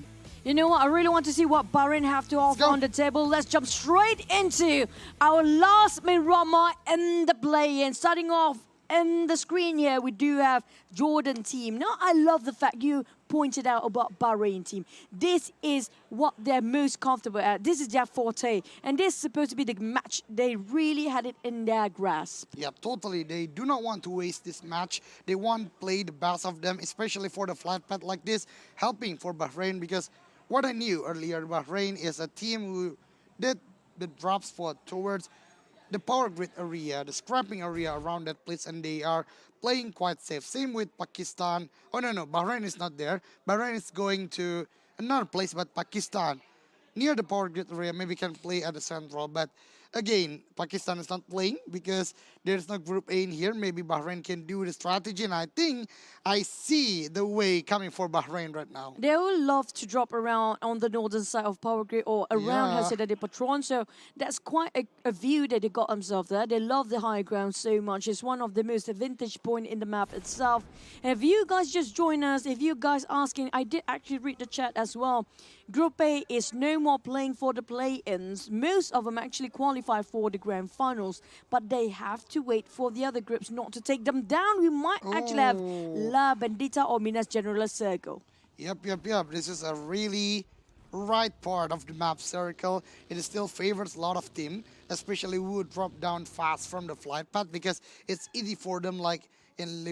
You know what? I really want to see what Bahrain have to offer on the table. Let's jump straight into our last Miramar in the play-in. Starting off in the screen here, we do have Jordan team. Now, I love the fact you pointed out about Bahrain team. This is what they're most comfortable at. This is their forte. And this is supposed to be the match. They really had it in their grasp. Yeah, totally. They do not want to waste this match. They want to play the best of them, especially for the flat pad like this, helping for Bahrain, because what I knew earlier, Bahrain is a team who did the drop spot towards the power grid area, the scrapping area around that place, and they are playing quite safe. Same with Pakistan. Oh, no, Bahrain is not there. Bahrain is going to another place, but Pakistan, near the power grid area, maybe can play at the central. But again, Pakistan is not playing because there's no Group A in here. Maybe Bahrain can do the strategy, and I think I see the way coming for Bahrain right now. They will love to drop around on the northern side of Power Grid or around Haseda de Patron, so that's quite a view that they got themselves there. They love the high ground so much. It's one of the most vintage point in the map itself. And if you guys just join us, if you guys asking, I did actually read the chat as well. Group A is no more playing for the play-ins. Most of them actually qualify for the grand finals, but they have to wait for the other groups not to take them down. We might actually have La Bendita or Minas General Circle. Yep. This is a really right part of the map circle. It still favors a lot of team, especially who would drop down fast from the flight path, because it's easy for them, like in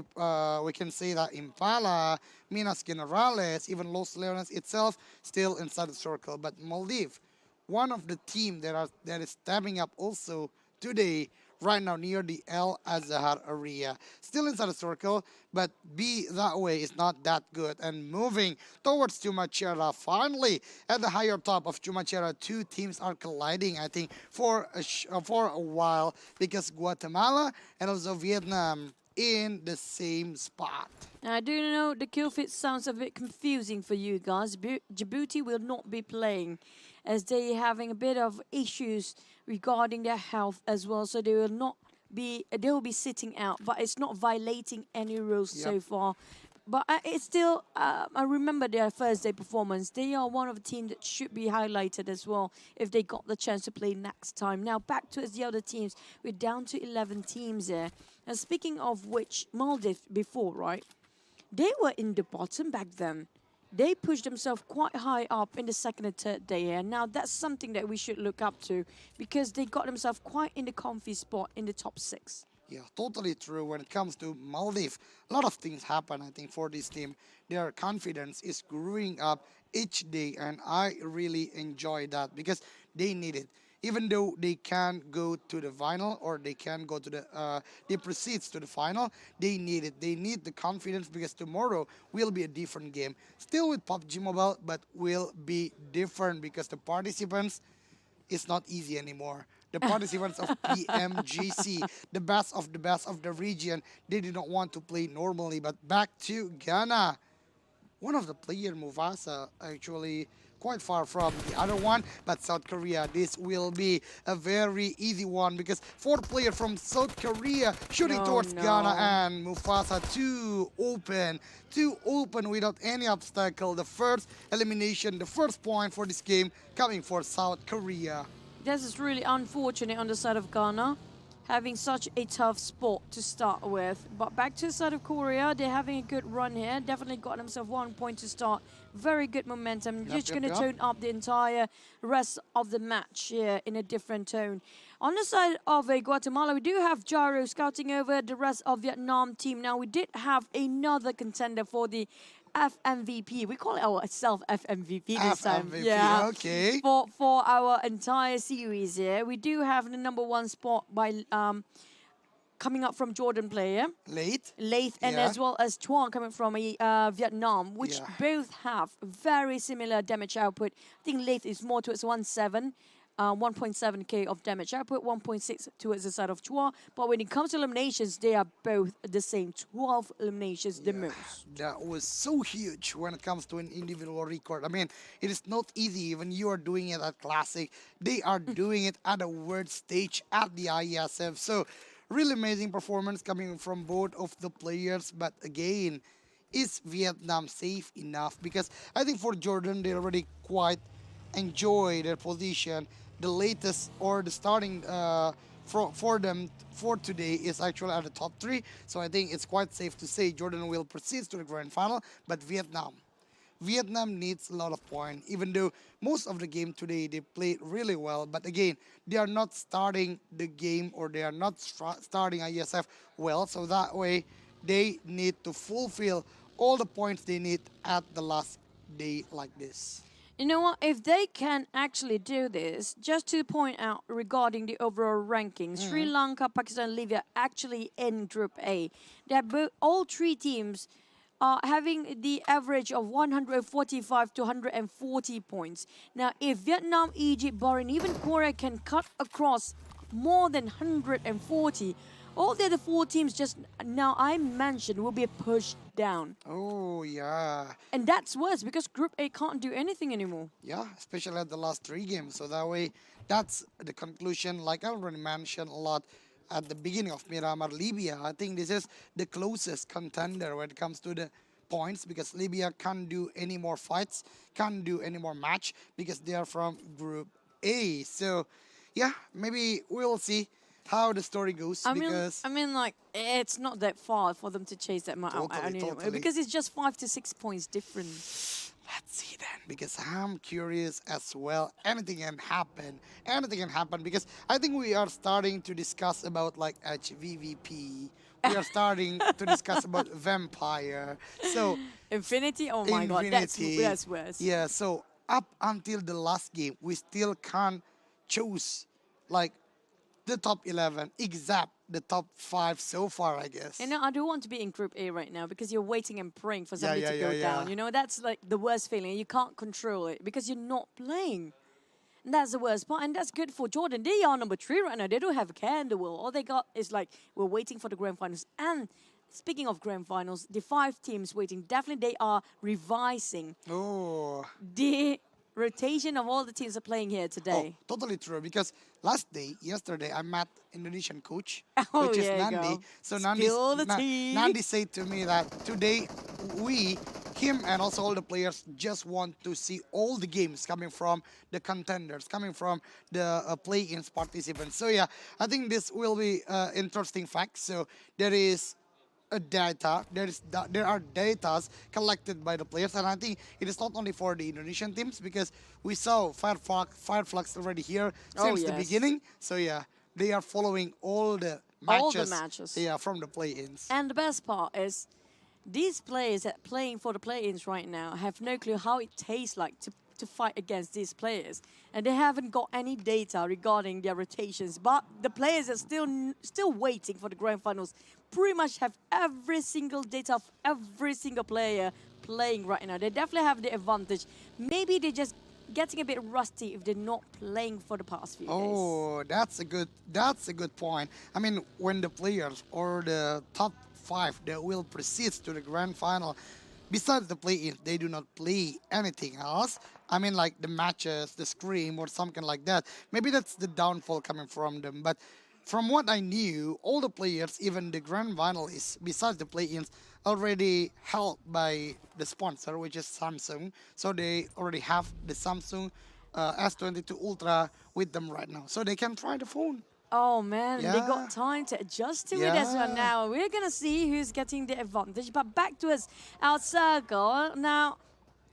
we can say that Impala, Minas Generales, even Los Leones itself, still inside the circle. But Maldives, one of the team that is stepping up also today, right now near the El Azhar area. Still inside the circle, but be that way is not that good. And moving towards Chumacera, finally at the higher top of Chumacera, two teams are colliding, I think, for a while, because Guatemala and also Vietnam in the same spot. I do know the kill fit sounds a bit confusing for you guys. Djibouti will not be playing, as they having a bit of issues regarding their health as well, so they will be sitting out, but it's not violating any rules so far. But it's still, I remember their first day performance. They are one of the teams that should be highlighted as well if they got the chance to play next time. Now back to the other teams. We're down to 11 teams there. And speaking of which, Maldives before, right? They were in the bottom back then. They pushed themselves quite high up in the second and third day here. Now that's something that we should look up to, because they got themselves quite in the comfy spot in the top 6. Yeah, totally true. When it comes to Maldives, a lot of things happen, I think, for this team. Their confidence is growing up each day, and I really enjoy that, because they need it. Even though they can't go to the final, or they can't go to they proceed to the final, they need it. They need the confidence, because tomorrow will be a different game. Still with PUBG Mobile, but will be different, because the participants, it's not easy anymore. The participants of PMGC, the best of the region, they did not want to play normally. But back to Ghana. One of the player, Mufasa, actually quite far from the other one, but South Korea, this will be a very easy one, because 4th player from South Korea shooting towards Ghana, and Mufasa too open without any obstacle. The first elimination, the first point for this game coming for South Korea. This is really unfortunate on the side of Ghana. having such a tough spot to start with. But back to the side of Korea, they're having a good run here. Definitely got themselves 1 point to start. Very good momentum. Just going to tone up the entire rest of the match here in a different tone. On the side of Guatemala, we do have Jaro scouting over the rest of Vietnam team. Now, we did have another contender for the FMVP. We call it ourselves FMVP this time. FMVP, okay. For our entire series here. We do have the number 1 spot by coming up from Jordan player. Lath, and as well as Chuan coming from Vietnam, which both have very similar damage output. I think Lath is more towards 1.7k of damage output, 1.6 towards the side of Chua. But when it comes to eliminations, they are both the same, 12 eliminations the most. That was so huge when it comes to an individual record. I mean, it is not easy when you are doing it at Classic. They are doing it at a world stage at the IESF. So, really amazing performance coming from both of the players. But again, is Vietnam safe enough? Because I think for Jordan, they already quite enjoy their position. The latest or the starting for them for today is actually at the top 3. So I think it's quite safe to say Jordan will proceed to the grand final. But Vietnam needs a lot of points, even though most of the game today they played really well. But again, they are not starting the game or they are not starting IESF well. So that way, they need to fulfill all the points they need at the last day like this. You know what? If they can actually do this, just to point out regarding the overall ranking, Sri Lanka, Pakistan, and Libya actually in Group A. All 3 teams are having the average of 145 to 140 points. Now, if Vietnam, Egypt, Bahrain, even Korea can cut across more than 140, all the other 4 teams just now I mentioned will be pushed down. Oh, yeah. And that's worse because Group A can't do anything anymore. Yeah, especially at the last 3 games. So that way, that's the conclusion. Like I already mentioned a lot at the beginning of Miramar, Libya. I think this is the closest contender when it comes to the points because Libya can't do any more fights, can't do any more match because they are from Group A. So, yeah, maybe we'll see how the story goes. I mean, like, it's not that far for them to chase that much out anyway, because it's just 5 to 6 points different. Let's see then, because I'm curious as well. Anything can happen. Anything can happen because I think we are starting to discuss about like HVVP. We are starting to discuss about Vampire. So Infinity? Oh my God, that's worse. Yeah, so up until the last game, we still can't choose like the top 11, except the top 5 so far, I guess. You know, I do want to be in Group A right now because you're waiting and praying for something to go down. You know, that's like the worst feeling. You can't control it because you're not playing. And that's the worst part. And that's good for Jordan. They are number 3 right now. They don't have a care in the world. All they got is like, we're waiting for the grand finals. And speaking of grand finals, the 5 teams waiting, definitely they are revising the rotation of all the teams are playing here today. Oh, totally true. Because yesterday, I met Indonesian coach, which is Nandi. So Nandi said to me that today him and also all the players just want to see all the games coming from the contenders, coming from the play-in participants. So yeah, I think this will be interesting fact. So there is there are data collected by the players, and I think it is not only for the Indonesian teams because we saw Fireflux already here since the beginning. So yeah, they are following all the matches. Yeah, from the play-ins. And the best part is these players that are playing for the play-ins right now have no clue how it tastes like to fight against these players, and they haven't got any data regarding their rotations. But the players are still waiting for the grand finals. Pretty much have every single data of every single player playing right now. They definitely have the advantage. Maybe they're just getting a bit rusty if they're not playing for the past few days. Oh, that's a good point. I mean, when the players or the top 5 that will proceed to the grand final, besides the play-in, they do not play anything else. I mean, like the matches, the scrim, or something like that. Maybe that's the downfall coming from them. But from what I knew, all the players, even the grand finalists, besides the play-ins, already held by the sponsor, which is Samsung. So they already have the Samsung S22 Ultra with them right now. So they can try the phone. Oh man, they Yeah. got time to adjust to it as well. Yeah. Now we're gonna see who's getting the advantage. But back to us, our circle. Now,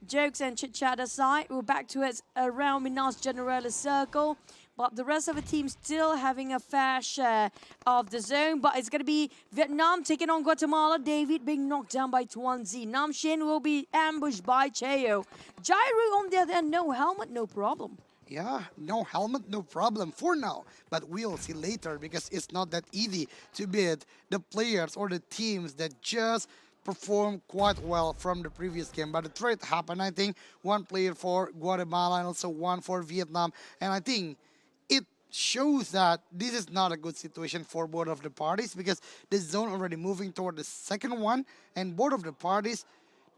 jokes and chit chat aside, we're back to us around Minas Generales circle. But the rest of the team still having a fair share of the zone. But it's going to be Vietnam taking on Guatemala. David being knocked down by Tuanzi. Nam Shin will be ambushed by Cheo. Jairu on the other end, no helmet, no problem. Yeah, no helmet, no problem for now. But we'll see later because it's not that easy to beat the players or the teams that just performed quite well from the previous game. But the trade happened, I think, one player for Guatemala and also one for Vietnam. And I think it shows that this is not a good situation for both of the parties because the zone already moving toward the second one and both of the parties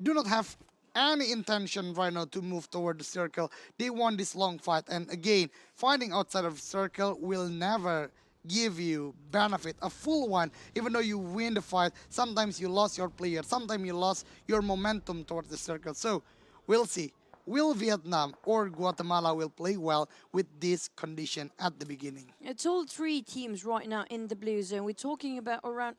do not have any intention right now to move toward the circle. They want this long fight, and again, fighting outside of the circle will never give you benefit, a full one. Even though you win the fight, sometimes you lost your player, sometimes you lost your momentum towards the circle. So we'll see. Will Vietnam or Guatemala will play well with this condition at the beginning? It's all three teams right now in the blue zone. We're talking about around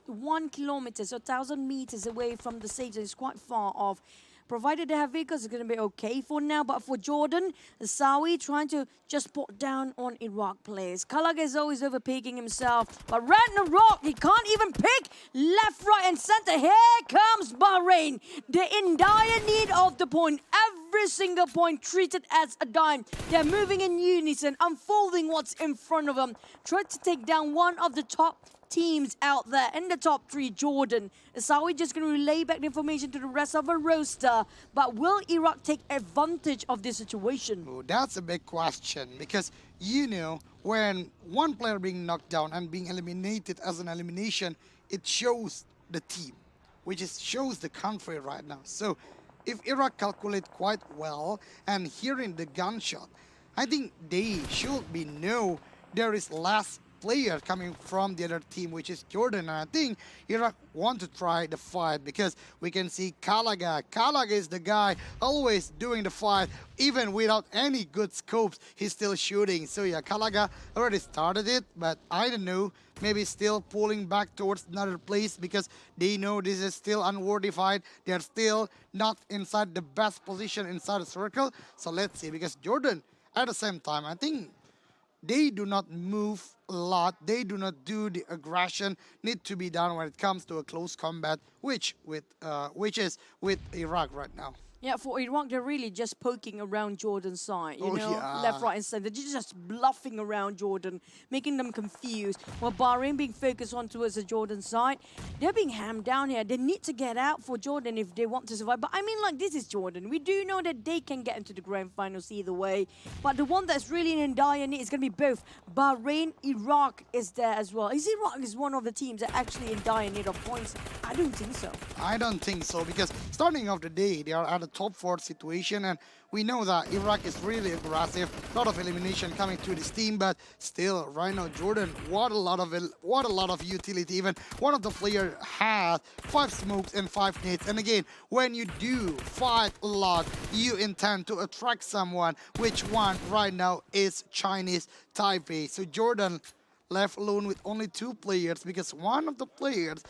1 kilometer, so 1,000 meters away from the safe zone. It's quite far off. Provided they have vehicles, it's going to be okay for now. But for Jordan, Sawi trying to just put down on Iraq players. Kalaga is always overpicking himself. But Ragnarok, he can't even pick left, right, and center. Here comes Bahrain. They're in dire need of the point. Every single point treated as a dime. They're moving in unison, unfolding what's in front of them. Trying to take down one of the top teams out there in the top three, Jordan. Sawi just going to relay back the information to the rest of the roster. But will Iraq take advantage of this situation? Oh, that's a big question because, you know, when one player being knocked down and being eliminated as an elimination, it shows the team, which is shows the country right now. So if Iraq calculate quite well and hearing the gunshot, I think they should be know there is less player coming from the other team, which is Jordan. And I think Iraq want to try the fight because we can see Kalaga. Kalaga is the guy always doing the fight, even without any good scopes, he's still shooting. So yeah, Kalaga already started it, but I don't know, maybe still pulling back towards another place because they know this is still unworthy fight. They're still not inside the best position inside the circle. So let's see, because Jordan, at the same time, I think they do not move a lot. They do not do the aggression need to be done when it comes to a close combat, which is with Iraq right now. Yeah, for Iraq, they're really just poking around Jordan's side, you Oh, know, yeah. left, right, and center. They're just bluffing around Jordan, making them confused. While Bahrain being focused on towards the Jordan side, they're being hammed down here. They need to get out for Jordan if they want to survive. But I mean, like, this is Jordan. We do know that they can get into the grand finals either way. But the one that's really in dire need is going to be both. Bahrain, Iraq is there as well. Is Iraq is one of the teams that actually in dire need of points? I don't think so. I don't think so, because starting off the day, they are at a top 4 situation, and we know that Iraq is really aggressive. A lot of elimination coming to this team, but still, right now, Jordan, what a lot of utility. Even one of the players had 5 smokes and 5 nades. And again, when you do fight a lot, you intend to attract someone, which one right now is Chinese Taipei. So Jordan left alone with only 2 players because one of the players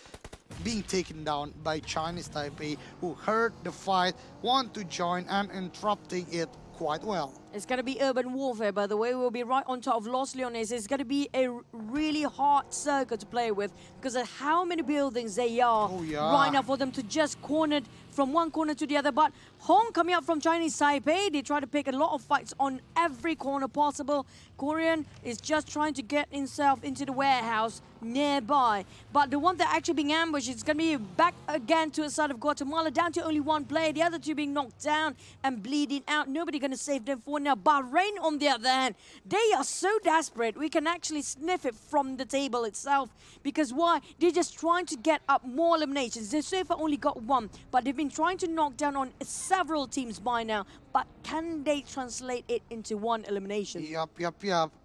being taken down by Chinese Taipei, who heard the fight, want to join and interrupting it quite well. It's going to be urban warfare, by the way. We'll be right on top of Los Leones. It's going to be a really hard circle to play with because of how many buildings they are right now for them to just corner from one corner to the other. But Hong coming out from Chinese Taipei, they try to pick a lot of fights on every corner possible. Korean is just trying to get himself into the warehouse nearby. But the one that actually being ambushed is going to be back again to the side of Guatemala, down to only 1 player. The other 2 being knocked down and bleeding out. Nobody going to save them for now. Bahrain, on the other hand, they are so desperate. We can actually sniff it from the table itself. Because why? They're just trying to get up more eliminations. They so far only got 1, but they've been trying to knock down on several teams by now. but can they translate it into one elimination? Yup.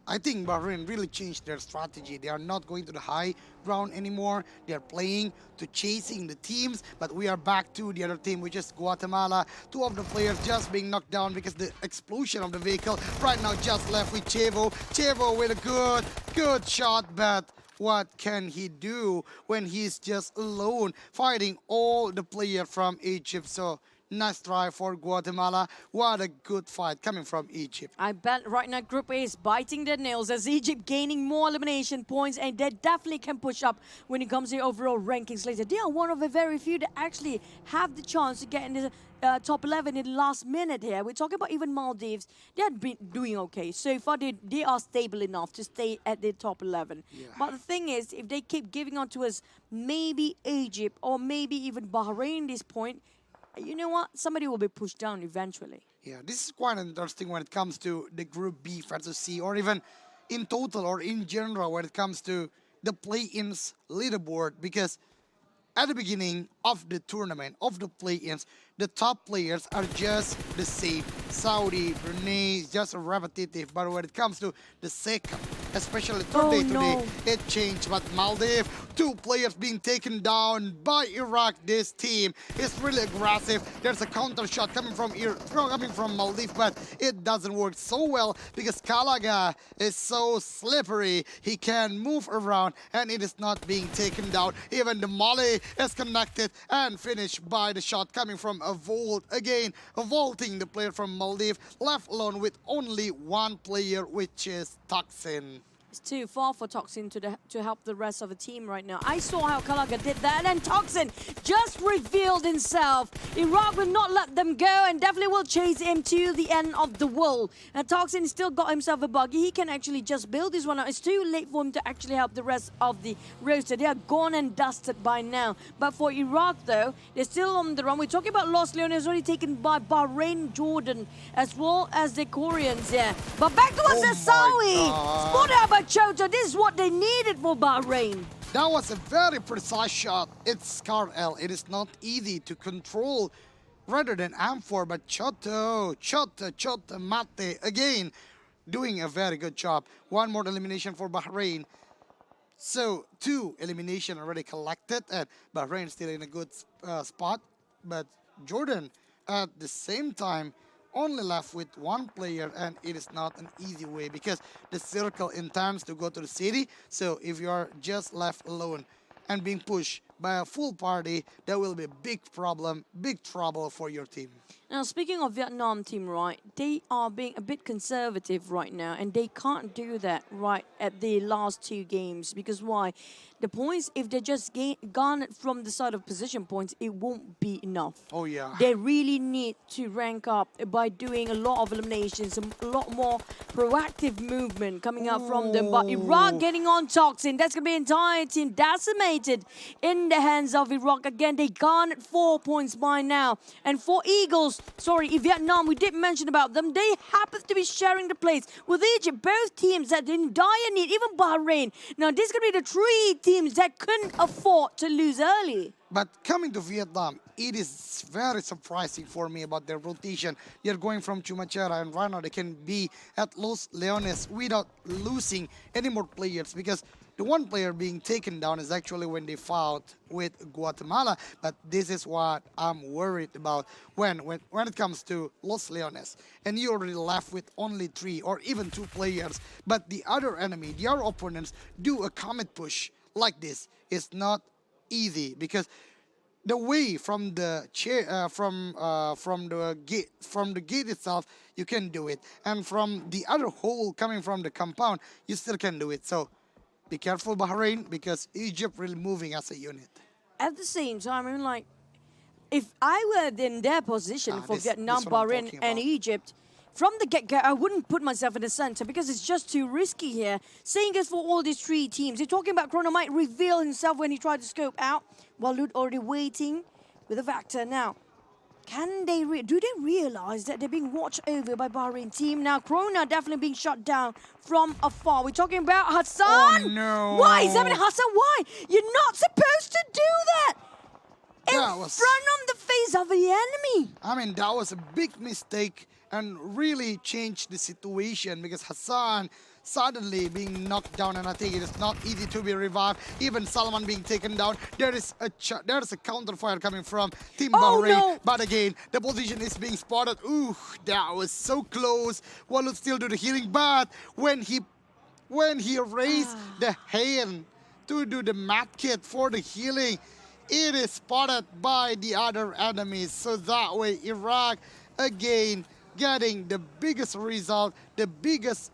I think Bahrain really changed their strategy. They are not going to the high ground anymore. They are playing to chasing the teams, but we are back to the other team, which is Guatemala. Two of the players just being knocked down because the explosion of the vehicle. Right now just left with Chevo. Chevo with a good shot, but what can he do when he's just alone fighting all the players from Egypt? So nice try for Guatemala. What a good fight coming from Egypt. I bet right now Group A is biting their nails as Egypt gaining more elimination points, and they definitely can push up when it comes to the overall rankings later. They are one of the very few that actually have the chance to get in the top 11 in the last minute here. We're talking about even Maldives. They have been doing okay. So far, they are stable enough to stay at the top 11. Yeah. But the thing is, if they keep giving on to us, maybe Egypt or maybe even Bahrain at this point, you know what? Somebody will be pushed down eventually. Yeah, this is quite interesting when it comes to the Group B versus C, or even in total or in general when it comes to the play-ins leaderboard, because at the beginning of the tournament, of the play-ins, the top players are just the same. Saudi, Brunei, just repetitive. But when it comes to the second, especially third day today, it changed. But Maldives, two players being taken down by Iraq. This team is really aggressive. There's a counter shot coming from Maldives, but it doesn't work so well because Kalaga is so slippery. He can move around and it is not being taken down. Even the Mali is connected and finished by the shot coming from a vault. Again, vaulting the player from Maldives, left alone with only one player, which is Toxin. It's too far for Toxin to help the rest of the team right now. I saw how Kalaga did that, and Toxin just revealed himself. Iraq will not let them go and definitely will chase him to the end of the world. And Toxin still got himself a buggy. He can actually just build this one out. It's too late for him to actually help the rest of the roster. They are gone and dusted by now. But for Iraq, though, they're still on the run. We're talking about Los Leones, already taken by Bahrain, Jordan, as well as the Koreans. Yeah. But back to us, Asawi. Spotted out by Chota. This is what they needed for Bahrain. That was a very precise shot. It's Carl. It is not easy to control rather than M4, but Chota Mate again doing a very good job. One more elimination for Bahrain. So 2 elimination already collected, and Bahrain still in a good spot. But Jordan at the same time only left with one player, and it is not an easy way because the circle intends to go to the city. So if you are just left alone and being pushed by a full party, that will be a big problem, big trouble for your team. Now, speaking of Vietnam team, right, they are being a bit conservative right now, and they can't do that right at the last 2 games. Because why? The points, if they just garnered from the side of position points, it won't be enough. Oh, yeah. They really need to rank up by doing a lot of eliminations, a lot more proactive movement coming out from them. But Iraq getting on Toxin, that's going to be entire team decimated in the hands of Iraq. Again, they garnered 4 points by now. And for Eagles, Vietnam, we did mention about them. They happen to be sharing the place with Egypt. Both teams that in dire need, even Bahrain. Now, this is going to be the 3 teams that couldn't afford to lose early. But coming to Vietnam, it is very surprising for me about their rotation. They're going from Chumacera, and right now they can be at Los Leones without losing any more players, because the one player being taken down is actually when they fought with Guatemala. But this is what I'm worried about when it comes to Los Leones. And you already left with only 3 or even 2 players. But the other enemy, the other opponents, do a comet push like this. It's not easy because the way from the gate itself, you can do it, and from the other hole coming from the compound, you still can do it. So be careful, Bahrain, because Egypt really moving as a unit. At the same time, I mean, like, if I were in their position for Vietnam, Bahrain, and Egypt, from the get-go, I wouldn't put myself in the center because it's just too risky here. Seeing as for all these 3 teams, you're talking about Chrono might reveal himself when he tried to scope out, while Lut already waiting with a Vector. Now, can they do they realize that they're being watched over by Bahrain team? Now, Chrono definitely being shot down from afar. We're talking about Hassan. Oh, no. Why? Hassan, why? You're not supposed to do that. In front of the face of the enemy. I mean, that was a big mistake and really change the situation because Hassan suddenly being knocked down, and I think it is not easy to be revived. Even Salman being taken down. There is a counter fire coming from Team Bahrain. No. But again, the position is being spotted. Ooh, that was so close. Walid still do the healing, but when he raised the hand to do the mad kit for the healing, it is spotted by the other enemies. So that way, Iraq again getting the biggest result, the biggest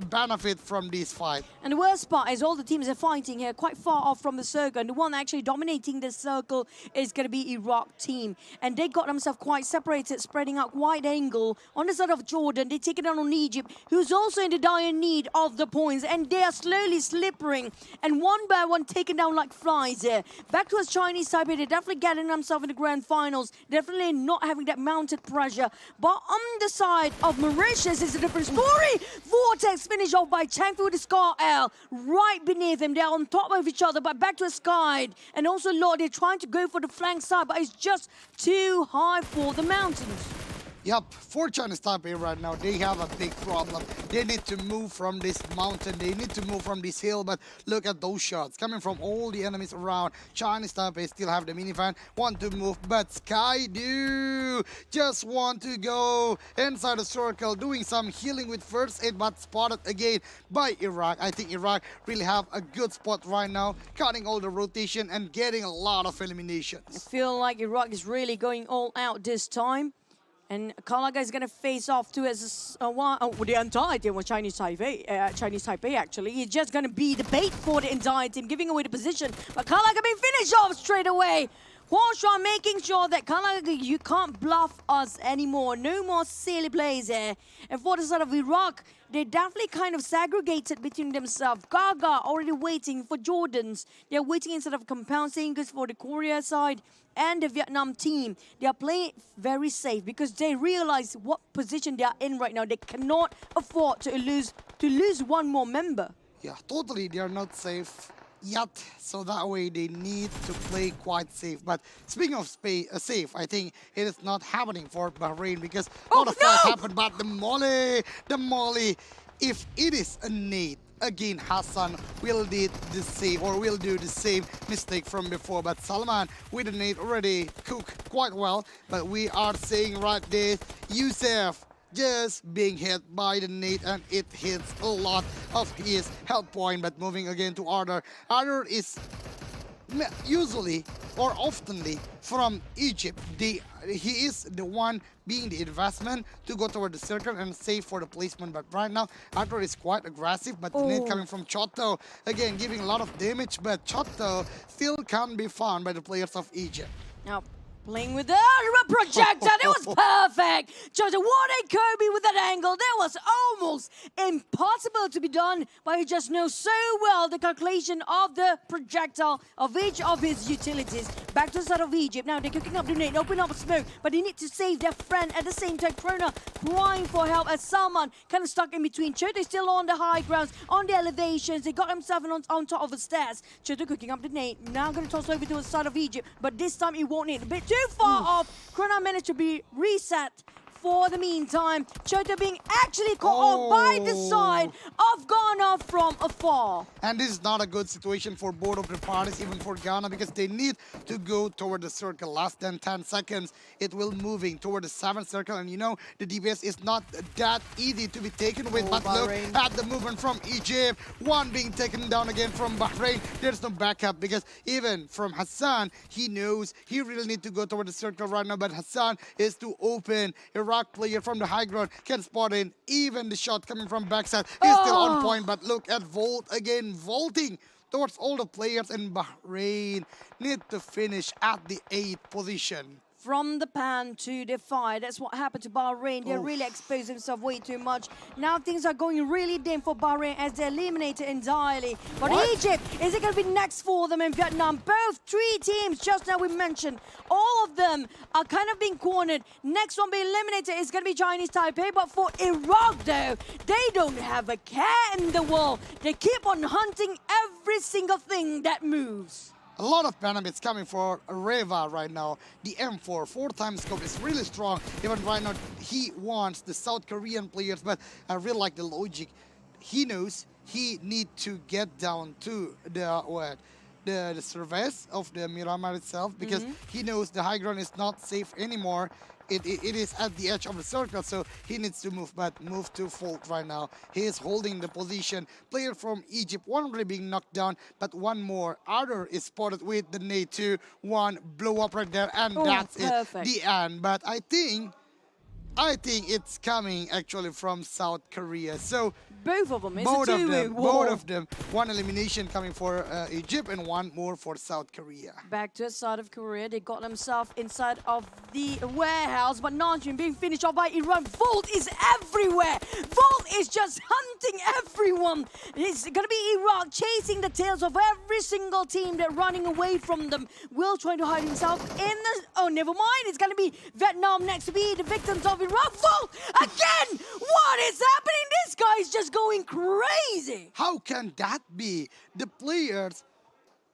benefit from this fight. And the worst part is all the teams are fighting here quite far off from the circle, and the one actually dominating the circle is going to be Iraq team. And they got themselves quite separated, spreading out wide angle on the side of Jordan. They take it down on Egypt, who's also in the dire need of the points, and they are slowly slipping, and one by one taken down like flies here. Back to us Chinese Taipei, they're definitely getting themselves in the grand finals, definitely not having that mounted pressure. But on the side of Mauritius is a different story. Vortex finished off by Chang with the Scar L right beneath him. They're on top of each other, but back to a Sky. And also Lord, they're trying to go for the flank side, but it's just too high for the mountains. Yep, for Chinese Taipei right now, they have a big problem. They need to move from this mountain. They need to move from this hill. But look at those shots coming from all the enemies around. Chinese Taipei still have the minifan, want to move, but Skydu just want to go inside the circle, doing some healing with first aid, but spotted again by Iraq. I think Iraq really have a good spot right now, cutting all the rotation and getting a lot of eliminations. I feel like Iraq is really going all out this time. And Kalaga is going to face off to the entire team of Chinese Taipei actually. He's just going to be the bait for the entire team, giving away the position. But Kalaga being finished off straight away. Huangshan making sure that Kalaga, you can't bluff us anymore. No more silly plays here. And for the side of Iraq, they definitely kind of segregated between themselves. Gaga already waiting for Jordans. They're waiting instead of compound singles for the Korea side and the Vietnam team. They are playing very safe because they realize what position they are in right now. They cannot afford to lose one more member. Yeah, totally. They are not safe yet, so that way they need to play quite safe. But speaking of safe, I think it is not happening for Bahrain because a lot of fight happened. But the molly, if it is a nade, again Hassan will do the same mistake from before. But Salman with the nade already cooked quite well. But we are saying right there, IESF just being hit by the nade, and it hits a lot of his health point. But moving again to Arthur. Arthur is usually or oftenly from Egypt. He is the one being the investment to go toward the circle and save for the placement. But right now, Arthur is quite aggressive, but the nade coming from Chotto, again giving a lot of damage, but Chotto still can't be found by the players of Egypt. Now, playing with the projector, that was perfect. Just a 1-8 Kirby with that angle. That was almost impossible to be done, but he just knows so well the calculation of the projectile of each of his utilities. Back to the side of Egypt. Now they're cooking up the nade, open up smoke, but they need to save their friend. At the same time, Krona crying for help as Salman kind of stuck in between. Choto still on the high grounds, on the elevations. They got himself on top of the stairs. Choto cooking up the nade. Now going to toss over to the side of Egypt, but this time he won't need a bit too far off. Krona managed to be reset for the meantime. Choto being actually caught off by the side of Ghana from afar. And this is not a good situation for both of the parties, even for Ghana, because they need to go toward the circle. Less than 10 seconds, it will moving toward the 7th circle. And you know, the DPS is not that easy to be taken with. But Bahrain. Look at the movement from Egypt. One being taken down again from Bahrain. There's no backup because even from Hassan, he knows he really need to go toward the circle right now. But Hassan is too open. Iraq player from the high ground can spot in. Even the shot coming from backside is still on point. But look at Volt again, vaulting towards all the players in Bahrain. Need to finish at the 8th position. From the pan to the fire. That's what happened to Bahrain. They really exposed themselves way too much. Now things are going really dim for Bahrain as they're eliminated entirely. But Egypt, is it going to be next for them in Vietnam? Both 3 teams, just now we mentioned, all of them are kind of being cornered. Next one being eliminated is going to be Chinese Taipei. But for Iraq, though, they don't have a care in the world. They keep on hunting every single thing that moves. a lot of benefits coming for Reva right now. The M4, 4x scope is really strong. Even right now, he wants the South Korean players, but I really like the logic. He knows he need to get down to the surface of the Miramar itself, because he knows the high ground is not safe anymore. It is at the edge of the circle, so he needs to move, but move to Fault right now. He is holding the position. Player from Egypt, one already being knocked down, but one more. Other is spotted with the nade 2. One blow up right there, and that's perfect. it. The end. But I think it's coming actually from South Korea. So both of them. It's both a of two-way them. war. Both of them. One elimination coming for Egypt and one more for South Korea. Back to the side of Korea, they got themselves inside of the warehouse, but Nanjing being finished off by Iran. Volt is everywhere. Volt is just hunting everyone. It's going to be Iraq chasing the tails of every single team that running away from them. Will trying to hide himself in the... Oh, never mind. It's going to be Vietnam next to be the victims of Iraq. Volt again! What is happening? This guy is just going crazy. How can that be? The players,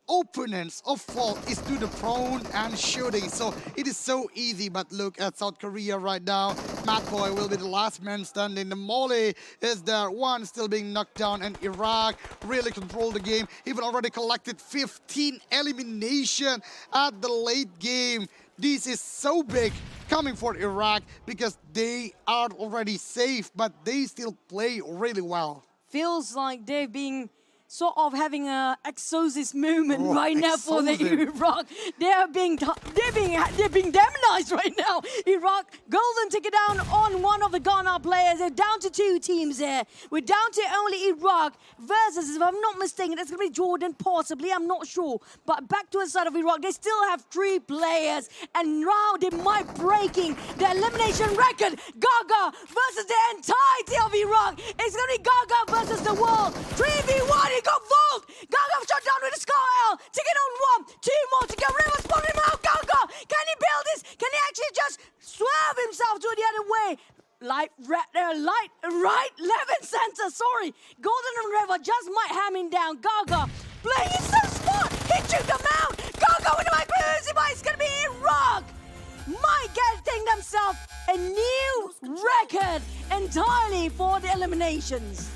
opponents of Fault is to the prone and shooting, so it is so easy. But look at South Korea right now. Matt Boy will be the last man standing. The Molly is there, one still being knocked down, and Iraq really controlled the game. Even already collected 15 elimination at the late game. This is so big coming for Iraq because they are already safe, but they still play really well. Feels like they're being sort of having a exorcist moment right now for the Iraq. They're being demonized right now. Iraq, golden ticket down on one of the Ghana players. They're down to 2 teams there. We're down to only Iraq versus, if I'm not mistaken, that's going to be Jordan, possibly. I'm not sure. But back to the side of Iraq, they still have 3 players. And now they might breaking the elimination record. Gaga versus the entirety of Iraq. It's going to be Gaga versus the world. 3v1. He got Volt! Gaga shot down with a Scar-L. Taking on 1, 2 more to go. River spotted him out. Gaga! Can he build this? Can he actually just swerve himself to the other way? Right, left and center, sorry. Golden and River just might ham him down. Gaga playing in some spot. He took them out. Gaga with the micro-Uzi, but it's going to be Iraq. Might getting themselves a new record entirely for the eliminations.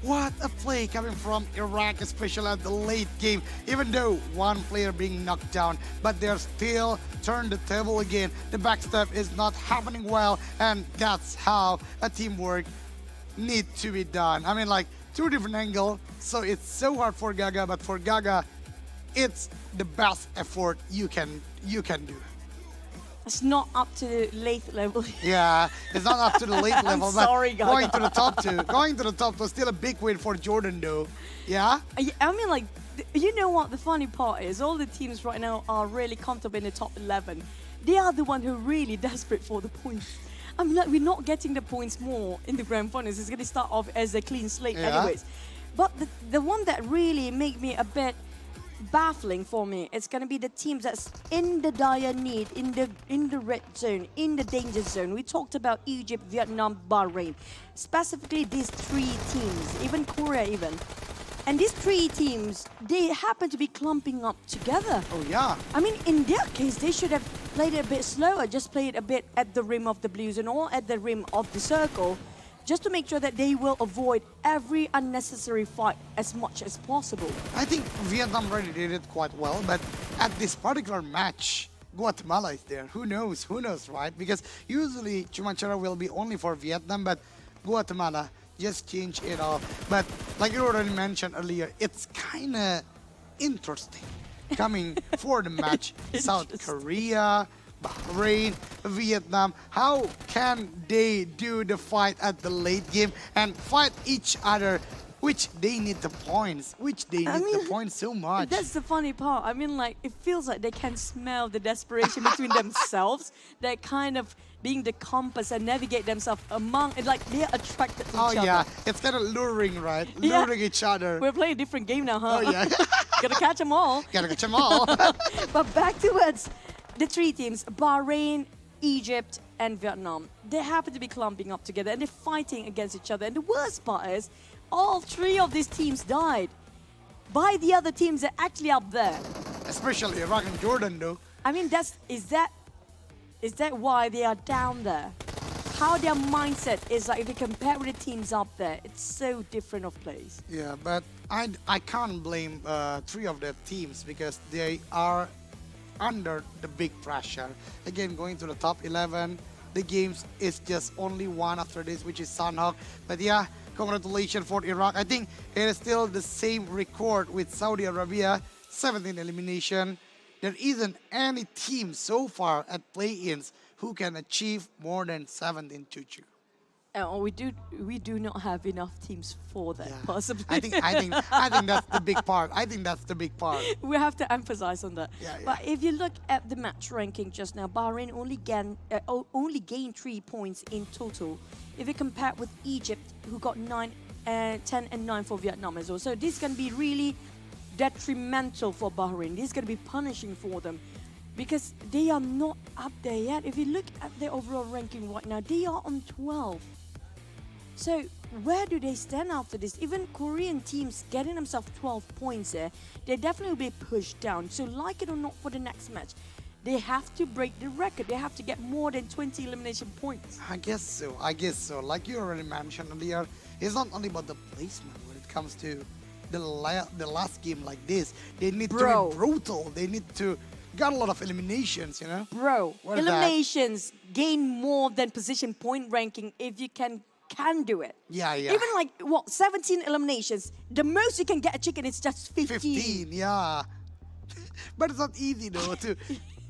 What a play coming from Iraq, especially at the late game. Even though one player being knocked down, but they're still turned the table again. The backstep is not happening well, and that's how a teamwork need to be done. I mean, like 2 different angles, so it's so hard for Gaga, but for Gaga, it's the best effort you can do. It's not up to the late level. Yeah, it's not up to the late level, but sorry, going to the top 2. Going to the top 2 still a big win for Jordan, though. Yeah? I mean, like, you know what the funny part is? All the teams right now are really comfortable in the top 11. They are the one who are really desperate for the points. I mean, like, we're not getting the points more in the grand finals. It's going to start off as a clean slate anyways. But the one that really made me a bit baffling for me, it's going to be the teams that's in the dire need, in the red zone, in the danger zone. We talked about Egypt, Vietnam, Bahrain, specifically these 3 teams, even Korea even. And these 3 teams, they happen to be clumping up together. Oh yeah. I mean, in their case, they should have played it a bit slower, just played a bit at the rim of the blue zone or at the rim of the circle, just to make sure that they will avoid every unnecessary fight as much as possible. I think Vietnam already did it quite well, but at this particular match, Guatemala is there. Who knows, right? Because usually Chumacera will be only for Vietnam, but Guatemala just changed it all. But like you already mentioned earlier, it's kind of interesting coming for the match. South Korea, Bahrain, Vietnam, how can they do the fight at the late game and fight each other, which they need the points, the points so much. That's the funny part. I mean, like, it feels like they can smell the desperation between themselves. They're kind of being the compass and navigate themselves among, like, they're attracted to each other. Oh yeah, it's kind of luring, right? Luring each other. We're playing a different game now, huh? Oh yeah. Gotta catch them all. Gotta catch them all. But back towards the 3 teams, Bahrain, Egypt, and Vietnam. They happen to be clumping up together and they're fighting against each other. And the worst part is, all 3 of these teams died by the other teams that are actually up there. especially Iraq and Jordan, though. I mean, is that why they are down there? How their mindset is like, if you compare with the teams up there, it's so different of place. Yeah, but I can't blame 3 of the teams because they are under the big pressure. Again, going to the top 11, the games is just only one after this, which is Sunhawk. But yeah, congratulations for Iraq. I think it is still the same record with Saudi Arabia, 17 elimination. There isn't any team so far at play-ins who can achieve more than 17 Chuchu. We do not have enough teams for that, possibly. I think that's the big part. I think that's the big part. We have to emphasize on that. Yeah. But if you look at the match ranking just now, Bahrain only gained 3 points in total. If you compare with Egypt, who got 10 and 9 for Vietnam as well. So this can be really detrimental for Bahrain. This is going to be punishing for them because they are not up there yet. If you look at their overall ranking right now, they are on 12. So where do they stand after this? Even Korean teams getting themselves 12 points there, they definitely will be pushed down. So like it or not, for the next match, they have to break the record. They have to get more than 20 elimination points. I guess so. Like you already mentioned earlier, it's not only about the placement when it comes to the last game like this. They need to be brutal. They need to got a lot of eliminations, you know? Bro, eliminations gain more than position point ranking if you can do it. Yeah. Even like, 17 eliminations. The most you can get a chicken is just 15. 15, yeah. But it's not easy, though, to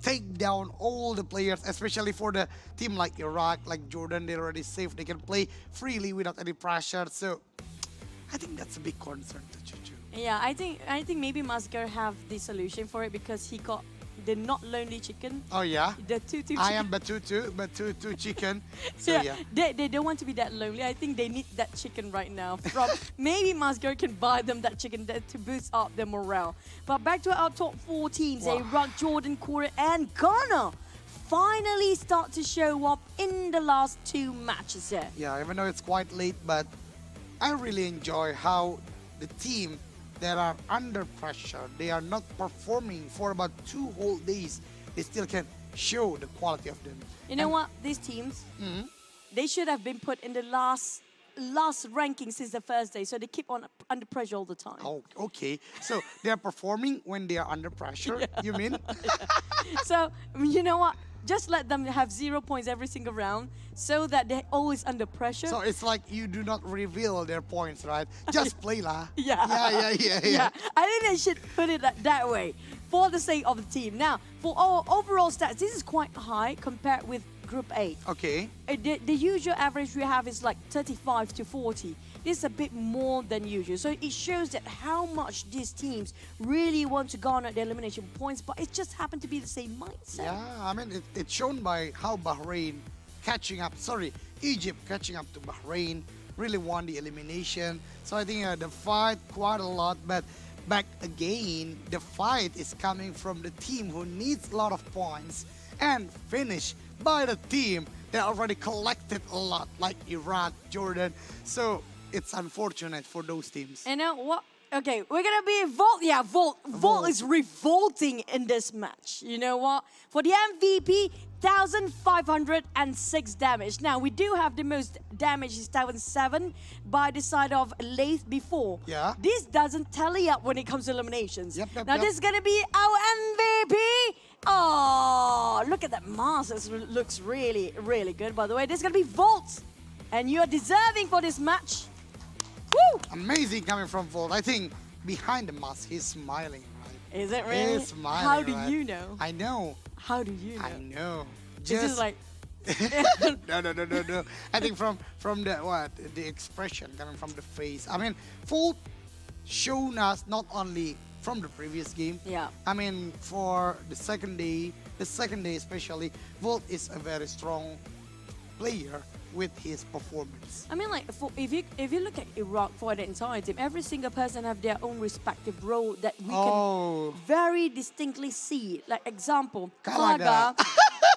take down all the players, especially for the team like Iraq, like Jordan. They're already safe. They can play freely without any pressure. So I think that's a big concern to Chuchu. Yeah, I think maybe Masgar have the solution for it because he got the not lonely chicken. Oh yeah? The tutu chicken. I am Batutu chicken. So yeah. They don't want to be that lonely. I think they need that chicken right now. From maybe Masgar can buy them that chicken to boost up their morale. But back to our top 4 teams. Iraq, Jordan, Korea and Ghana finally start to show up in the last 2 matches there. Yeah, even though it's quite late, but I really enjoy how the team that are under pressure, they are not performing for about 2 whole days. They still can show the quality of them. You know what? These teams, they should have been put in the last ranking since the first day, so they keep on under pressure all the time. Oh, okay. So they are performing when they are under pressure, you mean? So, you know what? Just let them have 0 points every single round so that they're always under pressure. So it's like you do not reveal their points, right? Just play lah. Yeah. I think they should put it that way for the sake of the team. Now, for our overall stats, this is quite high compared with Group A. Okay. The usual average we have is like 35 to 40. This is a bit more than usual. So it shows that how much these teams really want to garner the elimination points, but it just happened to be the same mindset. Yeah, I mean, it's shown by how Egypt catching up to Bahrain, really won the elimination. So I think the fight quite a lot, but back again, the fight is coming from the team who needs a lot of points and finished by the team that already collected a lot, like Iraq, Jordan. So it's unfortunate for those teams. You know what? Okay, we're gonna be Volt. Yeah, Volt is revolting in this match. You know what? For the MVP, 1,506 damage. Now, we do have the most damage is 1,007 by the side of Lath before. Yeah. This doesn't tally up when it comes to eliminations. Yep. This is gonna be our MVP. Oh, look at that mask. This looks really, really good, by the way. This is gonna be Volt. And you're deserving for this match. Woo! Amazing coming from Volt. I think behind the mask, he's smiling, right? Is it really? He's smiling, How do right? you know? I know. How do you know? I know. It's just like... No. I think from the expression coming from the face. I mean, Volt shown us not only from the previous game. Yeah. I mean, for the second day especially, Volt is a very strong player with his performance. I mean, like, if you look at Iraq for the entire team, every single person have their own respective role that we can very distinctly see. Like example, Kalaga.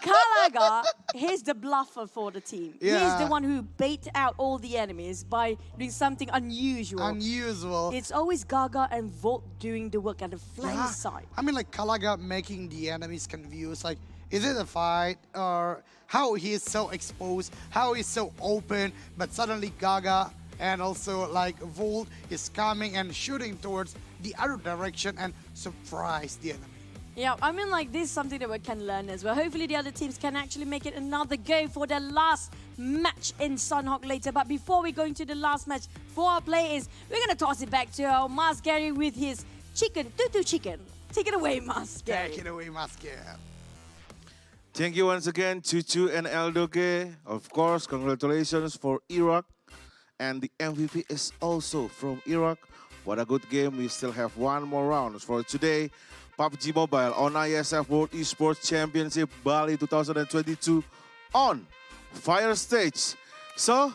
Kalaga, he's the bluffer for the team. He's Yeah. the one who bait out all the enemies by doing something unusual. Unusual. It's always Gaga and Volt doing the work at the flank side. I mean, like Kalaga making the enemies confused. Like, is it a fight or how he is so exposed, how he's so open, but suddenly Gaga and also like Volt is coming and shooting towards the other direction and surprise the enemy. Yeah, I mean, like, this is something that we can learn as well. Hopefully the other teams can actually make it another go for their last match in Sunhawk later. But before we go into the last match for our players, we're going to toss it back to our Mas Gary with his chicken, tutu chicken. Take it away, Mas Gary. Take it away, Masker. Thank you once again, Chuchu and Eldoge. Of course, congratulations for Iraq. And the MVP is also from Iraq. What a good game. We still have one more round for today. PUBG Mobile on IESF World Esports Championship Bali 2022 on Fire Stage. So,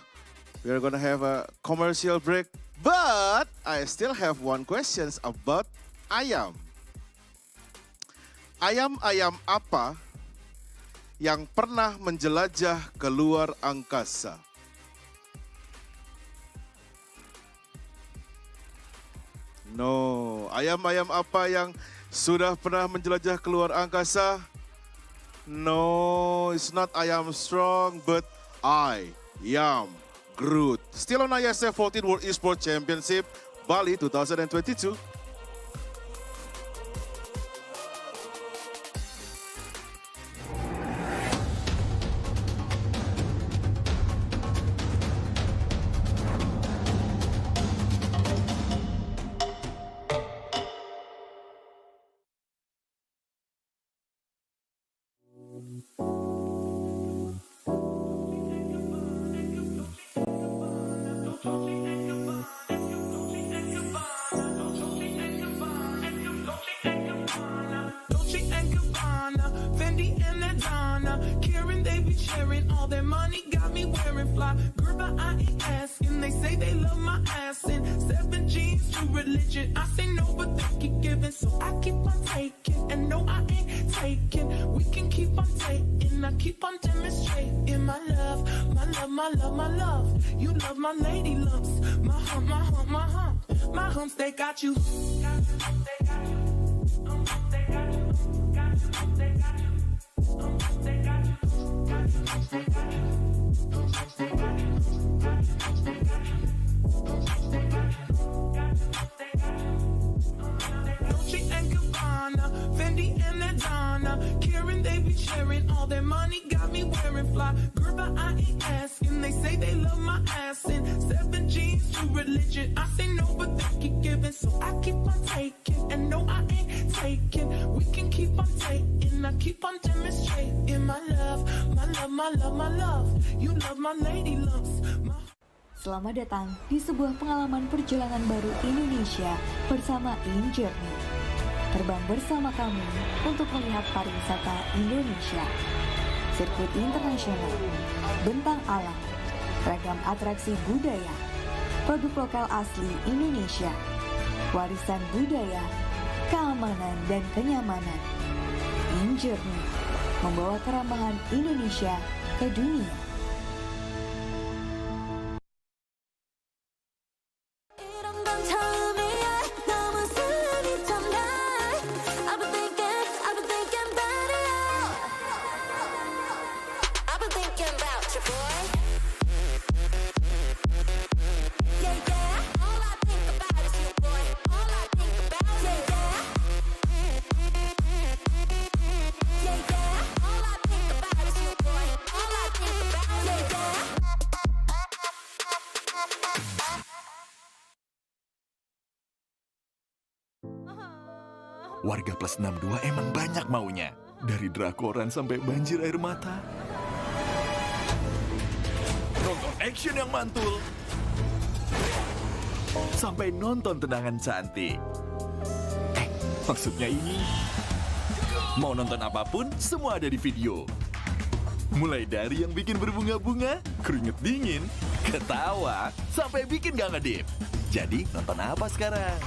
we're going to have a commercial break. But I still have one question about ayam. Ayam-ayam apa yang pernah menjelajah keluar angkasa? No, ayam-ayam apa yang sudah pernah menjelajah keluar angkasa? No, it's not ayam strong, but I am Groot. Still on IESF 14th World Esports Championship, Bali 2022. Dolce and Gabbana, Fendi and Adana, Karen, they be sharing all their money, got me wearing fly. Gerber, I ain't asking, they say they love my ass in 7 G's to religion. I say no, but they keep giving, so I keep on taking. And no, I ain't taking. We can keep on taking, I keep on demonstrating my love, my love, my love, my love. You love my lady lumps, my hump, my hump, my hump. My humps, they got you. Dolce and Gabbana, Fendi and Adana, Karen, they be sharing all their money, got me wearing fly. Gerber, I ain't asking, they say they love my ass in 7 G's to religion. I say no, but they keep giving, so I keep on taking. And no, I ain't taking. We can keep on taking, I keep on demonstrating my love, my love, my love, my love. You love my lady lumps. Selamat datang di sebuah pengalaman perjalanan baru Indonesia bersama InJourney. Terbang bersama kami untuk melihat pariwisata Indonesia. Sirkuit internasional, bentang alam, ragam atraksi budaya, produk lokal asli Indonesia, warisan budaya, keamanan dan kenyamanan. InJourney membawa kerambahan Indonesia ke dunia. Warga plus 62 emang banyak maunya. Dari drakoran sampai banjir air mata. Nonton action yang mantul. Sampai nonton tendangan cantik. Maksudnya ini. Mau nonton apapun, semua ada di video. Mulai dari yang bikin berbunga-bunga, keringet dingin, ketawa, sampai bikin gak ngedip. Jadi nonton apa sekarang?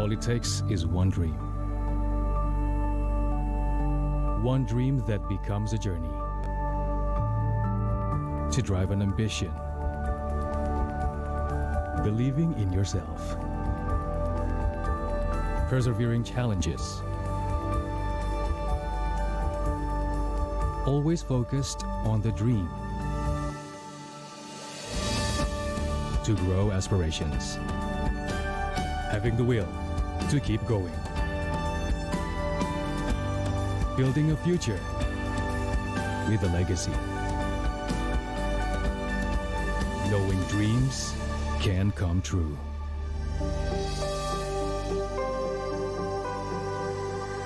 All it takes is one dream. One dream that becomes a journey. To drive an ambition. Believing in yourself. Persevering challenges. Always focused on the dream. To grow aspirations. Having the will to keep going. Building a future with a legacy. Knowing dreams can come true.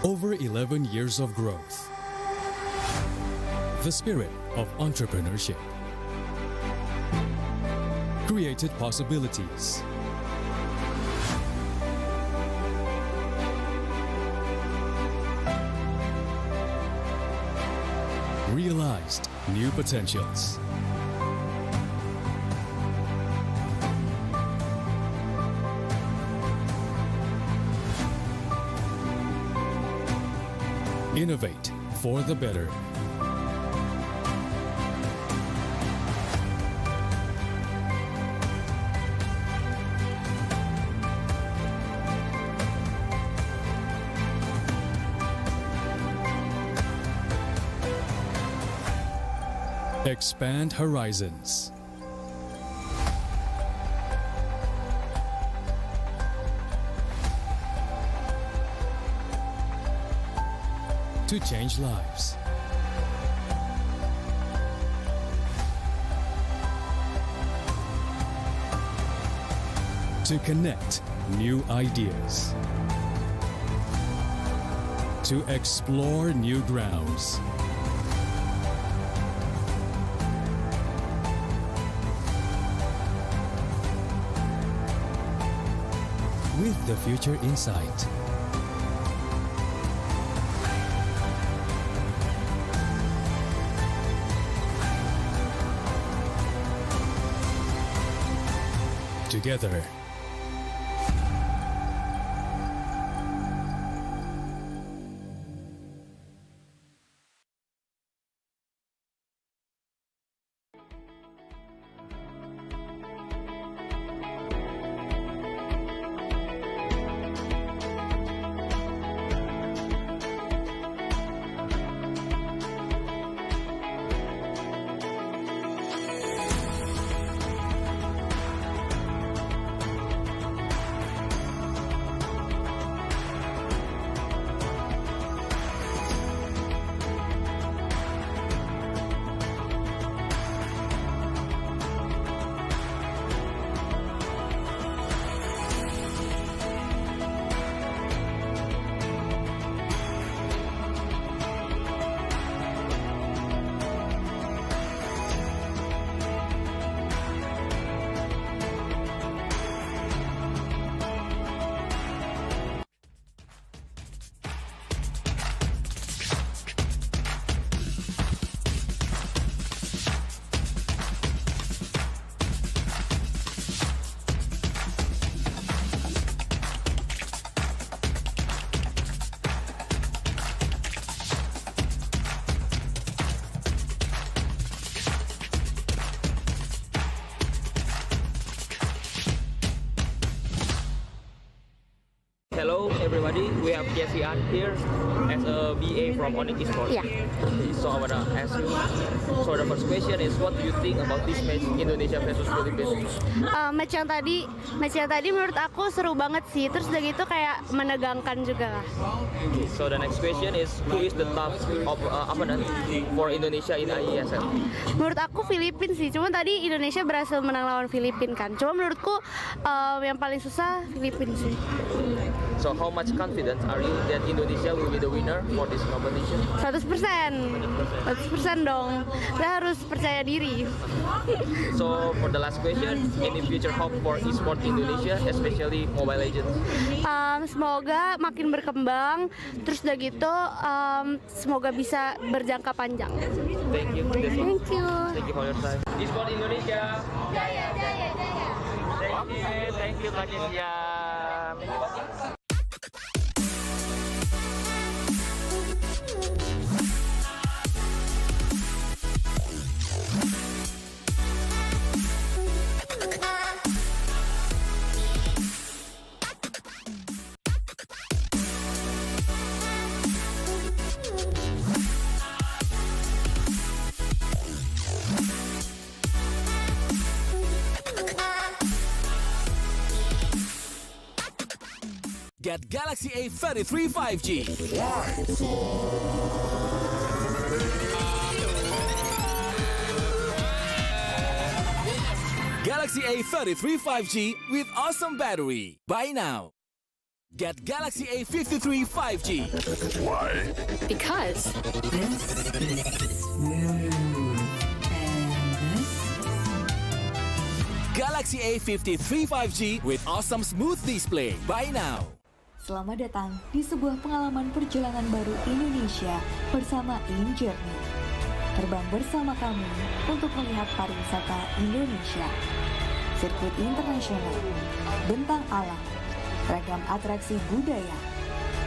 Over 11 years of growth. The spirit of entrepreneurship. Created possibilities. Realized new potentials. Innovate for the better. Expand horizons. To change lives. To connect new ideas. To explore new grounds. With the future in sight. Together. Hello everybody, we have Jesse An here as a BA from Esports. Yeah. So I wanna ask you, so the first question is, what do you think about this match Indonesia versus Philippines? Match yang tadi menurut aku seru banget sih. Terus udah gitu kayak menegangkan juga lah. So the next question is, who is the top of opponent for Indonesia in IESF? Menurut aku Filipina sih. Cuma tadi Indonesia berhasil menang lawan Filipina kan. Cuma menurutku yang paling susah Filipina sih. So how much confident are you that Indonesia will be the winner for this competition? 100% dong. Kita harus percaya diri. So for the last question, any future hope for Esports Indonesia, especially Mobile Legends? Semoga makin berkembang. Terus udah gitu, semoga bisa berjangka panjang. Thank you. Thank you. Thank you for your time. Esports Indonesia. Jaya, jaya, jaya. Thank you Kak Jessia. Get Galaxy A33 5G. Galaxy A33 5G with awesome battery. Buy now. Get Galaxy A53 5G. Why? Because this is smooth. Galaxy A53 5G with awesome smooth display. Buy now. Selamat datang di sebuah pengalaman perjalanan baru Indonesia bersama InJourney. Terbang bersama kami untuk melihat pariwisata Indonesia. Sirkuit internasional, bentang alam, ragam atraksi budaya,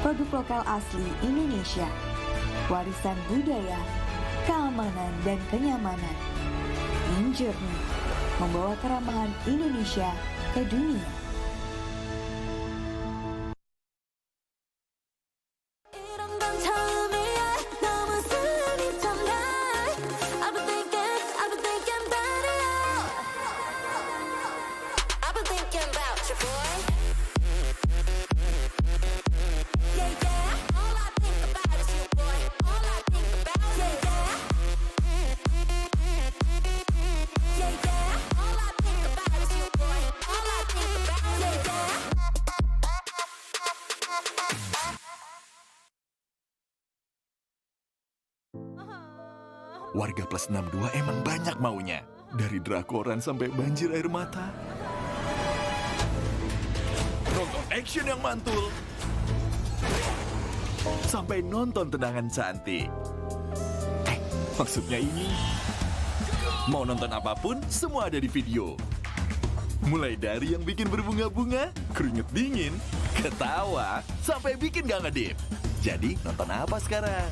produk lokal asli Indonesia, warisan budaya, keamanan dan kenyamanan. InJourney membawa keramahan Indonesia ke dunia. Warga plus 62 emang banyak maunya. Dari drakoran sampai banjir air mata. Nonton action yang mantul. Sampai nonton tendangan cantik. Maksudnya ini. Mau nonton apapun, semua ada di video. Mulai dari yang bikin berbunga-bunga, keringet dingin, ketawa, sampai bikin gak ngedip. Jadi nonton apa sekarang?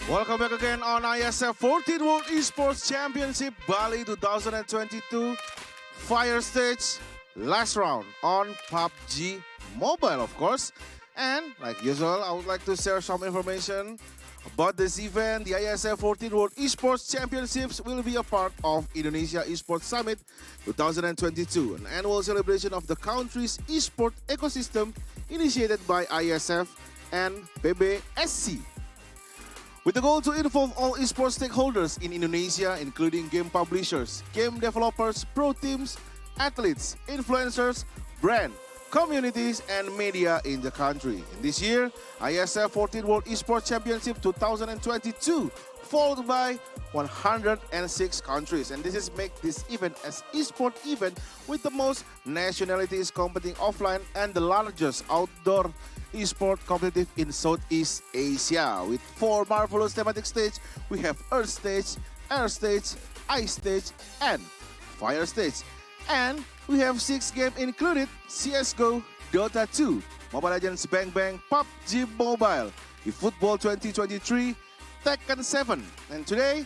Welcome back again on IESF 14th World Esports Championship Bali 2022 Fire Stage last round on PUBG Mobile, of course. And like usual, I would like to share some information about this event. The IESF 14th World Esports Championships will be a part of Indonesia Esports Summit 2022, an annual celebration of the country's esports ecosystem initiated by IESF and PBSC. With the goal to involve all esports stakeholders in Indonesia, including game publishers, game developers, pro teams, athletes, influencers, brand, communities, and media in the country. This year, IESF 14th World Esports Championship 2022, followed by 106 countries. And this is make this event as esport event with the most nationalities competing offline and the largest outdoor esport competitive in Southeast Asia. With 4 marvelous thematic stage, we have Earth Stage, Air Stage, Ice Stage, and Fire Stage. And we have 6 games included: CSGO, Dota 2, Mobile Legends Bang Bang, PUBG Mobile, eFootball 2023 Tekken 7. And today,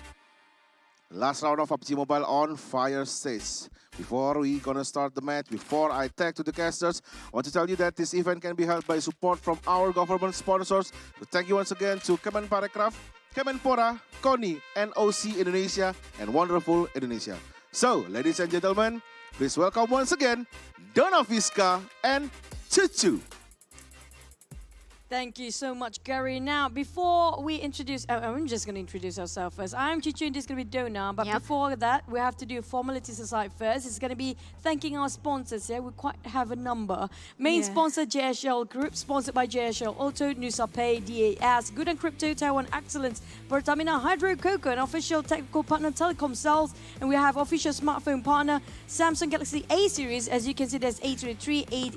last round of PUBG Mobile on fire stage. Before we gonna start the match, before I tag to the casters, I want to tell you that this event can be held by support from our government sponsors. So thank you once again to Kemenparekraf, Kemenpora, KONI, NOC Indonesia, and Wonderful Indonesia. So, ladies and gentlemen, please welcome once again Dona Fiska and Chuchu. Thank you so much, Gary. Now, before we introduce, I'm just going to introduce ourselves first. I'm Chichu and this is going to be Dona. But before that, we have to do formalities aside first. It's going to be thanking our sponsors. Yeah, we quite have a number. Main sponsor, JSL Group, sponsored by JSL Auto, Nusa Pay, DAS, Good and Crypto, Taiwan Excellence, Pertamina Hydro Coco, and official technical partner, Telecom Cells. And we have official smartphone partner, Samsung Galaxy A series. As you can see, there's A33,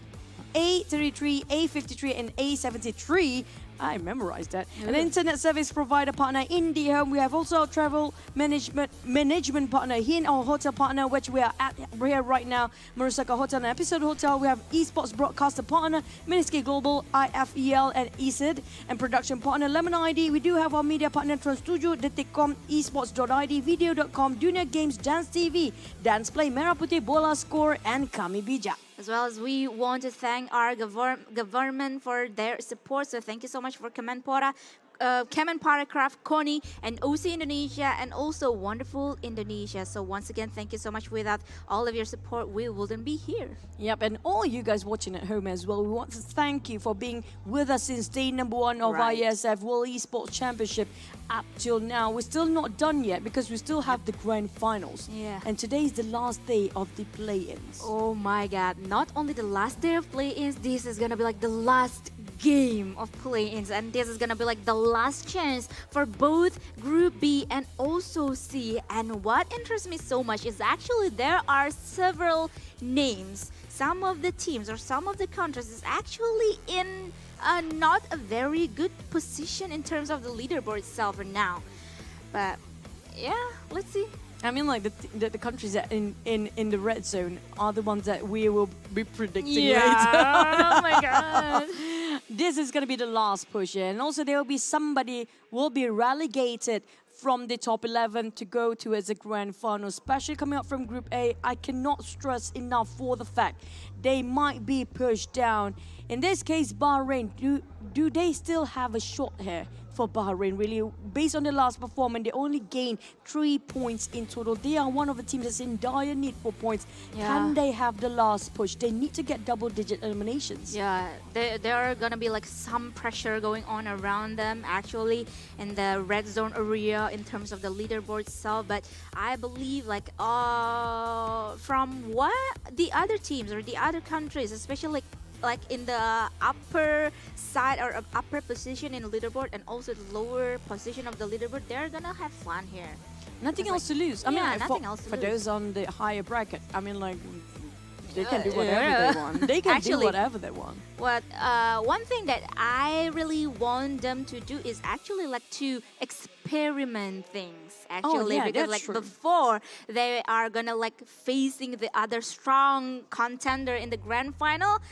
A33, A53 and A73. I memorized that. An internet service provider partner, IndiHome. We have also travel management partner, Hin, our hotel partner, which we are at here right now, Murasaka Hotel and Episode Hotel. We have Esports broadcaster partner, Miniski Global, IFEL and ESID. And production partner, Lemon ID. We do have our media partner, Transtudio, Detikcom, Esports.id, Video.com, Dunia Games, Dance TV, Dance Play, Merah Putih, Bola Score, and Kami Bijak. As well as we want to thank our government for their support. So thank you so much for Kemenpora, Kemenparekraf, KONI, and OC Indonesia, and also Wonderful Indonesia. So once again, thank you so much. Without all of your support, we wouldn't be here. Yep, and all you guys watching at home as well, we want to thank you for being with us since day number 1 of IESF World Esports Championship up till now. We're still not done yet because we still have the grand finals. Yeah. And today is the last day of the play-ins. Oh my God, not only the last day of play-ins, this is gonna be like the last game of play-ins, and this is gonna be like the last chance for both Group B and also C. And what interests me so much is actually there are several names. Some of the teams or some of the countries is actually in not a very good position in terms of the leaderboard itself for now. But yeah, let's see. I mean, like the countries that in the red zone are the ones that we will be predicting later. Oh my God. This is going to be the last push, and also there will be somebody will be relegated from the top 11 to go towards the grand final, especially coming up from Group A. I cannot stress enough for the fact they might be pushed down. In this case, Bahrain, do they still have a shot here? For Bahrain, really, based on the last performance, they only gained 3 points in total. They are one of the teams that's in dire need for points. Yeah. Can they have the last push? They need to get double-digit eliminations. Yeah, there are gonna be like some pressure going on around them actually in the red zone area in terms of the leaderboard itself. But I believe like from what the other teams or the other countries, especially like in the upper side or upper position in the leaderboard and also the lower position of the leaderboard, they're gonna have fun here. Nothing else to lose. I mean, nothing else to for lose. those on the higher bracket, I mean, like, they can do whatever they want. They can do whatever they want. What one thing that I really want them to do is actually like to experiment things actually, because like before they are gonna like facing the other strong contender in the grand final.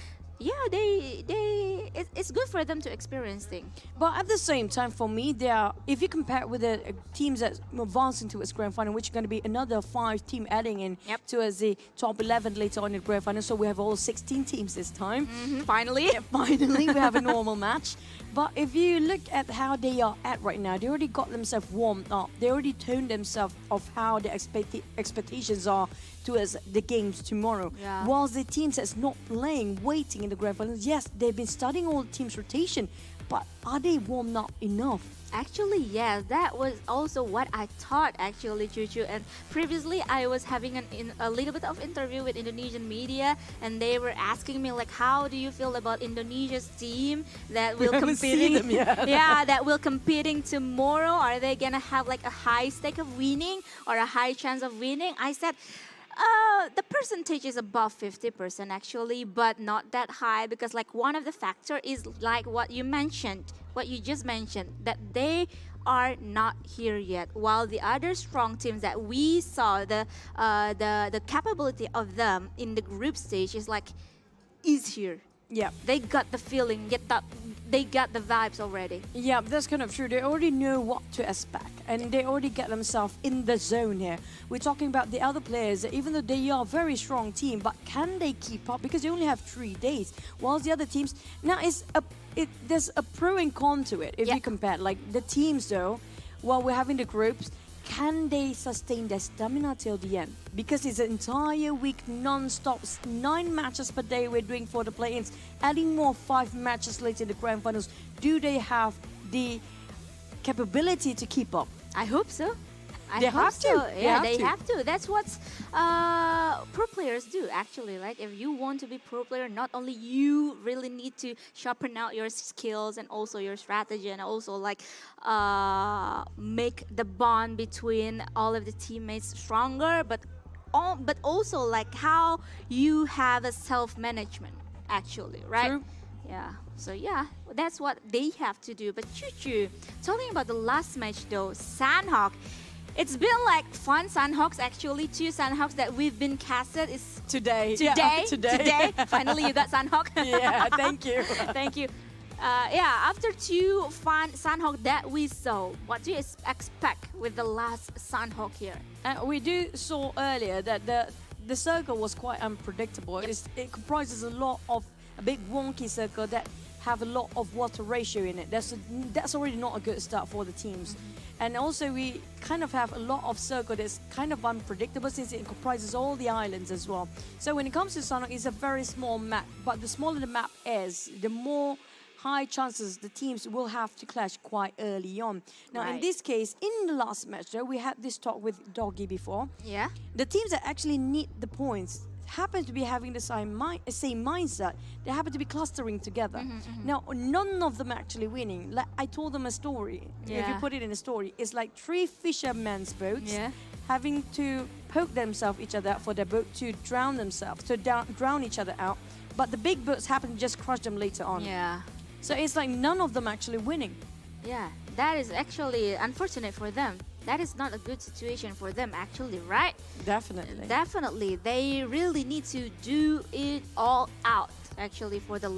Yeah, it's good for them to experience things. But at the same time, for me, if you compare it with the teams that advancing to its grand final, which is going to be another 5 team adding in towards the top 11 later on in the grand final. So we have all 16 teams this time. Finally. Yeah, finally, we have a normal match. But if you look at how they are at right now, they already got themselves warmed up. They already toned themselves of how the expectations are towards the games tomorrow. Yeah. Whilst the teams that's not playing, waiting in the grand finals, yes, they've been studying all the teams' rotation, but are they warmed up enough? Actually, yes, that was also what I thought actually, Chuchu. And previously, I was having a little bit of interview with Indonesian media, and they were asking me like, how do you feel about Indonesia's team that will competing? That will competing tomorrow. Are they gonna have like a high stake of winning or a high chance of winning? I said, the percentage is above 50% actually, but not that high, because like one of the factor is like what you mentioned, what you just mentioned, that they are not here yet, while the other strong teams that we saw the capability of them in the group stage is here. Yeah. They got the feeling, they got the vibes already. Yeah, that's kind of true. They already know what to expect, and they already get themselves in the zone here. We're talking about the other players, even though they are a very strong team, but can they keep up? Because they only have 3 days, whilst the other teams now there's a pro and con to it. If you compare, like the teams though, while we're having the groups, can they sustain their stamina till the end? Because it's an entire week non-stop, 9 matches per day we're doing for the play-ins, adding more 5 matches later in the grand finals. Do they have the capability to keep up? I hope so. They have to. Yeah, they have to. That's what pro players do, actually. Like, if you want to be pro player, not only you really need to sharpen out your skills and also your strategy, and also like make the bond between all of the teammates stronger, but also like how you have a self-management, actually, right? True. Yeah. So yeah, that's what they have to do. But Choo, talking about the last match though, Sandhawk. It's been like fun Sandhawks, actually. 2 Sandhawks that we've been casted is today. Today. Finally, you got Sandhawk. Yeah, thank you. Thank you. Yeah, after 2 fun Sandhawk that we saw, what do you expect with the last Sandhawk here? We saw earlier that the circle was quite unpredictable. It comprises a lot of a big wonky circle that have a lot of water ratio in it. That's already not a good start for the teams. And also we kind of have a lot of circle that's kind of unpredictable since it comprises all the islands as well. So when it comes to Sandhawk, it's a very small map, but the smaller the map is, the more high chances the teams will have to clash quite early on. Now in this case, in the last match though, we had this talk with Doggy before. Yeah. The teams that actually need the points happen to be having the same mindset. They happen to be clustering together. Now, none of them actually winning. Like I told them a story. If you put it in a story, it's like 3 fishermen's boats having to poke themselves each other for their boat to drown themselves, to drown each other out. But the big boats happen to just crush them later on. Yeah. So it's like none of them actually winning. Yeah, that is actually unfortunate for them. That is not a good situation for them, actually, right? Definitely. Definitely. They really need to do it all out, actually, for the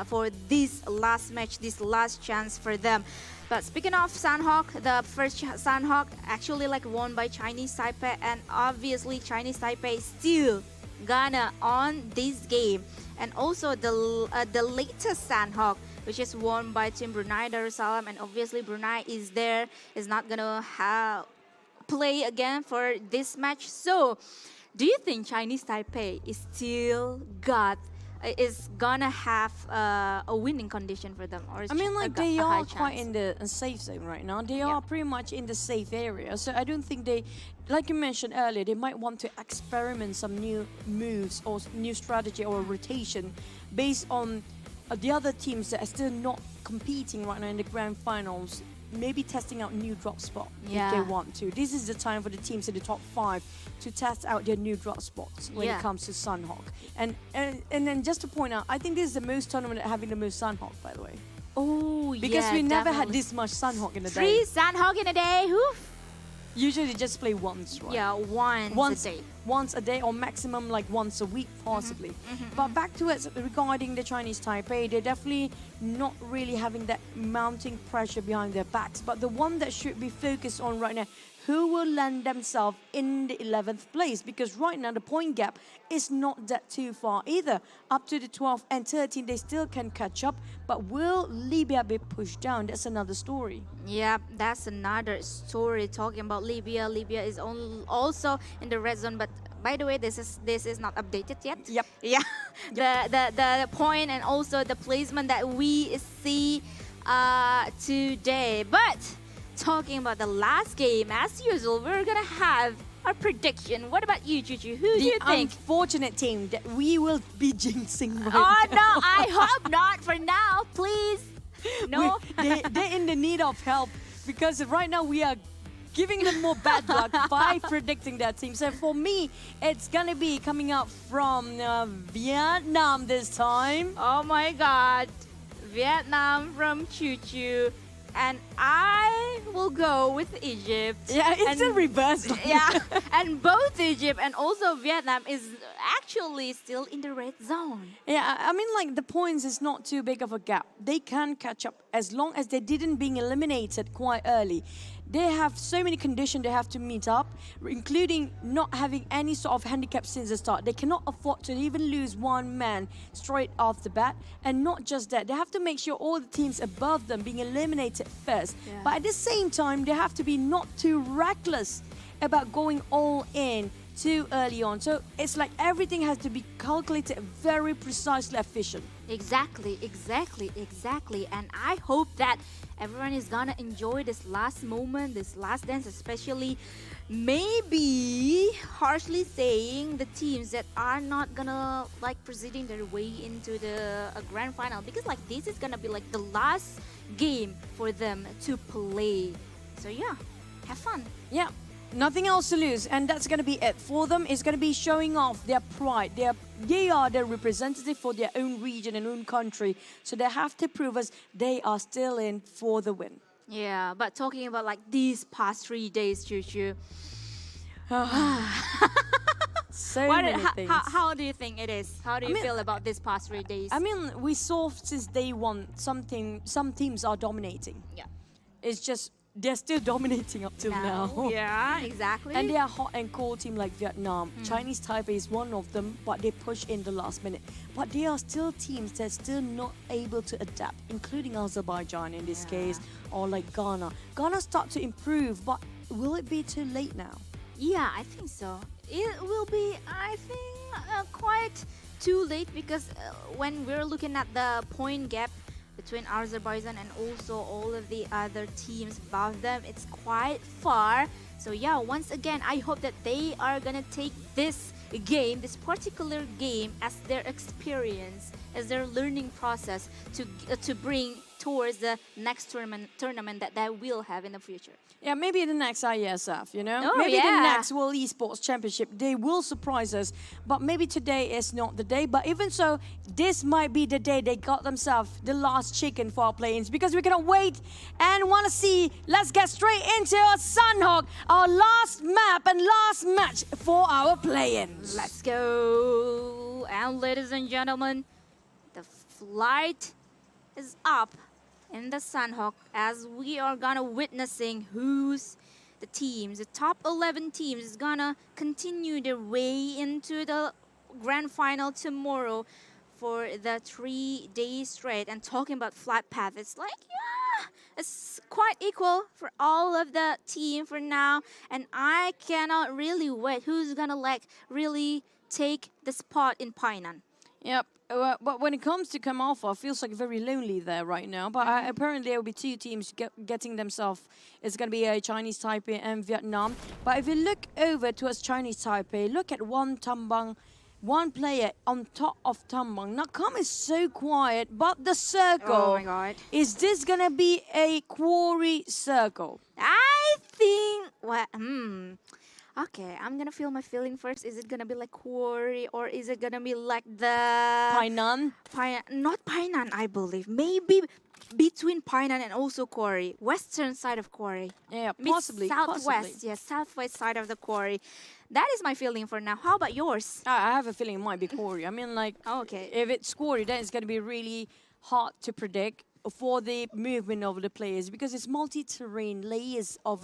for this last match, this last chance for them. But speaking of Sandhawk, the first Sandhawk actually like won by Chinese Taipei, and obviously Chinese Taipei still gonna on this game. And also the latest Sandhawk, which is won by Team Brunei Darussalam, and obviously Brunei is not gonna play again for this match. So, do you think Chinese Taipei is gonna have a winning condition for them, or is I mean, like they a high are quite chance? in the safe zone right now. They are pretty much in the safe area. So I don't think they, like you mentioned earlier, they might want to experiment some new moves or new strategy or rotation based on the other teams that are still not competing right now in the grand finals. Maybe testing out new drop spot if they want to. This is the time for the teams in the top 5 to test out their new drop spots when it comes to Sandhawk. And then just to point out, I think this is the most tournament having the most Sandhawk, by the way. Oh, because we never had definitely. this much Sandhawk in a day. 3 Sandhawk in a day. Oof. Usually they just play once, right? Yeah, once a day. Once a day, or maximum like once a week, possibly. But back to it regarding the Chinese Taipei, they're definitely not really having that mounting pressure behind their backs. But the one that should be focused on right now, who will land themselves in the 11th place? Because right now the point gap is not that too far either. Up to the 12th and 13th, they still can catch up. But will Libya be pushed down? That's another story. Yeah, that's another story talking about Libya. Libya is also in the red zone, but by the way, this is not updated yet. Yep. Yeah. The point and also the placement that we see today. But talking about the last game, as usual, we're gonna have our prediction. What about you, Chuchu? Who do you think? The unfortunate team that we will be jinxing right Oh now. no, I hope not for now, please. No. They're in the need of help because right now we are giving them more bad luck by predicting that team. So for me, it's gonna be coming out from Vietnam this time. Oh my God, Vietnam from Choo Choo. And I will go with Egypt. Yeah, it's a reverse. Yeah, and both Egypt and also Vietnam is actually still in the red zone. Yeah, I mean, like, the points is not too big of a gap. They can catch up as long as they didn't being eliminated quite early. They have so many conditions they have to meet up, including not having any sort of handicap since the start. They cannot afford to even lose one man straight off the bat. And not just that, they have to make sure all the teams above them being eliminated first. Yeah. But at the same time, they have to be not too reckless about going all in too early on. So it's like everything has to be calculated very precisely efficient. Exactly. And I hope that everyone is gonna enjoy this last moment, this last dance, especially maybe harshly saying the teams that are not gonna like proceeding their way into the grand final, because like this is gonna be like the last game for them to play. So yeah, have fun. Yeah. Nothing else to lose, and that's going to be it. For them, it's going to be showing off their pride. They are the representative for their own region and own country, so they have to prove us they are still in for the win. Yeah, but talking about like these past 3 days, Choo. So many things. How do you think it is? How do you feel about this past 3 days? I mean, we saw since day one some teams are dominating. Yeah. It's just they're still dominating up till now. Yeah, exactly. And they are hot and cold team like Vietnam. Chinese Taipei is one of them, but they push in the last minute. But they are still teams that are still not able to adapt, including Azerbaijan in this case, or like Ghana. Ghana start to improve, but will it be too late now? Yeah, I think so. It will be, I think, quite too late, because when we're looking at the point gap between Azerbaijan and also all of the other teams above them, it's quite far. So yeah, once again, I hope that they are gonna take this game, this particular game, as their experience, as their learning process to bring towards the next tournament that they will have in the future. Yeah, maybe the next IESF, you know? Oh, maybe yeah. the next World Esports Championship, they will surprise us. But maybe today is not the day. But even so, this might be the day they got themselves the last chicken for our play-ins, because we cannot wait and want to see. Let's get straight into our Sunhawk, our last map and last match for our play-ins. Let's go. And ladies and gentlemen, the flight is up in the Sunhawk, as we are gonna witnessing who's the top 11 teams is gonna continue their way into the grand final tomorrow for the 3 days straight. And talking about flight path, it's like, yeah, it's quite equal for all of the team for now, and I cannot really wait who's gonna like really take the spot in Painan. Yep. But when it comes to Cam Alpha, it feels like very lonely there right now. But apparently there will be two teams getting themselves. It's going to be a Chinese Taipei and Vietnam. But if you look over towards Chinese Taipei, look at one player on top of Tambang. Now, Cam is so quiet, but the circle. Oh my God. Is this going to be a quarry circle? I think, okay, I'm gonna feel my feeling first. Is it gonna be like Quarry, or is it gonna be like the Painan? Not Painan, I believe. Maybe between Painan and also Quarry, western side of Quarry. Yeah, Maybe possibly. southwest. Yeah, southwest side of the Quarry. That is my feeling for now. How about yours? I have a feeling it might be Quarry. I mean, like, okay, if it's Quarry, then it's gonna be really hard to predict for the movement of the players, because it's multi-terrain, layers of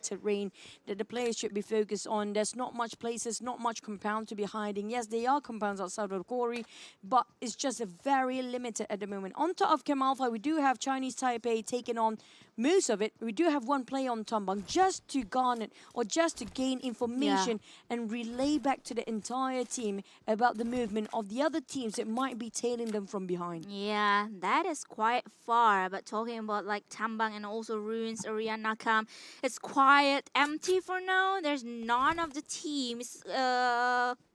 terrain that the players should be focused on. There's not much places, not much compound to be hiding. Yes, there are compounds outside of the quarry, but it's just a very limited at the moment. On top of Cam Alpha, we do have Chinese Taipei taking on most of it. We do have one player on Tambang just to garner or just to gain information and relay back to the entire team about the movement of the other teams that might be tailing them from behind. Yeah, that is quite far. But talking about like Tambang and also Ruins area Nakam, it's quite empty for now. There's none of the teams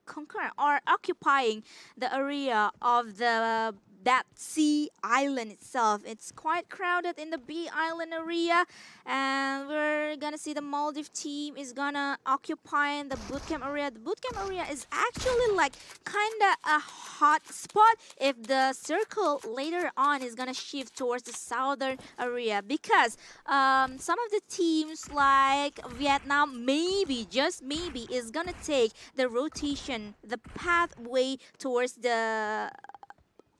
concurrent or occupying the area of the that C island itself. It's quite crowded in the B island area, and we're gonna see the Maldives team is gonna occupy the bootcamp area. The bootcamp area is actually like kinda a hot spot if the circle later on is gonna shift towards the southern area, because some of the teams like Vietnam maybe, just maybe, is gonna take the rotation, the pathway towards the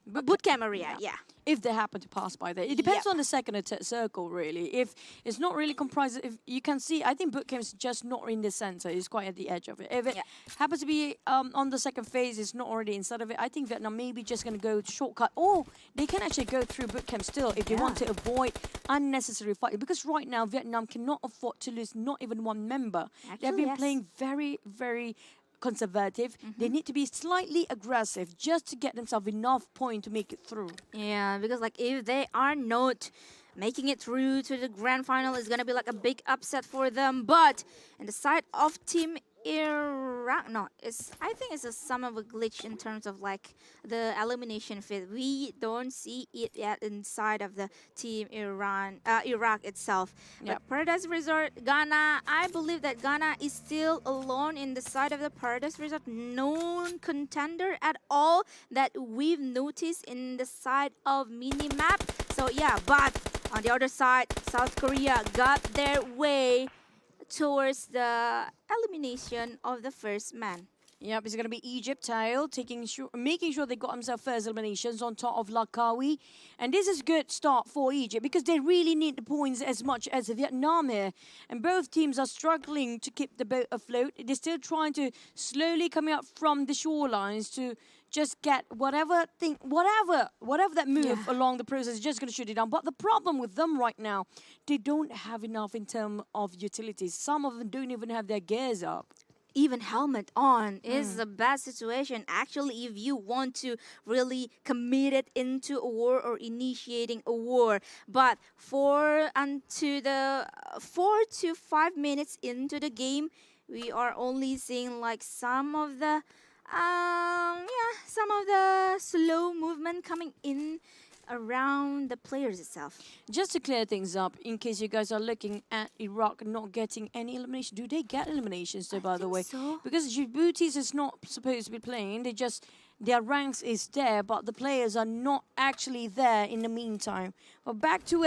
bootcamp area. Yeah. If they happen to pass by there. It depends on the second or third circle, really. If it's not really comprised, if you can see, I think bootcamp's just not in the center. It's quite at the edge of it. If it happens to be on the second phase, it's not already inside of it, I think Vietnam maybe just going to go shortcut. Or they can actually go through bootcamp still if they want to avoid unnecessary fight. Because right now, Vietnam cannot afford to lose not even one member. They've been playing very, very conservative. They need to be slightly aggressive just to get themselves enough point to make it through. Yeah, because like if they are not making it through to the grand final, it's gonna be like a big upset for them. But in the side of Team Iraq, no, I think it's some of a glitch in terms of like the elimination phase. We don't see it yet inside of the Team Iraq itself. But Paradise Resort, Ghana, I believe that Ghana is still alone in the side of the Paradise Resort. No contender at all that we've noticed in the side of minimap. So yeah, but on the other side, South Korea got their way towards the elimination of the first man. Yep, it's going to be Egypt Tail making sure they got themselves first eliminations on top of Langkawi. And this is a good start for Egypt because they really need the points as much as Vietnam here. And both teams are struggling to keep the boat afloat. They're still trying to slowly coming up from the shorelines to just get whatever that move along the process is just going to shoot it down. But the problem with them right now, they don't have enough in terms of utilities. Some of them don't even have their gears up. Even helmet on is a bad situation. Actually, if you want to really commit it into a war or initiating a war. But 4 to 5 minutes into the game, we are only seeing like some of the slow movement coming in around the players itself. Just to clear things up, in case you guys are looking at Iraq not getting any elimination, do they get eliminations though, by the way? So. Because Djibouti's is not supposed to be playing, their ranks is there, but the players are not actually there in the meantime. But back to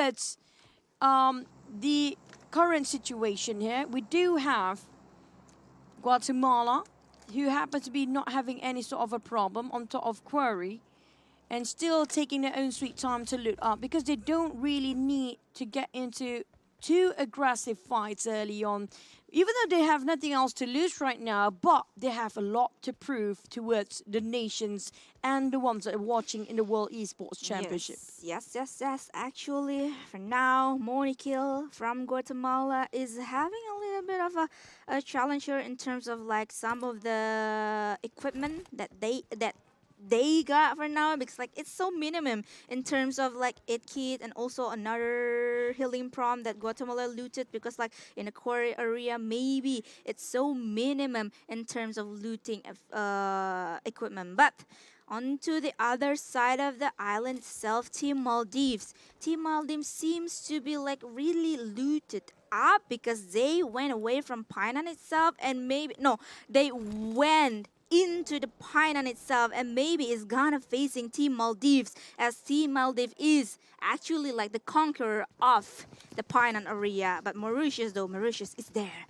the current situation here, we do have Guatemala, who happen to be not having any sort of a problem on top of Quarry, and still taking their own sweet time to loot up because they don't really need to get into too aggressive fights early on. Even though they have nothing else to lose right now, but they have a lot to prove towards the nations and the ones that are watching in the World Esports Championship. Yes. Actually, for now, Monikil from Guatemala is having a little bit of a challenge here in terms of like some of the equipment that they got for now, because like it's so minimum in terms of like it kit and also another healing prom that Guatemala looted, because like in a quarry area maybe it's so minimum in terms of looting equipment. But onto the other side of the island itself, Team Maldives seems to be like really looted up because they went away from Painan itself, and they went into the Painan itself, and maybe is gonna facing Team Maldives, as Team Maldives is actually like the conqueror of the Painan area. But Mauritius is there.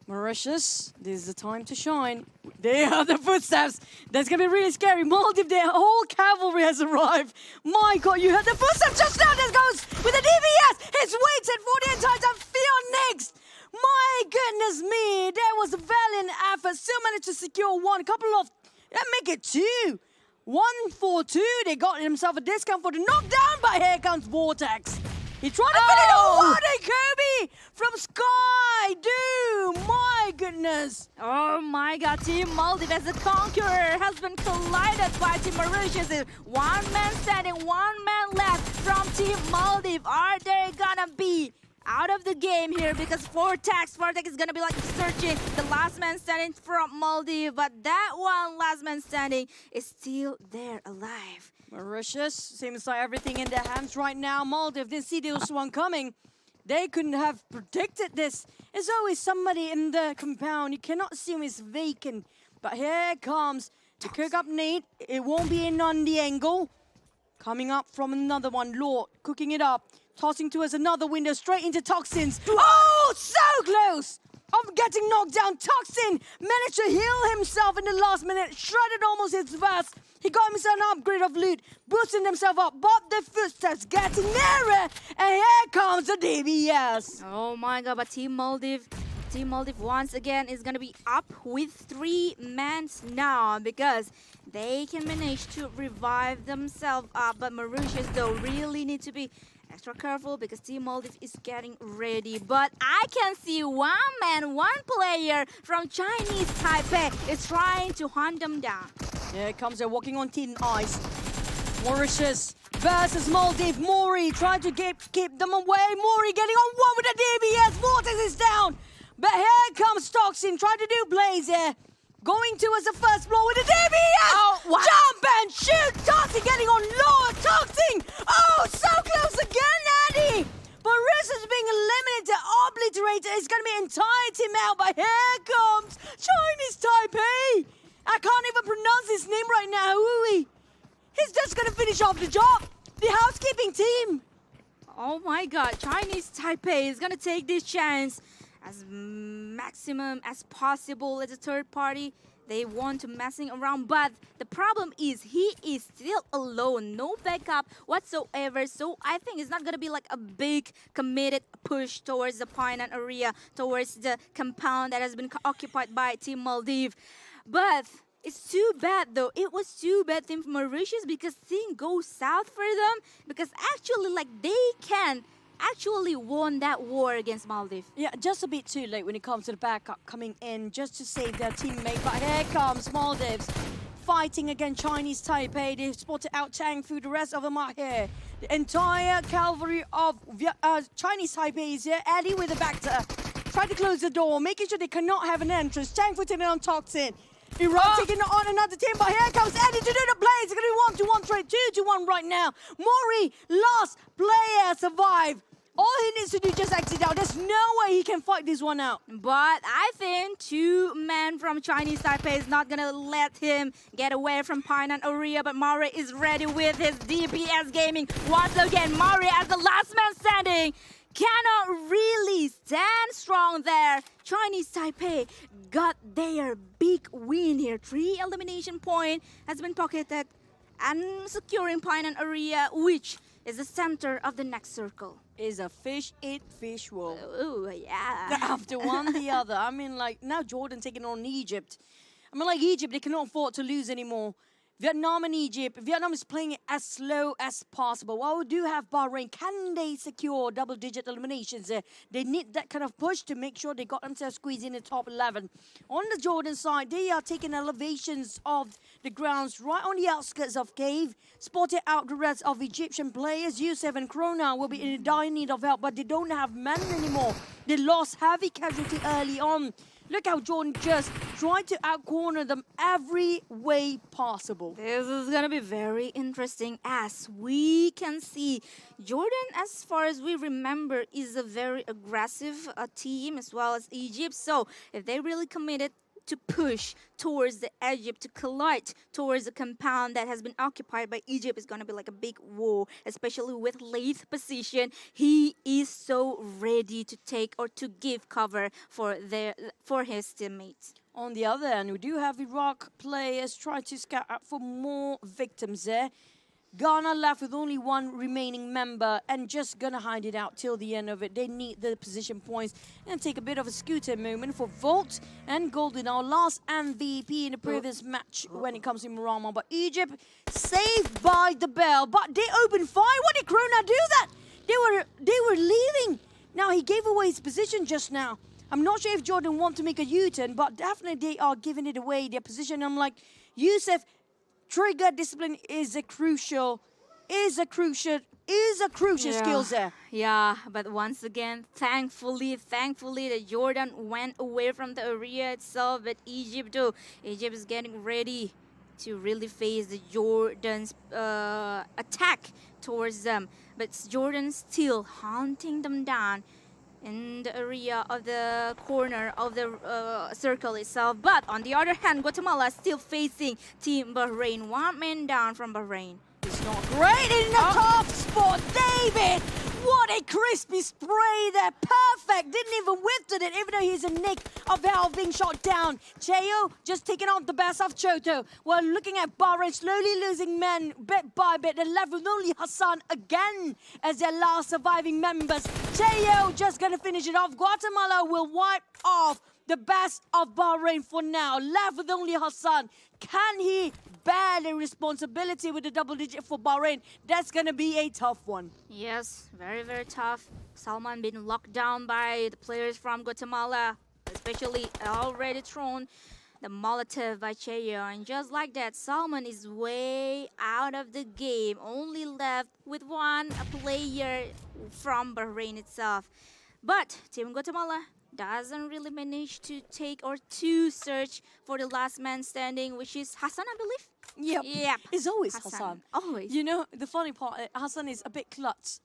Mauritius, this is the time to shine. They are the footsteps. That's going to be really scary. Maldives, their whole cavalry has arrived. My God, you heard the footsteps just now. There goes with the DBS. He's waited for the entire time. Fion next. My goodness me. There was a valiant effort. Still managed to secure one. Make it two. 1-4-2. They got themselves a discount for the knockdown, but here comes Vortex. He tried to fit it on Kobe from Sky. Dude, my goodness. Oh my God, Team Maldives as the conqueror has been collided by Team Mauritius. One man standing, one man left from Team Maldives. Are they gonna be out of the game here? Because Vortex is gonna be like searching the last man standing from Maldives, but that one last man standing is still there alive. Mauritius seems like everything in their hands right now. Maldives didn't see this one coming. They couldn't have predicted this. There's always somebody in the compound. You cannot assume it's vacant. But here comes the cook-up nade. It won't be in on the angle. Coming up from another one. Lord cooking it up. Tossing towards another window straight into Toxins. Oh, so close of getting knocked down. Toxin managed to heal himself in the last minute. Shredded almost his vest. He got himself an upgrade of loot, boosting himself up, but the footsteps getting nearer, and here comes the DBS. Oh my god, but Team Maldives once again is gonna be up with 3 men now because they can manage to revive themselves up, but Mauritius though really need to be extra careful because Team Maldives is getting ready. But I can see one player from Chinese Taipei is trying to hunt them down. Here comes they're walking on thin ice. Mauritius versus Maldives. Mori trying to keep them away. Mori getting on one with the DBS. Vortex is down. But here comes Toxin trying to do plays here. Going towards the first floor with the DBS. Oh, what? Jump and shoot. Toxin getting on lower. Toxin. Oh, so close again, Addy. Mauritius being eliminated, obliterated. It's going to be entire team out. But here comes Chinese Taipei. I can't even pronounce his name right now. Hui. He's just going to finish off the job. The housekeeping team. Oh my god, Chinese Taipei is going to take this chance as maximum as possible as a third party. They want to messing around, but the problem is he is still alone. No backup whatsoever. So I think it's not going to be like a big committed push towards the Painan area, towards the compound that has been occupied by Team Maldives. But it's too bad though. It was too bad Team Mauritius because things go south for them. Because actually like they can actually won that war against Maldives. Yeah, just a bit too late when it comes to the backup coming in just to save their teammate. But here comes Maldives fighting against Chinese Taipei. They spotted out Chang Fu. The rest of them are here. The entire cavalry of Chinese Taipei is here. Eddie with the Vector. Try to close the door, making sure they cannot have an entrance. Chang Fu taking on Toxin. Iran taking on another team, but here comes Eddie to do the play. It's going to be 1-1 trade, 2-1 right now. Mori, last player, survive. All he needs to do is just exit out. There's no way he can fight this one out. But I think 2 men from Chinese Taipei is not going to let him get away from Painan area. But Mari is ready with his DPS gaming. Once again, Mari as the last man standing cannot really stand strong there. Chinese Taipei got their big win here. 3 elimination point has been pocketed and securing Painan area, which is the center of the next circle. Is a fish eat fish world. Oh, yeah. After one, the other. I mean, like, now Jordan taking on Egypt. I mean, like, Egypt, they cannot afford to lose anymore. Vietnam and Egypt. Vietnam is playing it as slow as possible. While we do have Bahrain, can they secure double-digit eliminations there? They need that kind of push to make sure they got themselves squeezed in the top 11. On the Jordan side, they are taking elevations of the grounds right on the outskirts of Cave. Spotted out the rest of Egyptian players. IESF and Krona will be in dire need of help, but they don't have men anymore. They lost heavy casualty early on. Look how Jordan just tried to outcorner them every way possible. This is going to be very interesting as we can see. Jordan, as far as we remember, is a very aggressive team as well as Egypt. So if they really committed to push towards the Egypt, to collide towards the compound that has been occupied by Egypt, is going to be like a big war, especially with Lath position. He is so ready to take or to give cover for his teammates. On the other hand, we do have Iraq players trying to scout out for more victims there. Ghana left with only 1 remaining member and just gonna hide it out till the end of it. They need the position points and take a bit of a scooter moment for Volt and Golden, our last MVP in the previous match when it comes to Murama. But Egypt saved by the bell, but they opened fire. Why did Krona do that? They were leaving. Now he gave away his position just now. I'm not sure if Jordan want to make a U-turn, but definitely they are giving it away, their position. I'm like, IESF, trigger discipline is a crucial skill there. Yeah, but once again, thankfully that Jordan went away from the area itself, but Egypt is getting ready to really face the Jordan's attack towards them. But Jordan still hunting them down in the area of the corner of the circle itself. But on the other hand, Guatemala still facing Team Bahrain. 1 man down from Bahrain. It's not great in the top spot. David, what a crispy spray there. Perfect. Didn't even whiff it, even though he's a nick of health being shot down. Cheo just taking on the best of Choto. We're looking at Bahrain slowly losing men bit by bit. They're left with only Hassan again as their last surviving members. Cheo just going to finish it off. Guatemala will wipe off the best of Bahrain for now. Left with only Hassan. Can he bear the responsibility with the double digit for Bahrain? That's going to be a tough one. Yes, very, very tough. Salman been locked down by the players from Guatemala, especially already thrown the Molotov by Cheo. And just like that, Salman is way out of the game. Only left with one player from Bahrain itself. But Team Guatemala doesn't really manage to take or to search for the last man standing, which is Hassan, I believe. Yep. It's always Hassan. Always. You know, the funny part, Hassan is a bit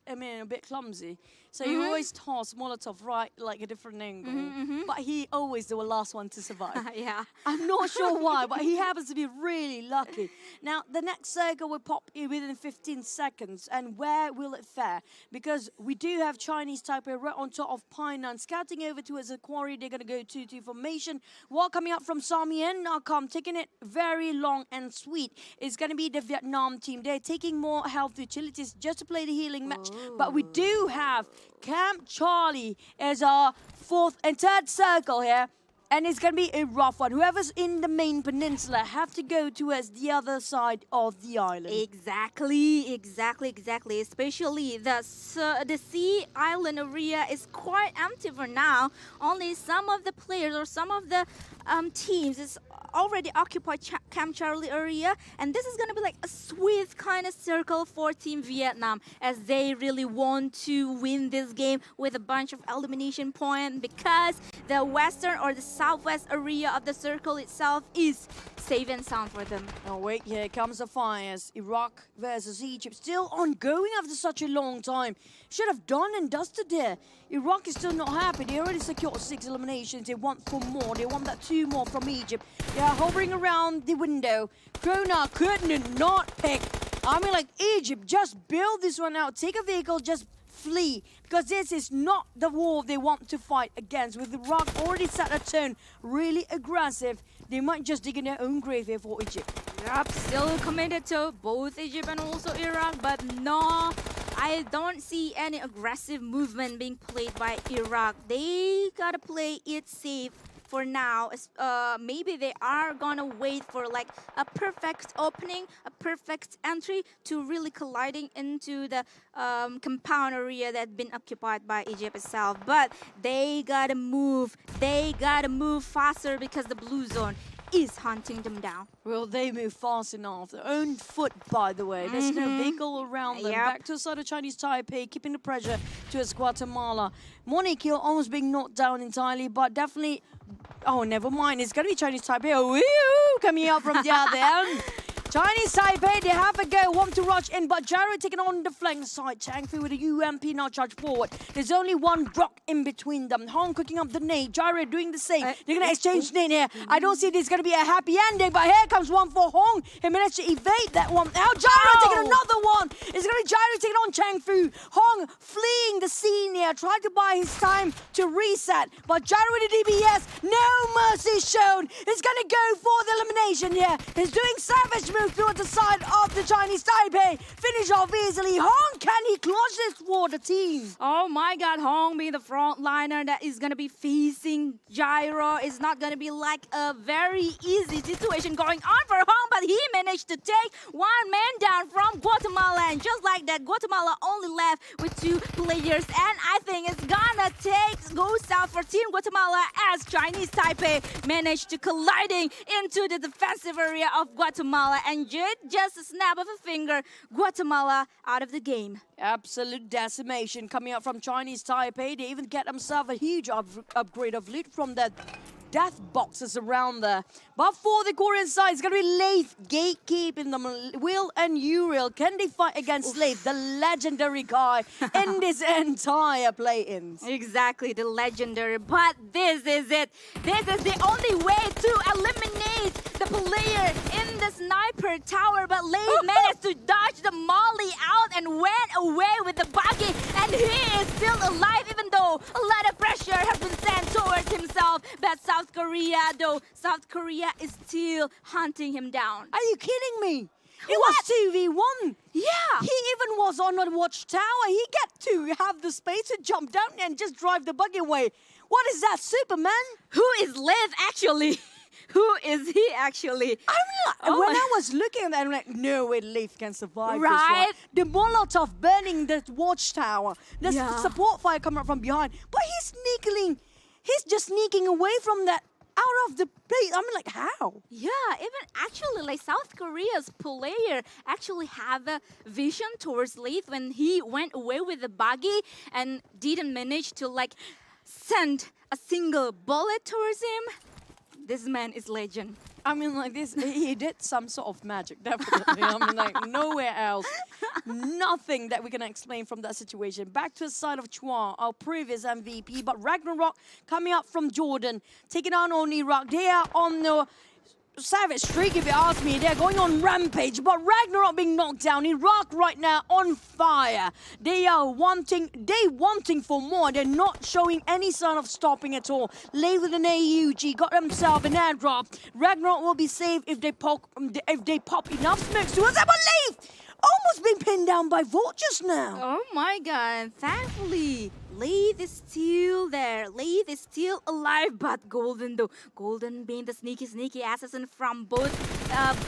a bit clumsy. So he always toss Molotov right like a different angle. But he always the last one to survive. Yeah. I'm not sure why, but he happens to be really lucky. Now, the next circle will pop in within 15 seconds. And where will it fare? Because we do have Chinese Taipei right on top of Painan, scouting over towards the quarry. They're going to go 2-2 formation. While coming up from Samien Nakam, taking it very long and sweet, is going to be the Vietnam team. They're taking more health utilities just to play the healing match. But we do have Camp Charlie as our fourth and third circle here. And it's going to be a rough one. Whoever's in the main peninsula have to go towards the other side of the island. Exactly. Especially the sea island area is quite empty for now. Only some of the players or some of the teams is already occupied Camp Charlie area, and this is going to be like a sweet kind of circle for Team Vietnam as they really want to win this game with a bunch of elimination points because the western or the southwest area of the circle itself is safe and sound for them. Oh wait, here comes the fires. Iraq versus Egypt still ongoing after such a long time. Should have done and dusted there. Iraq is still not happy. They already secured 6 eliminations. They want 4 more. They want that 2 more from Egypt. They are hovering around the window. Krona couldn't not pick. I mean, like, Egypt, just build this one out. Take a vehicle, just flee. Because this is not the war they want to fight against. With Iraq already set a tone, really aggressive, they might just dig in their own grave here for Egypt. Yep, still committed to both Egypt and also Iraq, but no, I don't see any aggressive movement being played by Iraq. They gotta play it safe for now. Maybe they are gonna wait for like a perfect opening, a perfect entry to really colliding into the compound area that's been occupied by Egypt itself. But they gotta move. They gotta move faster because the blue zone is hunting them down. Well, they move fast enough. Their own foot, by the way. There's no vehicle around them. Yep. Back to the side of Chinese Taipei, keeping the pressure towards Guatemala. Monique almost being knocked down entirely, but definitely... Oh, never mind. It's going to be Chinese Taipei. Oh, coming out from the other end. Chinese Taipei, they have a go, want to rush in, but Jared taking on the flank side. Changfu with a UMP now charged forward. There's only one rock in between them. Hong cooking up the nade. Jared doing the same. They're going to exchange nade here. I don't see this going to be a happy ending, but here comes one for Hong. He managed to evade that one. Now Jared taking another one. It's going to be Jared taking on Changfu. Hong fleeing the scene here, trying to buy his time to reset, but Jared with the DBS, no mercy shown. It's going to go for the elimination here. He's doing savage moves towards the side of the Chinese Taipei. Finish off easily. Hong, can he clutch this for the team? Oh my God, Hong being the frontliner that is going to be facing Gyro. It's not going to be like a very easy situation going on for Hong, but he managed to take 1 man down from Guatemala. And just like that, Guatemala only left with 2 players. And I think it's gonna go south for Team Guatemala as Chinese Taipei managed to colliding into the defensive area of Guatemala. And just a snap of a finger, Guatemala out of the game. Absolute decimation coming out from Chinese Taipei. They even get themselves a huge upgrade of loot from that death boxes around there. But for the Korean side, it's going to be Leif gatekeeping them. Will and Uriel, can they fight against Leif, the legendary guy in this entire play-in? Exactly, the legendary. But this is it. This is the only way to eliminate the player in the sniper tower. But Leif managed to dodge the molly out and went away with the buggy. And he is still alive, even though a lot of pressure has been sent towards himself. But South Korea, though, South Korea is still hunting him down. Are you kidding me? It was 2v1. Yeah. He even was on a watchtower. He get to have the space to jump down and just drive the buggy away. What is that, Superman? Who is Leif actually? Who is he actually? When I was looking at that, I'm like, no way Leif can survive this Right? one. The Molotov burning the watchtower. There's support fire coming up from behind. But he's just sneaking away from that, out of the place. I'm like, how? Yeah, even actually, like South Korea's player actually have a vision towards Leif when he went away with the buggy and didn't manage to like send a single bullet towards him. This man is legend. I mean, like this, he did some sort of magic, definitely. I mean, like nowhere else. Nothing that we can explain from that situation. Back to the side of Chua, our previous MVP, but Ragnarok coming up from Jordan, taking on Iraq. They are on the savage streak, if you ask me. They're going on rampage, but Ragnarok being knocked down. Iraq right now on fire. They wanting for more. They're not showing any sign of stopping at all. Leif with an AUG got themselves an airdrop. Ragnarok will be safe if they pop enough smokes to us. But Leif almost been pinned down by Volt just now. Oh my god, thankfully, Leif is still there. Leif is still alive, but Golden though. Golden being the sneaky assassin from both,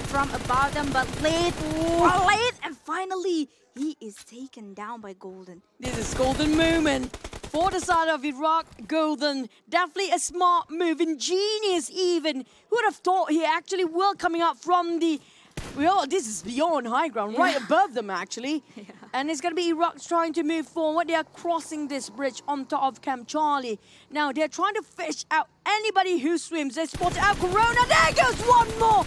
from above them, but Leif, and finally, he is taken down by Golden. This is Golden moment. For the side of Iraq, Golden, definitely a smart move, ingenious even. Who would have thought he actually will coming up from the... Well, this is beyond high ground, right above them actually. Yeah. And it's going to be Iraq trying to move forward. They are crossing this bridge on top of Camp Charlie. Now they're trying to fish out anybody who swims. They spotted out Corona. There goes one more.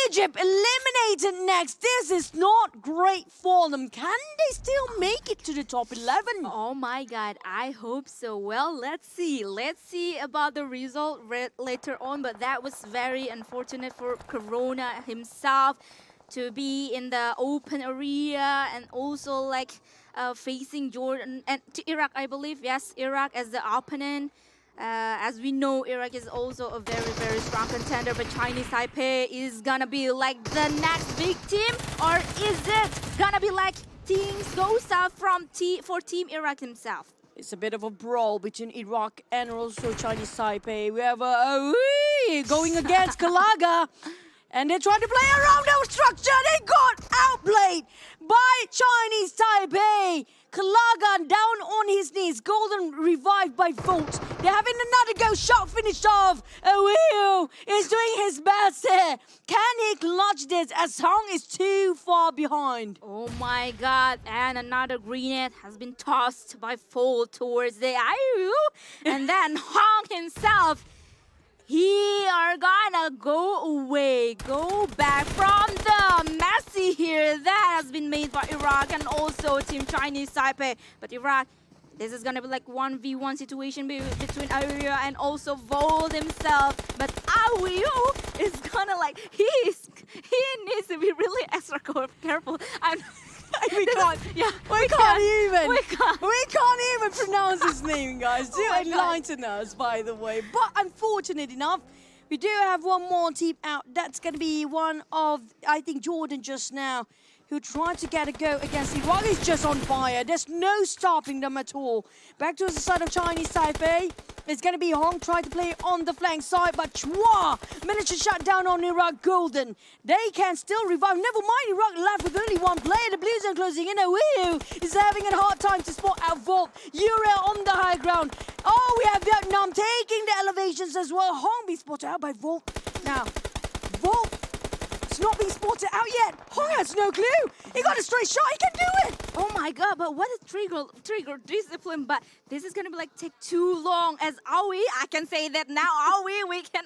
Egypt eliminated next. This is not great for them. Can they still make it to the top 11? Oh my god, I hope so. Well, let's see. Let's see about the result later on. But that was very unfortunate for Corona himself to be in the open area and also like facing Jordan and to Iraq, I believe. Yes, Iraq as the opponent. As we know, Iraq is also a very strong contender, but Chinese Taipei is gonna be like the next big team, or is it gonna be like things go south for Team Iraq himself? It's a bit of a brawl between Iraq and also Chinese Taipei. We have going against Kalaga. And they're trying to play around our structure. They got outplayed by Chinese Taipei. Kalagan down on his knees. Golden revived by Volt. They're having another go. Shot finished off. Will is doing his best here. Can he clutch this as Hong is too far behind? Oh my god. And another grenade has been tossed by Volt towards the IU. And then Hong himself, he are gonna go away, go back from the messy here that has been made by Iraq and also Team Chinese Taipei. But Iraq, this is gonna be like 1v1 situation between Ayu and also Volt himself. But Ayu is gonna like, he needs to be really extra careful. We can't even pronounce his name, guys. Do enlighten us, by the way. But unfortunate enough, we do have one more team out. That's going to be one of, I think, Jordan just now, who tried to get a go against Iraq. He's just on fire. There's no stopping them at all. Back to the side of Chinese Taipei. It's going to be Hong trying to play on the flank side, but Chua managed to shut down on Iraq Golden. They can still revive. Never mind, Iraq left with only one player. The Blues are closing in. Wu is having a hard time to spot out Volt. Uriel on the high ground. Oh, we have Vietnam taking the elevations as well. Hong be spotted out by Volt. Now, Volt, it's not being spotted out yet. Hong has no clue. He got a straight shot. He can do it. Oh my god, but what a trigger discipline, but this is gonna be like take too long as Aoi. I can say that now, Aoi, we can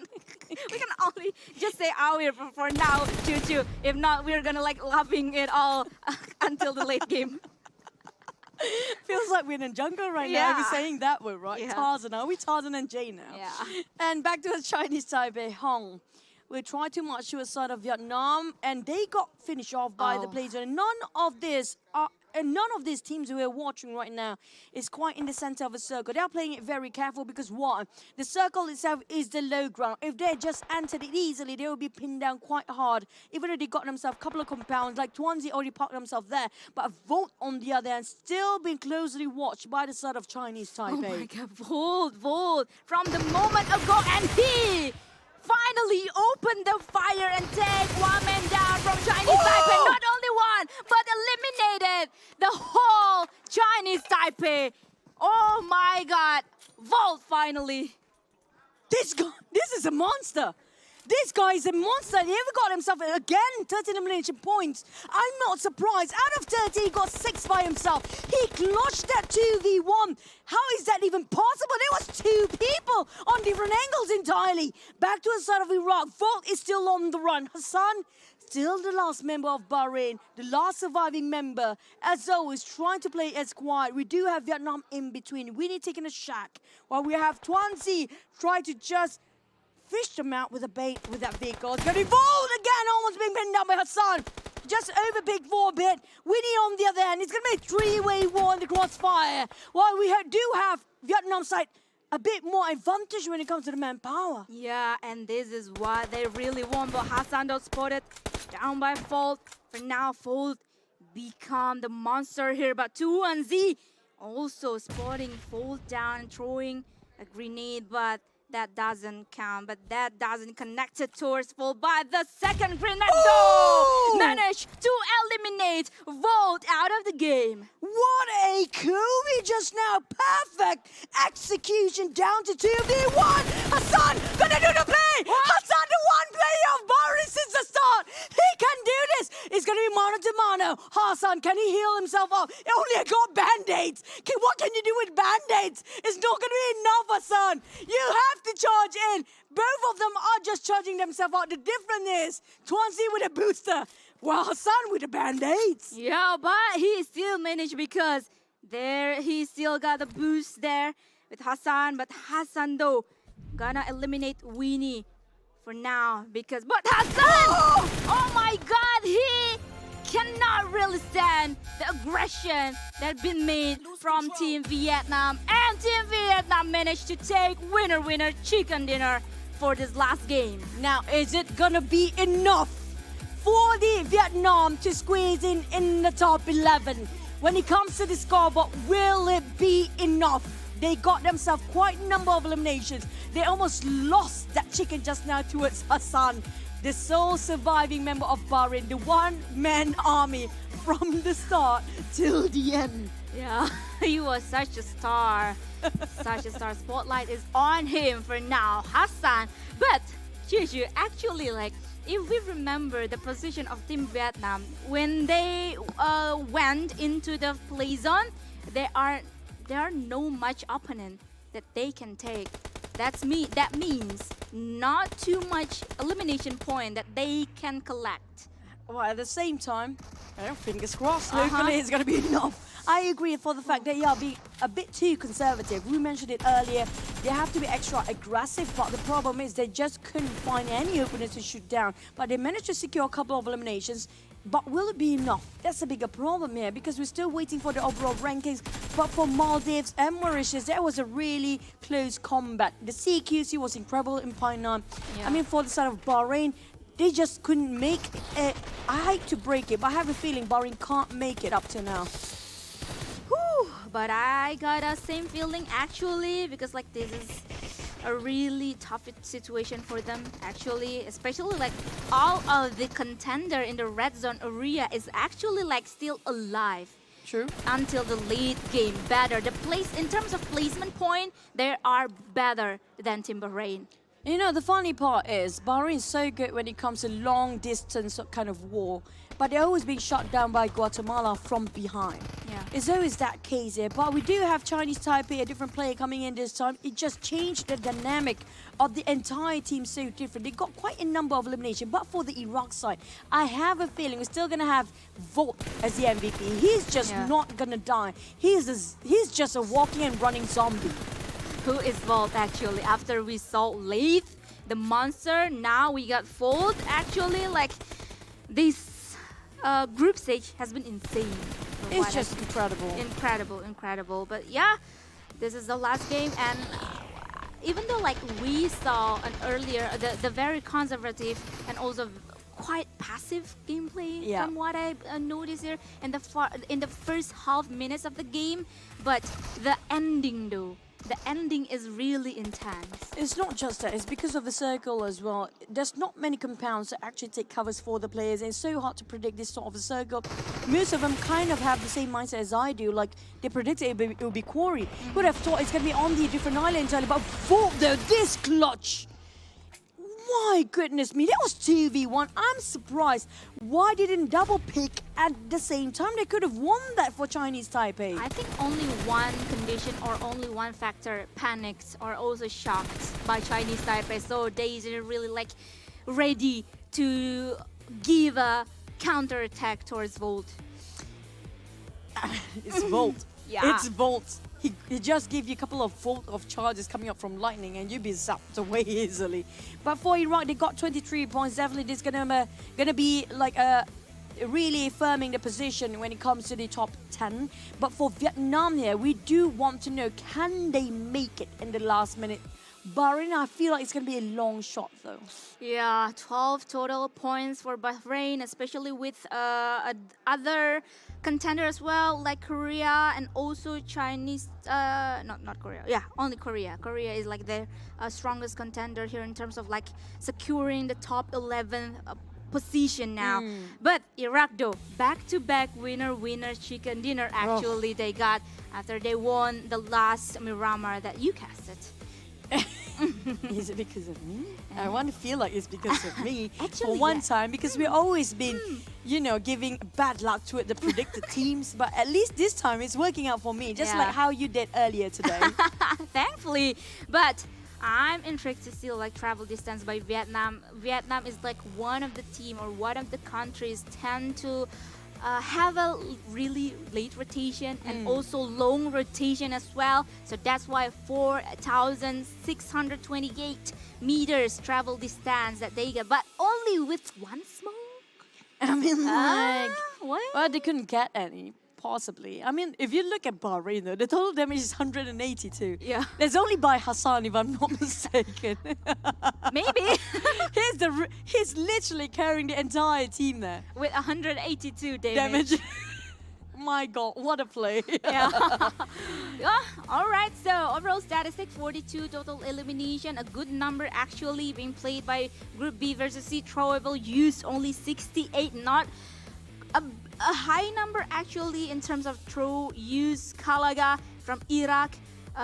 only just say Aoi for now, Choo. If not, we're gonna like loving it all until the late game. Feels like we're in a jungle right now. We're saying that word, right? Yeah. Tarzan. Are we Tarzan and Jay now? Yeah. And back to the Chinese Taipei, Hong. We tried to march to the side of Vietnam, and they got finished off by the players. And none of these teams we are watching right now is quite in the center of a circle. They are playing it very careful because one, the circle itself is the low ground. If they just entered it easily, they will be pinned down quite hard. Even though they got themselves a couple of compounds, like Tuanzi already parked themselves there, but Volt on the other hand still being closely watched by the side of Chinese Taipei. Oh my god, Volt from the moment ago, and he finally opened the fire and take one man down from Chinese Taipei. Not only one, but eliminated the whole Chinese Taipei. Oh my god, Volt finally. This is a monster. This guy is a monster. He ever got himself, again, 13 elimination points. I'm not surprised. Out of 30, he got 6 by himself. He clutched that 2v1. How is that even possible? There was 2 people on different angles entirely. Back to the side of Iraq. Volt is still on the run. Hassan, still the last member of Bahrain, the last surviving member. As always, trying to play as quiet. We do have Vietnam in between. Winnie taking a shack, while we have Tuanzi trying to just fished them out with a bait with that vehicle. It's going to be Volt again, almost being pinned down by Hassan. Just overpicked for a bit. Winnie on the other end. It's going to be a 3-way war in the crossfire. While we do have Vietnam side a bit more advantage when it comes to the manpower. Yeah, and this is what they really want. But Hassan got spotted down by Volt. For now, Volt become the monster here. But Tuanzi also spotting Volt down and throwing a grenade, but that doesn't count, but that doesn't connect it towards Volt. But the second grenade though managed to eliminate Volt out of the game. What a coup just now. Perfect execution down to 2v1. Hassan gonna do the play. Hassan, the one player of Bahrain since the start. He can do this. It's gonna be mano to mano. Hassan, can he heal himself up? He only got band-aids. What can you do with band-aids? It's not gonna be enough, Hassan. You have to charge in. Both of them are just charging themselves out. The difference is Tuanzi with a booster, while Hassan with the band-aids. Yeah, but he still managed because there he still got the boost there with Hassan. But Hassan though gonna eliminate Winnie for now because but Hassan! Oh my god, he cannot really stand the aggression that's been made from Team Vietnam. And Team Vietnam managed to take winner chicken dinner for this last game. Now, is it gonna be enough for the Vietnam to squeeze in the top 11? When it comes to the scoreboard, will it be enough? They got themselves quite a number of eliminations. They almost lost that chicken just now towards Hassan, the sole surviving member of Bahrain, the one-man army from the start till the end. Yeah, he was such a star. Such a star. Spotlight is on him for now, Hassan. But, Juju, actually, like, if we remember the position of Team Vietnam, when they went into the play zone, there are no much opponent that they can take. That means not too much elimination point that they can collect. Well, at the same time, fingers crossed, hopefully it's going to be enough. I agree for the fact that they are being a bit too conservative. We mentioned it earlier. They have to be extra aggressive, but the problem is they just couldn't find any openers to shoot down. But they managed to secure a couple of eliminations. But will it be enough? That's a bigger problem here because we're still waiting for the overall rankings. But for Maldives and Mauritius, that was a really close combat. The CQC was incredible in Painan. Yeah. I mean, for the side of Bahrain, they just couldn't make it. I hate to break it, but I have a feeling Bahrain can't make it up to now. Whew, but I got the same feeling actually because like this is a really tough situation for them actually, especially like all of the contender in the red zone area is actually like still alive. True. Until the late game, better. The place in terms of placement point, they are better than Team Bahrain. You know, the funny part is Bahrain is so good when it comes to long distance kind of war. but they're always being shot down by Guatemala from behind. Yeah. It's always that case here, but we do have Chinese Taipei, a different player coming in this time. It just changed the dynamic of the entire team so different. They got quite a number of elimination, but for the Iraq side, I have a feeling we're still gonna have Volt as the MVP. He's just not gonna die. He's just a walking and running zombie. Who is Volt actually? After we saw Leith, the monster, now we got Volt actually. Like this group stage has been insane. It's just incredible. Incredible. But yeah, this is the last game, and even though like we saw an earlier, the very conservative and also quite passive gameplay from what I noticed here in the first half minutes of the game, but the ending though. The ending is really intense. It's not just that, it's because of the circle as well. There's not many compounds that actually take covers for the players, and it's so hard to predict this sort of a circle. Most of them kind of have the same mindset as I do, like they predicted it will be Quarry. Would have thought it's going to be on the different island entirely, but Volt though, this clutch! My goodness me, that was 2v1. I'm surprised. Why didn't double pick at the same time? They could have won that for Chinese Taipei. I think only one condition or only one factor panicked or also shocked by Chinese Taipei. So they didn't really like ready to give a counter attack towards Volt. It's Volt. Yeah. It's Volt. He just gave you a couple of Volt of charges coming up from lightning and you'd be zapped away easily. But for Iraq, they got 23 points. Definitely this gonna be like really firming the position when it comes to the top 10. But for Vietnam here, we do want to know, can they make it in the last minute? Bahrain, I feel like it's going to be a long shot though. Yeah, 12 total points for Bahrain, especially with other contender as well, like Korea and also Chinese, not Korea, yeah, only Korea. Korea is like the strongest contender here in terms of like securing the top 11 position now. But Iraq though, back-to-back winner chicken dinner actually they got after they won the last Miramar that you casted. Is it because of me? I want to feel like it's because of me for one time, because we've always been, you know, giving bad luck to the predicted teams, but at least this time it's working out for me, just like how you did earlier today. Thankfully. But I'm intrigued to see like travel distance by Vietnam. Vietnam is like one of the team or one of the countries tend to have a really late rotation and also long rotation as well. So that's why 4,628 meters travel distance that they get, but only with one smoke. I mean, like, what? Well, they couldn't get any, possibly. I mean, if you look at Bahrain, though, the total damage is 182. Yeah. That's only by Hassan, if I'm not mistaken. Maybe. He's literally carrying the entire team there. With 182 damage. My God, what a play. Yeah. All right, so overall statistic, 42 total elimination. A good number actually being played by Group B versus C. Throwable used only 68, not a high number actually in terms of throw use. Kalaga from Iraq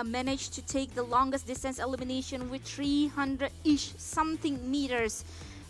managed to take the longest distance elimination with 300-ish something meters.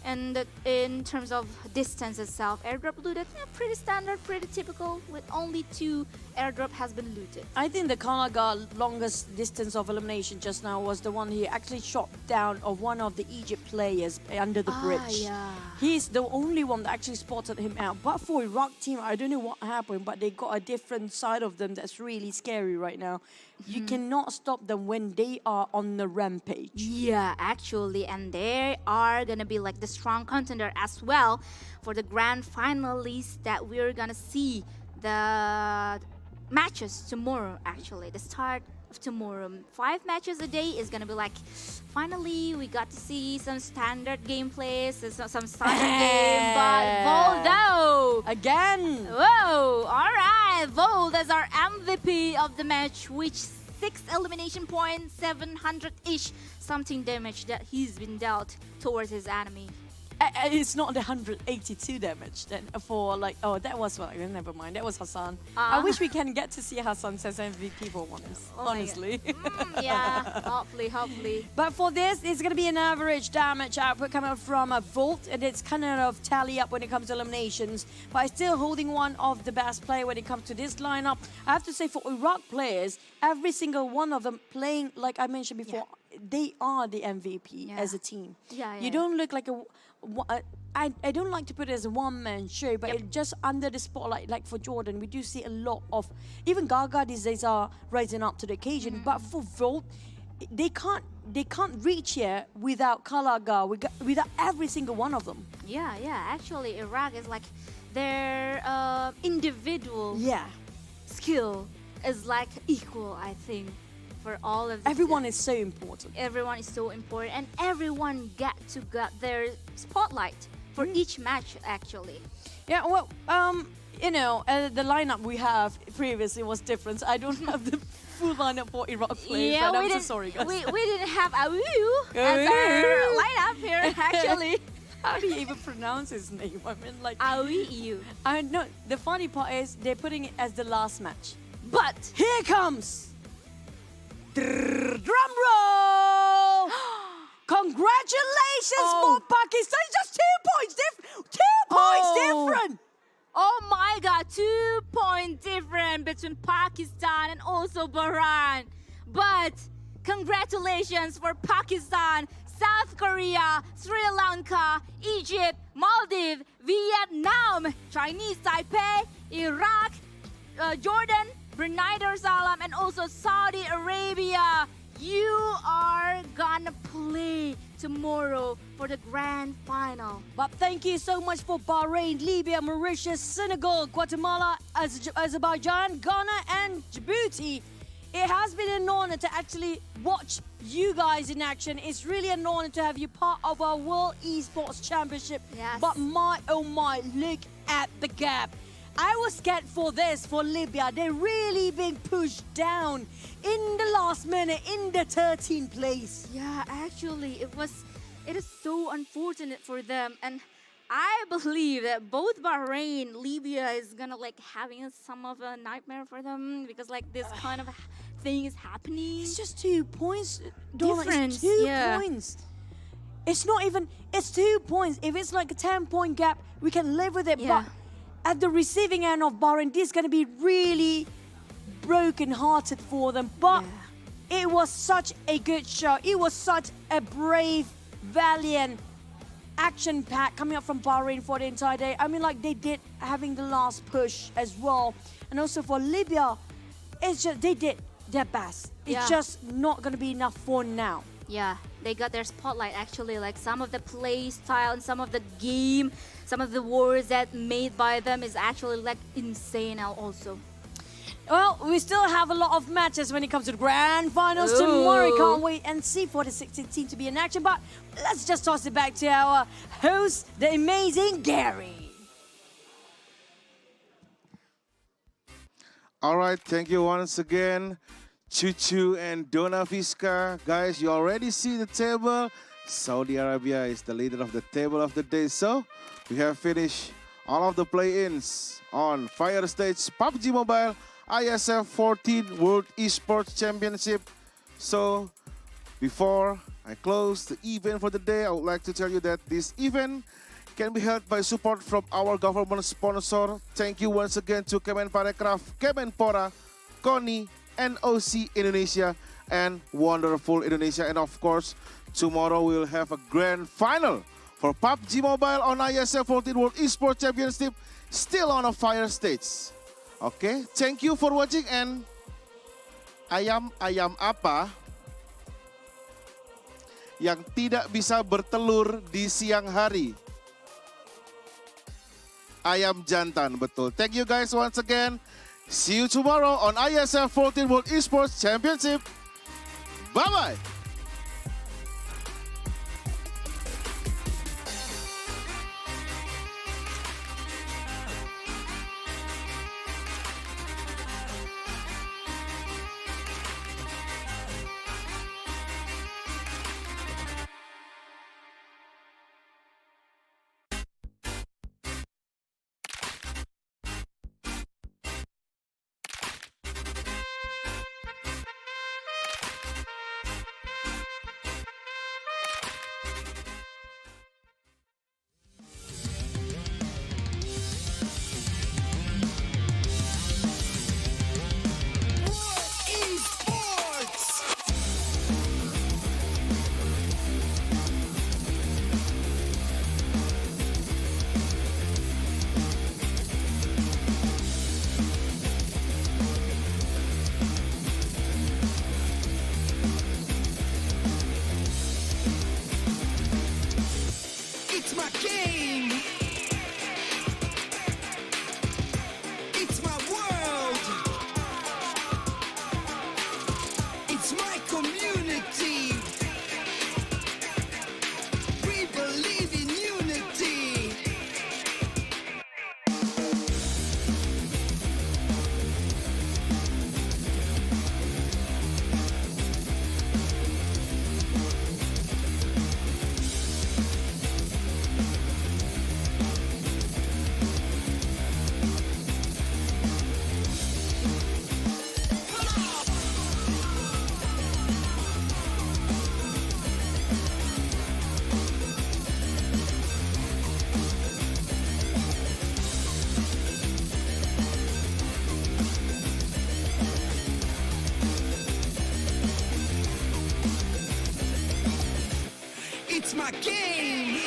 And in terms of distance itself, airdrop looted, pretty standard, pretty typical, with only 2 airdrop has been looted. I think the Kalaga longest distance of elimination just now was the one he actually shot down of one of the Egypt players under the bridge. Yeah. He's the only one that actually spotted him out. But for Iraq team, I don't know what happened, but they got a different side of them that's really scary right now. You cannot stop them when they are on the rampage. Yeah, actually, and they are gonna be like the strong contender as well for the grand finalists that we're gonna see the matches tomorrow. Actually, the start of tomorrow, 5 matches a day is gonna be like. Finally, we got to see some standard gameplays, some standard game, but Voldo again. Whoa! All right, Vold as our MVP of the match, which 6 elimination points, 700-ish something damage that he's been dealt towards his enemy. It's not the 182 damage then for like, oh, that was, well, never mind, that was Hassan. I wish we can get to see Hassan as MVP for once, honestly. Yeah, hopefully. But for this, it's going to be an average damage output coming out from a Volt, and it's kind of tally up when it comes to eliminations. But I'm still holding one of the best player when it comes to this lineup. I have to say, for Iraq players, every single one of them playing, like I mentioned before, they are the MVP as a team. You don't look like I don't like to put it as a one-man show, but it just under the spotlight, like for Jordan, we do see a lot of, even Gaga these days are rising up to the occasion, but for Volt, they can't reach here without Kalaga, without every single one of them. Yeah, actually Iraq is like their individual skill is like equal, I think. For all of everyone is so important. Everyone is so important, and everyone get their spotlight for each match, actually. Yeah, well, you know, the lineup we have previously was different. I don't have the full lineup for Iraq players, but I'm so sorry, guys. We didn't have Awu as our lineup here, actually. How do you even pronounce his name? I mean, like Awu. I know. The funny part is they're putting it as the last match. But here comes. Drum roll! Congratulations for Pakistan. It's just 2 points different. 2 points different. Oh my God, 2 point difference between Pakistan and also Bahrain. But congratulations for Pakistan, South Korea, Sri Lanka, Egypt, Maldives, Vietnam, Chinese Taipei, Iraq, Jordan, Brunei Darussalam, and also Saudi Arabia. You are gonna play tomorrow for the grand final. But thank you so much for Bahrain, Libya, Mauritius, Senegal, Guatemala, Azerbaijan, Ghana, and Djibouti. It has been an honor to actually watch you guys in action. It's really an honor to have you part of our World Esports Championship. Yes. But my, oh my, look at the gap. I was scared for this, for Libya. They're really being pushed down in the last minute, in the 13th place. Yeah, actually, it is so unfortunate for them. And I believe that both Bahrain, Libya is gonna like having some of a nightmare for them because like this kind of thing is happening. It's just 2 points. Difference, it's 2 points. It's not even, it's 2 points. If it's like a 10-point gap, we can live with it. Yeah. But at the receiving end of Bahrain, this is going to be really broken-hearted for them. But it was such a good show. It was such a brave, valiant, action-packed coming up from Bahrain for the entire day. I mean, like they did having the last push as well. And also for Libya, it's just they did their best. It's just not going to be enough for now. Yeah, they got their spotlight actually, like some of the play style and some of the game, some of the words that made by them is actually like insane also. Well, we still have a lot of matches when it comes to the grand finals tomorrow. Can't wait and see for the 16th team to be in action. But let's just toss it back to our host, the amazing Gary. All right, thank you once again, Chuchu and Dona Fiska. Guys, you already see the table. Saudi Arabia is the leader of the table of the day. So we have finished all of the play-ins on Fire Stage PUBG Mobile IESF 14th World Esports Championship. So before I close the event for the day, I would like to tell you that this event can be held by support from our government sponsor. Thank you once again to Kemenparekraf, Kemenpora, KONI, NOC Indonesia, and Wonderful Indonesia. And of course, tomorrow we'll have a grand final for PUBG Mobile on IESF 14th World Esports Championship, still on a Fire Stage. Okay, thank you for watching, and ayam apa yang tidak bisa bertelur di siang hari? Ayam jantan, betul. Thank you guys once again. See you tomorrow on IESF 14th World Esports Championship. Bye-bye. It's my game.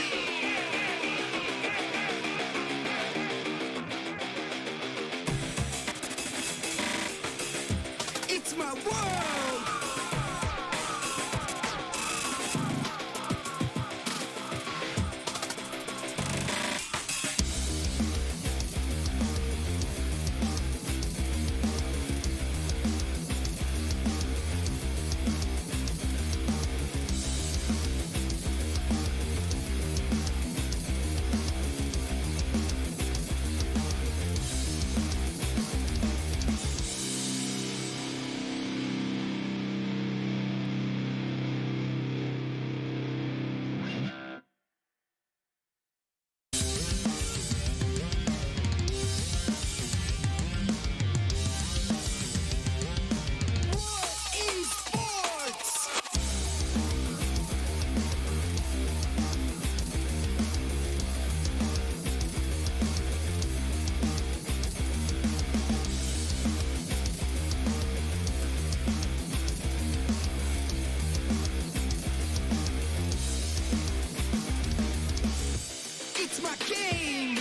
It's my world. It's my game.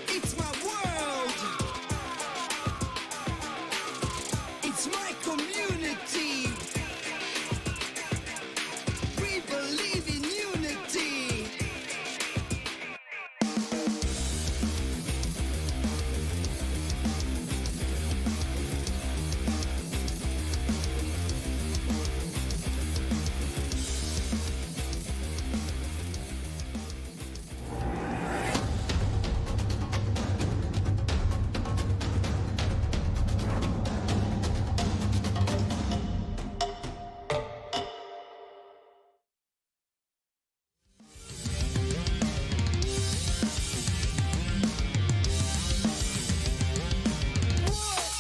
It's my world. It's my community. We believe in unity.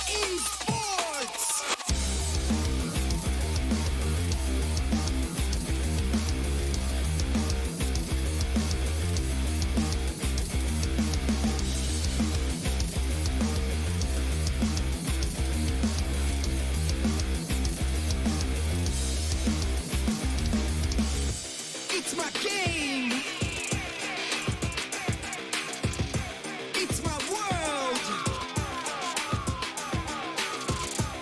Esports. It's my game. It's my world.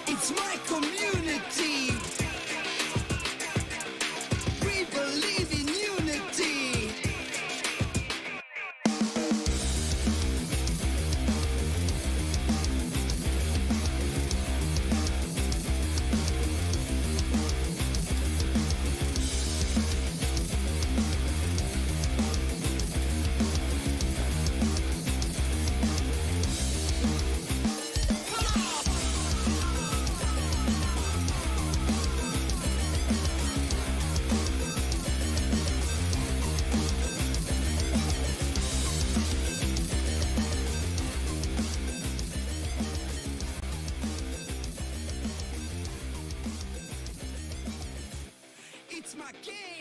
It's my community. We believe in unity. It's my game.